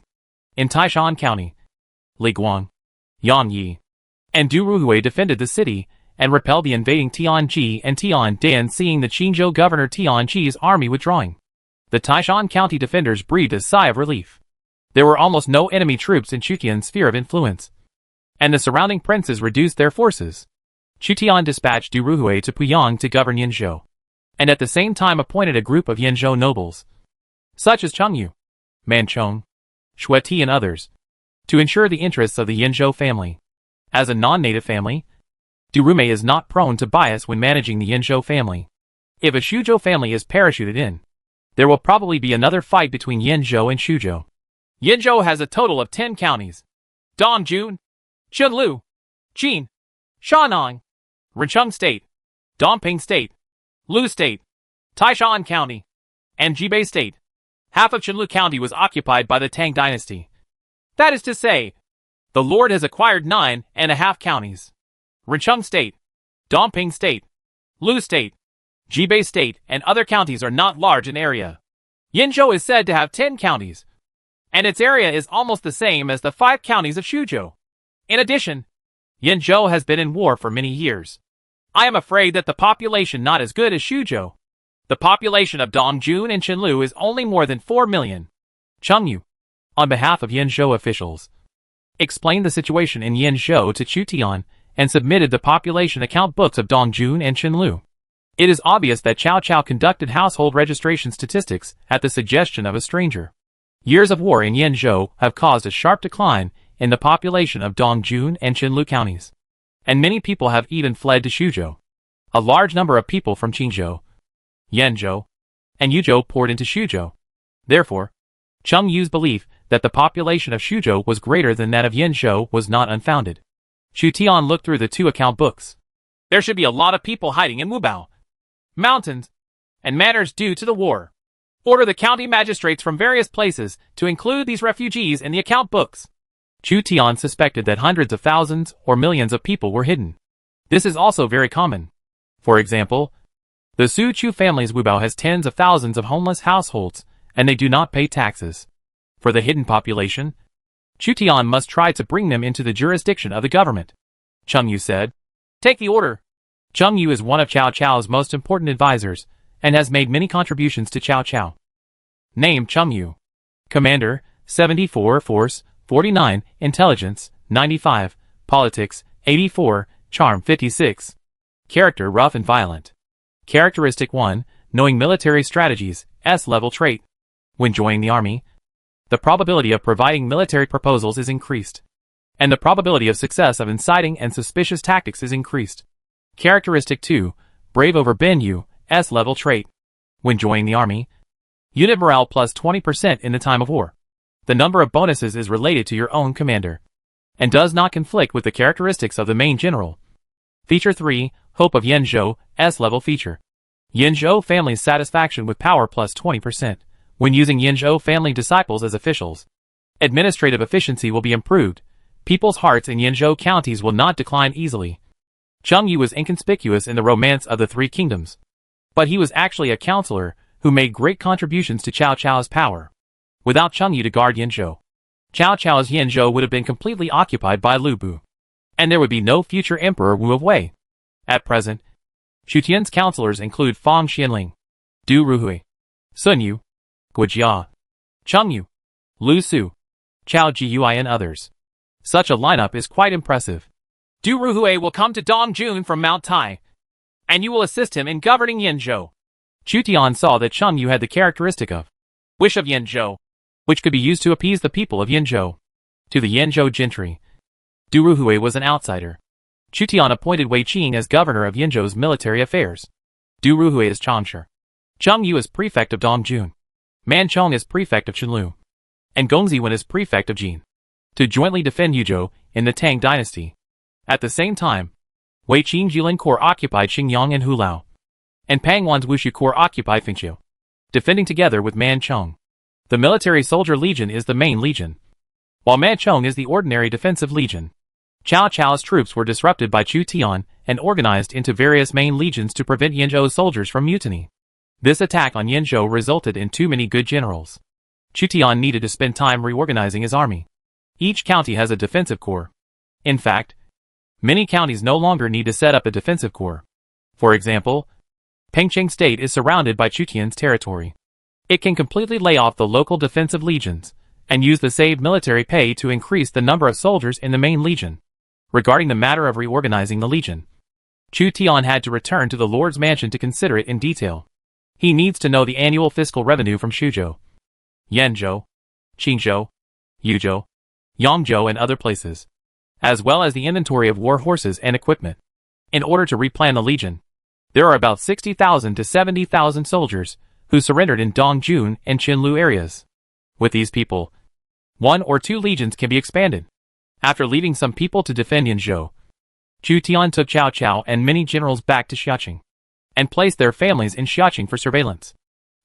In Taishan County, Li Guang, Yang Yi, and Du Ruhui defended the city and repelled the invading Tianji and Tiandan, seeing the Qinzhou governor Tianji's army withdrawing. The Taishan County defenders breathed a sigh of relief. There were almost no enemy troops in Chutian's sphere of influence, and the surrounding princes reduced their forces. Chutian dispatched Du Ruhui to Puyang to govern Yinzhou, and at the same time appointed a group of Yinzhou nobles, such as Chengyu, Manchong, Xueti and others, to ensure the interests of the Yinzhou family. As a non-native family, Du Ruhui is not prone to bias when managing the Yinzhou family. If a Xuzhou family is parachuted in, there will probably be another fight between Yinzhou and Xuzhou. Yinzhou has a total of 10 counties: Dongjun, Chunlu, Jin, Shanong, Rencheng State, Dongping State, Lu State, Taishan County, and Jibei State. Half of Chunlu County was occupied by the Tang dynasty. That is to say, the lord has acquired 9.5 counties. Rencheng State, Dongping State, Lu State, Jibei State, and other counties are not large in area. Yinzhou is said to have 10 counties, and its area is almost the same as the 5 counties of Xuzhou. In addition, Yinzhou has been in war for many years. I am afraid that the population not as good as Xuzhou. The population of Dongjun and Qinlu is only more than 4 million. Chengyu, on behalf of Yinzhou officials, explained the situation in Yinzhou to Chutian and submitted the population account books of Dongjun and Qinlu. It is obvious that Cao Cao conducted household registration statistics at the suggestion of a stranger. Years of war in Yinzhou have caused a sharp decline in the population of Dongjun and Qinlu counties, and many people have even fled to Xuzhou. A large number of people from Qinzhou, Yenzhou, and Yuzhou poured into Xuzhou. Therefore, Cheng Yu's belief that the population of Xuzhou was greater than that of Yinzhou was not unfounded. Xu Tian looked through the 2 account books. There should be a lot of people hiding in Wubao mountains and manors due to the war. Order the county magistrates from various places to include these refugees in the account books. Chu Tian suspected that hundreds of thousands or millions of people were hidden. This is also very common. For example, the Su Chu family's Wubao has tens of thousands of homeless households, and they do not pay taxes. For the hidden population, Chu Tian must try to bring them into the jurisdiction of the government. Cheng Yu said, "Take the order." Cheng Yu is one of Cao Cao's most important advisors, and has made many contributions to Cao Cao. Name: Cheng Yu. Commander, 74, Force, 49, Intelligence, 95, Politics, 84, Charm, 56. Character: rough and violent. Characteristic 1, knowing military strategies, S-level trait. When joining the army, the probability of providing military proposals is increased, and the probability of success of inciting and suspicious tactics is increased. Characteristic 2, brave over Ben Yu, S-level trait. When joining the army, unit morale plus 20% in the time of war. The number of bonuses is related to your own commander, and does not conflict with the characteristics of the main general. Feature 3, Hope of Yinzhou, S-level feature. Yinzhou family's satisfaction with power plus 20%. When using Yinzhou family disciples as officials, administrative efficiency will be improved. People's hearts in Yinzhou counties will not decline easily. Cheng Yu was inconspicuous in the romance of the 3 kingdoms, but he was actually a counselor who made great contributions to Cao Cao's power. Without Cheng Yu to guard Yinzhou, Cao Cao's Yinzhou would have been completely occupied by Lu Bu, and there would be no future Emperor Wu of Wei. At present, Xu Tian's counselors include Fang Xianling, Du Ruhui, Sun Yu, Guo Jia, Cheng Yu, Lu Su, Chao Jiyui and others. Such a lineup is quite impressive. Du Ruhui will come to Dongjun from Mount Tai, and you will assist him in governing Yinzhou. Chu Tian saw that Cheng Yu had the characteristic of wish of Yinzhou, which could be used to appease the people of Yinzhou. To the Yinzhou gentry, Du Ruhui was an outsider. Chu Tian appointed Wei Qing as governor of Yinzhou's military affairs. Du Ruhui as Chansher. Cheng Yu as prefect of Dongjun. Man Chong as prefect of Qinlu, and Gong Ziwen as prefect of Jin, to jointly defend Yuzhou in the Tang dynasty. At the same time, Wei Qing Jilin Corps occupied Xingyang and Hulao, and Pang Wan's Wushu Corps occupied Fengqiu, defending together with Man Chong. The military soldier legion is the main legion, while Man Chong is the ordinary defensive legion. Cao Cao's troops were disrupted by Chu Tian and organized into various main legions to prevent Yanzhou's soldiers from mutiny. This attack on Yanzhou resulted in too many good generals. Chu Tian needed to spend time reorganizing his army. Each county has a defensive corps. In fact, many counties no longer need to set up a defensive corps. For example, Pengcheng State is surrounded by Chu Tian's territory. It can completely lay off the local defensive legions and use the saved military pay to increase the number of soldiers in the main legion. Regarding the matter of reorganizing the legion, Chu Tian had to return to the Lord's mansion to consider it in detail. He needs to know the annual fiscal revenue from Shuzhou, Yanzhou, Qingzhou, Yuzhou, Yangzhou and other places, as well as the inventory of war horses and equipment. In order to replan the legion, there are about 60,000 to 70,000 soldiers who surrendered in Dongjun and Qinlu areas. With these people, 1 or 2 legions can be expanded. After leaving some people to defend Yanzhou, Chu Tian took Cao Cao and many generals back to Xiaqing and placed their families in Xiaqing for surveillance.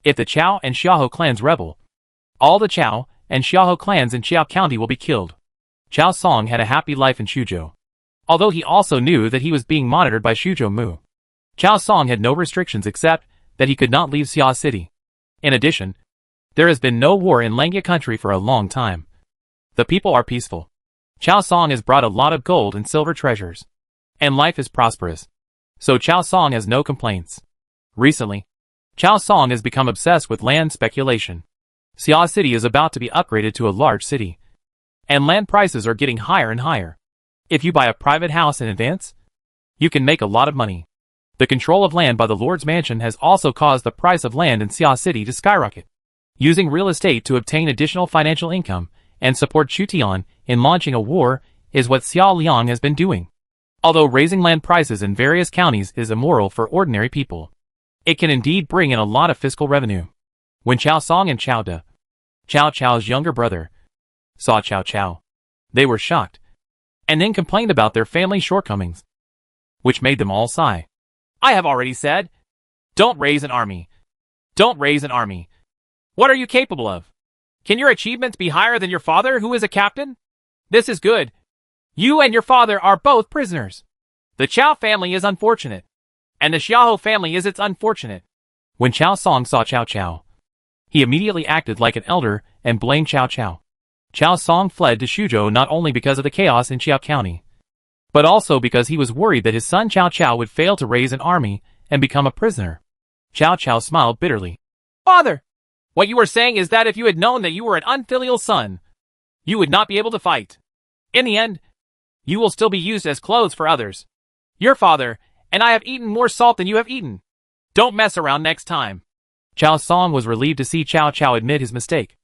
If the Chao and Xiahou clans rebel, all the Chao and Xiahou clans in Qiao County will be killed. Cao Song had a happy life in Shuzhou, although he also knew that he was being monitored by Shuzhou Mu. Cao Song had no restrictions except that he could not leave Xia City. In addition, there has been no war in Langya country for a long time. The people are peaceful. Cao Song has brought a lot of gold and silver treasures, and life is prosperous. So Cao Song has no complaints. Recently, Cao Song has become obsessed with land speculation. Xia City is about to be upgraded to a large city, and land prices are getting higher and higher. If you buy a private house in advance, you can make a lot of money. The control of land by the Lord's mansion has also caused the price of land in Xia City to skyrocket. Using real estate to obtain additional financial income and support Chu Tian in launching a war is what Xiao Liang has been doing. Although raising land prices in various counties is immoral for ordinary people, it can indeed bring in a lot of fiscal revenue. When Cao Song and Cao De, Cao Cao's younger brother, saw Cao Cao, they were shocked, and then complained about their family shortcomings, which made them all sigh. I have already said, don't raise an army. Don't raise an army. What are you capable of? Can your achievements be higher than your father, who is a captain? This is good. You and your father are both prisoners. The Chao family is unfortunate, and the Xiahou family is unfortunate. When Cao Song saw Cao Cao, he immediately acted like an elder and blamed Cao Cao. Cao Song fled to Shuzhou not only because of the chaos in Qiao County, but also because he was worried that his son Cao Cao would fail to raise an army and become a prisoner. Cao Cao smiled bitterly. Father, what you are saying is that if you had known that you were an unfilial son, you would not be able to fight. In the end, you will still be used as clothes for others. Your father and I have eaten more salt than you have eaten. Don't mess around next time. Cao Song was relieved to see Cao Cao admit his mistake.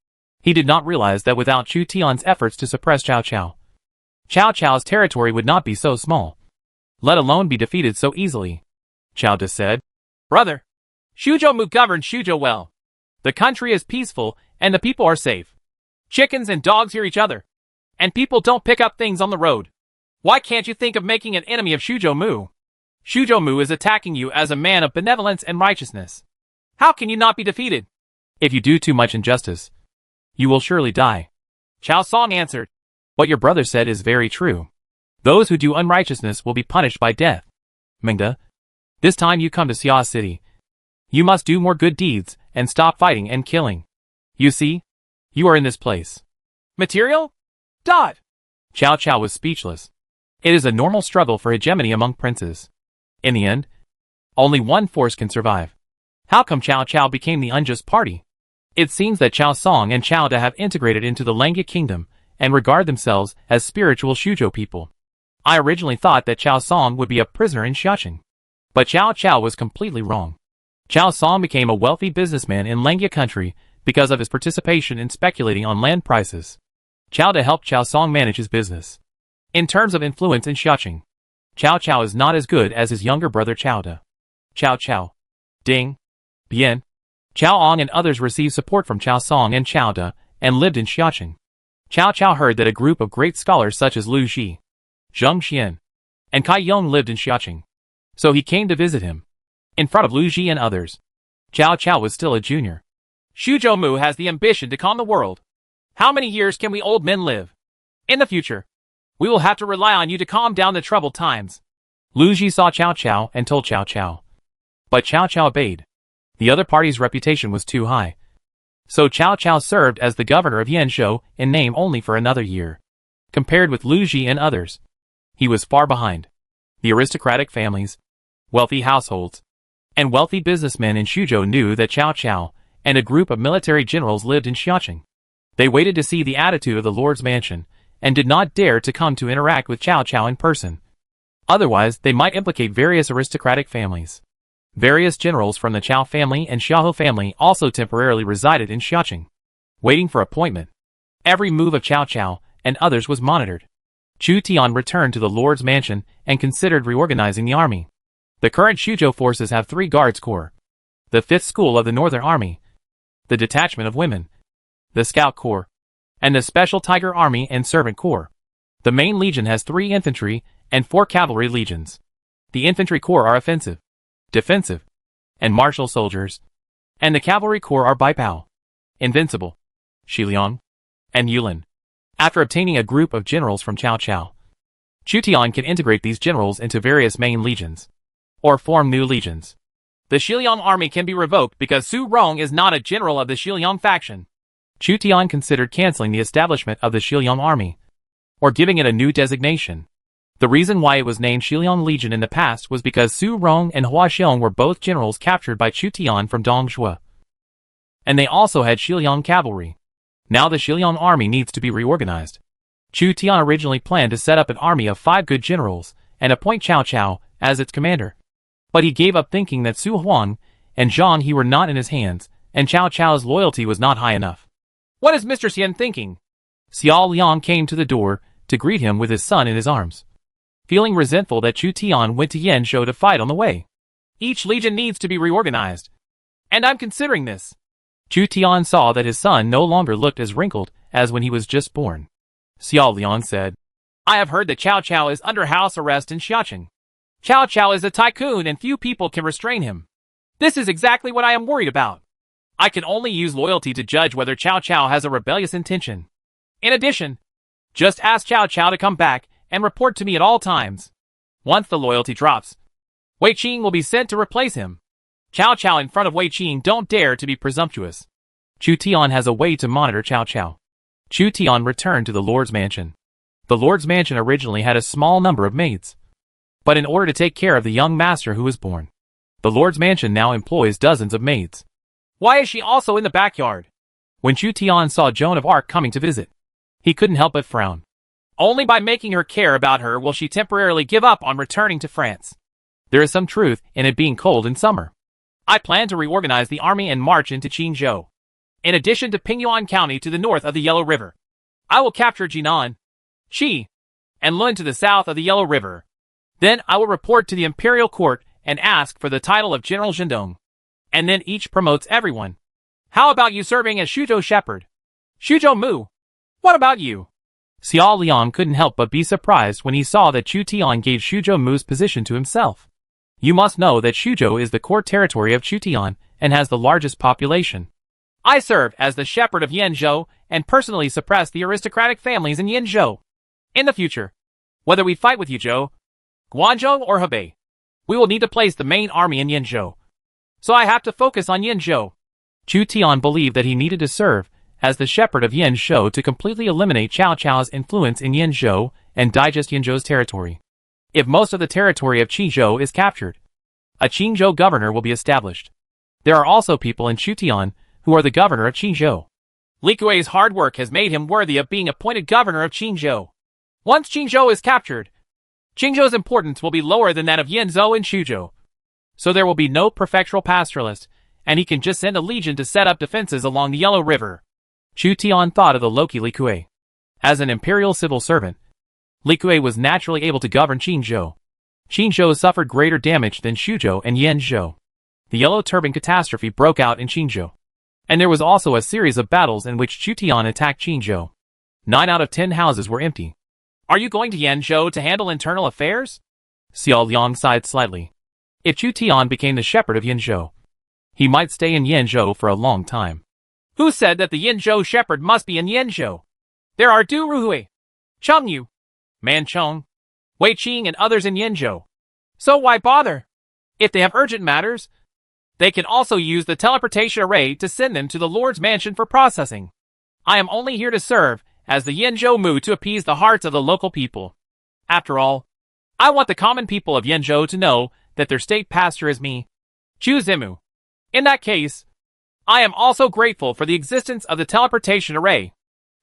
He did not realize that without Chu Tian's efforts to suppress Cao Cao, Cao Cao's territory would not be so small, let alone be defeated so easily. Cao De said, Brother, Shuzhou Mu governs Shuzhou well. The country is peaceful and the people are safe. Chickens and dogs hear each other, and people don't pick up things on the road. Why can't you think of making an enemy of Shuzhou Mu? Shuzhou Mu is attacking you as a man of benevolence and righteousness. How can you not be defeated? If you do too much injustice, you will surely die. Cao Song answered, What your brother said is very true. Those who do unrighteousness will be punished by death. Mingda, this time you come to Xia City, you must do more good deeds and stop fighting and killing. You see, you are in this place. Material? Dot. Cao Cao was speechless. It is a normal struggle for hegemony among princes. In the end, only one force can survive. How come Cao Cao became the unjust party? It seems that Cao Song and Cao De have integrated into the Langya kingdom and regard themselves as spiritual Shuzhou people. I originally thought that Cao Song would be a prisoner in Xiaqing, but Cao Cao was completely wrong. Cao Song became a wealthy businessman in Langya country because of his participation in speculating on land prices. Cao De helped Cao Song manage his business. In terms of influence in Xiaqing, Cao Cao is not as good as his younger brother Cao De. Cao Cao, Ding, Bian, Cao Ong and others received support from Cao Song and Cao De and lived in Xiaqing. Cao Cao heard that a group of great scholars such as Lu Xi, Zheng Xian, and Kai Yong lived in Xiaqing, so he came to visit him. In front of Lu Xi and others, Cao Cao was still a junior. Shuzhou Mu has the ambition to calm the world. How many years can we old men live? In the future, We will have to rely on you to calm down the troubled times. Lu Ji saw Cao Cao and told Cao Cao. But Cao Cao obeyed. The other party's reputation was too high. So Cao Cao served as the governor of Yanzhou in name only for another year. Compared with Lu Ji and others, he was far behind. The aristocratic families, wealthy households, and wealthy businessmen in Xuzhou knew that Cao Cao and a group of military generals lived in Xiaoqing. They waited to see the attitude of the Lord's mansion and did not dare to come to interact with Cao Cao in person. Otherwise, they might implicate various aristocratic families. Various generals from the Cao family and Xiaohu family also temporarily resided in Xiaoqing, waiting for appointment. Every move of Cao Cao and others was monitored. Chu Tian returned to the Lord's mansion and considered reorganizing the army. The current Xuzhou forces have 3 guards corps, the 5th school of the Northern Army, the detachment of women, the Scout Corps, and the Special Tiger Army and Servant Corps. The main legion has 3 infantry and 4 cavalry legions. The infantry corps are offensive, defensive, and martial soldiers, and the cavalry corps are Baipao, invincible, Xiliang, and Yulin. After obtaining a group of generals from Cao Cao, Chu Tian can integrate these generals into various main legions, or form new legions. The Xiliang army can be revoked because Su Rong is not a general of the Xiliang faction. Chu Tian considered canceling the establishment of the Xiliang army, or giving it a new designation. The reason why it was named Xiliang Legion in the past was because Su Rong and Hua Xiong were both generals captured by Chu Tian from Dongshui, and they also had Xiliang cavalry. Now the Xiliang army needs to be reorganized. Chu Tian originally planned to set up an army of 5 good generals and appoint Cao Cao as its commander. But he gave up thinking that Su Huang and Zhang He were not in his hands, and Cao Cao's loyalty was not high enough. What is Mr. Xian thinking? Xiao Liang came to the door to greet him with his son in his arms, feeling resentful that Chu Tian went to Yanzhou to fight on the way. Each legion needs to be reorganized, and I'm considering this. Chu Tian saw that his son no longer looked as wrinkled as when he was just born. Xiao Liang said, I have heard that Cao Cao is under house arrest in Xiaoqing. Cao Cao is a tycoon and few people can restrain him. This is exactly what I am worried about. I can only use loyalty to judge whether Cao Cao has a rebellious intention. In addition, just ask Cao Cao to come back and report to me at all times. Once the loyalty drops, Wei Qing will be sent to replace him. Cao Cao in front of Wei Qing don't dare to be presumptuous. Chu Tian has a way to monitor Cao Cao. Chu Tian returned to the Lord's mansion. The Lord's mansion originally had a small number of maids, but in order to take care of the young master who was born, the Lord's mansion now employs dozens of maids. Why is she also in the backyard? When Chu Tian saw Joan of Arc coming to visit, he couldn't help but frown. Only by making her care about her will she temporarily give up on returning to France. There is some truth in it being cold in summer. I plan to reorganize the army and march into Qingzhou. In addition to Pingyuan County to the north of the Yellow River, I will capture Jinan, Qi, and Lun to the south of the Yellow River. Then I will report to the imperial court and ask for the title of General Zhendong. And then each promotes everyone. How about you serving as Xuzhou Shepherd? Xuzhou Mu. What about you? Xiao Liang couldn't help but be surprised when he saw that Chu Tian gave Xuzhou Mu's position to himself. You must know that Xuzhou is the core territory of Chu Tian and has the largest population. I serve as the shepherd of Yanzhou and personally suppress the aristocratic families in Yanzhou. In the future, whether we fight with Yuzhou, Guangzhou, or Hebei, we will need to place the main army in Yanzhou. So I have to focus on Yanzhou. Chu Tian believed that he needed to serve as the shepherd of Yanzhou to completely eliminate Cao Cao's influence in Yanzhou and digest Yanzhou's territory. If most of the territory of Qingzhou is captured, a Qingzhou governor will be established. There are also people in Chutian who are the governor of Qingzhou. Li Kuei's hard work has made him worthy of being appointed governor of Qingzhou. Once Qingzhou is captured, Qingzhou's importance will be lower than that of Yanzhou and Xuzhou. So there will be no prefectural pastoralist, and he can just send a legion to set up defenses along the Yellow River. Chu Tian thought of the Loki Li Kuei. As an imperial civil servant, Li Kuei was naturally able to govern Qingzhou. Qingzhou suffered greater damage than Xuzhou and Yanzhou. The Yellow Turban catastrophe broke out in Qingzhou, and there was also a series of battles in which Chu Tian attacked Qingzhou. 9 out of 10 houses were empty. Are you going to Yanzhou to handle internal affairs? Xiao Liang sighed slightly. If Chu Tian became the shepherd of Yanzhou, he might stay in Yanzhou for a long time. Who said that the Yanzhou shepherd must be in Yanzhou? There are Du Ruhui, Chengyu, Manchong, Wei Qing, and others in Yinzhou. So why bother? If they have urgent matters, they can also use the teleportation array to send them to the Lord's mansion for processing. I am only here to serve as the Yinzhou Mu to appease the hearts of the local people. After all, I want the common people of Yinzhou to know that their state pastor is me, Chu Zimu. In that case, I am also grateful for the existence of the teleportation array.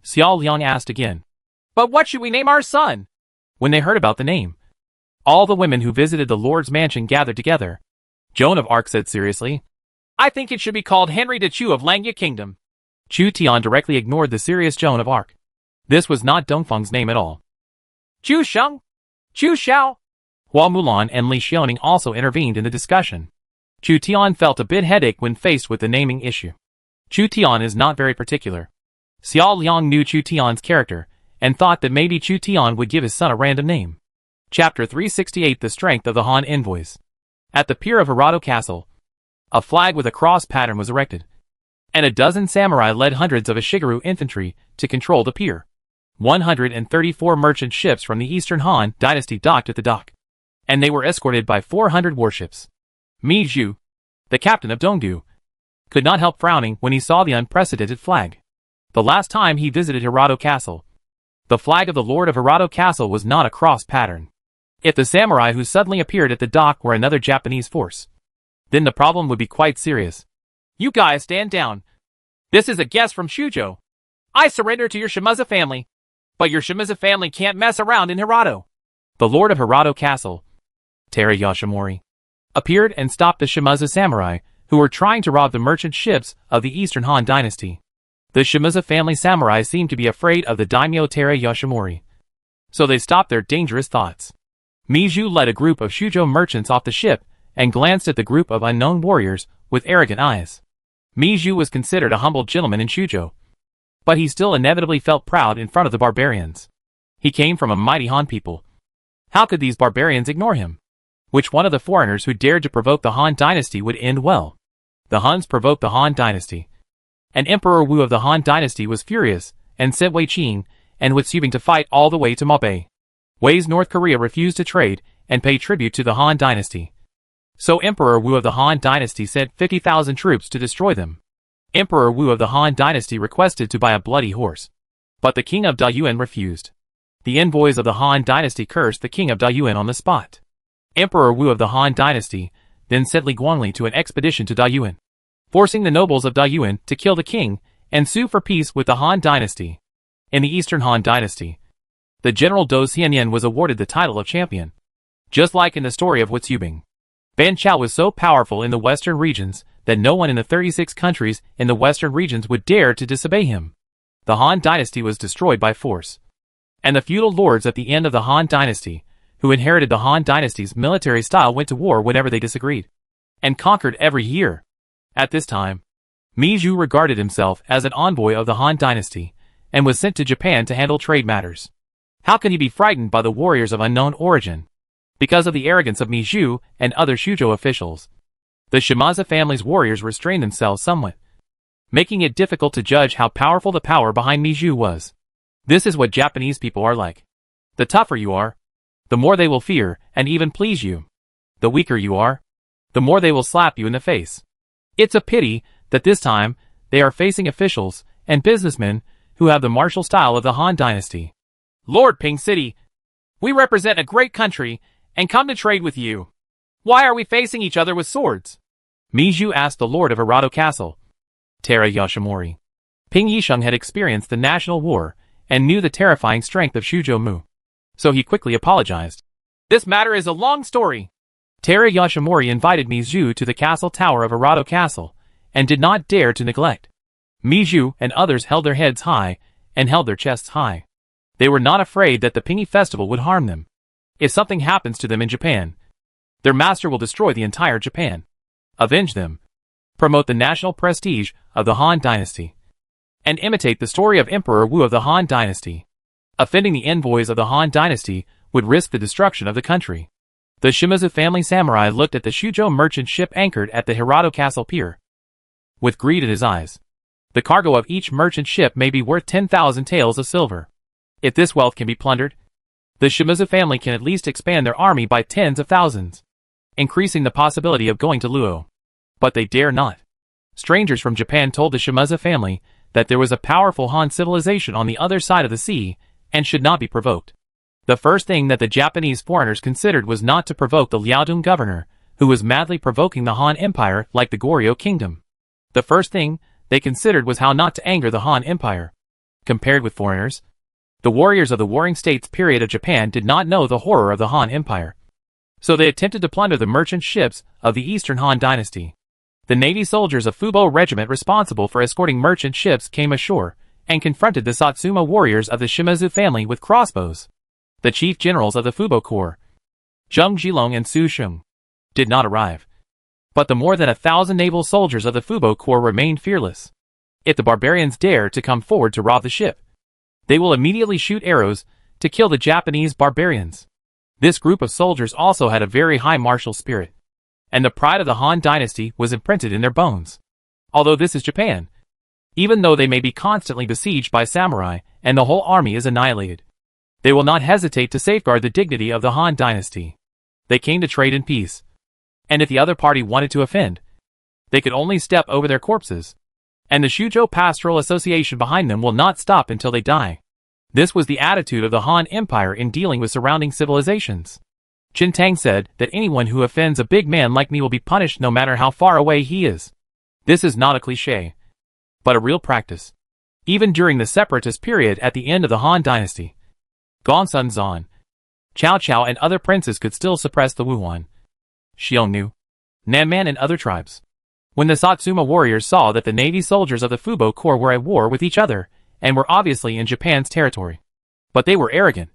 Xiao Liang asked again. But what should we name our son? When they heard about the name, all the women who visited the Lord's mansion gathered together. Joan of Arc said seriously, I think it should be called Henry de Chu of Langya Kingdom. Chu Tian directly ignored the serious Joan of Arc. This was not Dongfeng's name at all. Chu Sheng? Chu Xiao? Hua Mulan and Li Xiaoning also intervened in the discussion. Chu Tian felt a bit headache when faced with the naming issue. Chu Tian is not very particular. Xiao Liang knew Chu Tian's character, and thought that maybe Chu Tian would give his son a random name. Chapter 368 The Strength of the Han Envoys. At the pier of Hirado Castle, a flag with a cross pattern was erected, and a dozen samurai led hundreds of Ashigaru infantry to control the pier. 134 merchant ships from the Eastern Han dynasty docked at the dock, and they were escorted by 400 warships. Mi Zhu, the captain of Dongdu, could not help frowning when he saw the unprecedented flag. The last time he visited Hirado Castle, the flag of the Lord of Hirado Castle was not a cross pattern. If the samurai who suddenly appeared at the dock were another Japanese force, then the problem would be quite serious. You guys stand down. This is a guest from Shuzhou. I surrender to your Shimazu family. But your Shimazu family can't mess around in Hirado. The Lord of Hirado Castle, Tera Yoshimori, appeared and stopped the Shimazu samurai who were trying to rob the merchant ships of the Eastern Han dynasty. The Shimazu family samurai seemed to be afraid of the daimyo Tera Yoshimori, so they stopped their dangerous thoughts. Mi Zhu led a group of Shuzhou merchants off the ship and glanced at the group of unknown warriors with arrogant eyes. Mi Zhu was considered a humble gentleman in Shuzhou, but he still inevitably felt proud in front of the barbarians. He came from a mighty Han people. How could these barbarians ignore him? Which one of the foreigners who dared to provoke the Han dynasty would end well? The Huns provoked the Han dynasty. And Emperor Wu of the Han dynasty was furious and sent Wei Qing and Wei Xubing to fight all the way to Maobei. Wei's North Korea refused to trade and pay tribute to the Han dynasty. So Emperor Wu of the Han dynasty sent 50,000 troops to destroy them. Emperor Wu of the Han dynasty requested to buy a bloody horse, but the king of Dayuan refused. The envoys of the Han dynasty cursed the king of Dayuan on the spot. Emperor Wu of the Han dynasty then sent Li Guangli to an expedition to Dayuan, forcing the nobles of Dayuan to kill the king and sue for peace with the Han dynasty. In the Eastern Han dynasty, the general Dou Xianyan was awarded the title of champion. Just like in the story of Wei Xubing, Ban Chao was so powerful in the western regions that no one in the 36 countries in the western regions would dare to disobey him. The Han dynasty was destroyed by force, and the feudal lords at the end of the Han dynasty, who inherited the Han dynasty's military style, went to war whenever they disagreed, and conquered every year. At this time, Mi Zhu regarded himself as an envoy of the Han dynasty, and was sent to Japan to handle trade matters. How could he be frightened by the warriors of unknown origin? Because of the arrogance of Mi Zhu and other Shuzhou officials, the Shimazu family's warriors restrained themselves somewhat, making it difficult to judge how powerful the power behind Mi Zhu was. This is what Japanese people are like. The tougher you are, the more they will fear and even please you. The weaker you are, the more they will slap you in the face. It's a pity that this time they are facing officials and businessmen who have the martial style of the Han dynasty. Lord Ping City, we represent a great country and come to trade with you. Why are we facing each other with swords? Mi Zhu asked the Lord of Hirado Castle, Tera Yoshimori. Ping Yisheng had experienced the national war and knew the terrifying strength of Shuzhou Mu, so he quickly apologized. This matter is a long story. Tera Yoshimori invited Mi Zhu to the castle tower of Hirado Castle and did not dare to neglect. Mi Zhu and others held their heads high and held their chests high. They were not afraid that the Pingy festival would harm them. If something happens to them in Japan, their master will destroy the entire Japan, avenge them, promote the national prestige of the Han dynasty, and imitate the story of Emperor Wu of the Han dynasty. Offending the envoys of the Han dynasty would risk the destruction of the country. The Shimazu family samurai looked at the Shuzhou merchant ship anchored at the Hirado Castle pier, with greed in his eyes. The cargo of each merchant ship may be worth 10,000 taels of silver. If this wealth can be plundered, The Shimazu family can at least expand their army by tens of thousands, increasing the possibility of going to Luo. But they dare not. Strangers from Japan told the Shimazu family that there was a powerful Han civilization on the other side of the sea and should not be provoked. The first thing that the Japanese foreigners considered was not to provoke the Liaodong governor, who was madly provoking the Han Empire like the Goryeo kingdom. The first thing they considered was how not to anger the Han Empire. Compared with foreigners, the warriors of the Warring States period of Japan did not know the horror of the Han Empire. So they attempted to plunder the merchant ships of the Eastern Han dynasty. The Navy soldiers of Fubo Regiment responsible for escorting merchant ships came ashore and confronted the Satsuma warriors of the Shimazu family with crossbows. The chief generals of the Fubo Corps, Zheng Jilong and Su Sheng, did not arrive. But the more than 1,000 naval soldiers of the Fubo Corps remained fearless. If the barbarians dare to come forward to rob the ship, they will immediately shoot arrows to kill the Japanese barbarians. This group of soldiers also had a very high martial spirit, and the pride of the Han dynasty was imprinted in their bones. Although this is Japan, even though they may be constantly besieged by samurai and the whole army is annihilated, they will not hesitate to safeguard the dignity of the Han dynasty. They came to trade in peace, and if the other party wanted to offend, they could only step over their corpses, and the Shujo Pastoral Association behind them will not stop until they die. This was the attitude of the Han Empire in dealing with surrounding civilizations. Qin Tang said that anyone who offends a big man like me will be punished no matter how far away he is. This is not a cliché, but a real practice. Even during the separatist period at the end of the Han dynasty, Gongsun Zan, Cao Cao and other princes could still suppress the Wuhuan, Xiongnu, Nanman and other tribes. When the Satsuma warriors saw that the Navy soldiers of the Fubo Corps were at war with each other and were obviously in Japan's territory, but they were arrogant,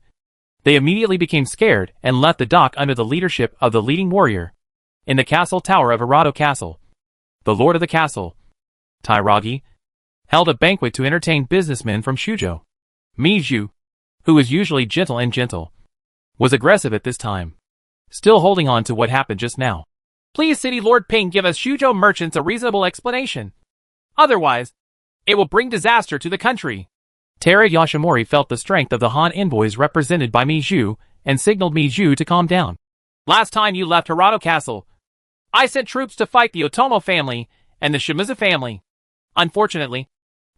they immediately became scared and left the dock under the leadership of the leading warrior. In the castle tower of Arado Castle, the lord of the castle, Tairagi, held a banquet to entertain businessmen from Shujo. Miju, who was usually gentle, was aggressive at this time, still holding on to what happened just now. Please, City Lord Ping, give us Shujo merchants a reasonable explanation. Otherwise, it will bring disaster to the country. Tara Yoshimori felt the strength of the Han envoys represented by Miju and signaled Miju to calm down. Last time you left Hirado Castle, I sent troops to fight the Otomo family and the Shimazu family. Unfortunately,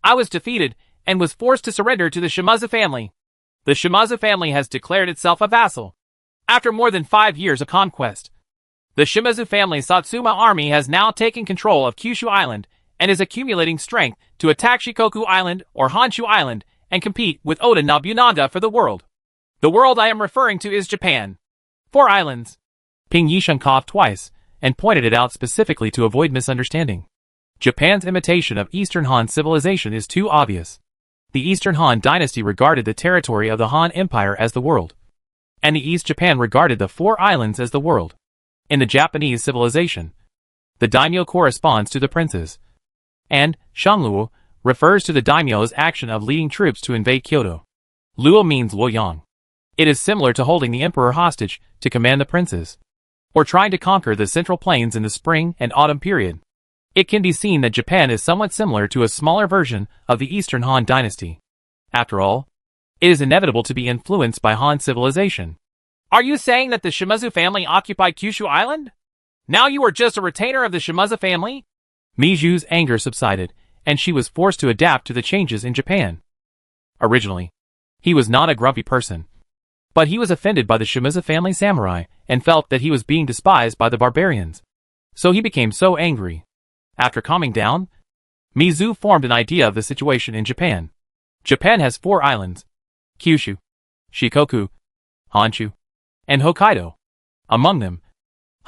I was defeated and was forced to surrender to the Shimazu family. The Shimazu family has declared itself a vassal. After more than 5 years of conquest, the Shimazu family's Satsuma army has now taken control of Kyushu Island and is accumulating strength to attack Shikoku Island or Honshu Island and compete with Oda Nobunaga for the world. The world I am referring to is Japan. 4 islands. Ping Yishun coughed twice and pointed it out specifically to avoid misunderstanding. Japan's imitation of Eastern Han civilization is too obvious. The Eastern Han dynasty regarded the territory of the Han Empire as the world, and the East Japan regarded the 4 islands as the world. In the Japanese civilization, the daimyo corresponds to the princes, and Shangluo refers to the daimyo's action of leading troops to invade Kyoto. Luo means Luoyang. It is similar to holding the emperor hostage to command the princes, or trying to conquer the central plains in the spring and autumn period. It can be seen that Japan is somewhat similar to a smaller version of the Eastern Han dynasty. After all, it is inevitable to be influenced by Han civilization. Are you saying that the Shimazu family occupied Kyushu Island? Now you are just a retainer of the Shimazu family? Miju's anger subsided, and she was forced to adapt to the changes in Japan. Originally, he was not a grumpy person, but he was offended by the Shimazu family samurai and felt that he was being despised by the barbarians. So he became so angry. After calming down, Mizu formed an idea of the situation in Japan. Japan has 4 islands: Kyushu, Shikoku, Honshu, and Hokkaido. Among them,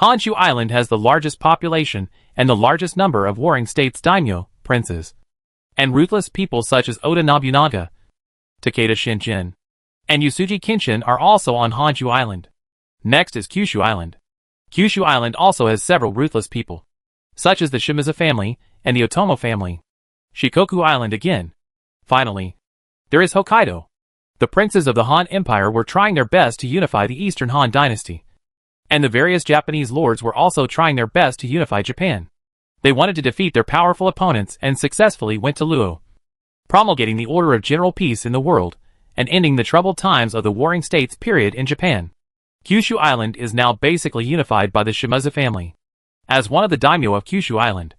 Honshu Island has the largest population and the largest number of warring states daimyo, princes, and ruthless people such as Oda Nobunaga, Takeda Shinjin, and Yasuji Kenshin are also on Honshu Island. Next is Kyushu Island. Kyushu Island also has several ruthless people, such as the Shimazu family and the Otomo family. Shikoku Island again. Finally, there is Hokkaido. The princes of the Han Empire were trying their best to unify the Eastern Han dynasty, and the various Japanese lords were also trying their best to unify Japan. They wanted to defeat their powerful opponents and successfully went to Luo, promulgating the order of general peace in the world and ending the troubled times of the Warring States period in Japan. Kyushu Island is now basically unified by the Shimazu family. As one of the daimyo of Kyushu Island,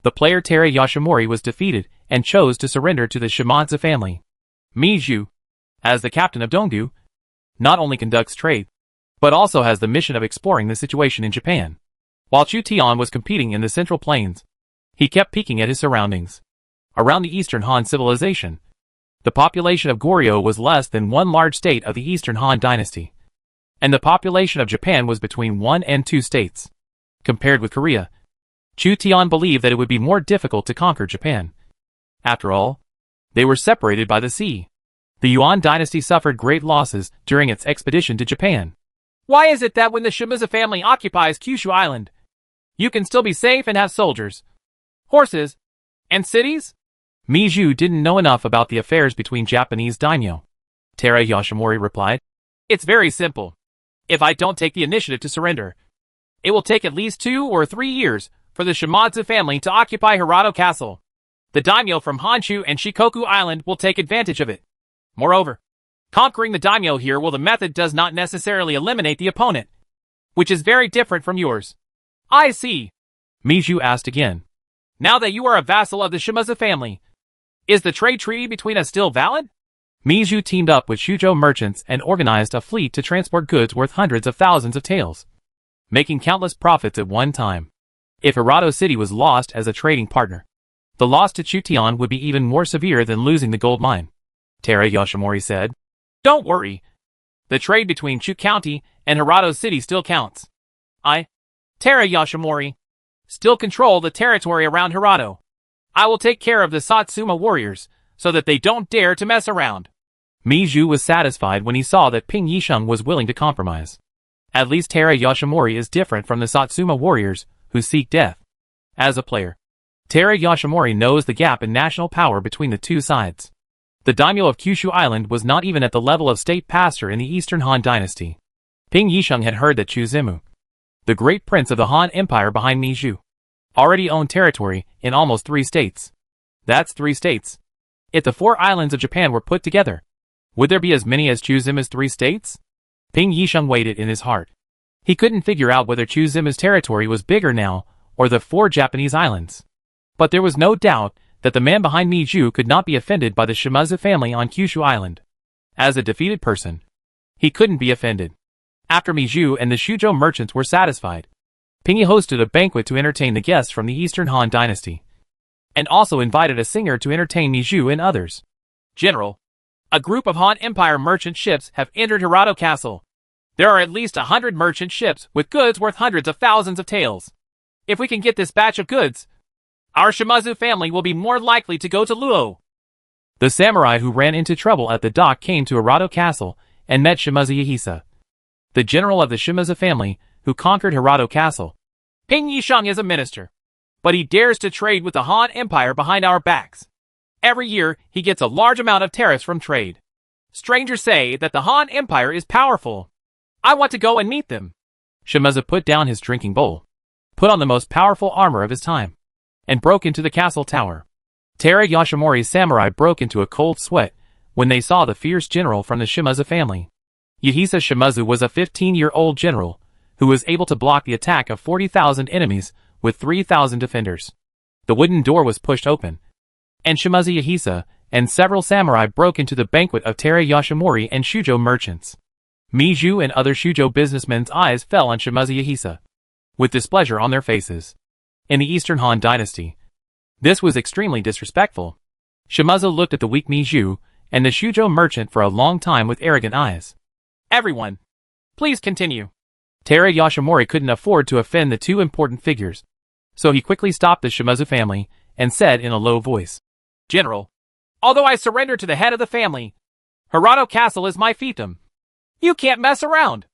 the player Teru Yoshimori was defeated and chose to surrender to the Shimazu family. Miju, as the captain of Dongdu, not only conducts trade, but also has the mission of exploring the situation in Japan. While Chu Tian was competing in the Central Plains, he kept peeking at his surroundings. Around the Eastern Han civilization, the population of Goryeo was less than one large state of the Eastern Han dynasty, and the population of Japan was between 1 and 2 states. Compared with Korea, Chu Tian believed that it would be more difficult to conquer Japan. After all, they were separated by the sea. The Yuan dynasty suffered great losses during its expedition to Japan. Why is it that when the Shimazu family occupies Kyushu Island, you can still be safe and have soldiers, horses, and cities? Miju didn't know enough about the affairs between Japanese daimyo. Teru Yoshimori replied, It's very simple. If I don't take the initiative to surrender, it will take at least 2 or 3 years for the Shimazu family to occupy Hirado Castle. The daimyo from Honshu and Shikoku Island will take advantage of it. Moreover, conquering the daimyo here the method does not necessarily eliminate the opponent, which is very different from yours. I see. Miju asked again. Now that you are a vassal of the Shimazu family, is the trade treaty between us still valid? Miju teamed up with Shujo merchants and organized a fleet to transport goods worth hundreds of thousands of taels, making countless profits at one time. If Hirado City was lost as a trading partner, the loss to Chu Tian would be even more severe than losing the gold mine. Teru Yoshimori said, Don't worry. The trade between Chu County and Hirado City still counts. I, Teru Yoshimori, still control the territory around Hirado. I will take care of the Satsuma warriors so that they don't dare to mess around. Miju was satisfied when he saw that Ping Yisheng was willing to compromise. At least Teru Yoshimori is different from the Satsuma warriors who seek death. As a player, Teru Yoshimori knows the gap in national power between the two sides. The daimyo of Kyushu Island was not even at the level of state pastor in the Eastern Han dynasty. Ping Yisheng had heard that Chu Zimu, the great prince of the Han Empire behind Miju, already owned territory in almost 3 states. That's 3 states. If the 4 islands of Japan were put together, would there be as many as Chu Zimu's 3 states? Ping Yisheng weighed it in his heart. He couldn't figure out whether Chu Zimu's territory was bigger now or the 4 Japanese islands. But there was no doubt that the man behind Miju could not be offended by the Shimazu family on Kyushu Island. As a defeated person, he couldn't be offended. After Miju and the Shujo merchants were satisfied, Ping hosted a banquet to entertain the guests from the Eastern Han dynasty, and also invited a singer to entertain Miju and others. General, a group of Han Empire merchant ships have entered Hirado Castle. There are at least 100 merchant ships with goods worth hundreds of thousands of taels. If we can get this batch of goods, our Shimazu family will be more likely to go to Luo. The samurai who ran into trouble at the dock came to Hirado Castle and met Shimazu Yahisa, the general of the Shimazu family who conquered Hirado Castle. Ping Yisheng is a minister, but he dares to trade with the Han Empire behind our backs. Every year, he gets a large amount of tariffs from trade. Strangers say that the Han Empire is powerful. I want to go and meet them. Shimazu put down his drinking bowl, put on the most powerful armor of his time, and broke into the castle tower. Teru Yoshimori's samurai broke into a cold sweat when they saw the fierce general from the Shimazu family. Yahisa Shimazu was a 15-year-old general who was able to block the attack of 40,000 enemies with 3,000 defenders. The wooden door was pushed open, and Shimazu Yahisa and several samurai broke into the banquet of Teru Yoshimori and Shujo merchants. Miju and other Shujo businessmen's eyes fell on Shimazu Yahisa, with displeasure on their faces. In the Eastern Han dynasty, this was extremely disrespectful. Shimazu looked at the weak Miju and the Shujo merchant for a long time with arrogant eyes. Everyone, please continue. Teru Yoshimori couldn't afford to offend the 2 important figures, so he quickly stopped the Shimazu family and said in a low voice, General, although I surrender to the head of the family, Hirado Castle is my fiefdom. You can't mess around.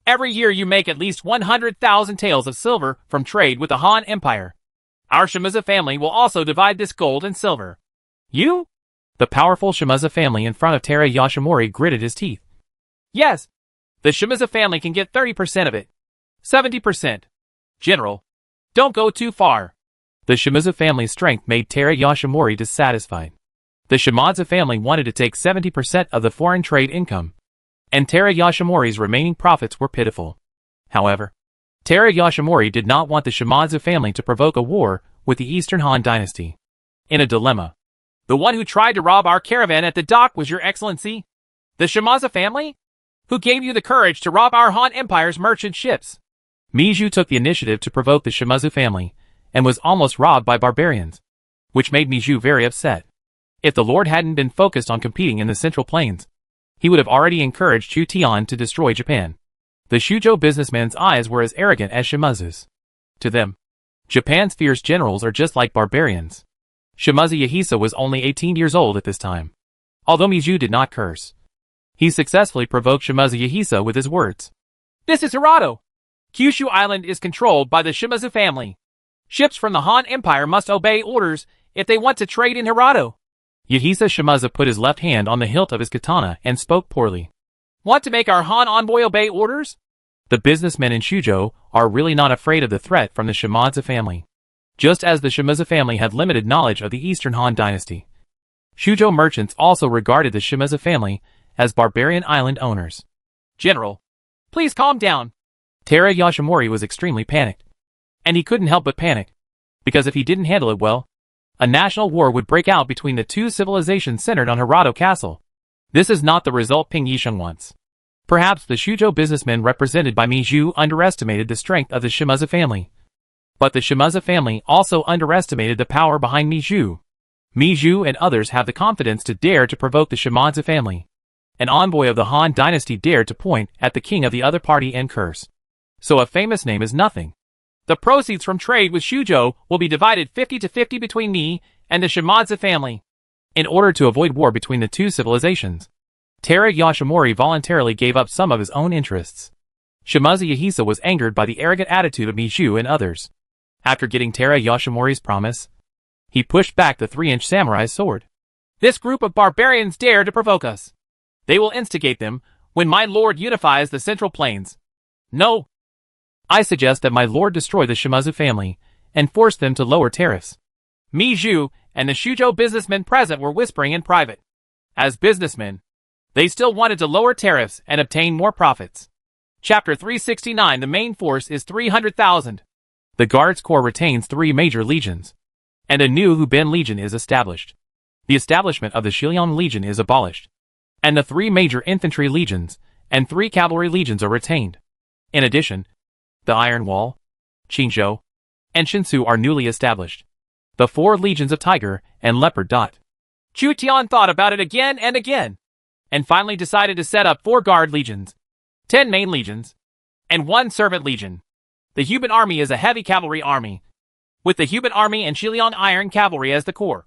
Every year you make at least 100,000 taels of silver from trade with the Han Empire. Our Shimazu family will also divide this gold and silver. You? The powerful Shimazu family in front of Teru Yoshimori gritted his teeth. Yes. The Shimazu family can get 30% of it. 70%. General, don't go too far. The Shimazu family's strength made Teru Yoshimori dissatisfied. The Shimadzu family wanted to take 70% of the foreign trade income, and Tara Yoshinori's remaining profits were pitiful. However, Tara Yoshinori did not want the Shimadzu family to provoke a war with the Eastern Han dynasty. In a dilemma, The one who tried to rob our caravan at the dock was your excellency? The Shimadzu family? Who gave you the courage to rob our Han Empire's merchant ships? Miju took the initiative to provoke the Shimadzu family, and was almost robbed by barbarians, which made Miju very upset. If the Lord hadn't been focused on competing in the Central Plains, he would have already encouraged Chu Tian to destroy Japan. The Shuzhou businessmen's eyes were as arrogant as Shimazu's. To them, Japan's fierce generals are just like barbarians. Shimazu Yahisa was only 18 years old at this time. Although Miju did not curse, he successfully provoked Shimazu Yahisa with his words. This is Hirado. Kyushu Island is controlled by the Shimazu family. Ships from the Han Empire must obey orders if they want to trade in Hirado. Yahisa Shimazu put his left hand on the hilt of his katana and spoke poorly. Want to make our Han envoy obey orders? The businessmen in Shuzhou are really not afraid of the threat from the Shimadzu family. Just as the Shimazu family had limited knowledge of the Eastern Han dynasty, Shuzhou merchants also regarded the Shimazu family as barbarian island owners. General, please calm down. Tara Yoshinori was extremely panicked. And he couldn't help but panic, because if he didn't handle it well, a national war would break out between the two civilizations centered on Hirado Castle. This is not the result Ping Yisheng wants. Perhaps the Shuzhou businessmen represented by Miju underestimated the strength of the Shimazu family. But the Shimazu family also underestimated the power behind Miju. Miju and others have the confidence to dare to provoke the Shimadzu family. An envoy of the Han dynasty dared to point at the king of the other party and curse. So a famous name is nothing. The proceeds from trade with Shuzhou will be divided 50-50 between me and the Shimadzu family. In order to avoid war between the two civilizations, Tara Yoshinori voluntarily gave up some of his own interests. Shimazu Yahisa was angered by the arrogant attitude of Miju and others. After getting Tara Yoshinori's promise, he pushed back the 3-inch samurai's sword. This group of barbarians dare to provoke us. They will instigate them when my lord unifies the Central Plains. No. I suggest that my lord destroy the Shimazu family and force them to lower tariffs. Miju and the Shuzhou businessmen present were whispering in private. As businessmen, they still wanted to lower tariffs and obtain more profits. Chapter 369. The main force is 300,000. The Guards Corps retains 3 major legions, and a new Huben Legion is established. The establishment of the Shiliang Legion is abolished, and the 3 major infantry legions and 3 cavalry legions are retained. In addition, the Iron Wall, Qingzhou, and Shinsu are newly established. The 4 legions of Tiger and Leopard. Chu Tian thought about it again and again, and finally decided to set up 4 guard legions, 10 main legions, and 1 servant legion. The Huben army is a heavy cavalry army, with the Huben army and Shiliang Iron Cavalry as the core,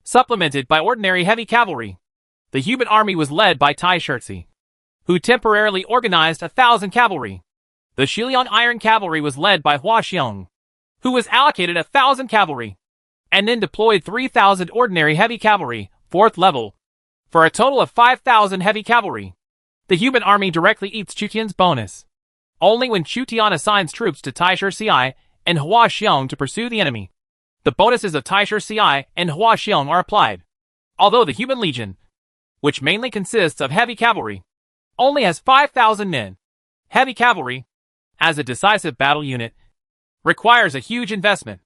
supplemented by ordinary heavy cavalry. The Huben army was led by Tai Shirtzi, who temporarily organized 1,000 cavalry. The Shiliang Iron Cavalry was led by Hua Xiong, who was allocated 1,000 cavalry, and then deployed 3,000 ordinary heavy cavalry, 4th level, for a total of 5,000 heavy cavalry. The Huben army directly eats Chu Tian's bonus, only when Chu Tian assigns troops to Taisher Ci and Hua Xiong to pursue the enemy. The bonuses of Taisher Ci and Hua Xiong are applied. Although the Huben Legion, which mainly consists of heavy cavalry, only has 5,000 men. Heavy cavalry, as a decisive battle unit, requires a huge investment.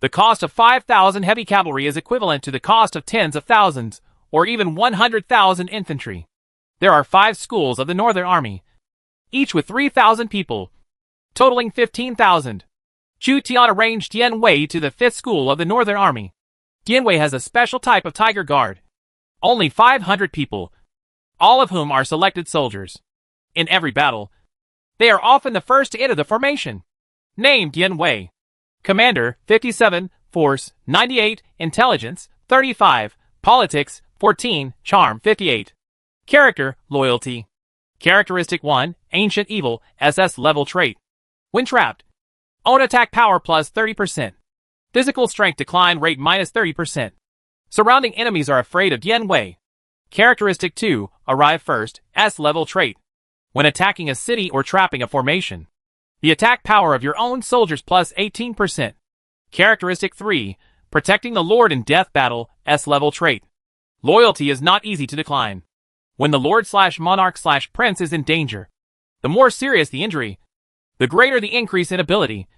The cost of 5,000 heavy cavalry is equivalent to the cost of tens of thousands, or even 100,000 infantry. There are 5 schools of the Northern Army, each with 3,000 people, totaling 15,000. Chu Tian arranged Dian Wei to the 5th school of the Northern Army. Dian Wei has a special type of Tiger Guard. Only 500 people, all of whom are selected soldiers. In every battle, they are often the first to enter the formation. Name Dian Wei. Commander, 57, Force, 98, Intelligence, 35, Politics, 14, Charm, 58. Character, Loyalty. Characteristic 1, Ancient Evil, SS level trait. When trapped, own attack power plus 30%. Physical strength decline rate minus 30%. Surrounding enemies are afraid of Dian Wei. Characteristic 2, Arrive First, S level trait. When attacking a city or trapping a formation, the attack power of your own soldiers plus 18%. Characteristic 3, Protecting the Lord in Death Battle, S level trait. Loyalty is not easy to decline. When the Lord/Monarch/Prince is in danger, the more serious the injury, the greater the increase in ability.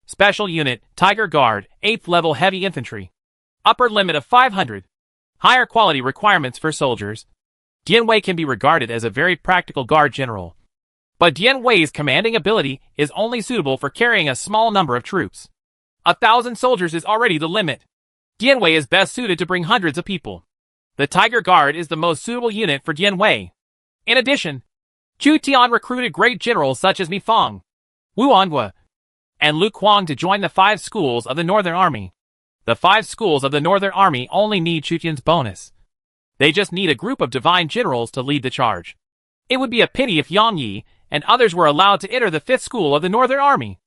Special Unit, Tiger Guard, 8th level heavy infantry. Upper limit of 500. Higher quality requirements for soldiers. Dian Wei can be regarded as a very practical guard general. But Dian Wei's commanding ability is only suitable for carrying a small number of troops. 1,000 soldiers is already the limit. Dian Wei is best suited to bring hundreds of people. The Tiger Guard is the most suitable unit for Dian Wei. In addition, Chu Tian recruited great generals such as Mi Fang, Wu Anhua, and Lu Kuang to join the 5 schools of the Northern Army. The 5 schools of the Northern Army only need Chu Tian's bonus. They just need a group of divine generals to lead the charge. It would be a pity if Yang Yi and others were allowed to enter the 5th school of the Northern Army.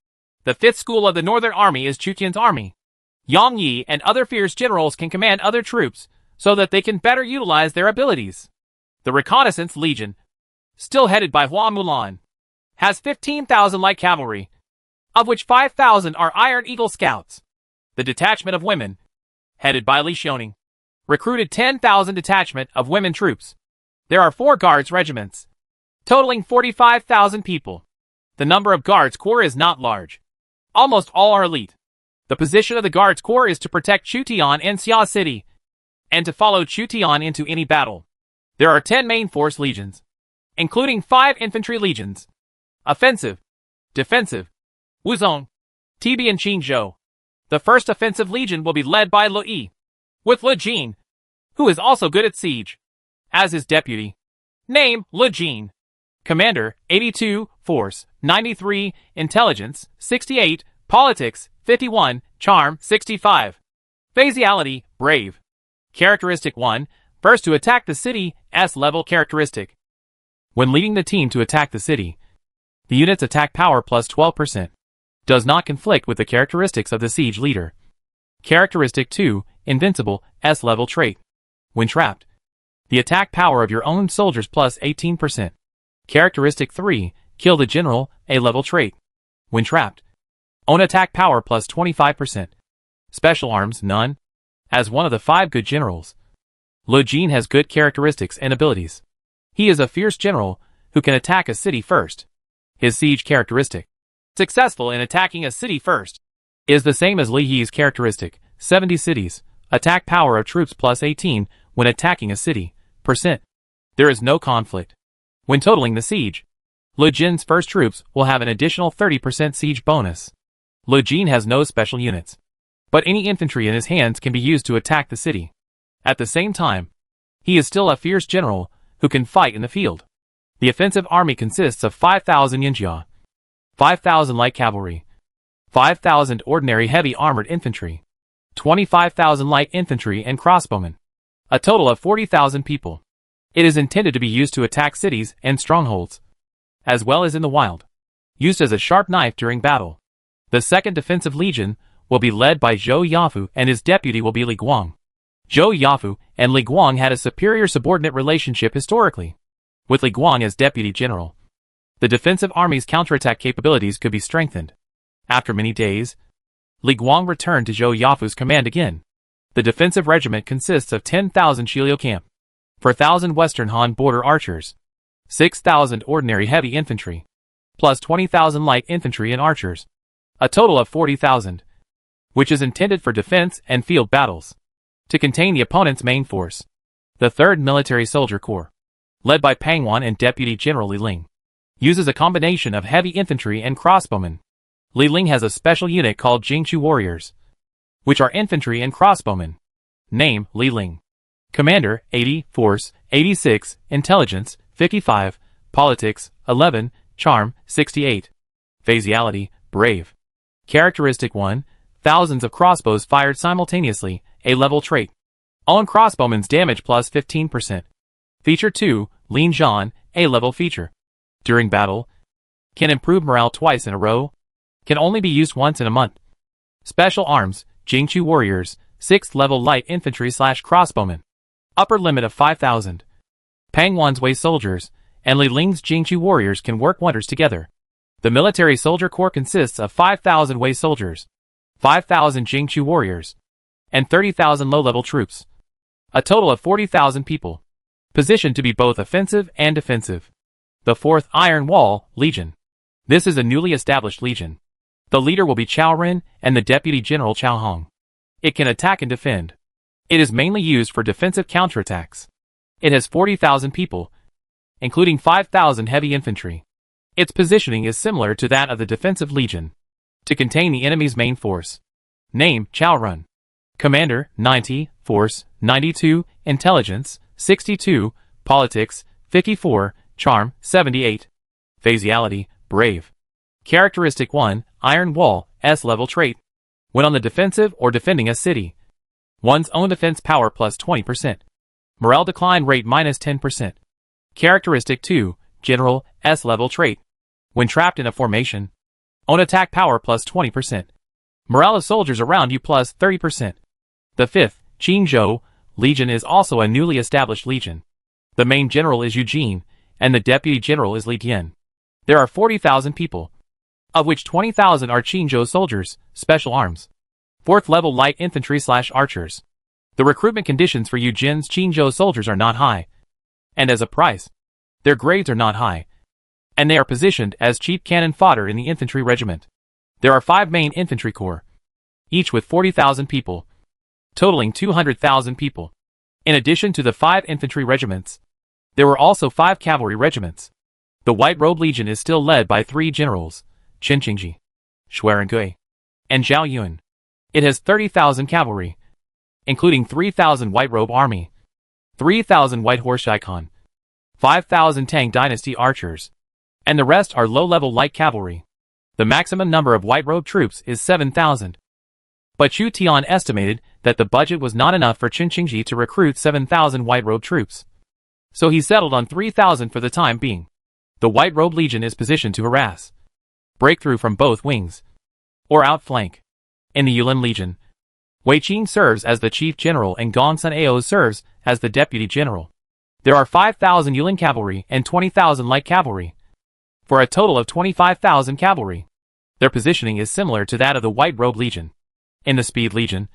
The 5th school of the Northern Army is Chu Tian's army. Yang Yi and other fierce generals can command other troops so that they can better utilize their abilities. The Reconnaissance Legion, still headed by Hua Mulan, has 15,000 light cavalry, of which 5,000 are Iron Eagle Scouts. The Detachment of Women, headed by Li Xiaoning, recruited 10,000 detachment of women troops. There are 4 guards regiments, totaling 45,000 people. The number of guards corps is not large. Almost all are elite. The position of the guards corps is to protect Chu Tian and Xia City, and to follow Chu Tian into any battle. There are 10 main force legions, including 5 infantry legions. Offensive, defensive, Wuzong, Tibi and Qingzhou. The first offensive legion will be led by Lu Yi, with Lu Jin, who is also good at siege, as his deputy. Name, Lu Jin. Commander, 82, Force, 93, Intelligence, 68, Politics, 51, Charm, 65. Physiality, Brave. Characteristic 1, first to attack the city, S-level characteristic. When leading the team to attack the city, the unit's attack power plus 12%. Does not conflict with the characteristics of the siege leader. Characteristic 2, Invincible, S-level trait. When trapped, the attack power of your own soldiers plus 18%. Characteristic 3, Kill the general, A-level trait. When trapped, own attack power plus 25%. Special arms, none. As one of the 5 good generals, Lu Jin has good characteristics and abilities. He is a fierce general who can attack a city first. His siege characteristic, successful in attacking a city first, is the same as Li Yi's characteristic, 70 cities, attack power of troops plus 18 when attacking a city, %. There is no conflict. When totaling the siege, Lu Jin's first troops will have an additional 30% siege bonus. Lu Jin has no special units, but any infantry in his hands can be used to attack the city. At the same time, he is still a fierce general who can fight in the field. The offensive army consists of 5,000 Yinjia, 5,000 light cavalry, 5,000 ordinary heavy armored infantry, 25,000 light infantry and crossbowmen, a total of 40,000 people. It is intended to be used to attack cities and strongholds, as well as in the wild, used as a sharp knife during battle. The 2nd Defensive Legion will be led by Zhou Yafu and his deputy will be Li Guang. Zhou Yafu and Li Guang had a superior subordinate relationship historically, with Li Guang as deputy general. The defensive army's counterattack capabilities could be strengthened. After many days, Li Guang returned to Zhou Yafu's command again. The defensive regiment consists of 10,000 Shilio camp, 4,000 Western Han border archers, 6,000 ordinary heavy infantry, plus 20,000 light infantry and archers, a total of 40,000, which is intended for defense and field battles, to contain the opponent's main force. The 3rd Military Soldier Corps, led by Pang Wan and Deputy General Li Ling, uses a combination of heavy infantry and crossbowmen. Li Ling has a special unit called Jingchu Warriors, which are infantry and crossbowmen. Name, Li Ling. Commander, 80, Force, 86, Intelligence, 55, Politics, 11, Charm, 68. Physiality, Brave. Characteristic 1, thousands of crossbows fired simultaneously, A-level trait. Own crossbowmen's damage plus 15%. Feature 2, Lin Zhan, A-level feature. During battle, can improve morale twice in a row. Can only be used once in a month. Special arms, Jingchu Warriors, 6th level light infantry/crossbowmen. Upper limit of 5,000. Pang Wan's Wei soldiers and Li Ling's Jingchu Warriors can work wonders together. The Military Soldier Corps consists of 5,000 Wei soldiers, 5,000 Jingchu Warriors, and 30,000 low-level troops. A total of 40,000 people. Positioned to be both offensive and defensive. The 4th Iron Wall Legion. This is a newly established legion. The leader will be Cao Ren and the Deputy General Cao Hong. It can attack and defend. It is mainly used for defensive counterattacks. It has 40,000 people, including 5,000 heavy infantry. Its positioning is similar to that of the defensive legion, to contain the enemy's main force. Name, Cao Ren. Commander, 90, Force, 92, Intelligence, 62, Politics, 54, Charm, 78. Phaseality, Brave. Characteristic 1, Iron Wall, S-level trait. When on the defensive or defending a city. One's own defense power plus 20%. Morale decline rate minus 10%. Characteristic 2, General, S-level trait. When trapped in a formation. Own attack power plus 20%. Morale of soldiers around you plus 30%. The 5th, Qingzhou, Legion is also a newly established legion. The main general is Eugene, and the deputy general is Li Tian. There are 40,000 people, of which 20,000 are Qingzhou soldiers, special arms. 4th level light infantry/archers. The recruitment conditions for Eugene's Qingzhou soldiers are not high, and as a price, their grades are not high, and they are positioned as cheap cannon fodder in the infantry regiment. There are 5 main infantry corps, each with 40,000 people, totaling 200,000 people. In addition to the 5 infantry regiments, there were also 5 cavalry regiments. The White Robe Legion is still led by 3 generals, Chen Qingji, Shu Rengui, and Zhao Yun. It has 30,000 cavalry, including 3,000 White Robe Army, 3,000 White Horse Icon, 5,000 Tang Dynasty archers, and the rest are low-level light cavalry. The maximum number of White Robe troops is 7,000. But Chu Tian estimated that the budget was not enough for Chen Qingji to recruit 7,000 White Robe troops. So he settled on 3,000 for the time being. The White Robe Legion is positioned to harass, break through from both wings, or outflank. In the Yulin Legion, Wei Qing serves as the chief general and Gong Sun Ao serves as the deputy general. There are 5,000 Yulin cavalry and 20,000 light cavalry, for a total of 25,000 cavalry. Their positioning is similar to that of the White Robe Legion. In the Speed Legion,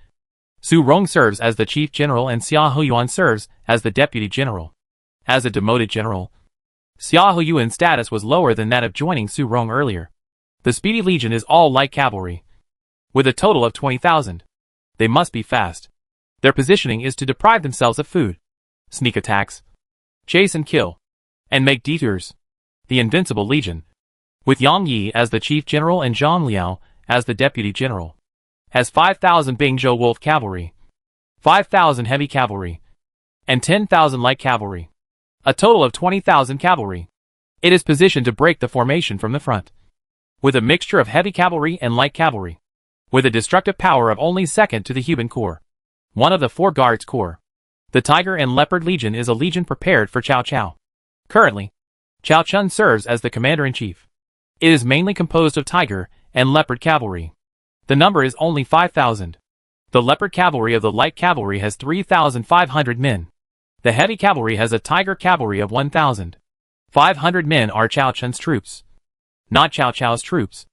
Su Rong serves as the chief general and Xia Huyuan serves as the deputy general. As a demoted general, Xia Huyuan's status was lower than that of joining Su Rong earlier. The Speedy Legion is all light cavalry, with a total of 20,000. They must be fast. Their positioning is to deprive themselves of food, sneak attacks, chase and kill, and make detours. The Invincible Legion, with Yang Yi as the chief general and Zhang Liao as the deputy general, has 5,000 Bingzhou Wolf cavalry, 5,000 heavy cavalry, and 10,000 light cavalry. A total of 20,000 cavalry. It is positioned to break the formation from the front, with a mixture of heavy cavalry and light cavalry, with a destructive power of only second to the Huban Corps, one of the 4 Guards Corps. The Tiger and Leopard Legion is a legion prepared for Cao Cao. Currently, Cao Chun serves as the commander-in-chief. It is mainly composed of Tiger and Leopard cavalry. The number is only 5,000. The Leopard cavalry of the light cavalry has 3,500 men. The heavy cavalry has a Tiger cavalry of 1,000. 500 men are Cao Chun's troops, not Cao Cao's troops.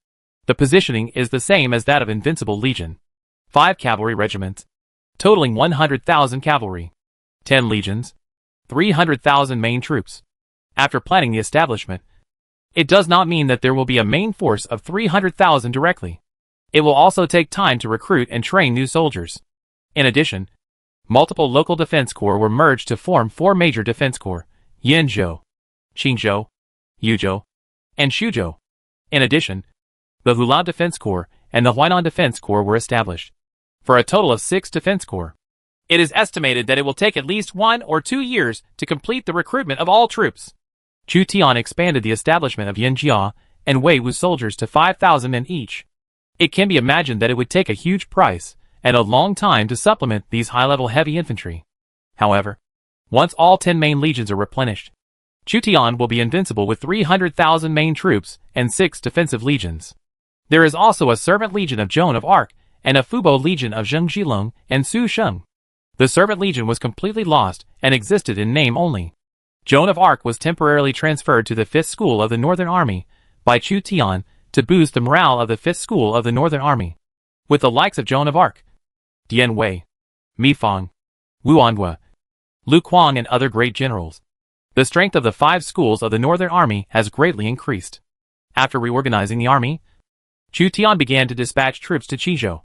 The positioning is the same as that of Invincible Legion. 5 cavalry regiments, totaling 100,000 cavalry. 10 legions, 300,000 main troops. After planning the establishment, it does not mean that there will be a main force of 300,000 directly. It will also take time to recruit and train new soldiers. In addition, multiple local defense corps were merged to form 4 major defense corps: Yinzhou, Qingzhou, Yuzhou, and Xuzhou. In addition, the Hulao Defense Corps and the Huainan Defense Corps were established, for a total of 6 defense corps. It is estimated that it will take at least 1 or 2 years to complete the recruitment of all troops. Chu Tian expanded the establishment of Yanjia and Wei Wu soldiers to 5,000 men each. It can be imagined that it would take a huge price and a long time to supplement these high-level heavy infantry. However, once all 10 main legions are replenished, Chu Tian will be invincible with 300,000 main troops and 6 defensive legions. There is also a Servant Legion of Joan of Arc and a Fubo Legion of Zheng Zhilong and Su Sheng. The Servant Legion was completely lost and existed in name only. Joan of Arc was temporarily transferred to the 5th School of the Northern Army by Chu Tian to boost the morale of the 5th School of the Northern Army. With the likes of Joan of Arc, Dian Wei, Mi Fang, Wu Anhua, Lu Kuang and other great generals. The strength of the 5 schools of the Northern Army has greatly increased. After reorganizing the army, Chu Tian began to dispatch troops to Qizhou,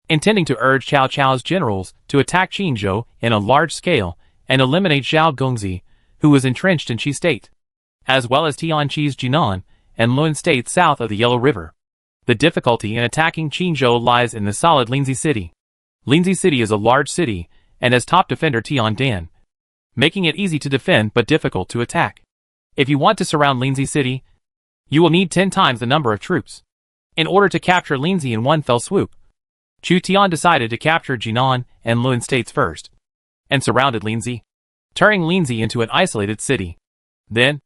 intending to urge Cao Cao's generals to attack Qizhou in a large scale and eliminate Zhao Gongzi, who was entrenched in Qi State, as well as Tianqi's Jinan and Lun State south of the Yellow River. The difficulty in attacking Qizhou lies in the solid Linzi City. Linzi City is a large city and has top defender Tian Dan, making it easy to defend but difficult to attack. If you want to surround Linzi City, you will need 10 times the number of troops. In order to capture Linzi in one fell swoop, Chu Tian decided to capture Jinan and Lun states first, and surrounded Linzi, turning Linzi into an isolated city. Then,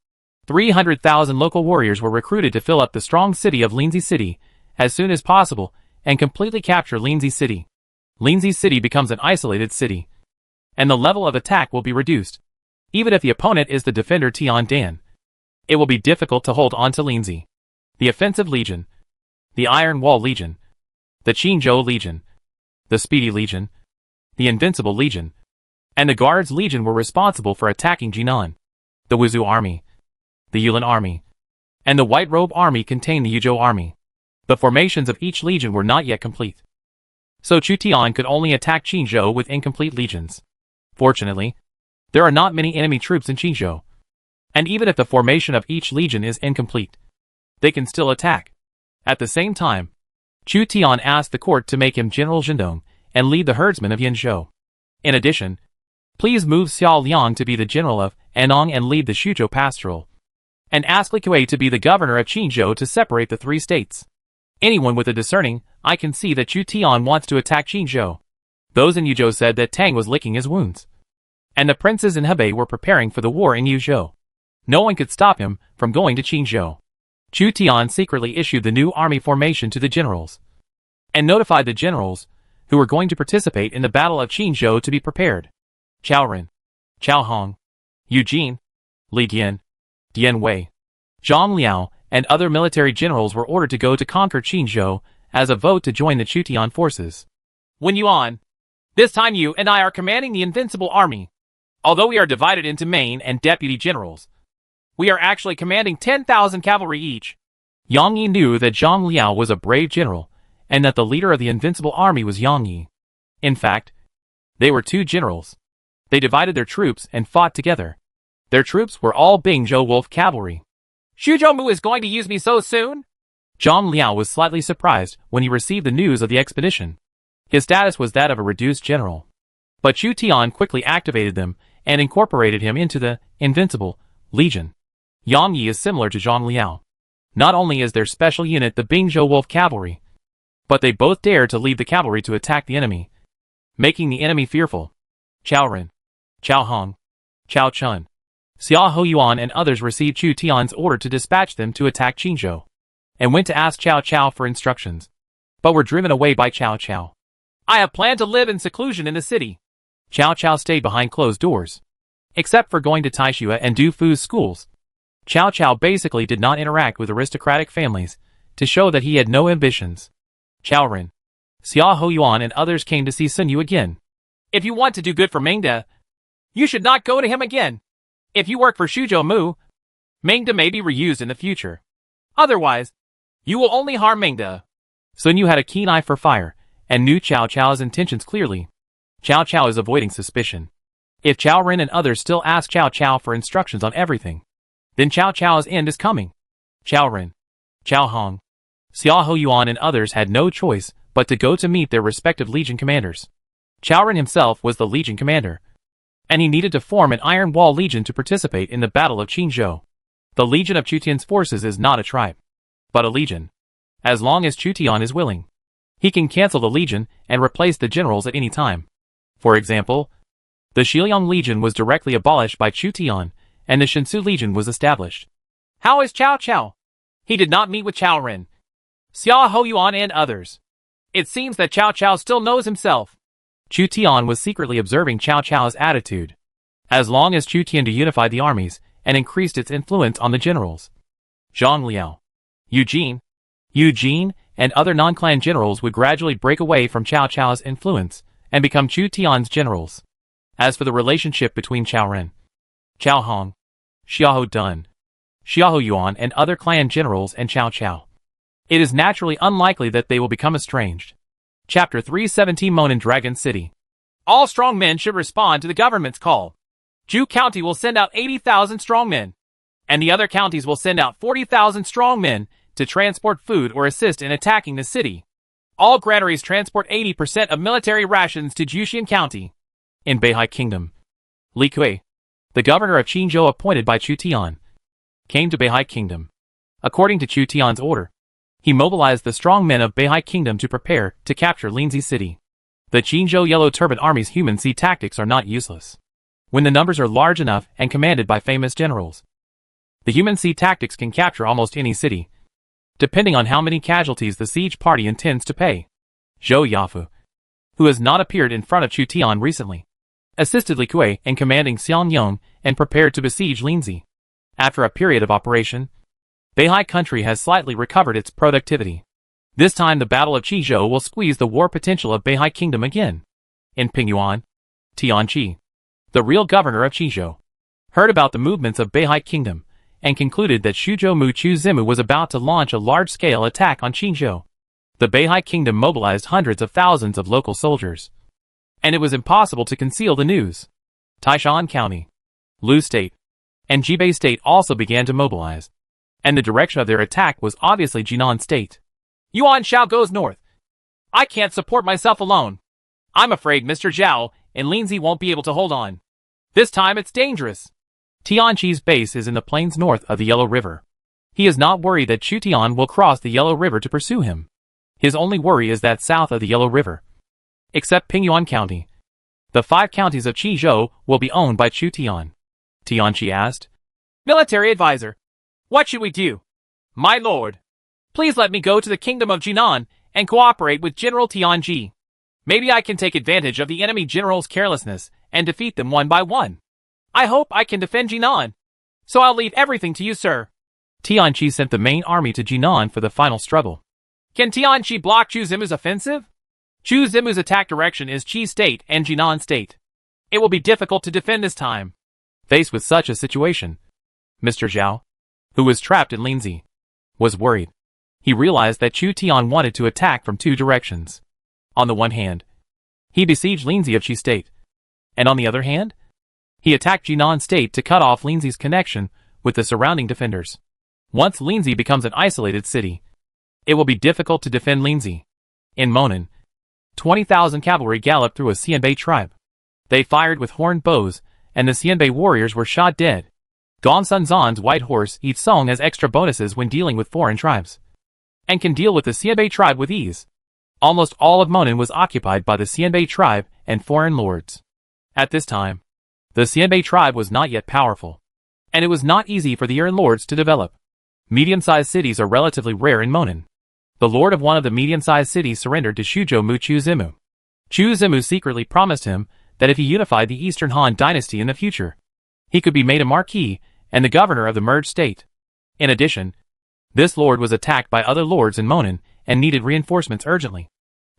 300,000 local warriors were recruited to fill up the strong city of Linzi City as soon as possible and completely capture Linzi City. Linzi City becomes an isolated city, and the level of attack will be reduced. Even if the opponent is the defender Tian Dan, it will be difficult to hold on to Linzi. The Offensive Legion, the Iron Wall Legion, the Qinzhou Legion, the Speedy Legion, the Invincible Legion, and the Guards Legion were responsible for attacking Jinan. The Wuzhou Army, the Yulin Army, and the White Robe Army contained the Yuzhou Army. The formations of each legion were not yet complete, so Chu Tian could only attack Qinzhou with incomplete legions. Fortunately, there are not many enemy troops in Qinzhou, and even if the formation of each legion is incomplete, they can still attack. At the same time, Chu Tian asked the court to make him General Zhendong and lead the herdsmen of Yanzhou. In addition, please move Xiao Liang to be the general of Anong and lead the Xuzhou Pastoral, and ask Li Kuei to be the governor of Qinzhou to separate the 3 states. Anyone with a discerning eye can see that Chu Tian wants to attack Qinzhou. Those in Yuzhou said that Tang was licking his wounds, and the princes in Hebei were preparing for the war in Yuzhou. No one could stop him from going to Qinzhou. Chu Tian secretly issued the new army formation to the generals, and notified the generals who were going to participate in the Battle of Qinzhou to be prepared. Cao Ren, Cao Hong, Eugene, Li Dian, Dian Wei, Zhang Liao, and other military generals were ordered to go to conquer Qinzhou as a vote to join the Chu Tian forces. Wen Yuan, this time you and I are commanding the Invincible Army. Although we are divided into main and deputy generals, we are actually commanding 10,000 cavalry each. Yang Yi knew that Zhang Liao was a brave general, and that the leader of the Invincible Army was Yang Yi. In fact, they were 2 generals. They divided their troops and fought together. Their troops were all Bingzhou Wolf cavalry. Xuzhou Mu is going to use me so soon? Zhang Liao was slightly surprised when he received the news of the expedition. His status was that of a reduced general. But Chu Tian quickly activated them and incorporated him into the Invincible Legion. Yang Yi is similar to Zhang Liao. Not only is their special unit the Bingzhou Wolf Cavalry, but they both dare to lead the cavalry to attack the enemy, making the enemy fearful. Cao Ren, Cao Hong, Cao Chun, Xia Hoyuan and others received Chu Tian's order to dispatch them to attack Qinzhou, and went to ask Cao Cao for instructions, but were driven away by Cao Cao. I have planned to live in seclusion in the city. Cao Cao stayed behind closed doors, except for going to Taishua and Du Fu's schools. Cao Cao basically did not interact with aristocratic families to show that he had no ambitions. Cao Ren, Xia Hoyuan and others came to see Sun Yu again. If you want to do good for Mingde, you should not go to him again. If you work for Xuzhou Mu, Mingde may be reused in the future. Otherwise, you will only harm Mingde. Sun Yu had a keen eye for fire and knew Cao Cao's intentions clearly. Cao Cao is avoiding suspicion. If Cao Ren and others still ask Cao Cao for instructions on everything, then Cao Cao's end is coming. Cao Ren, Cao Hong, Xia Hoyuan and others had no choice but to go to meet their respective legion commanders. Cao Ren himself was the legion commander, and he needed to form an Iron Wall Legion to participate in the Battle of Qinzhou. The Legion of Chu Tian's forces is not a tribe, but a legion. As long as Chu Tian is willing, he can cancel the legion and replace the generals at any time. For example, the Xiliang Legion was directly abolished by Chu Tian, and the Shensu Legion was established. How is Cao Cao? He did not meet with Cao Ren, Xia Hoyuan and others. It seems that Cao Cao still knows himself. Chu Tian was secretly observing Cao Cao's attitude. As long as Chu Tian unified the armies and increased its influence on the generals, Zhang Liao, Eugene, and other non-clan generals would gradually break away from Cao Cao's influence and become Chu Tian's generals. As for the relationship between Cao Ren, Cao Hong, Xiahou Dun, Xiahou Yuan and other clan generals and Cao Cao, it is naturally unlikely that they will become estranged. Chapter 317 Monan Dragon City. All strong men should respond to the government's call. Zhu County will send out 80,000 strong men, and the other counties will send out 40,000 strong men to transport food or assist in attacking the city. All granaries transport 80% of military rations to Jiuxian County. In Beihai Kingdom, Li Kui, the governor of Qinzhou appointed by Chu Tian, came to Beihai Kingdom. According to Chu Tian's order, he mobilized the strong men of Beihai Kingdom to prepare to capture Linzi City. The Qinzhou Yellow Turban Army's human sea tactics are not useless when the numbers are large enough and commanded by famous generals. The human sea tactics can capture almost any city, depending on how many casualties the siege party intends to pay. Zhou Yafu, who has not appeared in front of Chu Tian recently, assisted Li Kui in commanding Xianyong and prepared to besiege Linzi. After a period of operation, Beihai country has slightly recovered its productivity. This time the Battle of Qizhou will squeeze the war potential of Beihai Kingdom again. In Pingyuan, Tianqi, the real governor of Qizhou, heard about the movements of Beihai Kingdom and concluded that Shuzhou Mu Chu Zimu was about to launch a large-scale attack on Qizhou. The Beihai Kingdom mobilized hundreds of thousands of local soldiers, and it was impossible to conceal the news. Taishan County, Lu State, and Jibei State also began to mobilize, and the direction of their attack was obviously Jinan State. Yuan Shao goes north. I can't support myself alone. I'm afraid Mr. Zhao and Linzi won't be able to hold on. This time it's dangerous. Tianqi's base is in the plains north of the Yellow River. He is not worried that Chu Tian will cross the Yellow River to pursue him. His only worry is that south of the Yellow River, except Pingyuan County, the 5 counties of Qizhou will be owned by Chu Tian. Tianqi asked, Military advisor, what should we do? My lord, please let me go to the kingdom of Jinan and cooperate with General Tianji. Maybe I can take advantage of the enemy general's carelessness and defeat them one by one. I hope I can defend Jinan. So I'll leave everything to you, sir. Tianqi sent the main army to Jinan for the final struggle. Can Tianqi block Chu Zimu's offensive? Chu Zimu's attack direction is Qi State and Jinan State. It will be difficult to defend this time. Faced with such a situation, Mr. Zhao, who was trapped in Linzi, was worried. He realized that Chu Tian wanted to attack from 2 directions. On the one hand, he besieged Linzi of Qi State, and on the other hand, he attacked Jinan State to cut off Linzi's connection with the surrounding defenders. Once Linzi becomes an isolated city, it will be difficult to defend Linzi. In Monan, 20,000 cavalry galloped through a Xianbei tribe. They fired with horned bows, and the Xianbei warriors were shot dead. Gong Sun Zan's white horse eats song as extra bonuses when dealing with foreign tribes, and can deal with the Xianbei tribe with ease. Almost all of Monan was occupied by the Xianbei tribe and foreign lords. At this time, the Xianbei tribe was not yet powerful, and it was not easy for the Yuan lords to develop. Medium-sized cities are relatively rare in Monan. The lord of one of the medium-sized cities surrendered to Shuzhou Mu Chu Zimu. Chu Zimu secretly promised him that if he unified the Eastern Han dynasty in the future, he could be made a marquis and the governor of the merged state. In addition, this lord was attacked by other lords in Monan and needed reinforcements urgently.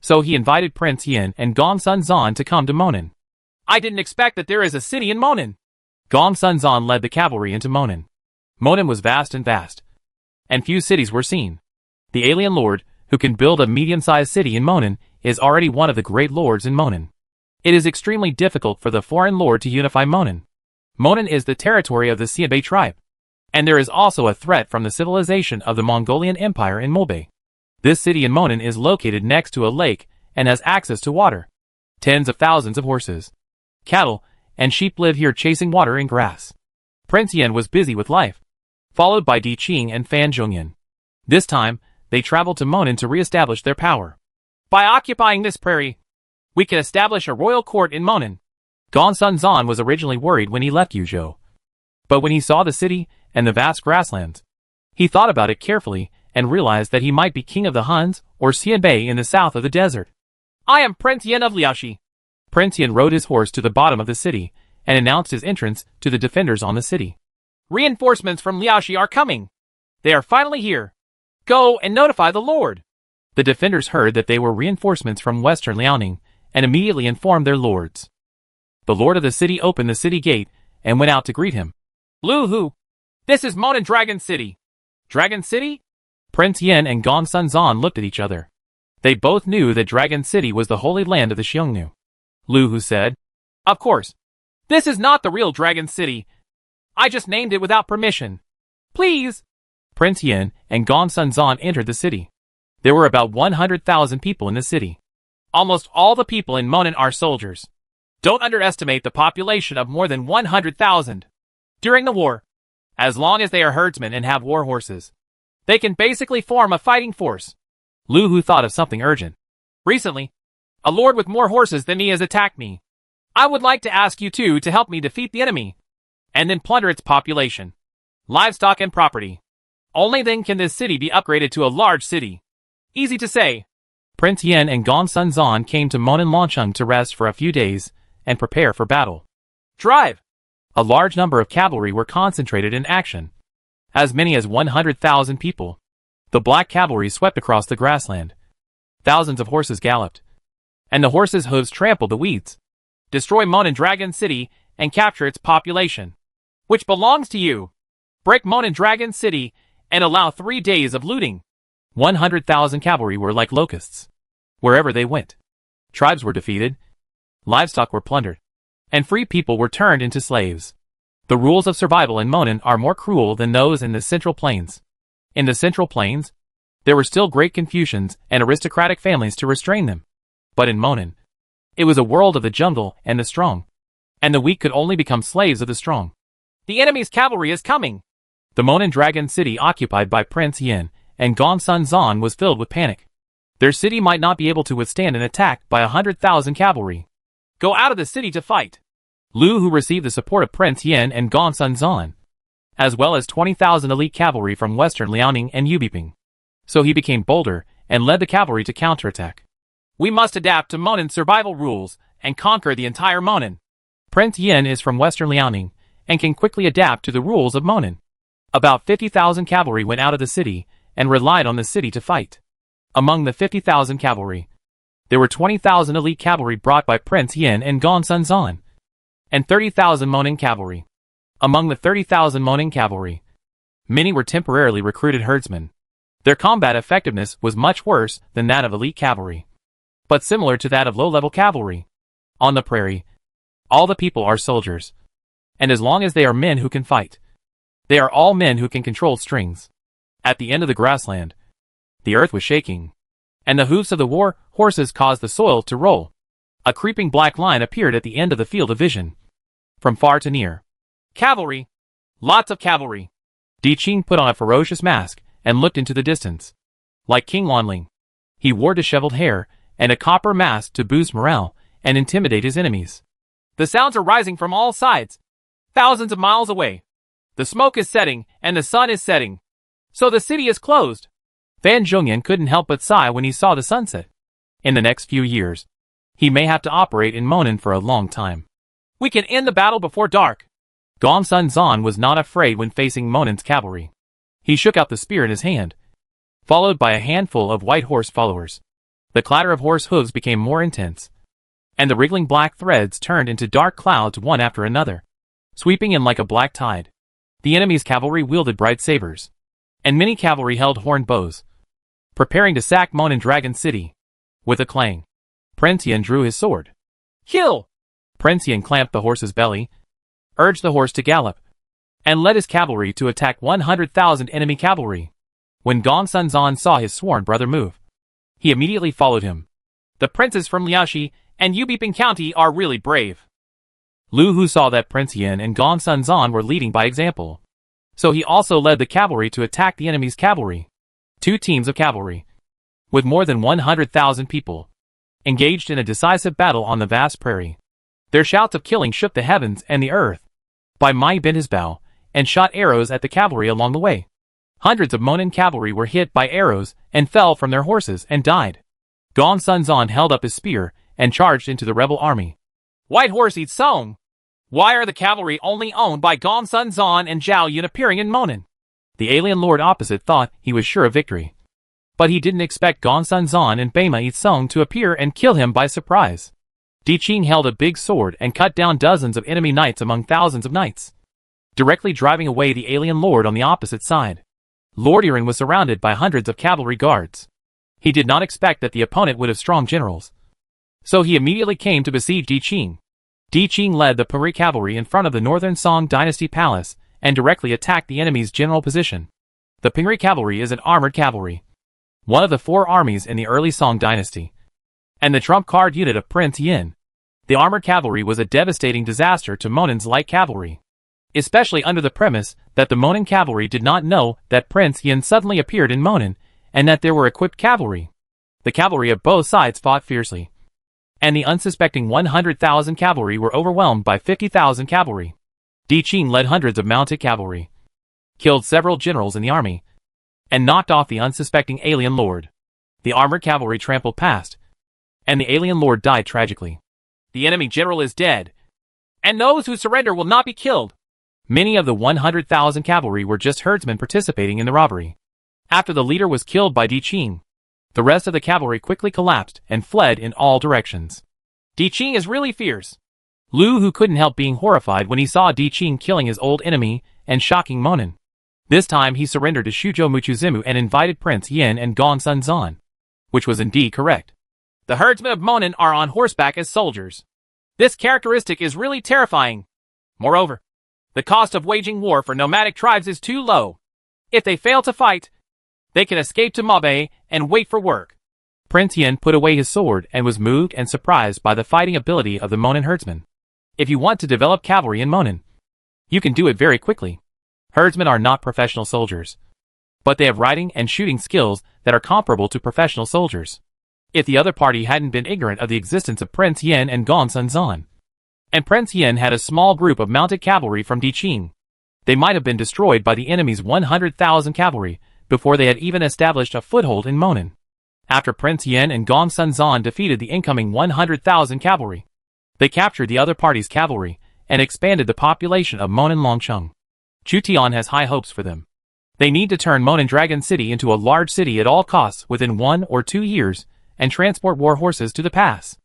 So he invited Prince Yin and Gong Sun Zan to come to Monan. I didn't expect that there is a city in Monan. Gong Sun Zan led the cavalry into Monan. Monan was vast, and few cities were seen. The alien lord, who can build a medium-sized city in Monan, is already one of the great lords in Monan. It is extremely difficult for the foreign lord to unify Monan. Monan is the territory of the Xianbei tribe, and there is also a threat from the civilization of the Mongolian Empire in Mulbei. This city in Monan is located next to a lake and has access to water. Tens of thousands of horses, cattle, and sheep live here chasing water and grass. Prince Yin was busy with life, followed by Di Qing and Fan Zhongyan. This time, they traveled to Monan to re-establish their power. By occupying this prairie, we can establish a royal court in Monan. Gong Sun Zan was originally worried when he left Yuzhou, but when he saw the city and the vast grasslands, he thought about it carefully and realized that he might be king of the Huns or Xianbei in the south of the desert. I am Prince Yin of Liaoxi. Prince Yin rode his horse to the bottom of the city and announced his entrance to the defenders on the city. Reinforcements from Liaoxi are coming. They are finally here. Go and notify the lord. The defenders heard that they were reinforcements from western Liaoning and immediately informed their lords. The lord of the city opened the city gate and went out to greet him. Lu Hu, this is Monin Dragon City. Dragon City? Prince Yin and Gongsun Zan looked at each other. They both knew that Dragon City was the holy land of the Xiongnu. Lu Hu said, Of course. This is not the real Dragon City. I just named it without permission. Please. Prince Yin and Gongsun Zan entered the city. There were about 100,000 people in the city. Almost all the people in Monin are soldiers. Don't underestimate the population of more than 100,000. During the war, as long as they are herdsmen and have war horses, they can basically form a fighting force. Lu Hu thought of something urgent. Recently, a lord with more horses than me has attacked me. I would like to ask you two to help me defeat the enemy, and then plunder its population, livestock and property. Only then can this city be upgraded to a large city. Easy to say. Prince Yin and Gongsun Zan came to Monin Longcheng to rest for a few days and prepare for battle. Drive! A large number of cavalry were concentrated in action. As many as 100,000 people. The black cavalry swept across the grassland. Thousands of horses galloped. And the horses' hooves trampled the weeds. Destroy Monin Dragon City and capture its population, which belongs to you. Break Monin Dragon City and allow 3 days of looting. 100,000 cavalry were like locusts. Wherever they went, tribes were defeated, livestock were plundered, and free people were turned into slaves. The rules of survival in Monin are more cruel than those in the Central Plains. In the Central Plains, there were still great Confucians and aristocratic families to restrain them. But in Monin, it was a world of the jungle and the strong, and the weak could only become slaves of the strong. The enemy's cavalry is coming. The Monin Dragon City occupied by Prince Yin and Gongsun Zan was filled with panic. Their city might not be able to withstand an attack by 100,000 cavalry. Go out of the city to fight. Lu Hu received the support of Prince Yin and Gongsun Zan, as well as 20,000 elite cavalry from western Liaoning and Yubiping. So he became bolder and led the cavalry to counterattack. We must adapt to Monin's survival rules and conquer the entire Monin. Prince Yin is from western Liaoning and can quickly adapt to the rules of Monin. About 50,000 cavalry went out of the city and relied on the city to fight. Among the 50,000 cavalry, there were 20,000 elite cavalry brought by Prince Yin and Gongsun Zan, and 30,000 Monin cavalry. Among the 30,000 Monin cavalry, many were temporarily recruited herdsmen. Their combat effectiveness was much worse than that of elite cavalry, but similar to that of low-level cavalry. On the prairie, all the people are soldiers, and as long as they are men who can fight, they are all men who can control strings. At the end of the grassland, the earth was shaking, and the hoofs of the war horses caused the soil to roll. A creeping black line appeared at the end of the field of vision, from far to near. Cavalry! Lots of cavalry! Di Qing put on a ferocious mask and looked into the distance. Like King Wanling, he wore disheveled hair and a copper mask to boost morale and intimidate his enemies. The sounds are rising from all sides, thousands of miles away. The smoke is setting and the sun is setting. So the city is closed. Fan Zhongyan couldn't help but sigh when he saw the sunset. In the next few years, he may have to operate in Monin for a long time. We can end the battle before dark. Gongsun Zan was not afraid when facing Monin's cavalry. He shook out the spear in his hand, followed by a handful of white horse followers. The clatter of horse hooves became more intense, and the wriggling black threads turned into dark clouds one after another, sweeping in like a black tide. The enemy's cavalry wielded bright sabers, and many cavalry held horned bows, preparing to sack Monin Dragon City. With a clang, Prince Yin drew his sword. Kill! Prince Yin clamped the horse's belly, urged the horse to gallop, and led his cavalry to attack 100,000 enemy cavalry. When Gongsun Zan saw his sworn brother move, he immediately followed him. The princes from Liaoxi and Yubiping County are really brave. Lu Hu saw that Prince Yin and Gongsun Zan were leading by example, so he also led the cavalry to attack the enemy's cavalry. 2 teams of cavalry, with more than 100,000 people, engaged in a decisive battle on the vast prairie. Their shouts of killing shook the heavens and the earth. Bai Mai bent his bow and shot arrows at the cavalry along the way. Hundreds of Monin cavalry were hit by arrows and fell from their horses and died. Gongsun Zan held up his spear and charged into the rebel army. White horse eats song! Why are the cavalry only owned by Gongsun Zan and Zhao Yun appearing in Monin? The alien lord opposite thought he was sure of victory, but he didn't expect Gongsun Zan and Bai Mai Song to appear and kill him by surprise. Di Qing held a big sword and cut down dozens of enemy knights among thousands of knights, directly driving away the alien lord on the opposite side. Lord Iran was surrounded by hundreds of cavalry guards. He did not expect that the opponent would have strong generals, so he immediately came to besiege Di Qing. Di Qing led the Pingri cavalry in front of the northern Song dynasty palace and directly attacked the enemy's general position. The Pingri cavalry is an armored cavalry, one of the 4 armies in the early Song dynasty, and the trump card unit of Prince Yin. The armored cavalry was a devastating disaster to Monan's light cavalry, especially under the premise that the Monan cavalry did not know that Prince Yin suddenly appeared in Monan, and that there were equipped cavalry. The cavalry of both sides fought fiercely, and the unsuspecting 100,000 cavalry were overwhelmed by 50,000 cavalry. Di Qing led hundreds of mounted cavalry, killed several generals in the army, and knocked off the unsuspecting alien lord. The armored cavalry trampled past, and the alien lord died tragically. The enemy general is dead, and those who surrender will not be killed. Many of the 100,000 cavalry were just herdsmen participating in the robbery. After the leader was killed by Di Qing, the rest of the cavalry quickly collapsed and fled in all directions. Di Qing is really fierce. Lu Hu couldn't help being horrified when he saw Di Qing killing his old enemy and shocking Monan. This time he surrendered to Shuzhou Muchuzimu and invited Prince Yin and Gong Sun Zan, which was indeed correct. The herdsmen of Monan are on horseback as soldiers. This characteristic is really terrifying. Moreover, the cost of waging war for nomadic tribes is too low. If they fail to fight, they can escape to Mabe and wait for work. Prince Yin put away his sword and was moved and surprised by the fighting ability of the Monan herdsmen. If you want to develop cavalry in Monan, you can do it very quickly. Herdsmen are not professional soldiers, but they have riding and shooting skills that are comparable to professional soldiers. If the other party hadn't been ignorant of the existence of Prince Yin and Gong Sun Zan, and Prince Yin had a small group of mounted cavalry from Di Qing, they might have been destroyed by the enemy's 100,000 cavalry before they had even established a foothold in Monan. After Prince Yin and Gong Sun Zan defeated the incoming 100,000 cavalry, they captured the other party's cavalry and expanded the population of Monan Longcheng. Chu Tian has high hopes for them. They need to turn Monan Dragon City into a large city at all costs within 1 or 2 years and transport war horses to the pass.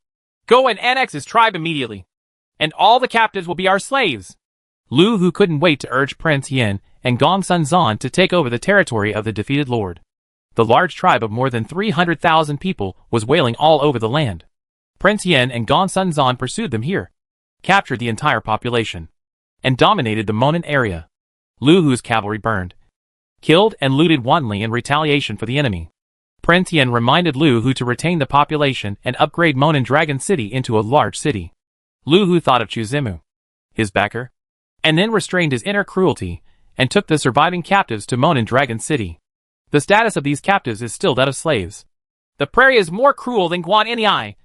Go and annex his tribe immediately, and all the captives will be our slaves. Lu Hu couldn't wait to urge Prince Yin and Gong Sun Zan to take over the territory of the defeated lord. The large tribe of more than 300,000 people was wailing all over the land. Prince Yin and Gong Sun Zan pursued them here, captured the entire population, and dominated the Monan area. Lu Hu's cavalry burned, killed and looted wantonly in retaliation for the enemy. Prince Yin reminded Lu Hu to retain the population and upgrade Monan Dragon City into a large city. Lu Hu thought of Chuzimu, his backer, and then restrained his inner cruelty and took the surviving captives to Monan Dragon City. The status of these captives is still that of slaves. The prairie is more cruel than Guan Ini,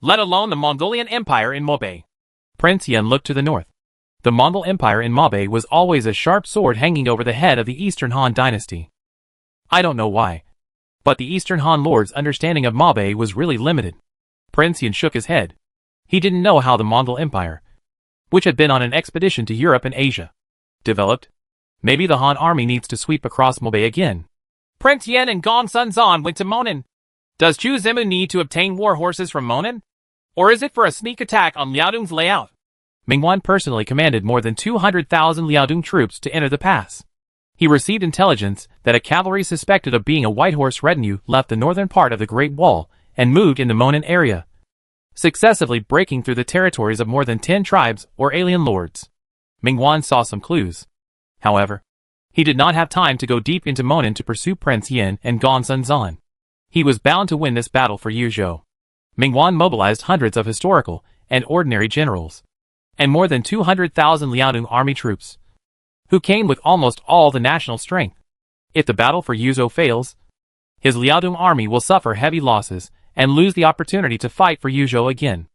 let alone the Mongolian Empire in Mabe. Prince Yin looked to the north. The Mongol Empire in Mabe was always a sharp sword hanging over the head of the Eastern Han dynasty. I don't know why, but the Eastern Han lord's understanding of Mabe was really limited. Prince Yin shook his head. He didn't know how the Mongol Empire, which had been on an expedition to Europe and Asia, developed. Maybe the Han army needs to sweep across Mabe again. Prince Yin and Gong Sun Zan went to Monan. Does Chu Zimu need to obtain war horses from Monan? Or is it for a sneak attack on Liaodong's layout? Mingwan personally commanded more than 200,000 Liaodong troops to enter the pass. He received intelligence that a cavalry suspected of being a white horse retinue left the northern part of the Great Wall and moved in the Monan area, successively breaking through the territories of more than 10 tribes or alien lords. Mingwan saw some clues. However, he did not have time to go deep into Monan to pursue Prince Yin and Gong Sun Zan. He was bound to win this battle for Yuzhou. Mingwan mobilized hundreds of historical and ordinary generals, and more than 200,000 Liaodong army troops, who came with almost all the national strength. If the battle for Yuzhou fails, his Liaodong army will suffer heavy losses and lose the opportunity to fight for Yuzhou again.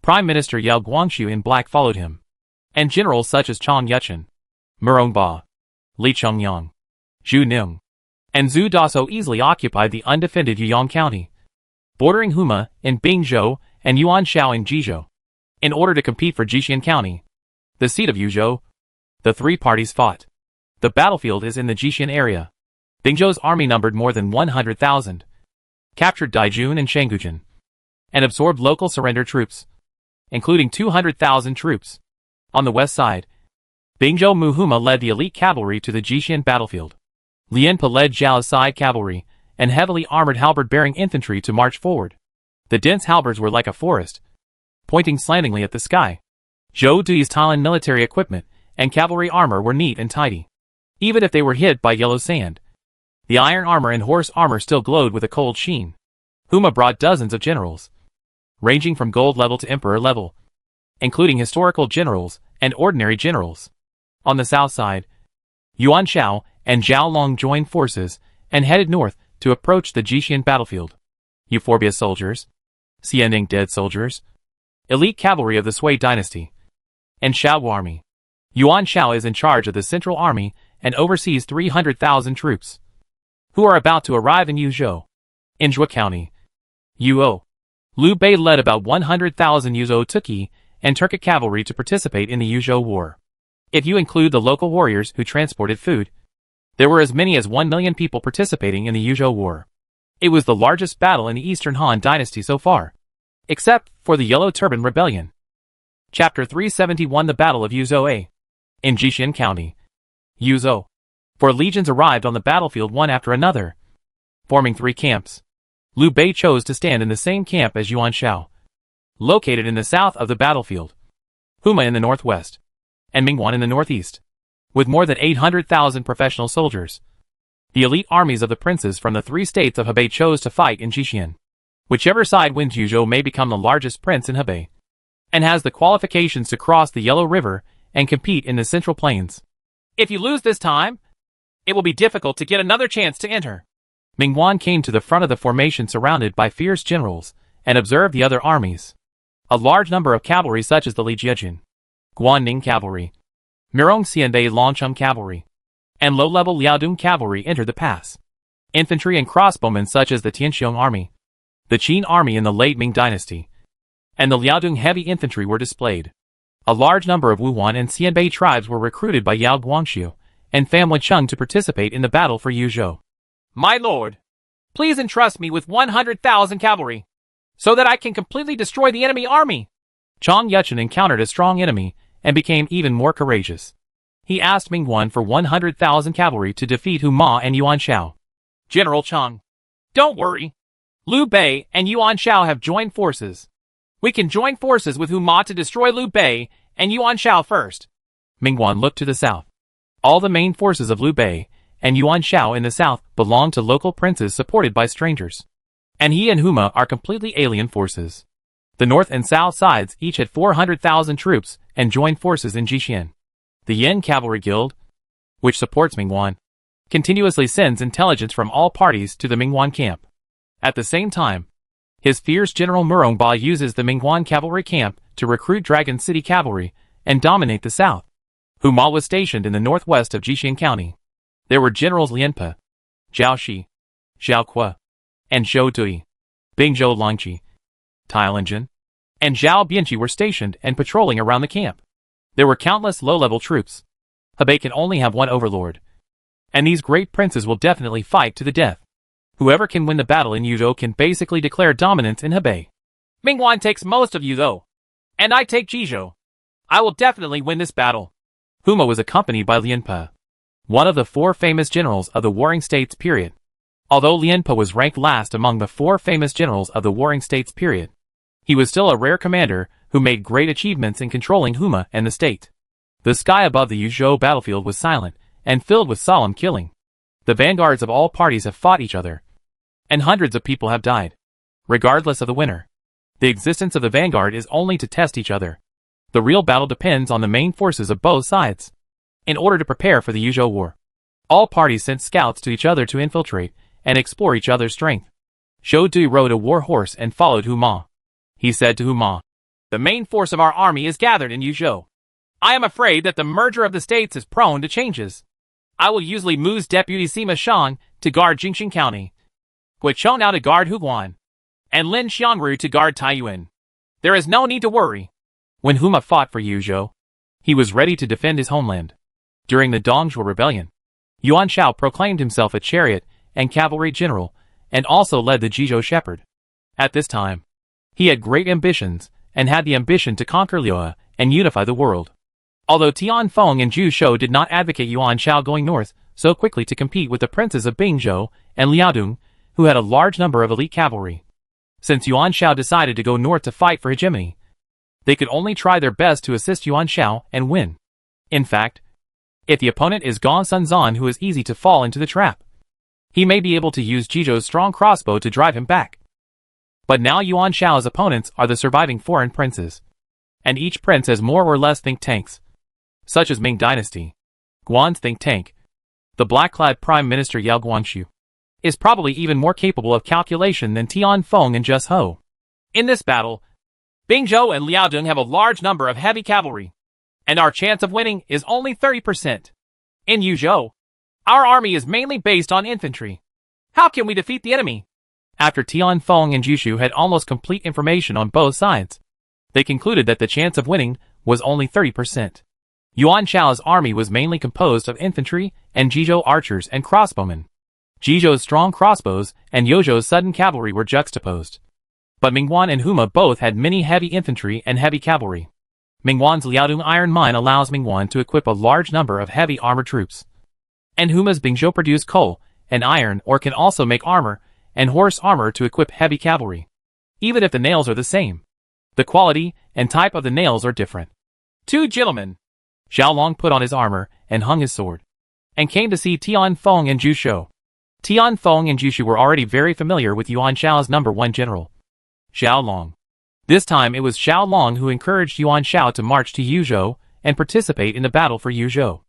Prime Minister Yao Guangxu in black followed him, and generals such as Chang Yuchen, Murong Ba, Li Chengyang, Zhu Ning, and Zhu Daso easily occupied the undefended Yuyang County, bordering Huma in Bingzhou and Yuanshao in Jizhou. In order to compete for Jixian County, the seat of Yuzhou, the 3 parties fought. The battlefield is in the Jixian area. Bingzhou's army numbered more than 100,000, captured Daijun and Shangujin, and absorbed local surrender troops. including 200,000 troops. On the west side, Bingzhou Muhuma led the elite cavalry to the Jixian battlefield. Lianpe led Zhao's side cavalry and heavily armored halberd-bearing infantry to march forward. The dense halberds were like a forest, pointing slantingly at the sky. Zhou Dui's Talon military equipment and cavalry armor were neat and tidy, even if they were hid by yellow sand. The iron armor and horse armor still glowed with a cold sheen. Huma brought dozens of generals, ranging from gold level to emperor level, including historical generals and ordinary generals. On the south side, Yuan Shao and Zhao Long joined forces and headed north to approach the Jixian battlefield. Euphorbia soldiers, Xianding dead soldiers, elite cavalry of the Sui dynasty, and Shao army. Yuan Shao is in charge of the central army and oversees 300,000 troops, who are about to arrive in Yuzhou. In Zhuo County, Yuo, Liu Bei led about 100,000 Yuzhou Tuki and Turkic cavalry to participate in the Yuzhou War. If you include the local warriors who transported food, there were as many as 1 million people participating in the Yuzhou War. It was the largest battle in the Eastern Han Dynasty so far, except for the Yellow Turban Rebellion. Chapter 371 The Battle of Yuzhou A. In Jixian County, Yuzhou, 4 legions arrived on the battlefield one after another, forming 3 camps. Liu Bei chose to stand in the same camp as Yuan Shao, located in the south of the battlefield, Huma in the northwest, and Mingwan in the northeast. With more than 800,000 professional soldiers, the elite armies of the princes from the 3 states of Hebei chose to fight in Jixian. Whichever side wins, Yuzhou may become the largest prince in Hebei, and has the qualifications to cross the Yellow River and compete in the Central Plains. If you lose this time, it will be difficult to get another chance to enter. Mingwan came to the front of the formation surrounded by fierce generals and observed the other armies. A large number of cavalry such as the Li Jiejun, Guanning cavalry, Mirong Xianbei Longcheng cavalry, and low-level Liaodong cavalry entered the pass. Infantry and crossbowmen such as the Tianxiong army, the Qin army in the late Ming dynasty, and the Liaodong heavy infantry were displayed. A large number of Wuhuan and Xianbei tribes were recruited by Yao Guangxiu and Family Cheng to participate in the battle for Yuzhou. My lord, please entrust me with 100,000 cavalry, so that I can completely destroy the enemy army. Chang Yuchen encountered a strong enemy and became even more courageous. He asked Mingwan for 100,000 cavalry to defeat Huma and Yuan Shao. General Chang, don't worry. Liu Bei and Yuan Shao have joined forces. We can join forces with Huma to destroy Liu Bei and Yuan Shao first. Mingwan looked to the south. All the main forces of Liu Bei and Yuan Shao in the south belonged to local princes supported by strangers, and he and Huma are completely alien forces. The north and south sides each had 400,000 troops and joined forces in Jixian. The Yin Cavalry Guild, which supports Mingwan, continuously sends intelligence from all parties to the Mingwan camp. At the same time, his fierce General Murongba uses the Mingwan cavalry camp to recruit Dragon City cavalry and dominate the south. Huma was stationed in the northwest of Jixian County. There were Generals Lianpe, Zhao Shi, Zhao Kuo, and Zhou Dui. Bingzhou Langqi, Tailingen, and Zhao Bianqi were stationed and patrolling around the camp. There were countless low-level troops. Hebei can only have one overlord, and these great princes will definitely fight to the death. Whoever can win the battle in Yuzhou can basically declare dominance in Hebei. Mingwan takes most of Yuzhou, and I take Jizhou. I will definitely win this battle. Huma was accompanied by Lianpe, one of the 4 famous generals of the Warring States period. Although Lianpe was ranked last among the 4 famous generals of the Warring States period, he was still a rare commander who made great achievements in controlling Huma and the state. The sky above the Yuzhou battlefield was silent and filled with solemn killing. The vanguards of all parties have fought each other, and hundreds of people have died. Regardless of the winner, the existence of the vanguard is only to test each other. The real battle depends on the main forces of both sides. In order to prepare for the Yuzhou War, all parties sent scouts to each other to infiltrate and explore each other's strength. Zhou Dui rode a war horse and followed Huma. He said to Huma, "The main force of our army is gathered in Yuzhou. I am afraid that the merger of the states is prone to changes. I will use Li Mu's deputy Sima Shan to guard Jingxing County, Gui Chou to guard Huguan, and Lin Xiangru to guard Taiyuan. There is no need to worry." When Huma fought for Yuzhou, he was ready to defend his homeland. During the Dongzhuo Rebellion, Yuan Shao proclaimed himself a chariot and cavalry general and also led the Jizhou Shepherd. At this time, he had great ambitions and had the ambition to conquer Liu and unify the world. Although Tian Feng and Zhu Shou did not advocate Yuan Shao going north so quickly to compete with the princes of Bingzhou and Liaodong, who had a large number of elite cavalry. Since Yuan Shao decided to go north to fight for hegemony, they could only try their best to assist Yuan Shao and win. In fact, if the opponent is Gong Sunzan, who is easy to fall into the trap, he may be able to use Jizhou's strong crossbow to drive him back. But now Yuan Shao's opponents are the surviving foreign princes, and each prince has more or less think tanks, such as Ming Dynasty. Guan's think tank, the black-clad Prime Minister Yao Guangxu, is probably even more capable of calculation than Tian Feng and Zhu Shou. In this battle, Bingzhou and Liaodong have a large number of heavy cavalry, and our chance of winning is only 30%. In Yuzhou, our army is mainly based on infantry. How can we defeat the enemy? After Tian Feng and Zhu Shou had almost complete information on both sides, they concluded that the chance of winning was only 30%. Yuan Shao's army was mainly composed of infantry and Jizhou archers and crossbowmen. Jizhou's strong crossbows and Yozhou's sudden cavalry were juxtaposed. But Mingguan and Huma both had many heavy infantry and heavy cavalry. Mingguan's Liaodong iron mine allows Mingguan to equip a large number of heavy armored troops. And Huma's Bingzhou produce coal and iron ore can also make armor and horse armor to equip heavy cavalry. Even if the nails are the same, the quality and type of the nails are different. Two gentlemen. Xiaolong put on his armor and hung his sword, and came to see Tian Feng and Zhu Shou. Tian Feng and Zhu Shou were already very familiar with Yuan Shao's #1 general, Xiaolong. This time it was Xiaolong who encouraged Yuan Shao to march to Yuzhou and participate in the battle for Yuzhou.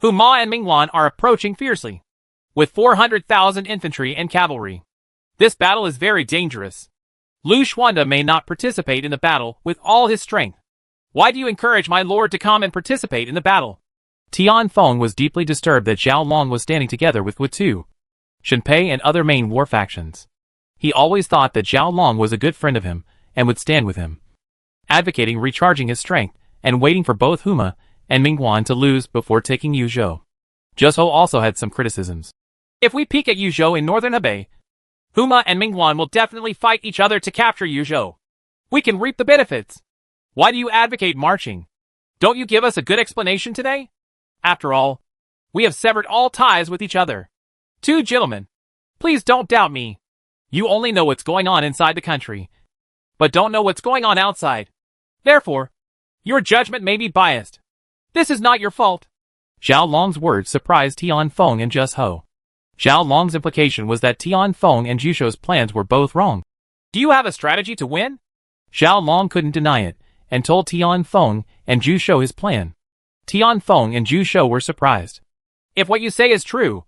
Huma and Mingguan are approaching fiercely, with 400,000 infantry and cavalry. This battle is very dangerous. Lu Xuanda may not participate in the battle with all his strength. Why do you encourage my lord to come and participate in the battle? Tian Feng was deeply disturbed that Xiaolong was standing together with Wu Tu, Shenpei and other main war factions. He always thought that Xiaolong was a good friend of him and would stand with him, advocating recharging his strength and waiting for both Huma and Mingguan to lose before taking Yuzhou. Zhu Shou also had some criticisms. If we peek at Yuzhou in northern Hebei, Huma and Mingguan will definitely fight each other to capture Yuzhou. We can reap the benefits. Why do you advocate marching? Don't you give us a good explanation today? After all, we have severed all ties with each other. Two gentlemen, please don't doubt me. You only know what's going on inside the country, but don't know what's going on outside. Therefore, your judgment may be biased. This is not your fault. Xiaolong's words surprised Tian Feng and Zhu Shou. Xiaolong's implication was that Tian Feng and Zhu Shou's plans were both wrong. Do you have a strategy to win? Xiaolong couldn't deny it, and told Tian Feng and Zhu Shou his plan. Tian Feng and Zhu Shou were surprised. If what you say is true,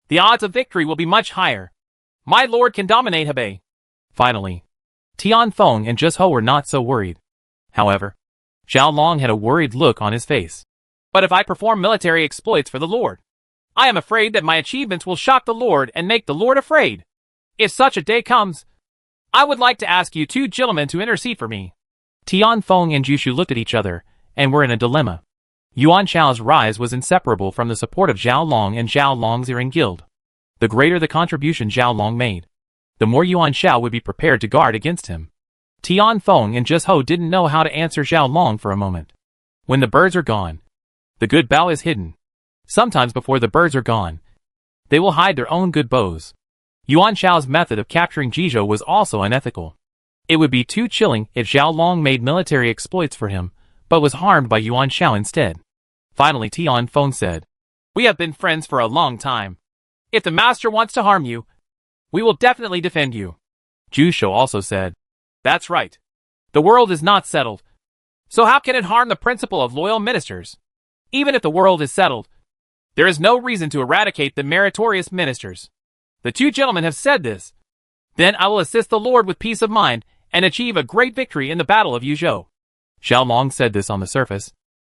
the odds of victory will be much higher. My lord can dominate Hebei. Finally, Tian Feng and Zhu Shou were not so worried. However, Xiaolong had a worried look on his face. But if I perform military exploits for the lord, I am afraid that my achievements will shock the lord and make the lord afraid. If such a day comes, I would like to ask you two gentlemen to intercede for me. Tian Feng and Zhu Shou looked at each other and were in a dilemma. Yuan Shao's rise was inseparable from the support of Xiaolong and Xiaolong's Earring Guild. The greater the contribution Xiaolong made, the more Yuan Shao would be prepared to guard against him. Tian Feng and Zhu Shou didn't know how to answer Xiaolong for a moment. When the birds are gone, the good bow is hidden. Sometimes before the birds are gone, they will hide their own good bows. Yuan Shao's method of capturing Jizhou was also unethical. It would be too chilling if Xiaolong made military exploits for him, but was harmed by Yuan Shao instead. Finally Tian Feng said, "We have been friends for a long time. If the master wants to harm you, we will definitely defend you." Zhu Shou also said, "That's right. The world is not settled. So how can it harm the principle of loyal ministers? Even if the world is settled, there is no reason to eradicate the meritorious ministers. The two gentlemen have said this. Then I will assist the lord with peace of mind and achieve a great victory in the battle of Yuzhou." Xiaolong said this on the surface,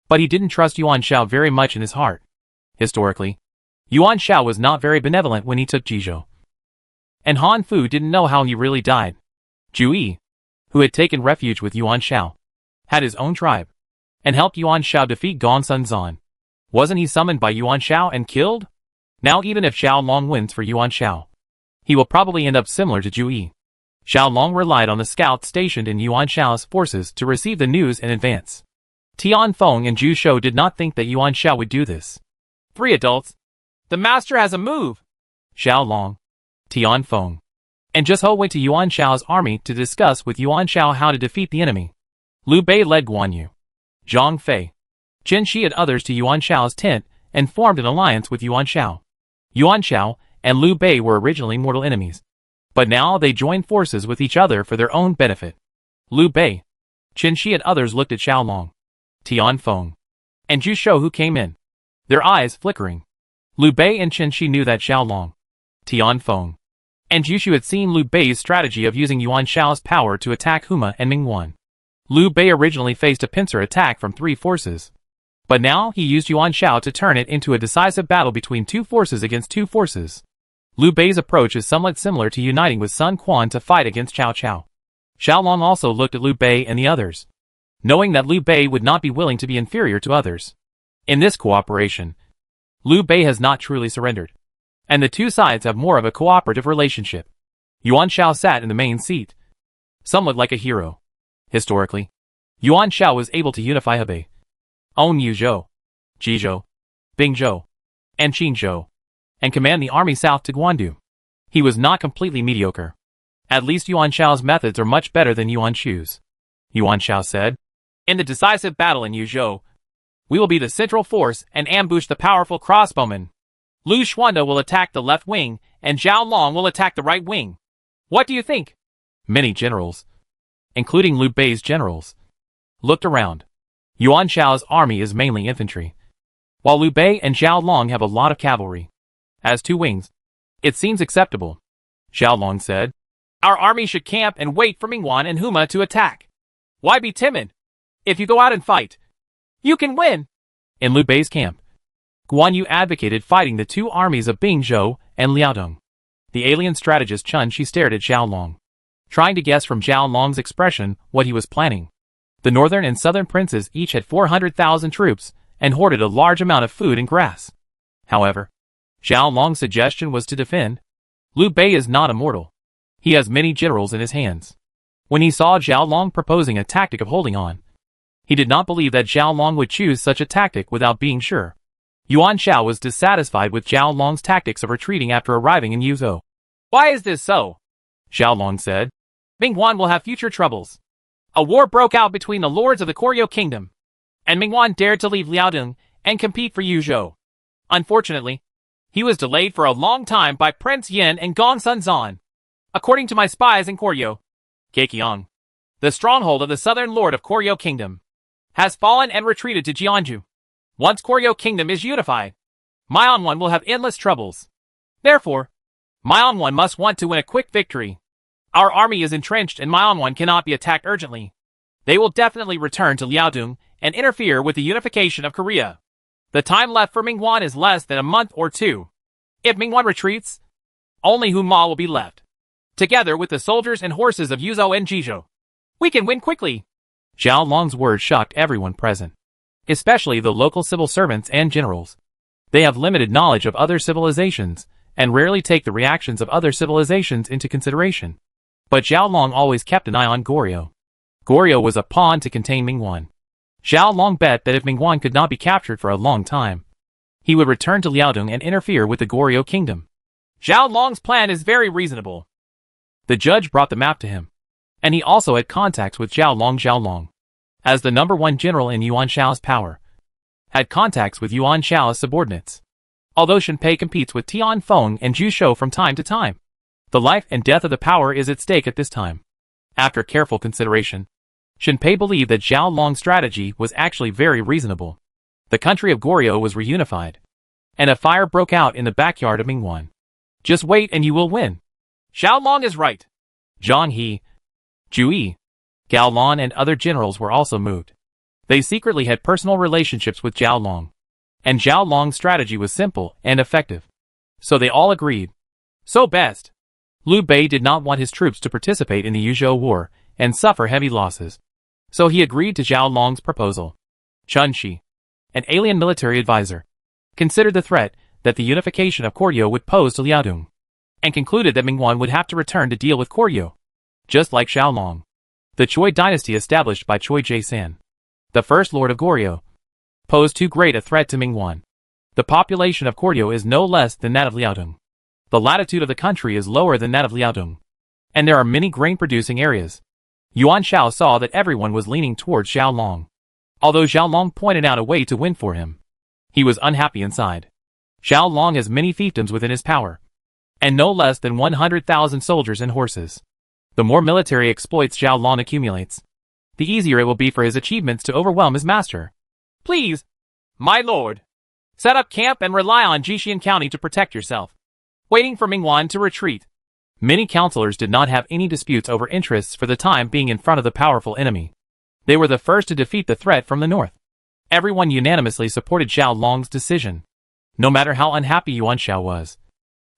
but he didn't trust Yuan Shao very much in his heart. Historically, Yuan Shao was not very benevolent when he took Jizhou. And Han Fu didn't know how he really died. Zhu Yi, who had taken refuge with Yuan Shao, had his own tribe, and helped Yuan Shao defeat Gong Sunzan. Wasn't he summoned by Yuan Shao and killed? Now even if Xiaolong wins for Yuan Shao, he will probably end up similar to Zhu Yi. Xiaolong relied on the scouts stationed in Yuan Shao's forces to receive the news in advance. Tianfeng and Zhu Shou did not think that Yuan Shao would do this. 3 adults. The master has a move. Xiaolong, Tianfeng, and Zhu Shou went to Yuan Shao's army to discuss with Yuan Shao how to defeat the enemy. Liu Bei led Guan Yu, Zhang Fei, Qin Shi and others to Yuan Shao's tent and formed an alliance with Yuan Shao. Yuan Shao and Liu Bei were originally mortal enemies, but now they joined forces with each other for their own benefit. Liu Bei, Qin Shi and others looked at Xiaolong, Tianfeng, and Zhu Shou who came in, their eyes flickering. Liu Bei and Qin Shi knew that Xiaolong, Tianfeng, and Zhu Shou had seen Liu Bei's strategy of using Yuan Shao's power to attack Huma and Mingwan. Liu Bei originally faced a pincer attack from 3 forces, but now he used Yuan Shao to turn it into a decisive battle between 2 forces against 2 forces. Liu Bei's approach is somewhat similar to uniting with Sun Quan to fight against Cao Cao. Xiaolong also looked at Liu Bei and the others, knowing that Liu Bei would not be willing to be inferior to others. In this cooperation, Liu Bei has not truly surrendered, and the 2 sides have more of a cooperative relationship. Yuan Shao sat in the main seat, somewhat like a hero. Historically, Yuan Shao was able to unify Hebei, own Yuzhou, Jizhou, Bingzhou, and Qinzhou, and command the army south to Guandu. He was not completely mediocre. At least Yuan Shao's methods are much better than Yuan Shu's. Yuan Shao said, "In the decisive battle in Yuzhou, we will be the central force and ambush the powerful crossbowmen. Lu Xuanda will attack the left wing, and Zhao Long will attack the right wing. What do you think?" Many generals, including Liu Bei's generals, looked around. Yuan Shao's army is mainly infantry, while Liu Bei and Zhao Long have a lot of cavalry. As 2 wings, it seems acceptable. Zhao Long said, "Our army should camp and wait for Mingwan and Huma to attack. Why be timid? If you go out and fight, you can win." In Liu Bei's camp, Guan Yu advocated fighting the 2 armies of Bingzhou and Liaodong. The alien strategist Chun Shi stared at Zhao Long, trying to guess from Zhao Long's expression what he was planning. The northern and southern princes each had 400,000 troops and hoarded a large amount of food and grass. However, Zhao Long's suggestion was to defend. Liu Bei is not immortal. He has many generals in his hands. When he saw Zhao Long proposing a tactic of holding on, he did not believe that Zhao Long would choose such a tactic without being sure. Yuan Shao was dissatisfied with Zhao Long's tactics of retreating after arriving in Yuzhou. "Why is this so?" Zhao Long said. "Mingwan will have future troubles. A war broke out between the lords of the Koryo kingdom, and Mingwan dared to leave Liaodong and compete for Yuzhou. Unfortunately, he was delayed for a long time by Prince Yin and Gong Sunzan. According to my spies in Koryo, Keqiang, the stronghold of the southern lord of Koryo kingdom, has fallen and retreated to Jianzhu. Once Koryo kingdom is unified, Myeonwan will have endless troubles. Therefore, Myeonwan must want to win a quick victory. Our army is entrenched and Myeonwan cannot be attacked urgently. They will definitely return to Liaodong and interfere with the unification of Korea. The time left for Mingwan is less than a month or 2. If Mingwan retreats, only Huma will be left, together with the soldiers and horses of Yuzhou and Jizhou. We can win quickly." Zhao Long's words shocked everyone present, especially the local civil servants and generals. They have limited knowledge of other civilizations and rarely take the reactions of other civilizations into consideration. But Zhao Long always kept an eye on Goryeo. Goryeo was a pawn to contain Mingwan. Zhao Long bet that if Mingwan could not be captured for a long time, he would return to Liaodong and interfere with the Goryeo kingdom. Zhao Long's plan is very reasonable. The judge brought the map to him, and he also had contacts with Zhao Long, as the #1 general in Yuan Shao's power, had contacts with Yuan Shao's subordinates. Although Shenpei competes with Tianfeng and Zhu Shou from time to time, the life and death of the power is at stake at this time. After careful consideration, Shenpei believed that Zhao Long's strategy was actually very reasonable. The country of Goryeo was reunified, and a fire broke out in the backyard of Mingwan. Just wait and you will win. Zhao Long is right. Zhang He, Zhu Yi, Gao Lan and other generals were also moved. They secretly had personal relationships with Zhao Long, and Zhao Long's strategy was simple and effective. So they all agreed. So best. Liu Bei did not want his troops to participate in the Yuzhou war and suffer heavy losses. So he agreed to Zhao Long's proposal. Chun Shi, an alien military advisor, considered the threat that the unification of Koryo would pose to Liaodong, and concluded that Mingwan would have to return to deal with Koryo. just like Xiaolong. The Choi dynasty established by Choi Jae-san, the first lord of Goryeo, posed too great a threat to Mingwan. The population of Goryeo is no less than that of Liaodong. The latitude of the country is lower than that of Liaodong, and there are many grain-producing areas. Yuan Shao saw that everyone was leaning towards Xiaolong. Although Xiaolong pointed out a way to win for him, he was unhappy inside. Xiaolong has many fiefdoms within his power, and no less than 100,000 soldiers and horses. The more military exploits Xiaolong accumulates, the easier it will be for his achievements to overwhelm his master. Please, my lord, set up camp and rely on Jixian County to protect yourself, waiting for Mingwan to retreat. Many counselors did not have any disputes over interests for the time being in front of the powerful enemy. They were the first to defeat the threat from the north. Everyone unanimously supported Xiaolong's decision. No matter how unhappy Yuan Shao was,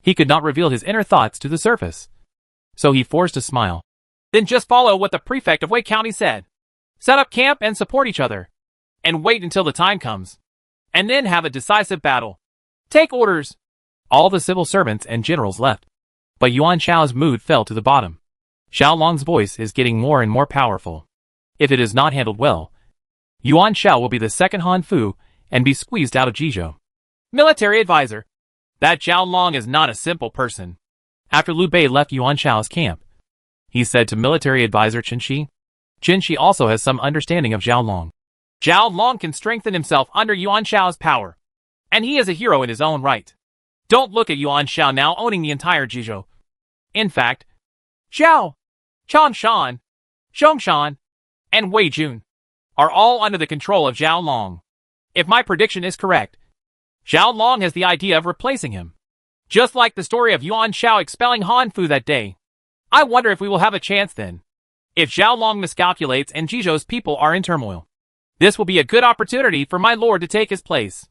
he could not reveal his inner thoughts to the surface. So he forced a smile. Then just follow what the prefect of Wei County said. Set up camp and support each other. And wait until the time comes. And then have a decisive battle. Take orders. All the civil servants and generals left. But Yuan Shao's mood fell to the bottom. Xiaolong's voice is getting more and more powerful. If it is not handled well, Yuan Shao will be the second Han Fu and be squeezed out of Jizhou. Military advisor. That Xiaolong is not a simple person. After Liu Bei left Yuan Shao's camp, he said to military advisor Chen Shi. Chen Shi also has some understanding of Xiaolong. Xiaolong can strengthen himself under Yuan Shao's power, and he is a hero in his own right. Don't look at Yuan Shao now owning the entire Jizhou. In fact, Zhao, Changshan, Zhongshan, and Wei Jun are all under the control of Xiaolong. If my prediction is correct, Xiaolong has the idea of replacing him. Just like the story of Yuan Shao expelling Han Fu that day. I wonder if we will have a chance then. If Xiaolong miscalculates and Jizhou's people are in turmoil, this will be a good opportunity for my lord to take his place.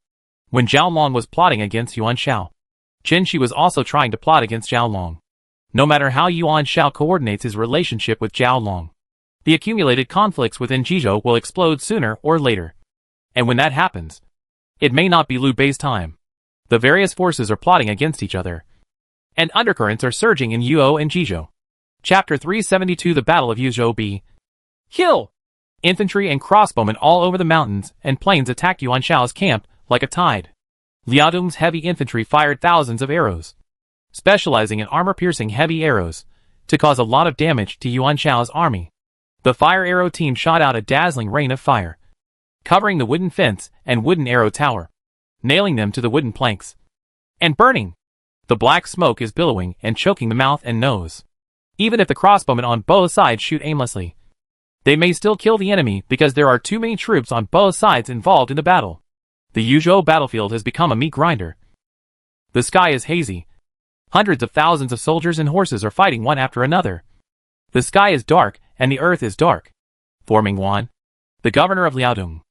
When Xiaolong was plotting against Yuan Shao, Chen Shi was also trying to plot against Xiaolong. No matter how Yuan Shao coordinates his relationship with Xiaolong, the accumulated conflicts within Jizhou will explode sooner or later. And when that happens, it may not be Liu Bei's time. The various forces are plotting against each other, and undercurrents are surging in Yuo and Jizhou. Chapter 372 The Battle of Yuzhou B. Kill! Infantry and crossbowmen all over the mountains and plains attacked Yuan Shao's camp like a tide. Liaodong's heavy infantry fired thousands of arrows, specializing in armor-piercing heavy arrows, to cause a lot of damage to Yuan Shao's army. The fire arrow team shot out a dazzling rain of fire, covering the wooden fence and wooden arrow tower, nailing them to the wooden planks, and burning. The black smoke is billowing and choking the mouth and nose. Even if the crossbowmen on both sides shoot aimlessly, they may still kill the enemy because there are too many troops on both sides involved in the battle. The Yuzhou battlefield has become a meat grinder. The sky is hazy. Hundreds of thousands of soldiers and horses are fighting one after another. The sky is dark and the earth is dark. For Mingwan, the governor of Liaodong,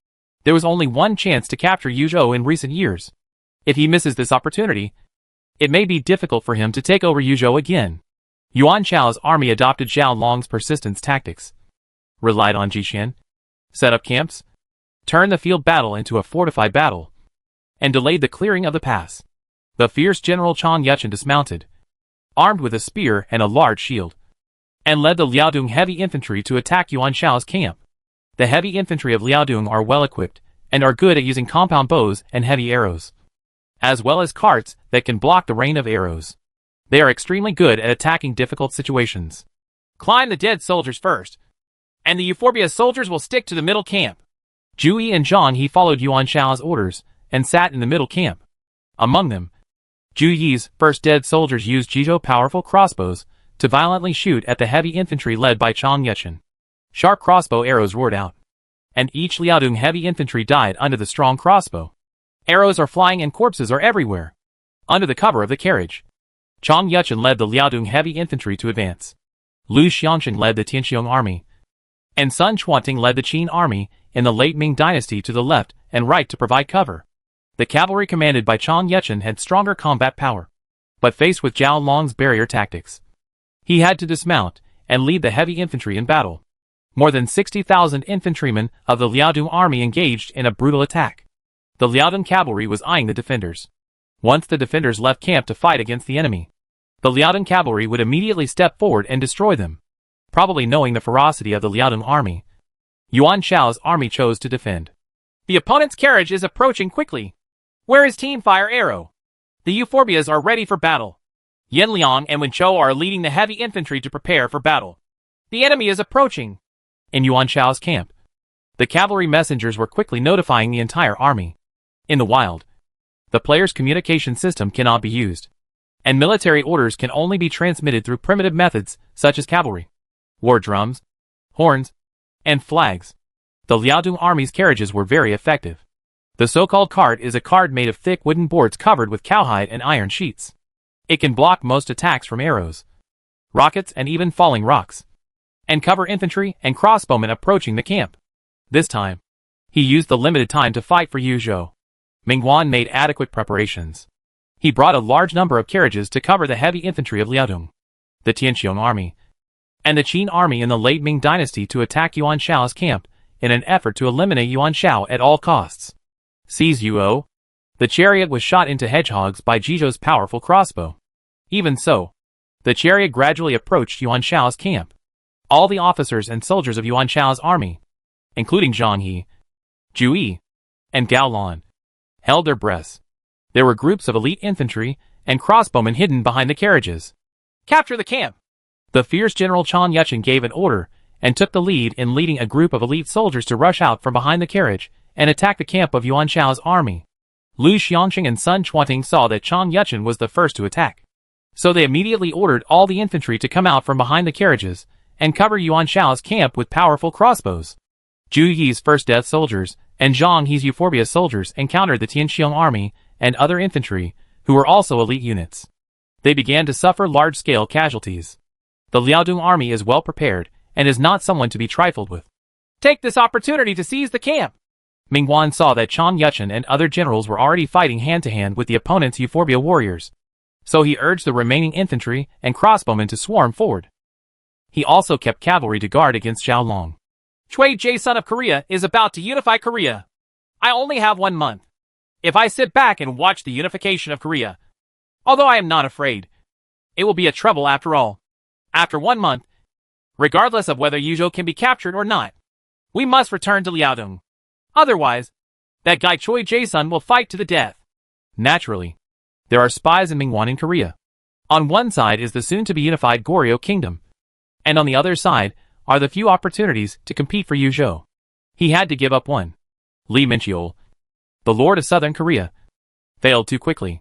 there was only one chance to capture Yuzhou in recent years. If he misses this opportunity, it may be difficult for him to take over Yuzhou again. Yuan Shao's army adopted Xiaolong's persistence tactics, relied on Jixian, set up camps, turned the field battle into a fortified battle, and delayed the clearing of the pass. The fierce General Chang Yuchen dismounted, armed with a spear and a large shield, and led the Liaodong heavy infantry to attack Yuan Shao's camp. The heavy infantry of Liaodong are well equipped and are good at using compound bows and heavy arrows, as well as carts that can block the rain of arrows. They are extremely good at attacking difficult situations. Climb the dead soldiers first, and the Euphorbia soldiers will stick to the middle camp. Zhu Yi and Zhang He followed Yuan Shao's orders and sat in the middle camp. Among them, Zhu Yi's first dead soldiers used Jizhou powerful crossbows to violently shoot at the heavy infantry led by Chang Yuchen. Sharp crossbow arrows roared out, and each Liaodong heavy infantry died under the strong crossbow. Arrows are flying and corpses are everywhere. Under the cover of the carriage, Chang Yuchen led the Liaodong heavy infantry to advance. Lu Xiangsheng led the Tianxiong army, and Sun Chuanting led the Qin army in the late Ming dynasty to the left and right to provide cover. The cavalry commanded by Chang Yuchen had stronger combat power, but faced with Xiaolong's barrier tactics, he had to dismount and lead the heavy infantry in battle. More than 60,000 infantrymen of the Liaodong army engaged in a brutal attack. The Liaodong cavalry was eyeing the defenders. Once the defenders left camp to fight against the enemy, the Liaodong cavalry would immediately step forward and destroy them. Probably knowing the ferocity of the Liaodong army, Yuan Shao's army chose to defend. The opponent's carriage is approaching quickly. Where is Team Fire Arrow? The Euphorbias are ready for battle. Yin Liang and Wen Chou are leading the heavy infantry to prepare for battle. The enemy is approaching. In Yuan Shao's camp, the cavalry messengers were quickly notifying the entire army. In the wild, the player's communication system cannot be used, and military orders can only be transmitted through primitive methods such as cavalry, war drums, horns, and flags. The Liaodong army's carriages were very effective. The so-called cart is a cart made of thick wooden boards covered with cowhide and iron sheets. It can block most attacks from arrows, rockets, and even falling rocks, and cover infantry and crossbowmen approaching the camp. This time, he used the limited time to fight for Yuzhou. Mingguan made adequate preparations. He brought a large number of carriages to cover the heavy infantry of Liaodong, the Tianqiong army, and the Qin army in the late Ming dynasty to attack Yuan Shao's camp in an effort to eliminate Yuan Shao at all costs. Seize Yuo. The chariot was shot into hedgehogs by Jizhou's powerful crossbow. Even so, the chariot gradually approached Yuan Shao's camp. All the officers and soldiers of Yuan Shao's army, including Zhang He, Zhu Yi, and Gao Lan, held their breaths. There were groups of elite infantry and crossbowmen hidden behind the carriages. Capture the camp! The fierce General Chan Yuchen gave an order and took the lead in leading a group of elite soldiers to rush out from behind the carriage and attack the camp of Yuan Shao's army. Lu Xiangqing and Sun Chuanting saw that Chan Yuchen was the first to attack, so they immediately ordered all the infantry to come out from behind the carriages and cover Yuan Shao's camp with powerful crossbows. Zhu Yi's first death soldiers and Zhang He's Euphorbia soldiers encountered the Tianqiong army and other infantry, who were also elite units. They began to suffer large-scale casualties. The Liaodong army is well prepared and is not someone to be trifled with. Take this opportunity to seize the camp! Mingguan saw that Chan Yuchen and other generals were already fighting hand-to-hand with the opponent's Euphorbia warriors, so he urged the remaining infantry and crossbowmen to swarm forward. He also kept cavalry to guard against Zhao Long. Cui Jason of Korea is about to unify Korea. I only have 1 month. If I sit back and watch the unification of Korea, although I am not afraid, it will be a trouble after all. After 1 month, regardless of whether Yuzhou can be captured or not, we must return to Liaodong. Otherwise, that guy Choi Jason will fight to the death. Naturally, there are spies in Mingguan in Korea. On one side is the soon-to-be unified Goryeo Kingdom, and on the other side are the few opportunities to compete for Yuzhou. He had to give up one. Li Minchiol, the Lord of Southern Korea, failed too quickly.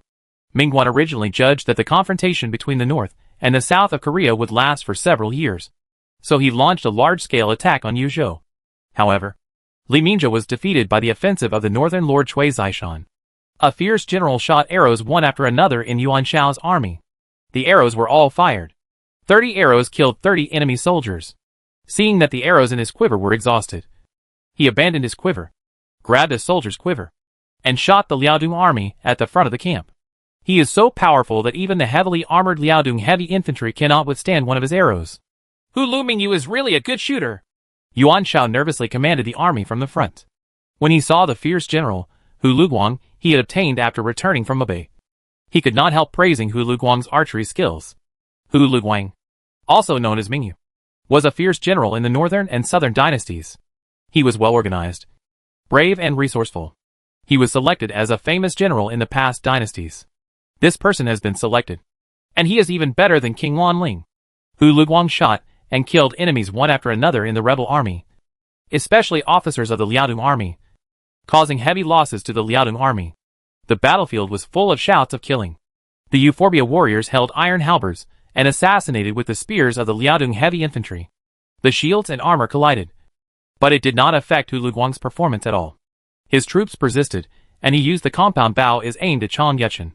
Mingguan originally judged that the confrontation between the north and the south of Korea would last for several years, so he launched a large-scale attack on Yuzhou. However, Li Mingzhou was defeated by the offensive of the northern Lord Cui Zishan. A fierce general shot arrows one after another in Yuan Shao's army. The arrows were all fired. 30 arrows killed 30 enemy soldiers. Seeing that the arrows in his quiver were exhausted, he abandoned his quiver, grabbed a soldier's quiver, and shot the Liaodong army at the front of the camp. He is so powerful that even the heavily armored Liaodong heavy infantry cannot withstand one of his arrows. Hu Lumingyu is really a good shooter. Yuan Shao nervously commanded the army from the front. When he saw the fierce general, Hu Luguang, he had obtained after returning from Hebei, he could not help praising Hu Luguang's archery skills. Hu Luguang, also known as Mingyu, was a fierce general in the northern and southern dynasties. He was well organized, brave and resourceful. He was selected as a famous general in the past dynasties. This person has been selected, and he is even better than King Wanling. Hu Luguang shot and killed enemies one after another in the rebel army, especially officers of the Liaodong army, causing heavy losses to the Liaodong army. The battlefield was full of shouts of killing. The Euphorbia warriors held iron halberds and assassinated with the spears of the Liaodong heavy infantry. The shields and armor collided, but it did not affect Hu Luguang's performance at all. His troops persisted, and he used the compound bow as aimed at Chan Yuchen,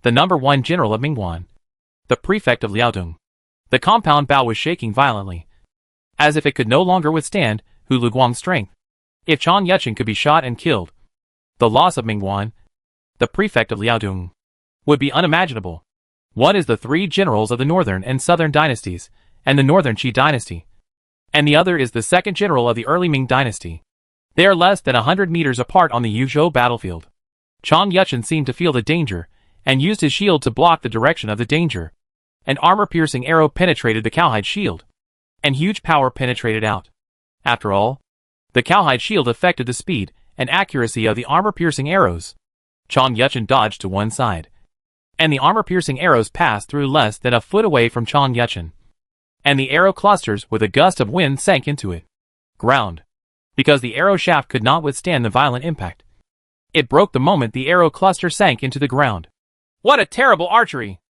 the number 1 general of Mingguan, the prefect of Liaodong. The compound bow was shaking violently, as if it could no longer withstand Hu Luguang's strength. If Chan Yuchen could be shot and killed, the loss of Mingguan, the prefect of Liaodong, would be unimaginable. One is the 3 generals of the northern and southern dynasties, and the northern Qi dynasty, and the other is the 2nd general of the early Ming dynasty. They are less than 100 meters apart on the Yuzhou battlefield. Chan Yuchen seemed to feel the danger, and used his shield to block the direction of the danger. An armor-piercing arrow penetrated the cowhide shield, and huge power penetrated out. After all, the cowhide shield affected the speed and accuracy of the armor-piercing arrows. Chong Yuchen dodged to one side, and the armor-piercing arrows passed through less than a foot away from Chong Yuchen, and the arrow clusters with a gust of wind sank into it. Ground. Because the arrow shaft could not withstand the violent impact. It broke the moment the arrow cluster sank into the ground. What a terrible archery!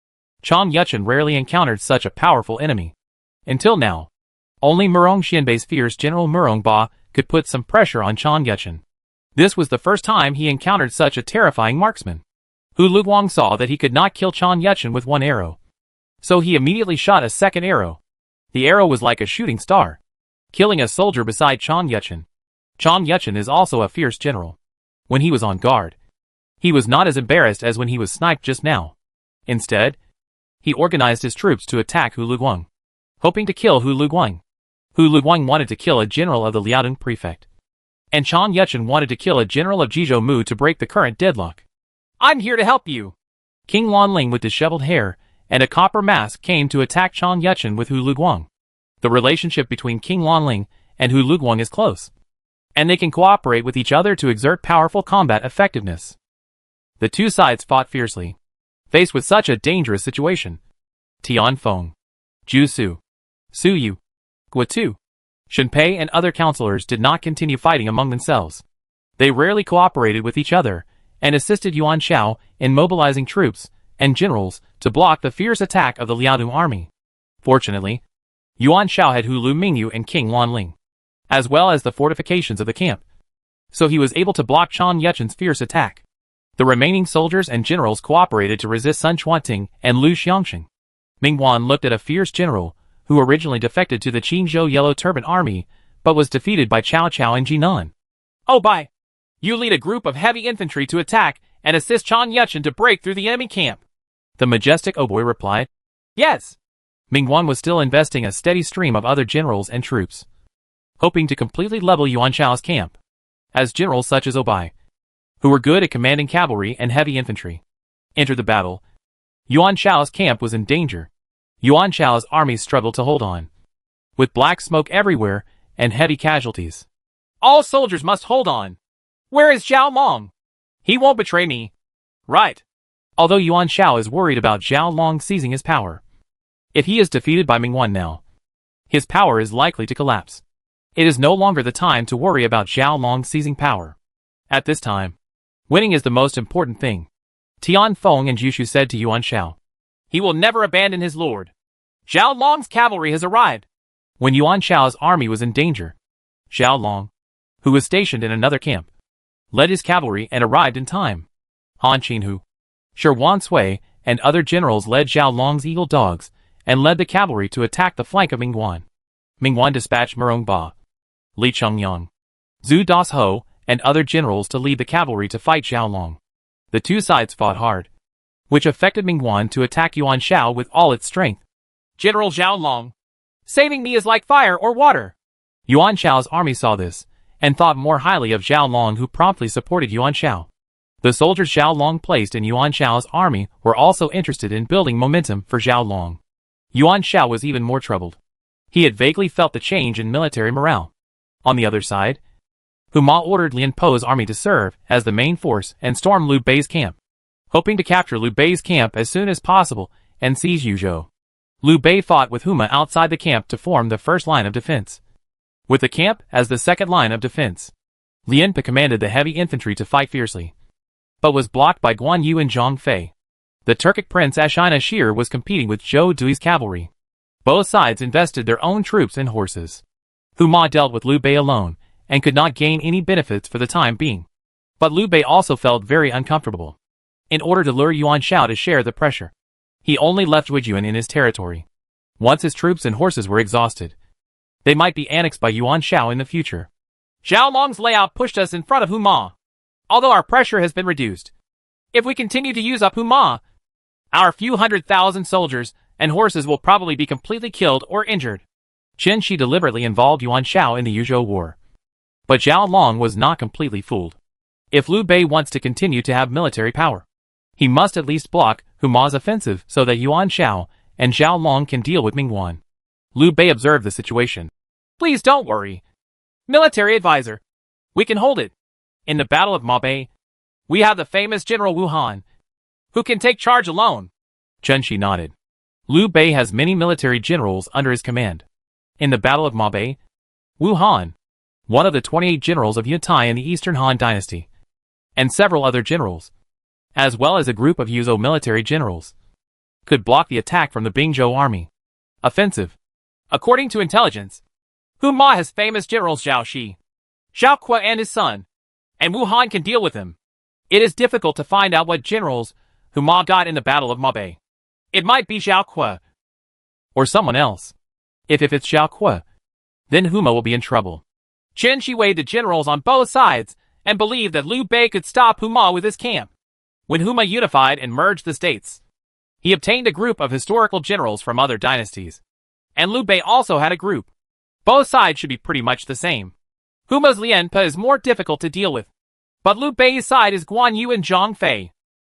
Chong Yuchen rarely encountered such a powerful enemy. Until now, only Murong Xianbei's fierce General Murong Ba could put some pressure on Chong Yuchen. This was the first time he encountered such a terrifying marksman. Hu Luguang saw that he could not kill Chong Yuchen with one arrow, so he immediately shot a second arrow. The arrow was like a shooting star, killing a soldier beside Chong Yuchen. Chong Yuchen is also a fierce general. When he was on guard, he was not as embarrassed as when he was sniped just now. Instead, he organized his troops to attack Hu Luguang, hoping to kill Hu Luguang. Hu Luguang wanted to kill a general of the Liaodong prefect, and Chong Yuchen wanted to kill a general of Jizhou Mu to break the current deadlock. I'm here to help you. King Lanling with disheveled hair and a copper mask came to attack Chong Yuchen with Hu Luguang. The relationship between King Lanling and Hu Luguang is close, and they can cooperate with each other to exert powerful combat effectiveness. The two sides fought fiercely, faced with such a dangerous situation. Tian Feng, Zhu Su, Su Yu, Gua Tu, Shen Pei and other counselors did not continue fighting among themselves. They rarely cooperated with each other and assisted Yuan Shao in mobilizing troops and generals to block the fierce attack of the Liaodong army. Fortunately, Yuan Shao had Hu Lu Mingyu and King Lanling, as well as the fortifications of the camp, so he was able to block Chong Yuchen's fierce attack. The remaining soldiers and generals cooperated to resist Sun Chuanting and Lu Xiangsheng. Ming Wan looked at a fierce general who originally defected to the Qingzhou Yellow Turban army, but was defeated by Cao Cao and Jinan. Oh bye! You lead a group of heavy infantry to attack and assist Chong Yuchen to break through the enemy camp. The majestic Oboy replied. Yes. Ming Wan was still investing a steady stream of other generals and troops, hoping to completely level Yuan Shao's camp. As generals such as Obai, who were good at commanding cavalry and heavy infantry, entered the battle, Yuan Shao's camp was in danger. Yuan Shao's army struggled to hold on, with black smoke everywhere and heavy casualties. All soldiers must hold on. Where is Zhao Long? He won't betray me. Right. Although Yuan Shao is worried about Zhao Long seizing his power, if he is defeated by Ming Wan now, his power is likely to collapse. It is no longer the time to worry about Zhao Long seizing power. At this time, winning is the most important thing. Tian Feng and Jushu said to Yuan Shao. He will never abandon his lord. Zhao Long's cavalry has arrived. When Yuan Shao's army was in danger, Zhao Long, who was stationed in another camp, led his cavalry and arrived in time. Han Qinhu, Shi Wan Sui, and other generals led Zhao Long's eagle dogs and led the cavalry to attack the flank of Ming Wan. Ming Wan dispatched Murong Ba, Li Chengyang, Zhu Das Ho, and other generals to lead the cavalry to fight Zhao Long. The two sides fought hard, which affected Ming Wan to attack Yuan Shao with all its strength. General Zhao Long, saving me is like fire or water. Yuan Shao's army saw this, and thought more highly of Zhao Long, who promptly supported Yuan Shao. The soldiers Zhao Long placed in Yuan Shao's army were also interested in building momentum for Zhao Long. Yuan Shao was even more troubled. He had vaguely felt the change in military morale. On the other side, Hu Ma ordered Lian Po's army to serve as the main force and storm Liu Bei's camp, hoping to capture Liu Bei's camp as soon as possible and seize Yuzhou. Liu Bei fought with Huma outside the camp to form the first line of defense, with the camp as the second line of defense. Lian Po commanded the heavy infantry to fight fiercely, but was blocked by Guan Yu and Zhang Fei. The Turkic prince Ashina Shir was competing with Zhou Dui's cavalry. Both sides invested their own troops and horses. Hu Ma dealt with Liu Bei alone and could not gain any benefits for the time being. But Liu Bei also felt very uncomfortable. In order to lure Yuan Shao to share the pressure, he only left Wujuan in his territory. Once his troops and horses were exhausted, they might be annexed by Yuan Shao in the future. Zhao Long's layout pushed us in front of Hu Ma, although our pressure has been reduced. If we continue to use up Hu Ma, our few 100,000 soldiers and horses will probably be completely killed or injured. Chen Shi deliberately involved Yuan Shao in the Yuzhou War. But Zhao Long was not completely fooled. If Liu Bei wants to continue to have military power, he must at least block Hu Ma's offensive so that Yuan Shao and Zhao Long can deal with Ming Wan. Liu Bei observed the situation. Please don't worry. Military advisor. We can hold it. In the Battle of Mabe, we have the famous General Wu Han, who can take charge alone. Chen Shi nodded. Liu Bei has many military generals under his command. In the Battle of Mabe, Wu Han, one of the 28 generals of Yantai in the Eastern Han Dynasty, and several other generals, as well as a group of Yuzhou military generals, could block the attack from the Bingzhou army. Offensive. According to intelligence, Hu Ma has famous generals Zhao Shi, Zhao Kuo and his son, and Wu Han can deal with him. It is difficult to find out what generals Hu Ma got in the Battle of Mabe. It might be Zhao Kuo, or someone else. If it's Zhao Kuo, then Huma will be in trouble. Chen Shi weighed the generals on both sides and believed that Liu Bei could stop Huma with his camp. When Huma unified and merged the states, he obtained a group of historical generals from other dynasties. And Liu Bei also had a group. Both sides should be pretty much the same. Huma's Lianpe is more difficult to deal with. But Liu Bei's side is Guan Yu and Zhang Fei.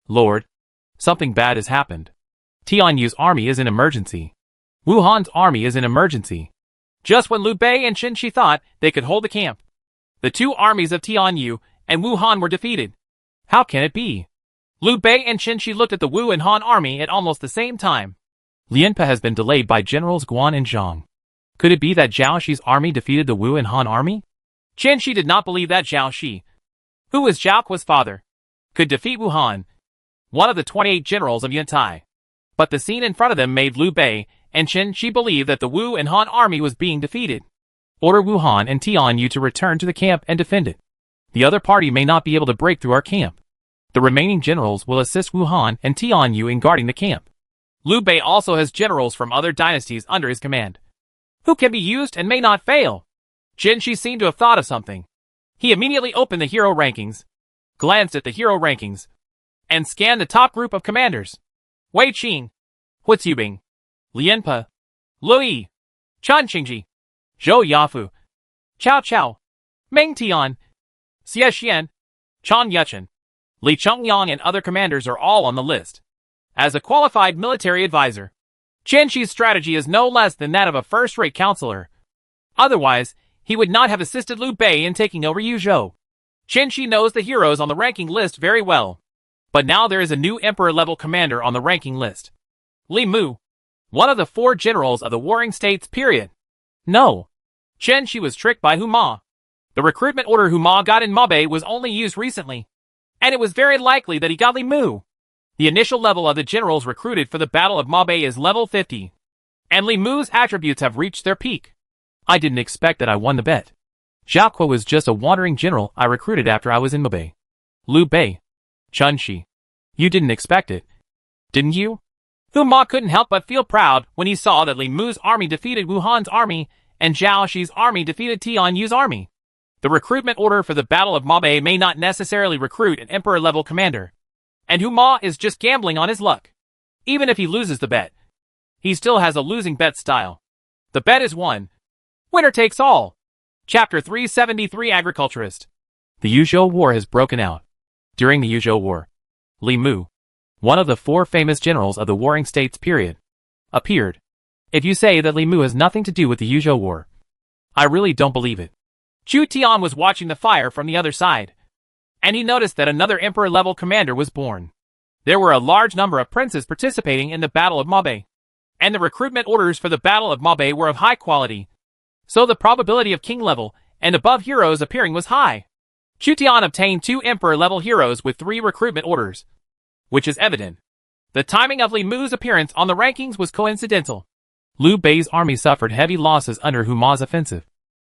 Lord, something bad has happened. Tian Yu's army is in emergency. Wu Han's army is in emergency. Just when Liu Bei and Chen Shi thought they could hold the camp, the two armies of Tian Yu and Wu Han were defeated. How can it be? Liu Bei and Chen Shi looked at the Wu and Han army at almost the same time. Lianpe has been delayed by generals Guan and Zhang. Could it be that Zhao Shi's army defeated the Wu and Han army? Chen Shi did not believe that Zhao Shi, who was Zhao Kuo's father, could defeat Wu Han, one of the 28 generals of Yantai. But the scene in front of them made Liu Bei and Chen Shi believe that the Wu and Han army was being defeated. Order Wu Han and Tian Yu to return to the camp and defend it. The other party may not be able to break through our camp. The remaining generals will assist Wu Han and Tian Yu in guarding the camp. Liu Bei also has generals from other dynasties under his command, who can be used and may not fail. Chen Shi seemed to have thought of something. He immediately opened the hero rankings, glanced at the hero rankings, and scanned the top group of commanders. Wei Qing, Hu Zubing, Lianpe, Lu Yi, Chan Qingji, Zhou Yafu, Cao Cao, Meng Tian, Xie Xian, Chang Yuchen, Li Chengyang and other commanders are all on the list. As a qualified military advisor, Chen Shi's strategy is no less than that of a first-rate counselor. Otherwise, he would not have assisted Liu Bei in taking over Yuzhou. Chen Shi knows the heroes on the ranking list very well. But now there is a new emperor-level commander on the ranking list. Li Mu, one of the 4 generals of the Warring States period. No. Chen Shi was tricked by Huma. The recruitment order Huma got in Mabe was only used recently. And it was very likely that he got Li Mu. The initial level of the generals recruited for the Battle of Mabe is level 50. And Li Mu's attributes have reached their peak. I didn't expect that I won the bet. Zhao Kuo was just a wandering general I recruited after I was in Mabe. Liu Bei. Chen Shi. You didn't expect it, didn't you? Huma couldn't help but feel proud when he saw that Li Mu's army defeated Wu Han's army and Zhao Shi's army defeated Tian Yu's army. The recruitment order for the Battle of Mabe may not necessarily recruit an emperor-level commander. And Huma is just gambling on his luck. Even if he loses the bet, he still has a losing bet style. The bet is won. Winner takes all. Chapter 373 Agriculturist. The Yuzhou War has broken out. During the Yuzhou War, Li Mu, one of the 4 famous generals of the Warring States period, appeared. If you say that Li Mu has nothing to do with the Yuzhou War, I really don't believe it. Chu Tian was watching the fire from the other side, and he noticed that another emperor-level commander was born. There were a large number of princes participating in the Battle of Mabe, and the recruitment orders for the Battle of Mabe were of high quality, so the probability of king-level and above heroes appearing was high. Chu Tian obtained 2 emperor-level heroes with 3 recruitment orders, which is evident. The timing of Li Mu's appearance on the rankings was coincidental. Liu Bei's army suffered heavy losses under Huma's offensive.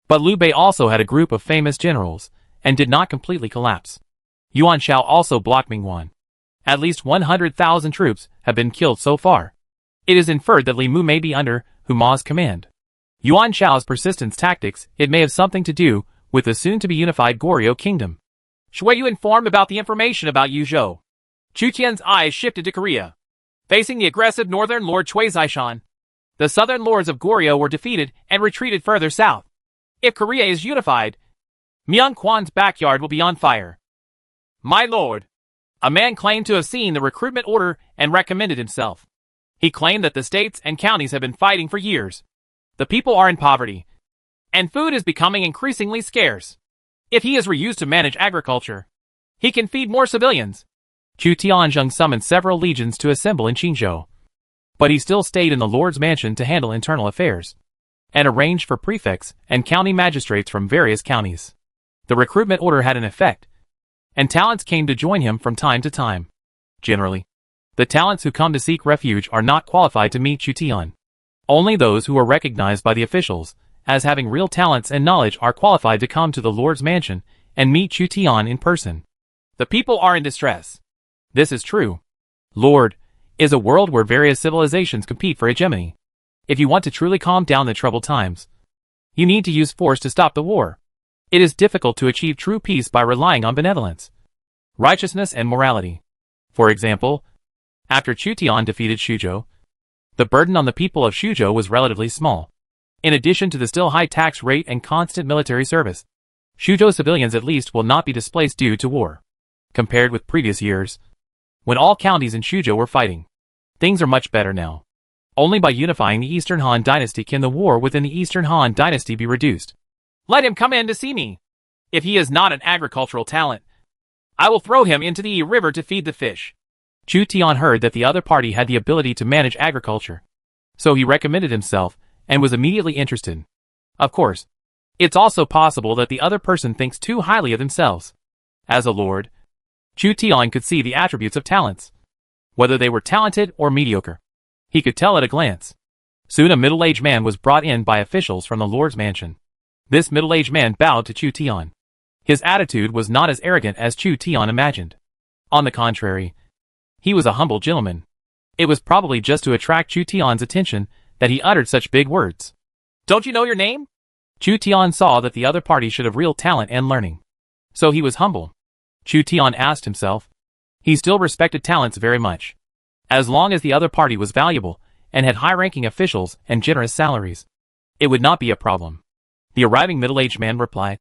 But Liu Bei also had a group of famous generals, and did not completely collapse. Yuan Shao also blocked Mingwan. At least 100,000 troops have been killed so far. It is inferred that Li Mu may be under Huma's command. Yuan Shao's persistence tactics, it may have something to do with the soon-to-be unified Goryeo kingdom. Shui Yu informed about the information about Yuzhou. Chu Tian's eyes shifted to Korea. Facing the aggressive northern lord Chui Zishan, the southern lords of Goryeo were defeated and retreated further south. If Korea is unified, Myung-kwan's backyard will be on fire. My lord, a man claimed to have seen the recruitment order and recommended himself. He claimed that the states and counties have been fighting for years. The people are in poverty, and food is becoming increasingly scarce. If he is reused to manage agriculture, he can feed more civilians. Chu Tianzheng summoned several legions to assemble in Qingzhou. But he still stayed in the Lord's mansion to handle internal affairs, and arranged for prefects and county magistrates from various counties. The recruitment order had an effect, and talents came to join him from time to time. Generally, the talents who come to seek refuge are not qualified to meet Chu Tian. Only those who are recognized by the officials as having real talents and knowledge are qualified to come to the Lord's mansion and meet Chu Tian in person. The people are in distress. This is true. Lord is a world where various civilizations compete for hegemony. If you want to truly calm down the troubled times, you need to use force to stop the war. It is difficult to achieve true peace by relying on benevolence, righteousness, and morality. For example, after Chu Tian defeated Xuzhou, the burden on the people of Xuzhou was relatively small. In addition to the still high tax rate and constant military service, Xuzhou civilians at least will not be displaced due to war. Compared with previous years, when all counties in Xuzhou were fighting, things are much better now. Only by unifying the Eastern Han Dynasty can the war within the Eastern Han Dynasty be reduced. Let him come in to see me. If he is not an agricultural talent, I will throw him into the Yi River to feed the fish. Chu Tian heard that the other party had the ability to manage agriculture, so he recommended himself and was immediately interested. Of course, it's also possible that the other person thinks too highly of themselves. As a lord, Chu Tian could see the attributes of talents, whether they were talented or mediocre. He could tell at a glance. Soon a middle-aged man was brought in by officials from the Lord's mansion. This middle-aged man bowed to Chu Tian. His attitude was not as arrogant as Chu Tian imagined. On the contrary, he was a humble gentleman. It was probably just to attract Chu Tian's attention that he uttered such big words. Don't you know your name? Chu Tian saw that the other party should have real talent and learning, so he was humble. Chu Tian asked himself. He still respected talents very much. As long as the other party was valuable and had high-ranking officials and generous salaries, it would not be a problem. The arriving middle-aged man replied,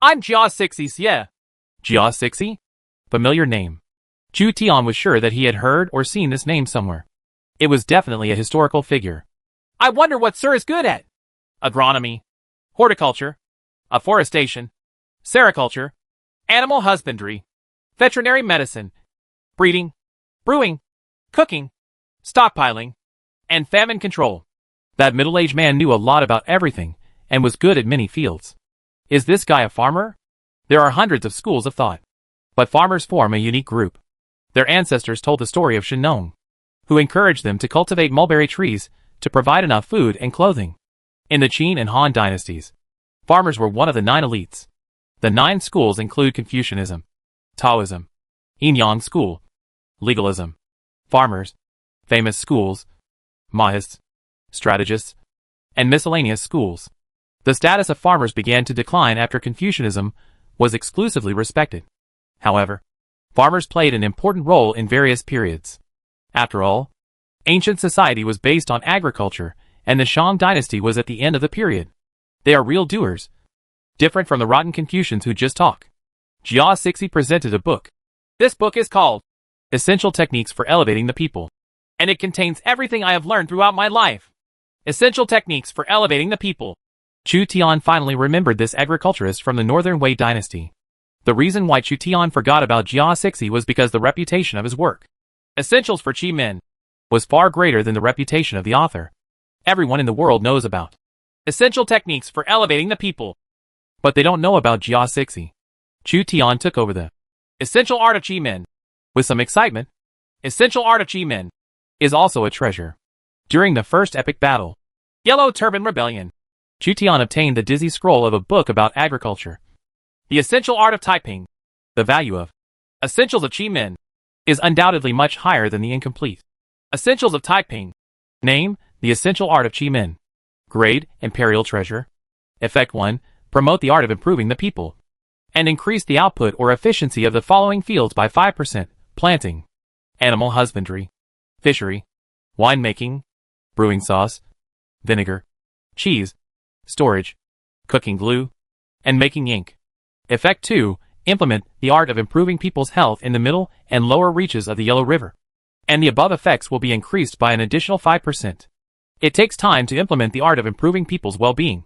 I'm Jia Sixi Xie. Jia Sixi? Familiar name. Chu Tian was sure that he had heard or seen this name somewhere. It was definitely a historical figure. I wonder what Sir is good at. Agronomy, horticulture, afforestation, sericulture, animal husbandry, veterinary medicine, breeding, brewing, cooking, stockpiling, and famine control. That middle-aged man knew a lot about everything and was good at many fields. Is this guy a farmer? There are hundreds of schools of thought, but farmers form a unique group. Their ancestors told the story of Shenong, who encouraged them to cultivate mulberry trees to provide enough food and clothing. In the Qin and Han dynasties, farmers were one of the 9 elites. The 9 schools include Confucianism, Taoism, Yin-Yang school, legalism, farmers, famous schools, Mahists, strategists, and miscellaneous schools. The status of farmers began to decline after Confucianism was exclusively respected. However, farmers played an important role in various periods. After all, ancient society was based on agriculture, and the Shang dynasty was at the end of the period. They are real doers, different from the rotten Confucians who just talk. Jia Sixi presented a book. This book is called Essential Techniques for Elevating the People, and it contains everything I have learned throughout my life. Essential Techniques for Elevating the People. Chu Tian finally remembered this agriculturist from the Northern Wei dynasty. The reason why Chu Tian forgot about Jia Sixi was because the reputation of his work, Essentials for Qi Men, was far greater than the reputation of the author. Everyone in the world knows about Essential Techniques for Elevating the People, but they don't know about Jia Sixi. Chu Tian took over the Essential Art of Qi Men with some excitement. Essential Art of Qi Men is also a treasure. During the first epic battle, Yellow Turban Rebellion, Chu Tian obtained the dizzy scroll of a book about agriculture. The Essential Art of Taiping. The value of Essentials of Qi Men is undoubtedly much higher than the incomplete Essentials of Taiping. Name, the Essential Art of Qi Men. Grade, Imperial Treasure. Effect 1, promote the art of improving the people, and increase the output or efficiency of the following fields by 5%, planting, animal husbandry, fishery, winemaking, brewing sauce, vinegar, cheese, storage, cooking glue, and making ink. Effect 2, implement the art of improving people's health in the middle and lower reaches of the Yellow River, and the above effects will be increased by an additional 5%. It takes time to implement the art of improving people's well-being.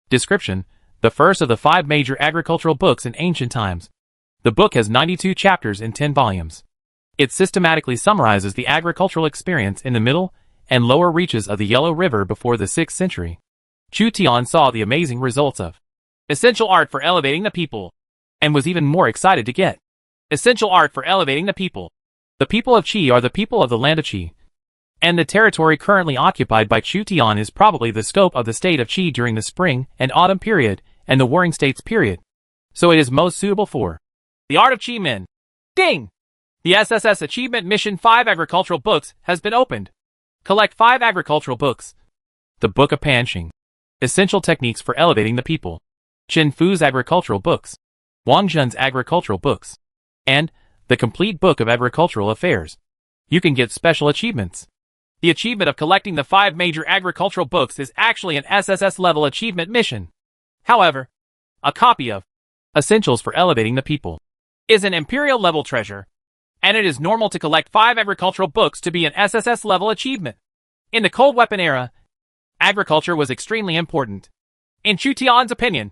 Description: the first of the 5 major agricultural books in ancient times. The book has 92 chapters in 10 volumes. It systematically summarizes the agricultural experience in the middle and lower reaches of the Yellow River before the 6th century. Chu Tian saw the amazing results of essential art for elevating the people, and was even more excited to get essential art for elevating the people. The people of Qi are the people of the land of Qi, and the territory currently occupied by Chu Tian is probably the scope of the state of Qi during the spring and autumn period and the Warring States period. So it is most suitable for the art of Qi Min. Ding! The SSS Achievement Mission 5 Agricultural Books has been opened. Collect 5 agricultural books. The Book of Panxing. Essential Techniques for Elevating the People. Chen Fu's Agricultural Books. Wang Zhen's Agricultural Books. And The Complete Book of Agricultural Affairs. You can get special achievements. The achievement of collecting the 5 major agricultural books is actually an SSS level achievement mission. However, a copy of Essentials for Elevating the People is an Imperial level treasure, and it is normal to collect 5 agricultural books to be an SSS level achievement. In the Cold Weapon era, agriculture was extremely important. In Chu Tian's opinion,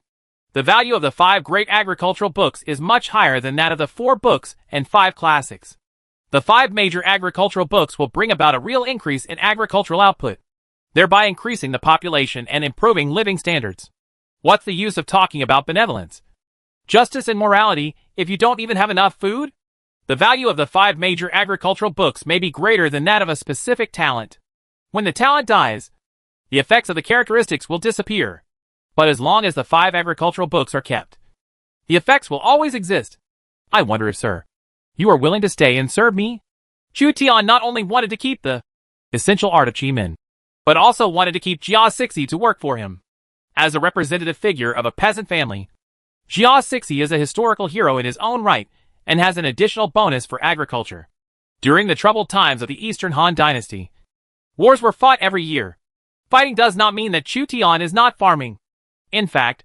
the value of the 5 great agricultural books is much higher than that of the 4 books and 5 classics. The 5 major agricultural books will bring about a real increase in agricultural output, thereby increasing the population and improving living standards. What's the use of talking about benevolence, justice and morality if you don't even have enough food? The value of the 5 major agricultural books may be greater than that of a specific talent. When the talent dies, the effects of the characteristics will disappear. But as long as the 5 agricultural books are kept, the effects will always exist. I wonder if, sir, you are willing to stay and serve me? Chu Tian not only wanted to keep the essential art of Qi Min, but also wanted to keep Jia Sixi to work for him. As a representative figure of a peasant family, Jia Sixi is a historical hero in his own right and has an additional bonus for agriculture. During the troubled times of the Eastern Han Dynasty, wars were fought every year. Fighting does not mean that Chu Tian is not farming. In fact,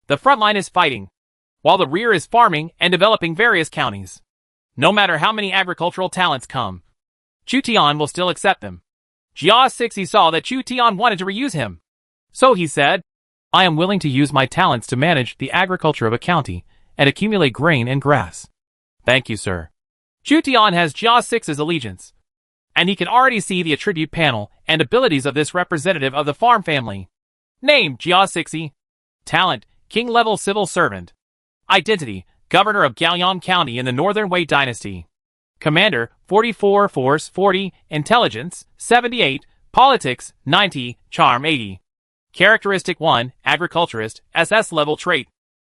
the front line is fighting, while the rear is farming and developing various counties. No matter how many agricultural talents come, Chu Tian will still accept them. Jia Sixi saw that Chu Tian wanted to reuse him. So he said, I am willing to use my talents to manage the agriculture of a county and accumulate grain and grass. Thank you, sir. Chu Tian has Jia Sixi's allegiance, and he can already see the attribute panel and abilities of this representative of the farm family. Name, Jia Sixi. Talent, King-level civil servant. Identity, Governor of Gaoyang County in the Northern Wei Dynasty. Commander, 44, Force, 40, Intelligence, 78, Politics, 90, Charm, 80. Characteristic 1, Agriculturist, SS-level trait.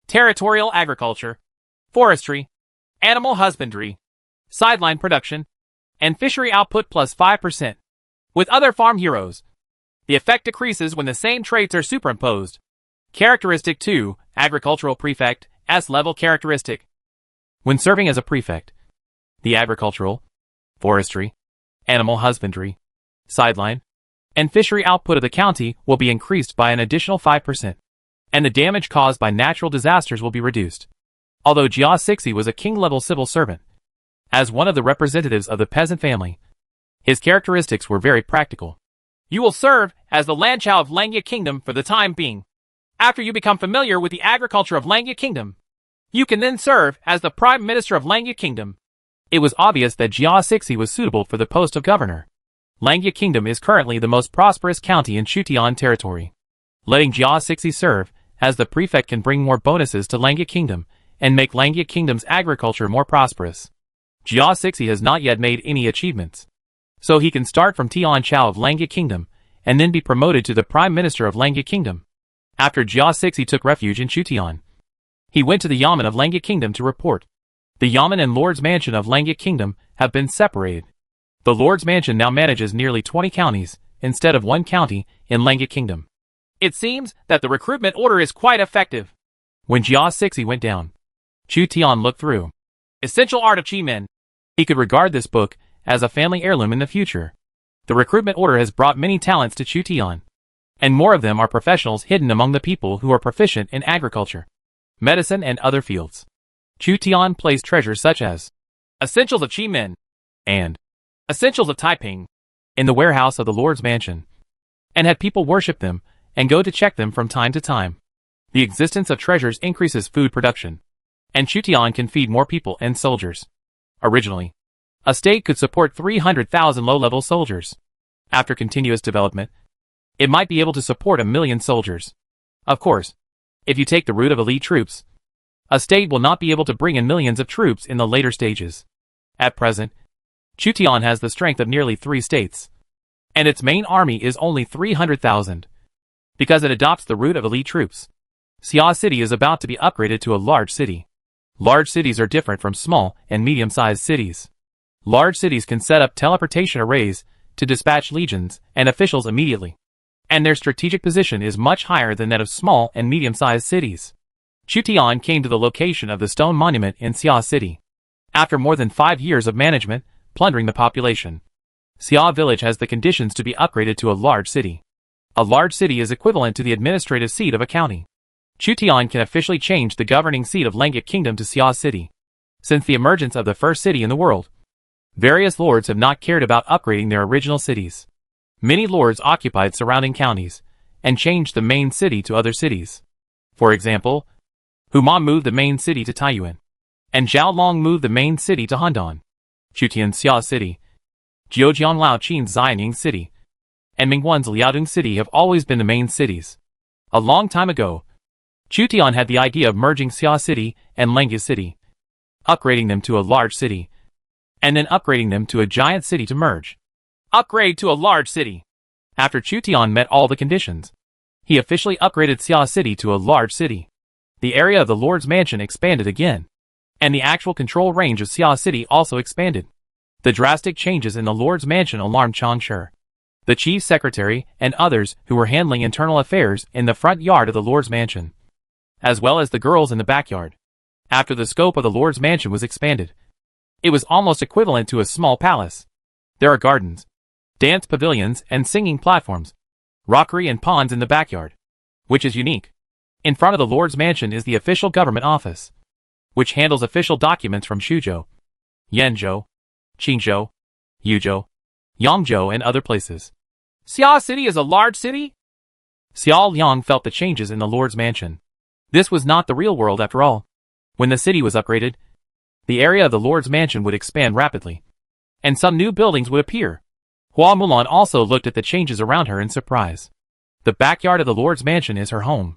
Territorial agriculture. Forestry. Animal husbandry. Sideline production. And fishery output plus 5%. With other farm heroes, the effect decreases when the same traits are superimposed. Characteristic 2, Agricultural Prefect, S-level characteristic. When serving as a prefect, the agricultural, forestry, animal husbandry, sideline, and fishery output of the county will be increased by an additional 5%, and the damage caused by natural disasters will be reduced. Although Jia Sixi was a king-level civil servant, as one of the representatives of the peasant family, his characteristics were very practical. You will serve as the Lanchao of Langya Kingdom for the time being. After you become familiar with the agriculture of Langya Kingdom, you can then serve as the Prime Minister of Langya Kingdom. It was obvious that Jia Sixi was suitable for the post of governor. Langya Kingdom is currently the most prosperous county in Chutian territory. Letting Jia Sixi serve as the prefect can bring more bonuses to Langya Kingdom and make Langya Kingdom's agriculture more prosperous. Jia Sixi has not yet made any achievements, so he can start from Tian Chao of Langya Kingdom and then be promoted to the Prime Minister of Langya Kingdom. After Jia Sixi took refuge in Chutian, he went to the Yamen of Langya Kingdom to report. The Yamen and Lord's Mansion of Langya Kingdom have been separated. The Lord's Mansion now manages nearly 20 counties, instead of 1 county, in Langya Kingdom. It seems that the recruitment order is quite effective. When Jia Sixi went down, Chu Tian looked through Essential Art of Qi Min. He could regard this book as a family heirloom in the future. The recruitment order has brought many talents to Chu Tian, and more of them are professionals hidden among the people who are proficient in agriculture, medicine, and other fields. Chu Tian placed treasures such as Essentials of Qi Min and Essentials of Taiping in the warehouse of the Lord's Mansion. and had people worship them and go to check them from time to time. The existence of treasures increases food production, and Chutian can feed more people and soldiers. Originally, a state could support 300,000 low-level soldiers. After continuous development, it might be able to support 1 million soldiers. Of course, if you take the route of elite troops, a state will not be able to bring in millions of troops in the later stages. At present, Chutian has the strength of nearly 3 states, and its main army is only 300,000. Because it adopts the route of elite troops, Xia City is about to be upgraded to a large city. Large cities are different from small and medium-sized cities. Large cities can set up teleportation arrays to dispatch legions and officials immediately, and their strategic position is much higher than that of small and medium-sized cities. Chutian came to the location of the stone monument in Xia City. After more than 5 years of management, plundering the population, Xia Village has the conditions to be upgraded to a large city. A large city is equivalent to the administrative seat of a county. Chutian can officially change the governing seat of Lengyuk Kingdom to Xia City. Since the emergence of the first city in the world, various lords have not cared about upgrading their original cities. Many lords occupied surrounding counties and changed the main city to other cities. For example, Huma moved the main city to Taiyuan, and Zhao Long moved the main city to Handan. Chutian's Xia City, Jiujiang Laoqin's Xianying City, and Mingwan's Liaodong City have always been the main cities. A long time ago, Chutian had the idea of merging Xia City and Lengyu City, upgrading them to a large city, and then upgrading them to a giant city to merge. Upgrade to a large city. After Chutian met all the conditions, he officially upgraded Xia City to a large city. The area of the Lord's Mansion expanded again, and the actual control range of Xia City also expanded. The drastic changes in the Lord's Mansion alarmed Changshi, the chief secretary, and others who were handling internal affairs in the front yard of the Lord's Mansion, as well as the girls in the backyard. After the scope of the Lord's Mansion was expanded, it was almost equivalent to a small palace. There are gardens, dance pavilions, and singing platforms, rockery and ponds in the backyard, which is unique. In front of the Lord's Mansion is the official government office, which handles official documents from Shuzhou, Yenzhou, Qingzhou, Yuzhou, Yangzhou, and other places. Xia City is a large city? Xiao Liang felt the changes in the Lord's Mansion. This was not the real world after all. When the city was upgraded, the area of the Lord's Mansion would expand rapidly, and some new buildings would appear. Hua Mulan also looked at the changes around her in surprise. The backyard of the Lord's Mansion is her home.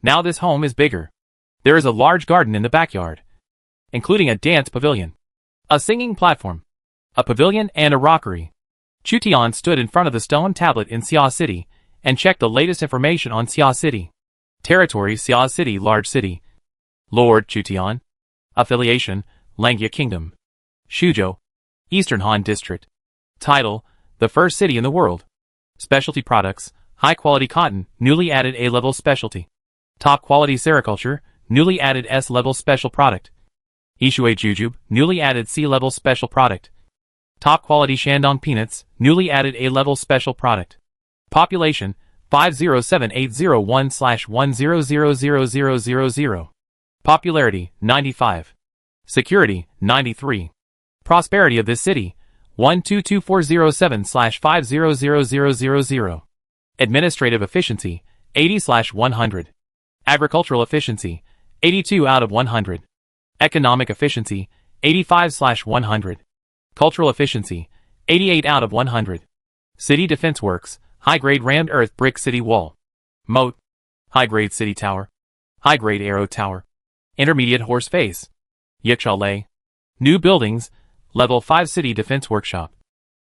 Now this home is bigger. There is a large garden in the backyard, including a dance pavilion, a singing platform, a pavilion, and a rockery. Chutian stood in front of the stone tablet in Xia City and checked the latest information on Xia City. Territory: Xia City, large city. Lord Chutian. Affiliation: Lengyuk Kingdom. Shuzhou, Eastern Han District. Title: the first city in the world. Specialty products: high quality cotton, newly added A-level specialty. Top quality sericulture, newly added S-level special product. Ishui Jujube, newly added C-level special product. Top quality Shandong peanuts, newly added A-level special product. Population: 507,801/1000000. Popularity: 95. Security: 93. Prosperity of this city: 122,407/500000. Administrative efficiency: 80/100. Agricultural efficiency: 82 out of 100. Economic efficiency: 85/100. Cultural efficiency: 88 out of 100. City defense works: high-grade rammed earth brick city wall. Moat: high-grade city tower. High-grade arrow tower. Intermediate horse face. Yikshalay. New buildings: Level 5 city defense workshop.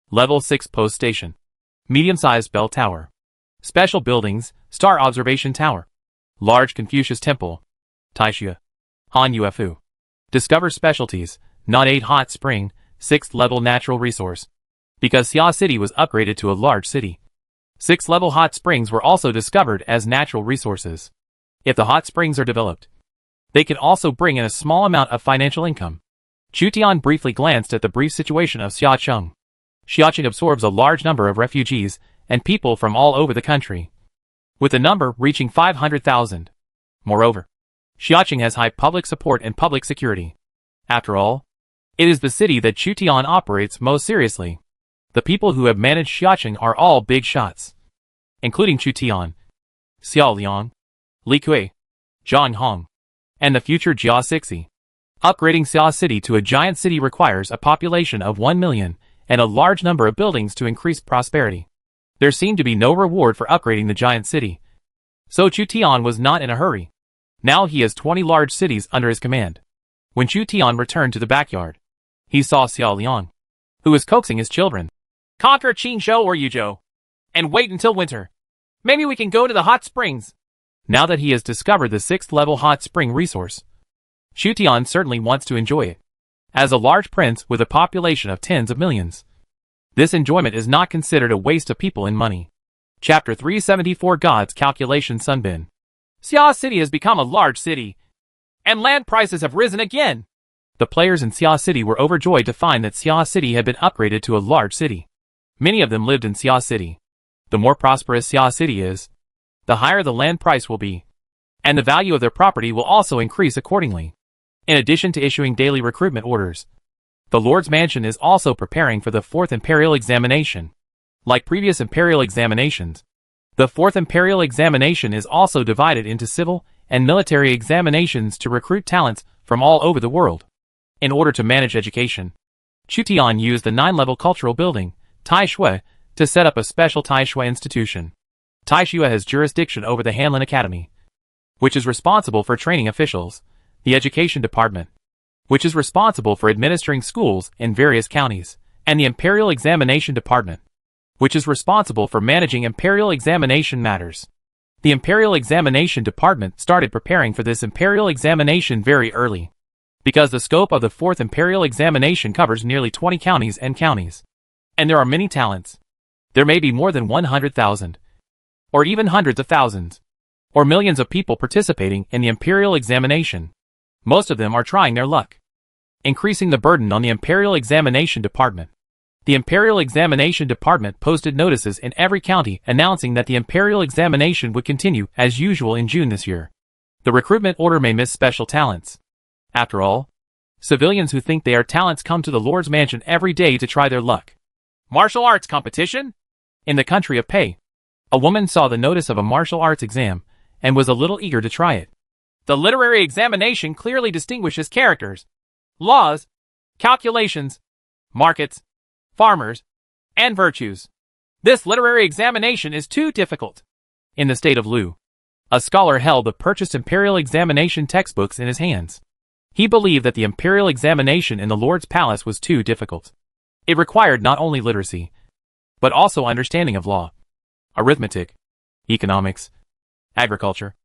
Level 6 post station. Medium-sized bell tower. Special buildings: Star observation tower. Large Confucius temple. Taixia. Han Ufu. Discover specialties: Not 8 hot spring, 6th level natural resource. Because Xia City was upgraded to a large city, 6th level hot springs were also discovered as natural resources. If the hot springs are developed, they can also bring in a small amount of financial income. Chutian briefly glanced at the brief situation of Xiacheng. Xiacheng absorbs a large number of refugees and people from all over the country, with the number reaching 500,000. Moreover, Xiacheng has high public support and public security. After all, it is the city that Chutian operates most seriously. The people who have managed Xiacheng are all big shots. including Chu Tian, Xiao Liang, Li Kui, Zhang Hong, and the future Jia Sixi. Upgrading Xia City to a giant city requires a population of 1 million and a large number of buildings to increase prosperity. There seemed to be no reward for upgrading the giant city, so Chu Tian was not in a hurry. Now he has 20 large cities under his command. When Chu Tian returned to the backyard, he saw Xiao Liang, who was coaxing his children. Conquer Qingzhou or Yuzhou, and wait until winter. Maybe we can go to the hot springs. Now that he has discovered the 6th level hot spring resource, Chu Tian certainly wants to enjoy it. As a large prince with a population of tens of millions, this enjoyment is not considered a waste of people and money. Chapter 374 God's Calculation Sunbin. Xia City has become a large city, and land prices have risen again. The players in Xia City were overjoyed to find that Xia City had been upgraded to a large city. Many of them lived in Xia City. The more prosperous Xia City is, the higher the land price will be, and the value of their property will also increase accordingly. In addition to issuing daily recruitment orders, the Lord's Mansion is also preparing for the 4th Imperial Examination. Like previous Imperial Examinations, the 4th Imperial Examination is also divided into civil and military examinations to recruit talents from all over the world. In order to manage education, Chu Tian used the 9-level cultural building, Tai Shui, to set up a special Tai Shui institution. Tai Shui has jurisdiction over the Hanlin Academy, which is responsible for training officials, the Education Department, which is responsible for administering schools in various counties, and the Imperial Examination Department, which is responsible for managing Imperial Examination matters. The Imperial Examination Department started preparing for this Imperial Examination very early, because the scope of the 4th Imperial Examination covers nearly 20 counties, and there are many talents. There may be more than 100,000, or even hundreds of thousands, or millions of people participating in the Imperial Examination. Most of them are trying their luck, increasing the burden on the Imperial Examination Department. The Imperial Examination Department posted notices in every county announcing that the Imperial Examination would continue as usual in June this year. The recruitment order may miss special talents. After all, civilians who think they are talents come to the Lord's Mansion every day to try their luck. Martial arts competition? In the country of Pei, a woman saw the notice of a martial arts exam and was a little eager to try it. The literary examination clearly distinguishes characters, laws, calculations, markets, farmers, and virtues. This literary examination is too difficult. In the state of Lu, a scholar held the purchased Imperial Examination textbooks in his hands. He believed that the Imperial Examination in the Lord's Palace was too difficult. It required not only literacy, but also understanding of law, arithmetic, economics, agriculture,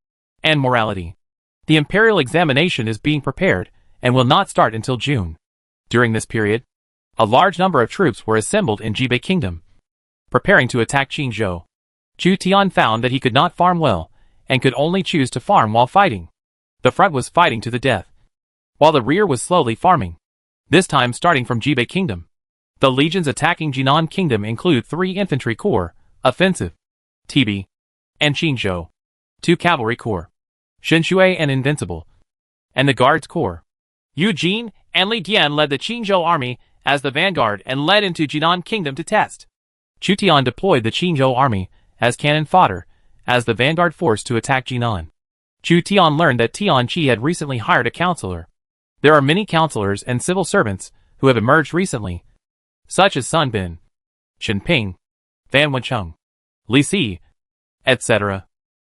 and morality. The Imperial Examination is being prepared and will not start until June. During this period, a large number of troops were assembled in Jibei Kingdom, preparing to attack Qingzhou. Chu Tian found that he could not farm well, and could only choose to farm while fighting. The front was fighting to the death, while the rear was slowly farming, this time starting from Jibei Kingdom. The legions attacking Jinan Kingdom include 3 infantry corps, offensive, TB, and Qingzhou, 2 cavalry corps, Shinshui and Invincible, and the Guards Corps. Yu Jin and Li Dian led the Qingzhou army as the vanguard and led into Jinan Kingdom to test. Chu Tian deployed the Qingzhou army as cannon fodder as the vanguard force to attack Jinan. Chu Tian learned that Tian Qi had recently hired a counselor. There are many counselors and civil servants who have emerged recently, such as Sun Bin, Chen Ping, Fan Wencheng, Li Si, etc.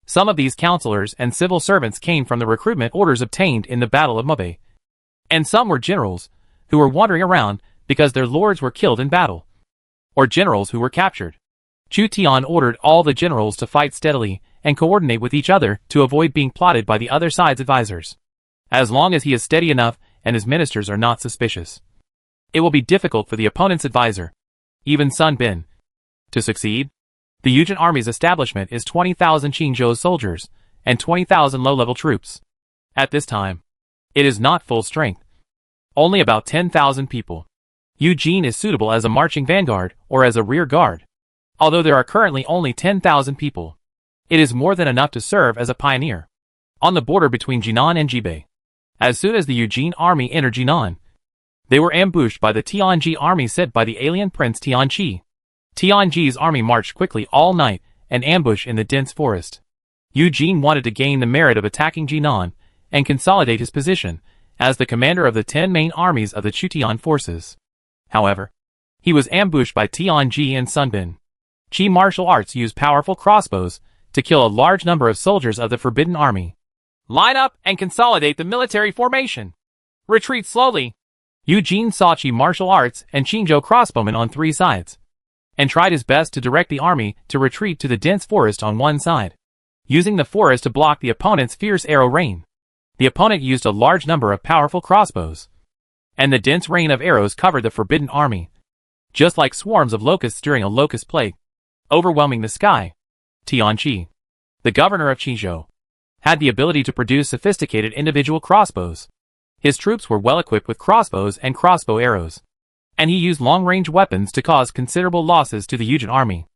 Some of these counselors and civil servants came from the recruitment orders obtained in the Battle of Mubei, and some were generals who were wandering around because their lords were killed in battle, or generals who were captured. Chu Tian ordered all the generals to fight steadily and coordinate with each other to avoid being plotted by the other side's advisors. As long as he is steady enough and his ministers are not suspicious, it will be difficult for the opponent's advisor, even Sun Bin, to succeed. The Yujin army's establishment is 20,000 Qingzhou soldiers and 20,000 low-level troops. At this time, it is not full strength, only about 10,000 people. Yu Jin is suitable as a marching vanguard or as a rear guard. Although there are currently only 10,000 people, it is more than enough to serve as a pioneer. On the border between Jinan and Jibei, as soon as the Yu Jin army entered Jinan, they were ambushed by the Tianji army sent by the alien prince Tianqi. Tianji's army marched quickly all night and ambush in the dense forest. Yu Jin wanted to gain the merit of attacking Jinan and consolidate his position as the commander of the 10 main armies of the Chutian forces. However, he was ambushed by Tianji and Sun Bin. Qi martial arts use powerful crossbows to kill a large number of soldiers of the Forbidden Army. Line up and consolidate the military formation. Retreat slowly. Yu Jin saw Qi martial arts and Qingzhou crossbowmen on 3 sides, and tried his best to direct the army to retreat to the dense forest on one side, using the forest to block the opponent's fierce arrow rain. The opponent used a large number of powerful crossbows, and the dense rain of arrows covered the Forbidden Army, just like swarms of locusts during a locust plague, overwhelming the sky. Tianqi, the governor of Qizhou, had the ability to produce sophisticated individual crossbows. His troops were well equipped with crossbows and crossbow arrows, and he used long-range weapons to cause considerable losses to the Yujin army.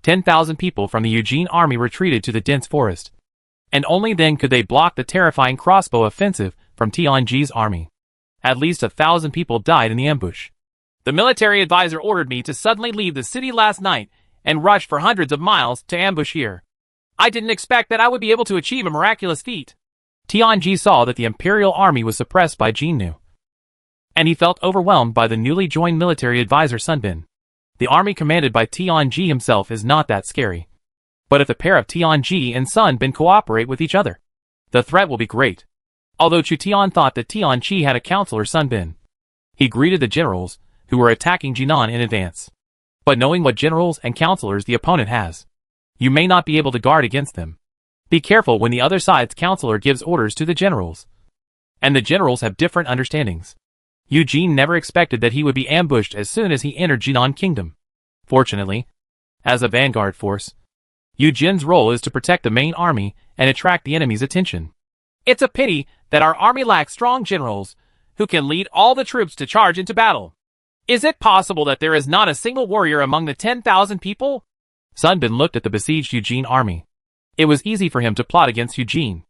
10,000 people from the Yujin army retreated to the dense forest, and only then could they block the terrifying crossbow offensive from Tianji's army. At least 1,000 people died in the ambush. The military advisor ordered me to suddenly leave the city last night and rush for hundreds of miles to ambush here. I didn't expect that I would be able to achieve a miraculous feat. Tianji saw that the imperial army was suppressed by Jinnu, and he felt overwhelmed by the newly joined military advisor Sun Bin. The army commanded by Tianji himself is not that scary, but if the pair of Tianji and Sun Bin cooperate with each other, the threat will be great. Although Chu Tian thought that Tianji had a counselor Sun Bin, he greeted the generals who were attacking Jinan in advance. But knowing what generals and counselors the opponent has, you may not be able to guard against them. Be careful when the other side's counselor gives orders to the generals, and the generals have different understandings. Yu Jin never expected that he would be ambushed as soon as he entered Jinan Kingdom. Fortunately, as a vanguard force, Yu Jin's role is to protect the main army and attract the enemy's attention. It's a pity that our army lacks strong generals who can lead all the troops to charge into battle. Is it possible that there is not a single warrior among the 10,000 people? Sun Bin looked at the besieged Yujin army. It was easy for him to plot against Yujin,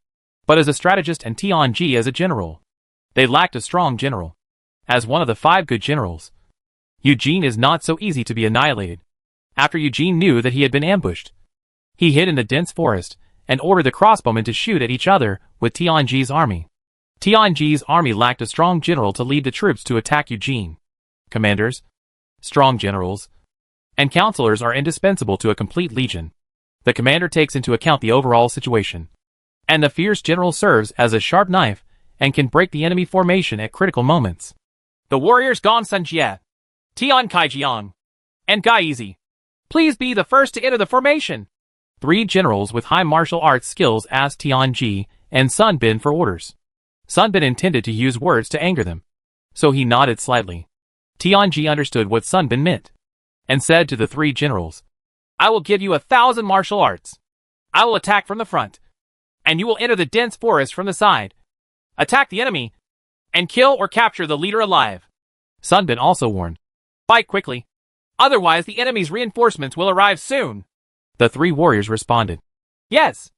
but as a strategist and Tianji as a general, they lacked a strong general. As one of the 5 good generals, Yujin is not so easy to be annihilated. After Yujin knew that he had been ambushed, he hid in the dense forest and ordered the crossbowmen to shoot at each other with Tianji's army. Tianji's army lacked a strong general to lead the troops to attack Yujin. Commanders, strong generals, and counselors are indispensable to a complete legion. The commander takes into account the overall situation, and the fierce general serves as a sharp knife and can break the enemy formation at critical moments. The warriors Gong Sun Jie, Tian Kaijiang, and Gai Yizi, please be the first to enter the formation. 3 generals with high martial arts skills asked Tianji and Sun Bin for orders. Sun Bin intended to use words to anger them, so he nodded slightly. Tianji understood what Sun Bin meant, and said to the 3 generals, I will give you 1,000 martial arts. I will attack from the front, and you will enter the dense forest from the side. Attack the enemy, and kill or capture the leader alive. Sun Bin also warned, fight quickly, otherwise the enemy's reinforcements will arrive soon. The 3 warriors responded, yes.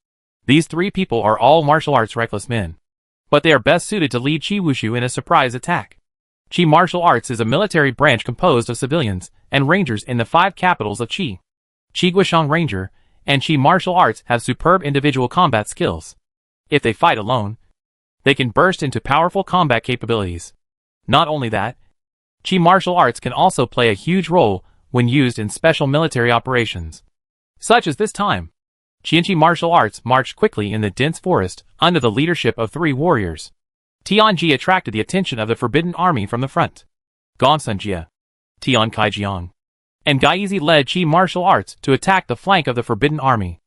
These 3 people are all martial arts reckless men, but they are best suited to lead Qi Wushu in a surprise attack. Qi martial arts is a military branch composed of civilians and rangers in the 5 capitals of Qi. Qi Guishang Ranger and Qi martial arts have superb individual combat skills. If they fight alone, they can burst into powerful combat capabilities. Not only that, Qi martial arts can also play a huge role when used in special military operations, such as this time. Qi martial arts marched quickly in the dense forest under the leadership of 3 warriors. Tianji attracted the attention of the Forbidden Army from the front. Gong Sun Jie, Tian Kaijiang, and Gai Yizi led Qi martial arts to attack the flank of the Forbidden Army.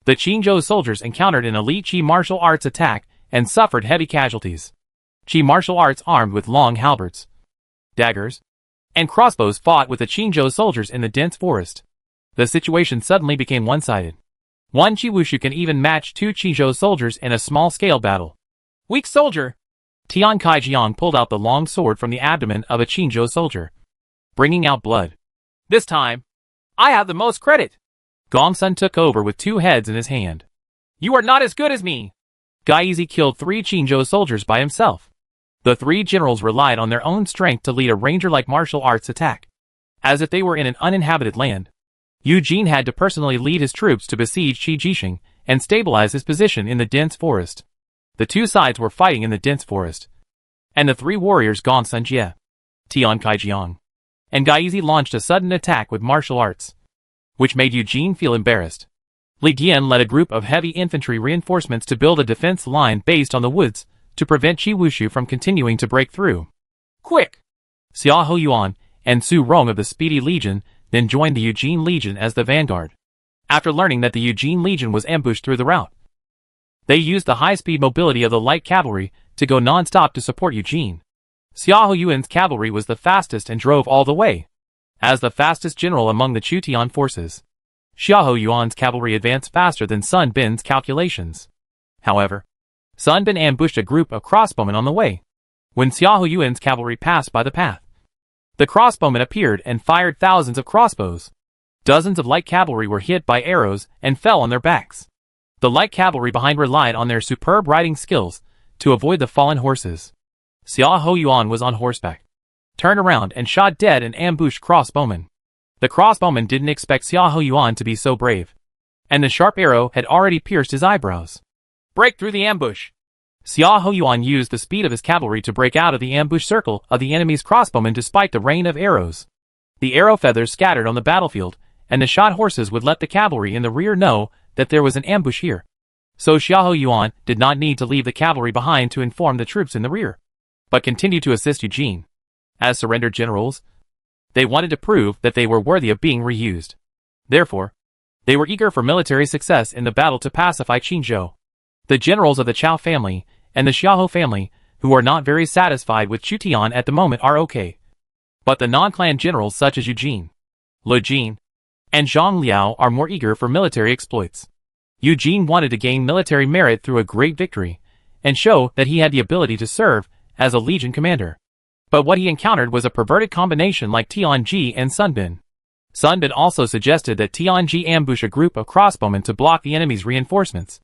The Qingzhou soldiers encountered an elite Qi martial arts attack and suffered heavy casualties. Qi martial arts armed with long halberds, daggers, and crossbows fought with the Qingzhou soldiers in the dense forest. The situation suddenly became one-sided. One Qi Wushu can even match 2 Qingzhou soldiers in a small-scale battle. Weak soldier! Tian Kaijiang pulled out the long sword from the abdomen of a Qingzhou soldier, bringing out blood. This time, I have the most credit. Gong Sun took over with 2 heads in his hand. You are not as good as me. Gai Yizi killed 3 Qingzhou soldiers by himself. The 3 generals relied on their own strength to lead a ranger-like martial arts attack, as if they were in an uninhabited land. Eugene had to personally lead his troops to besiege Qijishing and stabilize his position in the dense forest. The two sides were fighting in the dense forest, and the three warriors Gong Sunjie, Tian Kaijiang, and Gaizi launched a sudden attack with martial arts, which made Eugene feel embarrassed. Li Dian led a group of heavy infantry reinforcements to build a defense line based on the woods to prevent Qi Wushu from continuing to break through. Quick! Xia Hoyuan and Su Rong of the Speedy Legion then joined the Eugene Legion as the vanguard. After learning that the Eugene Legion was ambushed through the route, they used the high-speed mobility of the light cavalry to go non-stop to support Eugene. Xia Hoyuan's cavalry was the fastest and drove all the way. As the fastest general among the Chutian forces, Xia Hoyuan's cavalry advanced faster than Sun Bin's calculations. However, Sun Bin ambushed a group of crossbowmen on the way. When Xia Hoyuan's cavalry passed by the path, the crossbowmen appeared and fired thousands of crossbows. Dozens of light cavalry were hit by arrows and fell on their backs. The light cavalry behind relied on their superb riding skills to avoid the fallen horses. Xia Hoyuan was on horseback, turned around and shot dead an ambushed crossbowman. The crossbowman didn't expect Xia Hoyuan to be so brave, and the sharp arrow had already pierced his eyebrows. Break through the ambush! Xia Hoyuan used the speed of his cavalry to break out of the ambush circle of the enemy's crossbowmen despite the rain of arrows. The arrow feathers scattered on the battlefield, and the shot horses would let the cavalry in the rear know that there was an ambush here. So Xia Hoyuan did not need to leave the cavalry behind to inform the troops in the rear, but continued to assist Eugene. As surrendered generals, they wanted to prove that they were worthy of being reused. Therefore, they were eager for military success in the battle to pacify Qinzhou. The generals of the Chao family and the Xiahou family, who are not very satisfied with Chutian at the moment, are okay. But the non-clan generals such as Eugene, Lu Jin, and Zhang Liao are more eager for military exploits. Eugene wanted to gain military merit through a great victory, and show that he had the ability to serve as a legion commander. But what he encountered was a perverted combination like Tianji and Sun Bin. Sun Bin also suggested that Tianji ambush a group of crossbowmen to block the enemy's reinforcements.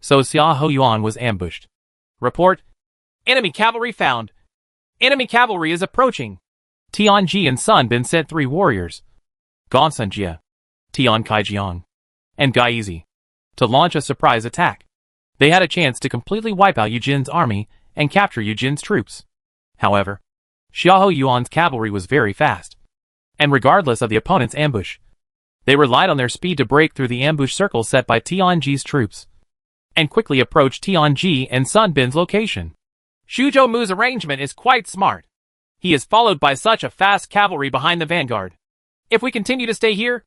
So Xia Hoyuan was ambushed. Report. Enemy cavalry found. Enemy cavalry is approaching. Tianji and Sun Bin sent 3 warriors, Gong Sunjie, Tian Kaijiang, and Gaizi, to launch a surprise attack. They had a chance to completely wipe out Eugene's army and capture Eugene's troops. However, Xia Hoyuan's cavalry was very fast, and regardless of the opponent's ambush, they relied on their speed to break through the ambush circle set by Tianji's troops, and quickly approached Tianji and Sun Bin's location. Xuzhou Mu's arrangement is quite smart. He is followed by such a fast cavalry behind the vanguard. If we continue to stay here,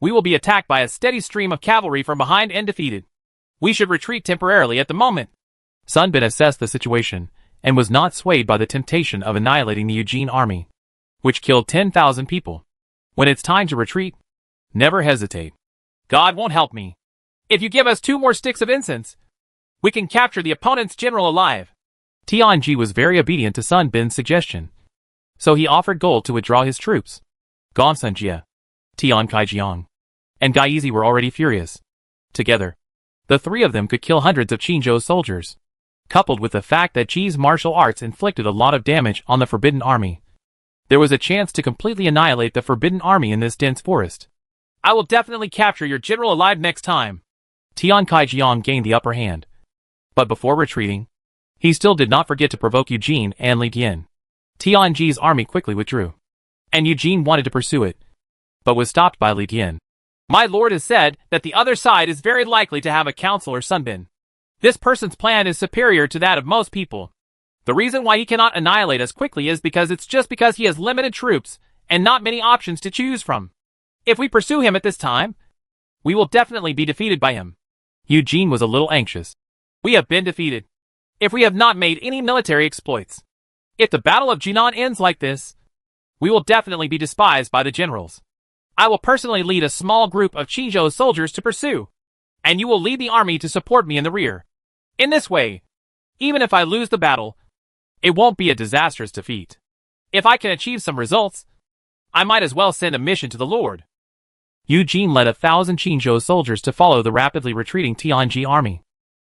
we will be attacked by a steady stream of cavalry from behind and defeated. We should retreat temporarily at the moment. Sun Bin assessed the situation and was not swayed by the temptation of annihilating the Eugene army, which killed 10,000 people. When it's time to retreat, never hesitate. God won't help me. If you give us 2 more sticks of incense, we can capture the opponent's general alive. Tianji was very obedient to Sun Bin's suggestion, so he offered gold to withdraw his troops. Gong Sunjie, Tian Kaijiang, and Gaizi were already furious. Together, the 3 of them could kill hundreds of Qinzhou's soldiers. Coupled with the fact that Qi's martial arts inflicted a lot of damage on the Forbidden Army, there was a chance to completely annihilate the Forbidden Army in this dense forest. I will definitely capture your general alive next time. Tian Kaijiang gained the upper hand, but before retreating, he still did not forget to provoke Eugene and Li Dian. Tianji's army quickly withdrew, and Eugene wanted to pursue it, but was stopped by Li Dian. My lord has said that the other side is very likely to have a counselor Sun Bin. This person's plan is superior to that of most people. The reason why he cannot annihilate us quickly is because he has limited troops and not many options to choose from. If we pursue him at this time, we will definitely be defeated by him. Eugene was a little anxious. We have been defeated. If we have not made any military exploits, if the Battle of Jinan ends like this, we will definitely be despised by the generals. I will personally lead a small group of Qinzhou's soldiers to pursue, and you will lead the army to support me in the rear. In this way, even if I lose the battle, it won't be a disastrous defeat. If I can achieve some results, I might as well send a mission to the Lord. Eugene led 1,000 Qinzhou soldiers to follow the rapidly retreating Tianji army.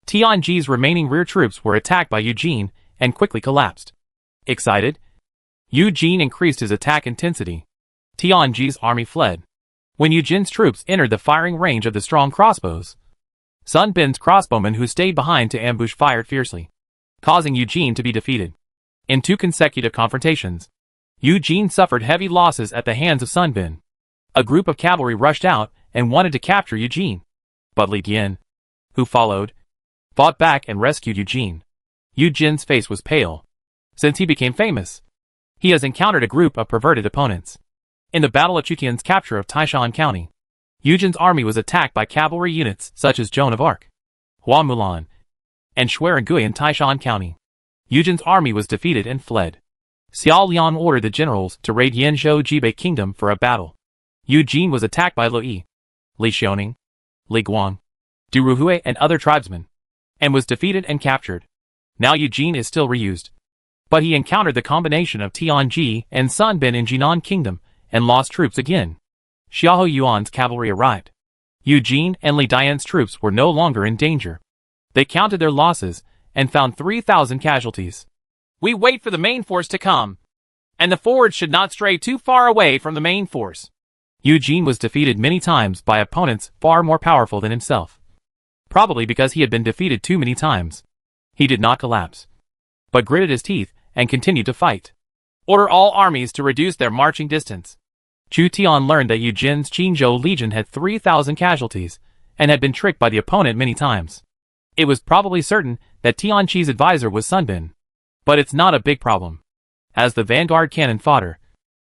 Tianji's remaining rear troops were attacked by Eugene and quickly collapsed. Excited, Eugene increased his attack intensity. Tianji's army fled, when Yu Jin's troops entered the firing range of the strong crossbows. Sun Bin's crossbowmen who stayed behind to ambush fired fiercely, causing Yu Jin to be defeated. In 2 consecutive confrontations, Yu Jin suffered heavy losses at the hands of Sun Bin. A group of cavalry rushed out and wanted to capture Yu Jin, but Li Dian, who followed, fought back and rescued Yu Jin. Yu Jin's face was pale. Since he became famous, he has encountered a group of perverted opponents. In the Battle of Chutian's capture of Taishan County, Yu Jin's army was attacked by cavalry units such as Joan of Arc, Hua Mulan, and Xuerengui in Taishan County. Yu Jin's army was defeated and fled. Xiao Lian ordered the generals to raid Yanzhou Jibei Kingdom for a battle. Yu Jin was attacked by Lo Yi, Li Xiaoning, Li Guang, Du Ruhui and other tribesmen, and was defeated and captured. Now Yu Jin is still reused, but he encountered the combination of Tianji and Sun Bin in Jinan Kingdom and lost troops again. Xiahou Yuan's cavalry arrived. Yu Jin and Li Dian's troops were no longer in danger. They counted their losses and found 3,000 casualties. We wait for the main force to come, and the forward should not stray too far away from the main force. Yu Jin was defeated many times by opponents far more powerful than himself. Probably because he had been defeated too many times. He did not collapse, but gritted his teeth and continued to fight. Order all armies to reduce their marching distance. Chu Tian learned that Yu Jin's Qinzhou Legion had 3,000 casualties and had been tricked by the opponent many times. It was probably certain that Tianqi's advisor was Sun Bin. But it's not a big problem. As the vanguard cannon fodder,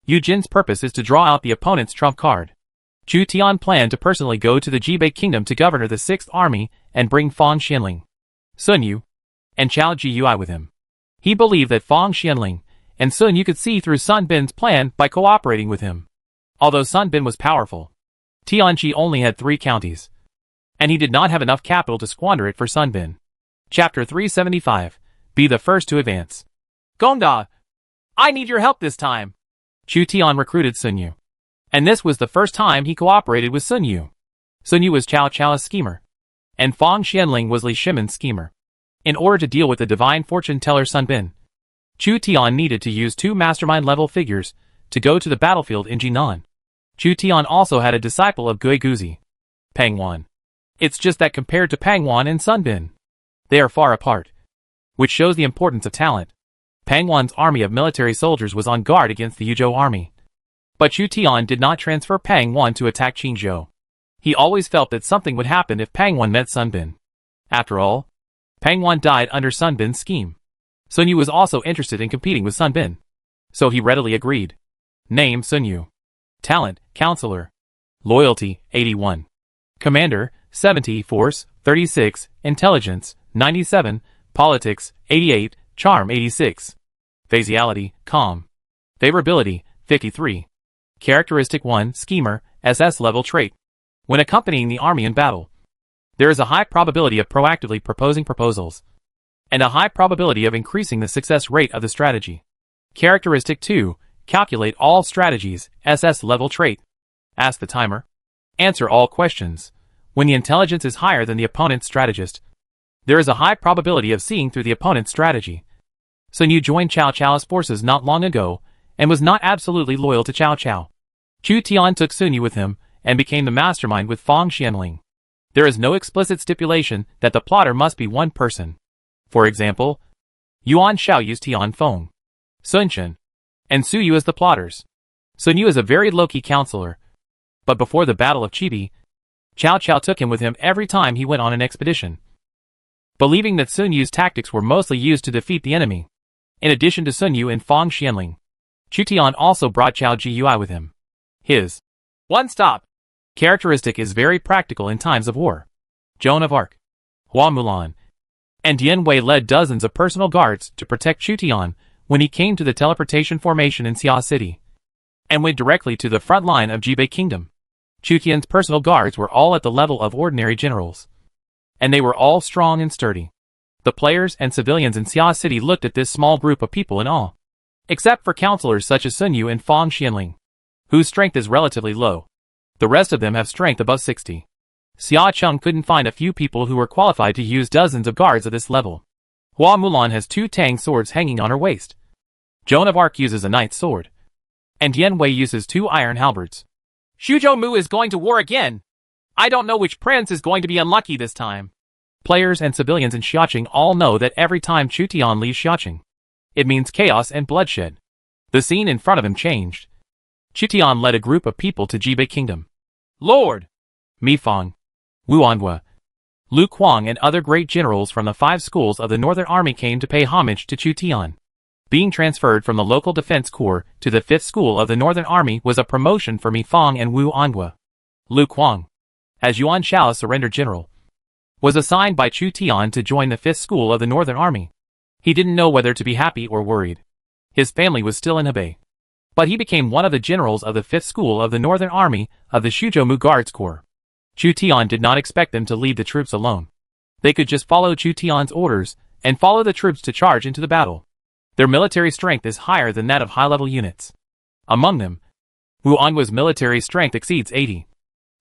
Yu Jin's purpose is to draw out the opponent's trump card. Chu Tian planned to personally go to the Jibei Kingdom to govern the 6th Army and bring Fang Xianling, Sun Yu, and Chao Jiyui with him. He believed that Fang Xianling and Sun Yu could see through Sun Bin's plan by cooperating with him. Although Sun Bin was powerful, Tianqi only had 3 counties, and he did not have enough capital to squander it for Sun Bin. Chapter 375. Be the first to advance. Gongda, I need your help this time. Chu Tian recruited Sun Yu, and this was the first time he cooperated with Sun Yu. Sun Yu was Cao Cao's schemer, and Fang Xianling was Li Shimon's schemer. In order to deal with the divine fortune teller Sun Bin, Chu Tian needed to use 2 mastermind-level figures to go to the battlefield in Jinan. Chu Tian also had a disciple of Gui Guzi, Pang Wan. It's just that compared to Pang Wan and Sun Bin, they are far apart, which shows the importance of talent. Pang Wan's army of military soldiers was on guard against the Yuzhou army. But Chu Tian did not transfer Pang Wan to attack Qinzhou. He always felt that something would happen if Pang Wan met Sun Bin. After all, Pang Wan died under Sun Bin's scheme. Sun Yu was also interested in competing with Sun Bin, so he readily agreed. Name Sun Yu. Talent, Counselor. Loyalty, 81. Commander, 70. Force, 36. Intelligence, 97. Politics, 88. Charm, 86. Phaseality, calm. Favorability, 53. Characteristic 1. Schemer, SS level trait. When accompanying the army in battle, there is a high probability of proactively proposing proposals, and a high probability of increasing the success rate of the strategy. Characteristic 2. Calculate all strategies, SS level trait. Ask the timer. Answer all questions. When the intelligence is higher than the opponent's strategist, there is a high probability of seeing through the opponent's strategy. Sun Yu joined Cao Cao's forces not long ago, and was not absolutely loyal to Cao Cao. Chu Tian took Sun Yu with him, and became the mastermind with Fang Xianling. There is no explicit stipulation that the plotter must be one person. For example, Yuan Shao used Tian Feng, Sun Chen, and Su Yu as the plotters. Sun Yu is a very low-key counselor, but before the Battle of Chibi, Cao Cao took him with him every time he went on an expedition, believing that Sun Yu's tactics were mostly used to defeat the enemy. In addition to Sun Yu and Fang Xianling, Chu Tian also brought Chao Jiyui with him. His one-stop characteristic is very practical in times of war. Joan of Arc, Hua Mulan, and Dian Wei led dozens of personal guards to protect Chu Tian when he came to the teleportation formation in Xia City, and went directly to the front line of Jibei Kingdom. Chu Tian's personal guards were all at the level of ordinary generals, and they were all strong and sturdy. The players and civilians in Xia City looked at this small group of people in awe, except for counselors such as Sun Yu and Fang Xianling, whose strength is relatively low. The rest of them have strength above 60. Xia Cheng couldn't find a few people who were qualified to use dozens of guards at this level. Hua Mulan has 2 Tang swords hanging on her waist. Joan of Arc uses a knight's sword, and Dian Wei uses 2 iron halberds. Xuzhou Mu is going to war again. I don't know which prince is going to be unlucky this time. Players and civilians in Xiaoqing all know that every time Chu Tian leaves Xiaoqing, it means chaos and bloodshed. The scene in front of him changed. Chu Tian led a group of people to Jibei Kingdom. Lord Mi Fang, Wu Anhua, Lu Kuang and other great generals from the 5 schools of the Northern Army came to pay homage to Chu Tian. Being transferred from the local defense corps to the 5th school of the Northern Army was a promotion for Mi Fang and Wu Anhua. Lu Kuang, as Yuan Shao's surrender general, was assigned by Chu Tian to join the 5th school of the Northern Army. He didn't know whether to be happy or worried. His family was still in Hebei. But he became one of the generals of the 5th school of the Northern Army of the Xuzhou Mu Guards Corps. Chu Tian did not expect them to lead the troops alone. They could just follow Chu Tian's orders and follow the troops to charge into the battle. Their military strength is higher than that of high-level units. Among them, Wu Anhua's military strength exceeds 80,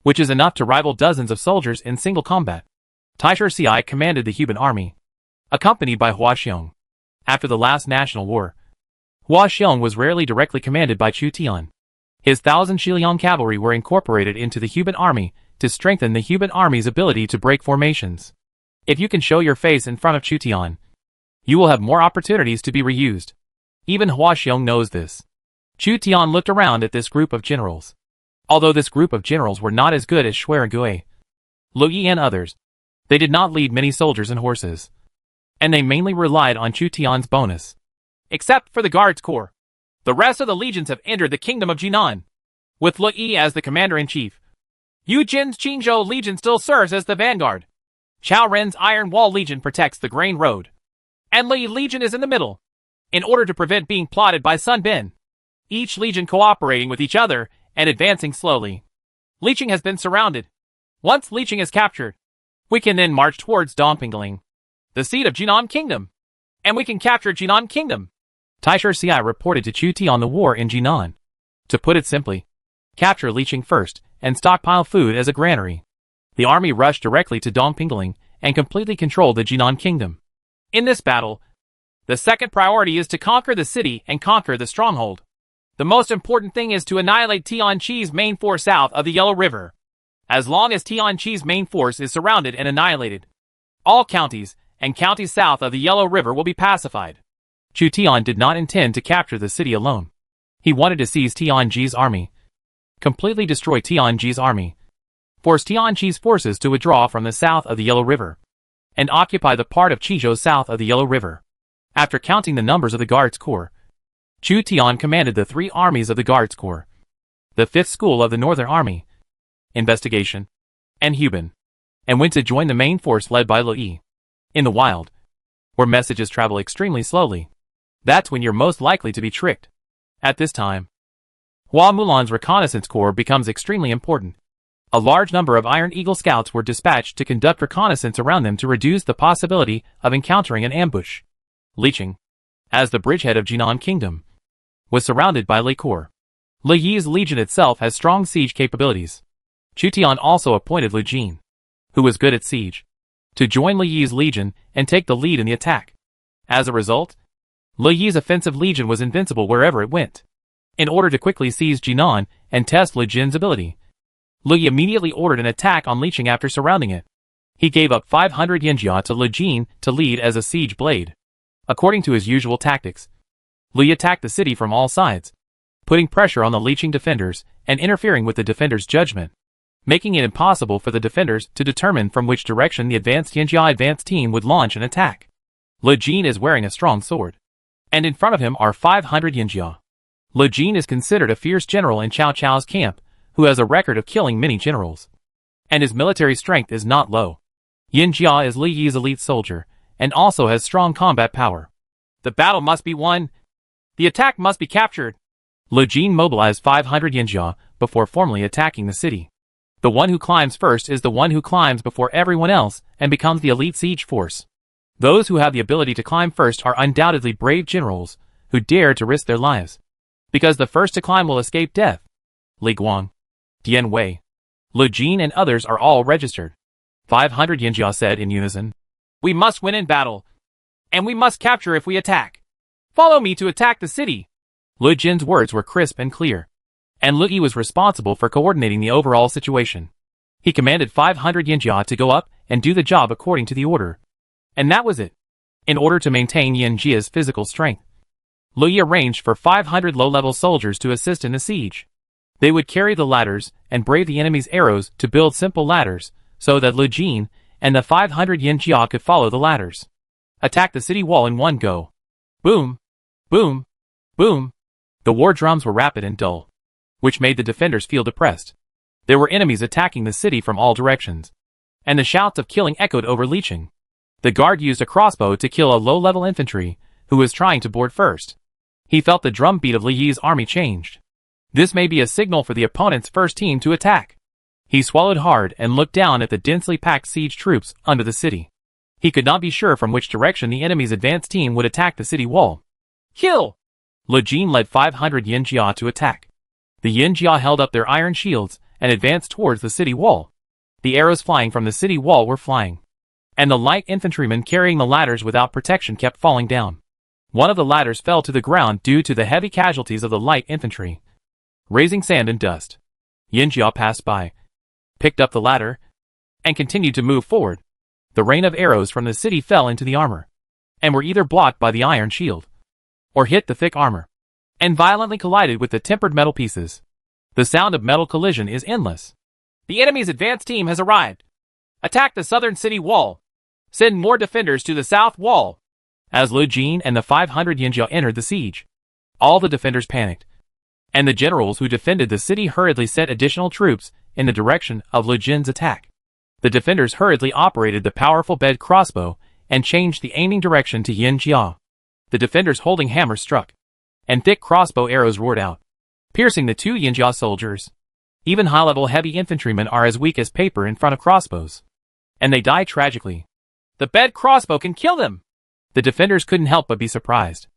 which is enough to rival dozens of soldiers in single combat. Taisher Ci commanded the Huban army, accompanied by Hua Xiong. After the last national war, Hua Xiong was rarely directly commanded by Chu Tian. His 1,000 Shiliang cavalry were incorporated into the Huban army to strengthen the Huban army's ability to break formations. If you can show your face in front of Chu Tian, you will have more opportunities to be reused. Even Hua Xiong knows this. Chu Tian looked around at this group of generals. Although this group of generals were not as good as Shui and Gui, Lu Yi and others, they did not lead many soldiers and horses. And they mainly relied on Chu Tian's bonus. Except for the Guards Corps, the rest of the legions have entered the kingdom of Jinan. With Lu Yi as the commander-in-chief, Yu Jin's Qingzhou Legion still serves as the vanguard. Chao Ren's Iron Wall Legion protects the grain road. And Li Legion is in the middle, in order to prevent being plotted by Sun Bin. Each legion cooperating with each other and advancing slowly. Liqing has been surrounded. Once Liqing is captured, we can then march towards Dongpingling, the seat of Jinan Kingdom. And we can capture Jinan Kingdom. Taisher Ci reported to Chu Tian the war in Jinan. To put it simply, capture Liqing first and stockpile food as a granary. The army rushed directly to Dongpingling and completely controlled the Jinan Kingdom. In this battle, the second priority is to conquer the city and conquer the stronghold. The most important thing is to annihilate Tianqi's main force south of the Yellow River. As long as Tianqi's main force is surrounded and annihilated, all counties and counties south of the Yellow River will be pacified. Chu Tian did not intend to capture the city alone. He wanted to seize Tianqi's army, completely destroy Tianqi's army, force Tianqi's forces to withdraw from the south of the Yellow River, and occupy the part of Qizhou south of the Yellow River. After counting the numbers of the Guards Corps, Chu Tian commanded the 3 armies of the Guards Corps, the 5th School of the Northern Army, Investigation, and Huban, and went to join the main force led by Lu Yi. In the wild, where messages travel extremely slowly, that's when you're most likely to be tricked. At this time, Hua Mulan's reconnaissance corps becomes extremely important. A large number of Iron Eagle scouts were dispatched to conduct reconnaissance around them to reduce the possibility of encountering an ambush. Liqing, as the bridgehead of Jinan Kingdom, was surrounded by Li Corps. Li Yi's legion itself has strong siege capabilities. Chu Tian also appointed Lu Jin, who was good at siege, to join Li Yi's legion and take the lead in the attack. As a result, Li Yi's offensive legion was invincible wherever it went. In order to quickly seize Jinan and test Lu Jin's ability, Lu Yi immediately ordered an attack on Liqing after surrounding it. He gave up 500 Yinjia to Lu Jin to lead as a siege blade. According to his usual tactics, Lu Yi attacked the city from all sides, putting pressure on the Liqing defenders and interfering with the defenders' judgment, making it impossible for the defenders to determine from which direction the advanced Yinjia advanced team would launch an attack. Lu Jin is wearing a strong sword, and in front of him are 500 Yinjia. Lu Jin is considered a fierce general in Cao Cao's camp, who has a record of killing many generals, and his military strength is not low. Yinjia is Li Yi's elite soldier, and also has strong combat power. The battle must be won. The attack must be captured. Lu Jin mobilized 500 Yinjia before formally attacking the city. The one who climbs first is the one who climbs before everyone else and becomes the elite siege force. Those who have the ability to climb first are undoubtedly brave generals who dare to risk their lives, because the first to climb will escape death. Li Guang, Dian Wei, Lu Jin and others are all registered. 500 Yinjia said in unison. We must win in battle, and we must capture if we attack. Follow me to attack the city. Lu Jin's words were crisp and clear. and Lu Yi was responsible for coordinating the overall situation. He commanded 500 Yinjia to go up and do the job according to the order. And that was it. In order to maintain Yinjia's physical strength, Lu Yi arranged for 500 low-level soldiers to assist in the siege. They would carry the ladders and brave the enemy's arrows to build simple ladders, so that Lu Jin and the 500 Yinjia could follow the ladders. Attack the city wall in one go. Boom! Boom! Boom! The war drums were rapid and dull, which made the defenders feel depressed. There were enemies attacking the city from all directions, and the shouts of killing echoed over Licheng. The guard used a crossbow to kill a low-level infantry who was trying to board first. He felt the drumbeat of Li Yi's army changed. This may be a signal for the opponent's first team to attack. He swallowed hard and looked down at the densely packed siege troops under the city. He could not be sure from which direction the enemy's advance team would attack the city wall. Kill! Lu Jin led 500 Yinjia to attack. The Yinjia held up their iron shields and advanced towards the city wall. The arrows flying from the city wall were flying, and the light infantrymen carrying the ladders without protection kept falling down. One of the ladders fell to the ground due to the heavy casualties of the light infantry, raising sand and dust. Yinjia passed by, picked up the ladder, and continued to move forward. The rain of arrows from the city fell into the armor, and were either blocked by the iron shield, or hit the thick armor, and violently collided with the tempered metal pieces. The sound of metal collision is endless. The enemy's advance team has arrived. Attack the southern city wall. Send more defenders to the south wall. As Lu Jin and the 500 Yinjia entered the siege, all the defenders panicked, and the generals who defended the city hurriedly sent additional troops in the direction of Lu Jin's attack. The defenders hurriedly operated the powerful bed crossbow and changed the aiming direction to Yinjia. The defenders holding hammers struck, and thick crossbow arrows roared out, piercing the two Yinjia soldiers. Even high-level heavy infantrymen are as weak as paper in front of crossbows, and they die tragically. The bed crossbow can kill them! The defenders couldn't help but be surprised.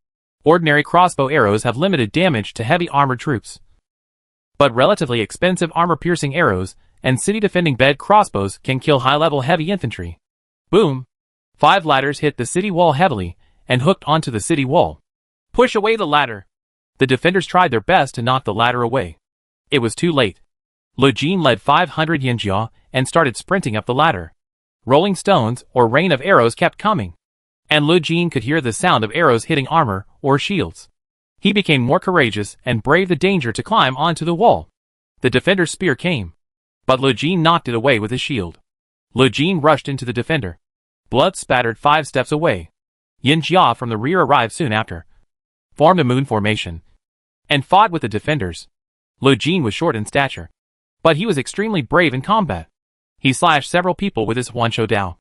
Ordinary crossbow arrows have limited damage to heavy armored troops, but relatively expensive armor-piercing arrows and city-defending bed crossbows can kill high-level heavy infantry. Boom! 5 ladders hit the city wall heavily and hooked onto the city wall. Push away the ladder! The defenders tried their best to knock the ladder away. It was too late. Lu Jin led 500 Yinjia and started sprinting up the ladder. Rolling stones or rain of arrows kept coming, and Lu Jin could hear the sound of arrows hitting armor or shields. He became more courageous and braved the danger to climb onto the wall. The defender's spear came, but Lu Jin knocked it away with his shield. Lu Jin rushed into the defender. Blood spattered 5 steps away. Yinjia from the rear arrived soon after, formed a moon formation, and fought with the defenders. Lu Jin was short in stature, but he was extremely brave in combat. He slashed several people with his Huansho Dao.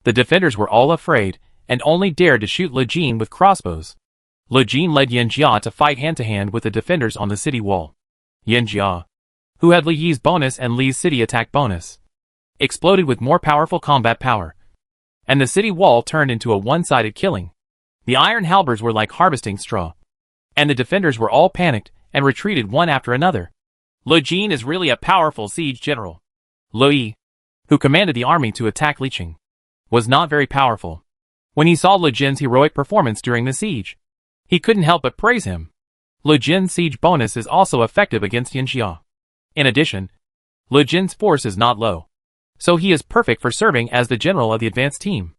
The defenders were all afraid and only dared to shoot Lu Jin with crossbows. Lu Jin led Yinjia to fight hand-to-hand with the defenders on the city wall. Yinjia, who had Li Yi's bonus and Li's city attack bonus, exploded with more powerful combat power, and the city wall turned into a one-sided killing. The iron halberds were like harvesting straw, and the defenders were all panicked and retreated one after another. Lu Jin is really a powerful siege general. Lu Yi, who commanded the army to attack Licheng, was not very powerful. When he saw Lu Jin's heroic performance during the siege, he couldn't help but praise him. Lu Jin's siege bonus is also effective against Yinjia. In addition, Lu Jin's force is not low, so he is perfect for serving as the general of the advance team.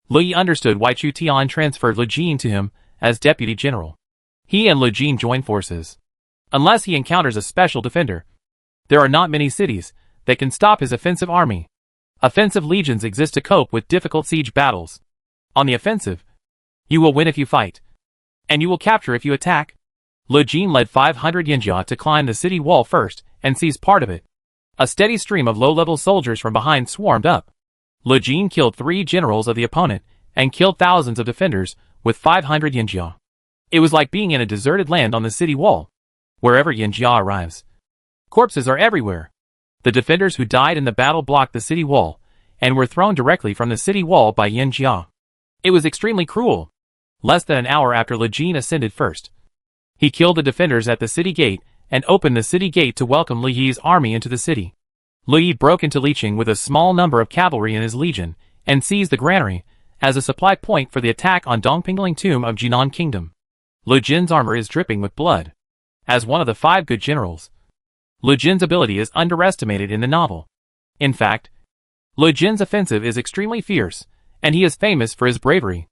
Lu Yi understood why Chu Tian transferred Lu Jin to him as deputy general. He and Lu Jin join forces, unless he encounters a special defender. There are not many cities that can stop his offensive army. Offensive legions exist to cope with difficult siege battles. On the offensive, you will win if you fight, and you will capture if you attack. Lu Jin led 500 Yinjia to climb the city wall first and seize part of it. A steady stream of low-level soldiers from behind swarmed up. Lu Jin killed 3 generals of the opponent and killed thousands of defenders with 500 Yinjia. It was like being in a deserted land on the city wall. Wherever Yinjia arrives, corpses are everywhere. The defenders who died in the battle blocked the city wall and were thrown directly from the city wall by Yinjia. It was extremely cruel. Less than an hour after Lu Jin ascended first, he killed the defenders at the city gate and opened the city gate to welcome Li Yi's army into the city. Lu Yi broke into Licheng with a small number of cavalry in his legion and seized the granary as a supply point for the attack on Dongpingling tomb of Jinan Kingdom. Lu Jin's armor is dripping with blood. As one of the 5 good generals, Lu Jin's ability is underestimated in the novel. In fact, Lu Jin's offensive is extremely fierce, and he is famous for his bravery.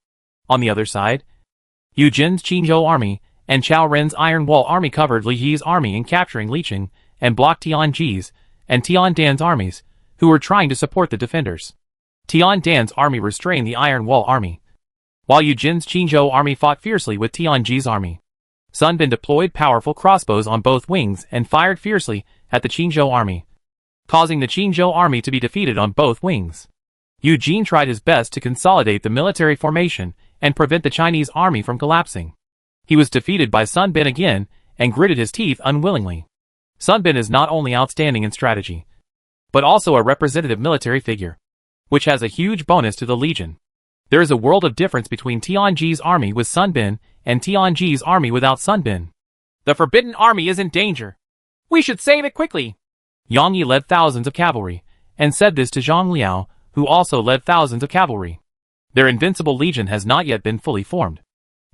On the other side, Yu Jin's Qinzhou army and Chao Ren's Iron Wall army covered Li Yi's army in capturing Liqing and blocked Tian Ji's and Tian Dan's armies, who were trying to support the defenders. Tian Dan's army restrained the Iron Wall army, while Yu Jin's Qinzhou army fought fiercely with Tian Ji's army. Sun Bin deployed powerful crossbows on both wings and fired fiercely at the Qinzhou army, causing the Qinzhou army to be defeated on both wings. Yu Jin tried his best to consolidate the military formation and prevent the Chinese army from collapsing. He was defeated by Sun Bin again and gritted his teeth unwillingly. Sun Bin is not only outstanding in strategy, but also a representative military figure, which has a huge bonus to the Legion. There is a world of difference between Tian Ji's army with Sun Bin and Tian Ji's army without Sun Bin. The Forbidden Army is in danger. We should save it quickly. Yang Yi led thousands of cavalry, and said this to Zhang Liao, who also led thousands of cavalry. Their invincible legion has not yet been fully formed.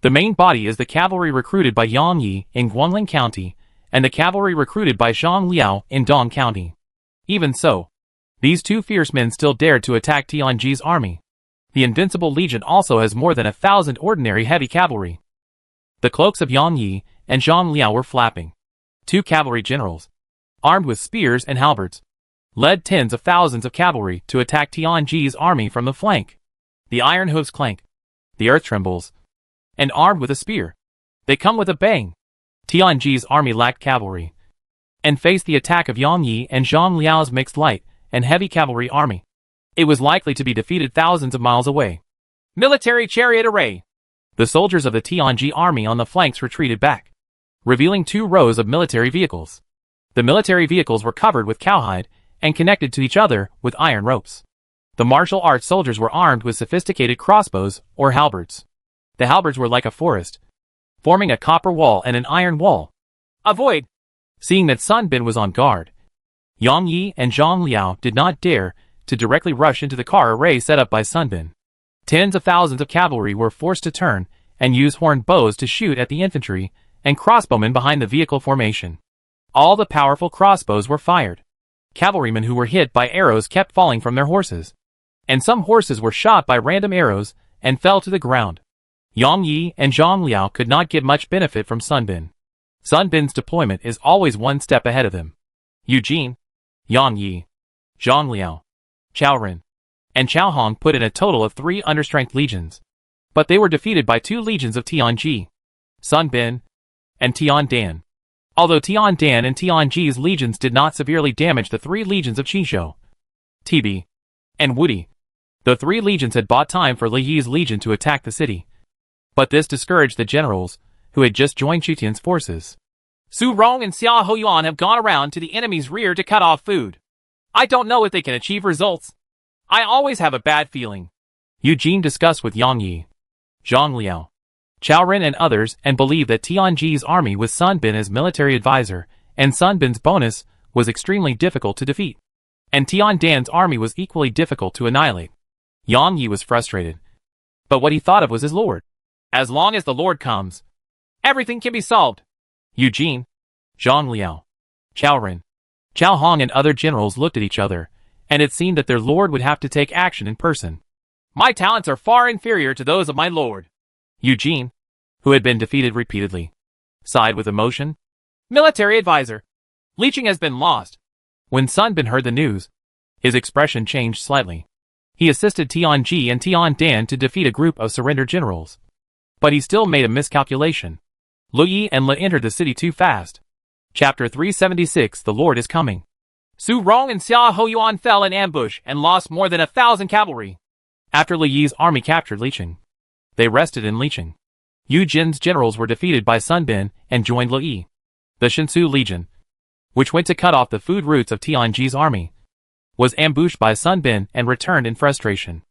The main body is the cavalry recruited by Yang Yi in Guangling County, and the cavalry recruited by Zhang Liao in Dong County. Even so, these two fierce men still dared to attack Tian Ji's army. The invincible legion also has more than 1,000 ordinary heavy cavalry. The cloaks of Yang Yi and Zhang Liao were flapping. Two cavalry generals, armed with spears and halberds, led tens of thousands of cavalry to attack Tian Ji's army from the flank. The iron hooves clank, the earth trembles, and armed with a spear, they come with a bang. Tian Ji's army lacked cavalry, and faced the attack of Yang Yi and Zhang Liao's mixed light and heavy cavalry army. It was likely to be defeated thousands of miles away. Military chariot array. The soldiers of the Tian Ji army on the flanks retreated back, revealing two rows of military vehicles. The military vehicles were covered with cowhide and connected to each other with iron ropes. The martial arts soldiers were armed with sophisticated crossbows or halberds. The halberds were like a forest, forming a copper wall and an iron wall. Avoid! Seeing that Sun Bin was on guard, Yang Yi and Zhang Liao did not dare to directly rush into the car array set up by Sun Bin. Tens of thousands of cavalry were forced to turn and use horned bows to shoot at the infantry and crossbowmen behind the vehicle formation. All the powerful crossbows were fired. Cavalrymen who were hit by arrows kept falling from their horses, and some horses were shot by random arrows and fell to the ground. Yang Yi and Zhang Liao could not get much benefit from Sun Bin. Sun Bin's deployment is always one step ahead of him. Yu Jin, Yang Yi, Zhang Liao, Chao Ren, and Chao Hong put in a total of 3 understrength legions, but they were defeated by 2 legions of Tian Ji, Sun Bin, and Tian Dan. Although Tian Dan and Tian Ji's legions did not severely damage the 3 legions of Qinzhou, Tibi, and Wudi, the 3 legions had bought time for Li Yi's legion to attack the city. But this discouraged the generals, who had just joined Chu Tian's forces. Su Rong and Xia Hoyuan have gone around to the enemy's rear to cut off food. I don't know if they can achieve results. I always have a bad feeling. Yu Jin discussed with Yang Yi, Zhang Liao, Chao Ren and others and believed that Tian Ji's army with Sun Bin as military advisor, and Sun Bin's bonus was extremely difficult to defeat. And Tian Dan's army was equally difficult to annihilate. Yang Yi was frustrated, but what he thought of was his lord. As long as the Lord comes, everything can be solved. Yu Jin, Zhang Liao, Chao Ren, Chao Hong and other generals looked at each other, and it seemed that their lord would have to take action in person. My talents are far inferior to those of my lord. Yu Jin, who had been defeated repeatedly, sighed with emotion. Military advisor. Liqing has been lost. When Sun Bin heard the news, his expression changed slightly. He assisted Tian Ji and Tian Dan to defeat a group of surrendered generals. But he still made a miscalculation. Lu Yi and Le entered the city too fast. Chapter 376 The Lord is Coming. Su Rong and Xia Hoyuan fell in ambush and lost more than 1,000 cavalry. After Li Yi's army captured Liqing, they rested in Liqing. Yu Jin's generals were defeated by Sun Bin and joined Li Yi. The Shinsu Legion, which went to cut off the food routes of Tian Ji's army, was ambushed by Sun Bin and returned in frustration.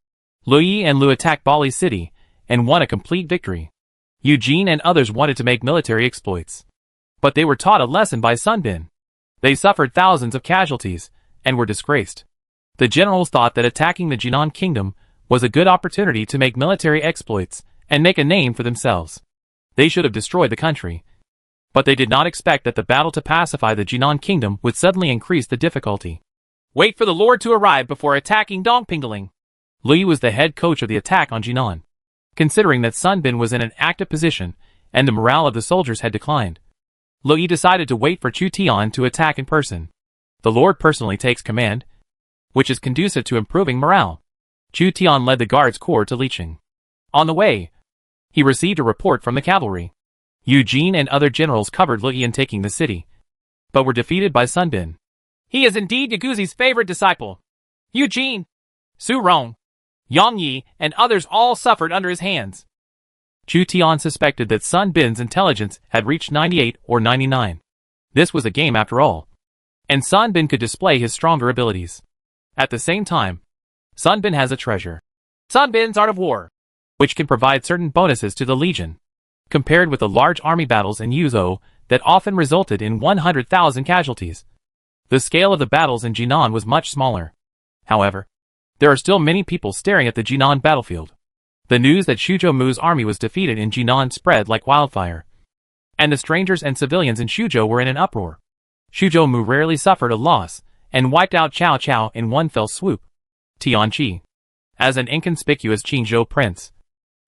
Lu Yi and Lu attacked Bali City and won a complete victory. Yu Jin and others wanted to make military exploits, but they were taught a lesson by Sun Bin. They suffered thousands of casualties and were disgraced. The generals thought that attacking the Jinan kingdom was a good opportunity to make military exploits and make a name for themselves. They should have destroyed the country. But they did not expect that the battle to pacify the Jinan kingdom would suddenly increase the difficulty. Wait for the Lord to arrive before attacking Dongpingling. Lui was the head coach of the attack on Jinan. Considering that Sun Bin was in an active position, and the morale of the soldiers had declined, Lui decided to wait for Chu Tian to attack in person. The Lord personally takes command, which is conducive to improving morale. Chu Tian led the guards corps to Liqing. On the way, he received a report from the cavalry. Eugene and other generals covered Lui in taking the city, but were defeated by Sun Bin. He is indeed Yaguzi's favorite disciple. Eugene, Su Rong, Yang Yi, and others all suffered under his hands. Chu Tian suspected that Sun Bin's intelligence had reached 98 or 99. This was a game after all, and Sun Bin could display his stronger abilities. At the same time, Sun Bin has a treasure, Sun Bin's Art of War, which can provide certain bonuses to the Legion, compared with the large army battles in Yuzhou that often resulted in 100,000 casualties. The scale of the battles in Jinan was much smaller. However, there are still many people staring at the Jinan battlefield. The news that Shuzhou Mu's army was defeated in Jinan spread like wildfire, and the strangers and civilians in Shuzhou were in an uproar. Shuzhou Mu rarely suffered a loss, and wiped out Cao Cao in one fell swoop. Tianqi, as an inconspicuous Qingzhou prince,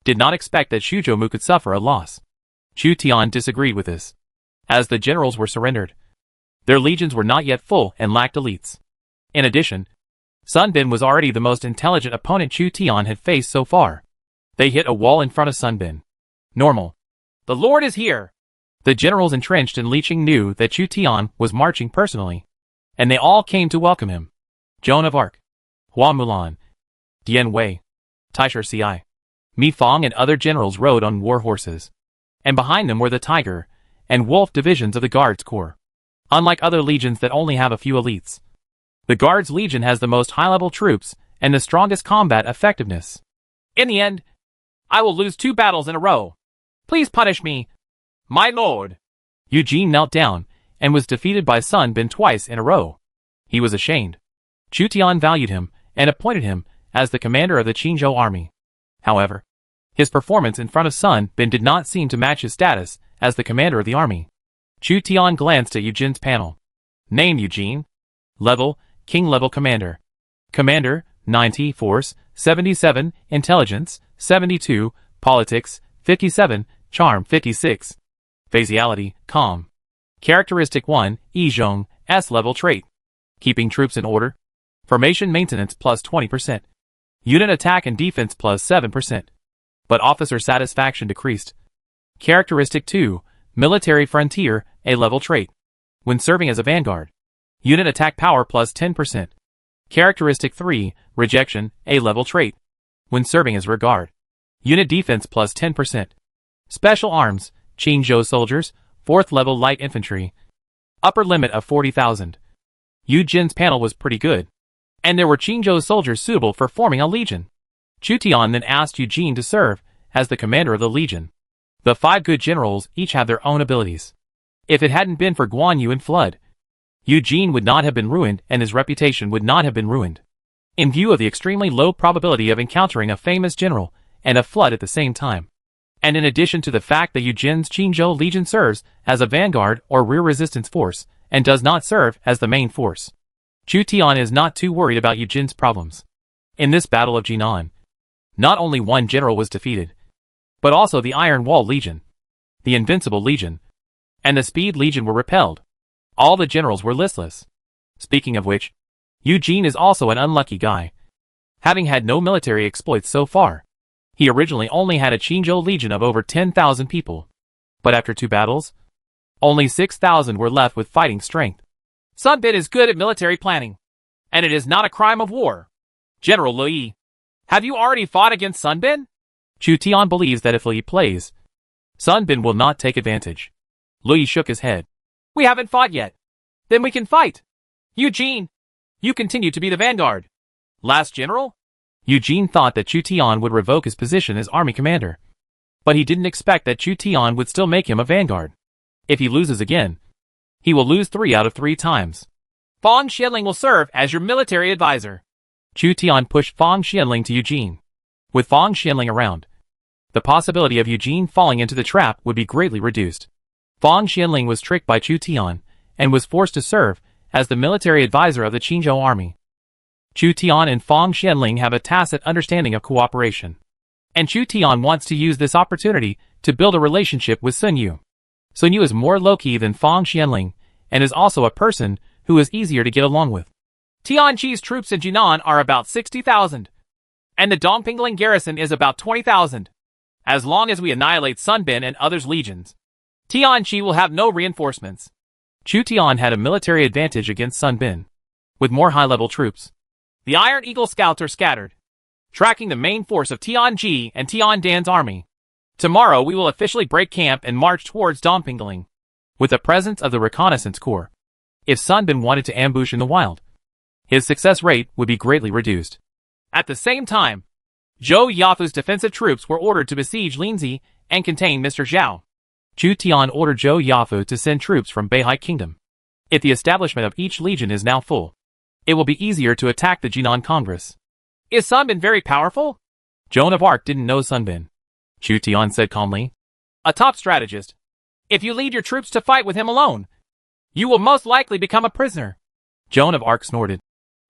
did not expect that Shuzhou Mu could suffer a loss. Chu Tian disagreed with this, as the generals were surrendered. Their legions were not yet full and lacked elites. In addition, Sun Bin was already the most intelligent opponent Chu Tian had faced so far. They hit a wall in front of Sun Bin. Normal. The Lord is here. The generals entrenched in Liqing knew that Chu Tian was marching personally, and they all came to welcome him. Joan of Arc, Hua Mulan, Dian Wei, Taisher Ci, Mi Fang and other generals rode on war horses, and behind them were the Tiger and Wolf divisions of the Guards Corps. Unlike other legions that only have a few elites, the Guards Legion has the most high-level troops and the strongest combat effectiveness. In the end, I will lose 2 battles in a row. Please punish me, my lord. Eugene knelt down and was defeated by Sun Bin twice in a row. He was ashamed. Chu Tian valued him and appointed him as the commander of the Qingzhou army. However, his performance in front of Sun Bin did not seem to match his status as the commander of the army. Chu Tian glanced at Eugene's panel. Name Eugene. Level, King level commander. Commander, 90, Force, 77, Intelligence, 72, Politics, 57, Charm, 56. Faciality, Calm. Characteristic 1, Yizhong, S-level trait. Keeping troops in order. Formation maintenance plus 20%. Unit attack and defense plus 7%. But officer satisfaction decreased. Characteristic 2, Military Frontier, A-level trait. When serving as a vanguard. Unit attack power plus 10%. Characteristic 3, Rejection, A-level trait. When serving as rearguard. Unit defense plus 10%. Special arms, Qingzhou soldiers, 4th level light infantry. Upper limit of 40,000. Eugene's panel was pretty good, and there were Qingzhou soldiers suitable for forming a legion. Chu Tian then asked Eugene to serve as the commander of the legion. The 5 good generals each have their own abilities. If it hadn't been for Guan Yu and Flood, Eugene would not have been ruined and his reputation would not have been ruined. In view of the extremely low probability of encountering a famous general and a Flood at the same time, and in addition to the fact that Eugene's Qingzhou Legion serves as a vanguard or rear resistance force and does not serve as the main force, Chu Tian is not too worried about Eugene's problems. In this Battle of Jinan, not only one general was defeated, but also the Iron Wall Legion, the Invincible Legion, and the Speed Legion were repelled. All the generals were listless. Speaking of which, Eugene is also an unlucky guy. Having had no military exploits so far, he originally only had a Qingzhou Legion of over 10,000 people. But after 2 battles, only 6,000 were left with fighting strength. Sun Bin is good at military planning, and it is not a crime of war. General Lui, have you already fought against Sun Bin? Chu Tian believes that if Lui plays, Sun Bin will not take advantage. Lui shook his head. We haven't fought yet. Then we can fight. Eugene, you continue to be the vanguard. Last general? Eugene thought that Chu Tian would revoke his position as army commander, but he didn't expect that Chu Tian would still make him a vanguard. If he loses again, he will lose 3 out of 3 times. Fang Xianling will serve as your military advisor. Chu Tian pushed Fang Xianling to Eugene. With Fang Xianling around, the possibility of Eugene falling into the trap would be greatly reduced. Fang Xianling was tricked by Chu Tian and was forced to serve as the military advisor of the Qingzhou army. Chu Tian and Fang Xianling have a tacit understanding of cooperation, and Chu Tian wants to use this opportunity to build a relationship with Sun Yu. Sun Yu is more low-key than Fang Xianling and is also a person who is easier to get along with. Tianqi's troops in Jinan are about 60,000, and the Dongpingling garrison is about 20,000. As long as we annihilate Sun Bin and others' legions, Tianqi will have no reinforcements. Chu Tian had a military advantage against Sun Bin, with more high-level troops. The Iron Eagle scouts are scattered, tracking the main force of Tianji and Tiandan's army. Tomorrow we will officially break camp and march towards Dongpingling, with the presence of the reconnaissance corps. If Sun Bin wanted to ambush in the wild, his success rate would be greatly reduced. At the same time, Zhou Yafu's defensive troops were ordered to besiege Linzi and contain Mr. Zhao. Chu Tian ordered Zhou Yafu to send troops from Beihai Kingdom. If the establishment of each legion is now full, it will be easier to attack the Jinan Congress. Is Sun Bin very powerful? Joan of Arc didn't know Sun Bin, Chu Tian said calmly. A top strategist. If you lead your troops to fight with him alone, you will most likely become a prisoner. Joan of Arc snorted.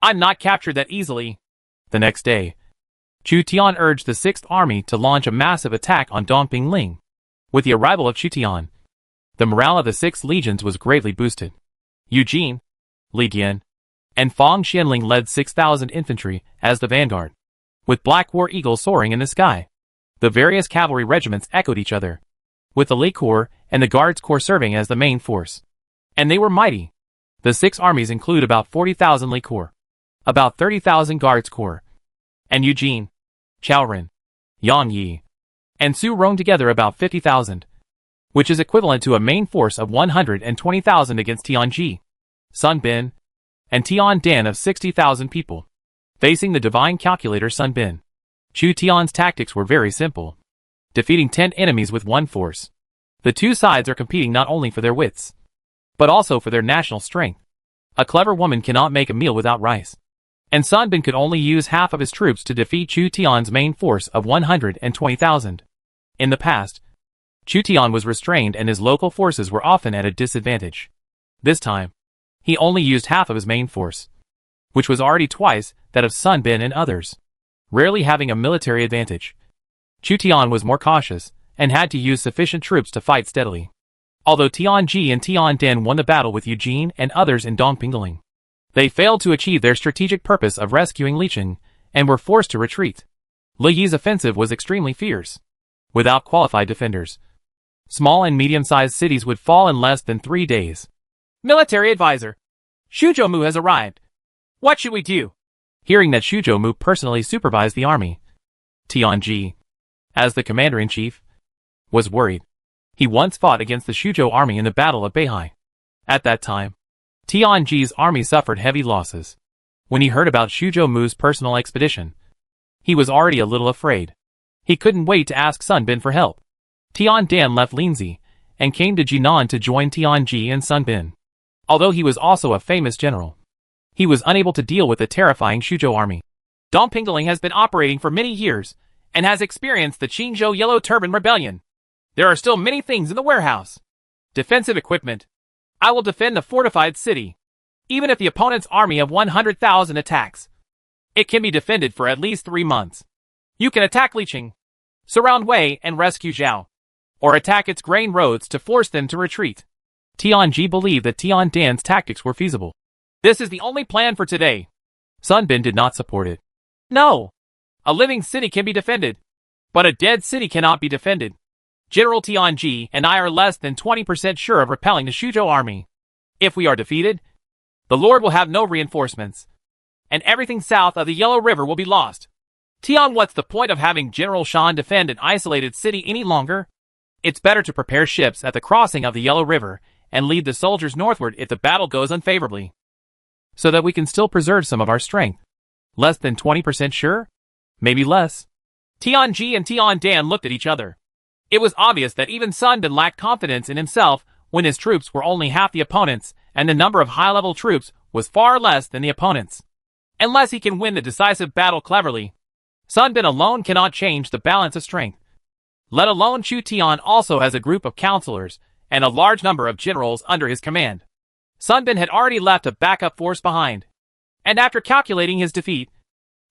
I'm not captured that easily. The next day, Chu Tian urged the 6th Army to launch a massive attack on Dongpingling. With the arrival of Chu Tian, the morale of the 6 legions was greatly boosted. Eugene, Li Dian, and Fang Xianling led 6,000 infantry as the vanguard, with black war eagles soaring in the sky. The various cavalry regiments echoed each other, with the Li Corps and the Guards Corps serving as the main force. And they were mighty. The 6 armies include about 40,000 Li Corps, about 30,000 Guards Corps, and Eugene, Chaoren, Yang Yi, and Su Rong together about 50,000, which is equivalent to a main force of 120,000 against Tianji, Sun Bin, and Tiandan of 60,000 people. Facing the divine calculator Sun Bin, Chu Tian's tactics were very simple, defeating 10 enemies with 1 force. The two sides are competing not only for their wits, but also for their national strength. A clever woman cannot make a meal without rice, and Sun Bin could only use half of his troops to defeat Chu Tian's main force of 120,000. In the past, Chu Tian was restrained and his local forces were often at a disadvantage. This time, he only used half of his main force, which was already twice that of Sun Bin and others, rarely having a military advantage. Chu Tian was more cautious and had to use sufficient troops to fight steadily. Although Tianji and Tiandan won the battle with Eugene and others in Dongpingling, they failed to achieve their strategic purpose of rescuing Liqing and were forced to retreat. Li Yi's offensive was extremely fierce. Without qualified defenders, small and medium-sized cities would fall in less than 3 days. Military advisor. Shuzhou has arrived. What should we do? Hearing that Shuzhou personally supervised the army, Tianji, as the commander-in-chief, was worried. He once fought against the Shuzhou army in the Battle of Beihai. At that time, Tianji's army suffered heavy losses. When he heard about Shuzhou's personal expedition, he was already a little afraid. He couldn't wait to ask Sun Bin for help. Tiandan left Linzi and came to Jinan to join Tianji and Sun Bin. Although he was also a famous general, he was unable to deal with the terrifying Shuzhou army. Dongpingling has been operating for many years and has experienced the Qingzhou Yellow Turban Rebellion. There are still many things in the warehouse. Defensive equipment. I will defend the fortified city, even if the opponent's army of 100,000 attacks. It can be defended for at least 3 months. You can attack Liqing, surround Wei and rescue Zhao, or attack its grain roads to force them to retreat. Tianji believed that Tiandan's tactics were feasible. This is the only plan for today. Sun Bin did not support it. No. A living city can be defended, but a dead city cannot be defended. General Tianji and I are less than 20% sure of repelling the Shuzhou army. If we are defeated, the Lord will have no reinforcements, and everything south of the Yellow River will be lost. Tian, what's the point of having General Shan defend an isolated city any longer? It's better to prepare ships at the crossing of the Yellow River and lead the soldiers northward if the battle goes unfavorably, so that we can still preserve some of our strength. Less than 20% sure? Maybe less. Tianji and Tiandan looked at each other. It was obvious that even Sun Bin lacked confidence in himself when his troops were only half the opponent's and the number of high-level troops was far less than the opponent's. Unless he can win the decisive battle cleverly, Sun Bin alone cannot change the balance of strength. Let alone Chu Tian also has a group of counselors and a large number of generals under his command. Sun Bin had already left a backup force behind, and after calculating his defeat,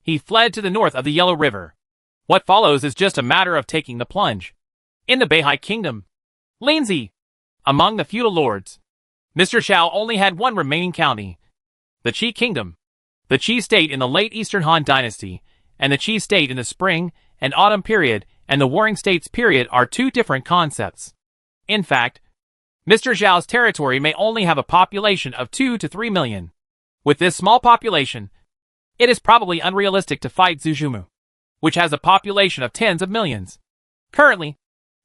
he fled to the north of the Yellow River. What follows is just a matter of taking the plunge. In the Beihai Kingdom, Linzi, among the feudal lords, Mr. Zhao only had one remaining county, the Qi Kingdom. The Qi state in the late Eastern Han Dynasty, and the Qi state in the spring and autumn period and the Warring States period are two different concepts. In fact, Mr. Zhao's territory may only have a population of 2 to 3 million. With this small population, it is probably unrealistic to fight Zhujimu, which has a population of tens of millions. Currently,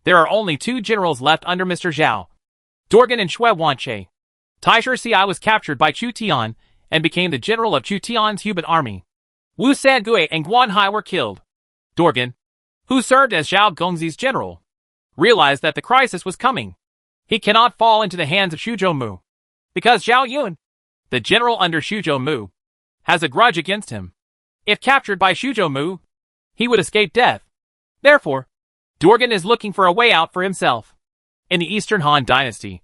there are only 2 generals left under Mr. Zhao, Dorgan and Xue Wanche. Taisher Ci was captured by Chu Tian and became the general of Chu Tian's Huban army. Wu Sangui and Guan Hai were killed. Dorgan, who served as Zhao Gongzi's general, realized that the crisis was coming. He cannot fall into the hands of Xuzhou Mu, because Zhao Yun, the general under Xuzhou Mu, has a grudge against him. If captured by Xuzhou Mu, he would escape death. Therefore, Dorgan is looking for a way out for himself. In the Eastern Han Dynasty,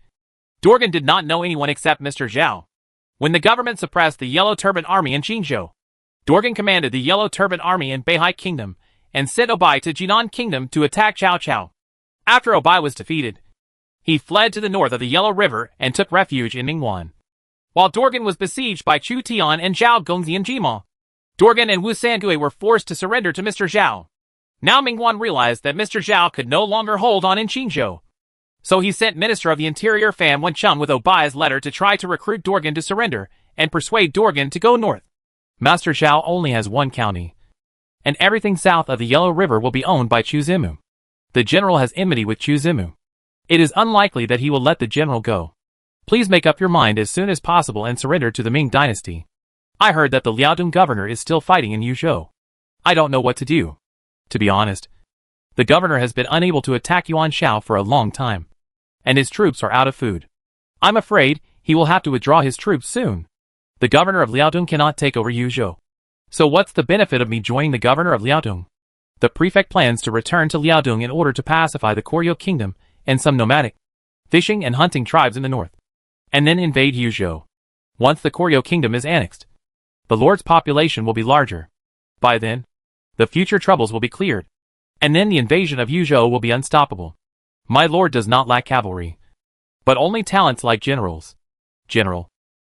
Dorgan did not know anyone except Mr. Zhao. When the government suppressed the Yellow Turban Army in Qingzhou, Dorgan commanded the Yellow Turban Army in Beihai Kingdom and sent Obai to Jinan Kingdom to attack Cao Cao. After Obai was defeated, he fled to the north of the Yellow River and took refuge in Ningguan. While Dorgan was besieged by Chu Tian and Zhao Gongzi in Jima, Dorgan and Wu Sangui were forced to surrender to Mr. Zhao. Now Mingguan realized that Mr. Zhao could no longer hold on in Qingzhou. So he sent Minister of the Interior Fan Wencheng with Obai's letter to try to recruit Dorgan to surrender and persuade Dorgan to go north. Master Zhao only has one county, and everything south of the Yellow River will be owned by Chu Zimu. The general has enmity with Chu Zimu. It is unlikely that he will let the general go. Please make up your mind as soon as possible and surrender to the Ming dynasty. I heard that the Liaodong governor is still fighting in Yuzhou. I don't know what to do. To be honest, the governor has been unable to attack Yuan Shao for a long time, and his troops are out of food. I'm afraid he will have to withdraw his troops soon. The governor of Liaodong cannot take over Yuzhou. So what's the benefit of me joining the governor of Liaodong? The prefect plans to return to Liaodong in order to pacify the Koryo kingdom and some nomadic, fishing and hunting tribes in the north, and then invade Yuzhou. Once the Koryo kingdom is annexed, the lord's population will be larger. By then, the future troubles will be cleared, and then the invasion of Yuzhou will be unstoppable. My lord does not lack cavalry, but only talents like generals. General,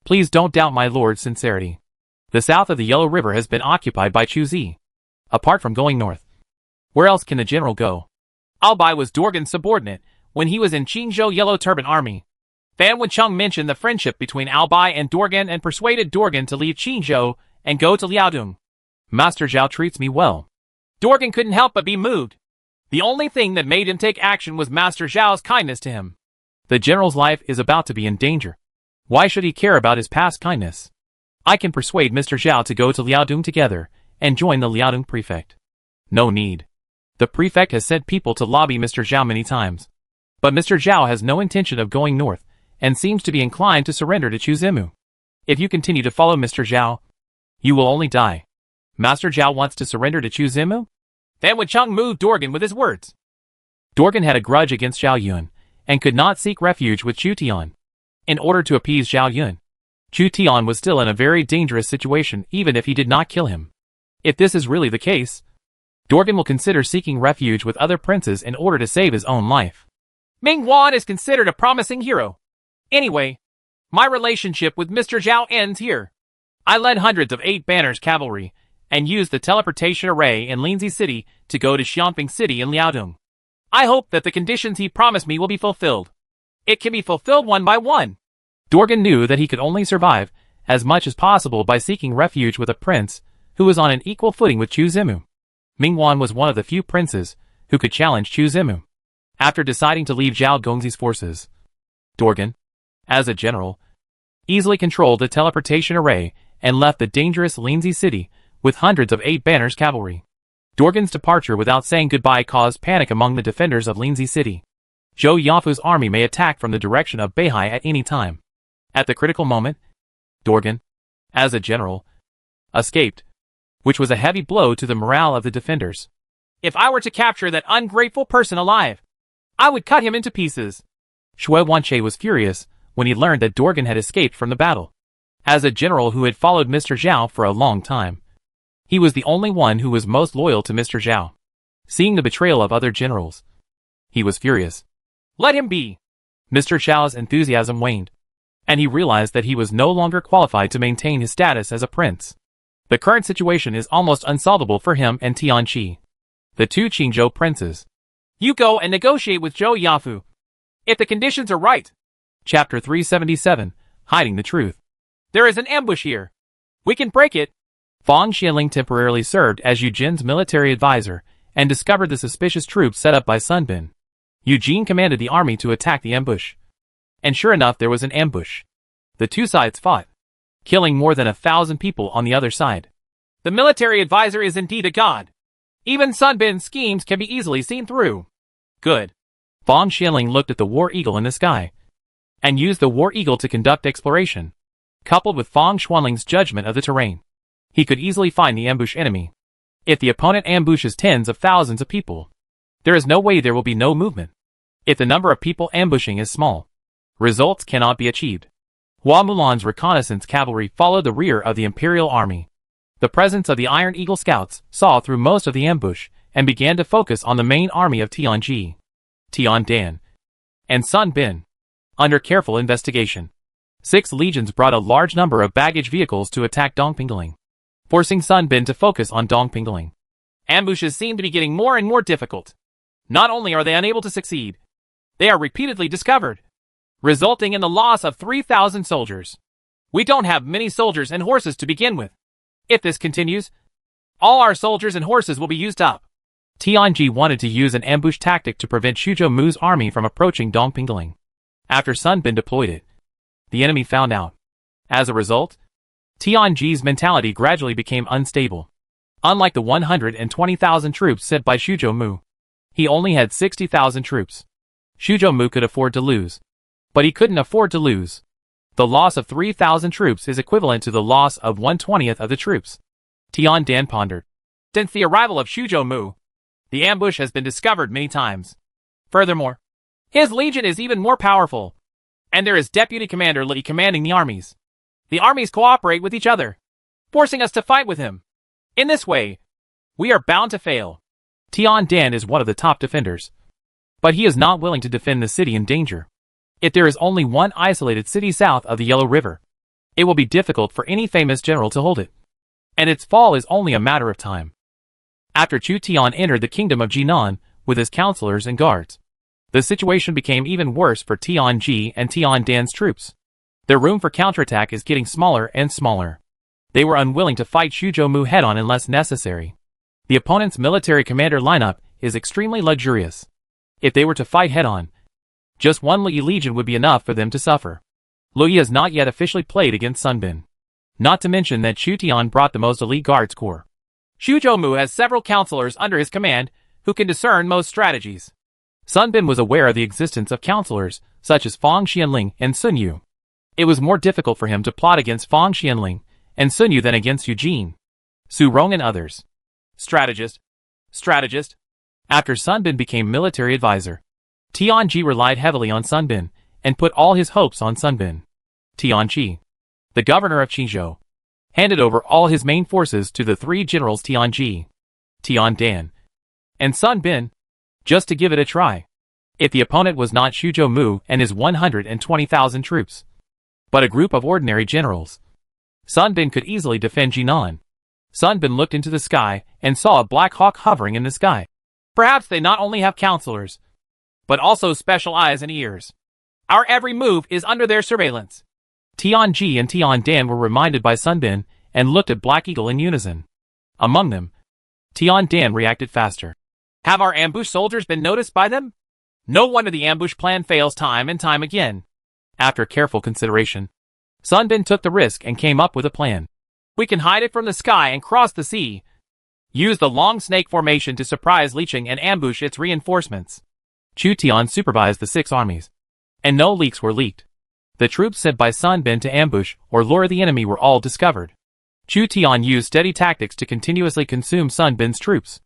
please don't doubt my lord's sincerity. The south of the Yellow River has been occupied by Chu Zi. Apart from going north, where else can the general go? Albai was Dorgan's subordinate when he was in Qingzhou Yellow Turban Army. Fan Wencheng mentioned the friendship between Albai and Dorgan and persuaded Dorgan to leave Qingzhou and go to Liaodong. Master Zhao treats me well. Dorgan couldn't help but be moved. The only thing that made him take action was Master Zhao's kindness to him. The general's life is about to be in danger. Why should he care about his past kindness? I can persuade Mr. Zhao to go to Liaodong together and join the Liaodong prefect. No need. The prefect has sent people to lobby Mr. Zhao many times. But Mr. Zhao has no intention of going north and seems to be inclined to surrender to Chu Zimu. If you continue to follow Mr. Zhao, you will only die. Master Zhao wants to surrender to Chu Zimu? Fan Wencheng moved Dorgan with his words. Dorgan had a grudge against Zhao Yun and could not seek refuge with Chu Tian. In order to appease Zhao Yun, Chu Tian was still in a very dangerous situation even if he did not kill him. If this is really the case, Dorgan will consider seeking refuge with other princes in order to save his own life. Mingguan is considered a promising hero. Anyway, my relationship with Mr. Zhao ends here. I led hundreds of 8 banners cavalry and used the teleportation array in Linzi City to go to Xianfeng City in Liaodong. I hope that the conditions he promised me will be fulfilled. It can be fulfilled one by one. Dorgan knew that he could only survive as much as possible by seeking refuge with a prince who was on an equal footing with Chu Zimu. Mingguan was one of the few princes who could challenge Chu Zimu. After deciding to leave Zhao Gongzi's forces, Dorgan, as a general, easily controlled the teleportation array and left the dangerous Linzi City with hundreds of 8 banners cavalry. Dorgan's departure without saying goodbye caused panic among the defenders of Linzi City. Zhou Yafu's army may attack from the direction of Beihai at any time. At the critical moment, Dorgan, as a general, escaped, which was a heavy blow to the morale of the defenders. If I were to capture that ungrateful person alive, I would cut him into pieces. Shui Wanche was furious when he learned that Dorgan had escaped from the battle. As a general who had followed Mr. Zhao for a long time, he was the only one who was most loyal to Mr. Zhao. Seeing the betrayal of other generals, he was furious. Let him be. Mr. Zhao's enthusiasm waned, and he realized that he was no longer qualified to maintain his status as a prince. The current situation is almost unsolvable for him and Tianqi, the two Qingzhou princes. You go and negotiate with Zhou Yafu. If the conditions are right. Chapter 377, Hiding the Truth. There is an ambush here. We can break it. Fang Xianling temporarily served as Eugene's military advisor and discovered the suspicious troops set up by Sun Bin. Eugene commanded the army to attack the ambush. And sure enough, there was an ambush. The two sides fought, killing more than 1,000 people on the other side. The military advisor is indeed a god. Even Sun Bin's schemes can be easily seen through. Good. Fang Xianling looked at the war eagle in the sky and used the war eagle to conduct exploration. Coupled with Fang Xuanling's judgment of the terrain, he could easily find the ambush enemy. If the opponent ambushes tens of thousands of people, there is no way there will be no movement. If the number of people ambushing is small, results cannot be achieved. Hua Mulan's reconnaissance cavalry followed the rear of the Imperial Army. The presence of the Iron Eagle scouts saw through most of the ambush and began to focus on the main army of Tianji, Tian Dan, and Sun Bin. Under careful investigation, 6 legions brought a large number of baggage vehicles to attack Dongpingling, forcing Sun Bin to focus on Dongpingling. Ambushes seem to be getting more and more difficult. Not only are they unable to succeed, they are repeatedly discovered, resulting in the loss of 3,000 soldiers. We don't have many soldiers and horses to begin with. If this continues, all our soldiers and horses will be used up. Tianji wanted to use an ambush tactic to prevent Xuzhou Mu's army from approaching Dongpingling. After Sun Bin deployed it, the enemy found out. As a result, Tianji's mentality gradually became unstable. Unlike the 120,000 troops sent by Xuzhou Mu, he only had 60,000 troops. Xuzhou Mu could afford to lose, but he couldn't afford to lose. The loss of 3,000 troops is equivalent to the loss of 1/20th of the troops. Tian Dan pondered. Since the arrival of Xuzhou Mu, the ambush has been discovered many times. Furthermore, his legion is even more powerful, and there is Deputy Commander Li commanding the armies. The armies cooperate with each other, forcing us to fight with him. In this way, we are bound to fail. Tian Dan is one of the top defenders, but he is not willing to defend the city in danger. If there is only one isolated city south of the Yellow River, it will be difficult for any famous general to hold it, and its fall is only a matter of time. After Chu Tian entered the kingdom of Jinan with his counselors and guards, the situation became even worse for Tianji and Tian Dan's troops. Their room for counterattack is getting smaller and smaller. They were unwilling to fight Xuzhou Mu head-on unless necessary. The opponent's military commander lineup is extremely luxurious. If they were to fight head-on, just one Li legion would be enough for them to suffer. Li has not yet officially played against Sun Bin. Not to mention that Chu Tian brought the most elite guards corps. Xuzhou Mu has several counselors under his command who can discern most strategies. Sun Bin was aware of the existence of counselors such as Fang Xianling and Sun Yu. It was more difficult for him to plot against Fang Xianling and Sun Yu than against Eugene, Su Rong and others. Strategist. After Sun Bin became military advisor, Tianji relied heavily on Sun Bin and put all his hopes on Sun Bin. Tianji, the governor of Qingzhou, handed over all his main forces to the 3 generals Tianji, Tian Dan, and Sun Bin, just to give it a try. If the opponent was not Xuzhou Mu and his 120,000 troops, but a group of ordinary generals, Sun Bin could easily defend Jinan. Sun Bin looked into the sky and saw a black hawk hovering in the sky. Perhaps they not only have counselors, but also special eyes and ears. Our every move is under their surveillance. Tianji and Tian Dan were reminded by Sun Bin and looked at Black Eagle in unison. Among them, Tian Dan reacted faster. Have our ambush soldiers been noticed by them? No wonder the ambush plan fails time and time again. After careful consideration, Sun Bin took the risk and came up with a plan. We can hide it from the sky and cross the sea. Use the long snake formation to surprise Liqing and ambush its reinforcements. Chu Tian supervised the 6 armies, and no leaks were leaked. The troops sent by Sun Bin to ambush or lure the enemy were all discovered. Chu Tian used steady tactics to continuously consume Sun Bin's troops.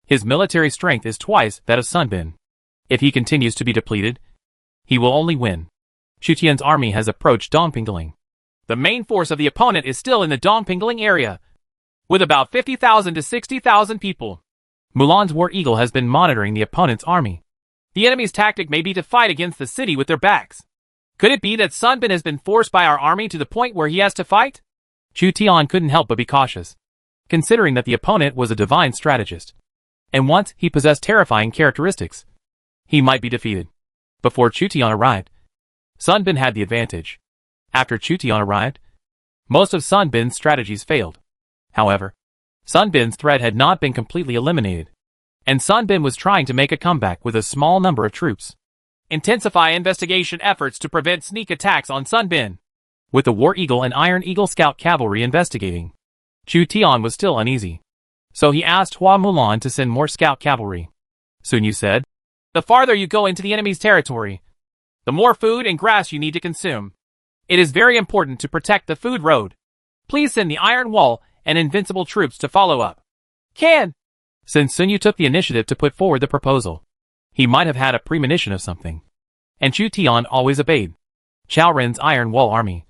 His military strength is twice that of Sun Bin. If he continues to be depleted, He will only win. Chu Tian's army has approached Dongpingling. The main force of the opponent is still in the Dongpingling area, with about 50,000 to 60,000 people. Mulan's War Eagle has been monitoring the opponent's army. The enemy's tactic may be to fight against the city with their backs. Could it be that Sun Bin has been forced by our army to the point where he has to fight? Chu Tian couldn't help but be cautious, considering that the opponent was a divine strategist. And once he possessed terrifying characteristics, he might be defeated. Before Chu Tian arrived, Sun Bin had the advantage. After Chu Tian arrived, most of Sun Bin's strategies failed. However, Sun Bin's threat had not been completely eliminated, and Sun Bin was trying to make a comeback with a small number of troops. Intensify investigation efforts to prevent sneak attacks on Sun Bin. With the War Eagle and Iron Eagle Scout cavalry investigating, Chu Tian was still uneasy. So he asked Hua Mulan to send more scout cavalry. Sun Yu said, "The farther you go into the enemy's territory, the more food and grass you need to consume. It is very important to protect the food road. Please send the Iron Wall and Invincible troops to follow up." Can! Since Sun Yu took the initiative to put forward the proposal, he might have had a premonition of something. And Chu Tian always obeyed. Chao Ren's Iron Wall army,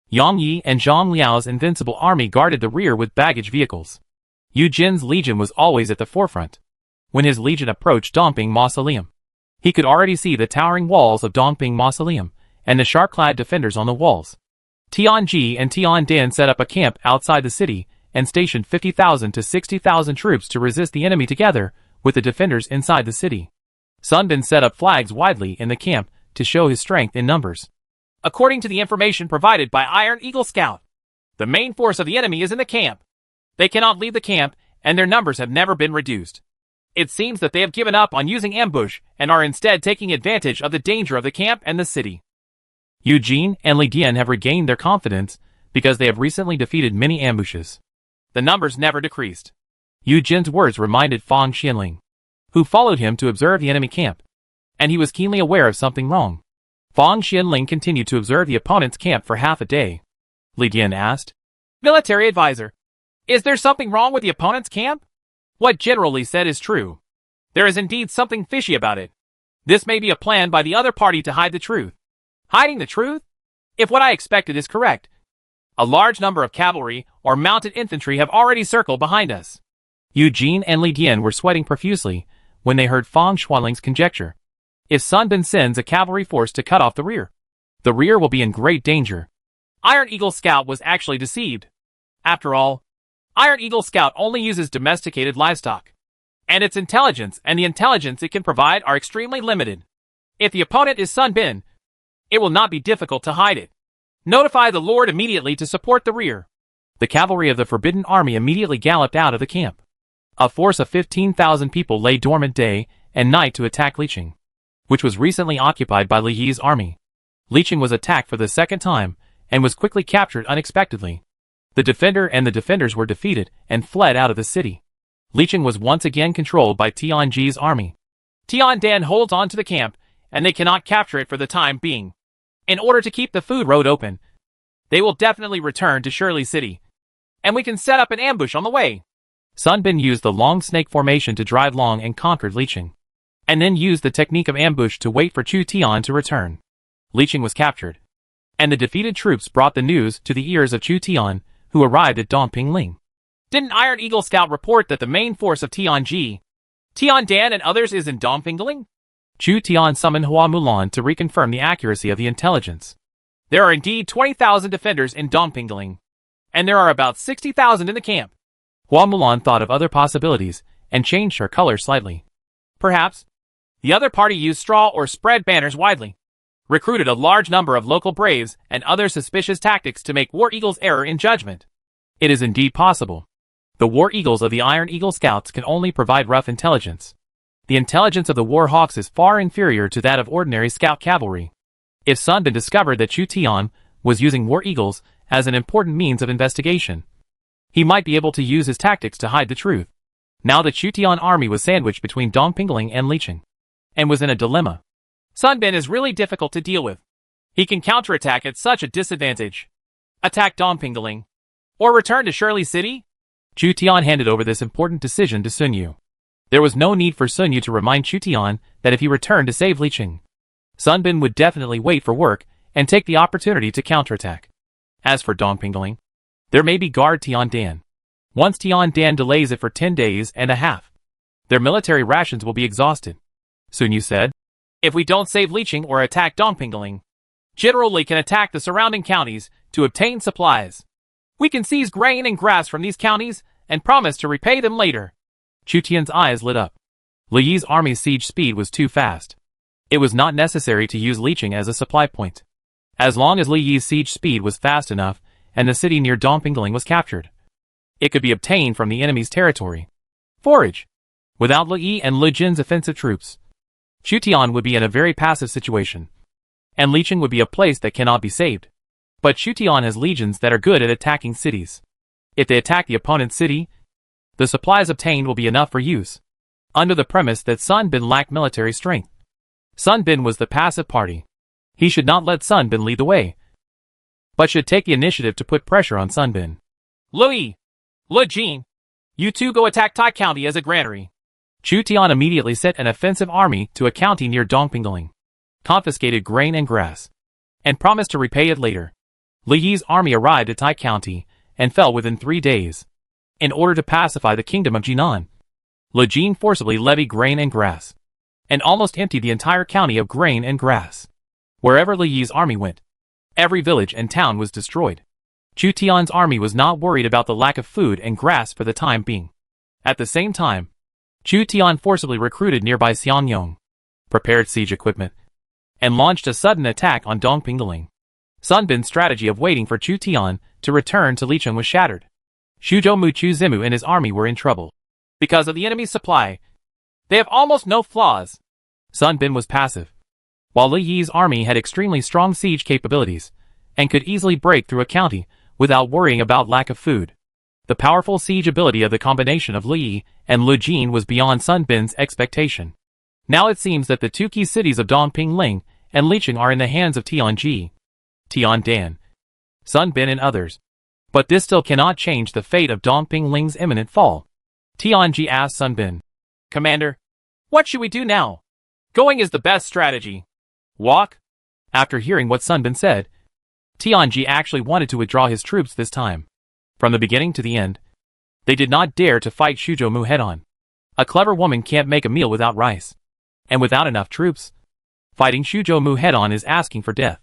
Yang Yi and Zhang Liao's Invincible army guarded the rear with baggage vehicles. Yu Jin's legion was always at the forefront. When his legion approached Dongping Mausoleum, he could already see the towering walls of Dongping Mausoleum and the shark-clad defenders on the walls. Tianji and Tiandan set up a camp outside the city and stationed 50,000 to 60,000 troops to resist the enemy together with the defenders inside the city. Sun Bin set up flags widely in the camp to show his strength in numbers. According to the information provided by Iron Eagle Scout, the main force of the enemy is in the camp. They cannot leave the camp, and their numbers have never been reduced. It seems that they have given up on using ambush and are instead taking advantage of the danger of the camp and the city. Yu Jin and Li Dian have regained their confidence because they have recently defeated many ambushes. The numbers never decreased. Yu Jin's words reminded Fang Xianling, who followed him to observe the enemy camp, and he was keenly aware of something wrong. Fang Xianling continued to observe the opponent's camp for half a day. Li Dian asked, "Military advisor, is there something wrong with the opponent's camp? What General Li said is true. There is indeed something fishy about it. This may be a plan by the other party to hide the truth." Hiding the truth? If what I expected is correct, a large number of cavalry or mounted infantry have already circled behind us. Yu Jin and Li Dian were sweating profusely when they heard Fang Xuanling's conjecture. If Sun Bin sends a cavalry force to cut off the rear will be in great danger. Iron Eagle Scout was actually deceived. After all, Iron Eagle Scout only uses domesticated livestock, and its intelligence and the intelligence it can provide are extremely limited. If the opponent is Sun Bin, it will not be difficult to hide it. Notify the Lord immediately to support the rear. The cavalry of the Forbidden Army immediately galloped out of the camp. A force of 15,000 people lay dormant day and night to attack Liqing, which was recently occupied by Li Yi's army. Liqing was attacked for the second time and was quickly captured unexpectedly. The defender and the defenders were defeated and fled out of the city. Liqing was once again controlled by Tianji's army. Tiandan holds on to the camp, and they cannot capture it for the time being. In order to keep the food road open, they will definitely return to Shirley City, and we can set up an ambush on the way. Sun Bin used the long snake formation to drive long and conquered Liqing, and then used the technique of ambush to wait for Chu Tian to return. Liqing was captured, and the defeated troops brought the news to the ears of Chu Tian, who arrived at Dongpingling. Didn't Iron Eagle Scout report that the main force of Tianji, Tiandan and others is in Dongpingling? Chu Tian summoned Hua Mulan to reconfirm the accuracy of the intelligence. There are indeed 20,000 defenders in Dongpingling, and there are about 60,000 in the camp. Hua Mulan thought of other possibilities and changed her color slightly. Perhaps the other party used straw or spread banners widely, recruited a large number of local braves and other suspicious tactics to make War Eagle's error in judgment. It is indeed possible. The War Eagles of the Iron Eagle Scouts can only provide rough intelligence. The intelligence of the War Hawks is far inferior to that of ordinary scout cavalry. If Sun Bin discovered that Chu Tian was using War Eagles as an important means of investigation, he might be able to use his tactics to hide the truth. Now the Chu Tian army was sandwiched between Dongpingling and Liqing, and was in a dilemma. Sun Bin is really difficult to deal with. He can counterattack at such a disadvantage. Attack Dongpingling, or return to Shirley City? Chu Tian handed over this important decision to Sun Yu. There was no need for Sun Yu to remind Chu Tian that if he returned to save Liqing, Sun Bin would definitely wait for work and take the opportunity to counterattack. As for Dongpingling, there may be guard Tian Dan. Once Tian Dan delays it for 10 days and a half, their military rations will be exhausted. Sun Yu said, if we don't save Liqing or attack Dongpingling, General Li can attack the surrounding counties to obtain supplies. We can seize grain and grass from these counties and promise to repay them later. Chu Tian's eyes lit up. Li Yi's army's siege speed was too fast. It was not necessary to use Liqing as a supply point. As long as Li Yi's siege speed was fast enough and the city near Dongpingling was captured, it could be obtained from the enemy's territory. Forage. Without Li Yi and Li Jin's offensive troops, Chu Tian would be in a very passive situation, and Liqing would be a place that cannot be saved. But Chu Tian has legions that are good at attacking cities. If they attack the opponent's city, the supplies obtained will be enough for use, under the premise that Sun Bin lacked military strength. Sun Bin was the passive party. He should not let Sun Bin lead the way, but should take the initiative to put pressure on Sun Bin. Li Jin, you two go attack Tai County as a granary. Chu Tian immediately sent an offensive army to a county near Dongpingling, confiscated grain and grass, and promised to repay it later. Li Yi's army arrived at Tai County and fell within 3 days. In order to pacify the kingdom of Jinan, Li Jin forcibly levied grain and grass, and almost emptied the entire county of grain and grass. Wherever Li Yi's army went, every village and town was destroyed. Chu Tian's army was not worried about the lack of food and grass for the time being. At the same time, Chu Tian forcibly recruited nearby Xianyong, prepared siege equipment, and launched a sudden attack on Dongpingling. Sun Bin's strategy of waiting for Chu Tian to return to Liqing was shattered. Xuzhou Mu Chu Zimu and his army were in trouble. Because of the enemy's supply, they have almost no flaws. Sun Bin was passive, while Li Yi's army had extremely strong siege capabilities, and could easily break through a county without worrying about lack of food. The powerful siege ability of the combination of Li Yi and Li Jin was beyond Sun Bin's expectation. Now it seems that the two key cities of Dongpingling and Liqing are in the hands of Tianji, Tian Dan, Sun Bin and others. But this still cannot change the fate of Dongpingling's imminent fall. Tianji asked Sun Bin, Commander, what should we do now? Going is the best strategy. Walk? After hearing what Sun Bin said, Tianji actually wanted to withdraw his troops this time. From the beginning to the end, they did not dare to fight Xuzhou Mu head-on. A clever woman can't make a meal without rice. And without enough troops, fighting Xuzhou Mu head-on is asking for death.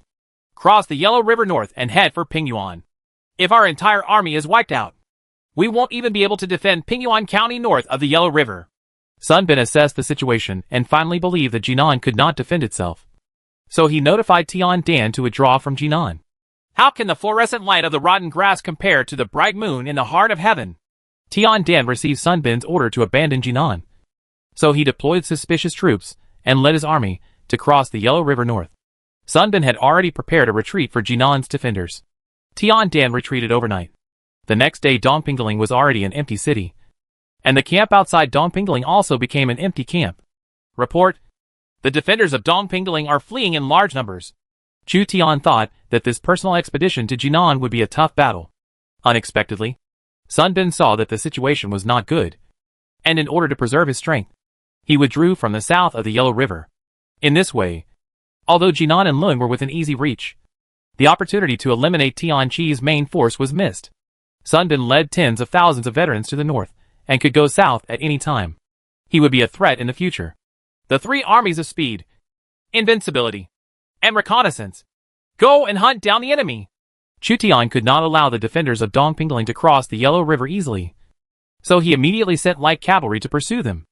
Cross the Yellow River north and head for Pingyuan. If our entire army is wiped out, we won't even be able to defend Pingyuan County north of the Yellow River. Sun Bin assessed the situation and finally believed that Jinan could not defend itself. So he notified Tian Dan to withdraw from Jinan. How can the fluorescent light of the rotten grass compare to the bright moon in the heart of heaven? Tian Dan received Sun Bin's order to abandon Jinan. So he deployed suspicious troops and led his army to cross the Yellow River north. Sun Bin had already prepared a retreat for Jinan's defenders. Tian Dan retreated overnight. The next day Dongpingling was already an empty city, and the camp outside Dongpingling also became an empty camp. Report: the defenders of Dongpingling are fleeing in large numbers. Chu Tian thought that this personal expedition to Jinan would be a tough battle. Unexpectedly, Sun Bin saw that the situation was not good, and in order to preserve his strength, he withdrew from the south of the Yellow River. In this way, although Jinan and Lung were within easy reach, the opportunity to eliminate Tianqi's main force was missed. Sun Bin led tens of thousands of veterans to the north, and could go south at any time. He would be a threat in the future. The three armies of speed, invincibility, and reconnaissance. Go and hunt down the enemy. Chu Tian could not allow the defenders of Dongpingling to cross the Yellow River easily, so he immediately sent light cavalry to pursue them.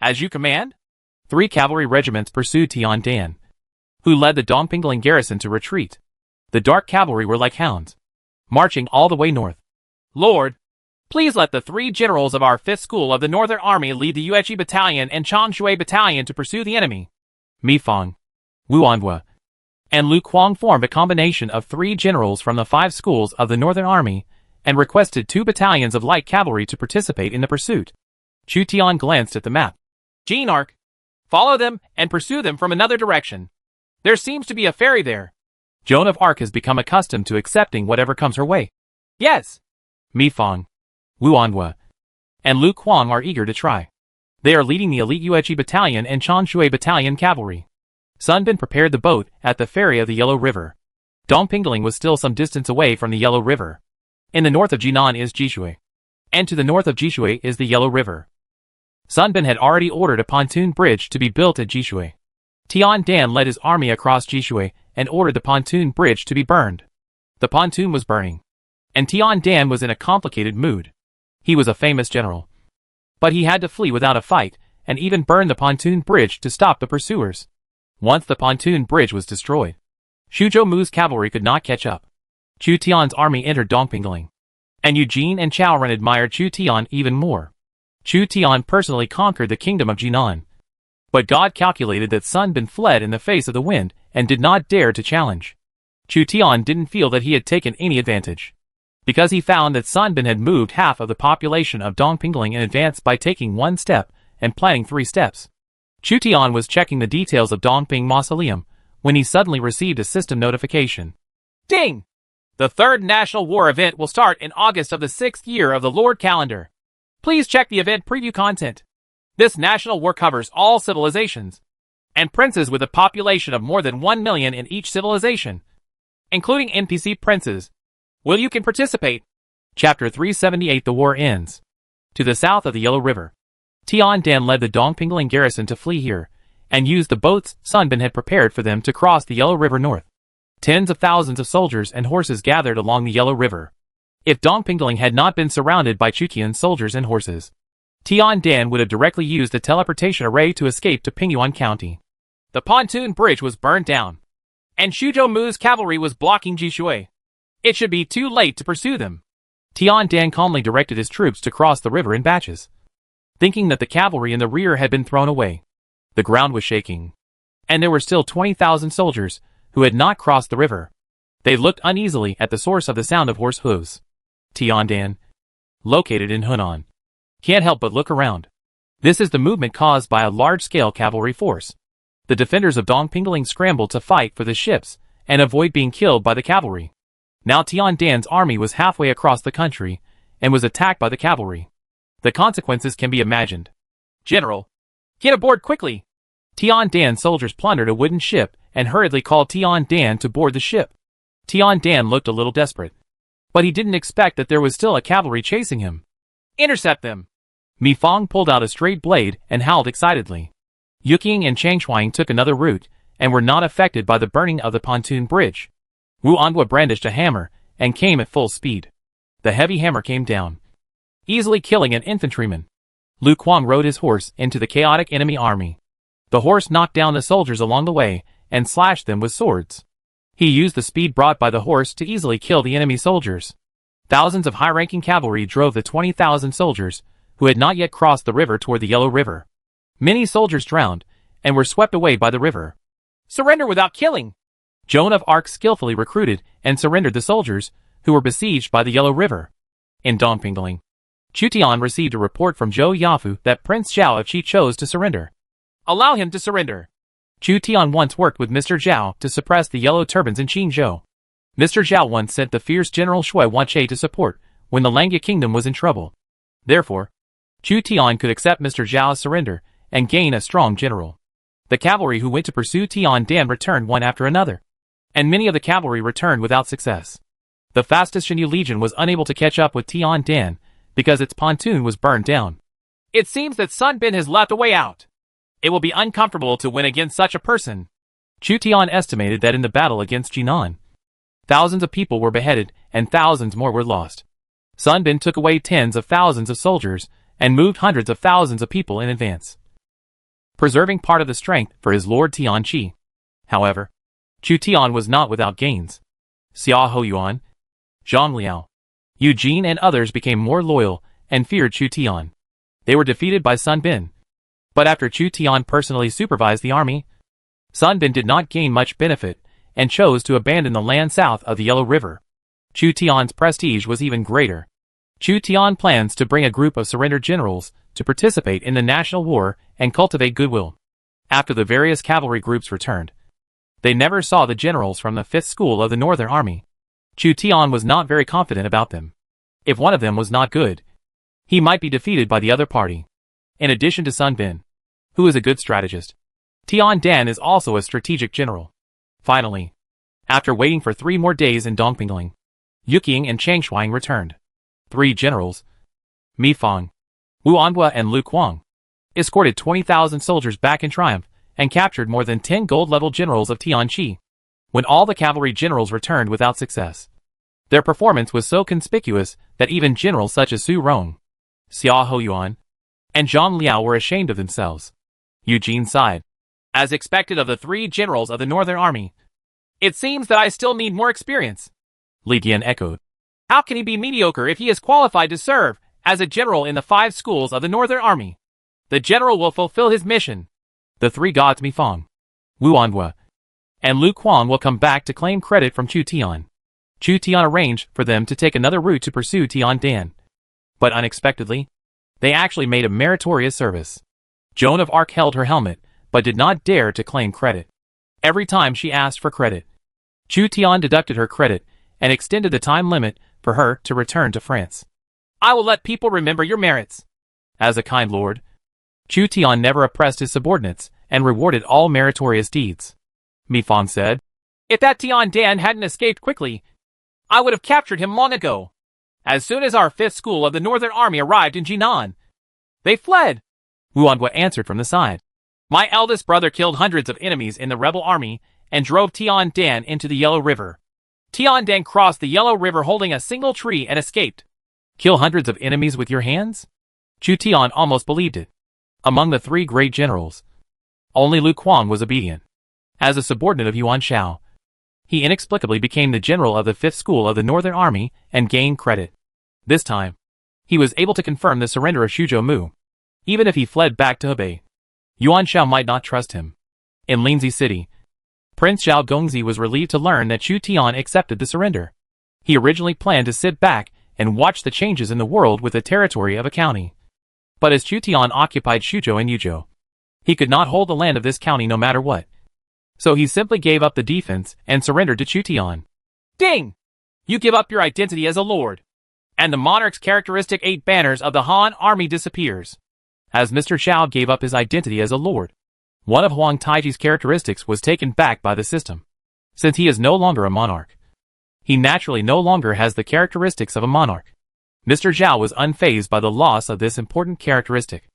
As you command? 3 cavalry regiments pursued Tian Dan, who led the Dongpingling garrison to retreat. The dark cavalry were like hounds, marching all the way north. Lord, please let the 3 generals of our 5th School of the Northern Army lead the Yueqi Battalion and Changshui Battalion to pursue the enemy. Mi Fang, Wu Anhua, and Lu Kuang formed a combination of 3 generals from the 5 schools of the Northern Army and requested 2 battalions of light cavalry to participate in the pursuit. Chu Tian glanced at the map. Gene Arc, follow them and pursue them from another direction. There seems to be a ferry there. Joan of Arc has become accustomed to accepting whatever comes her way. Yes. Mi Fang, Wu Anhua, and Lu Kuang are eager to try. They are leading the elite Yueqi Battalion and Changshui Battalion cavalry. Sun Bin prepared the boat at the ferry of the Yellow River. Dongpingling was still some distance away from the Yellow River. In the north of Jinan is Jishui, and to the north of Jishui is the Yellow River. Sun Bin had already ordered a pontoon bridge to be built at Jishui. Tian Dan led his army across Jishui and ordered the pontoon bridge to be burned. The pontoon was burning, and Tian Dan was in a complicated mood. He was a famous general, but he had to flee without a fight and even burn the pontoon bridge to stop the pursuers. Once the pontoon bridge was destroyed, Xuzhou Mu's cavalry could not catch up. Chu Tian's army entered Dongpingling, and Eugene and Chao Ren admired Chu Tian even more. Chu Tian personally conquered the kingdom of Jinan, but God calculated that Sun Bin fled in the face of the wind and did not dare to challenge. Chu Tian didn't feel that he had taken any advantage, because he found that Sun Bin had moved half of the population of Dongpingling in advance by taking one step and planning 3 steps. Chu Tian was checking the details of Dongping Mausoleum when he suddenly received a system notification. Ding! The third National War event will start in August of the 6th year of the Lord calendar. Please check the event preview content. This national war covers all civilizations and princes with a population of more than 1 million in each civilization, including NPC princes. Will you can participate? Chapter 378 The War Ends. To the south of the Yellow River, Tian Dan led the Dongpingling garrison to flee here, and used the boats Sun Bin had prepared for them to cross the Yellow River north. Tens of thousands of soldiers and horses gathered along the Yellow River. If Dongpingling had not been surrounded by Chu Tian's soldiers and horses, Tian Dan would have directly used a teleportation array to escape to Pingyuan County. The pontoon bridge was burned down, and Xuzhou Mu's cavalry was blocking Jishui. It should be too late to pursue them. Tian Dan calmly directed his troops to cross the river in batches, thinking that the cavalry in the rear had been thrown away. The ground was shaking, and there were still 20,000 soldiers who had not crossed the river. They looked uneasily at the source of the sound of horse hooves. Tian Dan, located in Hunan, can't help but look around. This is the movement caused by a large-scale cavalry force. The defenders of Dongpingling scrambled to fight for the ships and avoid being killed by the cavalry. Now Tian Dan's army was halfway across the country and was attacked by the cavalry. The consequences can be imagined. General, get aboard quickly! Tian Dan's soldiers plundered a wooden ship and hurriedly called Tian Dan to board the ship. Tian Dan looked a little desperate, but he didn't expect that there was still a cavalry chasing him. Intercept them! Mi Fang pulled out a straight blade and howled excitedly. Yuqing and Chang Shuang took another route and were not affected by the burning of the pontoon bridge. Wu Anhua brandished a hammer and came at full speed. The heavy hammer came down, easily killing an infantryman. Lu Kuang rode his horse into the chaotic enemy army. The horse knocked down the soldiers along the way and slashed them with swords. He used the speed brought by the horse to easily kill the enemy soldiers. Thousands of high-ranking cavalry drove the 20,000 soldiers who had not yet crossed the river toward the Yellow River. Many soldiers drowned and were swept away by the river. Surrender without killing! Joan of Arc skillfully recruited and surrendered the soldiers who were besieged by the Yellow River. In Dongpingling, Chu Tian received a report from Zhou Yafu that Prince Zhao of Qi chose to surrender. Allow him to surrender. Chu Tian once worked with Mr. Zhao to suppress the Yellow Turbans in Qingzhou. Mr. Zhao once sent the fierce General Shui Wanche to support when the Langya kingdom was in trouble. Therefore, Chu Tian could accept Mr. Zhao's surrender and gain a strong general. The cavalry who went to pursue Tian Dan returned one after another, and many of the cavalry returned without success. The fastest Shinyu Legion was unable to catch up with Tian Dan because its pontoon was burned down. It seems that Sun Bin has left a way out. It will be uncomfortable to win against such a person. Chu Tian estimated that in the battle against Jinan, thousands of people were beheaded and thousands more were lost. Sun Bin took away tens of thousands of soldiers and moved hundreds of thousands of people in advance, preserving part of the strength for his lord Tian Qi. However, Chu Tian was not without gains. Xia Hoyuan, Zhang Liao, Eugene and others became more loyal and feared Chu Tian. They were defeated by Sun Bin. But after Chu Tian personally supervised the army, Sun Bin did not gain much benefit and chose to abandon the land south of the Yellow River. Chu Tian's prestige was even greater. Chu Tian plans to bring a group of surrendered generals to participate in the national war and cultivate goodwill. After the various cavalry groups returned, they never saw the generals from the 5th School of the Northern Army. Chu Tian was not very confident about them. If one of them was not good, he might be defeated by the other party. In addition to Sun Bin, who is a good strategist, Tian Dan is also a strategic general. Finally, after waiting for 3 more days in Dongpingling, Yu Qing and Chang Shuang returned. 3 generals, Mi Fang, Wu Anhua and Lu Kuang, escorted 20,000 soldiers back in triumph and captured more than 10 gold-level generals of Tianqi. When all the cavalry generals returned without success, their performance was so conspicuous that even generals such as Su Rong, Xia Hoyuan, and Zhang Liao were ashamed of themselves. Eugene sighed. As expected of the 3 generals of the Northern Army, it seems that I still need more experience. Li Dian echoed. How can he be mediocre if he is qualified to serve as a general in the 5 schools of the Northern Army? The general will fulfill his mission. The 3 gods Mi Fang, Wu Anhua, and Lu Kuang will come back to claim credit from Chu Tian. Chu Tian arranged for them to take another route to pursue Tian Dan. But unexpectedly, they actually made a meritorious service. Joan of Arc held her helmet, but did not dare to claim credit. Every time she asked for credit, Chu Tian deducted her credit and extended the time limit for her to return to France. I will let people remember your merits. As a kind lord, Chu Tian never oppressed his subordinates and rewarded all meritorious deeds. Mi Fang said, If that Tian Dan hadn't escaped quickly, I would have captured him long ago. As soon as our 5th school of the Northern Army arrived in Jinan, they fled. Wu Anhua answered from the side. My eldest brother killed hundreds of enemies in the rebel army and drove Tian Dan into the Yellow River. Tian Dan crossed the Yellow River holding a single tree and escaped. Kill hundreds of enemies with your hands? Chu Tian almost believed it. Among the 3 great generals, only Lu Kuang was obedient. As a subordinate of Yuan Shao, he inexplicably became the general of the 5th School of the Northern Army and gained credit. This time, he was able to confirm the surrender of Shuzhou Mu. Even if he fled back to Hebei, Yuan Shao might not trust him. In Linzi City, Prince Zhao Gongzi was relieved to learn that Chu Tian accepted the surrender. He originally planned to sit back and watch the changes in the world with the territory of a county. But as Chu Tian occupied Shuzhou and Yuzhou, he could not hold the land of this county no matter what. So he simply gave up the defense and surrendered to Chu Tian. Ding! You give up your identity as a lord, and the monarch's characteristic 8 banners of the Han army disappears. As Mr. Zhao gave up his identity as a lord, one of Huang Taiji's characteristics was taken back by the system. Since he is no longer a monarch, he naturally no longer has the characteristics of a monarch. Mr. Zhao was unfazed by the loss of this important characteristic.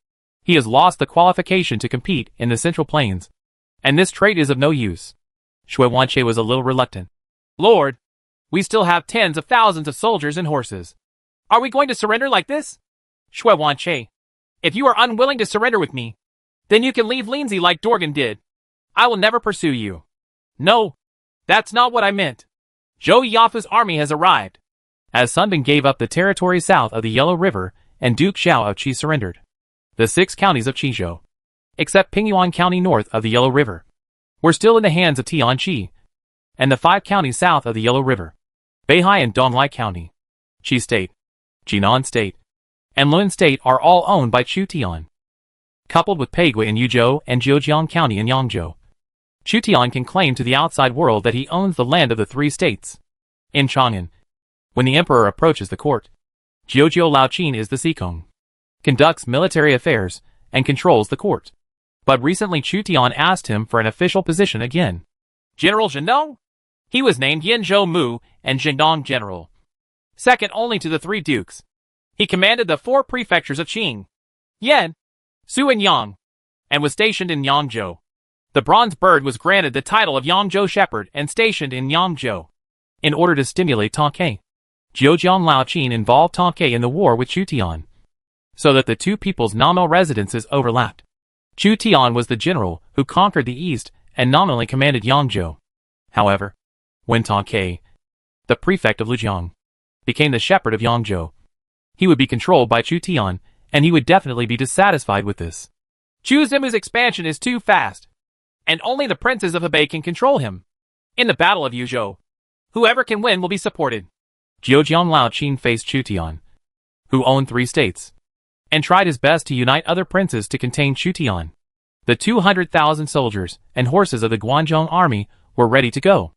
He has lost the qualification to compete in the Central Plains, and this trait is of no use. Shui Wanche was a little reluctant. Lord, we still have tens of thousands of soldiers and horses. Are we going to surrender like this? Shui Wanche, if you are unwilling to surrender with me, then you can leave Linzi like Dorgan did. I will never pursue you. No, that's not what I meant. Zhou Yafu's army has arrived. As Sunbin gave up the territory south of the Yellow River and Duke Xiao of Qi surrendered, the 6 counties of Qizhou, except Pingyuan County north of the Yellow River, were still in the hands of Tianqi, and the 5 counties south of the Yellow River, Beihai and Donglai County, Qi State, Jinan State, and Lun State are all owned by Chu Tian. Coupled with Peigui in Yuzhou and Zhejiang County in Yangzhou, Chu Tian can claim to the outside world that he owns the land of the 3 states. In Chang'an, when the emperor approaches the court, Jiujiu Laoqin is the Sikong, conducts military affairs, and controls the court. But recently Chu Tian asked him for an official position again. General Zhendong? He was named Yanzhou Mu and Zhendong General, second only to the 3 dukes. He commanded the 4 prefectures of Qing, Yan, Su and Yang, and was stationed in Yangzhou. The Bronze Bird was granted the title of Yangzhou Shepherd and stationed in Yangzhou. In order to stimulate Tongke, Zhejiang Laoqin involved Tongke in the war with Chu Tian, so that the 2 people's nominal residences overlapped. Chu Tian was the general who conquered the east and nominally commanded Yangzhou. However, when Tongke, the prefect of Lujiang, became the shepherd of Yangzhou, he would be controlled by Chu Tian, and he would definitely be dissatisfied with this. Chu Zimu's expansion is too fast, and only the princes of Hebei can control him. In the Battle of Yuzhou, whoever can win will be supported. Zhejiang Laoqin faced Chu Tian, who owned 3 states, and tried his best to unite other princes to contain Chu Tian. The 200,000 soldiers and horses of the Guanzhong army were ready to go.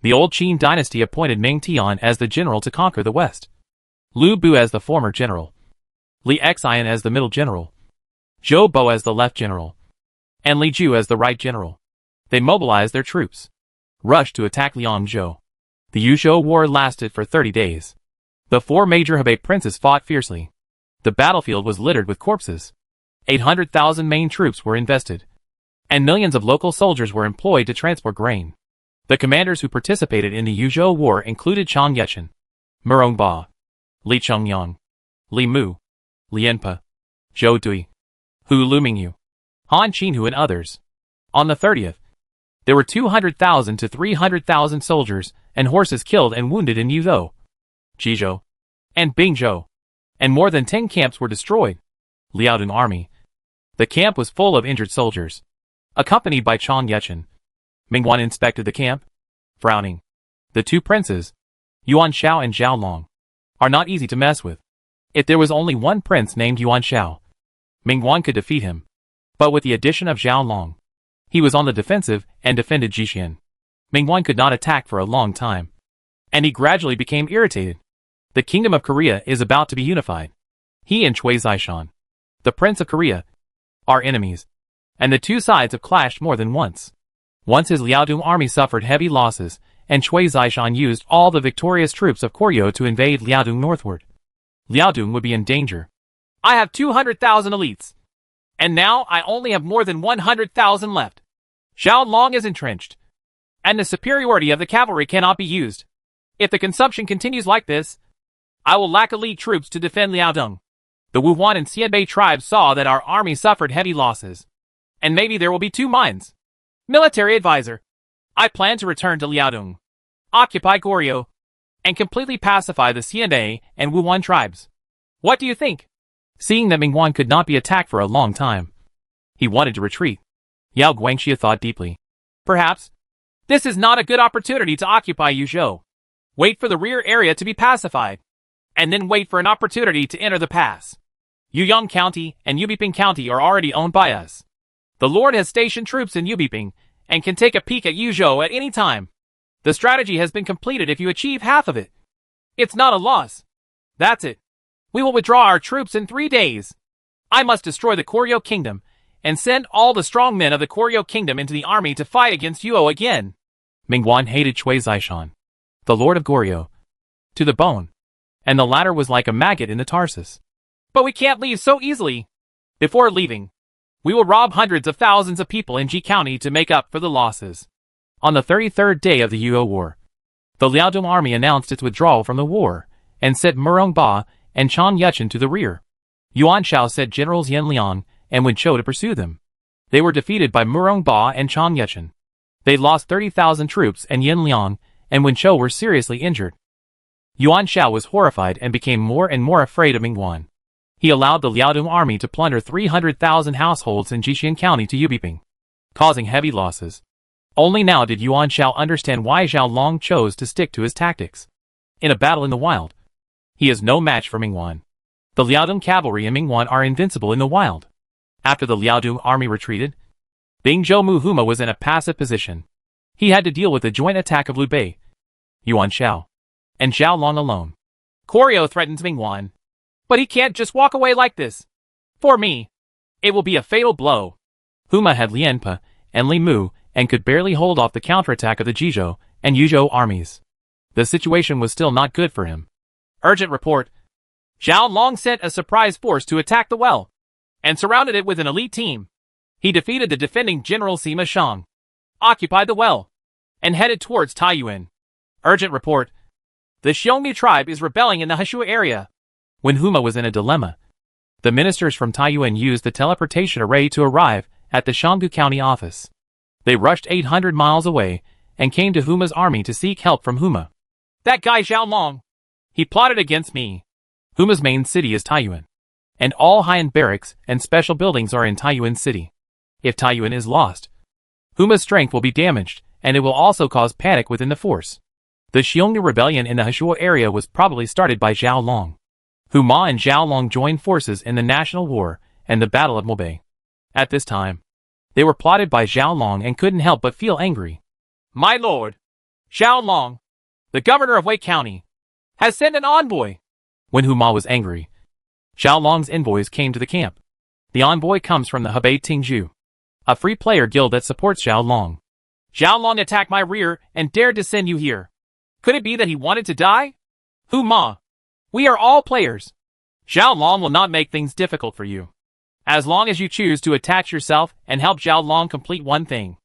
The old Qin dynasty appointed Meng Tian as the general to conquer the west, Lu Bu as the former general, Li Xian as the middle general, Zhou Bo as the left general, and Li Ju as the right general. They mobilized their troops, rushed to attack Liangzhou. The Yuzhou War lasted for 30 days. The 4 major Hebei princes fought fiercely. The battlefield was littered with corpses. 800,000 main troops were invested, and millions of local soldiers were employed to transport grain. The commanders who participated in the Yuzhou War included Chang Yechen, Murong Ba, Li Chengyang, Li Mu, Lian Pe, Zhou Dui, Hu Lumingyu, Han Qinhu and others. On the 30th, there were 200,000 to 300,000 soldiers and horses killed and wounded in Yuzhou, Jizhou, and Bingzhou, and more than 10 camps were destroyed. Liaodong Army. The camp was full of injured soldiers. Accompanied by Chang Yechen, Mingguan inspected the camp, frowning. The 2 princes, Yuan Shao and Zhao Long, are not easy to mess with. If there was only one prince named Yuan Shao, Mingguan could defeat him. But with the addition of Zhao Long, he was on the defensive and defended Jixian. Mingguan could not attack for a long time, and he gradually became irritated. The Kingdom of Korea is about to be unified. He and Cui Zishan, the Prince of Korea, are enemies, and the 2 sides have clashed more than once. Once his Liaodong army suffered heavy losses, and Cui Zishan used all the victorious troops of Koryo to invade Liaodong northward. Liaodong would be in danger. I have 200,000 elites, and now I only have more than 100,000 left. Zhao Long is entrenched, and the superiority of the cavalry cannot be used. If the consumption continues like this, I will lack elite troops to defend Liaodong. The Wuhuan and Xianbei tribes saw that our army suffered heavy losses, and maybe there will be 2 minds. Military advisor. I plan to return to Liaodong, occupy Goryeo, and completely pacify the Xianbei and Wuhuan tribes. What do you think? Seeing that Mingguan could not be attacked for a long time, he wanted to retreat. Yao Guangxia thought deeply. Perhaps this is not a good opportunity to occupy Yuzhou. Wait for the rear area to be pacified, and then wait for an opportunity to enter the pass. Yuyang County and Yubiping County are already owned by us. The Lord has stationed troops in Yubiping and can take a peek at Yuzhou at any time. The strategy has been completed if you achieve half of it. It's not a loss. That's it. We will withdraw our troops in 3 days. I must destroy the Koryo Kingdom and send all the strong men of the Koryo Kingdom into the army to fight against Yuo again. Mingguan hated Cui Zishan, the Lord of Goryeo, to the bone, and the latter was like a maggot in the Tarsus. But we can't leave so easily. Before leaving, we will rob hundreds of thousands of people in Ji County to make up for the losses. On the 33rd day of the Yuo War, the Liaodong army announced its withdrawal from the war and sent Murong Ba and Chang Yechen to the rear. Yuan Shao sent generals Yan Liang and Wen Chou to pursue them. They were defeated by Murong Ba and Chang Yechen. They lost 30,000 troops and Yan Liang and Wen Chou were seriously injured. Yuan Shao was horrified and became more and more afraid of Mingguan. He allowed the Liaodong army to plunder 300,000 households in Jixian County to Yubiping, causing heavy losses. Only now did Yuan Shao understand why Zhao Long chose to stick to his tactics. In a battle in the wild, he is no match for Mingguan. The Liaodong cavalry and Mingguan are invincible in the wild. After the Liaodong army retreated, Bingzhou Muhuma was in a passive position. He had to deal with the joint attack of Liu Bei, Yuan Shao, and Zhao Long alone. Koryo threatens Mingguan, but he can't just walk away like this. For me, it will be a fatal blow. Huma had Lian Pe and Li Mu and could barely hold off the counterattack of the Jizhou and Yuzhou armies. The situation was still not good for him. Urgent report. Zhao Long sent a surprise force to attack the well, and surrounded it with an elite team. He defeated the defending General Sima Shang, occupied the well, and headed towards Taiyuan. Urgent report. The Xiongnu tribe is rebelling in the Heshu area. When Huma was in a dilemma, the ministers from Taiyuan used the teleportation array to arrive at the Shanggu County office. They rushed 800 miles away and came to Huma's army to seek help from Huma. That guy Zhao Long, he plotted against me. Huma's main city is Taiyuan, and all high-end barracks and special buildings are in Taiyuan City. If Taiyuan is lost, Huma's strength will be damaged, and it will also cause panic within the force. The Xiongnu rebellion in the Heshuo area was probably started by Zhao Long. Huma and Zhao Long joined forces in the National War and the Battle of Mobei. At this time, they were plotted by Zhao Long and couldn't help but feel angry. My lord, Zhao Long, the governor of Wei County, has sent an envoy. When Huma was angry, Zhao Long's envoys came to the camp. The envoy comes from the Hebei Tingzhu. a free player guild that supports Zhao Long. Zhao Long attacked my rear and dared to send you here. Could it be that he wanted to die? Ma. We are all players. Zhao Long will not make things difficult for you. As long as you choose to attach yourself and help Zhao Long complete one thing.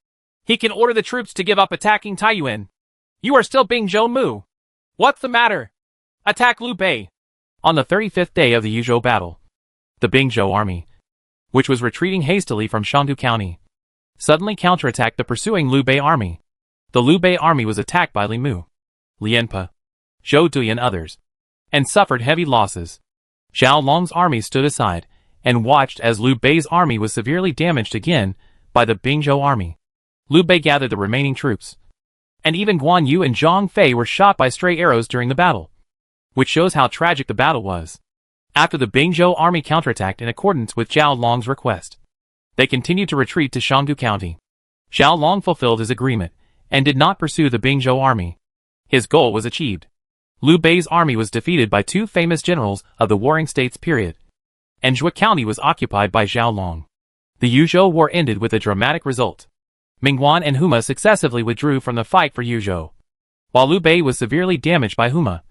He can order the troops to give up attacking Taiyuan. You are still Bingzhou Mu. What's the matter? Attack Liu Bei. On the 35th day of the Yuzhou battle, the Bingzhou army, which was retreating hastily from Shangdu County, suddenly counterattacked the pursuing Liu Bei army. The Liu Bei army was attacked by Li Mu, Lianpe, Zhou Dui and others, and suffered heavy losses. Zhao Long's army stood aside and watched as Liu Bei's army was severely damaged again by the Bingzhou army. Liu Bei gathered the remaining troops, and even Guan Yu and Zhang Fei were shot by stray arrows during the battle, which shows how tragic the battle was. After the Bingzhou army counterattacked in accordance with Zhao Long's request, they continued to retreat to Shangdu County. Zhao Long fulfilled his agreement and did not pursue the Bingzhou army. His goal was achieved. Liu Bei's army was defeated by two famous generals of the Warring States period, and Zhou County was occupied by Zhao Long. The Yuzhou War ended with a dramatic result. Mingguan and Huma successively withdrew from the fight for Yuzhou, while Liu Bei was severely damaged by Huma,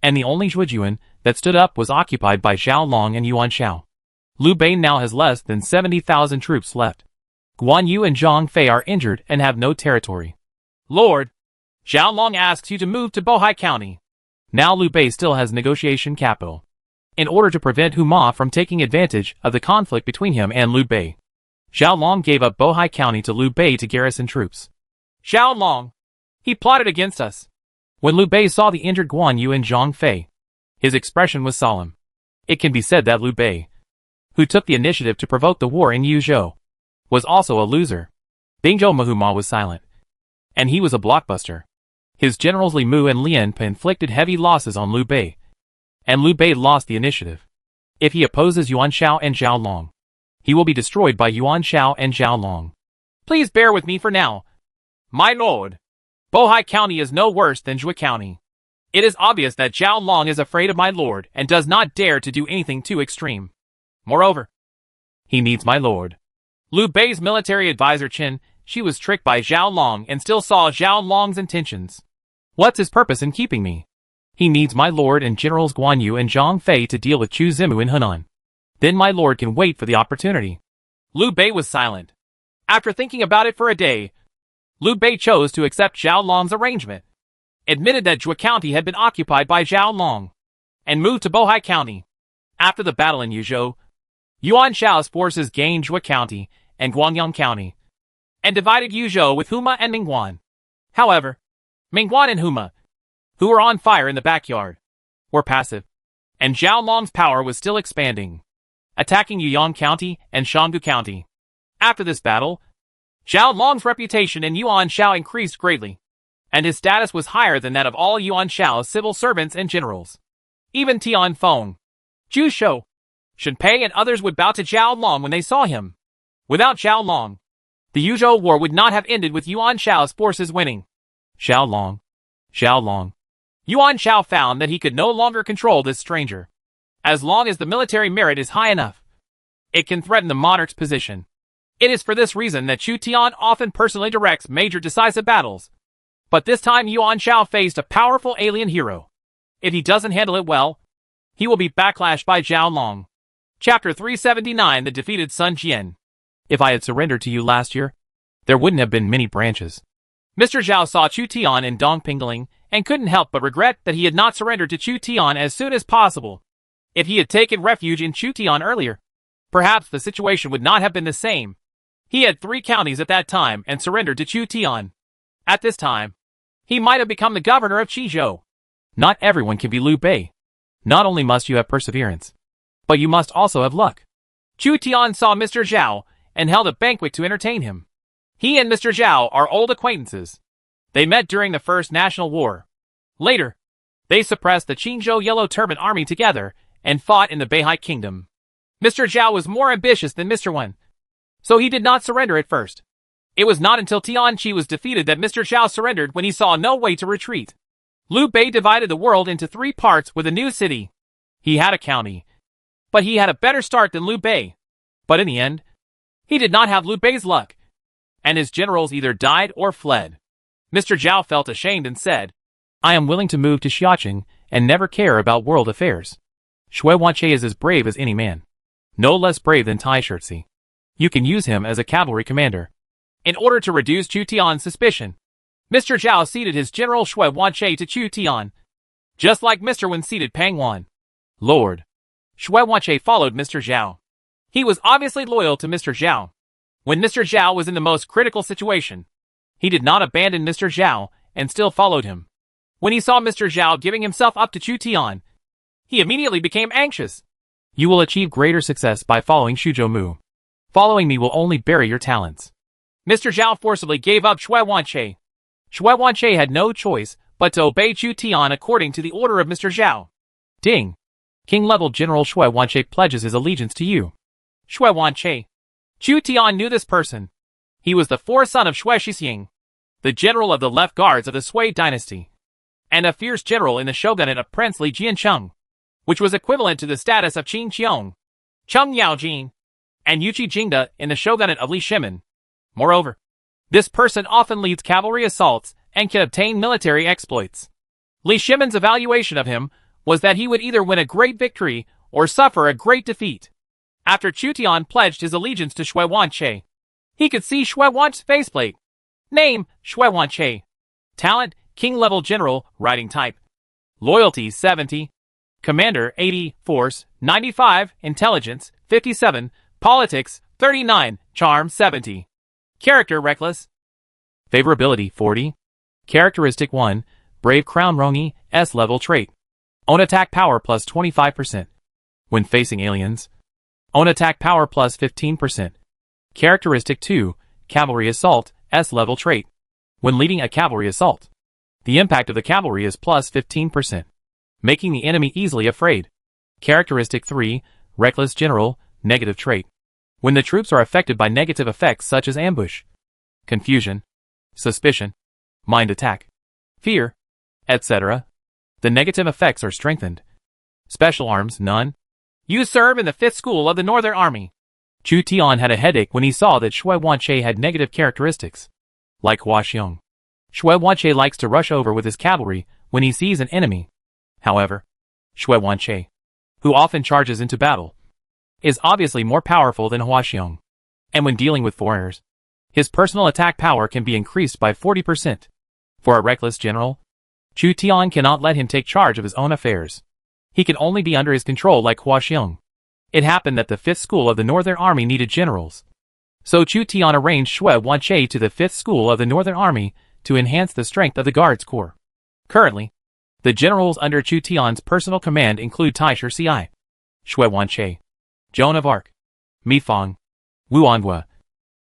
and the only Zhujian that stood up was occupied by Zhao Long and Yuan Shao. Liu Bei now has less than 70,000 troops left. Guan Yu and Zhang Fei are injured and have no territory. Lord, Zhao Long asks you to move to Bohai County. Now Liu Bei still has negotiation capital. In order to prevent Huma from taking advantage of the conflict between him and Liu Bei, Zhao Long gave up Bohai County to Liu Bei to garrison troops. Zhao Long. He plotted against us. When Liu Bei saw the injured Guan Yu and Zhang Fei, his expression was solemn. It can be said that Liu Bei, who took the initiative to provoke the war in Yuzhou, was also a loser. Bingzhou Mahuma was silent, and he was a blockbuster. His generals Li Mu and Lianpe inflicted heavy losses on Liu Bei, and Liu Bei lost the initiative. If he opposes Yuan Shao and Zhao Long, he will be destroyed by Yuan Shao and Zhao Long. Please bear with me for now. My lord, Bohai County is no worse than Zhou County. It is obvious that Zhao Long is afraid of my lord and does not dare to do anything too extreme. Moreover, he needs my lord. Liu Bei's military advisor Chen, she was tricked by Zhao Long and still saw Zhao Long's intentions. What's his purpose in keeping me? He needs my lord and generals Guan Yu and Zhang Fei to deal with Chu Zimu in Henan. Then my lord can wait for the opportunity. Liu Bei was silent. After thinking about it for a day, Liu Bei chose to accept Zhao Long's arrangement, admitted that Zhou County had been occupied by Zhao Long, and moved to Bohai County. After the battle in Yuzhou, Yuan Shao's forces gained Zhou County and Guangyang County, and divided Yuzhou with Huma and Mingguan. However, Mingguan and Huma, who were on fire in the backyard, were passive, and Zhao Long's power was still expanding, attacking Yuyang County and Shangdu County. After this battle, Zhao Long's reputation in Yuan Shao increased greatly, and his status was higher than that of all Yuan Shao's civil servants and generals. Even Tian Feng, Zhu Shou, Shen Pei and others would bow to Zhao Long when they saw him. Without Zhao Long, the Yuzhou War would not have ended with Yuan Shao's forces winning. Zhao Long. Zhao Long. Yuan Shao found that he could no longer control this stranger. As long as the military merit is high enough, it can threaten the monarch's position. It is for this reason that Chu Tian often personally directs major decisive battles. But this time Yuan Shao faced a powerful alien hero. If he doesn't handle it well, he will be backlashed by Zhao Long. Chapter 379: The Defeated Sun Jian. If I had surrendered to you last year, there wouldn't have been many branches. Mr. Zhao saw Chu Tian in Dongpingling and couldn't help but regret that he had not surrendered to Chu Tian as soon as possible. If he had taken refuge in Chu Tian earlier, perhaps the situation would not have been the same. He had 3 counties at that time and surrendered to Chu Tian. At this time, he might have become the governor of Qizhou. Not everyone can be Liu Bei. Not only must you have perseverance, but you must also have luck. Chu Tian saw Mr. Zhao and held a banquet to entertain him. He and Mr. Zhao are old acquaintances. They met during the First National War. Later, they suppressed the Qingzhou Yellow Turban Army together and fought in the Beihai Kingdom. Mr. Zhao was more ambitious than Mr. Wen, so he did not surrender at first. It was not until Tianqi was defeated that Mr. Zhao surrendered when he saw no way to retreat. Liu Bei divided the world into 3 parts with a new city. He had a county, but he had a better start than Liu Bei. But in the end, He did not have Liu Bei's luck, and his generals either died or fled. Mr. Zhao felt ashamed and said, I am willing to move to Xiaoqing and never care about world affairs. Shui Wanqi is as brave as any man. No less brave than Tai Shirzi. You can use him as a cavalry commander. In order to reduce Chu Tian's suspicion, Mr. Zhao ceded his general Shui Wanqi to Chu Tian, just like Mr. Wen ceded Pang Wan. Lord. Shui Wanqi followed Mr. Zhao. He was obviously loyal to Mr. Zhao. When Mr. Zhao was in the most critical situation, he did not abandon Mr. Zhao and still followed him. When he saw Mr. Zhao giving himself up to Chu Tian, he immediately became anxious. You will achieve greater success by following Shuzhou Mu. Following me will only bury your talents. Mr. Zhao forcibly gave up Shui Wanqi. Shui Wanqi had no choice but to obey Chu Tian according to the order of Mr. Zhao. Ding! King-level General Shui Wanqi pledges his allegiance to you. Shui Wanqi. Chu Tian knew this person. He was the fourth son of Shui Shixing, the general of the left guards of the Sui dynasty, and a fierce general in the shogunate of Prince Li Jiancheng, which was equivalent to the status of Qin Qiong, Cheng Yaojin, and Yuqi Jingda in the shogunate of Li Shimin. Moreover, this person often leads cavalry assaults and can obtain military exploits. Li Shimin's evaluation of him was that he would either win a great victory or suffer a great defeat. After Chu Tian pledged his allegiance to Shui Wanqi, he could see Shui Wanqi's faceplate. Name, Shui Wanqi. Talent, King-level general, writing type. Loyalty, 70. Commander, 80. Force, 95. Intelligence, 57. Politics, 39. Charm, 70. Character, reckless. Favorability, 40. Characteristic 1. Brave Crown Rongi, S-level trait. Own attack power plus 25%. When facing aliens. Own attack power plus 15%. Characteristic 2. Cavalry Assault, S-level trait. When leading a cavalry assault, the impact of the cavalry is plus 15%, making the enemy easily afraid. Characteristic 3. Reckless General, negative trait. When the troops are affected by negative effects such as ambush, confusion, suspicion, mind attack, fear, etc., the negative effects are strengthened. Special arms, none. You serve in the 5th School of the Northern Army. Chu Tian had a headache when he saw that Shui Wanqi had negative characteristics. Like Hua Xiong, Shui Wanqi likes to rush over with his cavalry when he sees an enemy. However, Shui Wanqi, who often charges into battle, is obviously more powerful than Hua Xiong. And when dealing with foreigners, his personal attack power can be increased by 40%. For a reckless general, Chu Tian cannot let him take charge of his own affairs. He can only be under his control like Hua Xiong. It happened that the 5th School of the Northern Army needed generals. So Chu Tian arranged Shui Wanqi to the 5th School of the Northern Army to enhance the strength of the Guards Corps. Currently, the generals under Chu Tian's personal command include Tai Shirzi, Shui Wanqi, Joan of Arc, Mi Fang, Wu Anhua,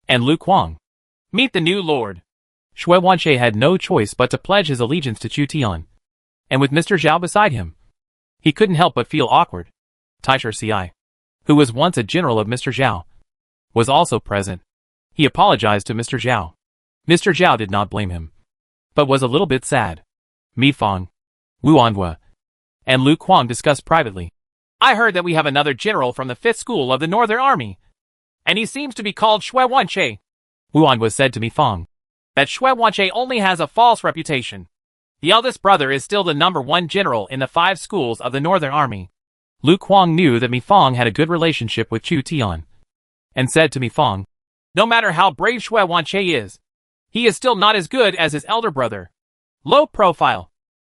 and Lu Kuang. Meet the new lord. Shui Wanqi had no choice but to pledge his allegiance to Chu Tian. And with Mr. Zhao beside him, he couldn't help but feel awkward. Tai Shirzi, who was once a general of Mr. Zhao, was also present. He apologized to Mr. Zhao. Mr. Zhao did not blame him, but was a little bit sad. Mi Fang, Wu Anhua, and Lu Kuang discussed privately. I heard that we have another general from the 5th School of the Northern Army, and he seems to be called Shui Wanqi. Wu Anhua said to Mi Fang. That Shui Wanqi only has a false reputation. The eldest brother is still the #1 general in the 5 schools of the Northern Army. Lu Kuang knew that Mi Fang had a good relationship with Chu Tian, and said to Mi Fang, no matter how brave Shui Wanqi is, he is still not as good as his elder brother. Low profile.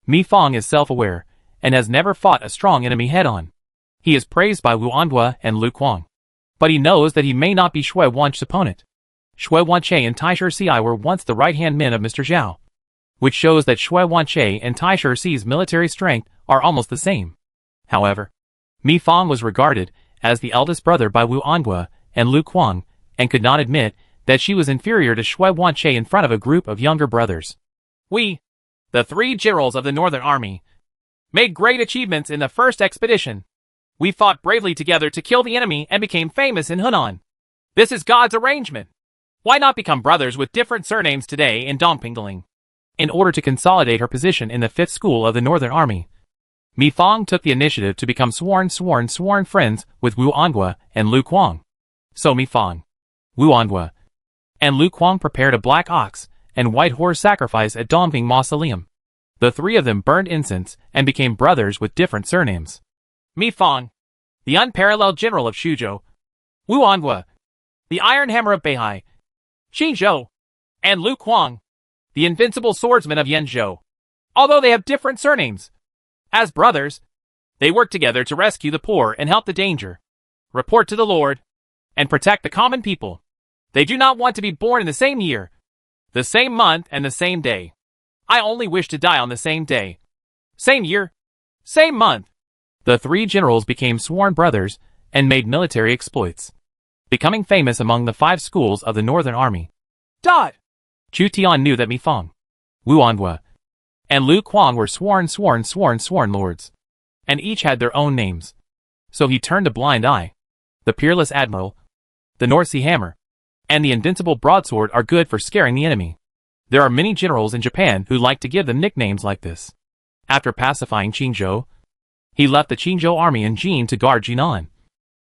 Mi Fang is self-aware, and has never fought a strong enemy head-on. He is praised by Wu Anhua and Lu Kuang, but he knows that he may not be Shui Wanqi's opponent. Shui Wanqi and Tai Shirzi were once the right-hand men of Mr. Zhao, which shows that Shui Wanqi and Tai Shirzi's military strength are almost the same. However, Mi Fang was regarded as the eldest brother by Wu Anhua and Lu Kuang, and could not admit that she was inferior to Shui Wanqi in front of a group of younger brothers. We, the 3 generals of the Northern Army, made great achievements in the first expedition. We fought bravely together to kill the enemy and became famous in Hunan. This is God's arrangement. Why not become brothers with different surnames today in Dongpingling? In order to consolidate her position in the 5th School of the Northern Army, Mi Fang took the initiative to become sworn friends with Wu Anhua and Lu Kuang. So Mi Fang, Wu Anhua, and Lu Kuang prepared a black ox and white horse sacrifice at Dongping Mausoleum. The three of them burned incense and became brothers with different surnames. Mi Fang, the unparalleled general of Xuzhou. Wu Anhua, the Iron Hammer of Beihai. Qin Zhou, and Lu Kuang, the invincible swordsman of Yanzhou. Although they have different surnames, as brothers, they work together to rescue the poor and help the danger, report to the Lord, and protect the common people. They do not want to be born in the same year, the same month, and the same day. I only wish to die on the same day, same year, same month. The three generals became sworn brothers and made military exploits, becoming famous among the 5 schools of the Northern Army. Chu Tian knew that Mi Fang, Wu Anhua, and Lu Kuang were sworn lords, and each had their own names. So he turned a blind eye. The peerless admiral, the North Sea hammer, and the invincible broadsword are good for scaring the enemy. There are many generals in Japan who like to give them nicknames like this. After pacifying Qinzhou, he left the Qinzhou army in Jin to guard Jinan,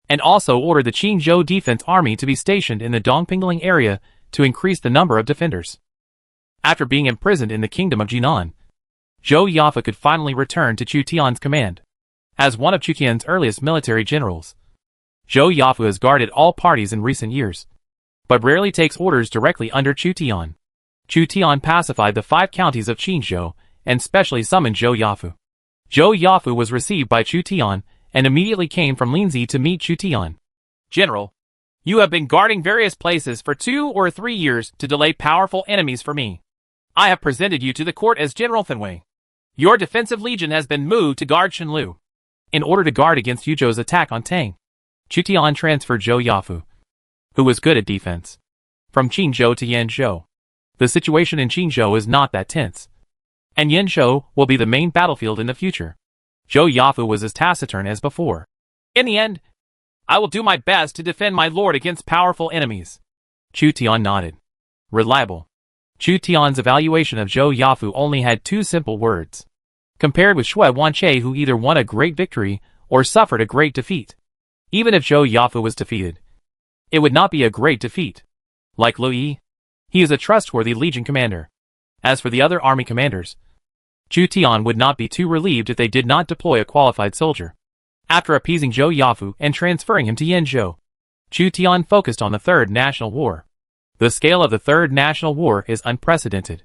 and also ordered the Qinzhou Defense Army to be stationed in the Dongpingling area to increase the number of defenders. After being imprisoned in the kingdom of Jinan, Zhou Yafu could finally return to Chu Tian's command. As one of Chu Tian's earliest military generals, Zhou Yafu has guarded all parties in recent years, but rarely takes orders directly under Chu Tian. Chu Tian pacified the 5 counties of Qinzhou and specially summoned Zhou Yafu. Zhou Yafu was received by Chu Tian and immediately came from Linzi to meet Chu Tian. General, you have been guarding various places for 2 or 3 years to delay powerful enemies for me. I have presented you to the court as General Fenwei. Your defensive legion has been moved to guard Shenlu. In order to guard against Yuzhou's attack on Tang, Chu Tian transferred Zhou Yafu, who was good at defense, from Qinzhou to Yanzhou. The situation in Qinzhou is not that tense, and Yanzhou will be the main battlefield in the future. Zhou Yafu was as taciturn as before. In the end, I will do my best to defend my lord against powerful enemies. Chu Tian nodded. Reliable. Chu Tian's evaluation of Zhou Yafu only had 2 simple words, compared with Xue Wanche, who either won a great victory or suffered a great defeat. Even if Zhou Yafu was defeated, it would not be a great defeat. Like Lu Yi, he is a trustworthy legion commander. As for the other army commanders, Chu Tian would not be too relieved if they did not deploy a qualified soldier. After appeasing Zhou Yafu and transferring him to Yanzhou, Chu Tian focused on the Third National War. The scale of the Third National War is unprecedented.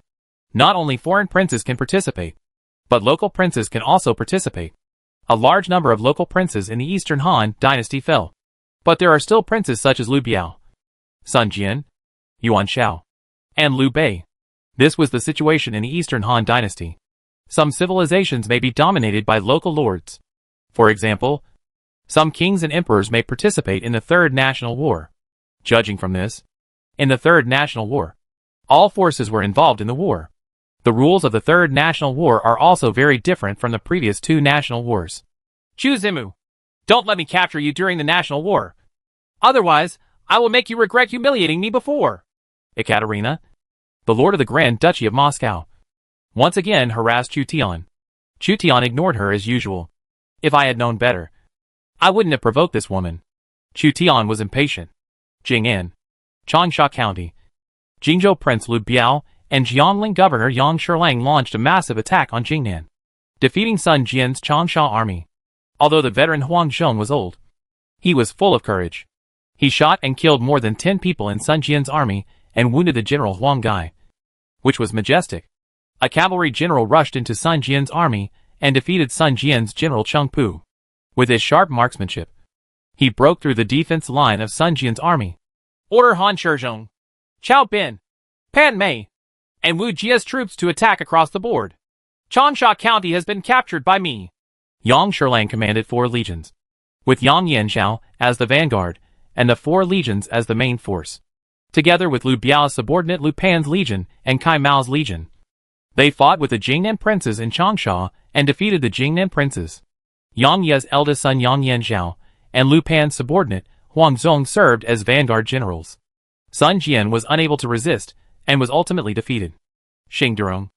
Not only foreign princes can participate, but local princes can also participate. A large number of local princes in the Eastern Han dynasty fell, but there are still princes such as Lu Biao, Sun Jian, Yuan Shao, and Liu Bei. This was the situation in the Eastern Han dynasty. Some civilizations may be dominated by local lords. For example, some kings and emperors may participate in the Third National War. Judging from this, in the Third National War, all forces were involved in the war. The rules of the Third National War are also very different from the previous 2 national wars. Chu Zimu, don't let me capture you during the National War. Otherwise, I will make you regret humiliating me before. Ekaterina, the Lord of the Grand Duchy of Moscow, once again harassed Chu Tian. Chu Tian ignored her as usual. If I had known better, I wouldn't have provoked this woman. Chu Tian was impatient. Jing'an, Changsha County, Jingzhou Prince Liu Biao and Jiangling Governor Yang Shirlang launched a massive attack on Jingnan, defeating Sun Jian's Changsha army. Although the veteran Huang Zhong was old, he was full of courage. He shot and killed more than 10 people in Sun Jian's army and wounded the general Huang Gai, which was majestic. A cavalry general rushed into Sun Jian's army and defeated Sun Jian's general Cheng Pu. With his sharp marksmanship, he broke through the defense line of Sun Jian's army. Order Han Shizhong, Chao Bin, Pan Mei, and Wu Jia's troops to attack across the board. Changsha County has been captured by me. Yang Shirlang commanded 4 legions, with Yang Yanzhao as the vanguard and the 4 legions as the main force, together with Liu Biao's subordinate Liu Pan's legion and Kai Mao's legion. They fought with the Jingnan princes in Changsha and defeated the Jingnan princes. Yang Ye's eldest son Yang Yanzhao and Liu Pan's subordinate Huang Zhong served as vanguard generals. Sun Jian was unable to resist and was ultimately defeated. Xing Durong,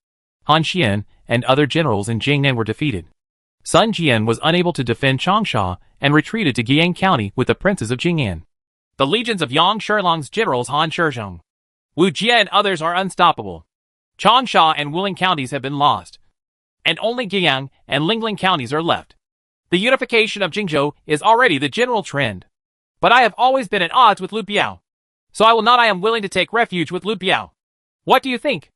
Han Xian, and other generals in Jingnan were defeated. Sun Jian was unable to defend Changsha and retreated to Guiyang County with the princes of Jing'an. The legions of Yang Shilang's generals Han Shizhong, Wu Jie and others are unstoppable. Changsha and Wuling counties have been lost, and only Guiyang and Lingling counties are left. The unification of Jingzhou is already the general trend. But I have always been at odds with Lu Biao, so I am willing to take refuge with Lu Biao. What do you think?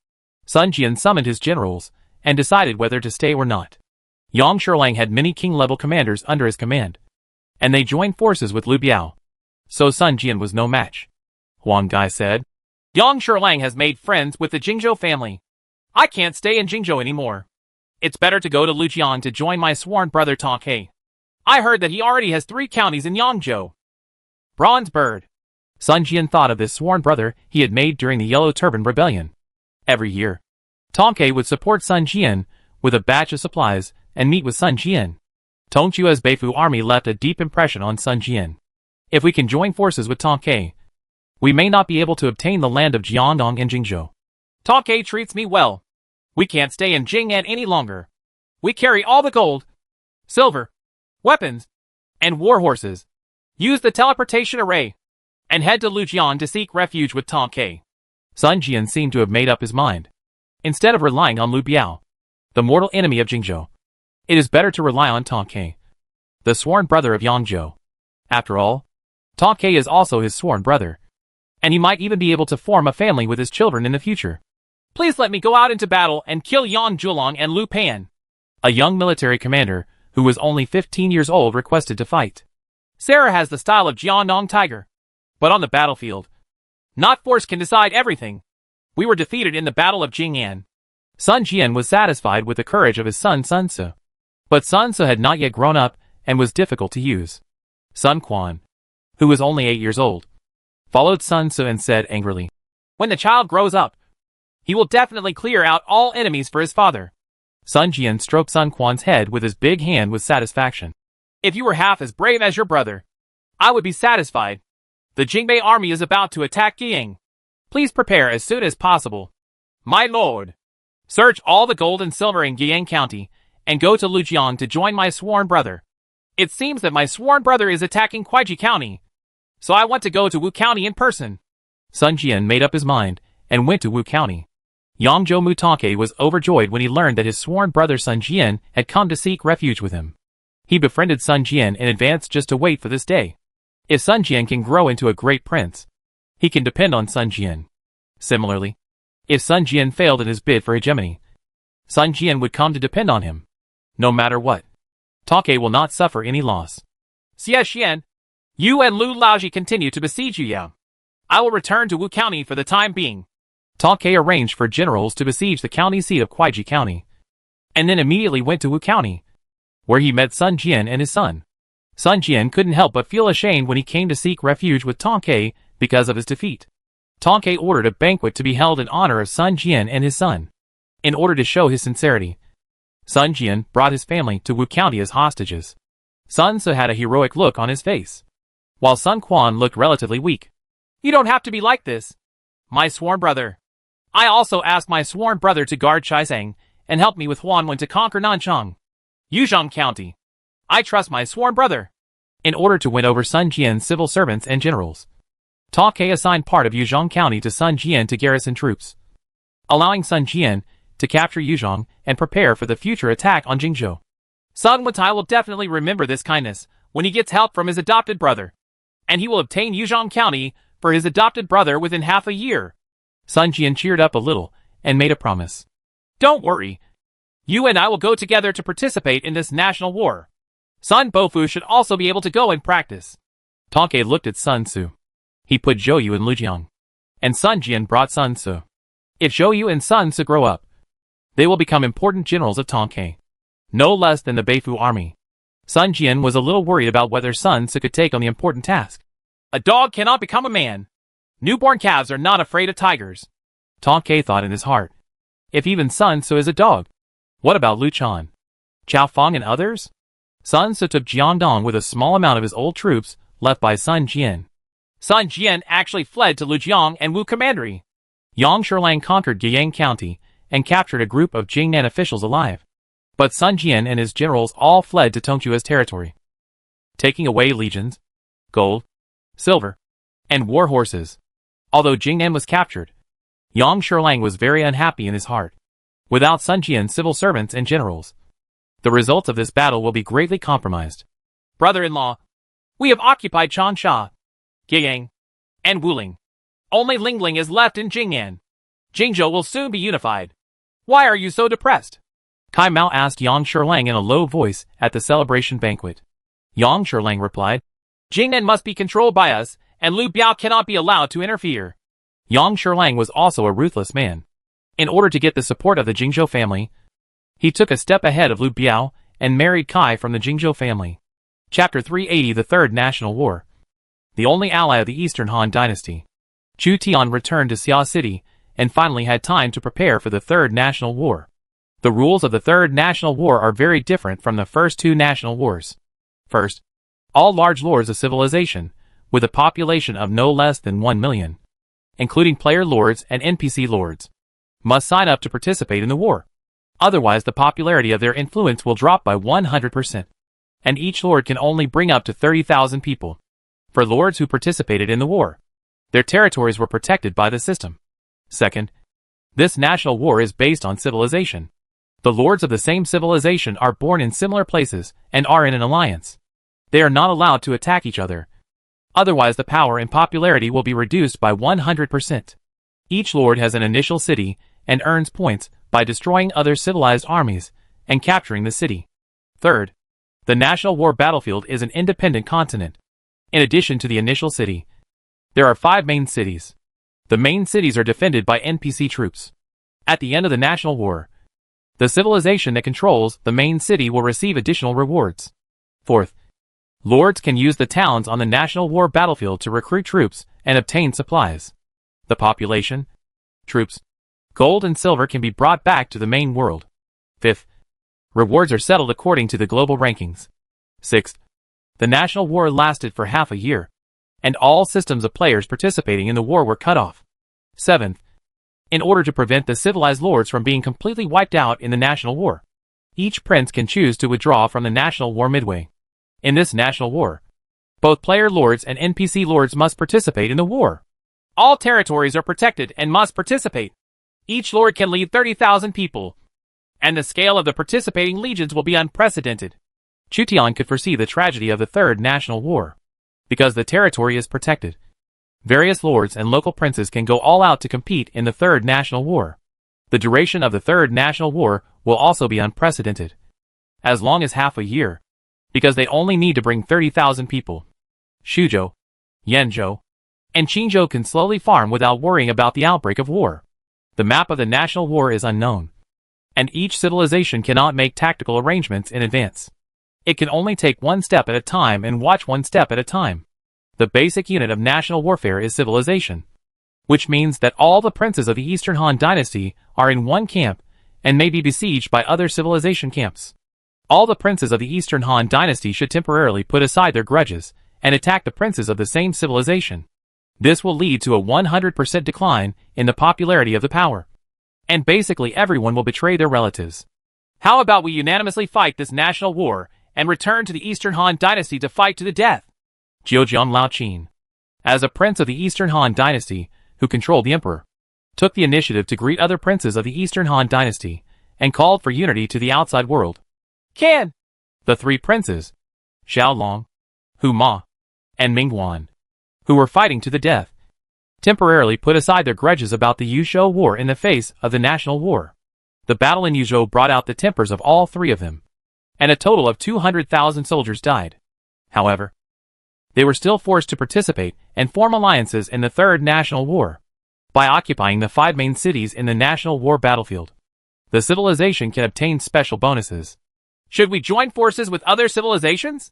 Sun Jian summoned his generals and decided whether to stay or not. Yang Shirlang had many king-level commanders under his command, and they joined forces with Lu Biao. So Sun Jian was no match. Huang Gai said, Yang Shirlang has made friends with the Jingzhou family. I can't stay in Jingzhou anymore. It's better to go to Lujiang to join my sworn brother Ta Ke. I heard that he already has 3 counties in Yangzhou. Bronze Bird. Sun Jian thought of this sworn brother he had made during the Yellow Turban Rebellion. Every year, Ta Ke would support Sun Jian with a batch of supplies and meet with Sun Jian. Tongchua's Beifu army left a deep impression on Sun Jian. If we can join forces with Ta Ke, we may not be able to obtain the land of Jiangdong and Jingzhou. Ta Ke treats me well. We can't stay in Jing'an any longer. We carry all the gold, silver, weapons, and war horses. Use the teleportation array and head to Lujiang to seek refuge with Ta Ke. Sun Jian seemed to have made up his mind. Instead of relying on Lu Biao, the mortal enemy of Jingzhou, it is better to rely on Ta Ke, the sworn brother of Yangzhou. After all, Ta Ke is also his sworn brother, and he might even be able to form a family with his children in the future. Please let me go out into battle and kill Yang Zhulong and Lu Pan. A young military commander, who was only 15 years old, requested to fight. Sarah has the style of Jiangdong Tiger, but on the battlefield, not force can decide everything. We were defeated in the Battle of Jing'an. Sun Jian was satisfied with the courage of his son Sun Ce. But Sun Ce had not yet grown up and was difficult to use. Sun Quan, who was only 8 years old, followed Sun Ce and said angrily, When the child grows up, he will definitely clear out all enemies for his father. Sun Jian stroked Sun Quan's head with his big hand with satisfaction. If you were half as brave as your brother, I would be satisfied. The Jingbei army is about to attack Guiyang. Please prepare as soon as possible. My lord, search all the gold and silver in Guiyang County and go to Lujiang to join my sworn brother. It seems that my sworn brother is attacking Kuaiji County, so I want to go to Wu County in person. Sun Jian made up his mind and went to Wu County. Yangzhou Mutake was overjoyed when he learned that his sworn brother Sun Jian had come to seek refuge with him. He befriended Sun Jian in advance just to wait for this day. If Sun Jian can grow into a great prince, he can depend on Sun Jian. Similarly, if Sun Jian failed in his bid for hegemony, Sun Jian would come to depend on him. No matter what, Take will not suffer any loss. Xie Xian, you and Lu Laoji continue to besiege Yuyao. I will return to Wu County for the time being. Take arranged for generals to besiege the county seat of Kuaiji County, and then immediately went to Wu County, where he met Sun Jian and his son. Sun Jian couldn't help but feel ashamed when he came to seek refuge with Take because of his defeat. Take ordered a banquet to be held in honor of Sun Jian and his son. In order to show his sincerity, Sun Jian brought his family to Wu County as hostages. Sun Ce had a heroic look on his face, while Sun Quan looked relatively weak. You don't have to be like this, my sworn brother. I also asked my sworn brother to guard Chaisang and help me with Huanwen to conquer Nanchang, Yuzhong County. I trust my sworn brother. In order to win over Sun Jian's civil servants and generals, Take assigned part of Yuzhong County to Sun Jian to garrison troops, allowing Sun Jian to capture Yuzhong and prepare for the future attack on Jingzhou. Sun Wutai will definitely remember this kindness when he gets help from his adopted brother, and he will obtain Yuzhong County for his adopted brother within half a year. Sun Jian cheered up a little and made a promise. Don't worry. You and I will go together to participate in this national war. Sun Bofu should also be able to go and practice. Take looked at Sun Ce. He put Zhou Yu in Lujiang, and Sun Jian brought Sun Ce. If Zhou Yu and Sun Ce grow up, they will become important generals of Take, no less than the Beifu army. Sun Jian was a little worried about whether Sun Ce could take on the important task. A dog cannot become a man. Newborn calves are not afraid of tigers. Take thought in his heart. If even Sun Ce is a dog, what about Lu Chan, Chao Fang and others? Sun Ce took Jiangdong with a small amount of his old troops left by Sun Jian. Sun Jian actually fled to Lujiang and Wu Commandery. Yang Shirlang conquered Guiyang County and captured a group of Jingnan officials alive. But Sun Jian and his generals all fled to Tongchua's territory, taking away legions, gold, silver, and war horses. Although Jingnan was captured, Yang Shirlang was very unhappy in his heart. Without Sun Jian's civil servants and generals, the results of this battle will be greatly compromised. Brother-in-law, we have occupied Changsha, Guiyang, and Wuling. Only Lingling is left in Jingnan. Jingzhou will soon be unified. Why are you so depressed? Kai Mao asked Yang Shirlang in a low voice at the celebration banquet. Yang Shirlang replied, Jingnan must be controlled by us, and Liu Biao cannot be allowed to interfere. Yang Shirlang was also a ruthless man. In order to get the support of the Jingzhou family, he took a step ahead of Liu Biao and married Kai from the Jingzhou family. Chapter 380, the Third National War. The only ally of the Eastern Han Dynasty, Chu Tian returned to Xia City and finally had time to prepare for the Third National War. The rules of the Third National War are very different from the first two national wars. First, all large lords of civilization, with a population of no less than 1 million, including player lords and NPC lords, must sign up to participate in the war. Otherwise, the popularity of their influence will drop by 100%. And each lord can only bring up to 30,000 people. For lords who participated in the war, their territories were protected by the system. Second, this national war is based on civilization. The lords of the same civilization are born in similar places and are in an alliance. They are not allowed to attack each other. Otherwise, the power and popularity will be reduced by 100%. Each lord has an initial city and earns points by destroying other civilized armies and capturing the city. Third, the national war battlefield is an independent continent. In addition to the initial city, there are 5 main cities. The main cities are defended by NPC troops. At the end of the national war, the civilization that controls the main city will receive additional rewards. Fourth, lords can use the towns on the national war battlefield to recruit troops and obtain supplies. The population, troops, gold and silver can be brought back to the main world. Fifth, rewards are settled according to the global rankings. Sixth, the national war lasted for half a year, and all systems of players participating in the war were cut off. Seventh, in order to prevent the civilized lords from being completely wiped out in the national war, each prince can choose to withdraw from the national war midway. In this national war, both player lords and NPC lords must participate in the war. All territories are protected and must participate. Each lord can lead 30,000 people, and the scale of the participating legions will be unprecedented. Chu Tian could foresee the tragedy of the Third National War. Because the territory is protected, various lords and local princes can go all out to compete in the Third National War. The duration of the Third National War will also be unprecedented, as long as half a year, because they only need to bring 30,000 people. Shuzhou, Yanzhou, and Qingzhou can slowly farm without worrying about the outbreak of war. The map of the national war is unknown, and each civilization cannot make tactical arrangements in advance. It can only take one step at a time and watch one step at a time. The basic unit of national warfare is civilization, which means that all the princes of the Eastern Han Dynasty are in one camp and may be besieged by other civilization camps. All the princes of the Eastern Han Dynasty should temporarily put aside their grudges and attack the princes of the same civilization. This will lead to a 100% decline in the popularity of the power, and basically everyone will betray their relatives. How about we unanimously fight this national war and return to the Eastern Han Dynasty to fight to the death? Zhejiang Laoqin, as a prince of the Eastern Han Dynasty who controlled the emperor, took the initiative to greet other princes of the Eastern Han Dynasty and called for unity to the outside world. Can the 3 princes, Xiaolong, Hu Ma, and Mingguan, who were fighting to the death, temporarily put aside their grudges about the Yuzhou War in the face of the national war. The battle in Yuzhou brought out the tempers of all 3 of them, and a total of 200,000 soldiers died. However, they were still forced to participate and form alliances in the Third National War by occupying the 5 main cities in the national war battlefield. The civilization can obtain special bonuses. Should we join forces with other civilizations?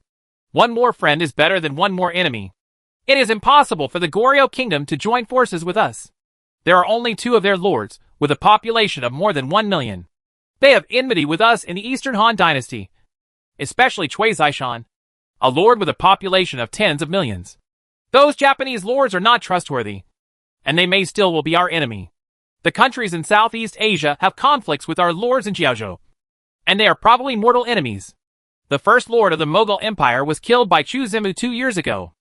One more friend is better than one more enemy. It is impossible for the Goryeo Kingdom to join forces with us. There are only 2 of their lords, with a population of more than 1 million. They have enmity with us in the Eastern Han Dynasty, especially Cui Zishan, a lord with a population of tens of millions. Those Japanese lords are not trustworthy, and they may still will be our enemy. The countries in Southeast Asia have conflicts with our lords in Jiaozhou, and they are probably mortal enemies. The first lord of the Mughal Empire was killed by Chu Zimu 2 years ago.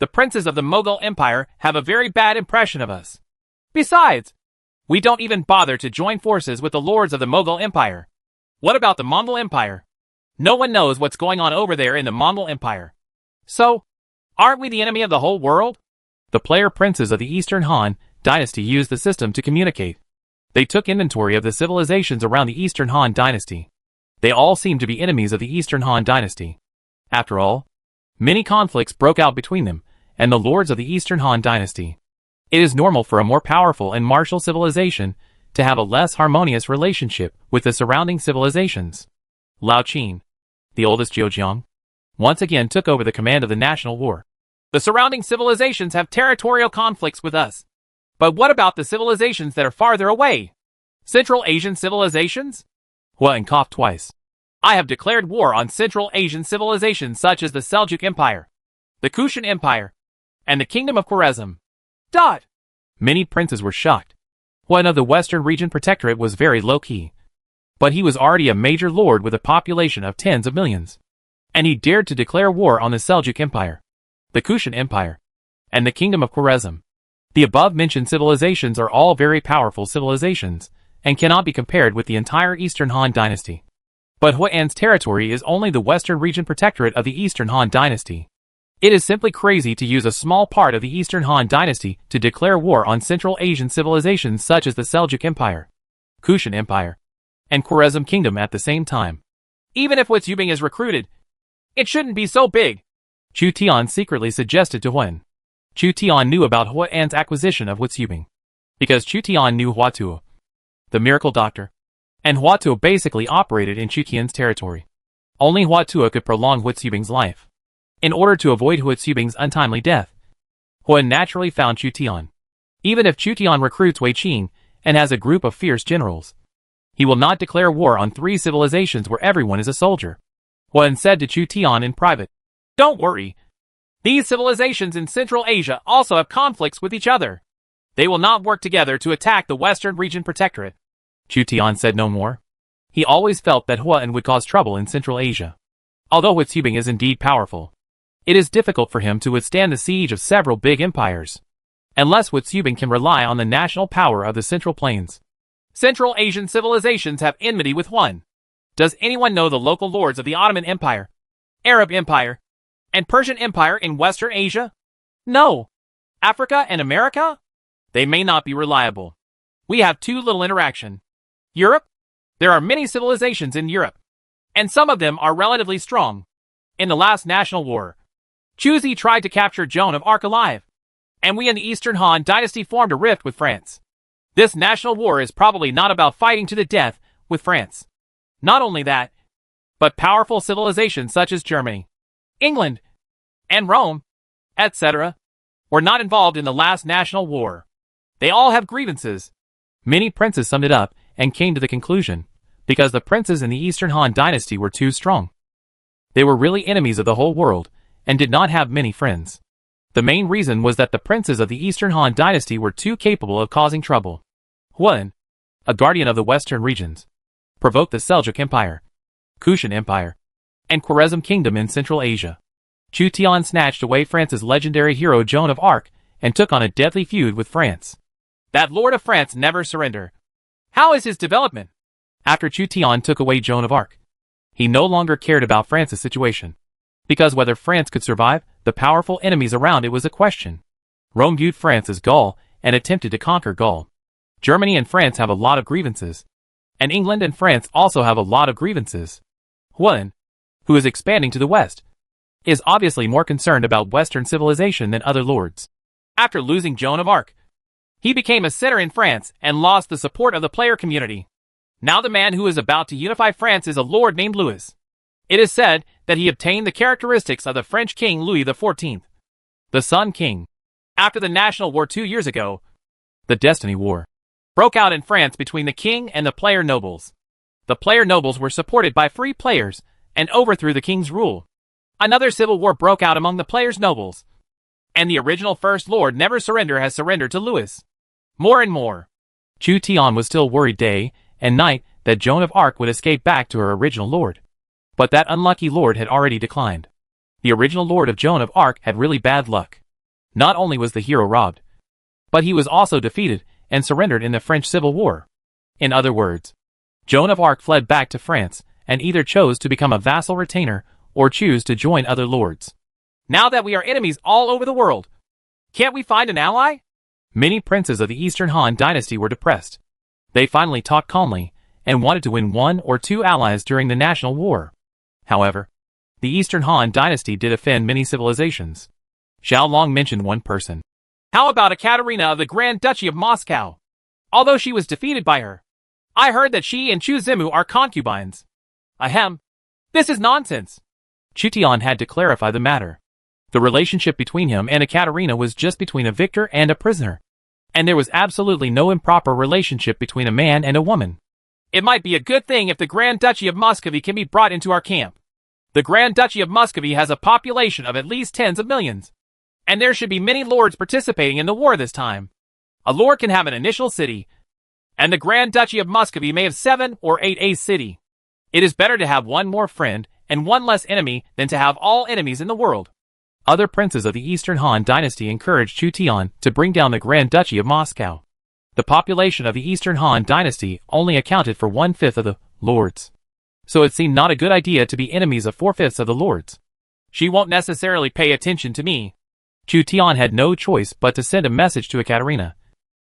The princes of the Mughal Empire have a very bad impression of us. Besides, we don't even bother to join forces with the lords of the Mughal Empire. What about the Mongol Empire? No one knows what's going on over there in the Mongol Empire. So, aren't we the enemy of the whole world? The player princes of the Eastern Han Dynasty used the system to communicate. They took inventory of the civilizations around the Eastern Han Dynasty. They all seemed to be enemies of the Eastern Han Dynasty. After all, many conflicts broke out between them and the lords of the Eastern Han Dynasty. It is normal for a more powerful and martial civilization to have a less harmonious relationship with the surrounding civilizations. Lao Qin, the oldest Zhejiang, once again took over the command of the national war. The surrounding civilizations have territorial conflicts with us. But what about the civilizations that are farther away? Central Asian civilizations? Huan coughed twice. I have declared war on Central Asian civilizations such as the Seljuk Empire, the Kushan Empire, and the Kingdom of Khwarezm. Many princes were shocked. Huan of the Western Region Protectorate was very low-key. But he was already a major lord with a population of tens of millions. And he dared to declare war on the Seljuk Empire, the Kushan Empire, and the Kingdom of Khwarezm. The above-mentioned civilizations are all very powerful civilizations, and cannot be compared with the entire Eastern Han Dynasty. But Huan's territory is only the Western Region Protectorate of the Eastern Han Dynasty. It is simply crazy to use a small part of the Eastern Han Dynasty to declare war on Central Asian civilizations such as the Seljuk Empire, Kushan Empire, and Khwarezm Kingdom at the same time. Even if Witzubing is recruited, it shouldn't be so big. Chu Tian secretly suggested to Huan. Chu Tian knew about Huan's acquisition of Witzubing, because Chu Tian knew Huatuo, the miracle doctor, and Huatuo basically operated in Chu Tian's territory. Only Huatuo could prolong Witzubing's life. In order to avoid Huitsubing's untimely death, Huan naturally found Chu Tian. Even if Chu Tian recruits Wei Qing and has a group of fierce generals, he will not declare war on 3 civilizations where everyone is a soldier. Huan said to Chu Tian in private, "Don't worry. These civilizations in Central Asia also have conflicts with each other. They will not work together to attack the Western Region Protectorate." Chu Tian said no more. He always felt that Huan would cause trouble in Central Asia. Although Witzubing is indeed powerful, it is difficult for him to withstand the siege of several big empires, unless Witzubing can rely on the national power of the Central Plains. Central Asian civilizations have enmity with Huan. Does anyone know the local lords of the Ottoman Empire, Arab Empire, and Persian Empire in Western Asia? No. Africa and America? They may not be reliable. We have too little interaction. Europe? There are many civilizations in Europe, and some of them are relatively strong. In the last national war, Chuzi tried to capture Joan of Arc alive, and we in the Eastern Han Dynasty formed a rift with France. This national war is probably not about fighting to the death with France. Not only that, but powerful civilizations such as Germany, England, and Rome, etc., were not involved in the last national war. They all have grievances. Many princes summed it up and came to the conclusion, because the princes in the Eastern Han Dynasty were too strong. They were really enemies of the whole world, and did not have many friends. The main reason was that the princes of the Eastern Han Dynasty were too capable of causing trouble. Huan, a guardian of the Western regions, provoked the Seljuk Empire, Kushan Empire, and Khwarezm Kingdom in Central Asia. Chu Tian snatched away France's legendary hero Joan of Arc and took on a deadly feud with France. That Lord of France never surrender. How is his development? After Chu Tian took away Joan of Arc, he no longer cared about France's situation, because whether France could survive the powerful enemies around it was a question. Rome viewed France as Gaul and attempted to conquer Gaul. Germany and France have a lot of grievances, and England and France also have a lot of grievances. Huan, who is expanding to the west, is obviously more concerned about Western civilization than other lords. After losing Joan of Arc, he became a sinner in France and lost the support of the player community. Now the man who is about to unify France is a lord named Louis. It is said that he obtained the characteristics of the French King Louis XIV, the Sun King. After the National War 2 years ago, the Destiny War broke out in France between the king and the player nobles. The player nobles were supported by free players and overthrew the king's rule. Another civil war broke out among the players' nobles, and the original First Lord Never Surrender has surrendered to Louis. More and more. Chu Tian was still worried day and night that Joan of Arc would escape back to her original lord. But that unlucky lord had already declined. The original lord of Joan of Arc had really bad luck. Not only was the hero robbed, but he was also defeated and surrendered in the French Civil War. In other words, Joan of Arc fled back to France and either chose to become a vassal retainer or choose to join other lords. Now that we are enemies all over the world, can't we find an ally? Many princes of the Eastern Han dynasty were depressed. They finally talked calmly and wanted to win 1 or 2 allies during the national war. However, the Eastern Han dynasty did offend many civilizations. Xiao Long mentioned one person. How about Ekaterina of the Grand Duchy of Moscow? Although she was defeated by her, I heard that she and Chu Zimu are concubines. Ahem. This is nonsense. Chu Tian had to clarify the matter. The relationship between him and Ekaterina was just between a victor and a prisoner. And there was absolutely no improper relationship between a man and a woman. It might be a good thing if the Grand Duchy of Muscovy can be brought into our camp. The Grand Duchy of Muscovy has a population of at least tens of millions. And there should be many lords participating in the war this time. A lord can have an initial city, and the Grand Duchy of Muscovy may have 7 or 8 a city. It is better to have one more friend and one less enemy than to have all enemies in the world. Other princes of the Eastern Han dynasty encouraged Chu Tian to bring down the Grand Duchy of Moscow. The population of the Eastern Han dynasty only accounted for 1/5 of the lords. So it seemed not a good idea to be enemies of 4/5 of the lords. She won't necessarily pay attention to me. Chu Tian had no choice but to send a message to Ekaterina,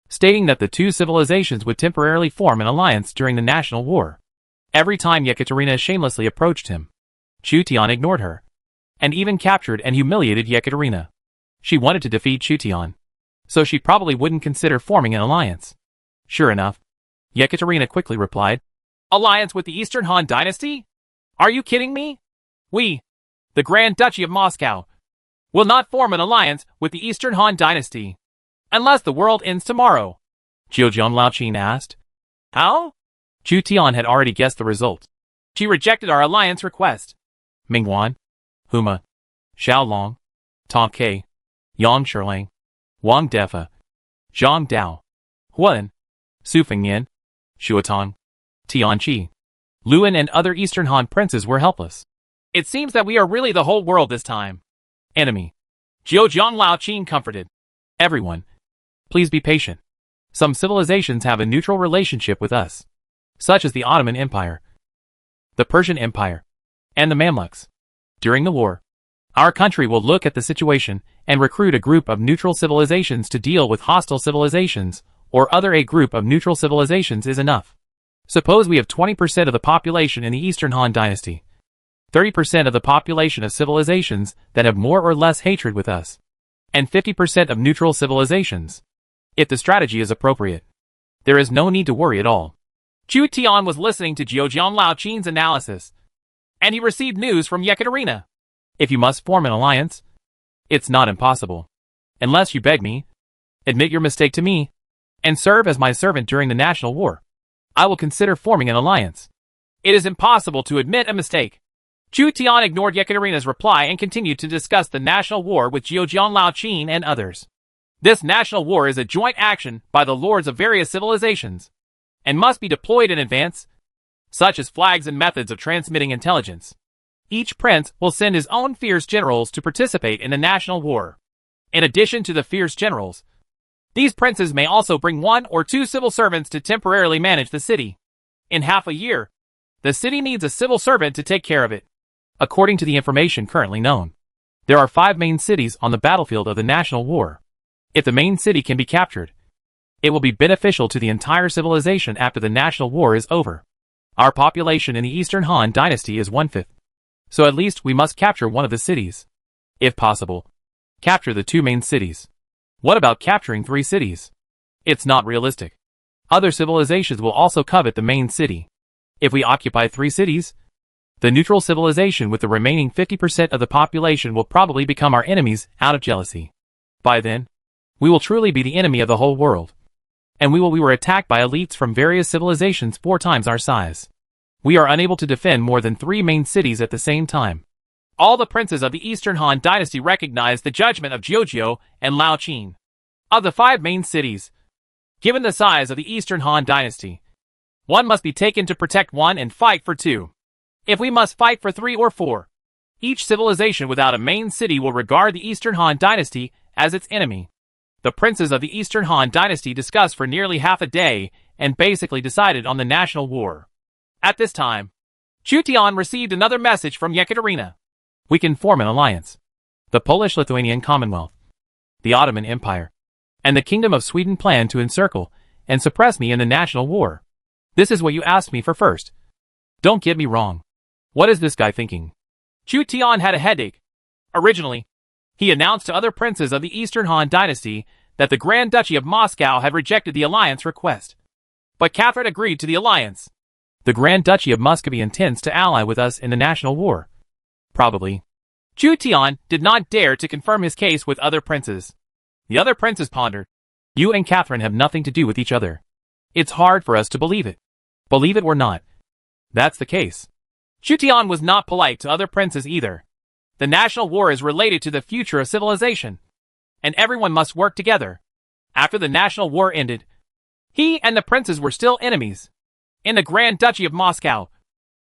stating that the two civilizations would temporarily form an alliance during the national war. Every time Yekaterina shamelessly approached him, Chu Tian ignored her, and even captured and humiliated Yekaterina. She wanted to defeat Chu Tian, so she probably wouldn't consider forming an alliance. Sure enough, Yekaterina quickly replied, Alliance with the Eastern Han dynasty? Are you kidding me? We, the Grand Duchy of Moscow, will not form an alliance with the Eastern Han dynasty, unless the world ends tomorrow. Zhejiang Laoqin asked. How? Chu Tian had already guessed the result. She rejected our alliance request. Mingwan, Huma, Xiao Long, Tom K, Yang Sherlang, Wang Defa, Zhang Dao, Huan, Su Fengyan, Shuatong, Tian Qi, Luan and other Eastern Han princes were helpless. It seems that we are really the whole world this time. Enemy. Zhejiang Laoqin comforted. Everyone, please be patient. Some civilizations have a neutral relationship with us, such as the Ottoman Empire, the Persian Empire, and the Mamluks. During the war, our country will look at the situation and recruit a group of neutral civilizations to deal with hostile civilizations, or other a group of neutral civilizations is enough. Suppose we have 20% of the population in the Eastern Han dynasty, 30% of the population of civilizations that have more or less hatred with us, and 50% of neutral civilizations. If the strategy is appropriate, there is no need to worry at all. Chu Tian was listening to Zhejiang Laoqin's analysis, and he received news from Yekaterina. If you must form an alliance, it's not impossible. Unless you beg me, admit your mistake to me, and serve as my servant during the national war, I will consider forming an alliance. It is impossible to admit a mistake. Chu Tian ignored Yekaterina's reply and continued to discuss the national war with Zhejiang Laoqin and others. This national war is a joint action by the lords of various civilizations, and must be deployed in advance, such as flags and methods of transmitting intelligence. Each prince will send his own fierce generals to participate in the national war. In addition to the fierce generals, these princes may also bring 1 or 2 civil servants to temporarily manage the city. In half a year, the city needs a civil servant to take care of it. According to the information currently known, there are 5 main cities on the battlefield of the national war. If the main city can be captured, it will be beneficial to the entire civilization after the national war is over. Our population in the Eastern Han dynasty is 1/5. So at least we must capture one of the cities. If possible, capture the 2 main cities. What about capturing 3 cities? It's not realistic. Other civilizations will also covet the main city. If we occupy 3 cities, the neutral civilization with the remaining 50% of the population will probably become our enemies out of jealousy. By then, we will truly be the enemy of the whole world. And we were attacked by elites from various civilizations 4 times our size. We are unable to defend more than 3 main cities at the same time. All the princes of the Eastern Han dynasty recognized the judgment of Jiuzhou and Laoqin. Of the 5 main cities, given the size of the Eastern Han dynasty, 1 must be taken to protect 1 and fight for 2. If we must fight for 3 or 4, each civilization without a main city will regard the Eastern Han dynasty as its enemy. The princes of the Eastern Han dynasty discussed for nearly half a day and basically decided on the national war. At this time, Chu Tian received another message from Yekaterina. We can form an alliance. The Polish-Lithuanian Commonwealth, the Ottoman Empire, and the Kingdom of Sweden plan to encircle and suppress me in the national war. This is what you asked me for first. Don't get me wrong. What is this guy thinking? Chu Tian had a headache. Originally, he announced to other princes of the Eastern Han dynasty that the Grand Duchy of Moscow had rejected the alliance request. But Catherine agreed to the alliance. The Grand Duchy of Muscovy intends to ally with us in the national war. Probably. Chu Tian did not dare to confirm his case with other princes. The other princes pondered. You and Catherine have nothing to do with each other. It's hard for us to believe it. Believe it or not. That's the case. Chu Tian was not polite to other princes either. The national war is related to the future of civilization, and everyone must work together. After the national war ended, he and the princes were still enemies. In the Grand Duchy of Moscow,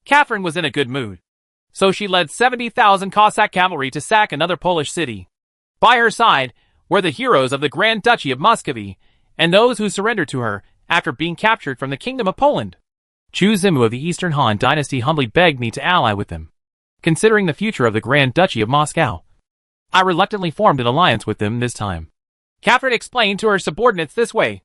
Catherine was in a good mood, so she led 70,000 Cossack cavalry to sack another Polish city. By her side were the heroes of the Grand Duchy of Muscovy and those who surrendered to her after being captured from the Kingdom of Poland. Chu Zimu of the Eastern Han dynasty humbly begged me to ally with them, considering the future of the Grand Duchy of Moscow. I reluctantly formed an alliance with them this time. Catherine explained to her subordinates this way.